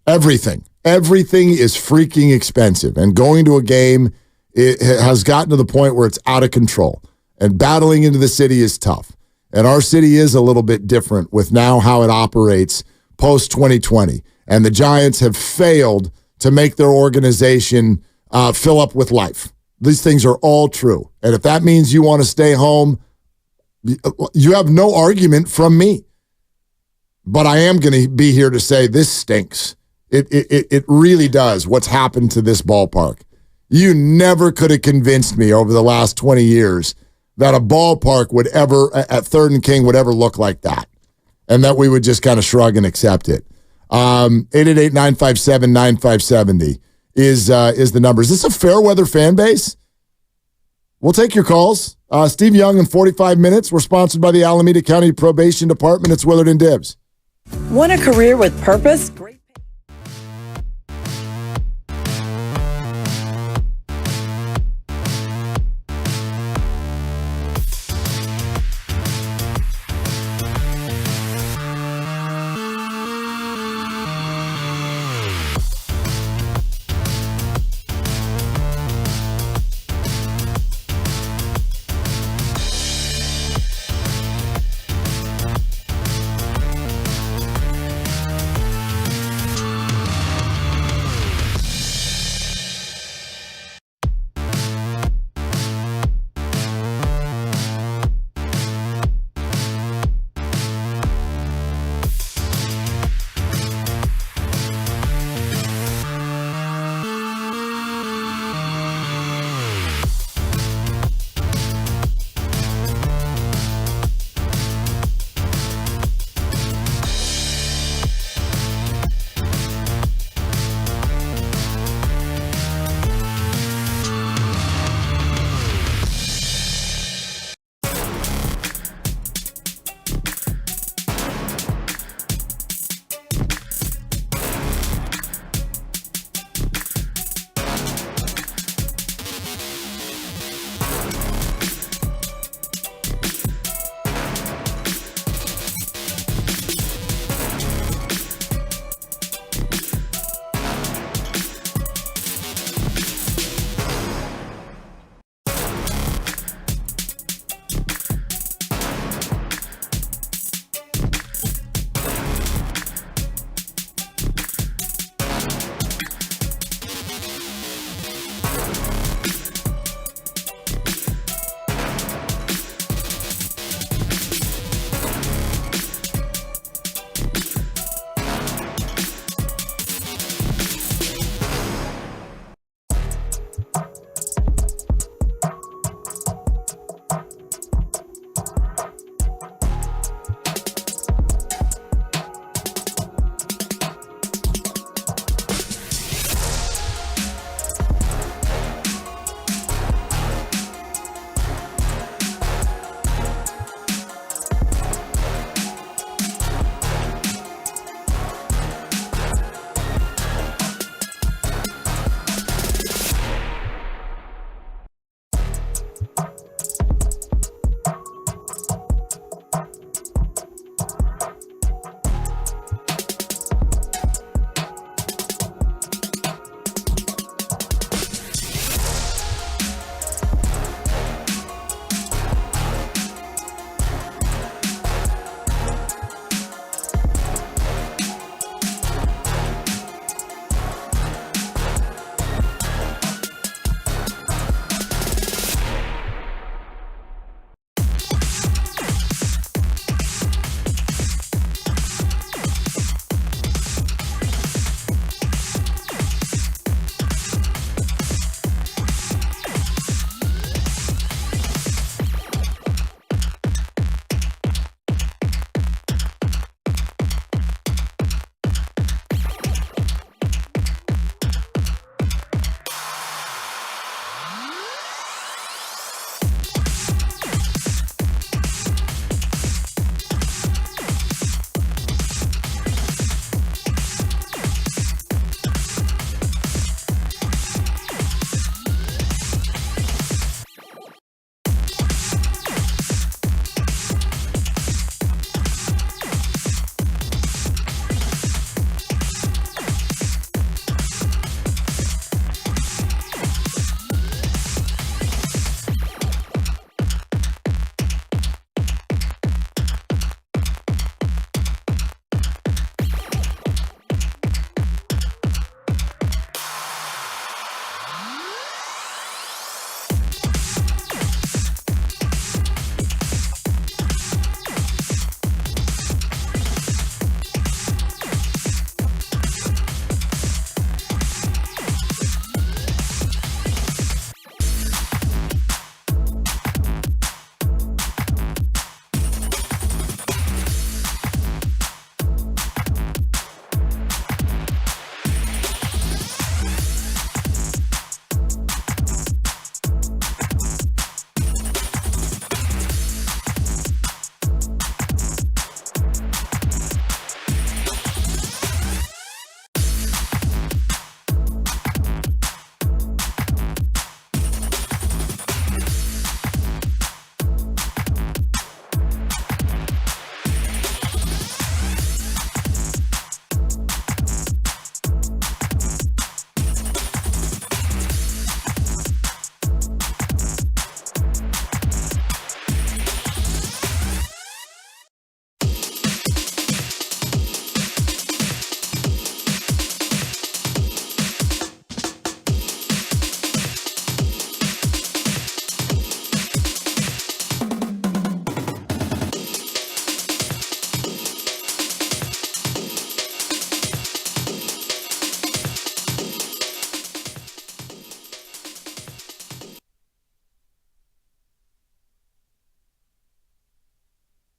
Everything is freaking expensive. And going to a game, it has gotten to the point where it's out of control. And battling into the city is tough. And our city is a little bit different with now how it operates post-2020. And the Giants have failed to make their organization fill up with life. These things are all true. And if that means you want to stay home, you have no argument from me. But I am going to be here to say this stinks. It really does, what's happened to this ballpark. You never could have convinced me over the last 20 years that a ballpark would ever, at 3rd and King, would ever look like that. And that we would just kind of shrug and accept it. 888-957-9570 is the number. Is this a fair weather fan base? We'll take your calls. Steve Young in 45 minutes. We're sponsored by the Alameda County Probation Department. It's Willard and Dibs. Want a career with purpose? Great.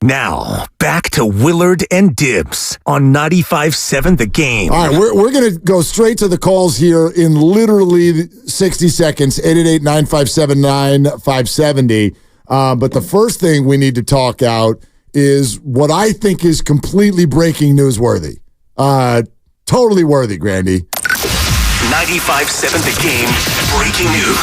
Now, back to Willard and Dibs on 95.7 The Game. All right, we're going to go straight to the calls here in literally 60 seconds, 888-957-9570. But the first thing we need to talk out is what I think is completely breaking newsworthy. Totally worthy, Grandy. 95.7 The Game, breaking news.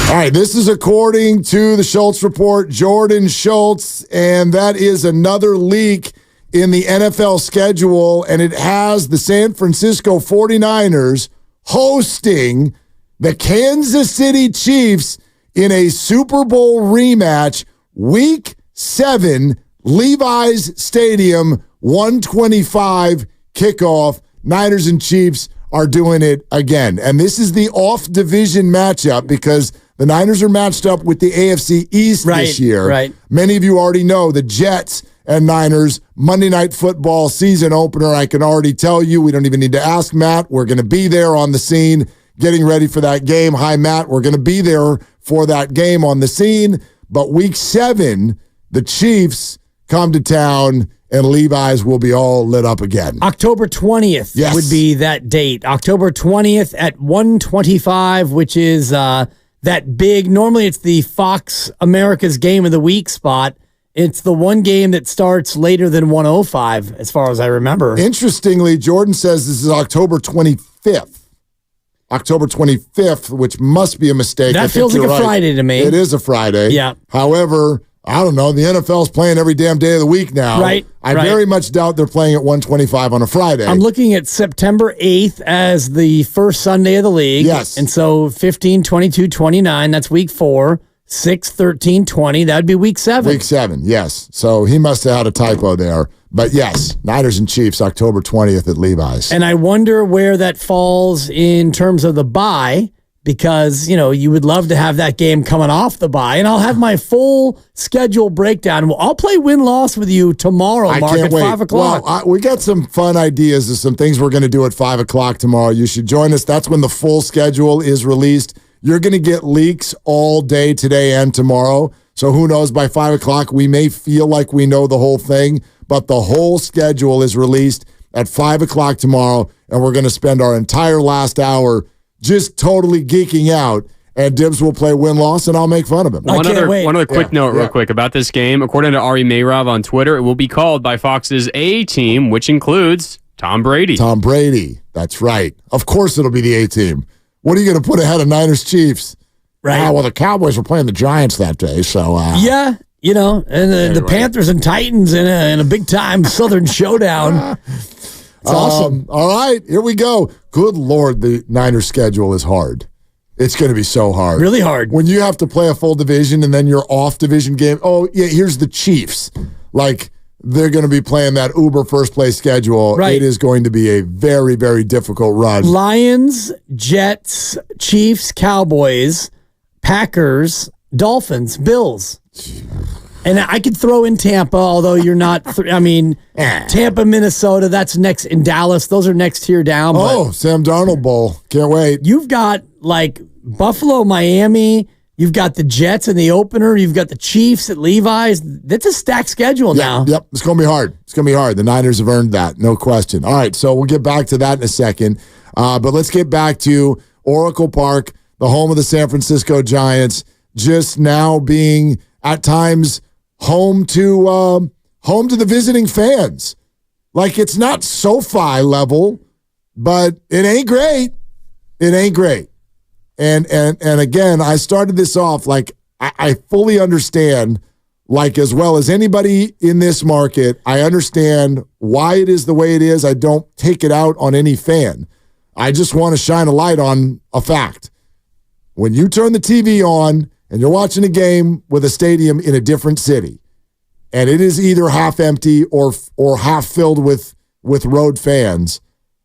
All right, this is according to the Schultz report, Jordan Schultz, and that is another leak in the NFL schedule, and it has the San Francisco 49ers hosting the Kansas City Chiefs in a Super Bowl rematch, Week 7, Levi's Stadium, 1:25 kickoff. Niners and Chiefs are doing it again. And this is the off-division matchup because the Niners are matched up with the AFC East this year. Right. Many of you already know the Jets and Niners Monday Night Football season opener. I can already tell you, we don't even need to ask Matt. We're going to be there on the scene getting ready for that game. Hi, Matt. We're going to be there for that game on the scene. But Week 7, the Chiefs come to town, and Levi's will be all lit up again. October 20th would be that date. October 20th at 1:25, which is that big. Normally it's the Fox America's Game of the Week spot. It's the one game that starts later than 1:05, as far as I remember. Interestingly, Jordan says this is October 25th. October 25th, which must be a mistake. That feels like a Friday to me. It is a Friday. Yeah. However, I don't know. The NFL's playing every damn day of the week now. Right. I very much doubt they're playing at 1:25 on a Friday. I'm looking at September 8th as the first Sunday of the league. Yes. And so 15, 22, 29, that's week 4. 6, 13, 20, that'd be week 7. Week 7, yes. So he must have had a typo there. But yes, Niners and Chiefs, October 20th at Levi's. And I wonder where that falls in terms of the bye, because, you know, you would love to have that game coming off the bye. And I'll have my full schedule breakdown. Well, I'll play win-loss with you tomorrow, Mark, at 5 o'clock. Well, we got some fun ideas of some things we're going to do at 5 o'clock tomorrow. You should join us. That's when the full schedule is released. You're going to get leaks all day today and tomorrow. So who knows, by 5 o'clock, we may feel like we know the whole thing, but the whole schedule is released at 5 o'clock tomorrow, and we're going to spend our entire last hour just totally geeking out, and Dibs will play win-loss, and I'll make fun of him. One other quick note real quick about this game. According to Ari Meirov on Twitter, it will be called by Fox's A-team, which includes Tom Brady. Tom Brady, that's right. Of course it'll be the A-team. What are you going to put ahead of Niners Chiefs? Right. Well, the Cowboys were playing the Giants that day, so... yeah, you know, and the Panthers and Titans in a big-time Southern showdown. It's awesome. All right, here we go. Good Lord, the Niners schedule is hard. It's going to be so hard. Really hard. When you have to play a full division and then your off-division game. Oh, yeah, here's the Chiefs. Like, they're going to be playing that Uber first-place schedule. Right. It is going to be a very, very difficult run. Lions, Jets, Chiefs, Cowboys, Packers, Dolphins, Bills. And I could throw in Tampa, although you're not. Tampa, Minnesota, that's next in Dallas. Those are next tier down. Oh, Sam Darnold Bowl. Can't wait. You've got, like, Buffalo, Miami. You've got the Jets in the opener. You've got the Chiefs at Levi's. That's a stacked schedule now. Yep, it's going to be hard. It's going to be hard. The Niners have earned that, no question. All right, so we'll get back to that in a second. But let's get back to Oracle Park, the home of the San Francisco Giants, just now being, at times, home to the visiting fans. Like, it's not SoFi level, but it ain't great. It ain't great. And again, I started this off like I fully understand, like as well as anybody in this market, I understand why it is the way it is. I don't take it out on any fan. I just want to shine a light on a fact. When you turn the TV on and you're watching a game with a stadium in a different city, and it is either half empty or half filled with road fans,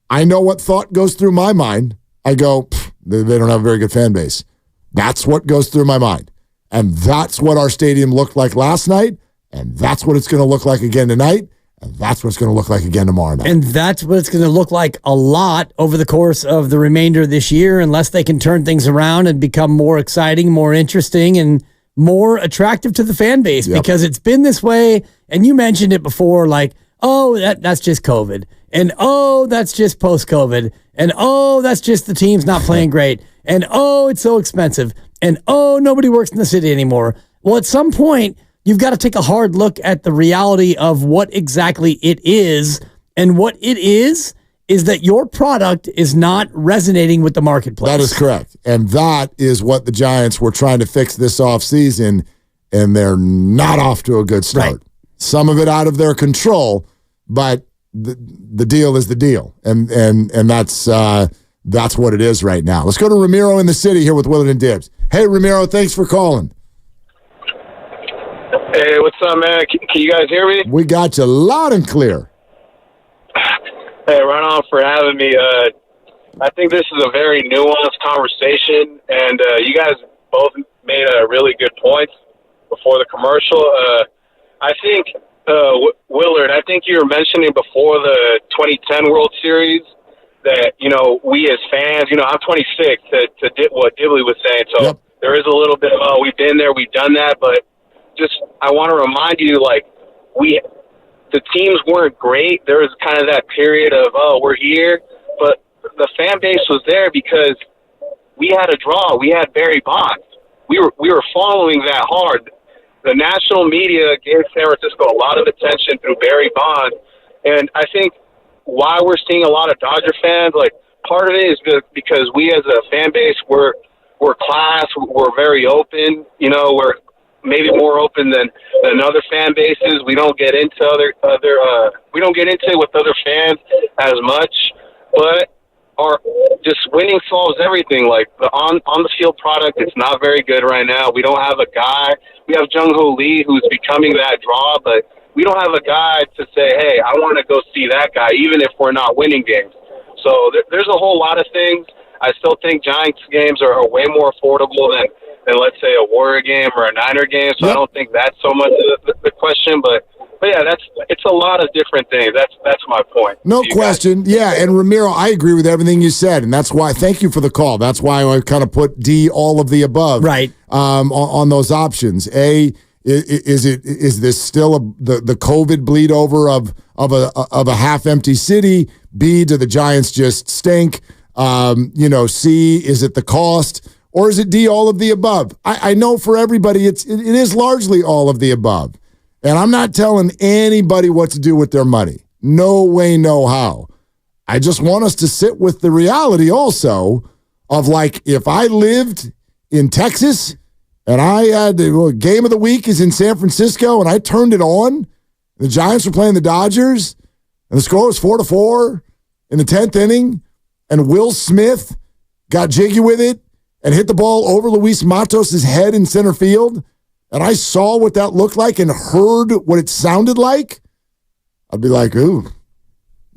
I know what thought goes through my mind. I go, they don't have a very good fan base. That's what goes through my mind. And that's what our stadium looked like last night, and that's what it's going to look like again tonight, and that's what it's going to look like again tomorrow night. And that's what it's going to look like a lot over the course of the remainder of this year, unless they can turn things around and become more exciting, more interesting, and more attractive to the fan base because it's been this way. And you mentioned it before, like, oh, that's just COVID. And oh, that's just post-COVID. And oh, that's just the team's not playing great. And oh, it's so expensive. And oh, nobody works in the city anymore. Well, at some point, you've got to take a hard look at the reality of what exactly it is. And what it is that your product is not resonating with the marketplace. That is correct. And that is what the Giants were trying to fix this offseason, and they're not off to a good start. Right. Some of it out of their control, but the deal is the deal. And that's what it is right now. Let's go to Ramiro in the city here with Willard and Dibbs. Hey, Ramiro, thanks for calling. Hey, what's up, man? Can you guys hear me? We got you loud and clear. Hey, right on for having me. I think this is a very nuanced conversation, and you guys both made really good points before the commercial. I think, Willard, I think you were mentioning before the 2010 World Series that, we as fans, I'm 26, to what Dibley was saying, so there is a little bit of, we've been there, we've done that, but just I want to remind you, the teams weren't great. There was kind of that period of, we're here. But the fan base was there because we had a draw. We had Barry Bonds. We were following that hard. The national media gave San Francisco a lot of attention through Barry Bonds. And I think why we're seeing a lot of Dodger fans, part of it is because we as a fan base, we're class. We're very open. We're maybe more open than other fan bases. We don't get into we don't get into it with other fans as much, but our just winning solves everything. Like the on the field product, it's not very good right now. We don't have a guy. We have Jung-Hoo Lee, who's becoming that draw, but we don't have a guy to say, hey, I want to go see that guy, even if we're not winning games. So there's a whole lot of things. I still think Giants games are way more affordable than let's say a Warrior game or a Niner game. So I don't think that's so much the question, but yeah, it's a lot of different things. That's my point. No question. Yeah, and Ramiro, I agree with everything you said, and that's why. Thank you for the call. That's why I kind of put D, all of the above, right, on those options. A, is this still the COVID bleed over of a half empty city? B, do the Giants just stink? C, is it the cost? Or is it D, all of the above? I know for everybody it is largely all of the above. And I'm not telling anybody what to do with their money. No way, no how. I just want us to sit with the reality also of if I lived in Texas and I had the game of the week is in San Francisco and I turned it on, the Giants were playing the Dodgers and the score was 4-4 in the 10th inning and Will Smith got jiggy with it and hit the ball over Luis Matos' head in center field, and I saw what that looked like and heard what it sounded like, I'd be like, ooh,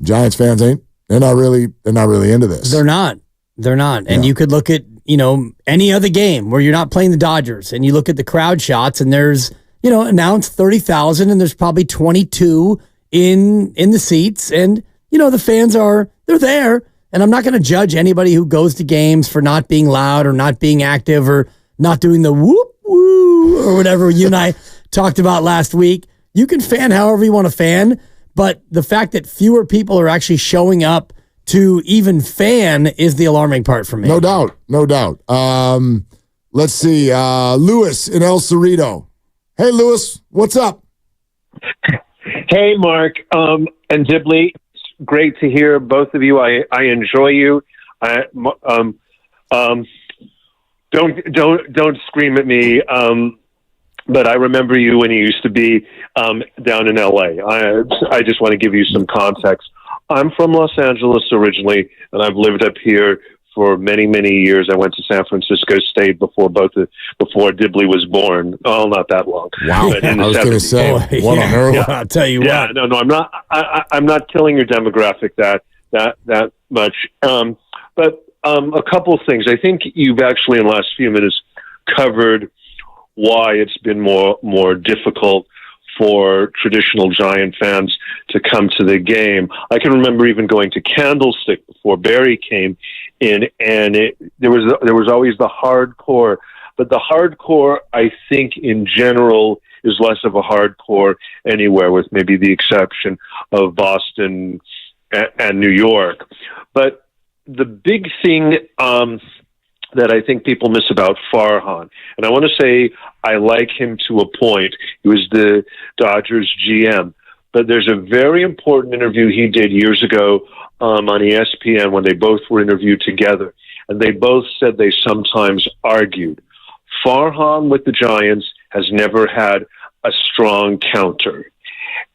Giants fans they're not really into this. They're not. And you could look at, any other game where you're not playing the Dodgers and you look at the crowd shots and there's, announced 30,000 and there's probably 22 in the seats and, the fans they're there. And I'm not going to judge anybody who goes to games for not being loud or not being active or not doing the whoop woo or whatever you and I talked about last week. You can fan however you want to fan, but the fact that fewer people are actually showing up to even fan is the alarming part for me. No doubt. Let's see. Lewis in El Cerrito. Hey, Lewis, what's up? Hey, Mark and Dibley. Great to hear both of you. I enjoy you. Don't scream at me. But I remember you when you used to be down in LA. I just want to give you some context. I'm from Los Angeles originally, and I've lived up here for many, many years. I went to San Francisco State before Dibley was born. Oh, not that long. Wow! I was going to say, what on earth? Yeah, I'll tell you what. No, I'm not. I'm not killing your demographic that much. But a couple of things. I think you've actually in the last few minutes covered why it's been more difficult for traditional Giant fans to come to the game. I can remember even going to Candlestick before Barry came in, and there was always the hardcore But the hardcore, I think, in general, is less of a hardcore anywhere, with maybe the exception of Boston and New York. But the big thing that I think people miss about Farhan, and I want to say I like him to a point. He was the Dodgers GM. But there's a very important interview he did years ago on ESPN when they both were interviewed together. And they both said they sometimes argued. Farhan with the Giants has never had a strong counter.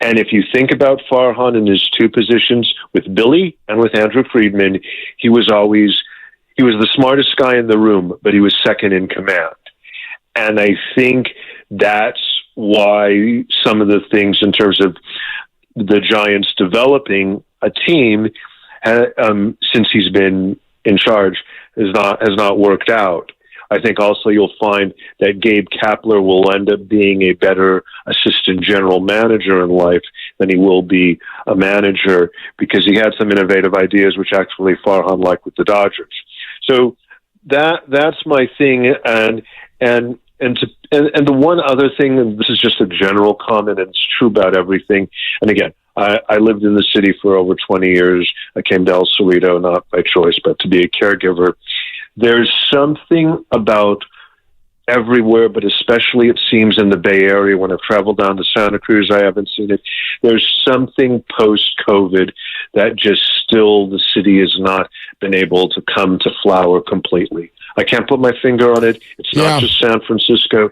And if you think about Farhan in his two positions with Billy and with Andrew Friedman, he was the smartest guy in the room, but he was second in command. And I think that's why some of the things in terms of the Giants developing a team since he's been in charge has not worked out. I think also you'll find that Gabe Kapler will end up being a better assistant general manager in life than he will be a manager, because he had some innovative ideas which actually Farhan liked with the Dodgers. So that's my thing. And the one other thing, and this is just a general comment, and it's true about everything. And again, I lived in the city for over 20 years. I came to El Cerrito, not by choice, but to be a caregiver. There's something about everywhere, but especially it seems in the Bay Area. When I've traveled down to Santa Cruz, I haven't seen it. There's something post-COVID that just still the city has not been able to come to flower completely. I can't put my finger on it. It's not just San Francisco,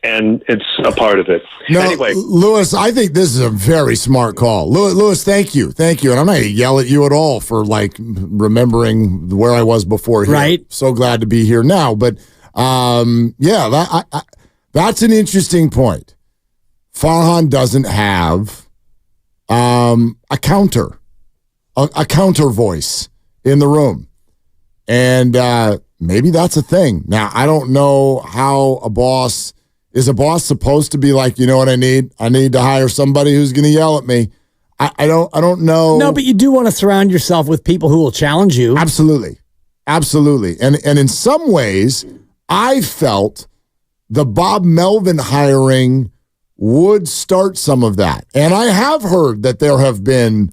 and it's a part of it. No, anyway, Lewis, I think this is a very smart call. Lewis, thank you. And I'm not going to yell at you at all for remembering where I was before here. Right. So glad to be here now. But that's an interesting point. Farhan doesn't have a counter voice in the room. And maybe that's a thing. Now, I don't know how is a boss supposed to be like, you know what I need? I need to hire somebody who's going to yell at me. I don't know. No, but you do want to surround yourself with people who will challenge you. Absolutely. And in some ways, I felt the Bob Melvin hiring would start some of that. And I have heard that there have been,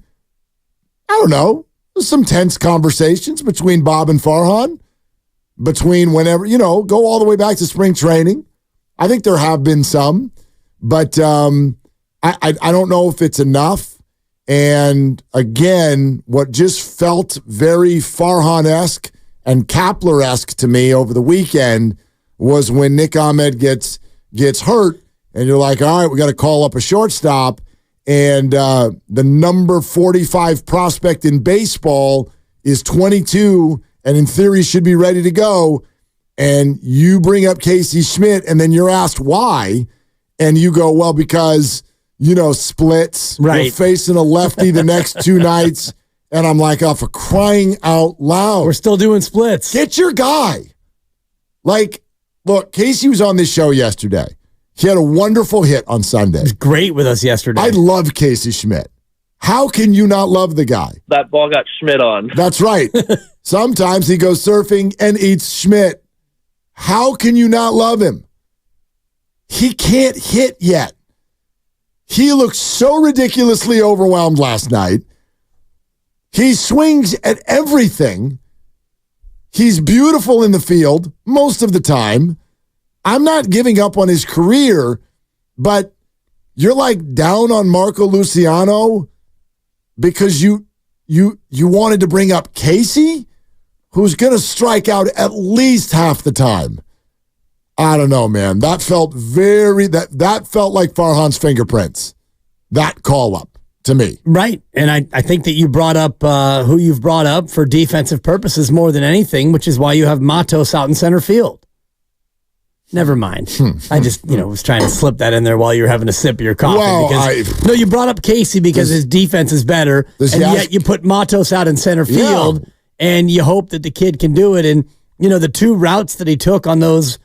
I don't know, some tense conversations between Bob and Farhan, between whenever, go all the way back to spring training. I think there have been some, but I don't know if it's enough. And again, what just felt very Farhan-esque and Kapler-esque to me over the weekend was when Nick Ahmed gets hurt, and you're like, all right, we got to call up a shortstop. And the number 45 prospect in baseball is 22 and in theory should be ready to go. And you bring up Casey Schmidt and then you're asked why. And you go, well, because, splits. Right. We're facing a lefty the next two nights. And I'm like, oh, for crying out loud. We're still doing splits. Get your guy. Look, Casey was on this show yesterday. He had a wonderful hit on Sunday. He was great with us yesterday. I love Casey Schmidt. How can you not love the guy? That ball got Schmidt on. That's right. Sometimes he goes surfing and eats Schmidt. How can you not love him? He can't hit yet. He looked so ridiculously overwhelmed last night. He swings at everything. He's beautiful in the field most of the time. I'm not giving up on his career, but you're down on Marco Luciano because you wanted to bring up Casey, who's going to strike out at least half the time. I don't know, man. That felt that felt like Farhan's fingerprints. That call up to me. Right. And I think that you brought up who you've brought up for defensive purposes more than anything, which is why you have Matos out in center field. Never mind. I just, was trying to slip that in there while you were having a sip of your coffee. No, you brought up Casey because his defense is better, and yet you put Matos out in center field, and you hope that the kid can do it. And, the two routes that he took on those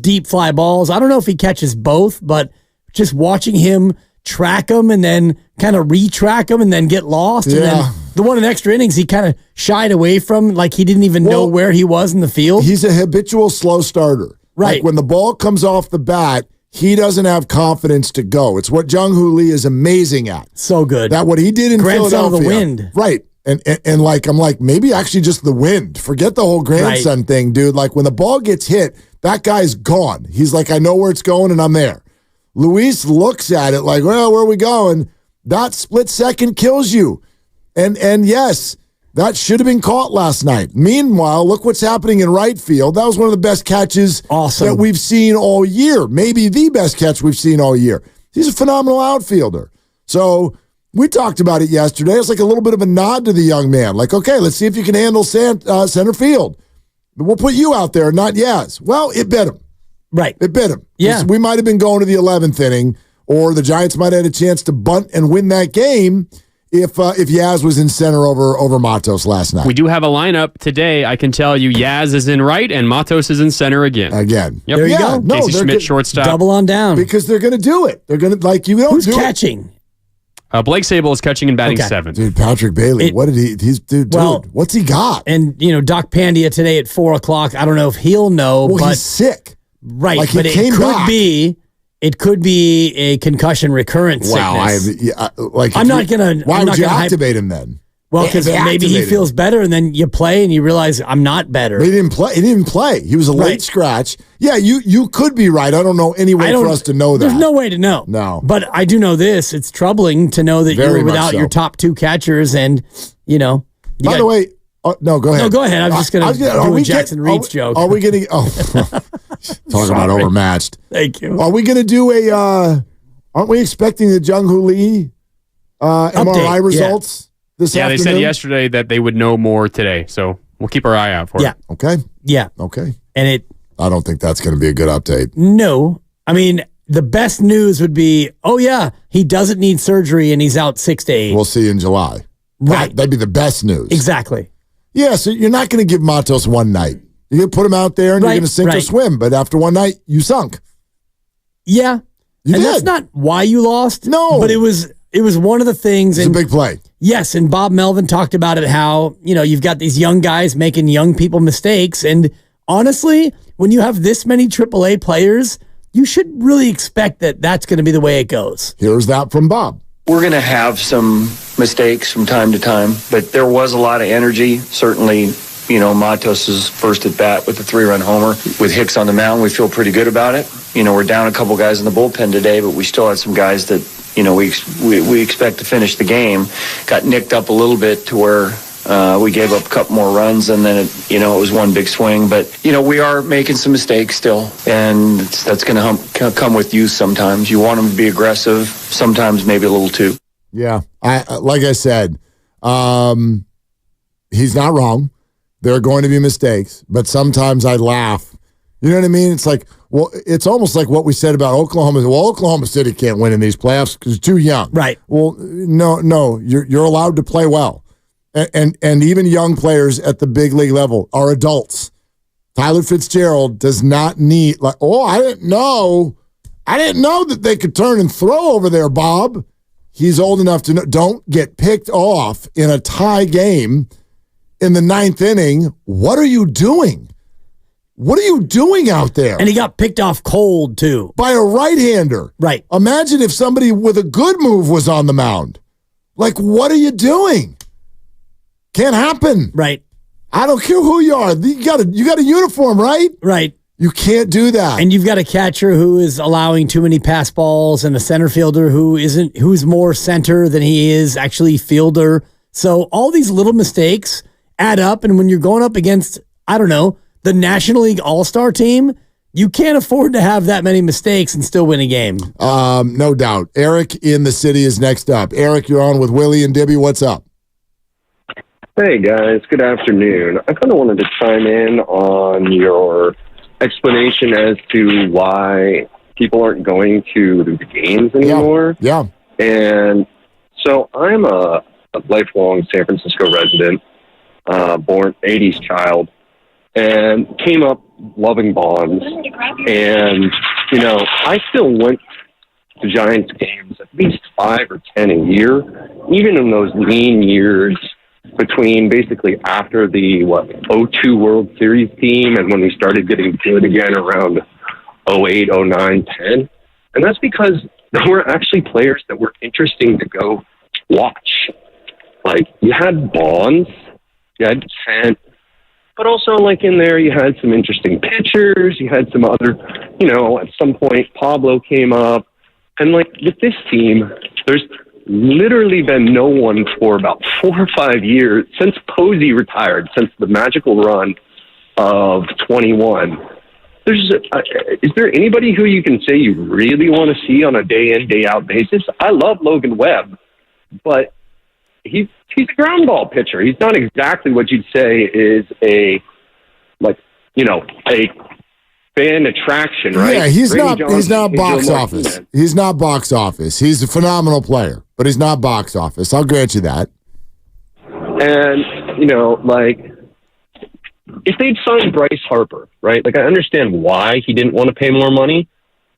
deep fly balls, I don't know if he catches both, but just watching him track them and then kind of retrack them and then get lost. Yeah. And then the one in extra innings, he kind of shied away from, like he didn't even know where he was in the field. He's a habitual slow starter. Right. Like when the ball comes off the bat, he doesn't have confidence to go. It's what Jung-Hoo Lee is amazing at. So good. That what he did in grandson Philadelphia. Of the wind. Right. And like, I'm like, maybe actually just the wind. Forget the whole grandson thing, dude. Like when the ball gets hit, that guy's gone. He's like, I know where it's going and I'm there. Luis looks at it like, well, where are we going? That split second kills you. And yes, that should have been caught last night. Meanwhile, look what's happening in right field. That was one of the best catches that we've seen all year. Maybe the best catch we've seen all year. He's a phenomenal outfielder. So we talked about it yesterday. It's like a little bit of a nod to the young man. Like, okay, let's see if you can handle center field. We'll put you out there, not Yaz. Well, it bit him. Right. It bit him. Yeah. We might have been going to the 11th inning, or the Giants might have had a chance to bunt and win that game if Yaz was in center over Matos last night. We do have a lineup today. I can tell you Yaz is in right and Matos is in center again. Yep. There you go. No, Casey Schmidt, shortstop. Double on down. Because they're going to do it. They're going to, like, you don't Who's do catching? Blake Sable is catching and batting 7th. Dude, Patrick Bailey, what did dude, what's he got? And, Doc Pandia today at 4 o'clock, I don't know if he'll know. Well, but he's sick. Right, like but it could be a concussion recurrent sickness. I'm not going to. Why would you activate him then? Well, because maybe he feels better, and then you play and you realize I'm not better. But he didn't play. He didn't play. He was a late scratch. Yeah, you could be right. I don't know any way for us to know that. There's no way to know. No. But I do know this. It's troubling to know that you're without your top 2 catchers, and By the way. No, go ahead. No, go ahead. I'm just going to do a Jackson Reed's joke. Are we going to... talking about overmatched. Thank you. Are we going to do aren't we expecting the Jung-Hoo Lee MRI results this afternoon? They said yesterday that they would know more today, so we'll keep our eye out for it. Okay. Yeah. Okay. And I don't think that's going to be a good update. No. I mean, the best news would be, he doesn't need surgery and he's out 6 to 8. We'll see you in July. Right. That'd be the best news. Exactly. Yeah, so you're not going to give Matos one night. You're going to put him out there and you're going to sink or swim. But after one night, you sunk. Yeah. You did. That's not why you lost. No. But it was one of the things. It's a big play. Yes, and Bob Melvin talked about it, how, you've got these young guys making young people mistakes. And honestly, when you have this many AAA players, you should really expect that that's going to be the way it goes. Here's that from Bob. We're going to have some mistakes from time to time, but there was a lot of energy. Certainly, Matos' first at bat with the 3-run homer. With Hicks on the mound, we feel pretty good about it. We're down a couple guys in the bullpen today, but we still had some guys that, we expect to finish the game. Got nicked up a little bit to where we gave up a couple more runs, and then it was one big swing. But we are making some mistakes still, and that's going to come with youth. Sometimes you want them to be aggressive, sometimes maybe a little too. Yeah, like I said, he's not wrong. There are going to be mistakes, but sometimes I laugh. You know what I mean? It's like, well, it's almost like what we said about Oklahoma. Well, Oklahoma City can't win in these playoffs because it's too young. Right. Well, no, you're allowed to play well. And even young players at the big league level are adults. Tyler Fitzgerald does not need I didn't know that they could turn and throw over there, Bob. He's old enough to know. Don't get picked off in a tie game in the 9th inning. What are you doing? What are you doing out there? And he got picked off cold, too. By a right-hander. Right. Imagine if somebody with a good move was on the mound. Like, what are you doing? Can't happen. Right. I don't care who you are. You got a uniform, right? Right. You can't do that. And you've got a catcher who is allowing too many pass balls and a center fielder who's more center than he is actually fielder. So all these little mistakes add up, and when you're going up against, the National League All-Star team, you can't afford to have that many mistakes and still win a game. No doubt. Eric in the city is next up. Eric, you're on with Willie and Dibby. What's up? Hey, guys. Good afternoon. I kind of wanted to chime in on your explanation as to why people aren't going to the games anymore. Yeah. And so I'm a lifelong San Francisco resident, born 80s child, and came up loving Bonds. And, I still went to Giants games at least 5 or 10 a year, even in those lean years between basically after the 02 World Series team and when we started getting good again around 08, 09, 10. And that's because there were actually players that were interesting to go watch. Like, you had Bonds, you had Fent, but also, like, in there you had some interesting pitchers, you had some other, at some point Pablo came up. And, like, with this team, there's literally been no one for about 4 or 5 years, since Posey retired, since the magical run of 21. Is there anybody who you can say you really want to see on a day in, day out basis? I love Logan Webb, but he's a ground ball pitcher. He's not exactly what you'd say is a fan attraction, right? Yeah, he's not box office. He's not box office. He's a phenomenal player, but he's not box office. I'll grant you that. And, if they'd signed Bryce Harper, right? Like, I understand why he didn't want to pay more money,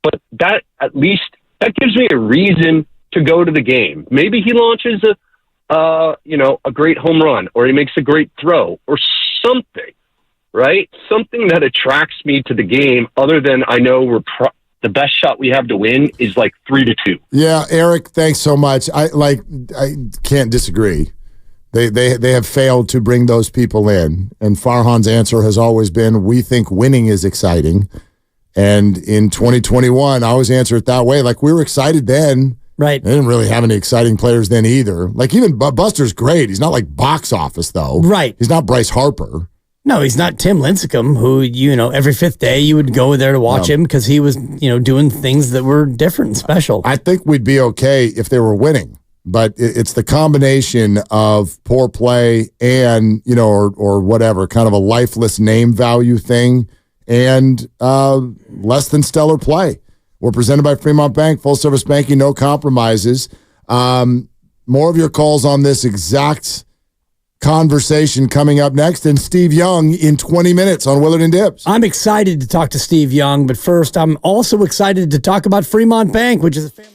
but that gives me a reason to go to the game. Maybe he launches a great home run, or he makes a great throw, or something, right? Something that attracts me to the game, other than I know the best shot we have to win is like 3-2. Yeah, Eric, thanks so much. I can't disagree. They have failed to bring those people in. And Farhan's answer has always been, we think winning is exciting. And in 2021, I always answer it that way. Like, we were excited then. Right. They didn't really have any exciting players then either. Like, even Buster's great. He's not like box office, though. Right. He's not Bryce Harper. No, he's not Tim Lincecum, who, every fifth day you would go there to watch him because he was, doing things that were different and special. I think we'd be okay if they were winning. But it's the combination of poor play and, or whatever, kind of a lifeless name value thing and less than stellar play. We're presented by Fremont Bank, full service banking, no compromises. More of your calls on this exact conversation coming up next. And Steve Young in 20 minutes on Willard and Dibbs. I'm excited to talk to Steve Young, but first I'm also excited to talk about Fremont Bank, which is a family.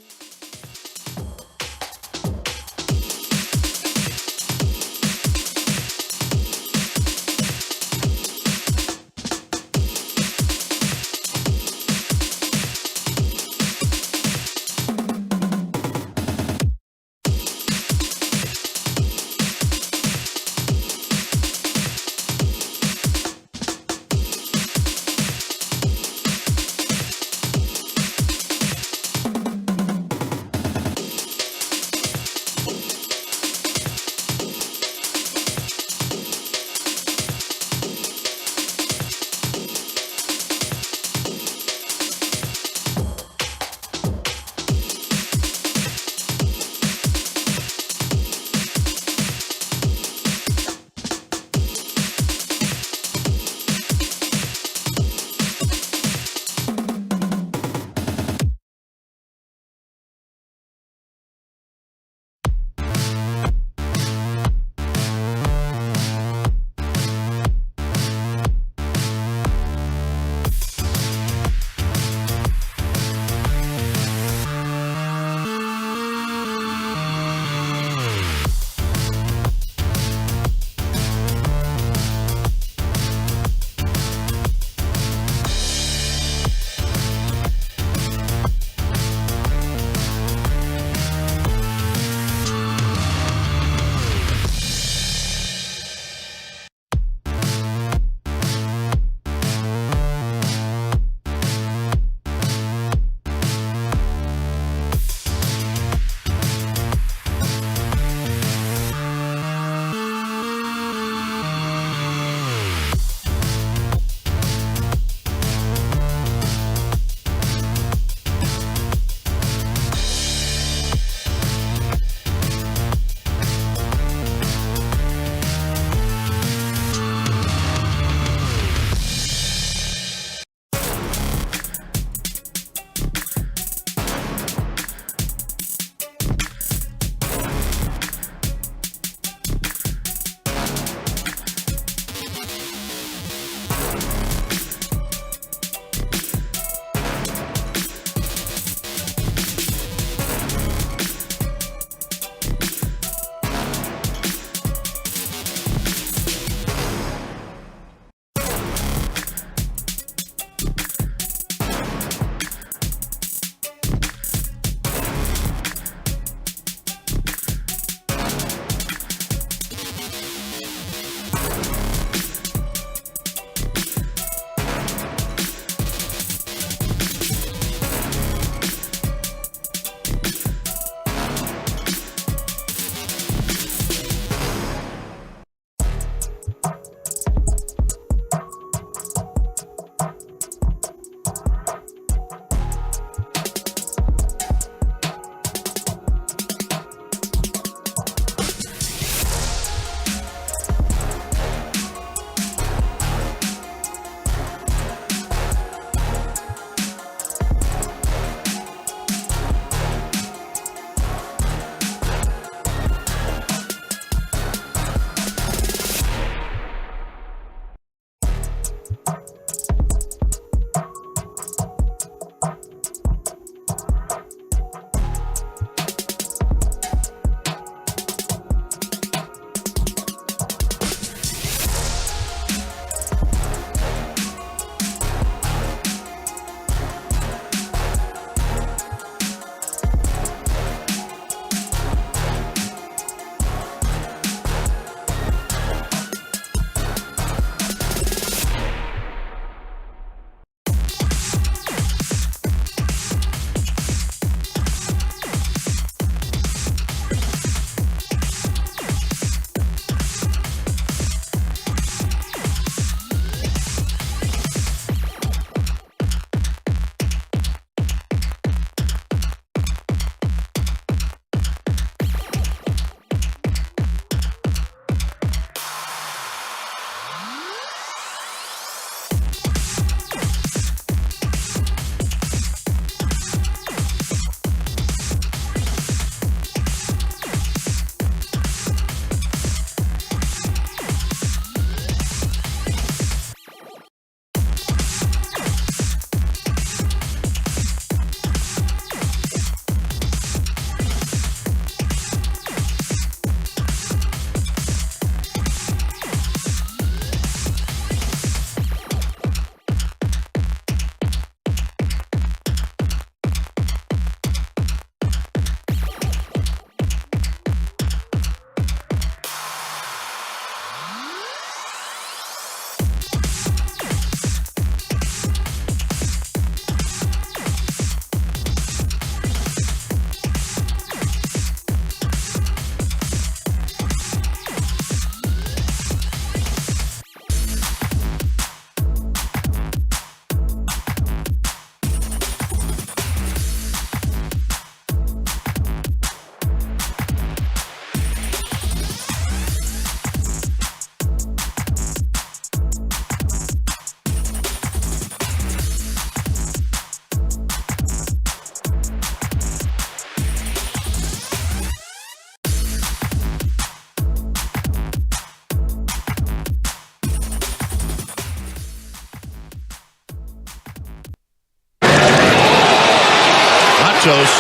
Matos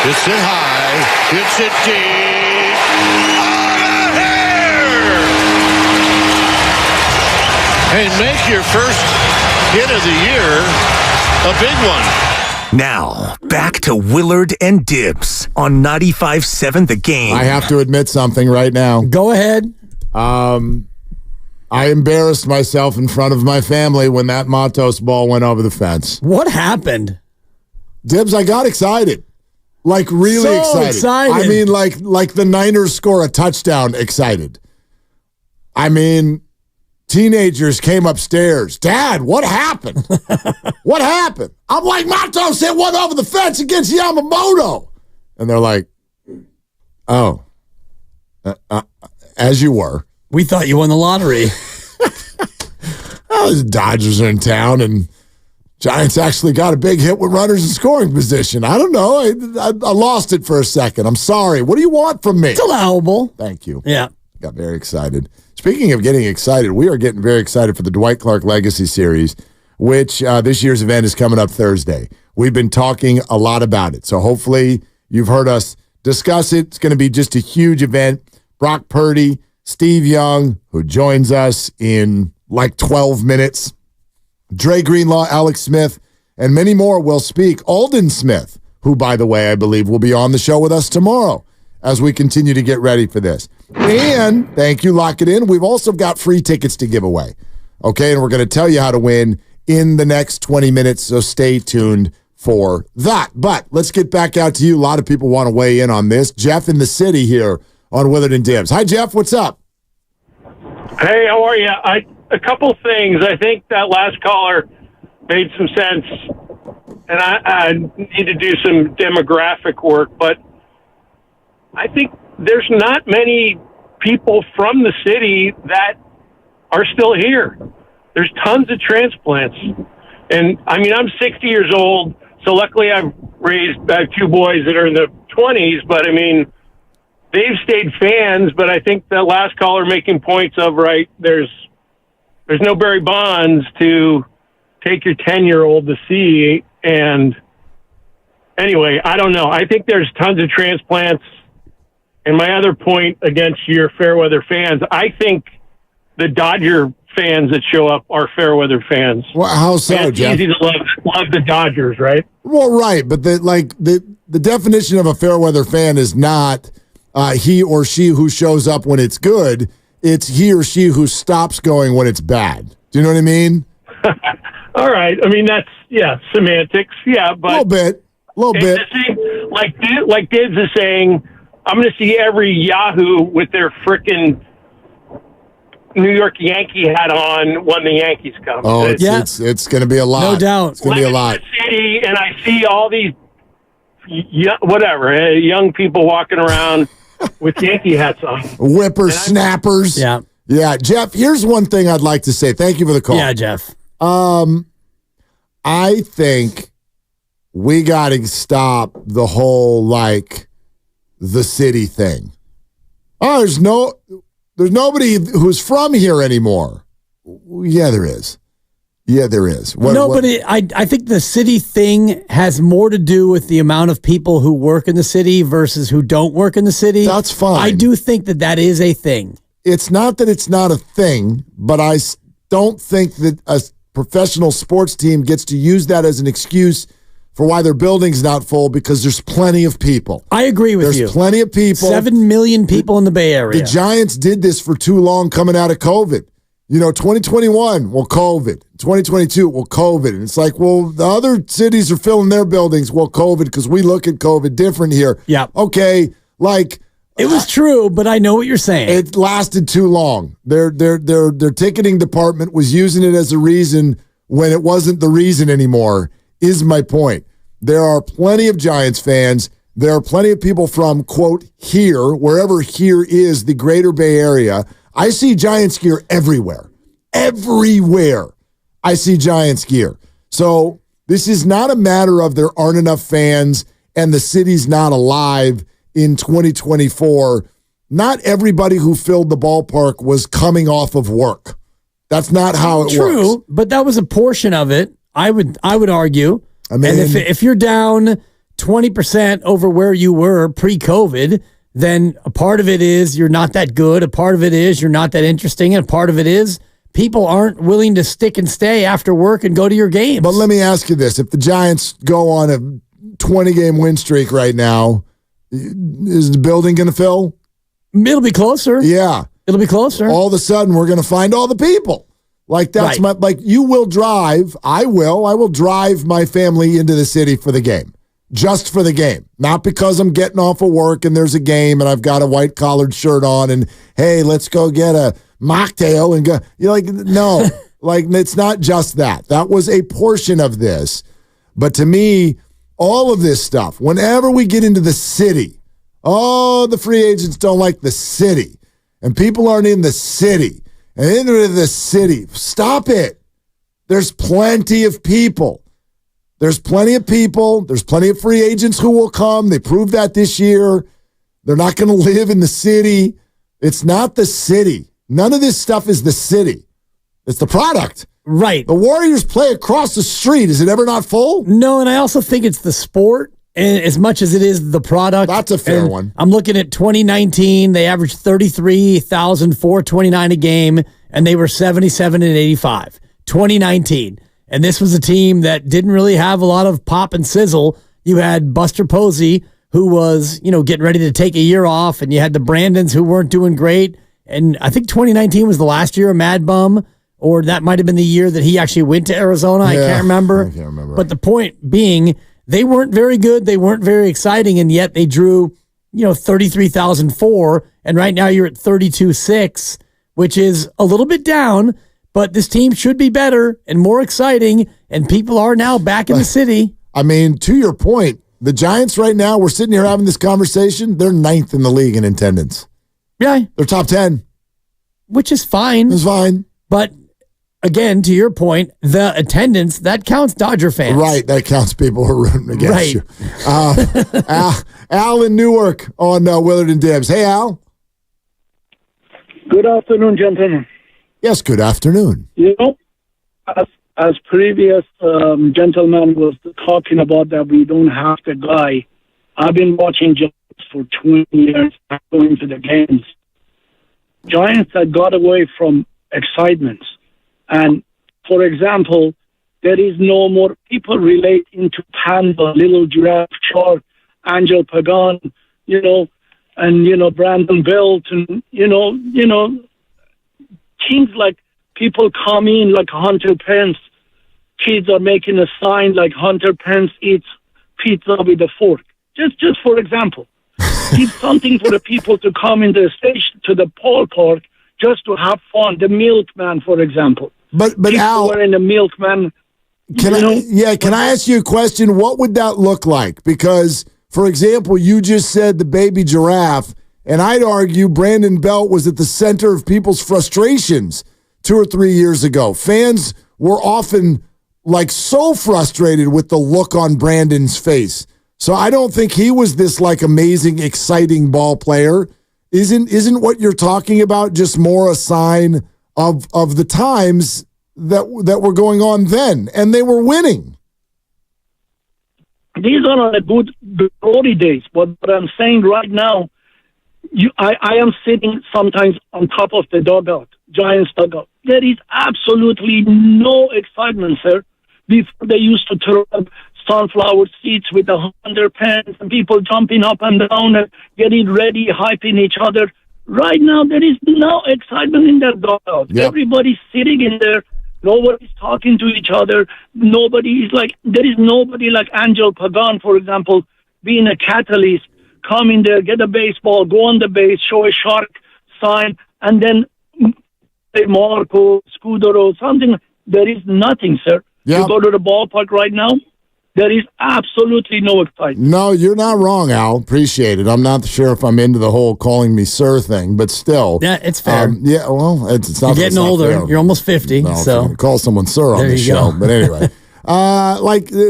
hits it high, hits it deep. On the hair! Hey, make your first hit of the year a big one. Now, back to Willard and Dibbs on 95.7 The Game. I have to admit something right now. Go ahead. I embarrassed myself in front of my family when that Matos ball went over the fence. What happened? Dibbs, I got excited. Like really excited. I mean, like the Niners score a touchdown excited. I mean, teenagers came upstairs. Dad, what happened? What happened? I'm like, Matos hit one over the fence against Yamamoto. And they're like, oh, as you were. We thought you won the lottery. Well, the Dodgers are in town, and Giants actually got a big hit with runners in scoring position. I don't know. I lost it for a second. I'm sorry. What do you want from me? It's allowable. Thank you. Yeah. Got very excited. Speaking of getting excited, we are getting very excited for the Dwight Clark Legacy Series, which this year's event is coming up Thursday. We've been talking a lot about it, so hopefully you've heard us discuss it. It's going to be just a huge event. Brock Purdy, Steve Young, who joins us in like 12 minutes, Dre Greenlaw, Alex Smith, and many more will speak. Alden Smith, who, by the way, I believe will be on the show with us tomorrow as we continue to get ready for this. And thank you, Lock It In. We've also got free tickets to give away. Okay, and we're going to tell you how to win in the next 20 minutes, so stay tuned for that. But let's get back out to you. A lot of people want to weigh in on this. Jeff in the city here on Willard and Dibbs. Hi, Jeff. What's up? Hey, how are you? A couple things. I think that last caller made some sense, and I need to do some demographic work, but I think there's not many people from the city that are still here. There's tons of transplants. And, I mean, I'm 60 years old, so luckily I have two boys that are in the 20s, but, I mean, they've stayed fans, but I think that last caller making points of, right, there's no Barry Bonds to take your 10-year-old to see. And anyway, I don't know. I think there's tons of transplants. And my other point against your Fairweather fans, I think the Dodger fans that show up are Fairweather fans. Well, how so, and it's Jeff? easy to love the Dodgers, right? Well, right, but the definition of a Fairweather fan is not he or she who shows up when it's good. It's he or she who stops going when it's bad. Do you know what I mean? All right. I mean, that's, semantics. Yeah, but a little bit. Like Dibbs is saying, I'm going to see every Yahoo with their frickin' New York Yankee hat on when the Yankees come. Oh, it's going to be a lot. No doubt. It's going to be a lot. City, and I see all these young people walking around with Yankee hats on. Whippersnappers. Yeah. Yeah. Jeff, here's one thing I'd like to say. Thank you for the call. Yeah, Jeff. I think we got to stop the whole, the city thing. Oh, there's nobody who's from here anymore. Yeah, there is. Yeah, there is. I think the city thing has more to do with the amount of people who work in the city versus who don't work in the city. That's fine. I do think that is a thing. It's not that it's not a thing, but I don't think that a professional sports team gets to use that as an excuse for why their building's not full, because there's plenty of people. I agree with you. There's plenty of people. 7 million people in the Bay Area. The Giants did this for too long coming out of COVID. 2021, well, COVID. 2022, well, COVID. And it's like, well, the other cities are filling their buildings, well, COVID, because we look at COVID different here. Yeah. Okay, it was true, but I know what you're saying. It lasted too long. Their ticketing department was using it as a reason when it wasn't the reason anymore, is my point. There are plenty of Giants fans. There are plenty of people from, quote, here, wherever here is, the greater Bay Area. I see Giants gear everywhere. Everywhere I see Giants gear. So this is not a matter of there aren't enough fans and the city's not alive in 2024. Not everybody who filled the ballpark was coming off of work. That's not how it works. True, but that was a portion of it. I would argue. I mean, and if you're down 20% over where you were pre-COVID, then a part of it is you're not that good. A part of it is you're not that interesting. And a part of it is people aren't willing to stick and stay after work and go to your games. But let me ask you this. If the Giants go on a 20-game win streak right now, is the building going to fill? It'll be closer. Yeah. It'll be closer. All of a sudden, we're going to find all the people. Like, that's Right. like, you will drive. I will drive my family into the city for the game. Just for the game. Not because I'm getting off of work and there's a game and I've got a white collared shirt on and, hey, let's go get a mocktail and go. You're like, no. Like, it's not just that. That was a portion of this. But to me, all of this stuff, whenever we get into the city, the free agents don't like the city. And people aren't in the city. And into the city. Stop it. There's plenty of people. There's plenty of people. There's plenty of free agents who will come. They proved that this year. They're not going to live in the city. It's not the city. None of this stuff is the city. It's the product. Right. The Warriors play across the street. Is it ever not full? No, and I also think it's the sport, and as much as it is the product. That's a fair one. I'm looking at 2019. They averaged 33,429 a game, and they were 77 and 85. 2019. And this was a team that didn't really have a lot of pop and sizzle. You had Buster Posey, who was, getting ready to take a year off, and you had the Brandons who weren't doing great. And I think 2019 was the last year of Mad Bum, or that might have been the year that he actually went to Arizona. I can't remember. But the point being, they weren't very good. They weren't very exciting, and yet they drew, 33,004, and right now you're at 32,600, which is a little bit down. But this team should be better and more exciting, and people are now back in the city. I mean, to your point, the Giants right now, we're sitting here having this conversation, they're 9th in the league in attendance. Yeah. They're top 10. Which is fine. It's fine. But, again, to your point, the attendance, that counts Dodger fans. Right, that counts people who are rooting against you. Al in Newark on Willard and Dibs. Hey, Al. Good afternoon, gentlemen. Yes, good afternoon. As previous gentleman was talking about that we don't have the guy, I've been watching Giants for 20 years, going to the games. Giants that got away from excitement. And, for example, there is no more people relating to Panda, Little Giraffe, Shark, Angel Pagan, and, Brandon Belt, and, things like people come in like Hunter Pence. Kids are making a sign like Hunter Pence eats pizza with a fork. Just for example. Give something for the people to come in the station to the ballpark just to have fun. The milkman, for example. But people Al, wearing the milkman. Can I ask you a question? What would that look like? Because, for example, you just said the baby giraffe. And I'd argue Brandon Belt was at the center of people's frustrations 2 or 3 years ago. Fans were often so frustrated with the look on Brandon's face. So I don't think he was this amazing, exciting ball player. Isn't what you're talking about just more a sign of the times that were going on then? And they were winning. These are not the good glory days. But what I'm saying right now, I am sitting sometimes on top of the dugout, Giants dugout. There is absolutely no excitement, sir. Before they used to throw up sunflower seeds with 100 pens and people jumping up and down and getting ready, hyping each other. Right now, there is no excitement in that dugout. Yep. Everybody's sitting in there. Nobody's talking to each other. There is nobody like Angel Pagan, for example, being a catalyst. Come in there, get a baseball, go on the base, show a shark sign, and then say Marco, Scudero, something. There is nothing, sir. Yep. You go to the ballpark right now, there is absolutely no excitement. No, you're not wrong, Al. Appreciate it. I'm not sure if I'm into the whole calling me sir thing, but still. Yeah, it's fair. It's not. You're getting older. Fair. You're almost 50. No, so call someone sir on the show. But anyway,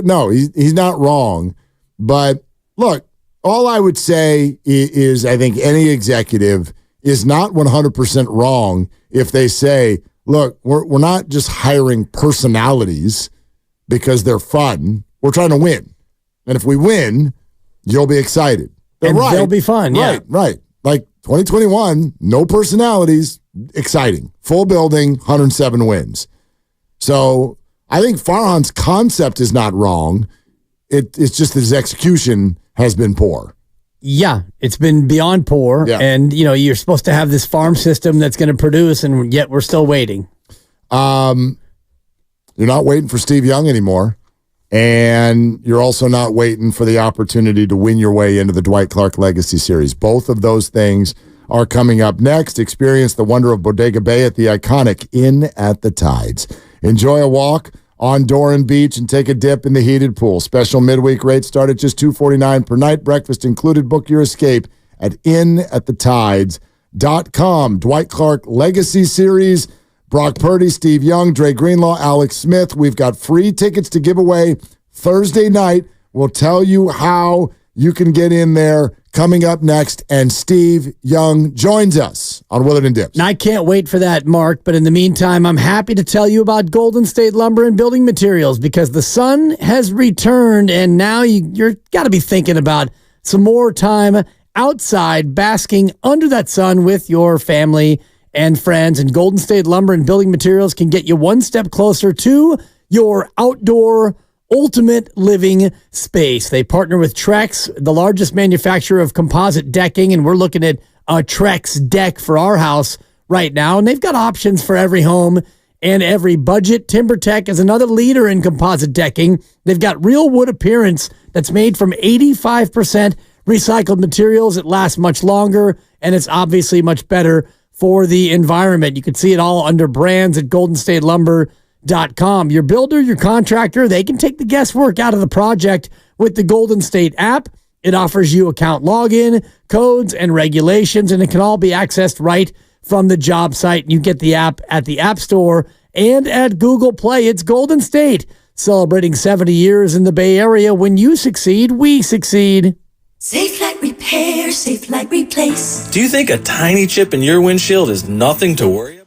no, he's not wrong. But look. All I would say is I think any executive is not 100% wrong if they say, look, we're not just hiring personalities because they're fun. We're trying to win. And if we win, you'll be excited. And they'll be fun, yeah. Right. Like 2021, no personalities, exciting. Full building, 107 wins. So I think Farhan's concept is not wrong. It's just that his execution has been poor. Yeah, it's been beyond poor. Yeah. And, you're supposed to have this farm system that's going to produce, and yet we're still waiting. You're not waiting for Steve Young anymore. And you're also not waiting for the opportunity to win your way into the Dwight Clark Legacy Series. Both of those things are coming up next. Experience the wonder of Bodega Bay at the iconic Inn at the Tides. Enjoy a walk on Doran Beach and take a dip in the heated pool. Special midweek rates start at just $249 per night. Breakfast included. Book your escape at inatthetides.com. Dwight Clark Legacy Series. Brock Purdy, Steve Young, Dre Greenlaw, Alex Smith. We've got free tickets to give away Thursday night. We'll tell you how you can get in there coming up next. And Steve Young joins us on Willard and Dips. And I can't wait for that, Mark. But in the meantime, I'm happy to tell you about Golden State Lumber and Building Materials because the sun has returned. And now you're got to be thinking about some more time outside basking under that sun with your family and friends, and Golden State Lumber and Building Materials can get you one step closer to your outdoor ultimate living space. They partner with Trex, the largest manufacturer of composite decking, and we're looking at a Trex deck for our house right now, and they've got options for every home and every budget. TimberTech is another leader in composite decking. They've got real wood appearance that's made from 85% recycled materials. It lasts much longer, and it's obviously much better for the environment. You can see it all under brands at goldenstatelumber.com. Your builder, your contractor, they can take the guesswork out of the project with the Golden State app. It offers you account login, codes, and regulations, and it can all be accessed right from the job site. You get the app at the App Store and at Google Play. It's Golden State, celebrating 70 years in the Bay Area. When you succeed, we succeed. Safe like repair, safe like replace. Do you think a tiny chip in your windshield is nothing to worry about?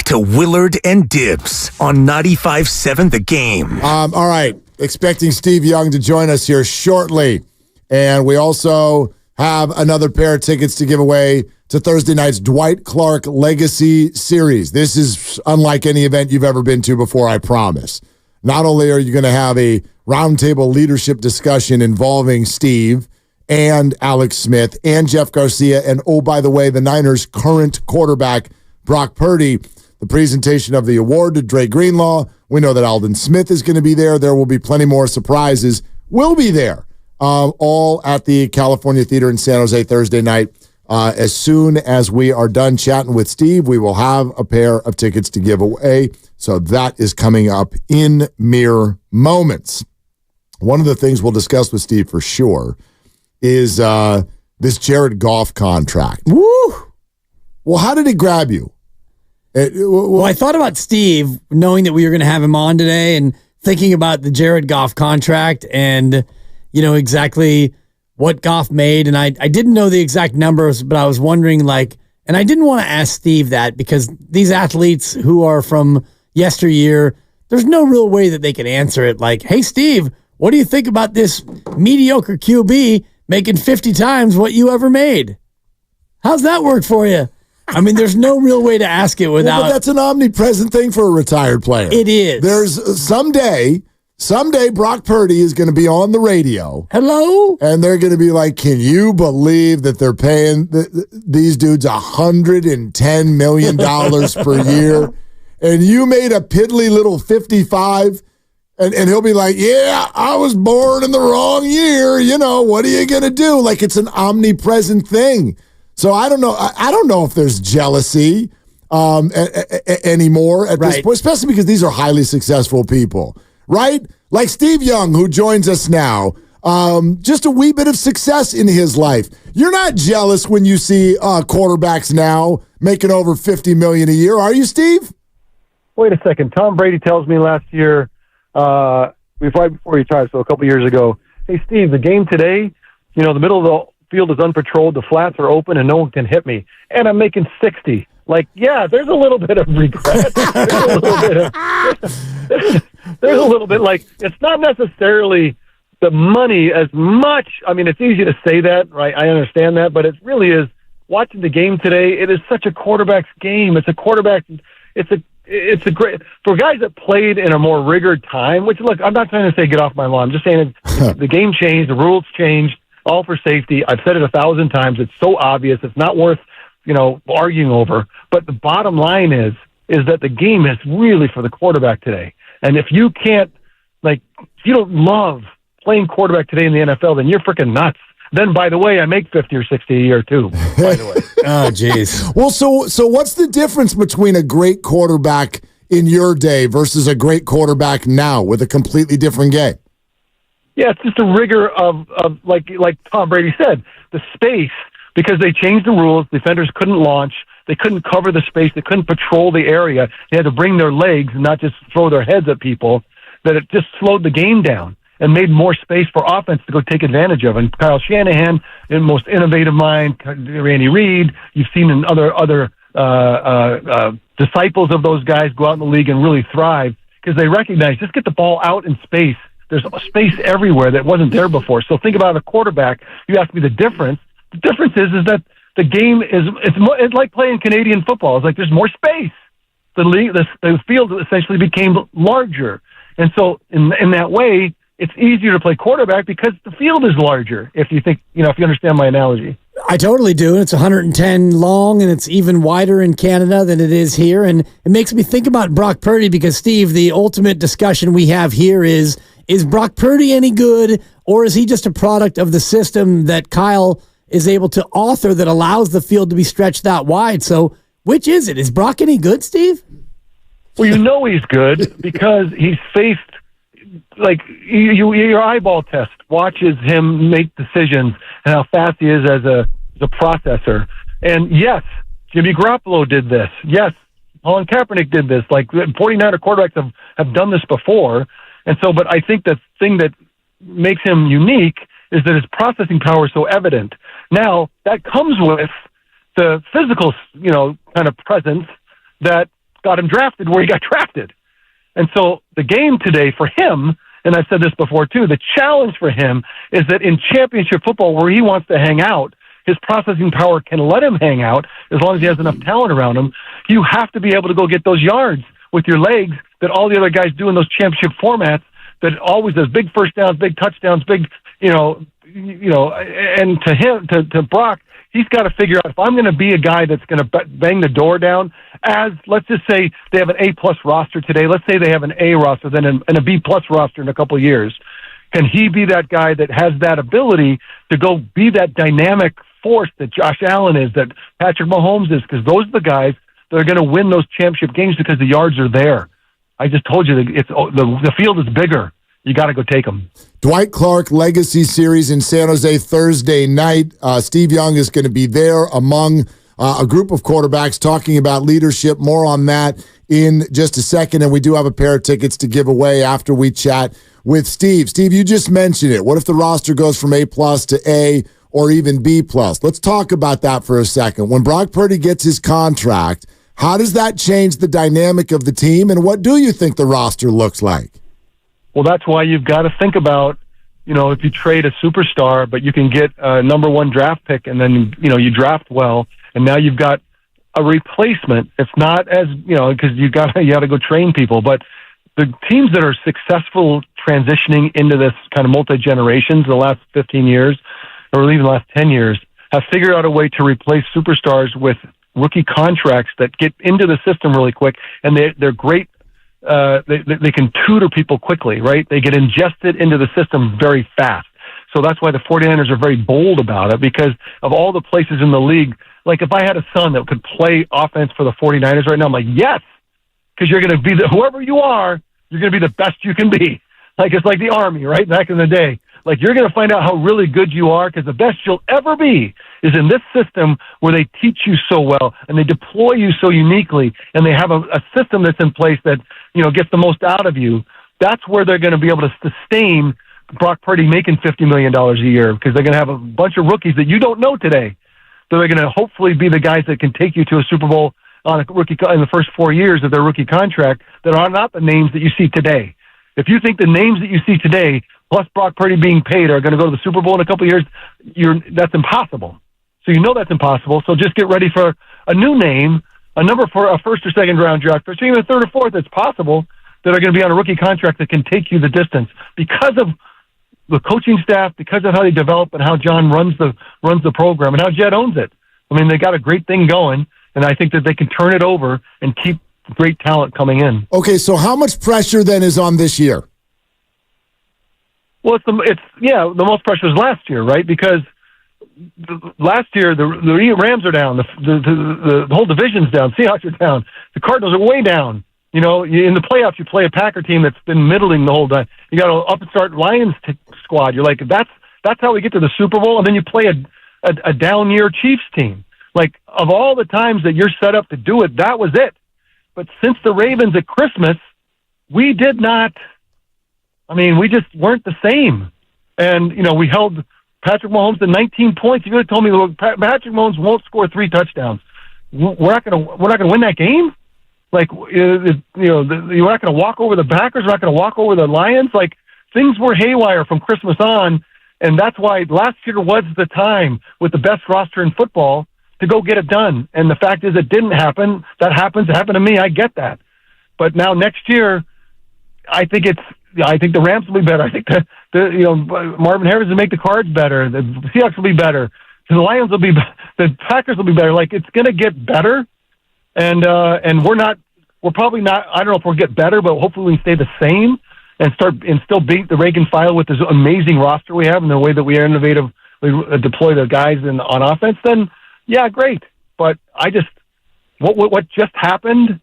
to Willard and Dibbs on 95.7 The Game. All right. Expecting Steve Young to join us here shortly. And we also have another pair of tickets to give away to Thursday night's Dwight Clark Legacy Series. This is unlike any event you've ever been to before, I promise. Not only are you going to have a roundtable leadership discussion involving Steve and Alex Smith and Jeff Garcia, and oh, by the way, the Niners' current quarterback, Brock Purdy, the presentation of the award to Dre Greenlaw. We know that Aldon Smith is going to be there. There will be plenty more surprises. We'll be there, all at the California Theater in San Jose Thursday night. As soon as we are done chatting with Steve, we will have a pair of tickets to give away. So that is coming up in mere moments. One of the things we'll discuss with Steve for sure is this Jared Goff contract. Woo! Well, how did it grab you? Well, I thought about Steve, knowing that we were going to have him on today, and thinking about the Jared Goff contract and, exactly what Goff made. And I didn't know the exact numbers, but I was wondering, and I didn't want to ask Steve that because these athletes who are from yesteryear, there's no real way that they can answer it. Like, hey, Steve, what do you think about this mediocre QB making 50 times what you ever made? How's that work for you? I mean, there's no real way to ask it without. But that's an omnipresent thing for a retired player. It is. There's someday Brock Purdy is going to be on the radio. Hello? And they're going to be like, can you believe that they're paying these dudes $110 million per year? And you made a piddly little 55. And he'll be like, yeah, I was born in the wrong year. What are you going to do? Like, it's an omnipresent thing. So I don't know. I don't know if there's jealousy anymore at this point, especially because these are highly successful people, right? Like Steve Young, who joins us now, just a wee bit of success in his life. You're not jealous when you see quarterbacks now making over $50 million a year, are you, Steve? Wait a second. Tom Brady tells me last year, right before he retired, so a couple years ago, hey, Steve, the game today, the middle of the field is unpatrolled, the flats are open, and no one can hit me, and I'm making 60. Like, yeah, there's a little bit of regret. There's a little bit like, it's not necessarily the money as much. I mean, it's easy to say that, right? I understand that, but it really is watching the game today. It is such a quarterback's game. It's a quarterback. It's a great, for guys that played in a more rigored time, which, look, I'm not trying to say get off my lawn. I'm just saying the game changed, the rules changed, all for safety. I've said it 1,000 times. It's so obvious. It's not worth, arguing over. But the bottom line is that the game is really for the quarterback today. And if you can't, if you don't love playing quarterback today in the NFL, then you're freaking nuts. Then, by the way, I make 50 or 60 a year too, by the way. Oh, jeez. Well, so what's the difference between a great quarterback in your day versus a great quarterback now with a completely different game? Yeah, it's just a rigor of like Tom Brady said, the space, because they changed the rules. Defenders couldn't launch. They couldn't cover the space. They couldn't patrol the area. They had to bring their legs and not just throw their heads at people, that it just slowed the game down and made more space for offense to go take advantage of. And Kyle Shanahan, the most innovative mind, Randy Reed, you've seen in other disciples of those guys go out in the league and really thrive because they recognize, just get the ball out in space. There's space everywhere that wasn't there before. So think about a quarterback. You ask me the difference. The difference is that the game it's like playing Canadian football. It's like there's more space. The field essentially became larger. And so in that way, it's easier to play quarterback because the field is larger, if you think, if you understand my analogy. I totally do. It's 110 long, and it's even wider in Canada than it is here. And it makes me think about Brock Purdy because, Steve, the ultimate discussion we have here is Brock Purdy any good, or is he just a product of the system that Kyle is able to author that allows the field to be stretched that wide? So which is it? Is Brock any good, Steve? Well, he's good because he's faced, your eyeball test watches him make decisions and how fast he is as a processor. And yes, Jimmy Garoppolo did this. Yes, Colin Kaepernick did this. 49er quarterbacks have done this before. And so, but I think the thing that makes him unique is that his processing power is so evident. Now, that comes with the physical, kind of presence that got him drafted where he got drafted. And so the game today for him, and I've said this before too, the challenge for him is that in championship football where he wants to hang out, his processing power can let him hang out as long as he has enough talent around him. You have to be able to go get those yards with your legs that all the other guys do in those championship formats that always does big first downs, big touchdowns, big, and to him, to Brock, he's got to figure out if I'm going to be a guy that's going to bang the door down as, let's just say they have an A-plus roster today. Let's say they have an A roster, then and a B-plus roster in a couple of years. Can he be that guy that has that ability to go be that dynamic force that Josh Allen is, that Patrick Mahomes is? Because those are the guys that are going to win those championship games because the yards are there. I just told you that the field is bigger. You got to go take them. Dwight Clark Legacy Series in San Jose Thursday night. Steve Young is going to be there among a group of quarterbacks talking about leadership. More on that in just a second. And we do have a pair of tickets to give away after we chat with Steve. Steve, you just mentioned it. What if the roster goes from A-plus to A or even B-plus? Let's talk about that for a second. When Brock Purdy gets his contract, how does that change the dynamic of the team, and what do you think the roster looks like? Well, that's why you've got to think about, if you trade a superstar, but you can get a number one draft pick and then, you draft well, and now you've got a replacement. It's not as, because you got to go train people, but the teams that are successful transitioning into this kind of multi-generations the last 15 years, or even the last 10 years, have figured out a way to replace superstars with rookie contracts that get into the system really quick, and they're great. They can tutor people quickly, right? They get ingested into the system very fast. So that's why the 49ers are very bold about it, because of all the places in the league. Like if I had a son that could play offense for the 49ers right now, I'm like, yes, because you're going to be whoever you are, you're going to be the best you can be. Like it's like the Army, right? Back in the day. Like you're going to find out how really good you are, because the best you'll ever be is in this system where they teach you so well and they deploy you so uniquely, and they have a system that's in place that, gets the most out of you. That's where they're going to be able to sustain Brock Purdy making $50 million a year, because they're going to have a bunch of rookies that you don't know today. So they're going to hopefully be the guys that can take you to a Super Bowl on a rookie in the first 4 years of their rookie contract that are not the names that you see today. If you think the names that you see today, plus Brock Purdy being paid, are going to go to the Super Bowl in a couple of years, that's impossible. So that's impossible. So just get ready for a new name, a number for a first or second round draft, or even a third or fourth that's possible, that are going to be on a rookie contract that can take you the distance because of the coaching staff, because of how they develop and how John runs the program and how Jed owns it. I mean, they got a great thing going, and I think that they can turn it over and keep great talent coming in. Okay, so how much pressure then is on this year? Well, the most pressure was last year, right? Because last year the Rams are down, the whole division's down, Seahawks are down, the Cardinals are way down. In the playoffs, you play a Packer team that's been middling the whole time. You got an upstart Lions squad. You're like, that's how we get to the Super Bowl, and then you play a down year Chiefs team. Like, of all the times that you're set up to do it, that was it. But since the Ravens at Christmas, we did not. I mean, we just weren't the same. And, we held Patrick Mahomes to 19 points. You could have told me, look, Patrick Mahomes won't score 3 touchdowns. We're not going to win that game? Like, you're not going to walk over the Packers. We're not going to walk over the Lions. Like, things were haywire from Christmas on, and that's why last year was the time with the best roster in football to go get it done. And the fact is, it didn't happen. That happens. It happened to me. I get that. But now next year, I think the Rams will be better. I think Marvin Harris will make the Cards better. The Seahawks will be better. The Lions will be. The Packers will be better. Like, it's going to get better, and we're probably not. I don't know if we'll get better, but hopefully we can stay the same and still beat the rank and file with this amazing roster we have and the way that we are innovative. We deploy the guys on offense. Then yeah, great. But what just happened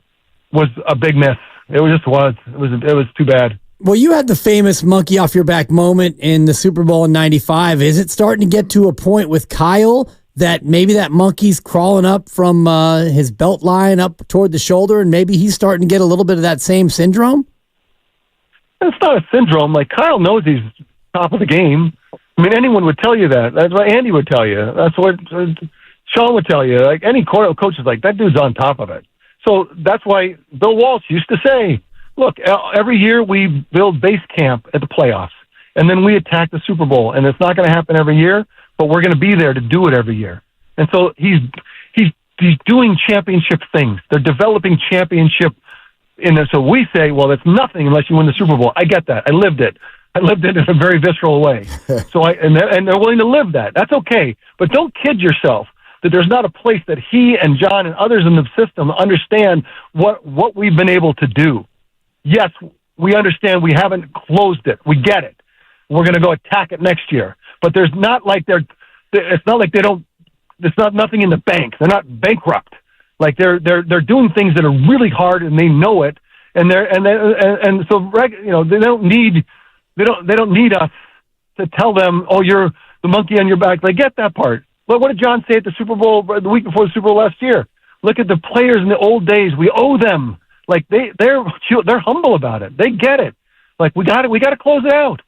was a big miss. It was too bad. Well, you had the famous monkey off your back moment in the Super Bowl in '95. Is it starting to get to a point with Kyle that maybe that monkey's crawling up from his belt line up toward the shoulder, and maybe he's starting to get a little bit of that same syndrome? It's not a syndrome. Like, Kyle knows he's top of the game. I mean, anyone would tell you that. That's what Andy would tell you. That's what Sean would tell you. Like, any coach is like, that dude's on top of it. So that's why Bill Walsh used to say, look, every year we build base camp at the playoffs, and then we attack the Super Bowl. And it's not going to happen every year, but we're going to be there to do it every year. And so he's doing championship things. They're developing championship. And so we say, well, that's nothing unless you win the Super Bowl. I get that. I lived it in a very visceral way. And they're willing to live that. That's okay. But don't kid yourself that there's not a place that he and John and others in the system understand what we've been able to do. Yes, we understand we haven't closed it. We get it. We're going to go attack it next year. But there's not like it's not like they don't. There's not nothing in the bank. They're not bankrupt. Like they're doing things that are really hard and they know it. And so they don't need us to tell them, oh, you're the monkey on your back. They get that part. But what did John say at the Super Bowl the week before the Super Bowl last year? Look at the players in the old days. We owe them. Like they're humble about it. They get it. Like we got to close it out.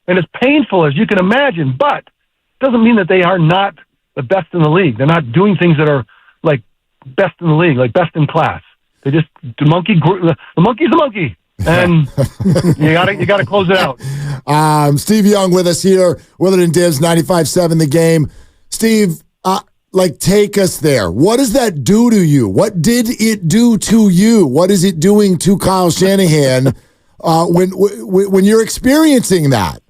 And it's painful as you can imagine, but it doesn't mean that they are not the best in the league. They're not doing things that are like best in the league, like best in class. They just the monkey's a monkey, and you got to close it out. Steve Young with us here, Willard and Divs 95.7 The Game. Steve, take us there. What does that do to you? What did it do to you? What is it doing to Kyle Shanahan when you're experiencing that?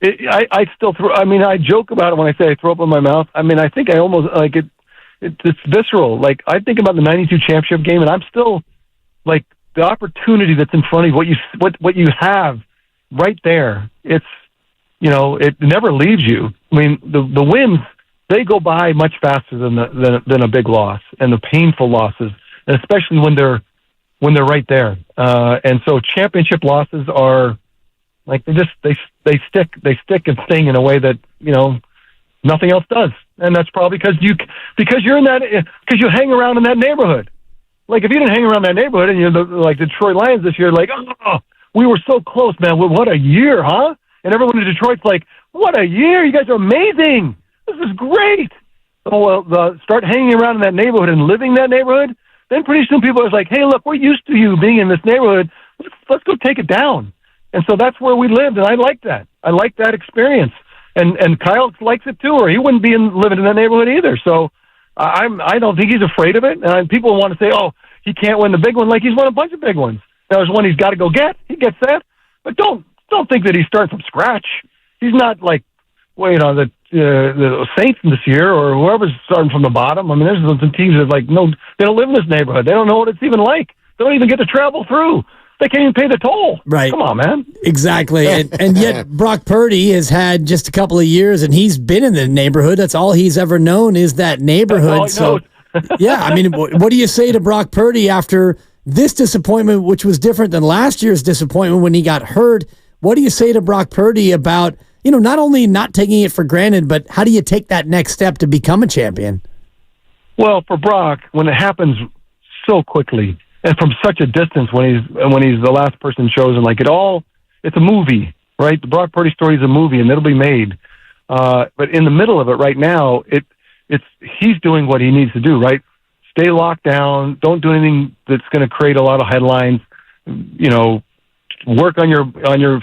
I still throw. I mean, I joke about it when I say I throw up in my mouth. I mean, I think I almost like it. It's visceral. Like I think about the '92 championship game, and I'm still like the opportunity that's in front of you. What you have right there. It's it never leaves you. I mean, the wins, they go by much faster than a big loss and the painful losses, and especially when they're right there. And so championship losses are like they stick and sting in a way that nothing else does. And that's probably because you hang around in that neighborhood. Like if you didn't hang around that neighborhood and you're like Detroit Lions this year, like we were so close, man. What a year, huh? And everyone in Detroit's like, what a year! You guys are amazing. This is great. So start hanging around in that neighborhood and living that neighborhood. Then pretty soon people are like, hey, look, we're used to you being in this neighborhood. Let's go take it down. And so that's where we lived, and I like that. I like that experience. And Kyle likes it too, or he wouldn't be living in that neighborhood either. So I don't think he's afraid of it. And people want to say, oh, he can't win the big one, like he's won a bunch of big ones. There's one he's got to go get. He gets that. But don't think that he's starting from scratch. He's not like the Saints this year or whoever's starting from the bottom. I mean, there's some teams that they don't live in this neighborhood. They don't know what it's even like. They don't even get to travel through. They can't even pay the toll. Right. Come on, man. Exactly. And yet Brock Purdy has had just a couple of years, and he's been in the neighborhood. That's all he's ever known is that neighborhood. So, yeah, I mean, what do you say to Brock Purdy after this disappointment, which was different than last year's disappointment when he got hurt? What do you say to Brock Purdy about, not only not taking it for granted, but how do you take that next step to become a champion? Well, for Brock, when it happens so quickly, and from such a distance when he's the last person chosen, it's a movie, right? The Brock Purdy story is a movie, and it'll be made. But in the middle of it right now, he's doing what he needs to do, right? Stay locked down. Don't do anything that's going to create a lot of headlines. Work on your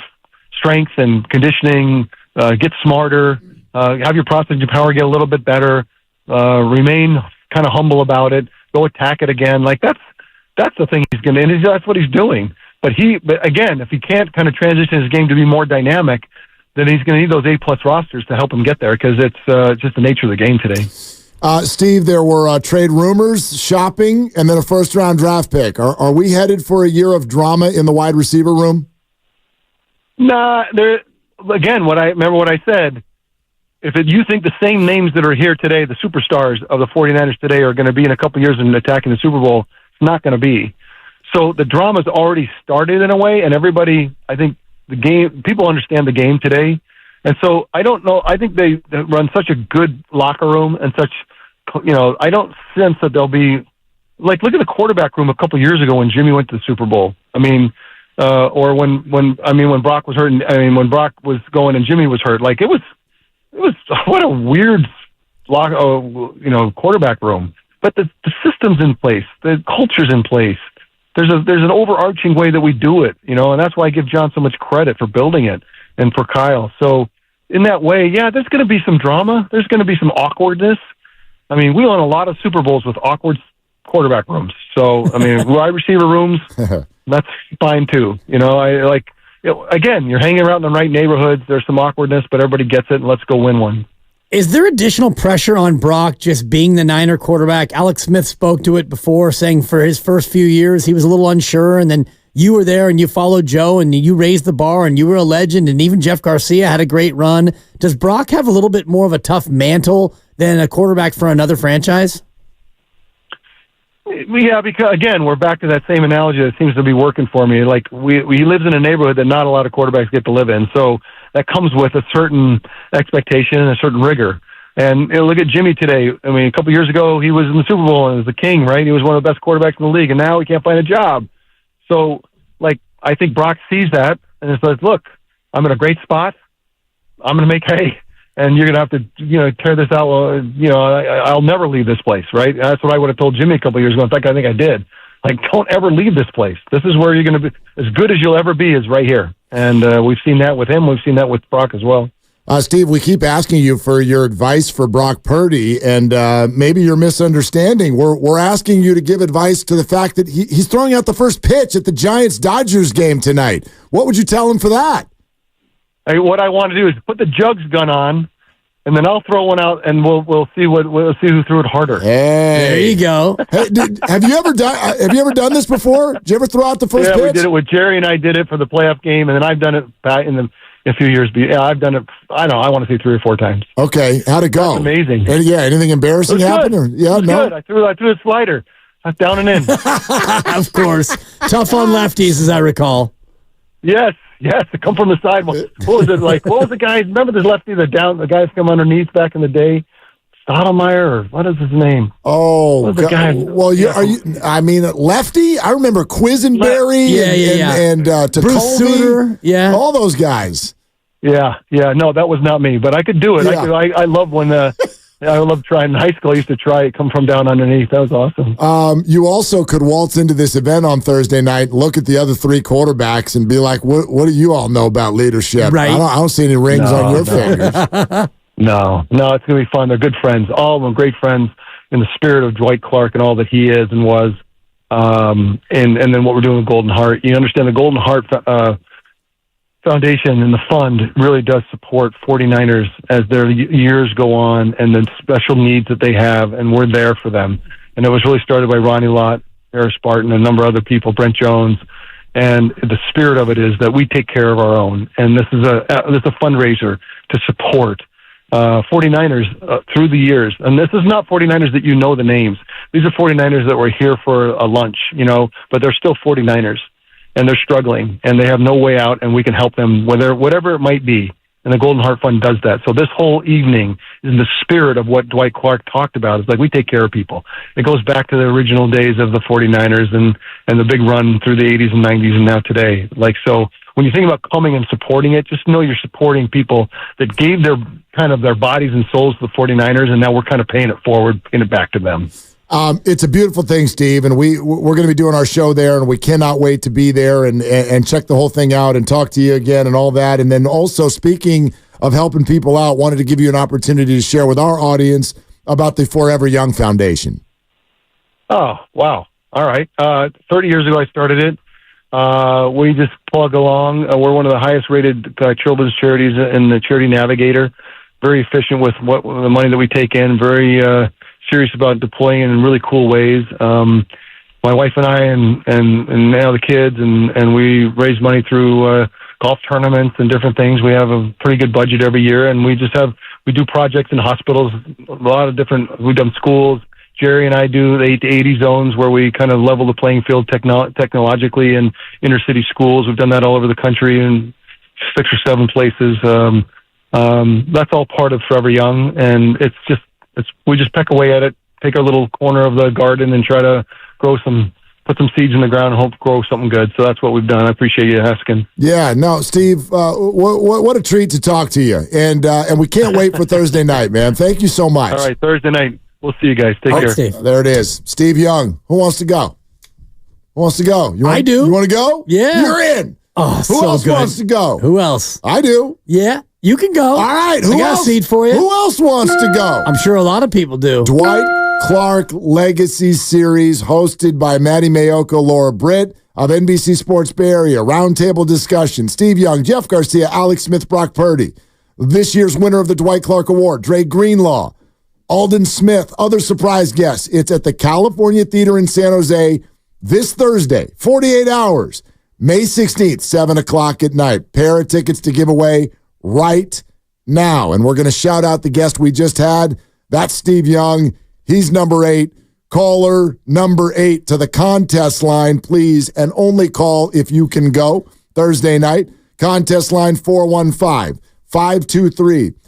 strength and conditioning. Get smarter. Have your processing power get a little bit better. Remain kind of humble about it. Go attack it again. That's the thing he's going to, and that's what he's doing. But again, if he can't kind of transition his game to be more dynamic, then he's going to need those A+ rosters to help him get there because it's just the nature of the game today. Steve, there were trade rumors, shopping, and then a first-round draft pick. Are we headed for a year of drama in the wide receiver room? Nah, again, what I said, if you think the same names that are here today, the superstars of the 49ers today, are going to be in a couple years and attacking the Super Bowl, it's not going to be. So the drama's already started in a way, and everybody, I think people understand the game today. And so I don't know, I think they run such a good locker room and such, I don't sense that they'll be, look at the quarterback room a couple years ago when Jimmy went to the Super Bowl. I mean, or when Brock was hurt, when Brock was going and Jimmy was hurt, it was what a weird quarterback room. but the system's in place, the culture's in place. There's an overarching way that we do it, and that's why I give John so much credit for building it and for Kyle. So in that way, yeah, there's going to be some drama. There's going to be some awkwardness. I mean, we won a lot of Super Bowls with awkward quarterback rooms. So, I mean, wide receiver rooms, that's fine too. Again, you're hanging around in the right neighborhoods. There's some awkwardness, but everybody gets it, and let's go win one. Is there additional pressure on Brock just being the Niner quarterback? Alex Smith spoke to it before, saying for his first few years he was a little unsure, and then you were there and you followed Joe and you raised the bar and you were a legend, and even Jeff Garcia had a great run. Does Brock have a little bit more of a tough mantle than a quarterback for another franchise? Yeah, because again, we're back to that same analogy that seems to be working for me. Like he lives in a neighborhood that not a lot of quarterbacks get to live in, so that comes with a certain expectation and a certain rigor. And look at Jimmy today. I mean, a couple years ago, he was in the Super Bowl and was the king, right? He was one of the best quarterbacks in the league, and now he can't find a job. So, I think Brock sees that and says, "Look, I'm in a great spot. I'm going to make hay, and you're going to have to, tear this out. I'll never leave this place, right?" And that's what I would have told Jimmy a couple years ago. In fact, I think I did. Don't ever leave this place. This is where you're going to be. As good as you'll ever be is right here. And we've seen that with him. We've seen that with Brock as well. Steve, we keep asking you for your advice for Brock Purdy, and maybe you're misunderstanding. We're asking you to give advice to the fact that he's throwing out the first pitch at the Giants-Dodgers game tonight. What would you tell him for that? What I want to do is put the jugs gun on, and then I'll throw one out, and we'll see who threw it harder. Hey, there you go. Hey, have you ever done this before? Did you ever throw out the first pitch? Yeah, we did it with Jerry, and I did it for the playoff game, and then I've done it in a few years. Yeah, I've done it. I want to say 3 or 4 times. Okay, how'd it go? That's amazing. Anything embarrassing happen? Or no? Good. I threw a slider. That's down and in. Of course, tough on lefties, as I recall. Yes, to come from the side. What was it like? What was the guy? Remember the lefty, the guys come underneath back in the day? Stoudemire, or what is his name? Oh, the guy. Well, lefty? I remember Quisenberry and Bruce Sutter. Yeah, all those guys. Yeah. No, that was not me, but I could do it. Yeah. I love when. I love trying in high school. I used to try it, come from down underneath. That was awesome. You also could waltz into this event on Thursday night, look at the other 3 quarterbacks, and be like, "What do you all know about leadership?" Right. I don't see any rings on your fingers. No, it's going to be fun. They're good friends. All of them great friends in the spirit of Dwight Clark and all that he is and was. And then what we're doing with Golden Heart. You understand the Golden Heart Foundation and the fund really does support 49ers as their years go on and the special needs that they have, and we're there for them. And it was really started by Ronnie Lott, Harris Barton, and a number of other people, Brent Jones. And the spirit of it is that we take care of our own. And this is a fundraiser to support 49ers through the years. And this is not 49ers that the names. These are 49ers that were here for a lunch, but they're still 49ers. And they're struggling, and they have no way out, and we can help them, whatever it might be. And the Golden Heart Fund does that. So this whole evening is in the spirit of what Dwight Clark talked about. It's like we take care of people. It goes back to the original days of the 49ers and the big run through the 80s and 90s and now today. So when you think about coming and supporting it, just know you're supporting people that gave their bodies and souls to the 49ers, and now we're kind of paying it forward, paying it back to them. It's a beautiful thing, Steve, and we're going to be doing our show there, and we cannot wait to be there and check the whole thing out and talk to you again and all that. And then also, speaking of helping people out, wanted to give you an opportunity to share with our audience about the Forever Young Foundation. Oh, wow. All right. 30 years ago, I started it. We just plug along. We're one of the highest-rated children's charities in the Charity Navigator. Very efficient with the money that we take in, very serious about deploying it in really cool ways. My wife and I and now the kids, and we raise money through golf tournaments and different things. We have a pretty good budget every year, and we do projects in hospitals, a lot of different, we've done schools. Jerry and I do the 8 to 80 zones where we kind of level the playing field technologically in inner city schools. We've done that all over the country in 6 or 7 places. That's all part of Forever Young, and we just peck away at it, take our little corner of the garden and try to put some seeds in the ground and hope to grow something good. So that's what we've done. I appreciate you asking. Yeah, no, Steve, what a treat to talk to you. And we can't wait for Thursday night, man. Thank you so much. All right, Thursday night. We'll see you guys. Take care. Steve. There it is. Steve Young. Who wants to go? Who wants to go? I do. You want to go? Yeah. You're in. Oh, Who so else good. wants to go? Who else? I do. Yeah, you can go. All right. I got a seat for you. Who else wants to go? I'm sure a lot of people do. Dwight Clark Legacy Series, hosted by Maddie Mayoko, Laura Britt of NBC Sports Bay Area. Roundtable discussion. Steve Young, Jeff Garcia, Alex Smith, Brock Purdy. This year's winner of the Dwight Clark Award, Dre Greenlaw. Alden Smith, other surprise guests. It's at the California Theater in San Jose this Thursday, 48 hours, May 16th, 7 o'clock at night. Pair of tickets to give away right now. And we're going to shout out the guest we just had. That's Steve Young. He's number 8. Caller number 8 to the contest line, please, and only call if you can go Thursday night. Contest line 415-523-4652,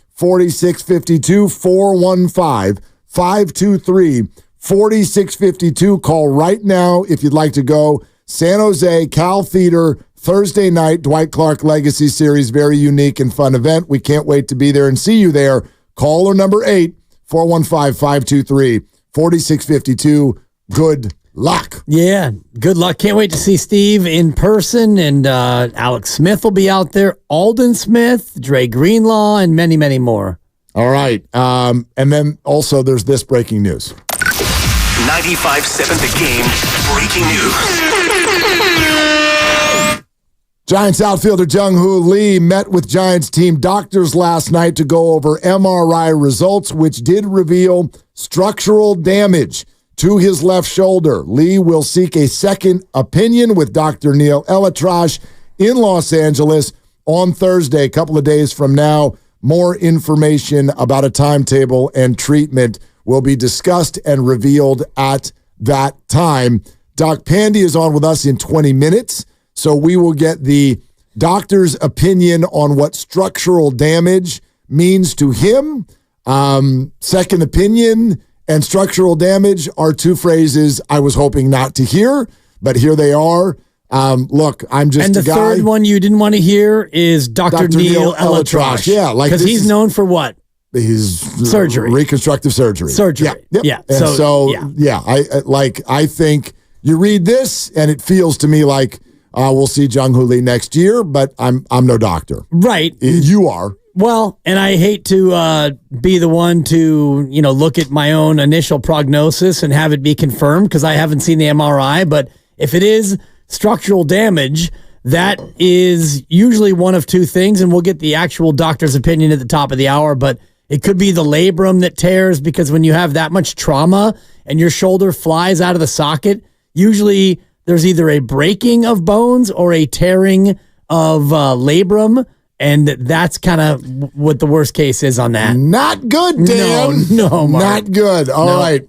415-523-4652. Call right now if you'd like to go. San Jose, Cal Theater, Thursday night, Dwight Clark Legacy Series. Very unique and fun event. We can't wait to be there and see you there. Caller number 8, 415-523-4652. Good luck. Yeah, good luck. Can't wait to see Steve in person, and Alex Smith will be out there, Alden Smith, Dre Greenlaw, and many, many more. All right. And then also there's this breaking news. 95.7 The Game breaking news. Giants outfielder Jung-Hoo Lee met with Giants team doctors last night to go over MRI results, which did reveal structural damage to his left shoulder. Lee will seek a second opinion with Dr. Neil Elatrash in Los Angeles on Thursday, a couple of days from now. More information about a timetable and treatment will be discussed and revealed at that time. Doc Pandy is on with us in 20 minutes, so we will get the doctor's opinion on what structural damage means to him. Second opinion and structural damage are two phrases I was hoping not to hear, but here they are. Look, I'm just and a the guy. third one you didn't want to hear is Dr. Neil Elatrash. Yeah, like because he's known for what? His surgery, reconstructive surgery. Yeah. And I think you read this and it feels to me like we'll see Jung-Hoo Lee next year, but I'm no doctor. Right. You are. Well, and I hate to be the one to, look at my own initial prognosis and have it be confirmed because I haven't seen the MRI, but if it is structural damage, that is usually one of two things, and we'll get the actual doctor's opinion at the top of the hour, but it could be the labrum that tears because when you have that much trauma and your shoulder flies out of the socket, usually there's either a breaking of bones or a tearing of labrum, and that's kind of what the worst case is on that. Not good, Dan. No, Mark. Not good. All right.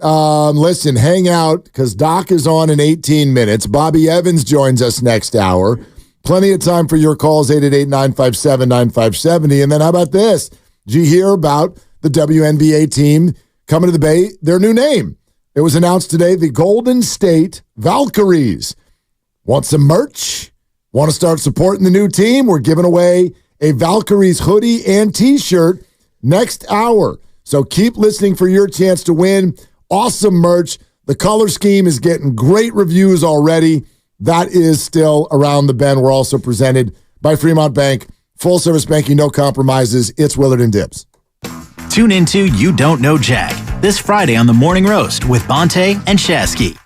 Listen, hang out because Doc is on in 18 minutes. Bobby Evans joins us next hour. Plenty of time for your calls, 888-957-9570. And then how about this? Did you hear about the WNBA team coming to the Bay? Their new name. It was announced today, the Golden State Valkyries. Want some merch? Want to start supporting the new team? We're giving away a Valkyries hoodie and t-shirt next hour. So keep listening for your chance to win. Awesome merch. The color scheme is getting great reviews already. That is still around the bend. We're also presented by Fremont Bank. Full service banking, no compromises. It's Willard and Dibbs. Tune into You Don't Know Jack this Friday on The Morning Roast with Bonte and Shasky.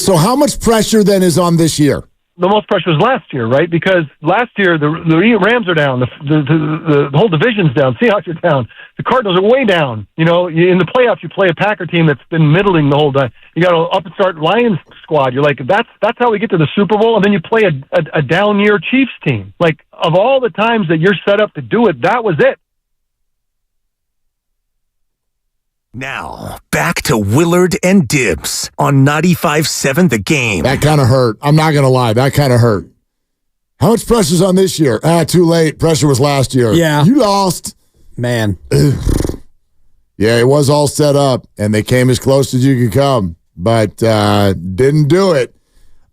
So how much pressure then is on this year? The most pressure was last year, right? Because last year the Rams are down, the whole division's down, Seahawks are down, the Cardinals are way down. In the playoffs, you play a Packer team that's been middling the whole time. You got an upstart Lions squad. You're like, that's how we get to the Super Bowl, and then you play a down year Chiefs team. Like, of all the times that you're set up to do it, that was it. Now, back to Willard and Dibs on 95.7 The Game. That kind of hurt. I'm not going to lie. That kind of hurt. How much pressure's on this year? Too late. Pressure was last year. Yeah. You lost. Man. Yeah, it was all set up, and they came as close as you could come, but didn't do it.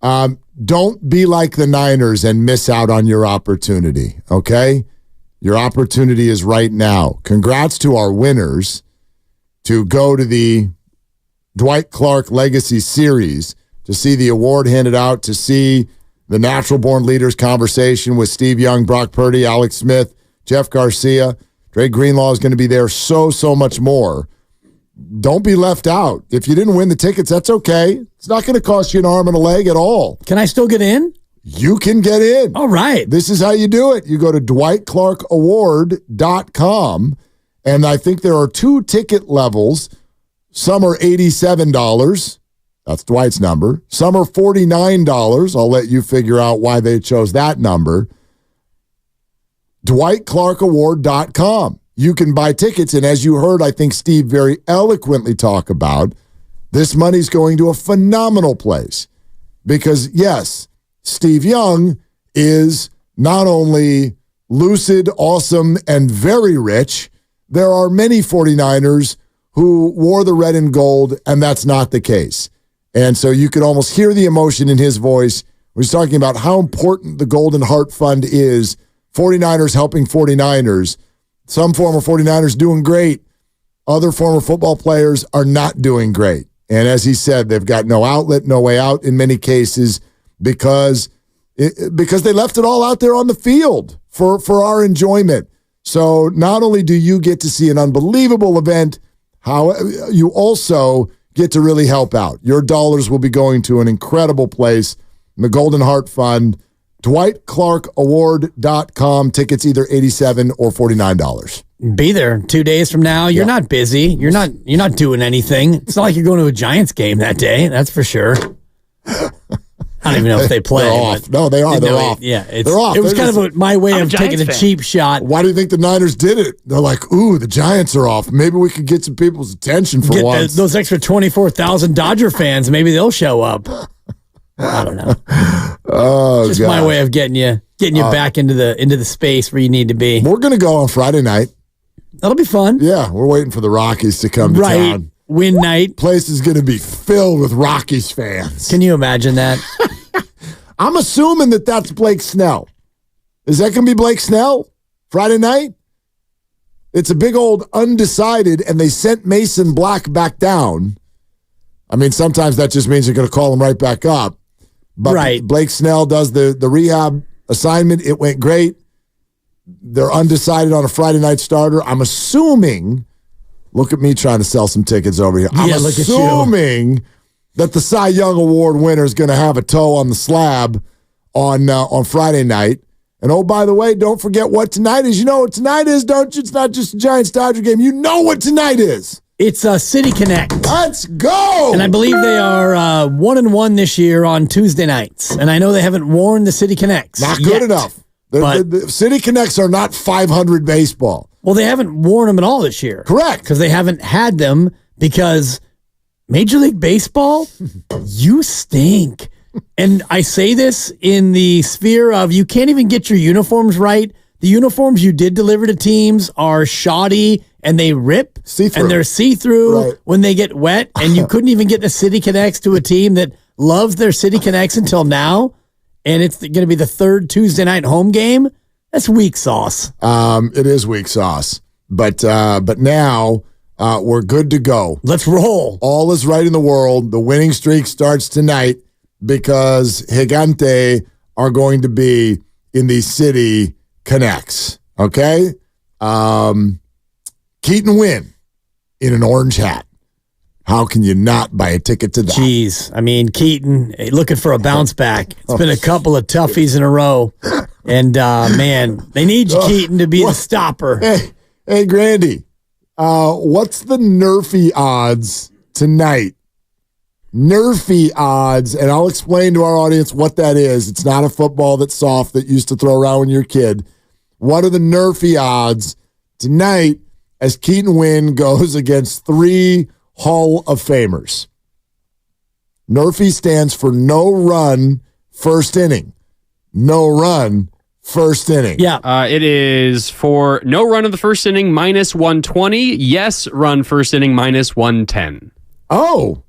Don't be like the Niners and miss out on your opportunity, okay? Your opportunity is right now. Congrats to our winners to go to the Dwight Clark Legacy Series, to see the award handed out, to see the Natural Born Leaders conversation with Steve Young, Brock Purdy, Alex Smith, Jeff Garcia. Dre Greenlaw is going to be there, so much more. Don't be left out. If you didn't win the tickets, that's okay. It's not going to cost you an arm and a leg at all. Can I still get in? You can get in. All right. This is how you do it. You go to DwightClarkAward.com, and I think there are 2 ticket levels. Some are $87. That's Dwight's number. Some are $49. I'll let you figure out why they chose that number. DwightClarkAward.com. You can buy tickets, and as you heard, I think Steve very eloquently talk about, this money's going to a phenomenal place. Because, yes, Steve Young is not only lucid, awesome, and very rich, there are many 49ers who wore the red and gold, and that's not the case. And so you could almost hear the emotion in his voice when he's talking about how important the Golden Heart Fund is. 49ers helping 49ers. Some former 49ers doing great. Other former football players are not doing great. And as he said, they've got no outlet, no way out in many cases because they left it all out there on the field for our enjoyment. So not only do you get to see an unbelievable event, how you also get to really help out. Your dollars will be going to an incredible place, the Golden Heart Fund. DwightClarkAward.com. Tickets either $87 or $49. Be there 2 days from now. You're not busy. You're not doing anything. It's not like you're going to a Giants game that day. That's for sure. I don't even know if they play. They're off. No, they are. They're off. Yeah, they're off. It was kind of my way of taking a cheap shot. Why do you think the Niners did it? They're like, ooh, the Giants are off. Maybe we could get some people's attention for once. Those extra 24,000 Dodger fans, maybe they'll show up. I don't know. Oh, just my way of getting you back into the space where you need to be. We're gonna go on Friday night. That'll be fun. Yeah, we're waiting for the Rockies to come to town. Win night. Place is gonna be filled with Rockies fans. Can you imagine that? I'm assuming that's Blake Snell. Is that gonna be Blake Snell Friday night? It's a big old undecided, and they sent Mason Black back down. I mean, sometimes that just means you're going to call him right back up. But Blake Snell does the rehab assignment. It went great. They're undecided on a Friday night starter. I'm assuming, look at me trying to sell some tickets over here. I'm assuming that the Cy Young Award winner is going to have a toe on the slab on Friday night. And oh, by the way, don't forget what tonight is. You know what tonight is, don't you? It's not just a Giants-Dodger game. You know what tonight is. It's City Connect. Let's go! And I believe they are 1-1 this year on Tuesday nights. And I know they haven't worn the City Connects. Not good enough. The City Connects are not 500 baseball. Well, they haven't worn them at all this year. Correct. Because they haven't had them because Major League Baseball, you stink. And I say this in the sphere of you can't even get your uniforms right. The uniforms you did deliver to teams are shoddy and they rip see-through. And they're see-through when they get wet. And you couldn't even get the City Connects to a team that loves their City Connects until now. And it's going to be the third Tuesday night home game. That's weak sauce. It is weak sauce. But now we're good to go. Let's roll. All is right in the world. The winning streak starts tonight because Gigante are going to be in the City Connects. Okay? Keaton Wynn in an orange hat. How can you not buy a ticket to that? Jeez. I mean, Keaton, looking for a bounce back. It's been a couple of toughies in a row. And, man, they need you, Keaton, to be the stopper. Hey, Grandy, what's the Nerfy odds tonight? Nerfy odds, and I'll explain to our audience what that is. It's not a football that's soft that you used to throw around when you were a kid. What are the Nerfy odds tonight as Keaton Wynn goes against 3 Hall of Famers? Nerfy stands for no run first inning. No run first inning. Yeah. It is for no run in the first inning, minus 120. Yes, run first inning, minus 110. Oh,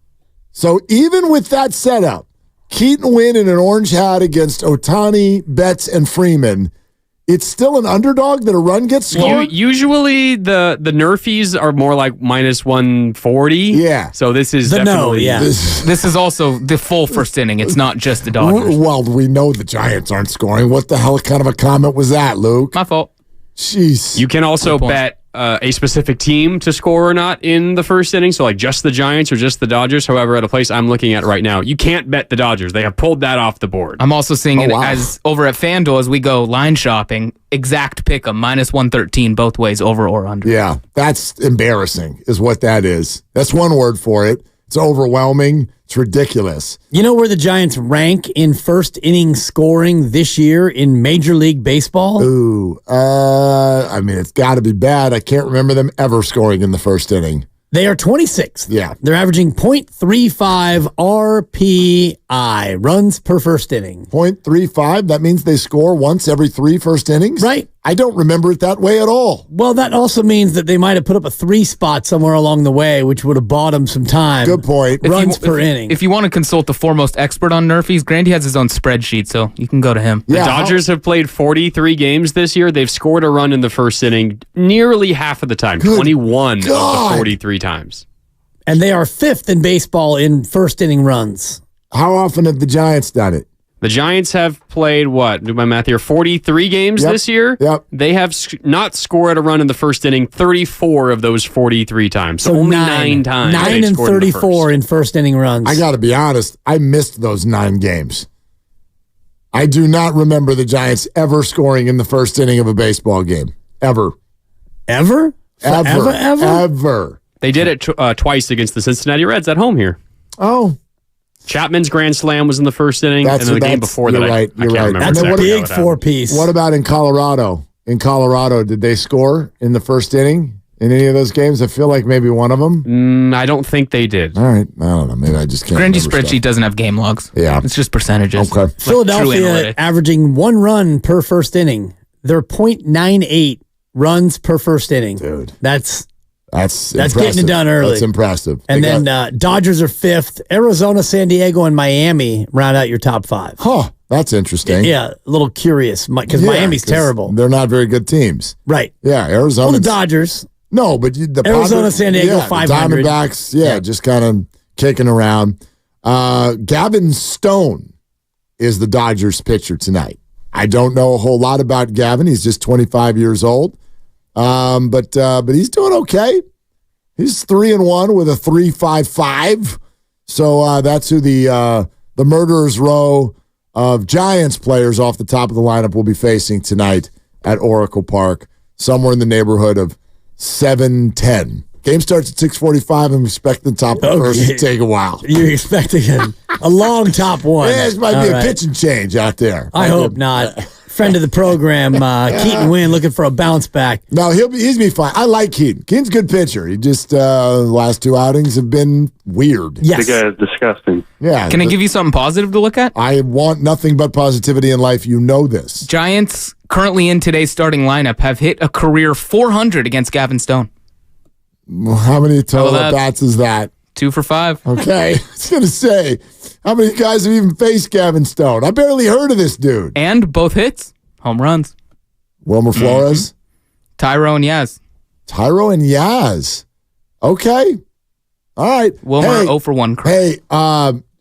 so even with that setup, Keaton Wynn in an orange hat against Ohtani, Betts, and Freeman, it's still an underdog that a run gets scored? Usually the Nerfies are more like minus 140. Yeah. So this is definitely... This is also the full first inning. It's not just the Dodgers. Well, we know the Giants aren't scoring. What the hell kind of a comment was that, Luke? My fault. Jeez. You can also bet a specific team to score or not in the first inning. So like just the Giants or just the Dodgers. However, at a place I'm looking at right now, you can't bet the Dodgers. They have pulled that off the board. I'm also seeing it as over at FanDuel as we go line shopping. Exact pick 'em, minus 113 both ways, over or under. Yeah, that's embarrassing is what that is. That's one word for it. It's overwhelming. It's ridiculous. You know where the Giants rank in first inning scoring this year in Major League Baseball? Ooh, I mean, it's got to be bad. I can't remember them ever scoring in the first inning. They are 26th. Yeah. They're averaging .35 RPI, runs per first inning. 0.35? That means they score once every 3 first innings? Right. I don't remember it that way at all. Well, that also means that they might have put up a 3 spot somewhere along the way, which would have bought them some time. Good point. Runs per inning. If you want to consult the foremost expert on Nerfies, Grandy has his own spreadsheet, so you can go to him. The Dodgers have played 43 games this year. They've scored a run in the first inning nearly half of the time, 21 of the 43 times. And they are 5th in baseball in first inning runs. How often have the Giants done it? The Giants have played, do my math here, 43 games this year. Yep. They have not scored a run in the first inning 34 of those 43 times. So only 9 times. 9 and 34 in first inning runs. I got to be honest, I missed those 9 games. I do not remember the Giants ever scoring in the first inning of a baseball game. Ever. Ever? Ever. They did it twice against the Cincinnati Reds at home here. Oh. Chapman's grand slam was in the first inning, and then the game before that, I can't remember. That's a big 4-piece. What about in Colorado? In Colorado, did they score in the first inning in any of those games? I feel like maybe one of them. I don't think they did. All right. I don't know. Maybe I just can't Grandy's spreadsheet doesn't have game logs. Yeah. It's just percentages. Okay. Philadelphia averaging 1 run per first inning. They're .98 runs per first inning. Dude. That's impressive. getting it done early. That's impressive. And then Dodgers are 5th. Arizona, San Diego, and Miami round out your top 5. Huh. That's interesting. Yeah, a little curious because Miami's terrible. They're not very good teams. Right. Yeah, Arizona. Well, the Dodgers. No, but the Arizona, San Diego, 500. The Diamondbacks, just kind of kicking around. Gavin Stone is the Dodgers pitcher tonight. I don't know a whole lot about Gavin. He's just 25 years old. But he's doing okay. He's 3-1 with a 3.55. So that's who the murderer's row of Giants players off the top of the lineup will be facing tonight at Oracle Park, somewhere in the neighborhood of 7:10. Game starts at 6:45. I'm expecting the top of the first to take a while. You're expecting a long top one. Yeah, this might be a pitching change out there. I hope not. Friend of the program, Keaton Wynn, looking for a bounce back. No, he's be fine. I like Keaton. Keaton's a good pitcher. He just the last 2 outings have been weird. Yes. The guy is disgusting. Yeah. Can I give you something positive to look at? I want nothing but positivity in life. You know this. Giants, currently in today's starting lineup, have hit a career 400 against Gavin Stone. Well, how many total at-bats is that? 2 for 5. Okay. I was going to say, how many guys have even faced Gavin Stone? I barely heard of this dude. And both hits, home runs. Wilmer Flores? Tyro and Yaz. Tyro and Yaz. Okay. All right. Wilmer 0 for 1. Hey,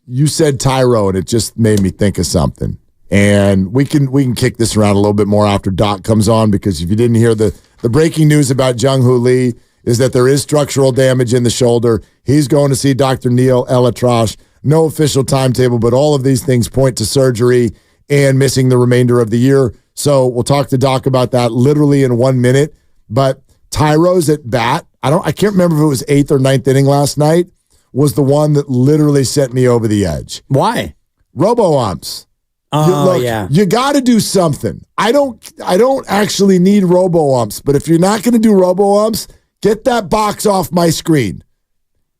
you said Tyro, and it just made me think of something. And we can kick this around a little bit more after Doc comes on, because if you didn't hear the breaking news about Jung-Hoo Lee is that there is structural damage in the shoulder. He's going to see Dr. Neil Elatrosh. No official timetable, but all of these things point to surgery and missing the remainder of the year. So we'll talk to Doc about that literally in 1 minute. But Tyro's at bat. I can't remember if it was 8th or 9th inning last night, was the one that literally set me over the edge. Why? Robo-umps. Oh, yeah. You got to do something. I don't actually need robo-umps, but if you're not going to do robo-umps, get that box off my screen.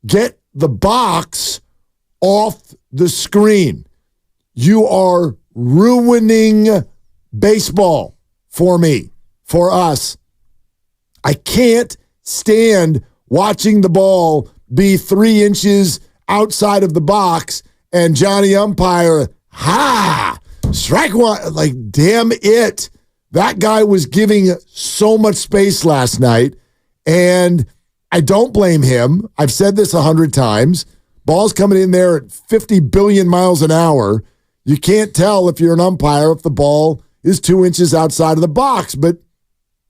Get the box off the screen. You are ruining baseball for me, for us. I can't stand watching the ball be 3 inches outside of the box and Johnny umpire, strike one. Like, damn it. That guy was giving so much space last night, and I don't blame him. I've said this 100 times. Ball's coming in there at 50 billion miles an hour. You can't tell if you're an umpire if the ball is 2 inches outside of the box. But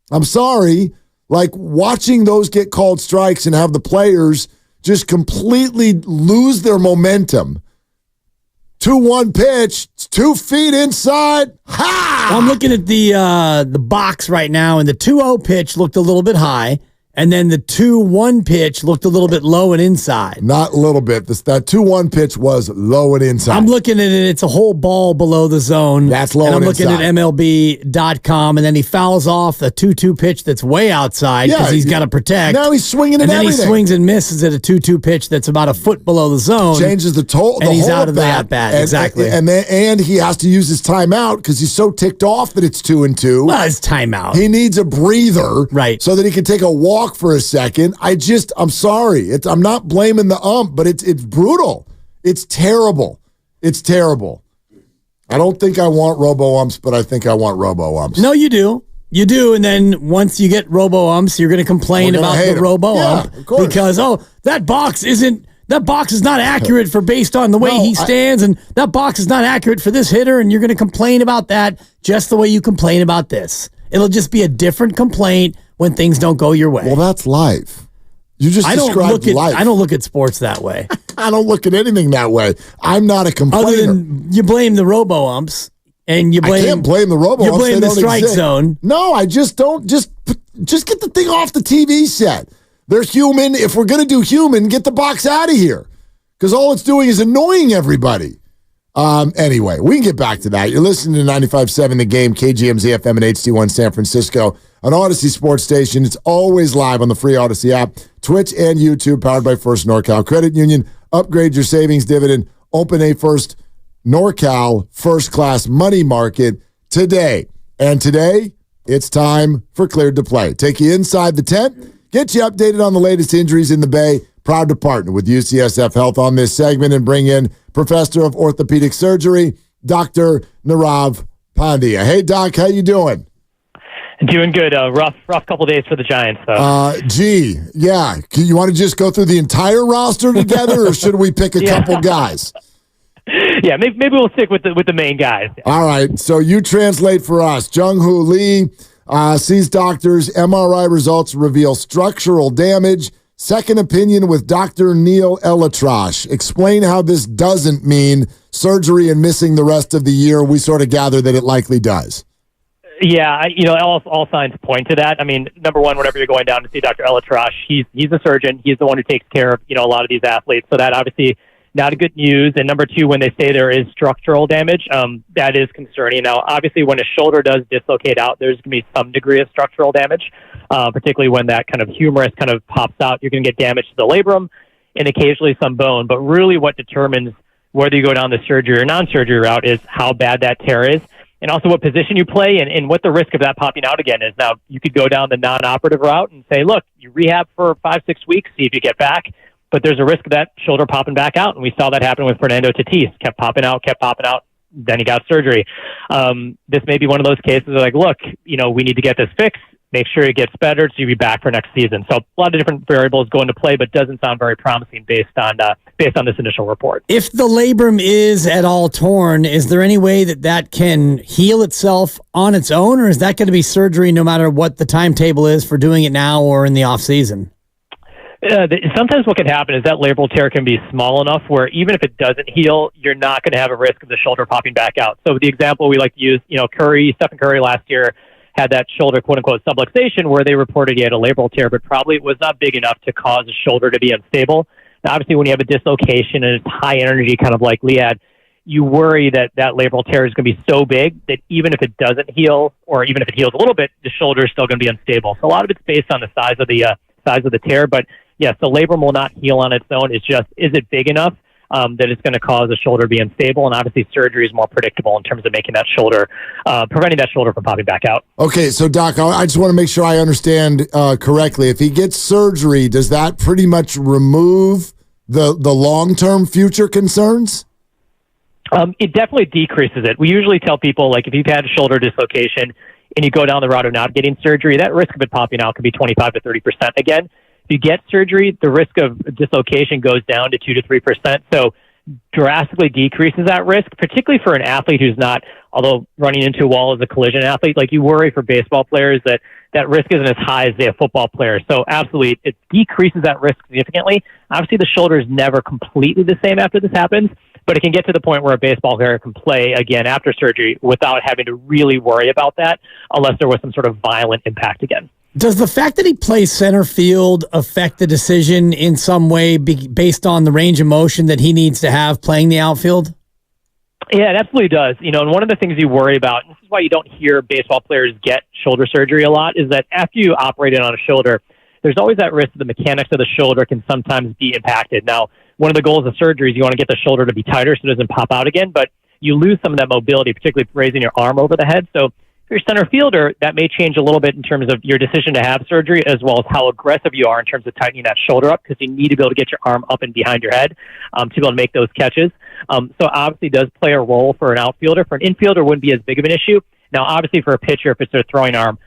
I'm sorry, like watching those get called strikes and have the players just completely lose their momentum. 2-1 pitch, it's 2 feet inside. Ha! I'm looking at the box right now, and the 2-0 pitch looked a little bit high, and then the 2-1 pitch looked a little bit low and inside. Not a little bit. That 2-1 pitch was low and inside. I'm looking at it. It's a whole ball below the zone. That's low and inside. And I'm looking at MLB.com, and then he fouls off the 2-2 pitch that's way outside because he's got to protect. Now he's swinging at everything. And then he swings and misses at a 2-2 pitch that's about a foot below the zone. Changes the total. And he's out of the at-bat. Exactly. And he has to use his timeout because he's so ticked off that it's 2-2. Well, his timeout. He needs a breather. Right. So that he can take a walk for a second. I'm sorry. I'm not blaming the ump, but it's brutal. It's terrible. It's terrible. I don't think I want robo-umps, but I think I want robo-umps. No, you do. You do, and then once you get robo-umps, you're going to complain about the robo-ump because, that box is not accurate for based on the way he stands, and that box is not accurate for this hitter, and you're going to complain about that just the way you complain about this. It'll just be a different complaint when things don't go your way. Well, that's life. You just described life. I don't look at sports that way. I don't look at anything that way. I'm not a complainer. Other than you blame the robo-umps, and you blame. I can't blame the robo-umps. You blame the strike zone. No, I just don't. Just get the thing off the TV set. They're human. If we're going to do human, get the box out of here. Because all it's doing is annoying everybody. Anyway, we can get back to that. You're listening to 95.7 The Game, KGMZ FM and HD1 San Francisco, an Odyssey sports station. It's always live on the free Odyssey app, Twitch and YouTube, powered by First NorCal Credit Union. Upgrade your savings dividend. Open a First NorCal first-class money market today. And today, it's time for Cleared to Play. Take you inside the tent, get you updated on the latest injuries in the Bay. Proud to partner with UCSF Health on this segment and bring in Professor of Orthopedic Surgery, Dr. Nirav Pandya. Hey, Doc, how you doing? Doing good. Rough couple days for the Giants, though. You want to just go through the entire roster together, or should we pick a couple guys? Yeah, maybe we'll stick with the main guys. Yeah. All right, so you translate for us. Jung-Hoo Lee sees doctors. MRI results reveal structural damage. Second opinion with Dr. Neil Elatrosh. Explain how this doesn't mean surgery and missing the rest of the year. We sort of gather that it likely does. Yeah, all signs point to that. I mean, number one, whenever you're going down to see Dr. Elatrosh, he's a surgeon. He's the one who takes care of, a lot of these athletes. So that obviously not a good news. And number two, when they say there is structural damage, that is concerning. Now, obviously, when a shoulder does dislocate out, there's going to be some degree of structural damage, particularly when that kind of humerus kind of pops out. You're going to get damage to the labrum and occasionally some bone. But really what determines whether you go down the surgery or non-surgery route is how bad that tear is, and also what position you play and what the risk of that popping out again is. Now, you could go down the non-operative route and say, look, you rehab for 5-6 weeks, see if you get back. But there's a risk of that shoulder popping back out. And we saw that happen with Fernando Tatis. Kept popping out. Then he got surgery. This may be one of those cases where, like, look, we need to get this fixed. Make sure it gets better so you'll be back for next season. So a lot of different variables go into play, but doesn't sound very promising based on this initial report. If the labrum is at all torn, is there any way that can heal itself on its own, or is that going to be surgery no matter what the timetable is for doing it now or in the off season? Sometimes what can happen is that labral tear can be small enough where even if it doesn't heal, you're not going to have a risk of the shoulder popping back out. So the example we like to use, Stephen Curry last year had that shoulder, quote unquote, subluxation where they reported he had a labral tear, but probably it was not big enough to cause the shoulder to be unstable. Now, obviously, when you have a dislocation and it's high energy, kind of like Lee had, you worry that that labral tear is going to be so big that even if it doesn't heal, or even if it heals a little bit, the shoulder is still going to be unstable. So a lot of it's based on the size of the tear, but yes, the labrum will not heal on its own. It's just, is it big enough that it's going to cause the shoulder to be unstable? And obviously surgery is more predictable in terms of making that shoulder, preventing that shoulder from popping back out. Okay, so Doc, I just want to make sure I understand correctly. If he gets surgery, does that pretty much remove the long-term future concerns? It definitely decreases it. We usually tell people, like, if you've had a shoulder dislocation and you go down the route of not getting surgery, that risk of it popping out could be 25 to 30% again. If you get surgery, the risk of dislocation goes down to 2 to 3%. So drastically decreases that risk, particularly for an athlete who's not, although running into a wall as a collision athlete, like you worry for baseball players that risk isn't as high as, say, a football player. So absolutely, it decreases that risk significantly. Obviously, the shoulder is never completely the same after this happens, but it can get to the point where a baseball player can play again after surgery without having to really worry about that unless there was some sort of violent impact again. Does the fact that he plays center field affect the decision in some way based on the range of motion that he needs to have playing the outfield? Yeah, it absolutely does. And one of the things you worry about, and this is why you don't hear baseball players get shoulder surgery a lot, is that after you operate it on a shoulder, there's always that risk that the mechanics of the shoulder can sometimes be impacted. Now, one of the goals of surgery is you want to get the shoulder to be tighter so it doesn't pop out again, but you lose some of that mobility, particularly raising your arm over the head. So if you're a center fielder, that may change a little bit in terms of your decision to have surgery, as well as how aggressive you are in terms of tightening that shoulder up, because you need to be able to get your arm up and behind your head to be able to make those catches. So obviously it does play a role for an outfielder. For an infielder, it wouldn't be as big of an issue. Now, obviously for a pitcher, if it's a throwing arm,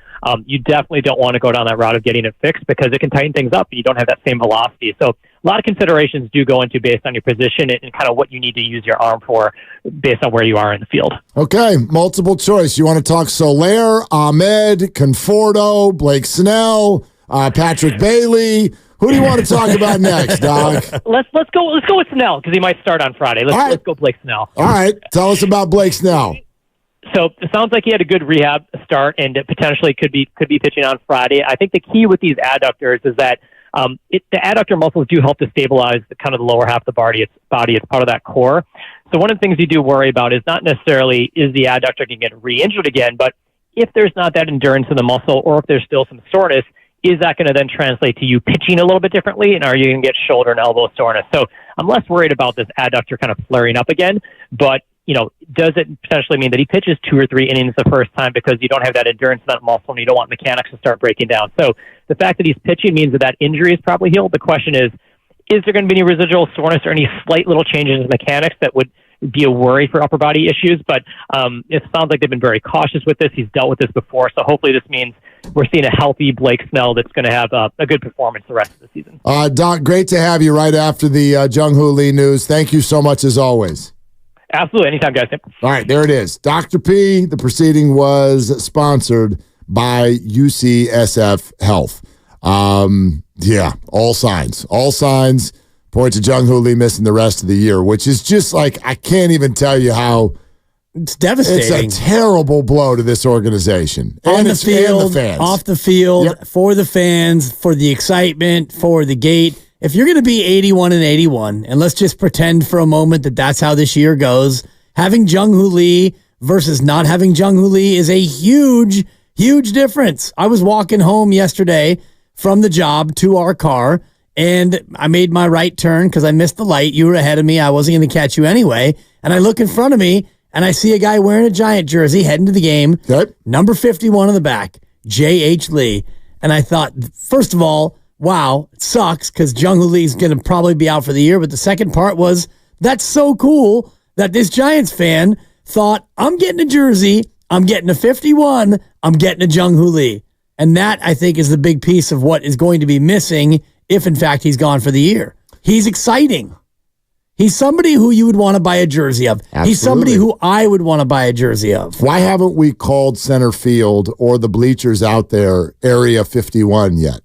you definitely don't want to go down that route of getting it fixed because it can tighten things up and you don't have that same velocity. So a lot of considerations do go into based on your position and kind of what you need to use your arm for based on where you are in the field. Okay, multiple choice. You want to talk Soler, Ahmed, Conforto, Blake Snell, Patrick Bailey. Who do you want to talk about next, Doc? Let's go with Snell because he might start on Friday. Let's go Blake Snell. All right, tell us about Blake Snell. So it sounds like he had a good rehab start and potentially could be pitching on Friday. I think the key with these adductors is that the adductor muscles do help to stabilize the lower half of the body. It's part of that core. So one of the things you do worry about is not necessarily is the adductor going to get re-injured again, but if there's not that endurance in the muscle or if there's still some soreness, is that going to then translate to you pitching a little bit differently, and are you going to get shoulder and elbow soreness? So I'm less worried about this adductor kind of flaring up again, but does it potentially mean that he pitches 2 or 3 innings the first time because you don't have that endurance in that muscle and you don't want mechanics to start breaking down? So the fact that he's pitching means that injury is probably healed. The question is there going to be any residual soreness or any slight little changes in mechanics that would be a worry for upper body issues? But it sounds like they've been very cautious with this. He's dealt with this before. So hopefully this means we're seeing a healthy Blake Snell that's going to have a good performance the rest of the season. Doc, great to have you right after the Jung-Hoo Lee news. Thank you so much as always. Absolutely. Anytime, guys. All right, there it is. Dr. P, the proceeding was sponsored by UCSF Health. Yeah, all signs point to Jung-Hoo Lee missing the rest of the year, which is just like, I can't even tell you how it's devastating. It's a terrible blow to this organization. On the field, and the fans. Off the field, yep. For the fans, for the excitement, for the gate. If you're going to be 81-81, and let's just pretend for a moment that that's how this year goes, having Jung-Hoo Lee versus not having Jung-Hoo Lee is a huge, huge difference. I was walking home yesterday from the job to our car, and I made my right turn because I missed the light. You were ahead of me. I wasn't going to catch you anyway. And I look in front of me, and I see a guy wearing a Giant jersey heading to the game. Good. Number 51 on the back, J.H. Lee. And I thought, first of all, wow, it sucks because Jung-Hoo Lee's going to probably be out for the year. But the second part was, that's so cool that this Giants fan thought, I'm getting a jersey, I'm getting a 51, I'm getting a Jung-Hoo Lee. And that, I think, is the big piece of what is going to be missing if, in fact, he's gone for the year. He's exciting. He's somebody who you would want to buy a jersey of. Absolutely. He's somebody who I would want to buy a jersey of. Why haven't we called center field or the bleachers out there Area 51 yet?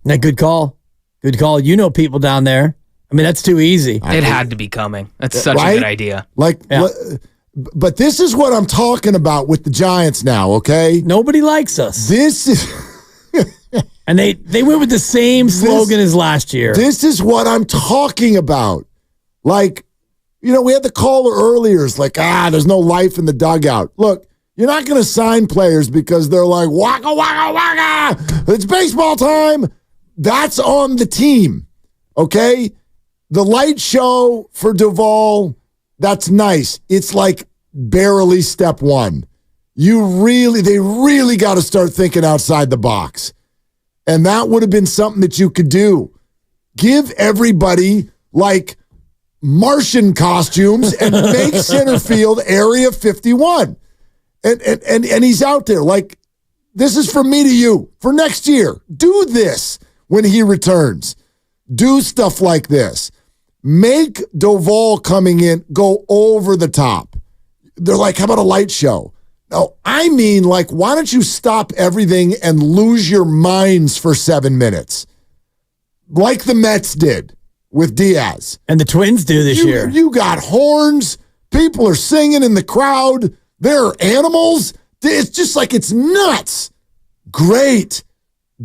A good call. Good call. You know people down there. I mean, that's too easy. It had to be coming. That's such a good idea. But this is what I'm talking about with the Giants now, okay? Nobody likes us. This is... and they went with the same slogan as last year. This is what I'm talking about. Like, we had the caller earlier. It's like, there's no life in the dugout. Look, you're not going to sign players because they're like, waka, waka, waka. It's baseball time. That's on the team, okay? The light show for Duvall, that's nice. It's like barely step one. They really got to start thinking outside the box. And that would have been something that you could do. Give everybody like Martian costumes and make center field Area 51. And he's out there. Like, this is from me to you for next year. Do this when he returns. Do stuff like this. Make Duvall coming in go over the top. They're like, how about a light show? No, I mean, like, why don't you stop everything and lose your minds for 7 minutes? Like the Mets did with Diaz. And the Twins do this year. You got horns. People are singing in the crowd. There are animals. It's just like, it's nuts. Great.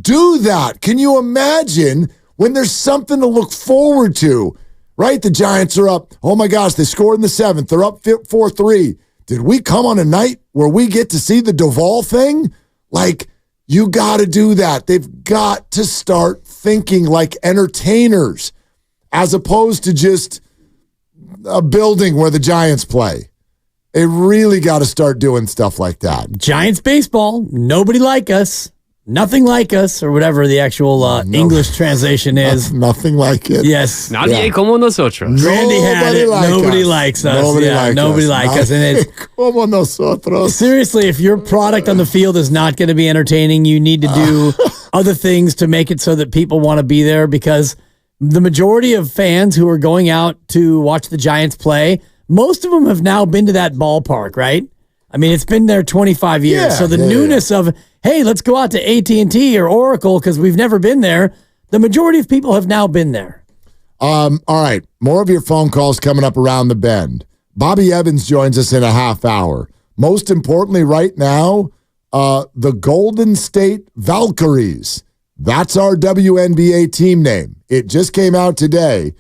Do that. Can you imagine when there's something to look forward to? Right? The Giants are up. Oh, my gosh, they scored in the 7th. They're up 4-3. Did we come on a night where we get to see the Duvall thing? Like, you got to do that. They've got to start thinking like entertainers as opposed to just a building where the Giants play. They really got to start doing stuff like that. Giants baseball, nobody like us. Nothing like us, or whatever the actual English translation is. Nothing like it. Yes. Nadie como nosotros. Randy had it. Nobody likes us. Nobody likes us. And it's, como nosotros. Seriously, if your product on the field is not going to be entertaining, you need to do other things to make it so that people want to be there, because the majority of fans who are going out to watch the Giants play, most of them have now been to that ballpark, right? I mean, it's been there 25 years. So the newness of, hey, let's go out to AT&T or Oracle because we've never been there. The majority of people have now been there. All right. More of your phone calls coming up around the bend. Bobby Evans joins us in a half hour. Most importantly right now, the Golden State Valkyries. That's our WNBA team name. It just came out today.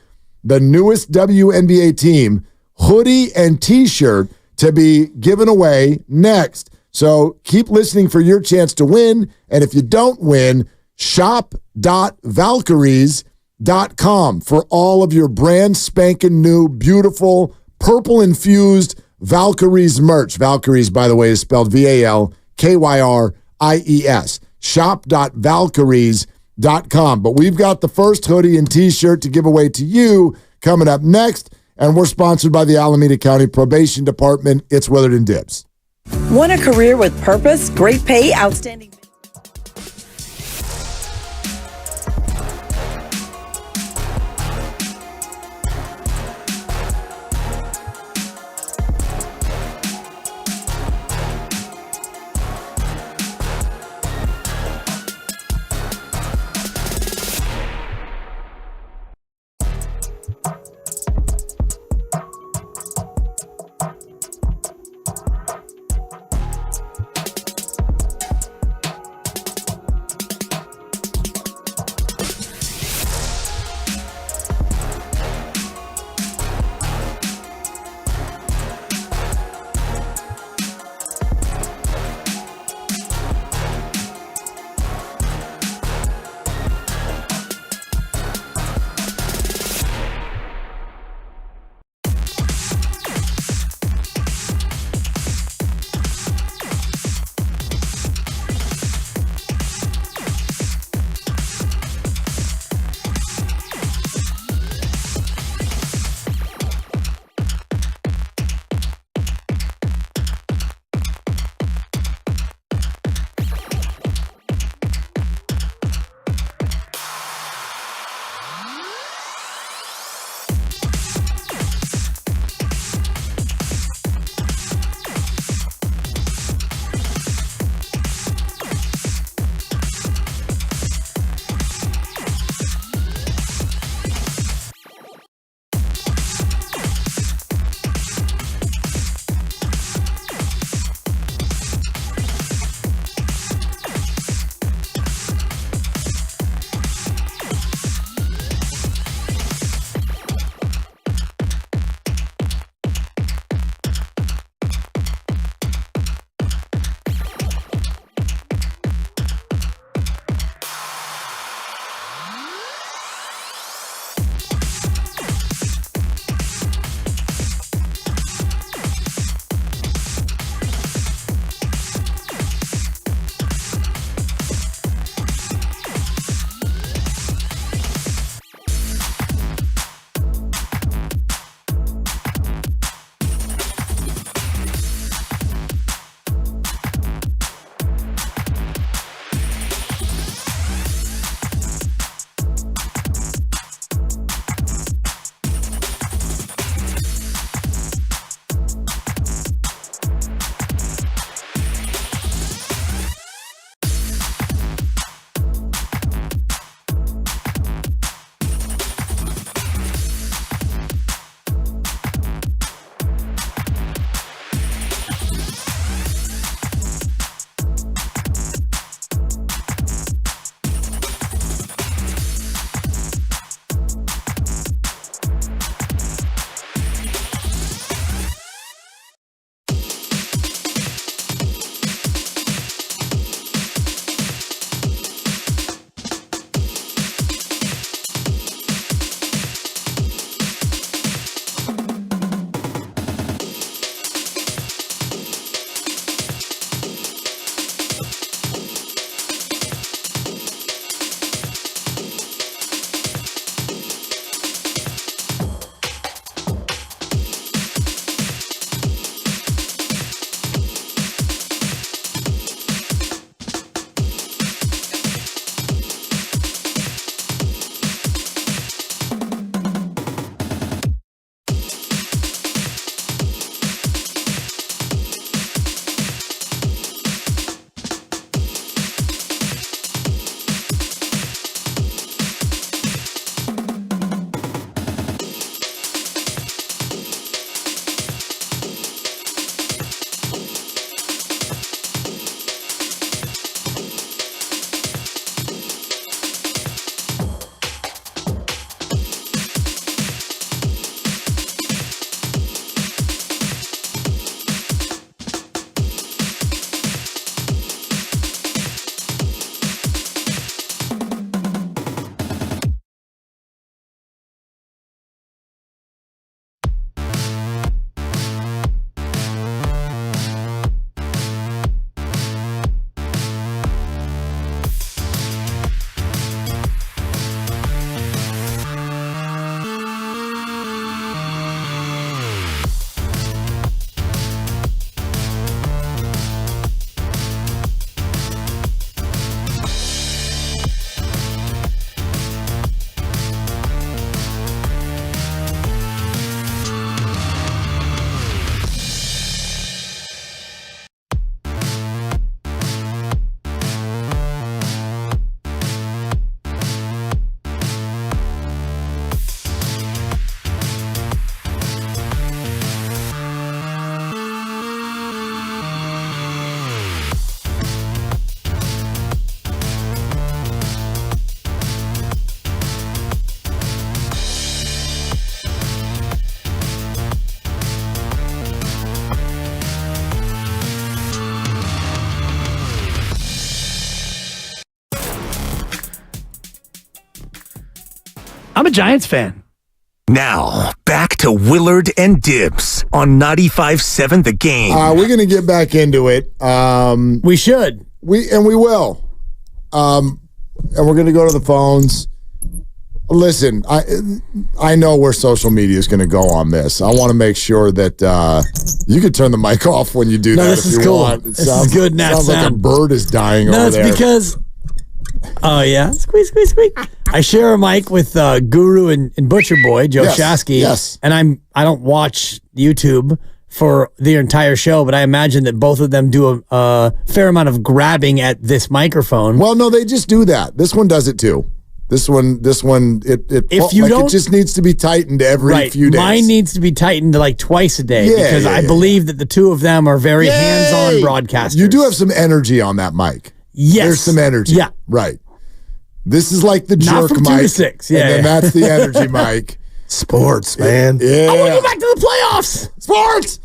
The newest WNBA team, hoodie and T-shirt, to be given away next. So keep listening for your chance to win. And if you don't win, shop.valkyries.com for all of your brand spanking new, beautiful, purple-infused Valkyries merch. Valkyries, by the way, is spelled Valkyries. Shop.valkyries.com. But we've got the first hoodie and T-shirt to give away to you coming up next. And we're sponsored by the Alameda County Probation Department. It's Willard and Dibs. Want a career with purpose, great pay, outstanding... I'm a Giants fan. Now, back to Willard and Dibs on 95.7 The Game. We're going to get back into it. We should. We will. And we're going to go to the phones. Listen, I know where social media is going to go on this. I want to make sure that you could turn the mic off when you do that this if is you cool. want. This is good. Sounds like a bird is dying over there. No, it's because... Oh, yeah. Squeak, squeak, squeak. I share a mic with Guru and Butcher Boy, Joe Shasky. Yes. And I don't watch YouTube for the entire show, but I imagine that both of them do a fair amount of grabbing at this microphone. Well, no, they just do that. This one does it too. This one, it just needs to be tightened every few days. Mine needs to be tightened like twice a day because I believe that the two of them are very hands-on broadcasters. You do have some energy on that mic. Yes. There's some energy. Yeah. Right. This is like the Not jerk from mic. 2 to 6. Yeah. And then that's the energy mic. Sports, man. Yeah. I want to go back to the playoffs. Sports.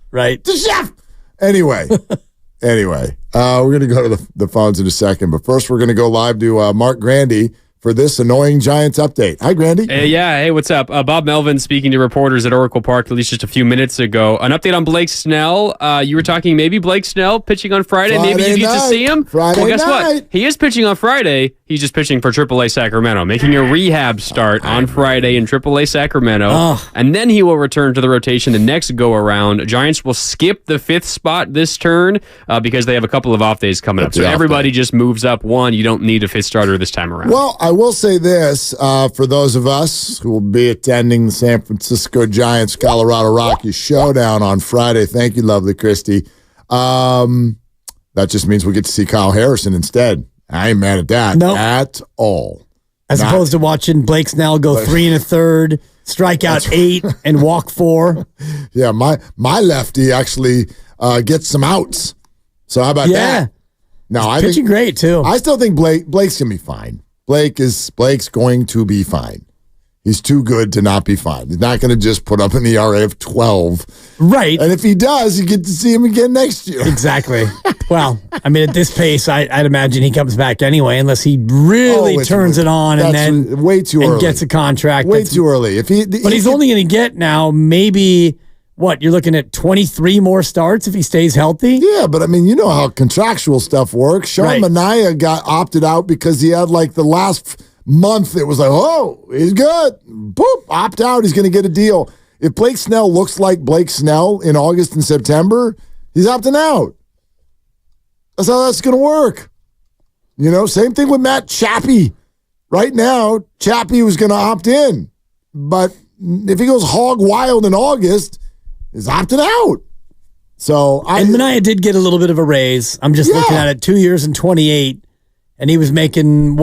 Right. The chef. Anyway. We're going to go to the phones in a second. But first, we're going to go live to Mark Grandy for this annoying Giants update. Hi, Grandy. Hey, what's up? Bob Melvin speaking to reporters at Oracle Park at least just a few minutes ago. An update on Blake Snell. You were talking maybe Blake Snell pitching on Friday. Maybe you get to see him. Well, guess what? He is pitching on Friday. He's just pitching for AAA Sacramento, making a rehab start on Friday in AAA Sacramento. And then he will return to the rotation the next go-around. Giants will skip the 5th spot this turn because they have a couple of off days coming up. So everybody just moves up one. You don't need a 5th starter this time around. Well, I will say this for those of us who will be attending the San Francisco Giants Colorado Rockies showdown on Friday. Thank you, lovely Christy. That just means we get to see Kyle Harrison instead. I ain't mad at that at all. As opposed to watching Blake Snell go 3 1/3, strike out 8, and walk 4. Yeah, my lefty actually gets some outs. So how about that? No, he's pitching great too. I still think Blake's gonna be fine. Blake's going to be fine. He's too good to not be fine. He's not going to just put up an ERA of 12. Right. And if he does, you get to see him again next year. Exactly. Well, I mean, at this pace, I'd imagine he comes back anyway, unless he really turns it on and then way too early. Gets a contract. Way too early. But he's only going to get now maybe, you're looking at 23 more starts if he stays healthy? Yeah, but I mean, you know how contractual stuff works. Sean Manaea got opted out because he had the last month, it was oh, he's good. Boop, opt out. He's going to get a deal. If Blake Snell looks like Blake Snell in August and September, he's opting out. That's how that's going to work. Same thing with Matt Chappie. Right now, Chappie was going to opt in. But if he goes hog wild in August, he's opting out. And Manaea did get a little bit of a raise. I'm just looking at it, 2 years and 28, and he was making,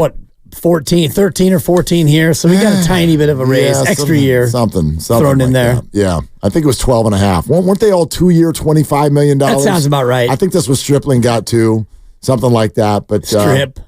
13 or 14 here, so we got a tiny bit of a raise, extra year. Something thrown in there. That. Yeah, I think it was 12.5. Weren't they all 2-year, $25 million? That sounds about right. I think that's what Stripling got too, something like that. But Strip.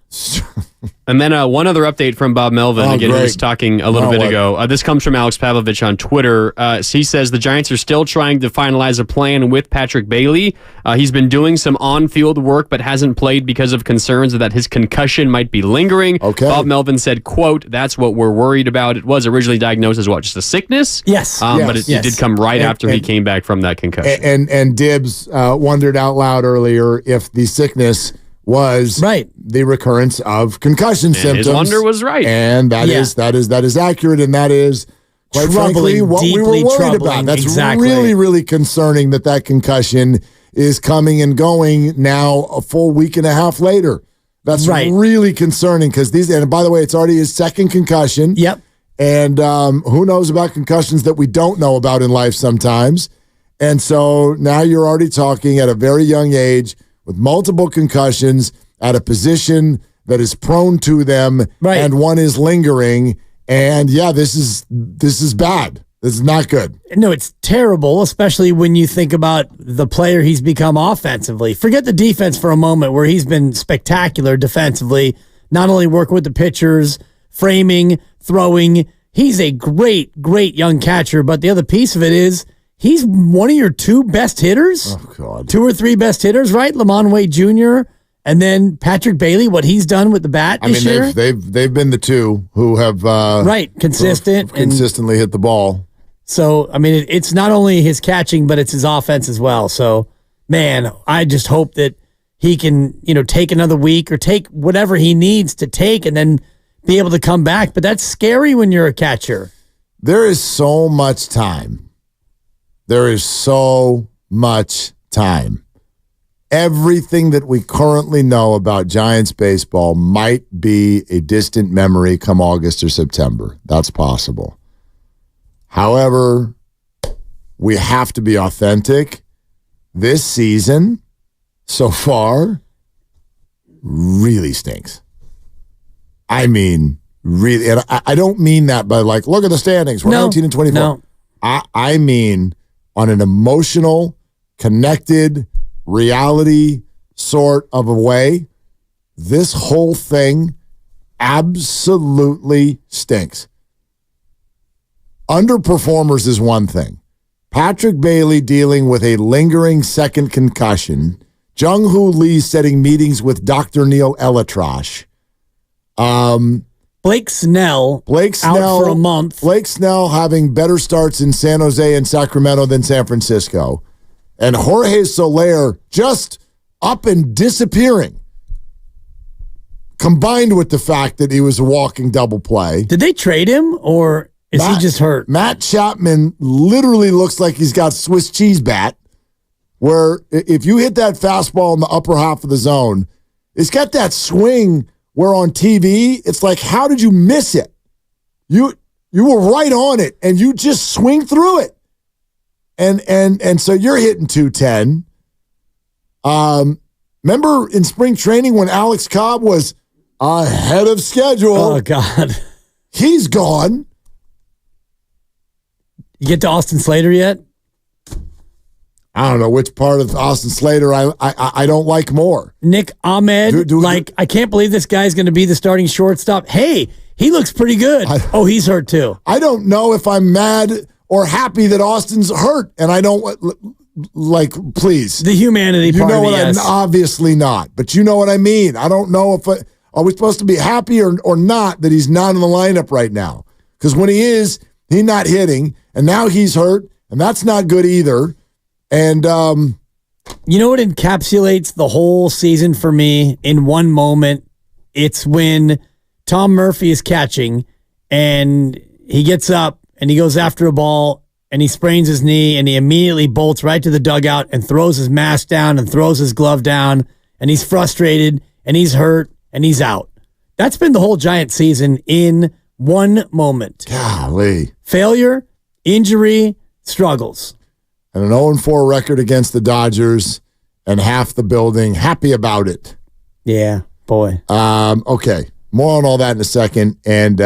And then one other update from Bob Melvin. Again, he was talking a little bit ago. This comes from Alex Pavlovich on Twitter. He says the Giants are still trying to finalize a plan with Patrick Bailey. He's been doing some on-field work, but hasn't played because of concerns that his concussion might be lingering. Okay. Bob Melvin said, quote, "That's what we're worried about." It was originally diagnosed as just a sickness? Yes. But it did come right after he came back from that concussion. And Dibs wondered out loud earlier if the sickness was the recurrence of concussion symptoms. His wonder was right. And that is accurate, and that is quite frankly what we were worried about. That's really, really concerning that concussion is coming and going now a full week and a half later. That's really concerning because and by the way, it's already his second concussion. Yep. And who knows about concussions that we don't know about in life sometimes. And so now you're already talking at a very young age with multiple concussions at a position that is prone to them, and one is lingering. And this is bad. This is not good. No, it's terrible, especially when you think about the player he's become offensively. Forget the defense for a moment, where he's been spectacular defensively, not only working with the pitchers, framing, throwing. He's a great, great young catcher, but the other piece of it is he's one of your 2 best hitters. Oh, God. 2 or 3 best hitters, right? LeBron Jr. And then Patrick Bailey, what he's done with the bat this year. They've been the two who have consistently hit the ball. So, I mean, it's not only his catching, but it's his offense as well. So, man, I just hope that he can, take another week or take whatever he needs to take and then be able to come back. But that's scary when you're a catcher. There is so much time. Everything that we currently know about Giants baseball might be a distant memory come August or September. That's possible. However, we have to be authentic. This season, so far, really stinks. I mean, really. And I don't mean that by look at the standings. We're 19-24. No. I mean on an emotional, connected, reality sort of a way. This whole thing absolutely stinks. Underperformers is one thing. Patrick Bailey dealing with a lingering second concussion. Jung-Hoo Lee setting meetings with Dr. Neil Elatrosh. Blake Snell out for a month. Blake Snell having better starts in San Jose and Sacramento than San Francisco. And Jorge Soler just up and disappearing. Combined with the fact that he was a walking double play. Did they trade him or is he just hurt? Matt Chapman literally looks like he's got Swiss cheese bat, where if you hit that fastball in the upper half of the zone, it's got that swing where on TV, it's like, how did you miss it? You were right on it, and you just swing through it. And so you're hitting 210. Remember in spring training when Alex Cobb was ahead of schedule? Oh, God. He's gone. You get to Austin Slater yet? I don't know which part of Austin Slater I don't like more. Nick Ahmed, I can't believe this guy's going to be the starting shortstop. Hey, he looks pretty good. He's hurt too. I don't know if I'm mad or happy that Austin's hurt, and I don't please. The humanity part of it, yes. Obviously not, but you know what I mean. I don't know if are we supposed to be happy or not that he's not in the lineup right now? Because when he is, he's not hitting, and now he's hurt, and that's not good either. And you know what encapsulates the whole season for me in one moment? It's when Tom Murphy is catching, and he gets up, and he goes after a ball, and he sprains his knee, and he immediately bolts right to the dugout and throws his mask down and throws his glove down, and he's frustrated, and he's hurt, and he's out. That's been the whole Giant season in one moment. Golly. Failure, injury, struggles. And an 0-4 record against the Dodgers, and half the building happy about it. Yeah, boy. Okay, more on all that in a second. And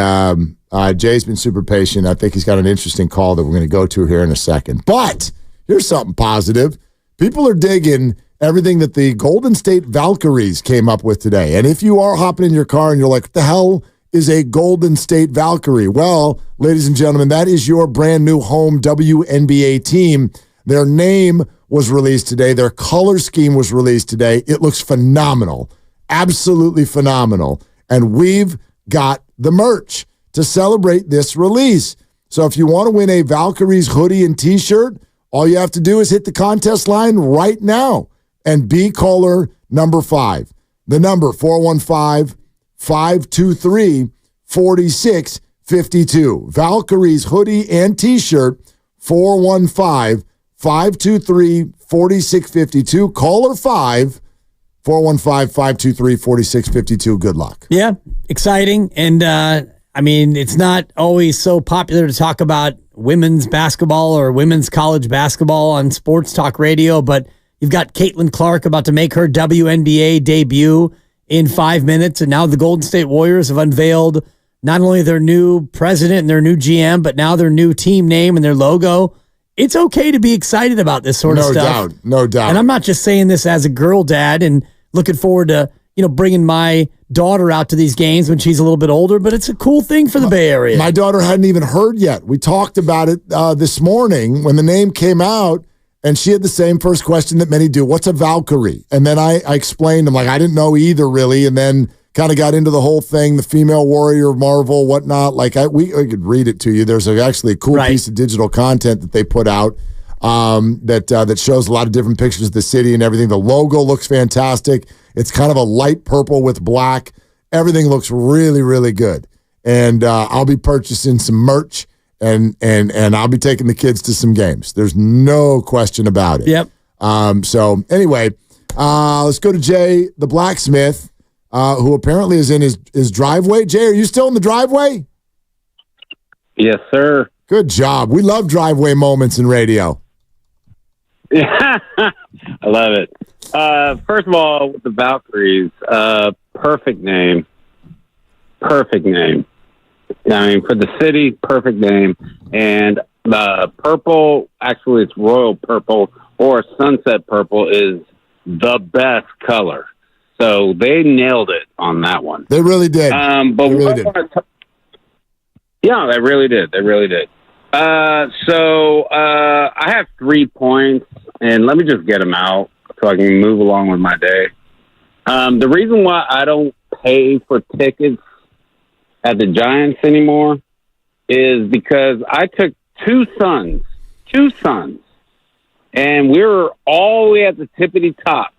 Jay's been super patient. I think he's got an interesting call that we're going to go to here in a second. But here's something positive. People are digging everything that the Golden State Valkyries came up with today. And if you are hopping in your car and you're like, what the hell is a Golden State Valkyrie? Well, ladies and gentlemen, that is your brand new home WNBA team. Their name was released today. Their color scheme was released today. It looks phenomenal. Absolutely phenomenal. And we've got the merch to celebrate this release. So if you want to win a Valkyries hoodie and t-shirt, all you have to do is hit the contest line right now and be caller number 5. The number 415-523-4652. Valkyries hoodie and t-shirt 415-523-4652. Caller 5, 415-523-4652. Good luck. Yeah, exciting. And, it's not always so popular to talk about women's basketball or women's college basketball on sports talk radio, but you've got Caitlin Clark about to make her WNBA debut in 5 minutes, and now the Golden State Warriors have unveiled not only their new president and their new GM, but now their new team name and their logo. It's okay to be excited about this sort of stuff. No doubt. And I'm not just saying this as a girl dad and looking forward to, bringing my daughter out to these games when she's a little bit older, but it's a cool thing for the Bay Area. My daughter hadn't even heard yet. We talked about it this morning when the name came out, And she had the same first question that many do. What's a Valkyrie? And then I explained, I'm like, I didn't know either, really. And then kind of got into the whole thing, the female warrior of Marvel, whatnot. Like, we could read it to you. There's actually a cool piece of digital content that they put out that shows a lot of different pictures of the city and everything. The logo looks fantastic. It's kind of a light purple with black. Everything looks really, really good. And I'll be purchasing some merch, and I'll be taking the kids to some games. There's no question about it. Yep. So anyway, let's go to Jay, the blacksmith, who apparently is in his driveway. Jay, are you still in the driveway? Yes, sir. Good job. We love driveway moments in radio. I love it. First of all, with the Valkyries, perfect name. Perfect name. I mean, for the city, perfect name. And the purple, actually it's royal purple or sunset purple, is the best color. So they nailed it on that one. They really did. But they really did. Yeah, they really did. They really did. So I have 3 points, and let me just get them out so I can move along with my day. The reason why I don't pay for tickets at the Giants anymore is because I took two sons, and we were all the way at the tippity top,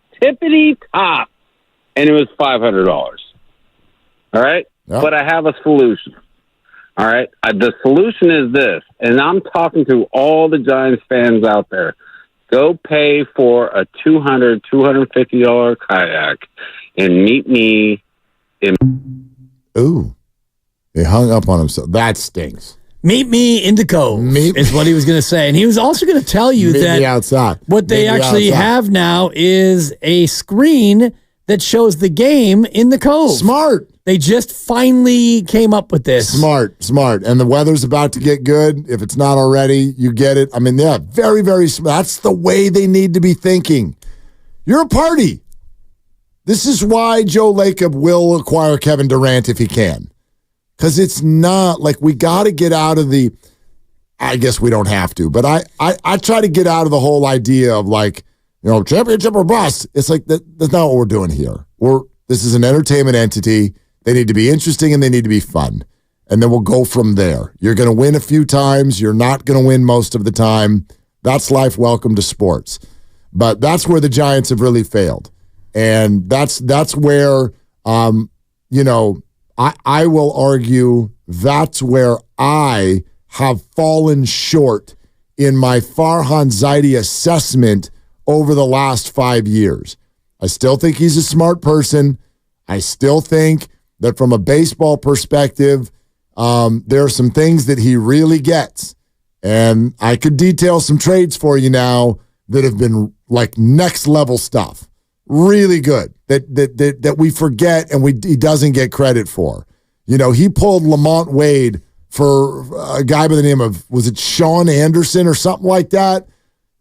and it was $500. All right? Yep. But I have a solution. All right? The solution is this, and I'm talking to all the Giants fans out there. Go pay for a $250 kayak and meet me in... Ooh. He hung up on himself. That stinks. Meet me in the cove is what he was going to say. And he was also going to tell you Meet that me outside. What they actually have now is a screen that shows the game in the cove. Smart. They just finally came up with this. Smart. And the weather's about to get good. If it's not already, you get it. I mean, yeah, very, very smart. That's the way they need to be thinking. You're a party. This is why Joe Lacob will acquire Kevin Durant if he can. Because it's not like we got to get out of the, I guess we don't have to, but I try to get out of the whole idea of like, championship or bust. It's like that's not what we're doing here. This is an entertainment entity. They need to be interesting and they need to be fun. And then we'll go from there. You're going to win a few times. You're not going to win most of the time. That's life. Welcome to sports. But that's where the Giants have really failed. And that's where, I will argue that's where I have fallen short in my Farhan Zaidi assessment over the last 5 years. I still think he's a smart person. I still think that from a baseball perspective, there are some things that he really gets. And I could detail some trades for you now that have been like next level stuff. Really good that we forget and he doesn't get credit for. He pulled Lamont Wade for a guy by the name of, was it Sean Anderson or something like that?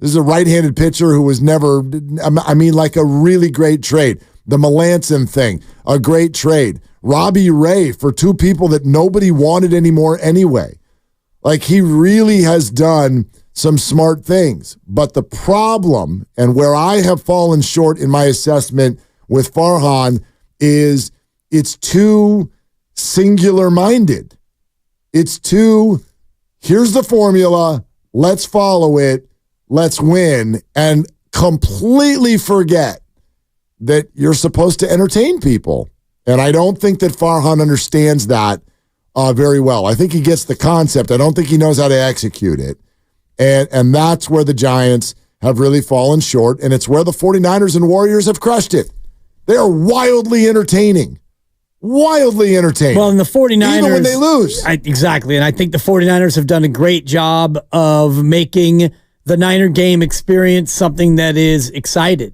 This is a right-handed pitcher who was never, like a really great trade. The Melanson thing, a great trade. Robbie Ray for two people that nobody wanted anymore anyway. Like, he really has done some smart things. But the problem, and where I have fallen short in my assessment with Farhan, is it's too singular-minded. It's too, here's the formula, let's follow it, let's win, and completely forget that you're supposed to entertain people. And I don't think that Farhan understands that very well. I think he gets the concept. I don't think he knows how to execute it. And that's where the Giants have really fallen short, and it's where the 49ers and Warriors have crushed it. They are wildly entertaining. Wildly entertaining. Well, and the 49ers... Even when they lose. Exactly, and I think the 49ers have done a great job of making the Niner game experience something that is excited.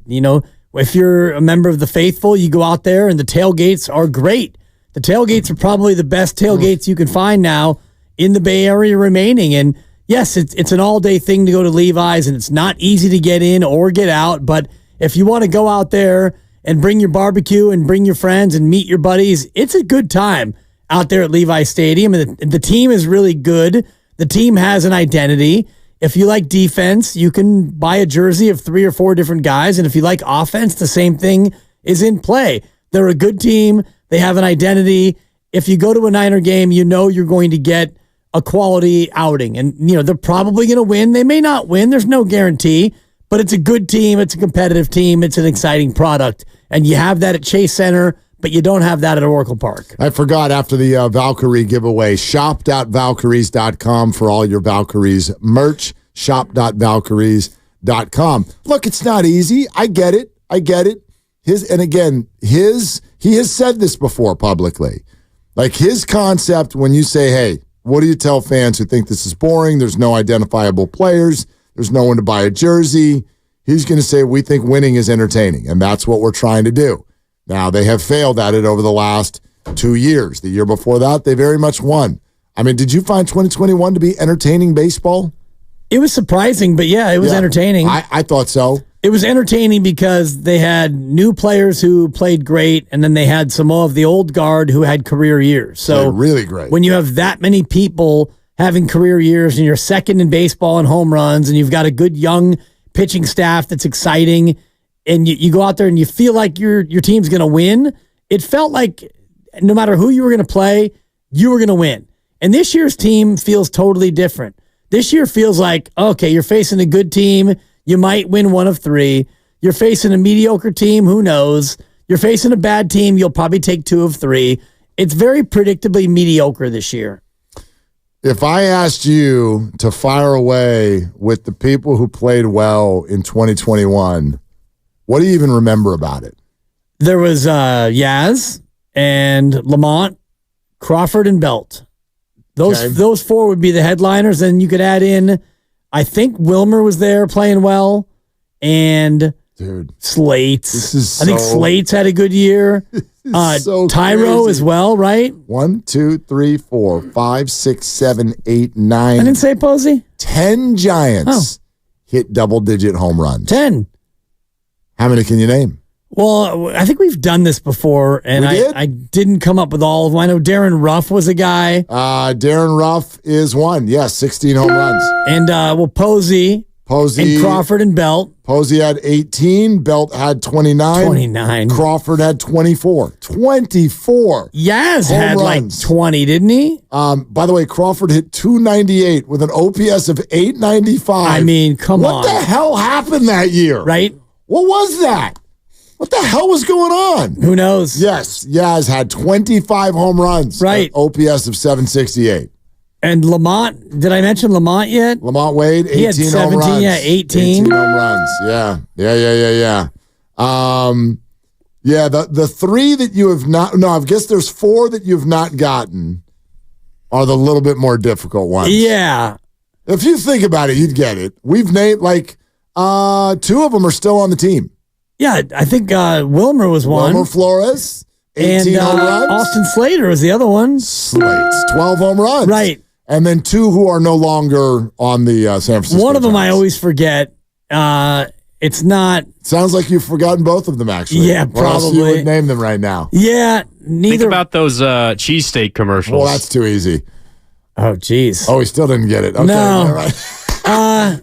If you're a member of the faithful, you go out there, and the tailgates are great. The tailgates are probably the best tailgates you can find now in the Bay Area remaining, and yes, it's an all-day thing to go to Levi's, and it's not easy to get in or get out, but if you want to go out there and bring your barbecue and bring your friends and meet your buddies, it's a good time out there at Levi's Stadium, and the team is really good. The team has an identity. If you like defense, you can buy a jersey of 3 or 4 different guys. And if you like offense, the same thing is in play. They're a good team. They have an identity. If you go to a Niner game, you know you're going to get a quality outing. And, they're probably going to win. They may not win. There's no guarantee. But it's a good team. It's a competitive team. It's an exciting product. And you have that at Chase Center, but you don't have that at Oracle Park. I forgot after the Valkyrie giveaway, shop.valkyries.com for all your Valkyries merch, shop.valkyries.com. Look, it's not easy. I get it. He has said this before publicly. Like his concept when you say, hey, what do you tell fans who think this is boring? There's no identifiable players. There's no one to buy a jersey. He's going to say, we think winning is entertaining, and that's what we're trying to do. Now, they have failed at it over the last 2 years. The year before that, they very much won. I mean, did you find 2021 to be entertaining baseball? It was surprising, but yeah, it was entertaining. I thought so. It was entertaining because they had new players who played great, and then they had some of the old guard who had career years. So really great. When you have that many people having career years and you're second in baseball in home runs and you've got a good young pitching staff that's exciting and you go out there and you feel like your team's going to win, it felt like no matter who you were going to play, you were going to win. And this year's team feels totally different. This year feels like, okay, you're facing a good team. You might win 1 of 3. You're facing a mediocre team. Who knows? You're facing a bad team. You'll probably take 2 of 3. It's very predictably mediocre this year. If I asked you to fire away with the people who played well in 2021, what do you even remember about it? There was Yaz and Lamont, Crawford, and Belt. Those 4 would be the headliners. And you could add in, I think Wilmer was there playing well, and Slates. I think Slates had a good year. Tyro as well, right? 1, 2, 3, 4, 5, 6, 7, 8, 9. I didn't say Posey. 10 Giants hit double-digit home runs. 10. How many can you name? Well, I think we've done this before, and I didn't come up with all of them. I know Darren Ruff was a guy. Darren Ruff is one. Yes, 16 home runs. And, Posey. And Crawford and Belt. Posey had 18. Belt had 29. Crawford had 24. 24. Yaz had like 20, didn't he? By the way, Crawford hit 298 with an OPS of 895. I mean, come on. What the hell happened that year? Right? What was that? What the hell was going on? Who knows? Yes, Yaz had 25 home runs. Right. OPS of 768. And Lamont, did I mention Lamont yet? Lamont Wade, 18 he had 17, home runs. Yeah, 18 home runs. Yeah. The 3 that you have not, no, I guess there's 4 that you've not gotten are the little bit more difficult ones. Yeah. If you think about it, you'd get it. We've named 2 of them are still on the team. Yeah, I think Wilmer was one. Wilmer Flores, 18 home runs. Austin Slater was the other one. Slate's 12 home runs. Right. And then 2 who are no longer on the San Francisco One of them Giants. I always forget. It's not. Sounds like you've forgotten both of them, actually. Yeah, or else probably. you would name them right now. Yeah, neither. Think about those cheesesteak commercials. Well, that's too easy. Oh, geez. Oh, he still didn't get it. Okay, no. Right.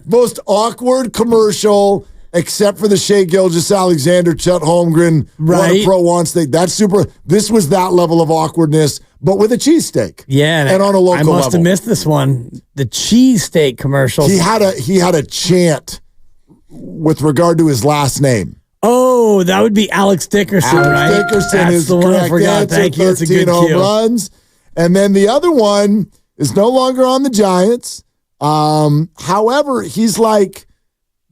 Most awkward commercial, except for the Shea Gilgeous-Alexander, Chet Holmgren, right. What a Pro Wants Steak. That's super. This was that level of awkwardness, but with a cheesesteak. Yeah, and on a local level. I must have missed this one. The cheesesteak commercials. He had a chant with regard to his last name. Oh, that would be Alex Dickerson, right? Alex Dickerson That's is the one I forgot. Answer, Thank you. It's a 13 good home cue. runs. And then the other one is no longer on the Giants. However, he's like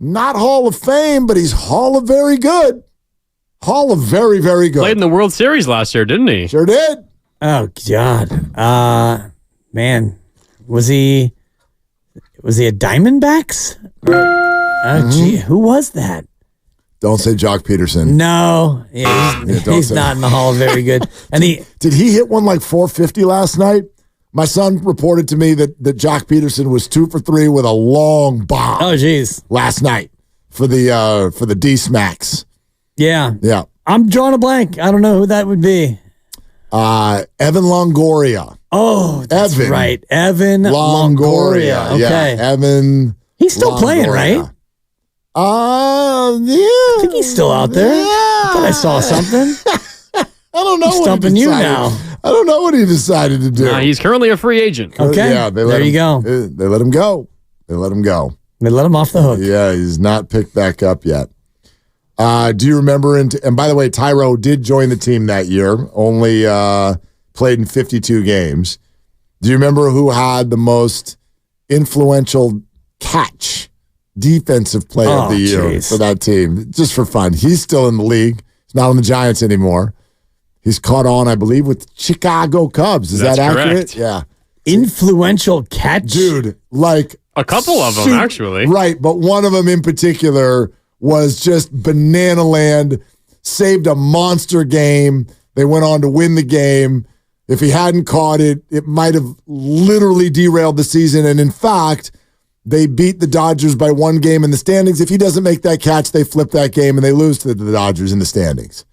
not Hall of Fame, but he's Hall of Very Good. Hall of Very, Very Good. Played in the World Series last year, didn't he? Sure did. Oh, God. Man, was he a Diamondbacks? Gee, who was that? Don't say Jock Peterson. No, he's not in the Hall of Very Good. And did he hit one like 450 last night? My son reported to me that Jock Peterson was 2 for 3 with a long bomb. Oh, geez, last night for the D-Smacks. Yeah. I'm drawing a blank. I don't know who that would be. Evan Longoria. Oh, that's right. Evan Longoria. Okay. Yeah, Evan He's still playing, right? Yeah. I think he's still out there. I thought I saw something. I don't know. Stumping you now. I don't know what he decided to do. He's currently a free agent. Okay. Yeah, there you go. They let him go. They let him go. They let him off the hook. Yeah, he's not picked back up yet. Do you remember? And by the way, Tyro did join the team that year. Only played in 52 games. Do you remember who had the most influential catch? Defensive player of the year for that team, just for fun. He's still in the league. He's not on the Giants anymore. He's caught on, I believe, with Chicago Cubs. Is that accurate? Correct. Yeah. Influential catch? Dude, like a couple of them, actually. Right, but one of them in particular was just banana land, saved a monster game. They went on to win the game. If he hadn't caught it, it might have literally derailed the season. And in fact, they beat the Dodgers by 1 game in the standings. If he doesn't make that catch, they flip that game and they lose to the Dodgers in the standings.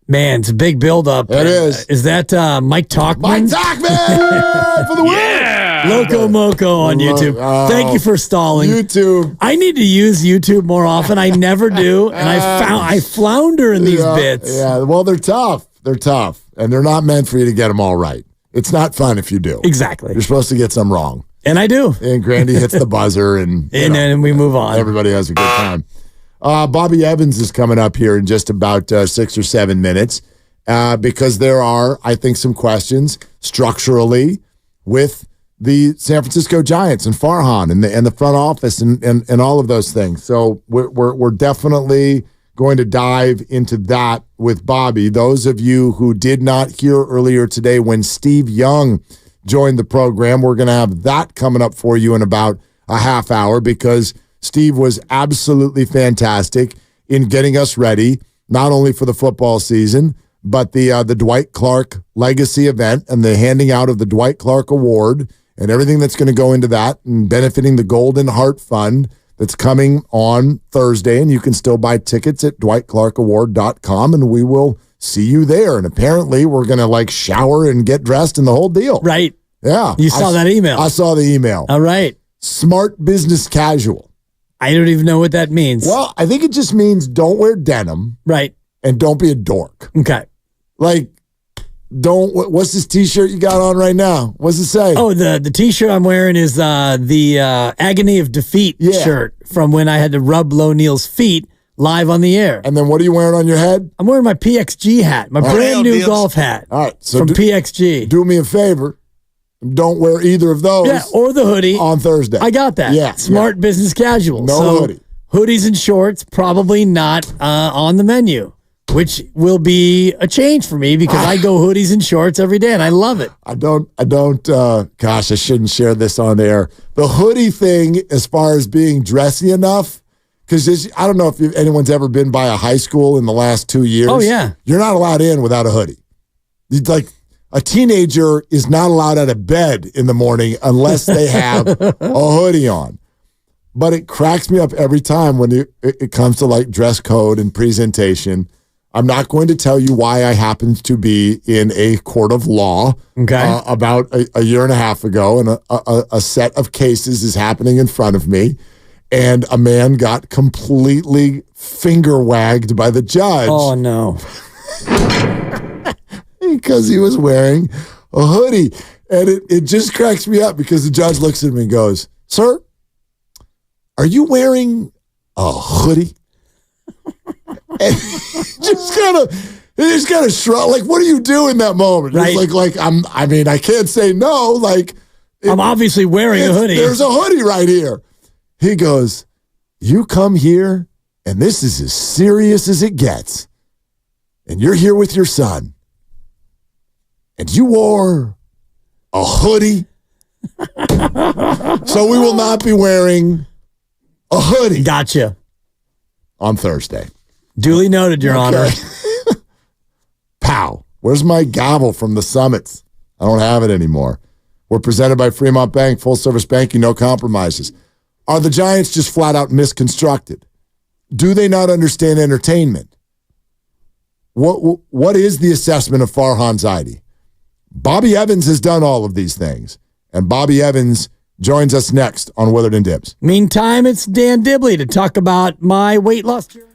Man, it's a big buildup. It is. Is that Mike Talkman? Mike Talkman for the win! Yeah! Loco Moco on YouTube. Thank you for stalling. YouTube. I need to use YouTube more often. I never do, and I flounder in these bits. Yeah, well, they're tough. They're tough, and they're not meant for you to get them all right. It's not fun if you do. Exactly. You're supposed to get some wrong. And I do. And Grandy hits the buzzer, and then we move on. Everybody has a good time. Bobby Evans is coming up here in just about 6 or 7 minutes because there are, I think, some questions structurally with the San Francisco Giants and Farhan and the front office and all of those things. So we're definitely going to dive into that with Bobby. Those of you who did not hear earlier today when Steve Young joined the program, we're going to have that coming up for you in about a half hour because Steve was absolutely fantastic in getting us ready, not only for the football season, but the Dwight Clark legacy event and the handing out of the Dwight Clark Award and everything that's going to go into that and benefiting the Golden Heart Fund that's coming on Thursday. And you can still buy tickets at dwightclarkaward.com, and we will see you there. And apparently we're going to shower and get dressed and the whole deal. Right. Yeah. You saw that email. I saw the email. All right. Smart business casual. I don't even know what that means. Well, I think it just means don't wear denim. Right. And don't be a dork. Okay. What's this T-shirt you got on right now? What's it say? Oh, the T-shirt I'm wearing is the Agony of Defeat shirt from when I had to rub Lo Neal's feet live on the air. And then what are you wearing on your head? I'm wearing my PXG hat, my brand new golf hat. All right. So from PXG. Do me a favor. Don't wear either of those. Yeah, or the hoodie. On Thursday. I got that. Yeah. Smart business casual. No hoodie. Hoodies and shorts, probably not on the menu, which will be a change for me because I go hoodies and shorts every day, and I love it. I don't, gosh, I shouldn't share this on air. The hoodie thing, as far as being dressy enough, because I don't know if anyone's ever been by a high school in the last 2 years. Oh, yeah. You're not allowed in without a hoodie. A teenager is not allowed out of bed in the morning unless they have a hoodie on. But it cracks me up every time when it comes to dress code and presentation. I'm not going to tell you why I happened to be in a court of law about a year and a half ago, and a set of cases is happening in front of me, and a man got completely finger wagged by the judge. Oh, no. Because he was wearing a hoodie. And it just cracks me up because the judge looks at me and goes, "Sir, are you wearing a hoodie?" And he just kind of shrug. What do you do in that moment? Right. I can't say no. I'm obviously wearing a hoodie. There's a hoodie right here. He goes, "You come here, and this is as serious as it gets. And you're here with your son. And you wore a hoodie. So we will not be wearing a hoodie." Gotcha. On Thursday. Duly noted, Your Honor. Pow. Where's my gavel from the summits? I don't have it anymore. We're presented by Fremont Bank, full service banking, no compromises. Are the Giants just flat out misconstructed? Do they not understand entertainment? What is the assessment of Farhan Zaidi? Bobby Evans has done all of these things, and Bobby Evans joins us next on Willard and Dibs. Meantime, it's Dan Dibley to talk about my weight loss journey.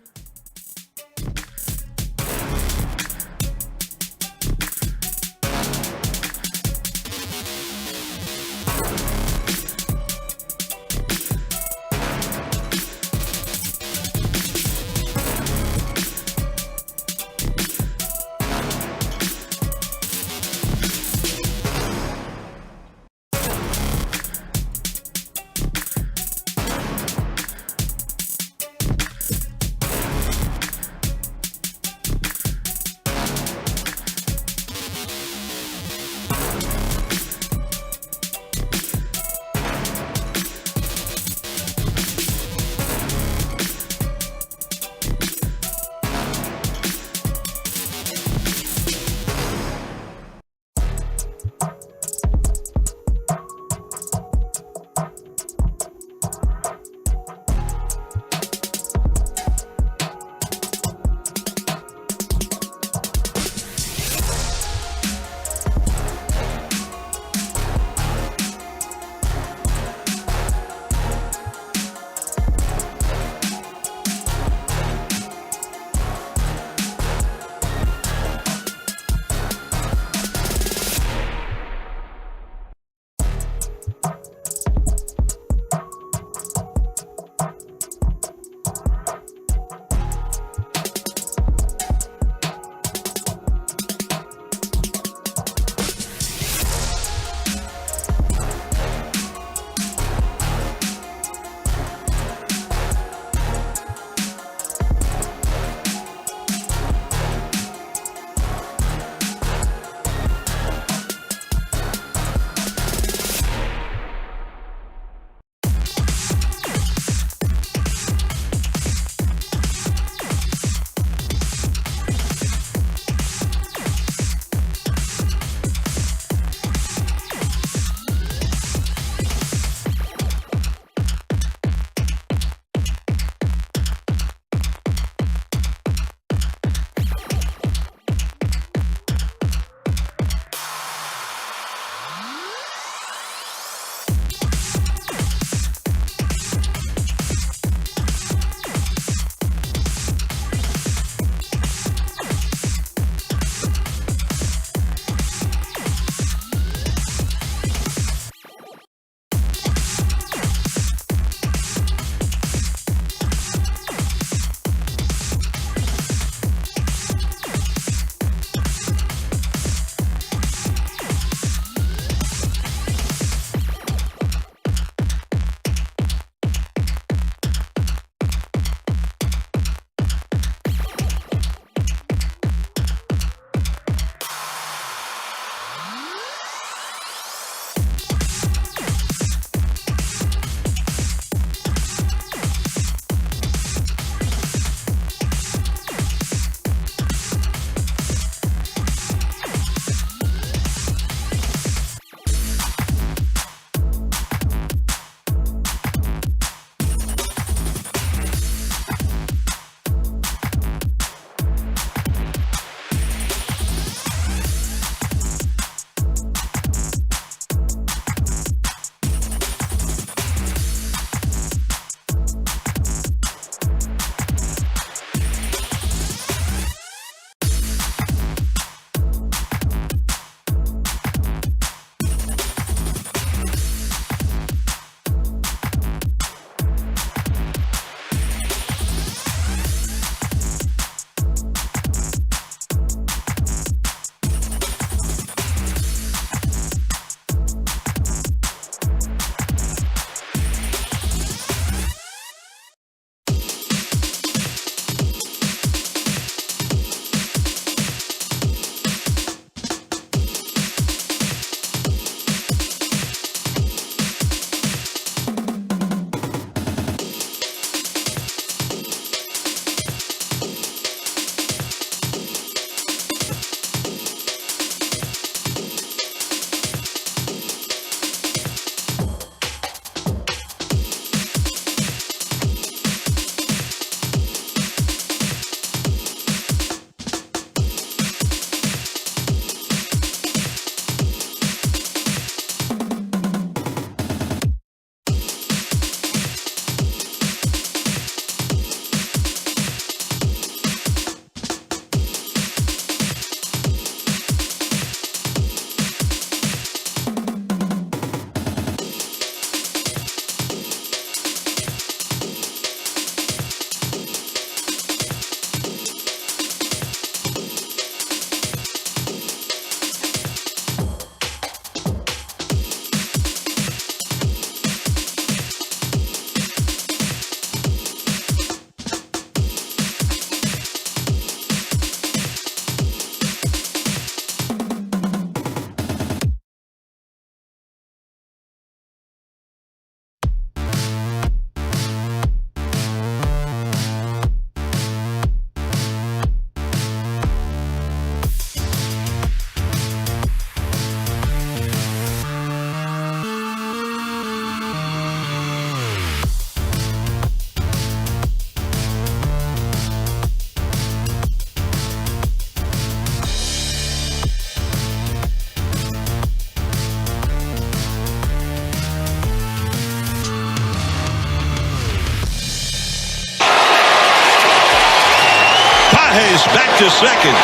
Pages back to second.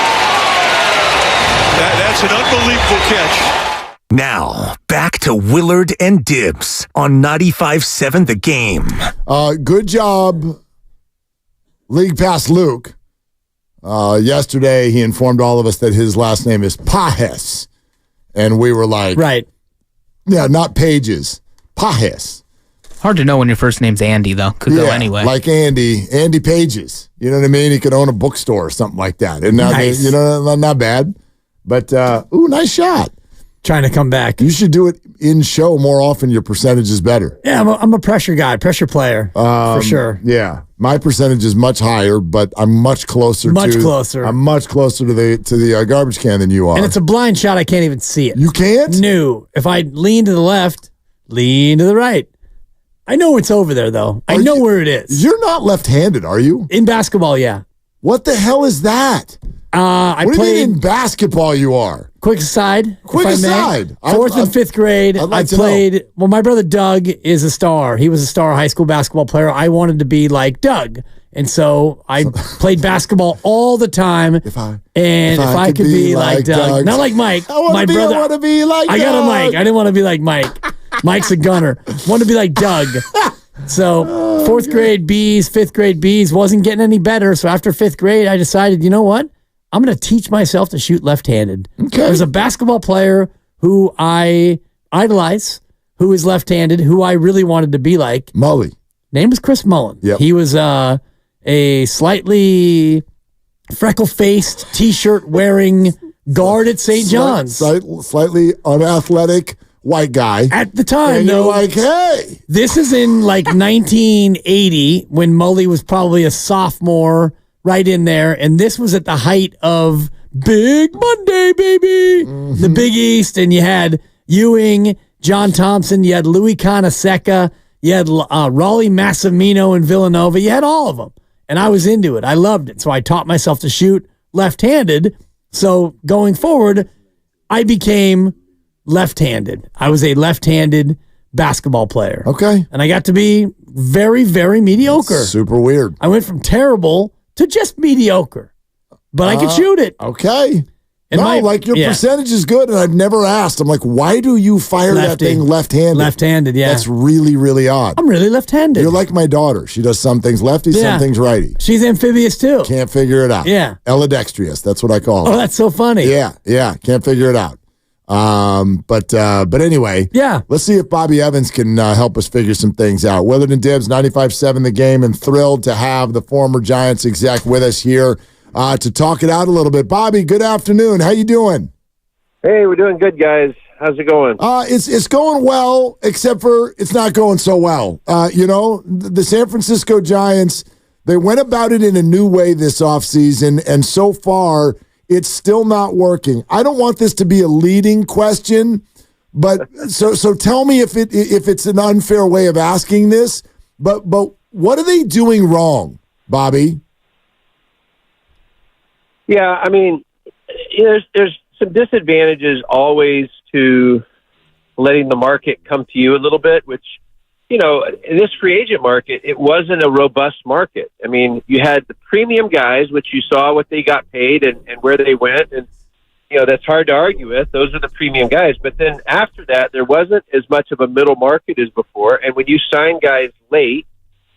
That's an unbelievable catch. Now, back to Willard and Dibbs on 95.7 The Game. Good job, League Pass Luke. Yesterday, he informed all of us that his last name is Pages. And we were like... Right. Yeah, not Pages. Pages. Hard to know when your first name's Andy, though. Could go anyway. Like Andy Pages. You know what I mean? He could own a bookstore or something like that. And Nice. You know, not bad. But, nice shot. Trying to come back. You should do it in show more often. Your percentage is better. Yeah, I'm a pressure guy, pressure player, for sure. Yeah, my percentage is much higher, but I'm much closer. I'm much closer to the garbage can than you are. And it's a blind shot. I can't even see it. You can't? No. If I lean to the left, lean to the right. I know it's over there, though. I know where it is. You're not left-handed, are you? In basketball, yeah. What the hell is that? I what do played you mean in basketball you are? Quick aside. Quick aside. Fourth and fifth grade, I played. Well, my brother Doug is a star. He was a star high school basketball player. I wanted to be like Doug. And so I played basketball all the time. If I could be like Doug. Not like Mike. I want to be like Doug. I got a Mike. I didn't want to be like Mike. Mike's a gunner. Wanted to be like Doug. So fourth grade B's, fifth grade B's, wasn't getting any better. So after fifth grade, I decided, you know what? I'm going to teach myself to shoot left-handed. Okay. There's a basketball player who I idolize, who is left-handed, who I really wanted to be like. Mully. Name was Chris Mullin. Yep. He was a slightly freckle-faced, T-shirt wearing guard at St. John's. Slightly unathletic white guy. At the time, and though. You're like, hey. This is in like 1980 when Mully was probably a sophomore, right in there, and this was at the height of Big Monday, baby, the Big East, and you had Ewing, John Thompson, you had Louis Conaseca, you had Raleigh Massimino in Villanova, you had all of them, and I was into it. I loved it, so I taught myself to shoot left-handed, so going forward, I became left-handed. I was a left-handed basketball player. Okay. And I got to be very, very mediocre. That's super weird. I went from terrible to just mediocre, but I could shoot it. Okay. And your percentage is good, and I've never asked. I'm like, why do you fire that thing left-handed? Left-handed, yeah. That's really, really odd. I'm really left-handed. You're like my daughter. She does some things lefty, some things righty. She's amphibious, too. Can't figure it out. Yeah. Elidextrious, that's what I call her. Oh, that's so funny. Yeah, can't figure it out. But anyway, let's see if Bobby Evans can help us figure some things out. Willard and Dibbs, 95.7 The Game, and thrilled to have the former Giants exec with us here to talk it out a little bit. Bobby, good afternoon. How you doing? Hey, we're doing good, guys. How's it going? It's going well, except for it's not going so well. The San Francisco Giants, they went about it in a new way this offseason, and so far it's still not working. I don't want this to be a leading question, but so tell me if it's an unfair way of asking this. But what are they doing wrong, Bobby? Yeah, I mean, there's some disadvantages always to letting the market come to you a little bit, which, in this free agent market, it wasn't a robust market. I mean, you had the premium guys, which you saw what they got paid and where they went. And, that's hard to argue with. Those are the premium guys. But then after that, there wasn't as much of a middle market as before. And when you sign guys late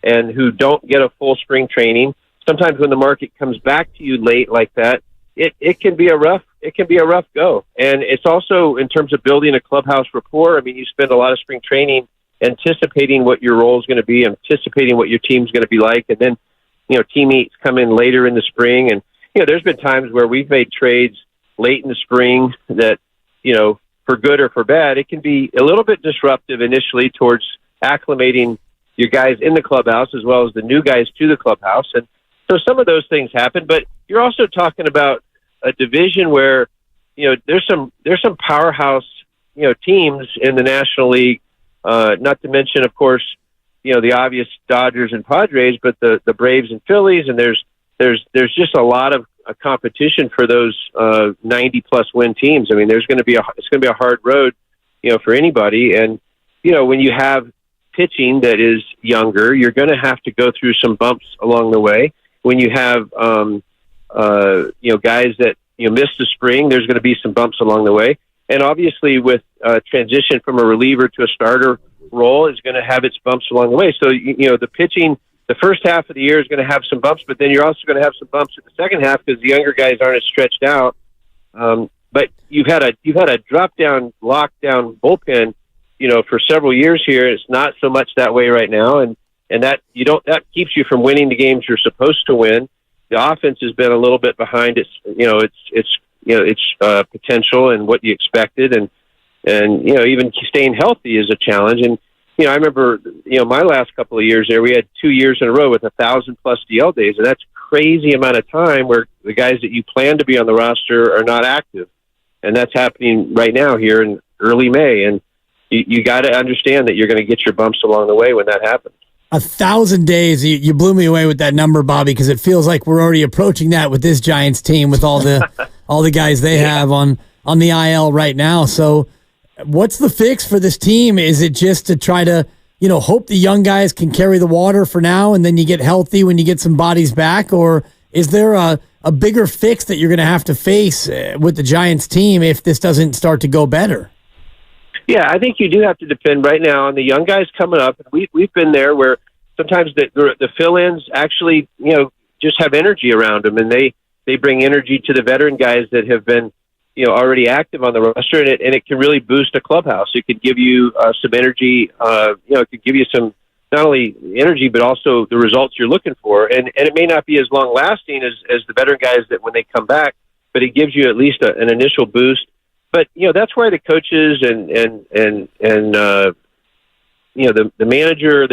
and who don't get a full spring training, sometimes when the market comes back to you late like that, it can be a rough go. And it's also in terms of building a clubhouse rapport. I mean, you spend a lot of spring training anticipating what your role is going to be, anticipating what your team's going to be like, and then, teammates come in later in the spring. And, there's been times where we've made trades late in the spring that, for good or for bad, it can be a little bit disruptive initially towards acclimating your guys in the clubhouse as well as the new guys to the clubhouse. And so some of those things happen, but you're also talking about a division where, there's some powerhouse, teams in the National League. Not to mention, of course, the obvious Dodgers and Padres, but the Braves and Phillies, and there's just a lot of competition for those 90+ win teams. I mean, it's going to be a hard road, for anybody. And when you have pitching that is younger, you're going to have to go through some bumps along the way. When you have guys that missed the spring. There's going to be some bumps along the way, and obviously with transition from a reliever to a starter role is going to have its bumps along the way. So the pitching, the first half of the year is going to have some bumps, but then you're also going to have some bumps in the second half because the younger guys aren't as stretched out. But you've had a drop down, lockdown bullpen, for several years here. It's not so much that way right now, and that keeps you from winning the games you're supposed to win. The offense has been a little bit behind its potential and what you expected, and even staying healthy is a challenge. And I remember my last couple of years there, we had 2 years in a row with 1,000+ DL days, and that's a crazy amount of time where the guys that you plan to be on the roster are not active, and that's happening right now here in early May. And you got to understand that you're going to get your bumps along the way when that happens. 1,000 days. You blew me away with that number, Bobby, because it feels like we're already approaching that with this Giants team with all the guys they have on the IL right now. So what's the fix for this team? Is it just to try to, hope the young guys can carry the water for now and then you get healthy when you get some bodies back? Or is there a bigger fix that you're going to have to face with the Giants team if this doesn't start to go better? Yeah, I think you do have to depend right now on the young guys coming up. We've been there where sometimes the fill-ins actually, just have energy around them, and they bring energy to the veteran guys that have been, already active on the roster, and it can really boost a clubhouse. It could give you some energy. It could give you some not only energy but also the results you're looking for. And it may not be as long-lasting as the veteran guys that when they come back, but it gives you at least an initial boost. But that's why the coaches and the manager,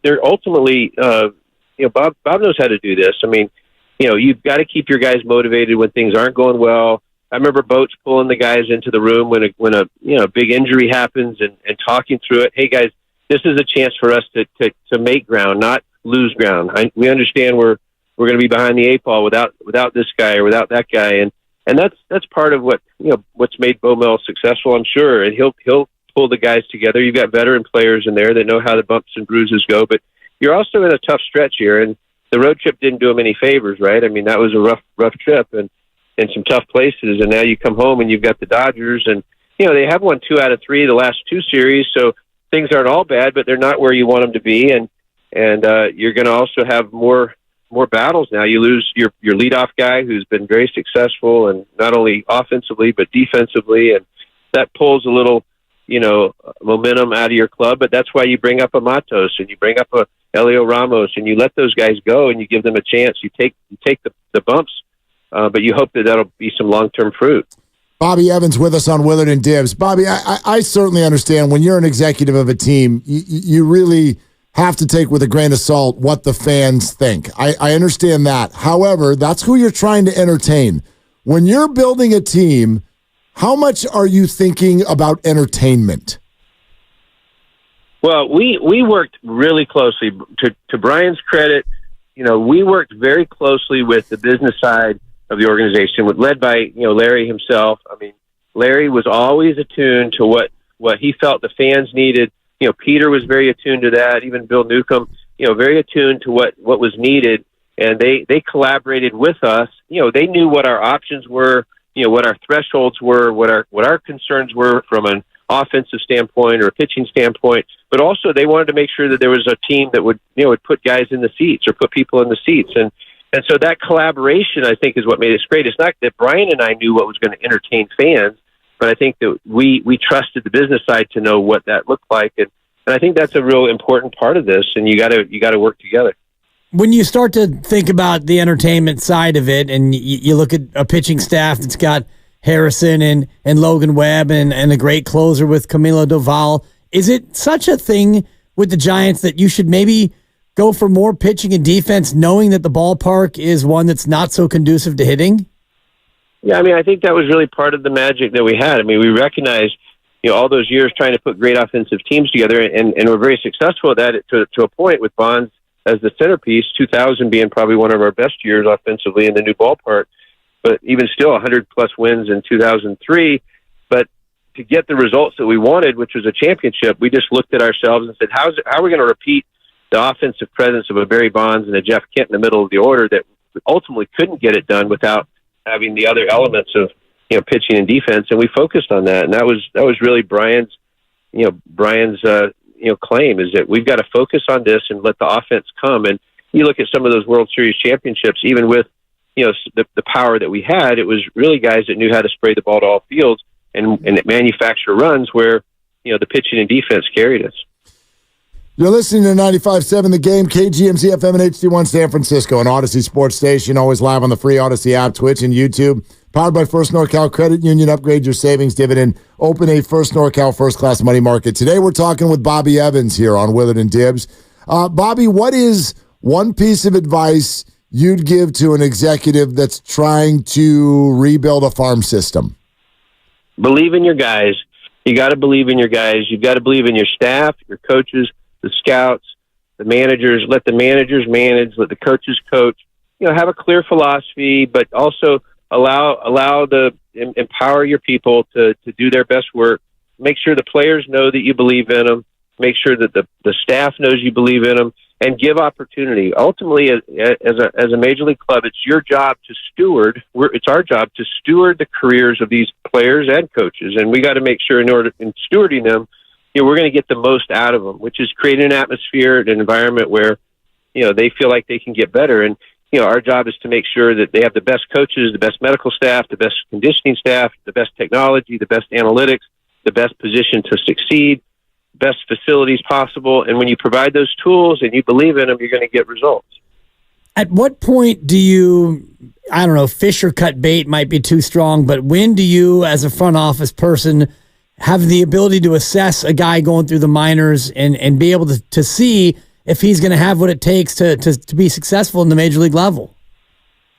they're ultimately Bob knows how to do this. I mean, you've got to keep your guys motivated when things aren't going well. I remember Boats pulling the guys into the room when a big injury happens and talking through it. Hey guys, this is a chance for us to make ground, not lose ground. We understand we're going to be behind the 8 ball without this guy or without that guy, and that's part of what's made Bo Mel successful, I'm sure. And he'll pull the guys together. You've got veteran players in there that know how the bumps and bruises go, but you're also in a tough stretch here, and the road trip didn't do them any favors, right? I mean, that was a rough trip and some tough places, and now you come home and you've got the Dodgers, and they have won 2 out of 3 the last 2 series, so things aren't all bad, but they're not where you want them to be, and you're going to also have more battles now. You lose your leadoff guy who's been very successful, and not only offensively but defensively, and that pulls a little momentum out of your club. But that's why you bring up a Matos and you bring up a Elio Ramos, and you let those guys go and you give them a chance. You take the bumps, but you hope that'll be some long-term fruit. Bobby Evans with us on Willard and Dibs. Bobby, I certainly understand when you're an executive of a team, you really have to take with a grain of salt what the fans think. I understand that. However, that's who you're trying to entertain. When you're building a team, how much are you thinking about entertainment? Well, we worked really closely. To Brian's credit, we worked very closely with the business side of the organization, led by Larry himself. I mean, Larry was always attuned to what he felt the fans needed. Peter was very attuned to that. Even Bill Newcomb, very attuned to what was needed, and they collaborated with us. They knew what our options were, what our thresholds were, what our concerns were from an offensive standpoint or a pitching standpoint. But also, they wanted to make sure that there was a team that would put guys in the seats or put people in the seats, and so that collaboration, I think, is what made it great. It's not that Brian and I knew what was going to entertain fans, but I think that we trusted the business side to know what that looked like, and I think that's a real important part of this. And you got to work together. When you start to think about the entertainment side of it, and you look at a pitching staff that's got Harrison and Logan Webb and a great closer with Camilo Doval, is it such a thing with the Giants that you should maybe go for more pitching and defense, knowing that the ballpark is one that's not so conducive to hitting? Yeah, I mean, I think that was really part of the magic that we had. I mean, we recognized, all those years trying to put great offensive teams together, and we're very successful at that to a point with Bonds as the centerpiece, 2000 being probably one of our best years offensively in the new ballpark, but even still 100-plus wins in 2003. But to get the results that we wanted, which was a championship, we just looked at ourselves and said, how are we going to repeat the offensive presence of a Barry Bonds and a Jeff Kent in the middle of the order that ultimately couldn't get it done without having the other elements of pitching and defense, and we focused on that. And that was really Brian's claim, is that we've got to focus on this and let the offense come. And you look at some of those World Series championships, even with the power that we had, it was really guys that knew how to spray the ball to all fields and manufacture runs where the pitching and defense carried us. You're listening to 95.7 The Game, KGMZ FM and HD1 San Francisco, an Odyssey Sports Station, always live on the free Odyssey app, Twitch, and YouTube. Powered by First NorCal Credit Union. Upgrade your savings dividend. Open a First NorCal first-class money market. Today we're talking with Bobby Evans here on Willard and Dibbs. Bobby, what is one piece of advice you'd give to an executive that's trying to rebuild a farm system? Believe in your guys. You got to believe in your guys. You've got to believe in your staff, your coaches, the scouts, the managers. Let the managers manage. Let the coaches coach. Have a clear philosophy, but also empower your people to do their best work. Make sure the players know that you believe in them. Make sure that the staff knows you believe in them, and give opportunity. Ultimately, as a major league club, it's your job to steward. It's our job to steward the careers of these players and coaches, and we got to make sure in stewarding them, we're going to get the most out of them, which is creating an atmosphere, an environment where they feel like they can get better. And our job is to make sure that they have the best coaches, the best medical staff, the best conditioning staff, the best technology, the best analytics, the best position to succeed, best facilities possible. And when you provide those tools and you believe in them, you're going to get results. At what point do you, fish or cut bait might be too strong, but when do you, as a front office person, have the ability to assess a guy going through the minors and be able to see if he's going to have what it takes to be successful in the major league level?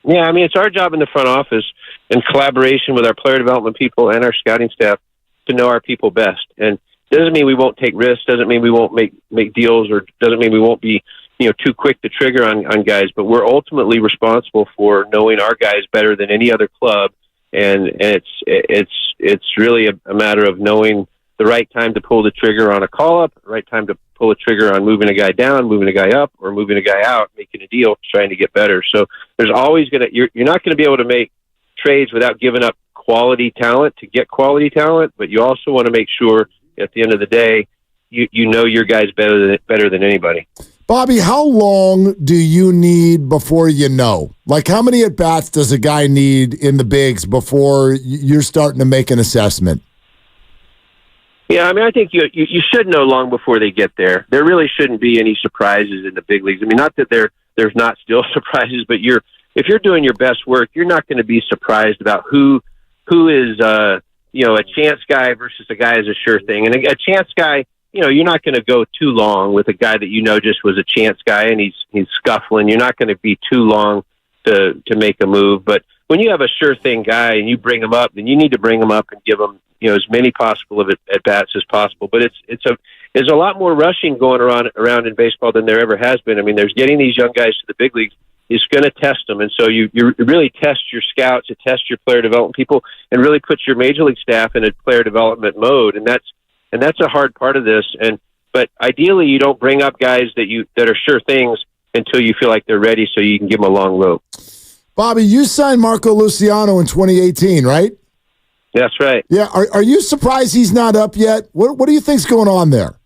Yeah, it's our job in the front office, in collaboration with our player development people and our scouting staff, to know our people best. And doesn't mean we won't take risks, doesn't mean we won't make deals, or doesn't mean we won't be too quick to trigger on guys, but we're ultimately responsible for knowing our guys better than any other club. And it's really a matter of knowing the right time to pull the trigger on a call-up, the right time to pull the trigger on moving a guy down, moving a guy up, or moving a guy out, making a deal, trying to get better. So there's always you're not going to be able to make trades without giving up quality talent to get quality talent, but you also want to make sure at the end of the day, you know your guys better than anybody. Bobby, how long do you need before you know? Like, how many at-bats does a guy need in the bigs before you're starting to make an assessment? Yeah, I think you should know long before they get there. There really shouldn't be any surprises in the big leagues. Not that there's not still surprises, but if you're doing your best work, you're not going to be surprised about who is a chance guy versus a guy as a sure thing. And a chance guy, you're not going to go too long with a guy that just was a chance guy and he's scuffling. You're not going to be too long to make a move. But when you have a sure thing guy and you bring him up, then you need to bring him up and give him as many possible at bats as possible. But there's a lot more rushing going around in baseball than there ever has been. There's getting these young guys to the big leagues is going to test them, and so you really test your scouts, you test your player development people, and really put your major league staff in a player development mode. And that's a hard part of this. But ideally, you don't bring up guys that are sure things until you feel like they're ready, so you can give them a long rope. Bobby, you signed Marco Luciano in 2018, right? That's right. Yeah. Are you surprised he's not up yet? What do you think's going on there?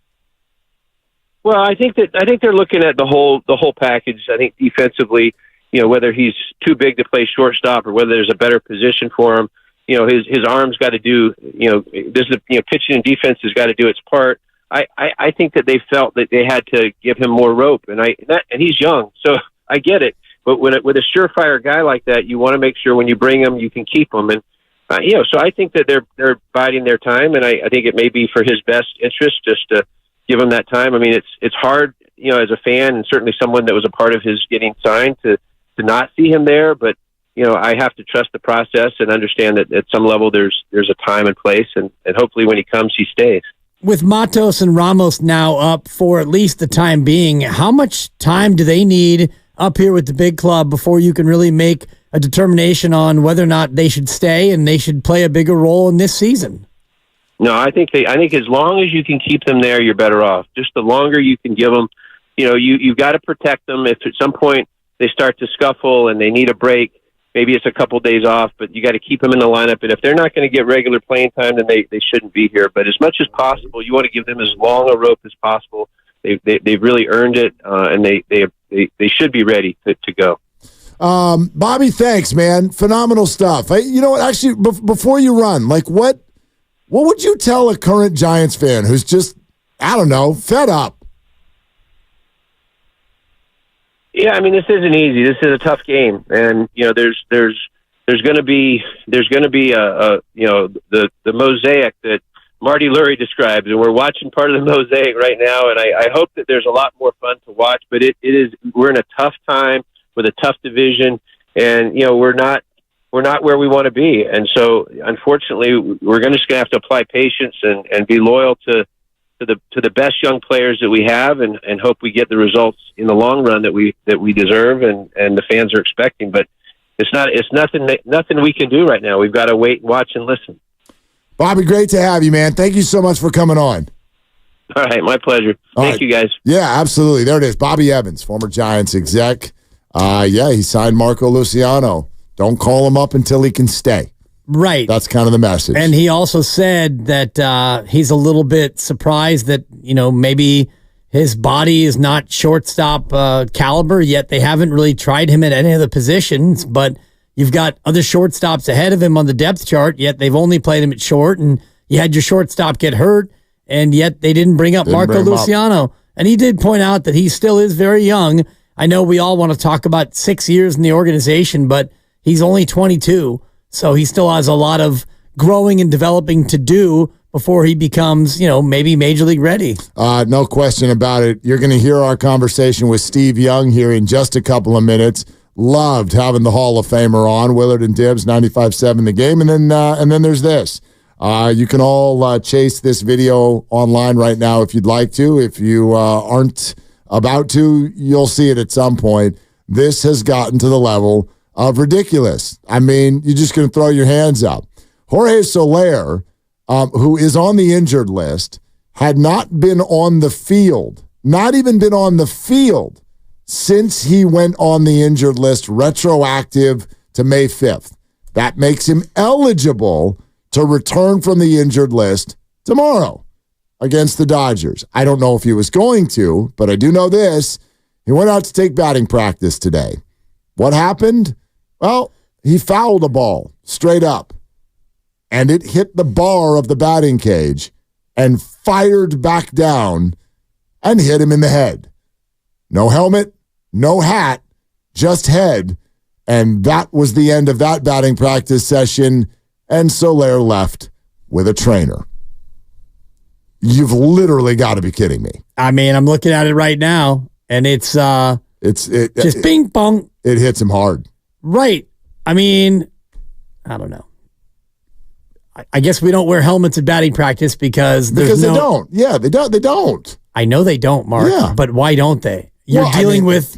Well, I think they're looking at the whole package. I think defensively, whether he's too big to play shortstop or whether there's a better position for him, his arm's got to do, pitching and defense has got to do its part. I think that they felt that they had to give him more rope, and he's young, so I get it. But with a surefire guy like that, you want to make sure when you bring him, you can keep him. And so I think that they're biding their time, and I think it may be for his best interest just to give him that time. It's hard, as a fan and certainly someone that was a part of his getting signed to not see him there. But I have to trust the process and understand that at some level there's a time and place, and hopefully when he comes, he stays. With Matos and Ramos now up for at least the time being, how much time do they need up here with the big club before you can really make a determination on whether or not they should stay and they should play a bigger role in this season? No, I think as long as you can keep them there, you're better off. Just the longer you can give them, you've got to protect them. If at some point they start to scuffle and they need a break, maybe it's a couple days off, but you got to keep them in the lineup. And if they're not going to get regular playing time, then they shouldn't be here. But as much as possible, you want to give them as long a rope as possible. They've really earned it, and they should be ready to go. Bobby, thanks, man. Phenomenal stuff. You know what? Actually, before you run, like what would you tell a current Giants fan who's just, I don't know, fed up? Yeah, I mean, this isn't easy. This is a tough game, and there's going to be a the mosaic that Marty Lurie describes, and we're watching part of the mosaic right now. And I hope that there's a lot more fun to watch. But we're in a tough time with a tough division, and we're not where we want to be. And so, unfortunately, we're going to have to apply patience and be loyal to the best young players that we have, and hope we get the results in the long run that we deserve and the fans are expecting. But it's nothing we can do right now. We've got to wait, watch, and listen. Bobby, great to have you, man. Thank you so much for coming on. All right, my pleasure. Thank you, guys. Yeah, absolutely. There it is. Bobby Evans, former Giants exec. He signed Marco Luciano. Don't call him up until he can stay. Right. That's kind of the message. And he also said that he's a little bit surprised that, maybe his body is not shortstop caliber, yet they haven't really tried him at any of the positions, but you've got other shortstops ahead of him on the depth chart, yet they've only played him at short, and you had your shortstop get hurt, and yet they didn't bring up Marco Luciano. And he did point out that he still is very young. I know we all want to talk about 6 years in the organization, but he's only 22. So he still has a lot of growing and developing to do before he becomes, maybe major league ready. No question about it. You're going to hear our conversation with Steve Young here in just a couple of minutes. Loved having the Hall of Famer on, Willard and Dibbs, 95.7 The Game. And then there's this. You can all chase this video online right now if you'd like to. If you aren't about to, you'll see it at some point. This has gotten to the level of ridiculous. I mean, you're just going to throw your hands up. Jorge Soler, who is on the injured list, had not been on the field, not even been on the field since he went on the injured list retroactive to May 5th. That makes him eligible to return from the injured list tomorrow against the Dodgers. I don't know if he was going to, but I do know this. He went out to take batting practice today. What happened? Well, he fouled a ball straight up, and it hit the bar of the batting cage and fired back down and hit him in the head. No helmet, no hat, just head, and that was the end of that batting practice session, and Soler left with a trainer. You've literally got to be kidding me. I mean, I'm looking at it right now, and it's just ping pong. It hits him hard. Right. I mean, I don't know. I guess we don't wear helmets at batting practice because they don't. Yeah, they don't. I know they don't, Mark. Yeah. But why don't they? You're dealing with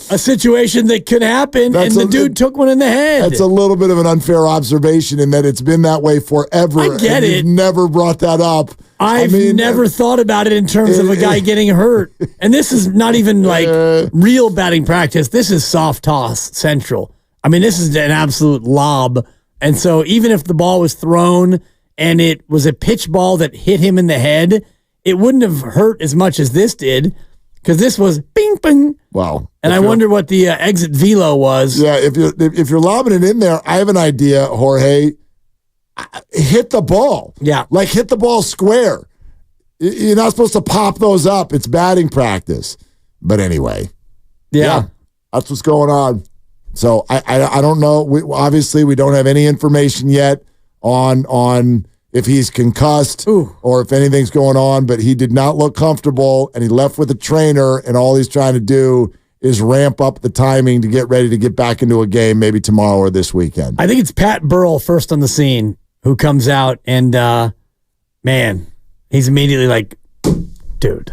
a situation that could happen, and the dude took one in the head. That's a little bit of an unfair observation in that it's been that way forever. I get it. You've never brought that up. I've never thought about it in terms of a guy getting hurt. And this is not even like real batting practice. This is soft toss central. I mean, this is an absolute lob. And so even if the ball was thrown and it was a pitch ball that hit him in the head, it wouldn't have hurt as much as this did because this was bing, bing. Wow. And I wonder what the exit velo was. Yeah, if you're lobbing it in there, I have an idea, Jorge. Hit the ball. Yeah. Like hit the ball square. You're not supposed to pop those up. It's batting practice. But anyway. Yeah. That's what's going on. So I don't know. Obviously, we don't have any information yet on if he's concussed or if anything's going on, but he did not look comfortable, and he left with a trainer, and all he's trying to do is ramp up the timing to get ready to get back into a game maybe tomorrow or this weekend. I think it's Pat Burrell first on the scene who comes out, and, man, he's immediately like, dude.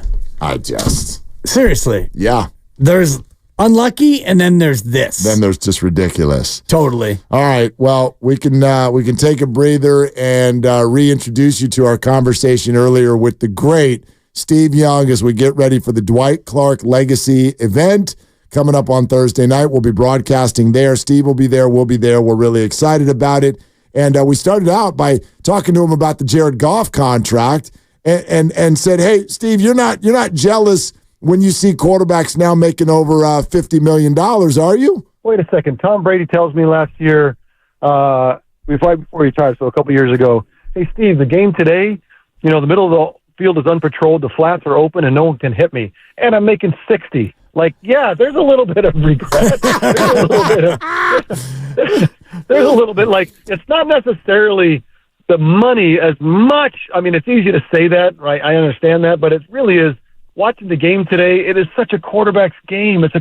Seriously. Yeah. There's unlucky, and then there's this. Then there's just ridiculous. Totally. All right. Well, we can take a breather and reintroduce you to our conversation earlier with the great Steve Young as we get ready for the Dwight Clark Legacy event coming up on Thursday night. We'll be broadcasting there. Steve will be there. We'll be there. We're really excited about it. And we started out by talking to him about the Jared Goff contract and said, hey, Steve, you're not jealous when you see quarterbacks now making over $50 million, are you? Wait a second. Tom Brady tells me last year, right before he retired, so a couple years ago, hey, Steve, the game today, the middle of the field is unpatrolled, the flats are open, and no one can hit me. And I'm making 60. Like, yeah, there's a little bit of regret. There's a little bit like, it's not necessarily the money as much. I mean, it's easy to say that, right? I understand that, but it really is. Watching the game today, it is such a quarterback's game. It's a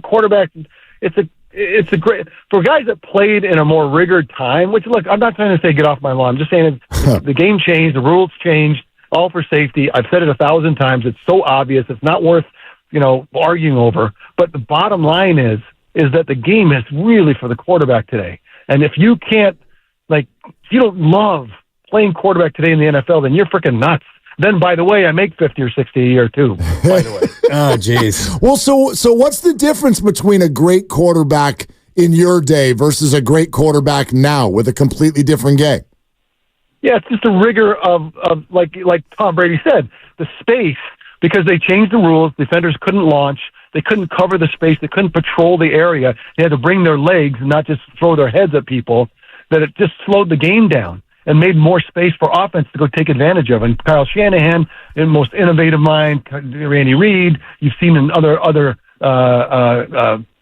great, for guys that played in a more rigored time, which, look, I'm not trying to say get off my lawn. I'm just saying the game changed, the rules changed, all for safety. I've said it 1,000 times. It's so obvious. It's not worth, arguing over. But the bottom line is that the game is really for the quarterback today. And if you can't, if you don't love playing quarterback today in the NFL, then you're freaking nuts. Then, by the way, I make 50 or 60 a year too, by the way. Oh, jeez. Well, so what's the difference between a great quarterback in your day versus a great quarterback now with a completely different game? Yeah, it's just a rigor of like Tom Brady said, the space, because they changed the rules. Defenders couldn't launch. They couldn't cover the space. They couldn't patrol the area. They had to bring their legs and not just throw their heads at people, that it just slowed the game down and made more space for offense to go take advantage of. And Kyle Shanahan, the most innovative mind, Randy Reed, you've seen in other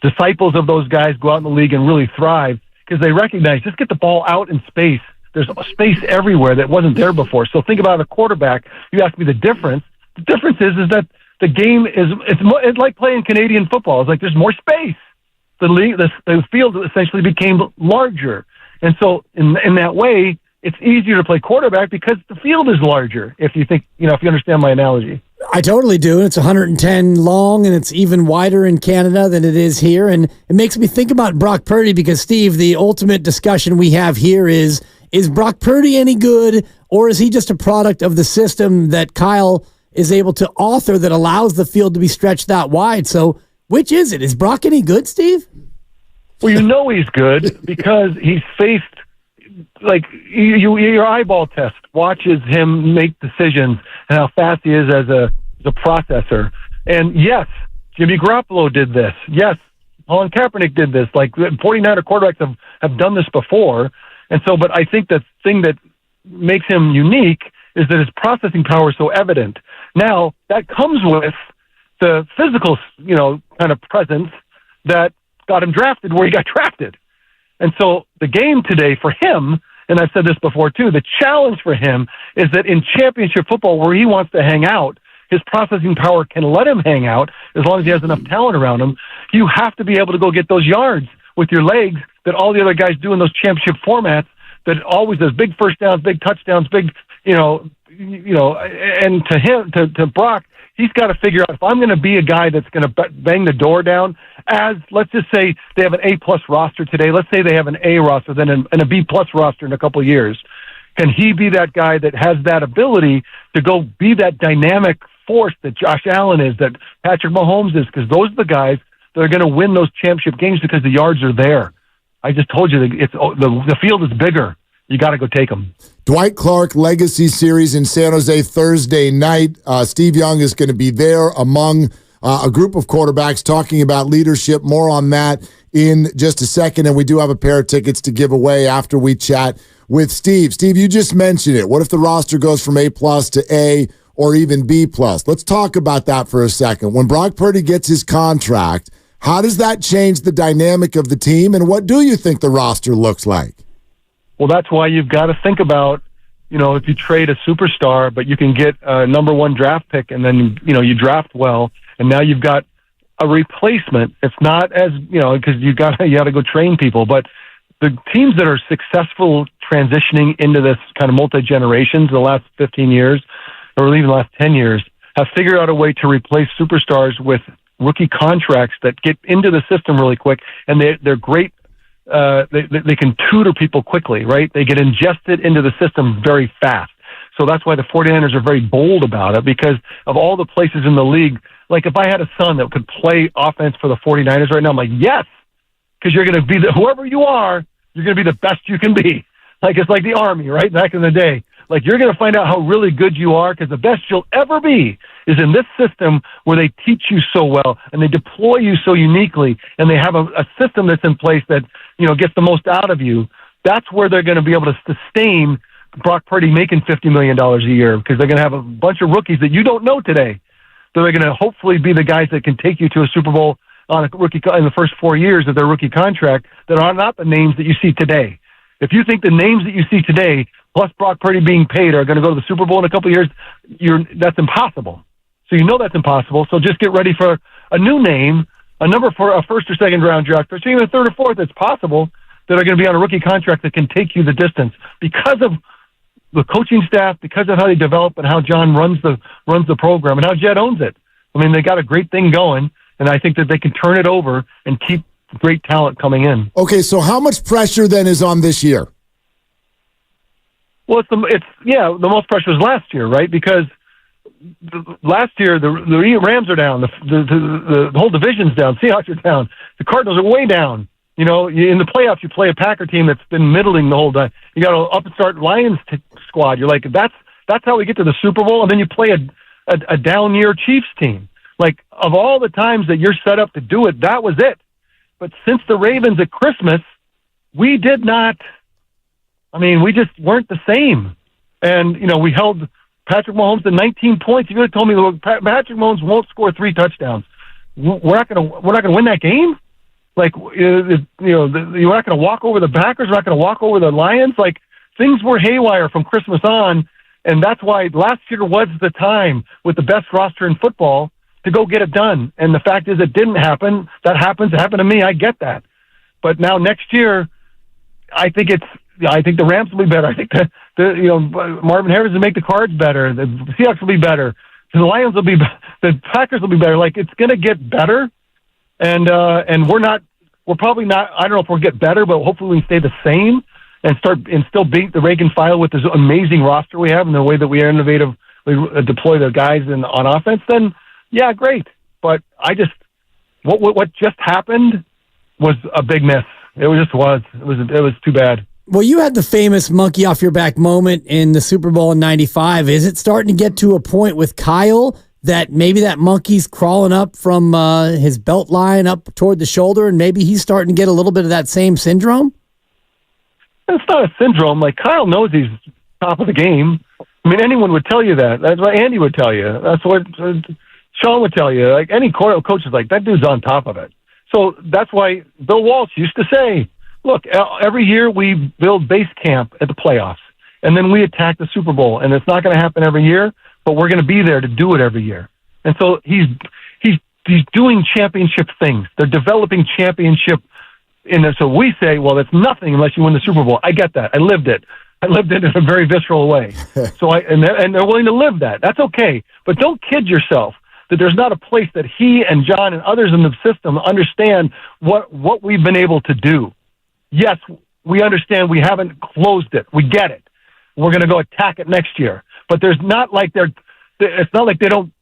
disciples of those guys go out in the league and really thrive because they recognize, just get the ball out in space. There's space everywhere that wasn't there before. So think about a quarterback. You asked me the difference. The difference is that the game it's like playing Canadian football. It's like there's more space. The field essentially became larger. And so in that way, it's easier to play quarterback because the field is larger, if you think, if you understand my analogy. I totally do. It's 110 long, and it's even wider in Canada than it is here. And it makes me think about Brock Purdy because, Steve, the ultimate discussion we have here is Brock Purdy any good, or is he just a product of the system that Kyle is able to author that allows the field to be stretched that wide? So which is it? Is Brock any good, Steve? Well, he's good because he's faced, your eyeball test watches him make decisions and how fast he is as a processor. And yes, Jimmy Garoppolo did this. Yes, Colin Kaepernick did this. 49er quarterbacks have done this before. And so, but I think the thing that makes him unique is that his processing power is so evident. Now, that comes with the physical, kind of presence that got him drafted where he got drafted. And so the game today for him, and I've said this before too, the challenge for him is that in championship football where he wants to hang out, his processing power can let him hang out as long as he has enough talent around him. You have to be able to go get those yards with your legs that all the other guys do in those championship formats that always does big first downs, big touchdowns, big, and to him, to Brock, he's got to figure out if I'm going to be a guy that's going to bang the door down as, let's just say they have an A-plus roster today. Let's say they have an A roster, then and a B-plus roster in a couple of years. Can he be that guy that has that ability to go be that dynamic force that Josh Allen is, that Patrick Mahomes is? Because those are the guys that are going to win those championship games because the yards are there. I just told you the field is bigger. You got to go take them. Dwight Clark Legacy Series in San Jose Thursday night. Steve Young is going to be there among a group of quarterbacks talking about leadership. More on that in just a second. And we do have a pair of tickets to give away after we chat with Steve. Steve, you just mentioned it. What if the roster goes from A-plus to A or even B-plus? Let's talk about that for a second. When Brock Purdy gets his contract, how does that change the dynamic of the team, and what do you think the roster looks like? Well, that's why you've got to think about, if you trade a superstar, but you can get a number one draft pick and then, you draft well, and now you've got a replacement. It's not as, because you got to go train people, but the teams that are successful transitioning into this kind of multi-generations the last 15 years, or even the last 10 years, have figured out a way to replace superstars with rookie contracts that get into the system really quick, and they're great. They can tutor people quickly, right? They get ingested into the system very fast. So that's why the 49ers are very bold about it, because of all the places in the league like if I had a son that could play offense for the 49ers right now, I'm like, yes, because you're going to be whoever you are, you're going to be the best you can be. Like it's like the Army, right? Back in the day. Like you're going to find out how really good you are because the best you'll ever be is in this system where they teach you so well and they deploy you so uniquely and they have a system that's in place that, gets the most out of you. That's where they're going to be able to sustain Brock Purdy making $50 million a year because they're going to have a bunch of rookies that you don't know today. They're going to hopefully be the guys that can take you to a Super Bowl on a rookie in the first 4 years of their rookie contract that are not the names that you see today. If you think the names that you see today, plus Brock Purdy being paid, are going to go to the Super Bowl in a couple of years, that's impossible. So that's impossible. So just get ready for a new name, a number for a first or second round draft, or even a third or fourth that's possible that are going to be on a rookie contract that can take you the distance because of the coaching staff, because of how they develop and how John runs the program and how Jed owns it. I mean, they got a great thing going, and I think that they can turn it over and keep great talent coming in. Okay, so how much pressure then is on this year? Well, the most pressure was last year, right? Because last year the Rams are down, the whole division's down, Seahawks are down, the Cardinals are way down. In the playoffs, you play a Packer team that's been middling the whole time. You got to upstart Lions squad. You're like, that's how we get to the Super Bowl, and then you play a down year Chiefs team. Like, of all the times that you're set up to do it, that was it. But since the Ravens at Christmas, we did not. I mean, we just weren't the same. And we held Patrick Mahomes to 19 points. You would have told me, look, Patrick Mahomes won't score 3 touchdowns. We're not going to win that game. Like, you're not going to walk over the Packers. We're not going to walk over the Lions. Like, things were haywire from Christmas on, and that's why last year was the time with the best roster in football to go get it done. And the fact is, it didn't happen. That happens. It happened to me. I get that. But now next year, I think the Rams will be better. I think Marvin Harris will make the Cards better. The Seahawks will be better. The Lions will be. The Packers will be better. Like, it's going to get better. And we're probably not, I don't know if we'll get better, but hopefully we can stay the same and still beat the rank and file with this amazing roster we have and the way that we are innovative, we deploy the guys on offense, then yeah, great. But what just happened was a big miss. It was too bad. Well, you had the famous monkey off your back moment in the Super Bowl in '95. Is it starting to get to a point with Kyle that maybe that monkey's crawling up from his belt line up toward the shoulder, and maybe he's starting to get a little bit of that same syndrome? It's not a syndrome. Like, Kyle knows he's top of the game. I mean, anyone would tell you that. That's what Andy would tell you. That's what Sean would tell you. Like, any coach is like, that dude's on top of it. So that's why Bill Walsh used to say, look, every year we build base camp at the playoffs, and then we attack the Super Bowl, and it's not going to happen every year, but we're going to be there to do it every year. And so he's doing championship things. They're developing championship. So we say, well, it's nothing unless you win the Super Bowl. I get that. I lived it in a very visceral way. And they're willing to live that. That's okay. But don't kid yourself that there's not a place that he and John and others in the system understand what we've been able to do. Yes, we understand we haven't closed it. We get it. We're going to go attack it next year. But there's not like it's not like they don't.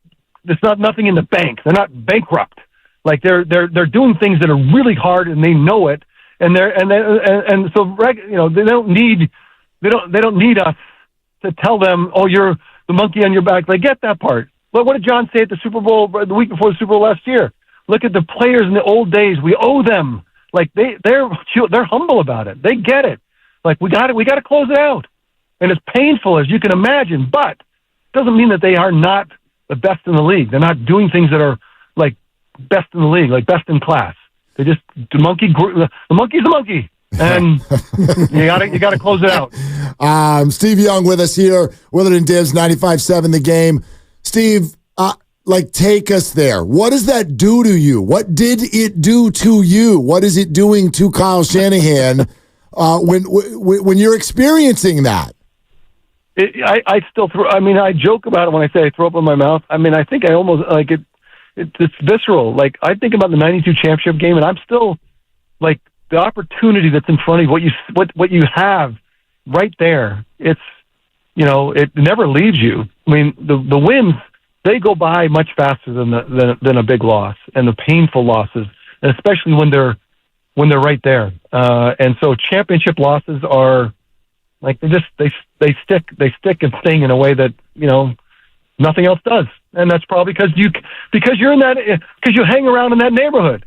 There's not nothing in the bank. They're not bankrupt. Like they're doing things that are really hard and they know it. And so they don't need us to tell them, oh, you're the monkey on your back. They get that part. But what did John say at the Super Bowl the week before the Super Bowl last year? Look at the players in the old days. We owe them. Like they're humble about it. They get it. Like we got to close it out. And it's painful, as you can imagine, but it doesn't mean that they are not the best in the league. They're not doing things that are like best in the league, like best in class. They just the monkey's a monkey, and you got to close it out. Steve Young with us here, Willard and Dibs, 95.7 The Game. Steve, take us there. What does that do to you? What did it do to you? What is it doing to Kyle Shanahan when you're experiencing that? I still throw. I mean, I joke about it when I say I throw up in my mouth. I mean, I think I almost like it. It's visceral. Like, I think about the '92 championship game, and I'm still like the opportunity that's in front of you. What you have right there. It's it never leaves you. I mean, the wins they go by much faster than a big loss and the painful losses, and especially when they're right there. And so championship losses are like they stick and sting in a way that nothing else does. And that's probably because you're in that, because you hang around in that neighborhood.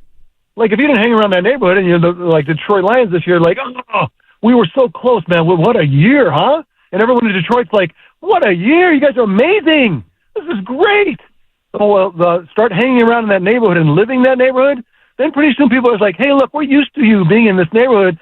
Like if you didn't hang around that neighborhood and you're like the Detroit Lions this year, like, oh, we were so close, man. What a year, huh? And everyone in Detroit's like, what a year. You guys are amazing. This is great. So start hanging around in that neighborhood and living that neighborhood. Then pretty soon people are like, hey, look, we're used to you being in this neighborhood.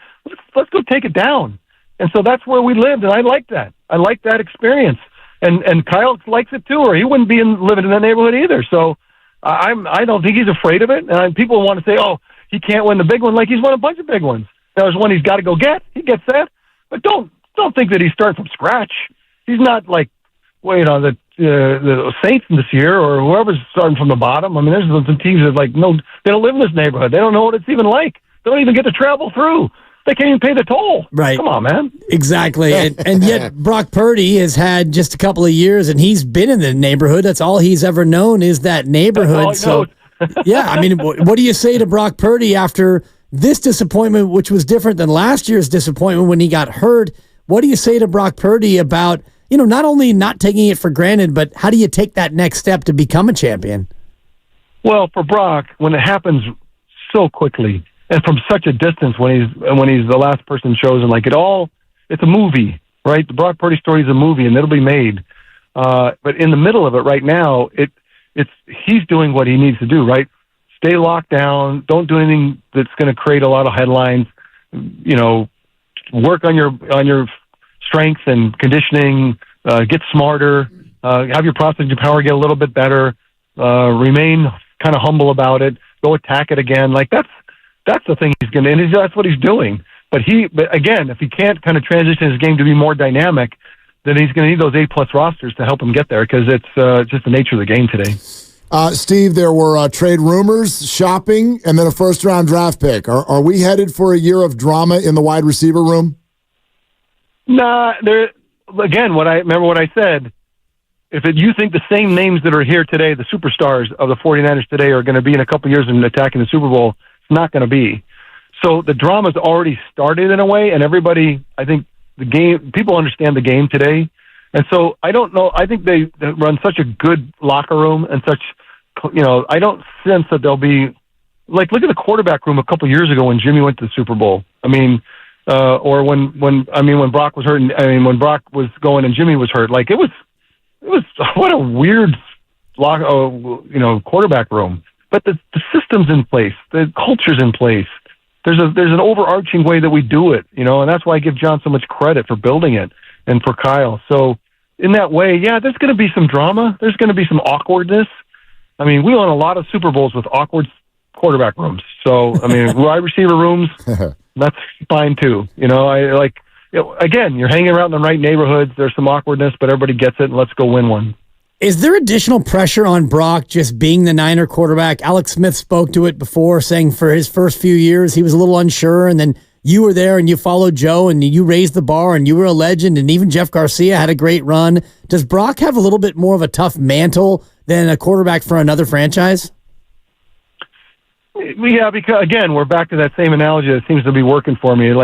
Let's go take it down. And so that's where we lived. And I like that. I like that experience. And Kyle likes it too, or he wouldn't be living in that neighborhood either. So I don't think he's afraid of it. And people want to say, oh, he can't win the big one. Like he's won a bunch of big ones. There's one he's got to go get. He gets that. But don't think that he's starting from scratch. He's not like, the Saints this year or whoever's starting from the bottom. I mean, there's some teams that they don't live in this neighborhood. They don't know what it's even like. They don't even get to travel through. They can't even pay the toll. Right. Come on, man. Exactly. And yet Brock Purdy has had just a couple of years, and he's been in the neighborhood. That's all he's ever known is that neighborhood. So, yeah, I mean, what do you say to Brock Purdy after this disappointment, which was different than last year's disappointment when he got hurt? What do you say to Brock Purdy about, not only not taking it for granted, but how do you take that next step to become a champion? Well, for Brock, when it happens so quickly, and from such a distance when he's the last person chosen, it's a movie, right? The Brock Purdy story is a movie, and it'll be made. But in the middle of it right now, he's doing what he needs to do, right? Stay locked down. Don't do anything that's going to create a lot of headlines. Work on your strength and conditioning. Get smarter. Have your processing power get a little bit better. Remain kind of humble about it. Go attack it again. That's the thing he's going to, and that's what he's doing. But again, if he can't kind of transition his game to be more dynamic, then he's going to need those A+ rosters to help him get there, because it's just the nature of the game today. Steve, there were trade rumors, shopping, and then a first-round draft pick. Are we headed for a year of drama in the wide receiver room? Nah, again, remember what I said. You think the same names that are here today, the superstars of the 49ers today, are going to be in a couple years and attacking the Super Bowl, it's not going to be. So the drama's already started in a way, and everybody, I think people understand the game today. And so I don't know, I think they run such a good locker room and such, I don't sense that they'll be, look at the quarterback room a couple years ago when Jimmy went to the Super Bowl. I mean, or when Brock was hurt, when Brock was going and Jimmy was hurt, it was what a weird quarterback room. But the system's in place, the culture's in place. There's an overarching way that we do it, and that's why I give John so much credit for building it, and for Kyle. So in that way, yeah, there's going to be some drama. There's going to be some awkwardness. I mean, we won a lot of Super Bowls with awkward quarterback rooms. So, wide receiver rooms, that's fine too. Again, you're hanging around in the right neighborhoods. There's some awkwardness, but everybody gets it, and let's go win one. Is there additional pressure on Brock just being the Niner quarterback? Alex Smith spoke to it before, saying for his first few years, he was a little unsure, and then you were there and you followed Joe and you raised the bar and you were a legend, and even Jeff Garcia had a great run. Does Brock have a little bit more of a tough mantle than a quarterback for another franchise? Yeah, because again, we're back to that same analogy that seems to be working for me. He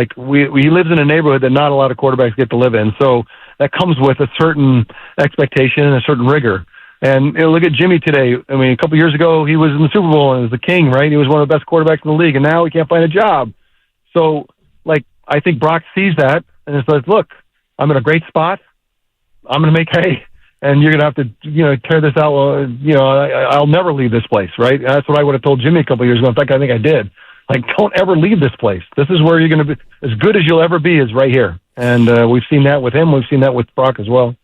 lives in a neighborhood that not a lot of quarterbacks get to live in, so that comes with a certain expectation and a certain rigor. And look at Jimmy today. A couple years ago, he was in the Super Bowl and was the king, right? He was one of the best quarterbacks in the league, and now he can't find a job. So, I think Brock sees that and it's like, look, I'm in a great spot. I'm going to make hay, and you're going to have to, tear this out. I'll never leave this place, right? That's what I would have told Jimmy a couple of years ago. In fact, I think I did. Don't ever leave this place. This is where you're going to be. As good as you'll ever be is right here. And we've seen that with him. We've seen that with Brock as well.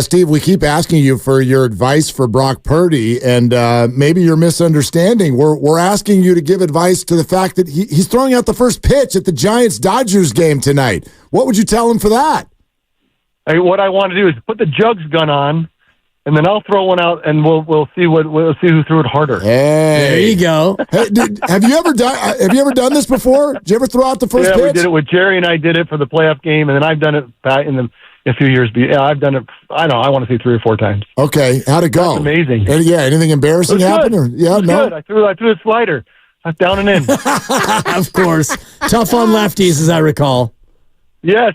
Steve, we keep asking you for your advice for Brock Purdy, and maybe you're misunderstanding. We're asking you to give advice to the fact that he's throwing out the first pitch at the Giants-Dodgers game tonight. What would you tell him for that? What I want to do is put the Jugs gun on and then I'll throw one out, and we'll see who threw it harder. Hey, there you go. Hey, have you ever done this before? Did you ever throw out the first pitch? Yeah, we did it with Jerry, and I did it for the playoff game, and then I've done it a few years. Yeah, I've done it. I want to say 3 or 4 times. Okay, how'd it go? That's amazing. Anything embarrassing happen? Or Good. I threw a slider, down and in. Of course, tough on lefties, as I recall. Yes,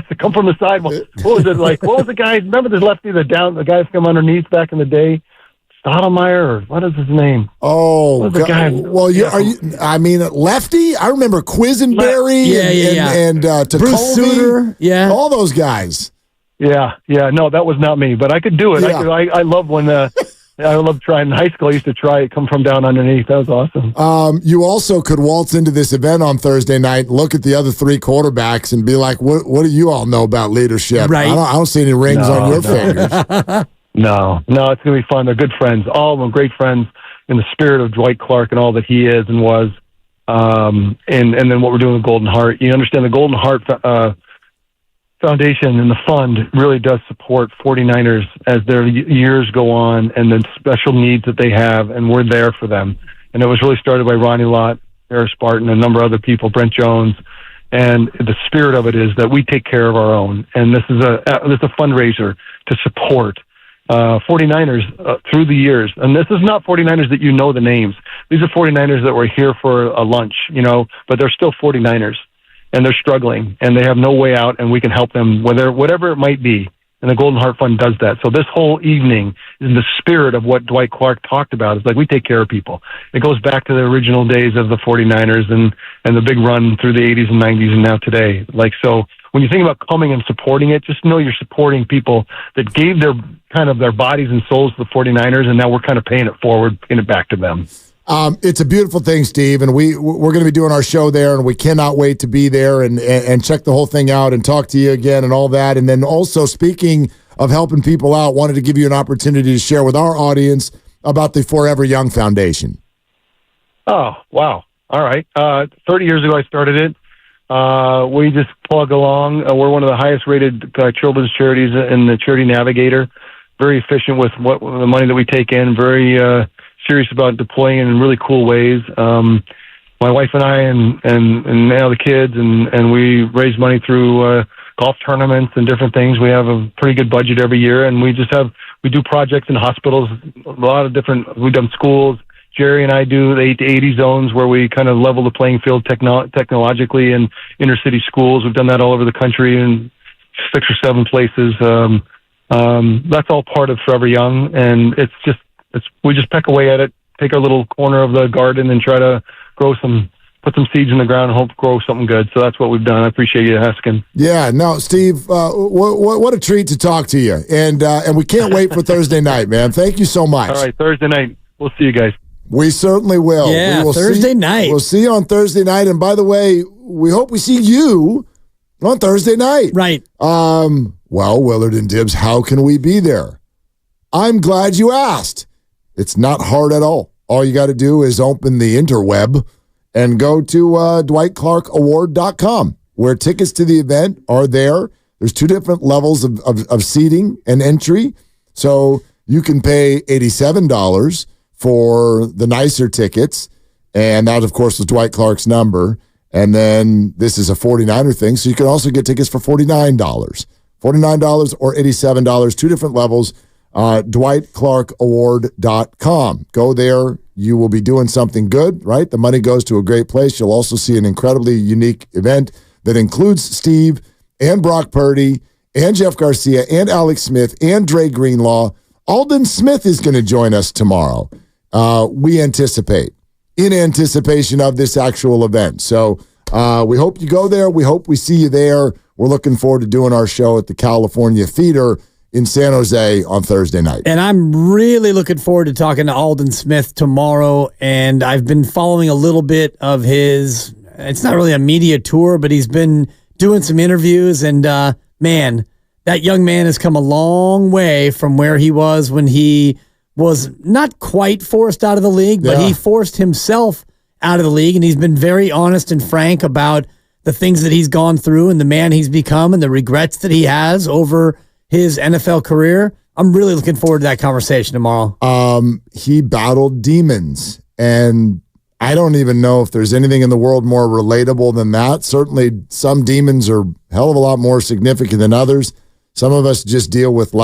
to come from the side. What was it like? What was the guy? Remember the lefty, the guys come underneath back in the day? Stottlemyre, or what is his name? Oh, the guy? Well, lefty? I remember Quisenberry and Bruce Sutter. Yeah. All those guys. Yeah. No, that was not me, but I could do it. Yeah. I love when I love trying. In high school, I used to try it, come from down underneath. That was awesome. You also could waltz into this event on Thursday night, look at the other 3 quarterbacks, and be like, "What do you all know about leadership?" Right. I don't see any rings on your fingers. No, it's going to be fun. They're good friends. All of them great friends in the spirit of Dwight Clark and all that he is and was. And then what we're doing with Golden Heart. You understand the Golden Heart Foundation and the fund really does support 49ers as their years go on and the special needs that they have, and we're there for them. And it was really started by Ronnie Lott, Harris Barton, and a number of other people, Brent Jones. And the spirit of it is that we take care of our own. And this is a fundraiser to support 49ers through the years. And this is not 49ers that you know the names. These are 49ers that were here for a lunch, but they're still 49ers. And they're struggling, and they have no way out, and we can help them, whatever it might be. And the Golden Heart Fund does that. So this whole evening is in the spirit of what Dwight Clark talked about. It's like we take care of people. It goes back to the original days of the 49ers and the big run through the 80s and 90s and now today. So when you think about coming and supporting it, just know you're supporting people that gave their bodies and souls to the 49ers, and now we're kind of paying it forward, paying it back to them. It's a beautiful thing, Steve, and we're going to be doing our show there, and we cannot wait to be there and check the whole thing out and talk to you again and all that. And then also, speaking of helping people out, wanted to give you an opportunity to share with our audience about the Forever Young Foundation. Oh, wow. All right. 30 years ago, I started it. We just plug along. We're one of the highest rated children's charities in the Charity Navigator. Very efficient with the money that we take in. Very serious about deploying it in really cool ways. My wife and I and now the kids and we raise money through golf tournaments and different things. We have a pretty good budget every year, and we do projects in hospitals, a lot of different. We've done schools. Jerry and I do the 8 to 80 zones where we kind of level the playing field technologically in inner city schools. We've done that all over the country in 6 or 7 places. That's all part of Forever Young, and we just peck away at it, take our little corner of the garden and try to put some seeds in the ground and hope to grow something good. So that's what we've done. I appreciate you asking. Yeah, no, Steve, what a treat to talk to you. And we can't wait for Thursday night, man. Thank you so much. All right, Thursday night. We'll see you guys. We certainly will. Yeah, we will Thursday night. We'll see you on Thursday night. And by the way, we hope we see you on Thursday night. Right. Well, Willard and Dibbs, how can we be there? I'm glad you asked. It's not hard at all. All you got to do is open the interweb and go to DwightClarkAward.com, where tickets to the event are there. There's 2 different levels of seating and entry. So you can pay $87 for the nicer tickets. And that, of course, was Dwight Clark's number. And then this is a 49er thing. So you can also get tickets for $49. $49 or $87, 2 different levels. DwightClarkAward.com. Go there. You will be doing something good, right? The money goes to a great place. You'll also see an incredibly unique event that includes Steve and Brock Purdy and Jeff Garcia and Alex Smith and Dre Greenlaw. Alden Smith is going to join us tomorrow. We anticipate, in anticipation of this actual event. So we hope you go there. We hope we see you there. We're looking forward to doing our show at the California Theater in San Jose on Thursday night. And I'm really looking forward to talking to Alden Smith tomorrow. And I've been following a little bit of his, it's not really a media tour, but he's been doing some interviews. And man, that young man has come a long way from where he was when he was not quite forced out of the league, but he forced himself out of the league. And he's been very honest and frank about the things that he's gone through and the man he's become and the regrets that he has over his NFL career. I'm really looking forward to that conversation tomorrow. He battled demons, and I don't even know if there's anything in the world more relatable than that. Certainly, some demons are a hell of a lot more significant than others. Some of us just deal with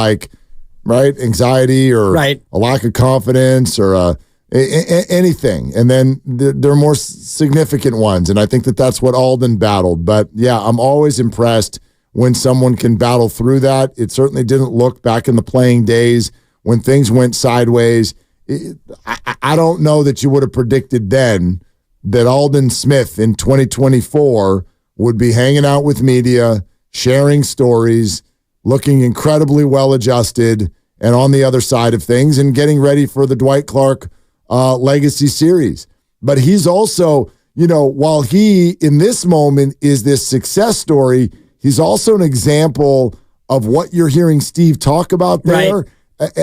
anxiety or a lack of confidence or anything. And then there are more significant ones. And I think that's what Alden battled. But yeah, I'm always impressed when someone can battle through that. It certainly didn't look back in the playing days when things went sideways. I don't know that you would have predicted then that Alden Smith in 2024 would be hanging out with media, sharing stories, looking incredibly well-adjusted and on the other side of things and getting ready for the Dwight Clark Legacy Series. But he's also, while he in this moment is this success story, he's also an example of what you're hearing Steve talk about there,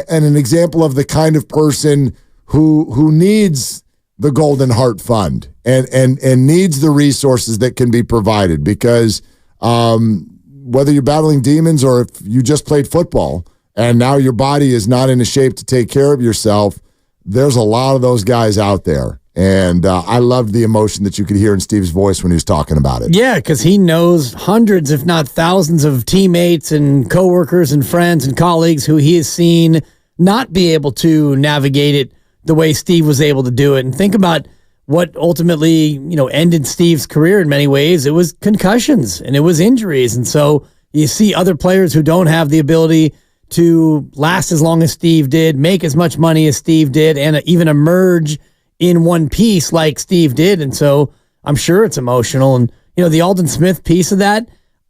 and an example of the kind of person who needs the Golden Heart Fund and needs the resources that can be provided. Because whether you're battling demons or if you just played football and now your body is not in a shape to take care of yourself, there's a lot of those guys out there. And I loved the emotion that you could hear in Steve's voice when he was talking about it. Yeah, because he knows hundreds, if not thousands, of teammates and coworkers and friends and colleagues who he has seen not be able to navigate it the way Steve was able to do it. And think about what ultimately, ended Steve's career in many ways. It was concussions and it was injuries. And so you see other players who don't have the ability to last as long as Steve did, make as much money as Steve did, and even emerge in one piece like Steve did. And so I'm sure it's emotional. And, the Alden Smith piece of that,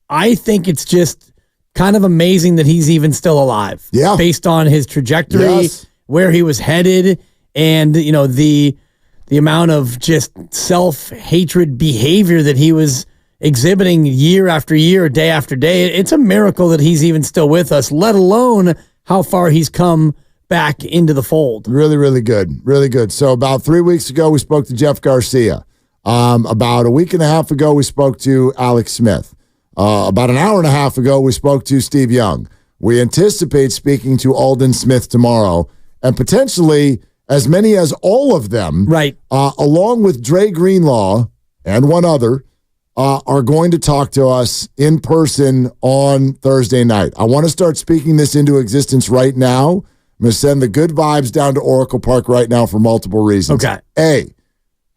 I think it's just kind of amazing that he's even still alive. Yeah. Based on his trajectory, where he was headed, and, the amount of just self-hatred behavior that he was exhibiting year after year, day after day. It's a miracle that he's even still with us, let alone how far he's come back into the fold. Really, really good. Really good. So about 3 weeks ago, we spoke to Jeff Garcia. About a week and a half ago, we spoke to Alex Smith. About an hour and a half ago, we spoke to Steve Young. We anticipate speaking to Alden Smith tomorrow, and potentially as many as all of them, along with Dre Greenlaw and one other, are going to talk to us in person on Thursday night. I want to start speaking this into existence right now. I'm going to send the good vibes down to Oracle Park right now for multiple reasons. Okay. A,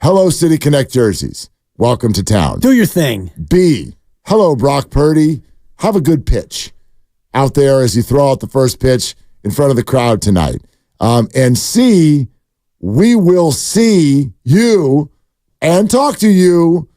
hello, City Connect jerseys. Welcome to town. Do your thing. B, hello, Brock Purdy. Have a good pitch out there as you throw out the first pitch in front of the crowd tonight. And C, we will see you and talk to you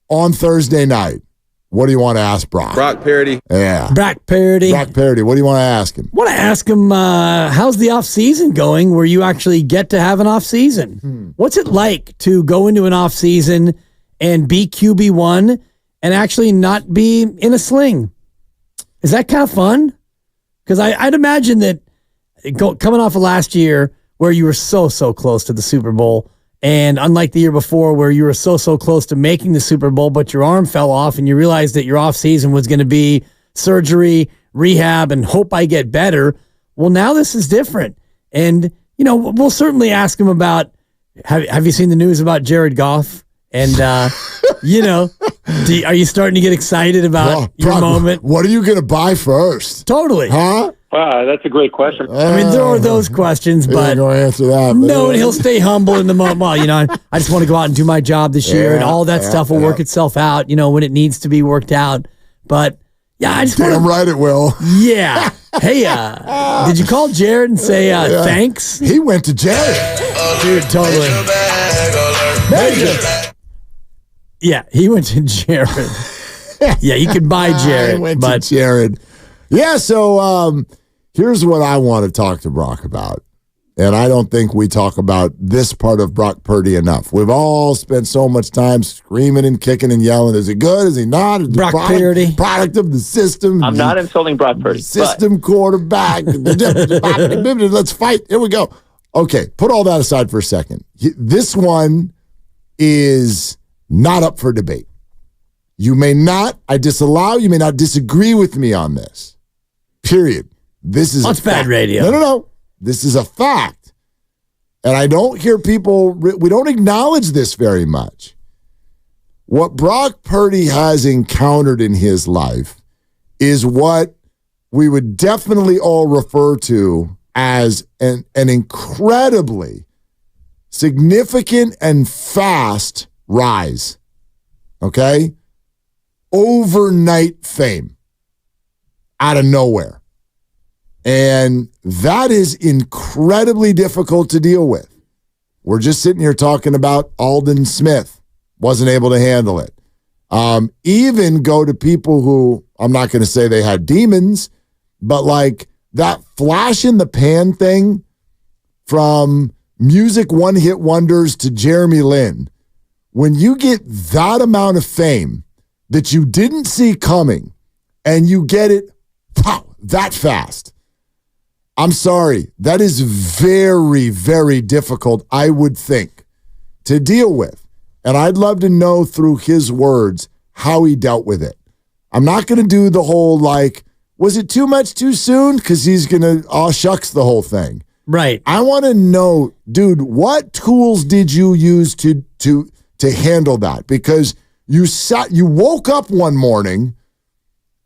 on Thursday night. What do you want to ask Brock? Brock Purdy. Yeah. Brock Purdy. Brock Purdy. What do you want to ask him? I want to ask him, how's the off-season going where you actually get to have an off-season? What's it like to go into an off-season and be QB1 and actually not be in a sling? Is that kind of fun? Because I'd imagine that coming off of last year where you were so close to the Super Bowl, and unlike the year before where you were so close to making the Super Bowl, but your arm fell off and you realized that your offseason was going to be surgery, rehab, and hope I get better. Well, now this is different. And, we'll certainly ask him about, have you seen the news about Jared Goff? And, are you starting to get excited about your moment? What are you going to buy first? Totally. Huh? Wow, that's a great question. I mean, there are those questions, but going to answer that. No, and he'll stay humble in the moment. Well, I just want to go out and do my job this year, and all that stuff will work itself out, when it needs to be worked out. But yeah, I just damn right it will. Yeah. Hey, did you call Jared and say thanks? He went to Jared. Dude, totally. Yeah, he went to Jared. Yeah, you could buy Jared. I went to Jared. Yeah, so here's what I want to talk to Brock about. And I don't think we talk about this part of Brock Purdy enough. We've all spent so much time screaming and kicking and yelling. Is he good? Is he not? Is Brock Purdy. Product of the system. I'm not insulting Brock Purdy. System quarterback. Let's fight. Here we go. Okay, put all that aside for a second. This one is not up for debate. I disallow, you may not disagree with me on this. Period. This is That's bad radio. No. This is a fact. And I don't hear people, we don't acknowledge this very much. What Brock Purdy has encountered in his life is what we would definitely all refer to as an incredibly significant and fast rise. Okay? Overnight fame out of nowhere. And that is incredibly difficult to deal with. We're just sitting here talking about Alden Smith. Wasn't able to handle it. Even go to people who, I'm not going to say they had demons, but like that flash in the pan thing from music one-hit wonders to Jeremy Lin. When you get that amount of fame that you didn't see coming and you get it that fast, I'm sorry, that is very, very difficult, I would think, to deal with. And I'd love to know through his words how he dealt with it. I'm not going to do the whole, like, was it too much too soon? Because he's going to, oh, shucks the whole thing. Right. I want to know, dude, what tools did you use to handle that? Because you woke up one morning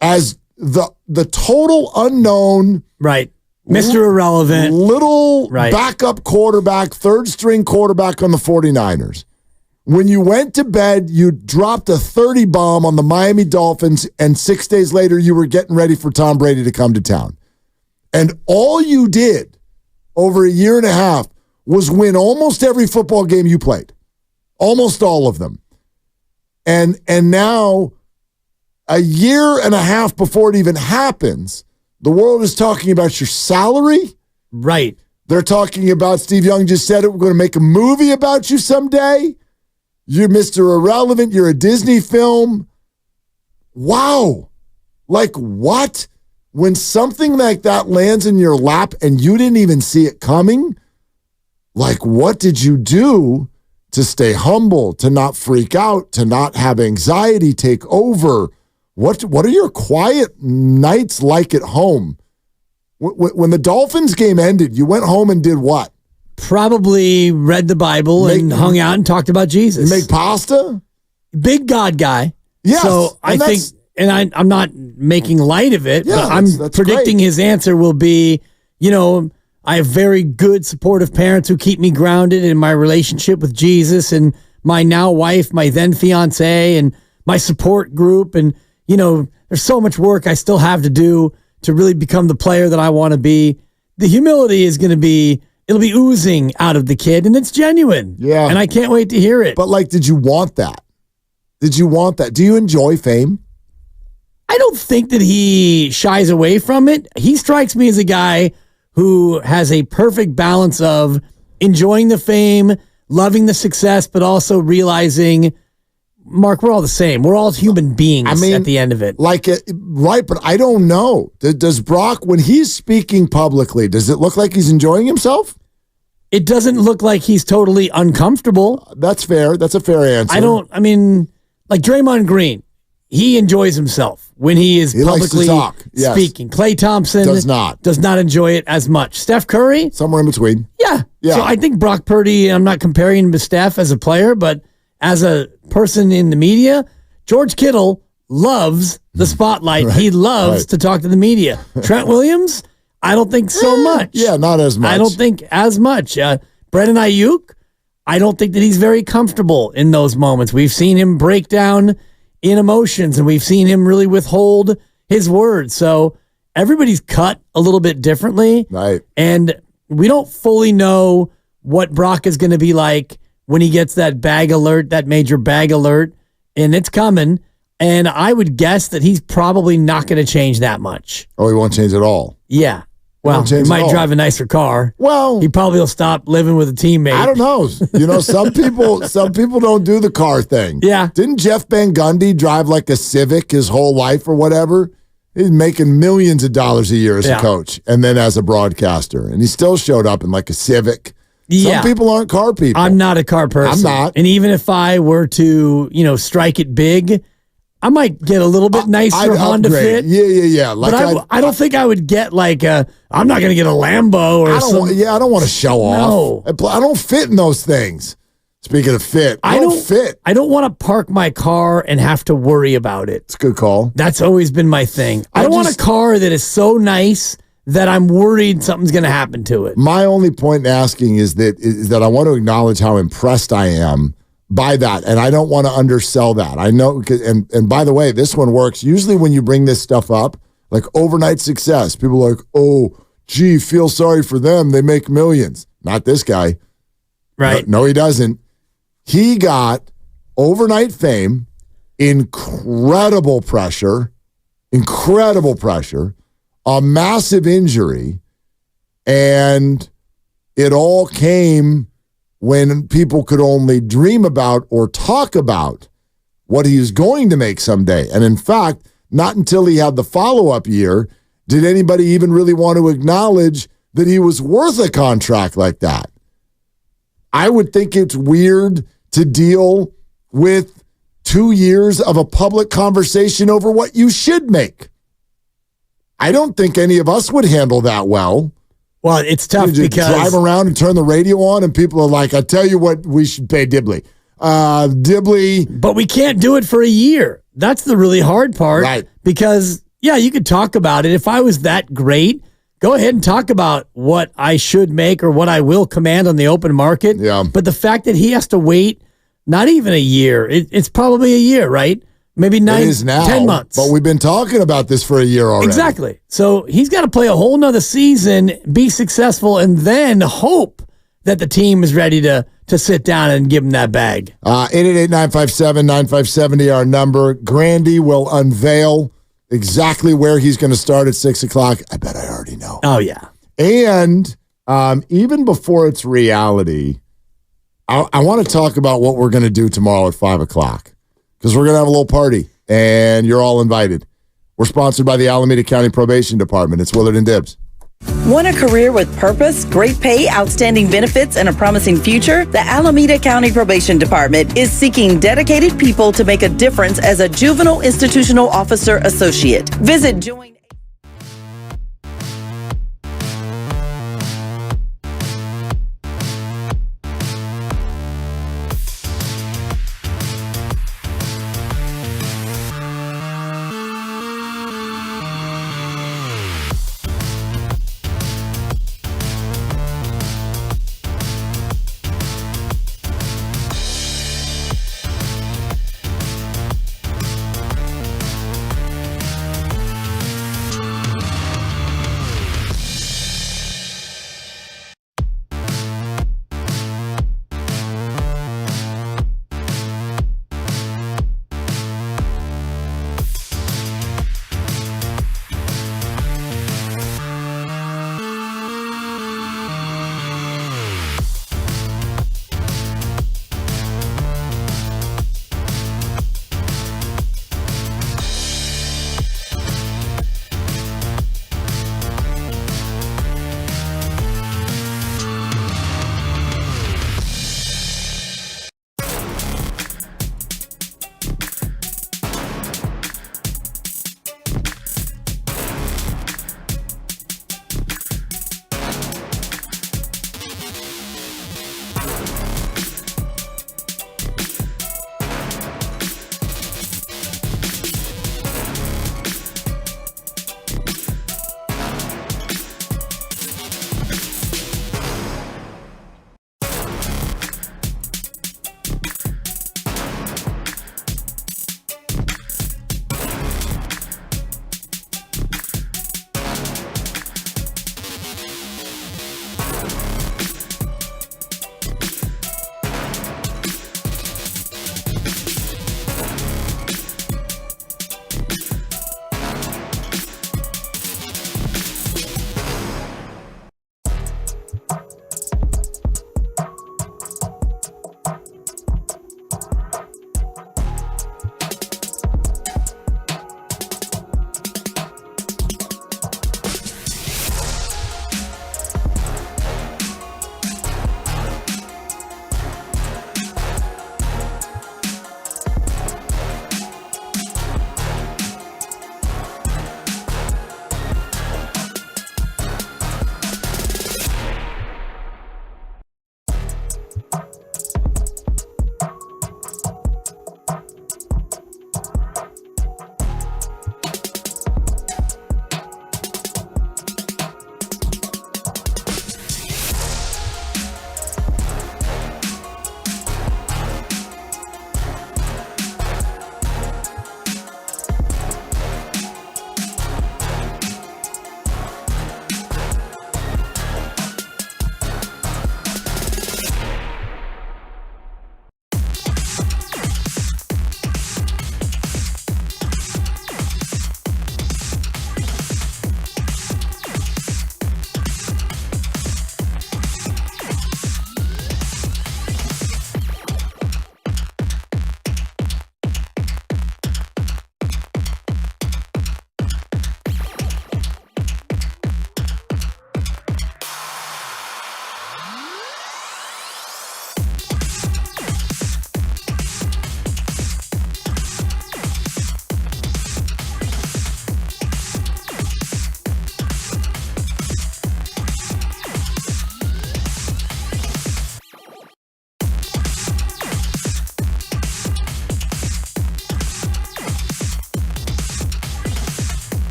as the total unknown. Right. Mr. Irrelevant. Little backup quarterback, third-string quarterback on the 49ers. When you went to bed, you dropped a 30 bomb on the Miami Dolphins, and 6 days later, you were getting ready for Tom Brady to come to town. And all you did over a year and a half was win almost every football game you played. Almost all of them. And now, a year and a half before it even happens, the world is talking about your salary. Right. They're talking about, Steve Young just said it, we're going to make a movie about you someday. You're Mr. Irrelevant. You're a Disney film. Wow. Like what? When something like that lands in your lap and you didn't even see it coming, like what did you do to stay humble, to not freak out, to not have anxiety take over? What are your quiet nights like at home? When the Dolphins game ended, you went home and did what? Probably read the Bible and hung out and talked about Jesus. Make pasta? Big God guy. Yes. So I think, and I'm not making light of it, but I'm predicting his answer will be, I have very good supportive parents who keep me grounded in my relationship with Jesus and my now wife, my then fiance, and my support group. And, there's so much work I still have to do to really become the player that I want to be. The humility is going to be, it'll be oozing out of the kid, and it's genuine. Yeah. And I can't wait to hear it. But, did you want that? Did you want that? Do you enjoy fame? I don't think that he shies away from it. He strikes me as a guy who has a perfect balance of enjoying the fame, loving the success, but also realizing, Mark, we're all the same. We're all human beings at the end of it. Right, but I don't know. Does Brock, when he's speaking publicly, does it look like he's enjoying himself? It doesn't look like he's totally uncomfortable. That's fair. That's a fair answer. Like Draymond Green, he enjoys himself when he is publicly speaking. Klay Thompson does not enjoy it as much. Steph Curry? Somewhere in between. Yeah. So I think Brock Purdy, I'm not comparing him to Steph as a player, but as a person in the media, George Kittle loves the spotlight. Right, he loves to talk to the media. Trent Williams, I don't think so much. Yeah, not as much. I don't think as much. Brandon Ayuk, I don't think that he's very comfortable in those moments. We've seen him break down in emotions, and we've seen him really withhold his words. So everybody's cut a little bit differently. Right. And we don't fully know what Brock is going to be like when he gets that bag alert, that major bag alert, and it's coming. And I would guess that he's probably not going to change that much. Oh, he won't change at all? Yeah. Well, he might drive a nicer car. Well, he probably will stop living with a teammate. I don't know. Some people don't do the car thing. Yeah. Didn't Jeff Van Gundy drive like a Civic his whole life or whatever? He's making millions of dollars a year as a coach and then as a broadcaster. And he still showed up in like a Civic. Some people aren't car people. I'm not a car person. I'm not. And even if I were to, strike it big, I might get a little bit nicer I'd Honda upgrade. Fit. Yeah. Like But I don't think I would get like I'm not going to get a Lambo or something. I don't want to show off. I don't fit in those things. Speaking of fit, I don't fit. I don't want to park my car and have to worry about it. It's a good call. That's always been my thing. I don't want a car that is so nice that I'm worried something's going to happen to it. My only point in asking is that I want to acknowledge how impressed I am by that, and I don't want to undersell that. I know, and by the way, this one works. Usually when you bring this stuff up, like overnight success, people are like, oh, gee, feel sorry for them. They make millions. Not this guy. Right. No, he doesn't. He got overnight fame, incredible pressure, a massive injury, and it all came when people could only dream about or talk about what he was going to make someday. And in fact, not until he had the follow-up year did anybody even really want to acknowledge that he was worth a contract like that. I would think it's weird to deal with 2 years of a public conversation over what you should make. I don't think any of us would handle that well. Well, it's tough you because drive around and turn the radio on, and people are like, "I tell you what, we should pay Dibley." But we can't do it for a year. That's the really hard part, right? Because you could talk about it. If I was that great, go ahead and talk about what I should make or what I will command on the open market. Yeah. But the fact that he has to wait, not even a year, it's probably a year, right? Maybe 9, it is now, 10 months. But we've been talking about this for a year already. Exactly. So he's got to play a whole nother season, be successful, and then hope that the team is ready to sit down and give him that bag. 888-957-9570, our number. Grandy will unveil exactly where he's going to start at 6 o'clock. I bet I already know. Oh, yeah. And even before it's reality, I want to talk about what we're going to do tomorrow at 5 o'clock. Because we're going to have a little party, and you're all invited. We're sponsored by the Alameda County Probation Department. It's Willard and Dibbs. Want a career with purpose, great pay, outstanding benefits, and a promising future? The Alameda County Probation Department is seeking dedicated people to make a difference as a juvenile institutional officer associate. Visit Join.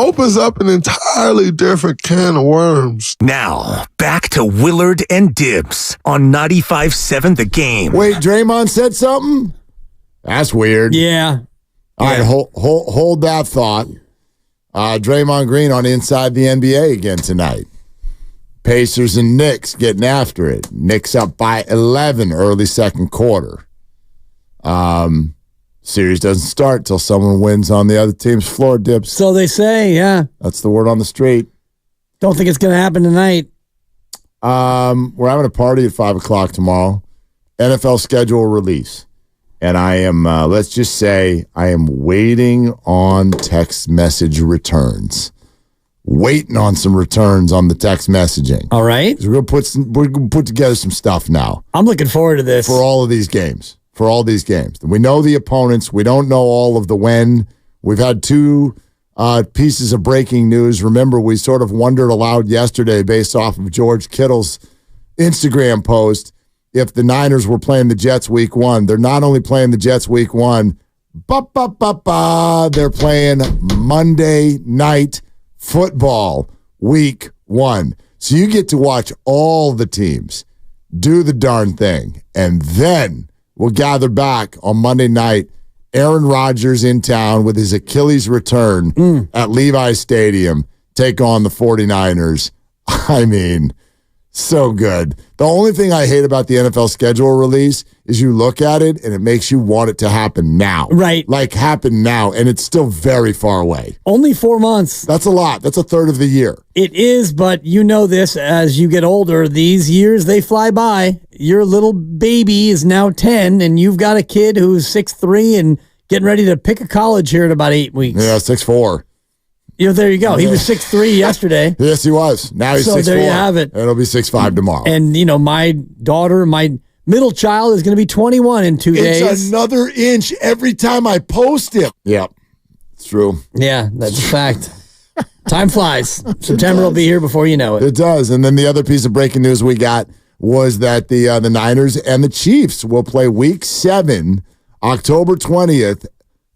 opens up an entirely different can of worms. Now, back to Willard and Dibs on 95.7 The Game. Wait, Draymond said something? That's weird. Yeah. All right, hold that thought. Draymond Green on Inside the NBA again tonight. Pacers and Knicks getting after it. Knicks up by 11 early second quarter. Series doesn't start till someone wins on the other team's floor, Dips. So they say, yeah. That's the word on the street. Don't think it's going to happen tonight. We're having a party at 5 o'clock tomorrow. NFL schedule release. And I am, let's just say, I am waiting on text message returns. Waiting on some returns on the text messaging. All right. We're gonna put together some stuff now. I'm looking forward to this. For all of these games. We know the opponents. We don't know all of the when. We've had two pieces of breaking news. Remember, we sort of wondered aloud yesterday based off of George Kittle's Instagram post if the Niners were playing the Jets week 1. They're not only playing the Jets week 1, they're playing Monday Night Football week 1. So you get to watch all the teams do the darn thing. And then we'll gather back on Monday night. Aaron Rodgers in town with his Achilles return at Levi's Stadium, take on the 49ers. I mean, so good. The only thing I hate about the NFL schedule release is you look at it and it makes you want it to happen now. Right. Like happen now, and it's still very far away. Only 4 months. That's a lot. That's a third of the year. It is, but you know this, as you get older, these years, they fly by. Your little baby is now 10, and you've got a kid who's 6'3", and getting ready to pick a college here in about 8 weeks. Yeah, 6'4". You know, there you go. He was 6'3" yesterday. Yes, he was. Now he's 6'4". So there you have it. It'll be 6'5" tomorrow. And, you know, my daughter, my middle child is going to be 21 in 2 days. It's another inch every time I post it. Yep, it's true. Yeah, that's a fact. Time flies. September will be here before you know it. It does. And then the other piece of breaking news we got was that the Niners and the Chiefs will play Week 7, October 20th.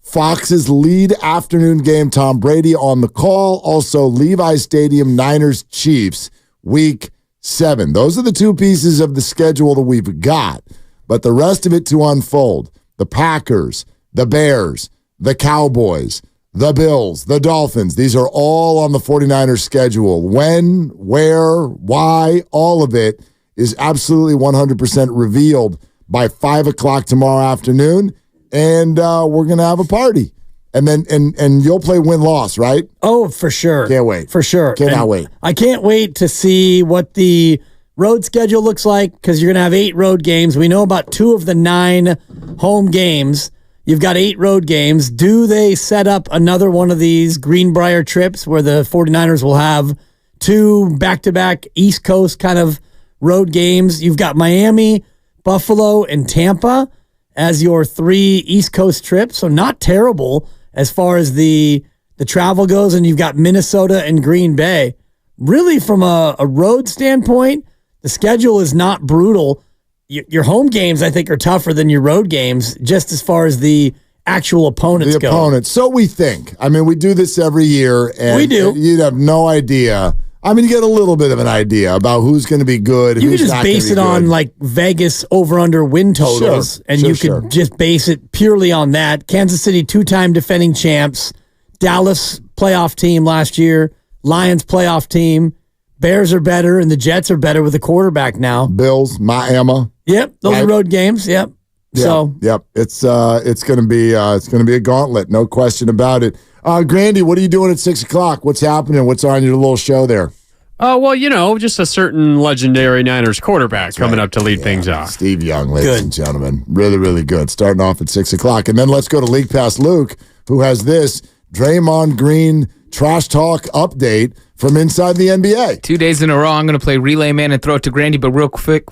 Fox's lead afternoon game, Tom Brady on the call. Also, Levi's Stadium, Niners, Chiefs, Week 7. Those are the two pieces of the schedule that we've got. But the rest of it to unfold. The Packers, the Bears, the Cowboys, the Bills, the Dolphins. These are all on the 49ers schedule. When, where, why, all of it is absolutely 100% revealed by 5 o'clock tomorrow afternoon. And we're going to have a party. And then and you'll play win-loss, right? Oh, for sure. Can't wait. For sure. Cannot wait. I can't wait to see what the road schedule looks like because you're going to have 8 road games. We know about 2 of the 9 home games. You've got 8 road games. Do they set up another one of these Greenbrier trips where the 49ers will have 2 back-to-back East Coast kind of road games? You've got Miami, Buffalo, and Tampa as your 3 East Coast trips, so not terrible as far as the travel goes, and you've got Minnesota and Green Bay. Really, from a road standpoint, the schedule is not brutal. Your home games, I think, are tougher than your road games, just as far as the actual opponents go. The opponents. So we think. I mean, we do this every year, and we do. You'd have no idea. I mean, you get a little bit of an idea about who's going to be good. You could just base it on like Vegas over/under win totals, and you could just base it purely on that. Kansas City 2-time defending champs, Dallas playoff team last year, Lions playoff team. Bears are better, and the Jets are better with a quarterback now. Bills, Miami. Yep, those are road games. Yep. Yeah, so it's going to be a gauntlet, no question about it. Grandy, what are you doing at 6 o'clock? What's happening? What's on your little show there? Well, you know, just a certain legendary Niners quarterback coming up to lead things off. Steve Young, ladies and gentlemen. Really, really good. Starting off at 6 o'clock. And then let's go to League Pass Luke, who has this Draymond Green trash talk update from inside the NBA. 2 days in a row, I'm going to play Relay Man and throw it to Grandy, but real quick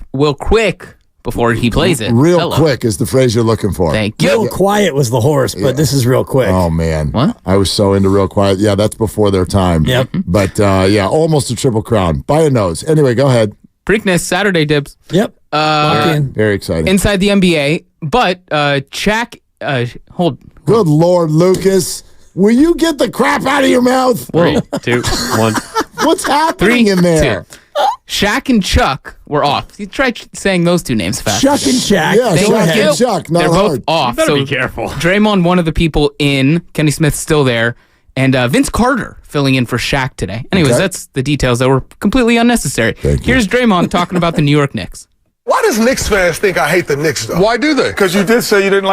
before he plays it. Real quick is the phrase you're looking for. Thank you. Real quiet was the horse, but this is real quick. Oh, man. What? I was so into real quiet. Yeah, that's before their time. Yep. But, almost a triple crown. By a nose. Anyway, go ahead. Preakness, Saturday, Dibs. Yep. Very exciting. Inside the NBA, but Shaq, hold. Good Lord, Lucas. will you get the crap out of your mouth? 3, 2, 1. What's happening in there? 2. Shaq and Chuck were off. You try saying those two names fast. Chuck and Shaq. Yeah, Shaq and Chuck. Not They're hard. both off. You better so be careful. Draymond, one of the people in. Kenny Smith's still there. And Vince Carter filling in for Shaq today. Anyways, that's the details that were completely unnecessary. Here's Draymond talking about the New York Knicks. Why does Knicks fans think I hate the Knicks, though? Why do they? Because you did say you didn't like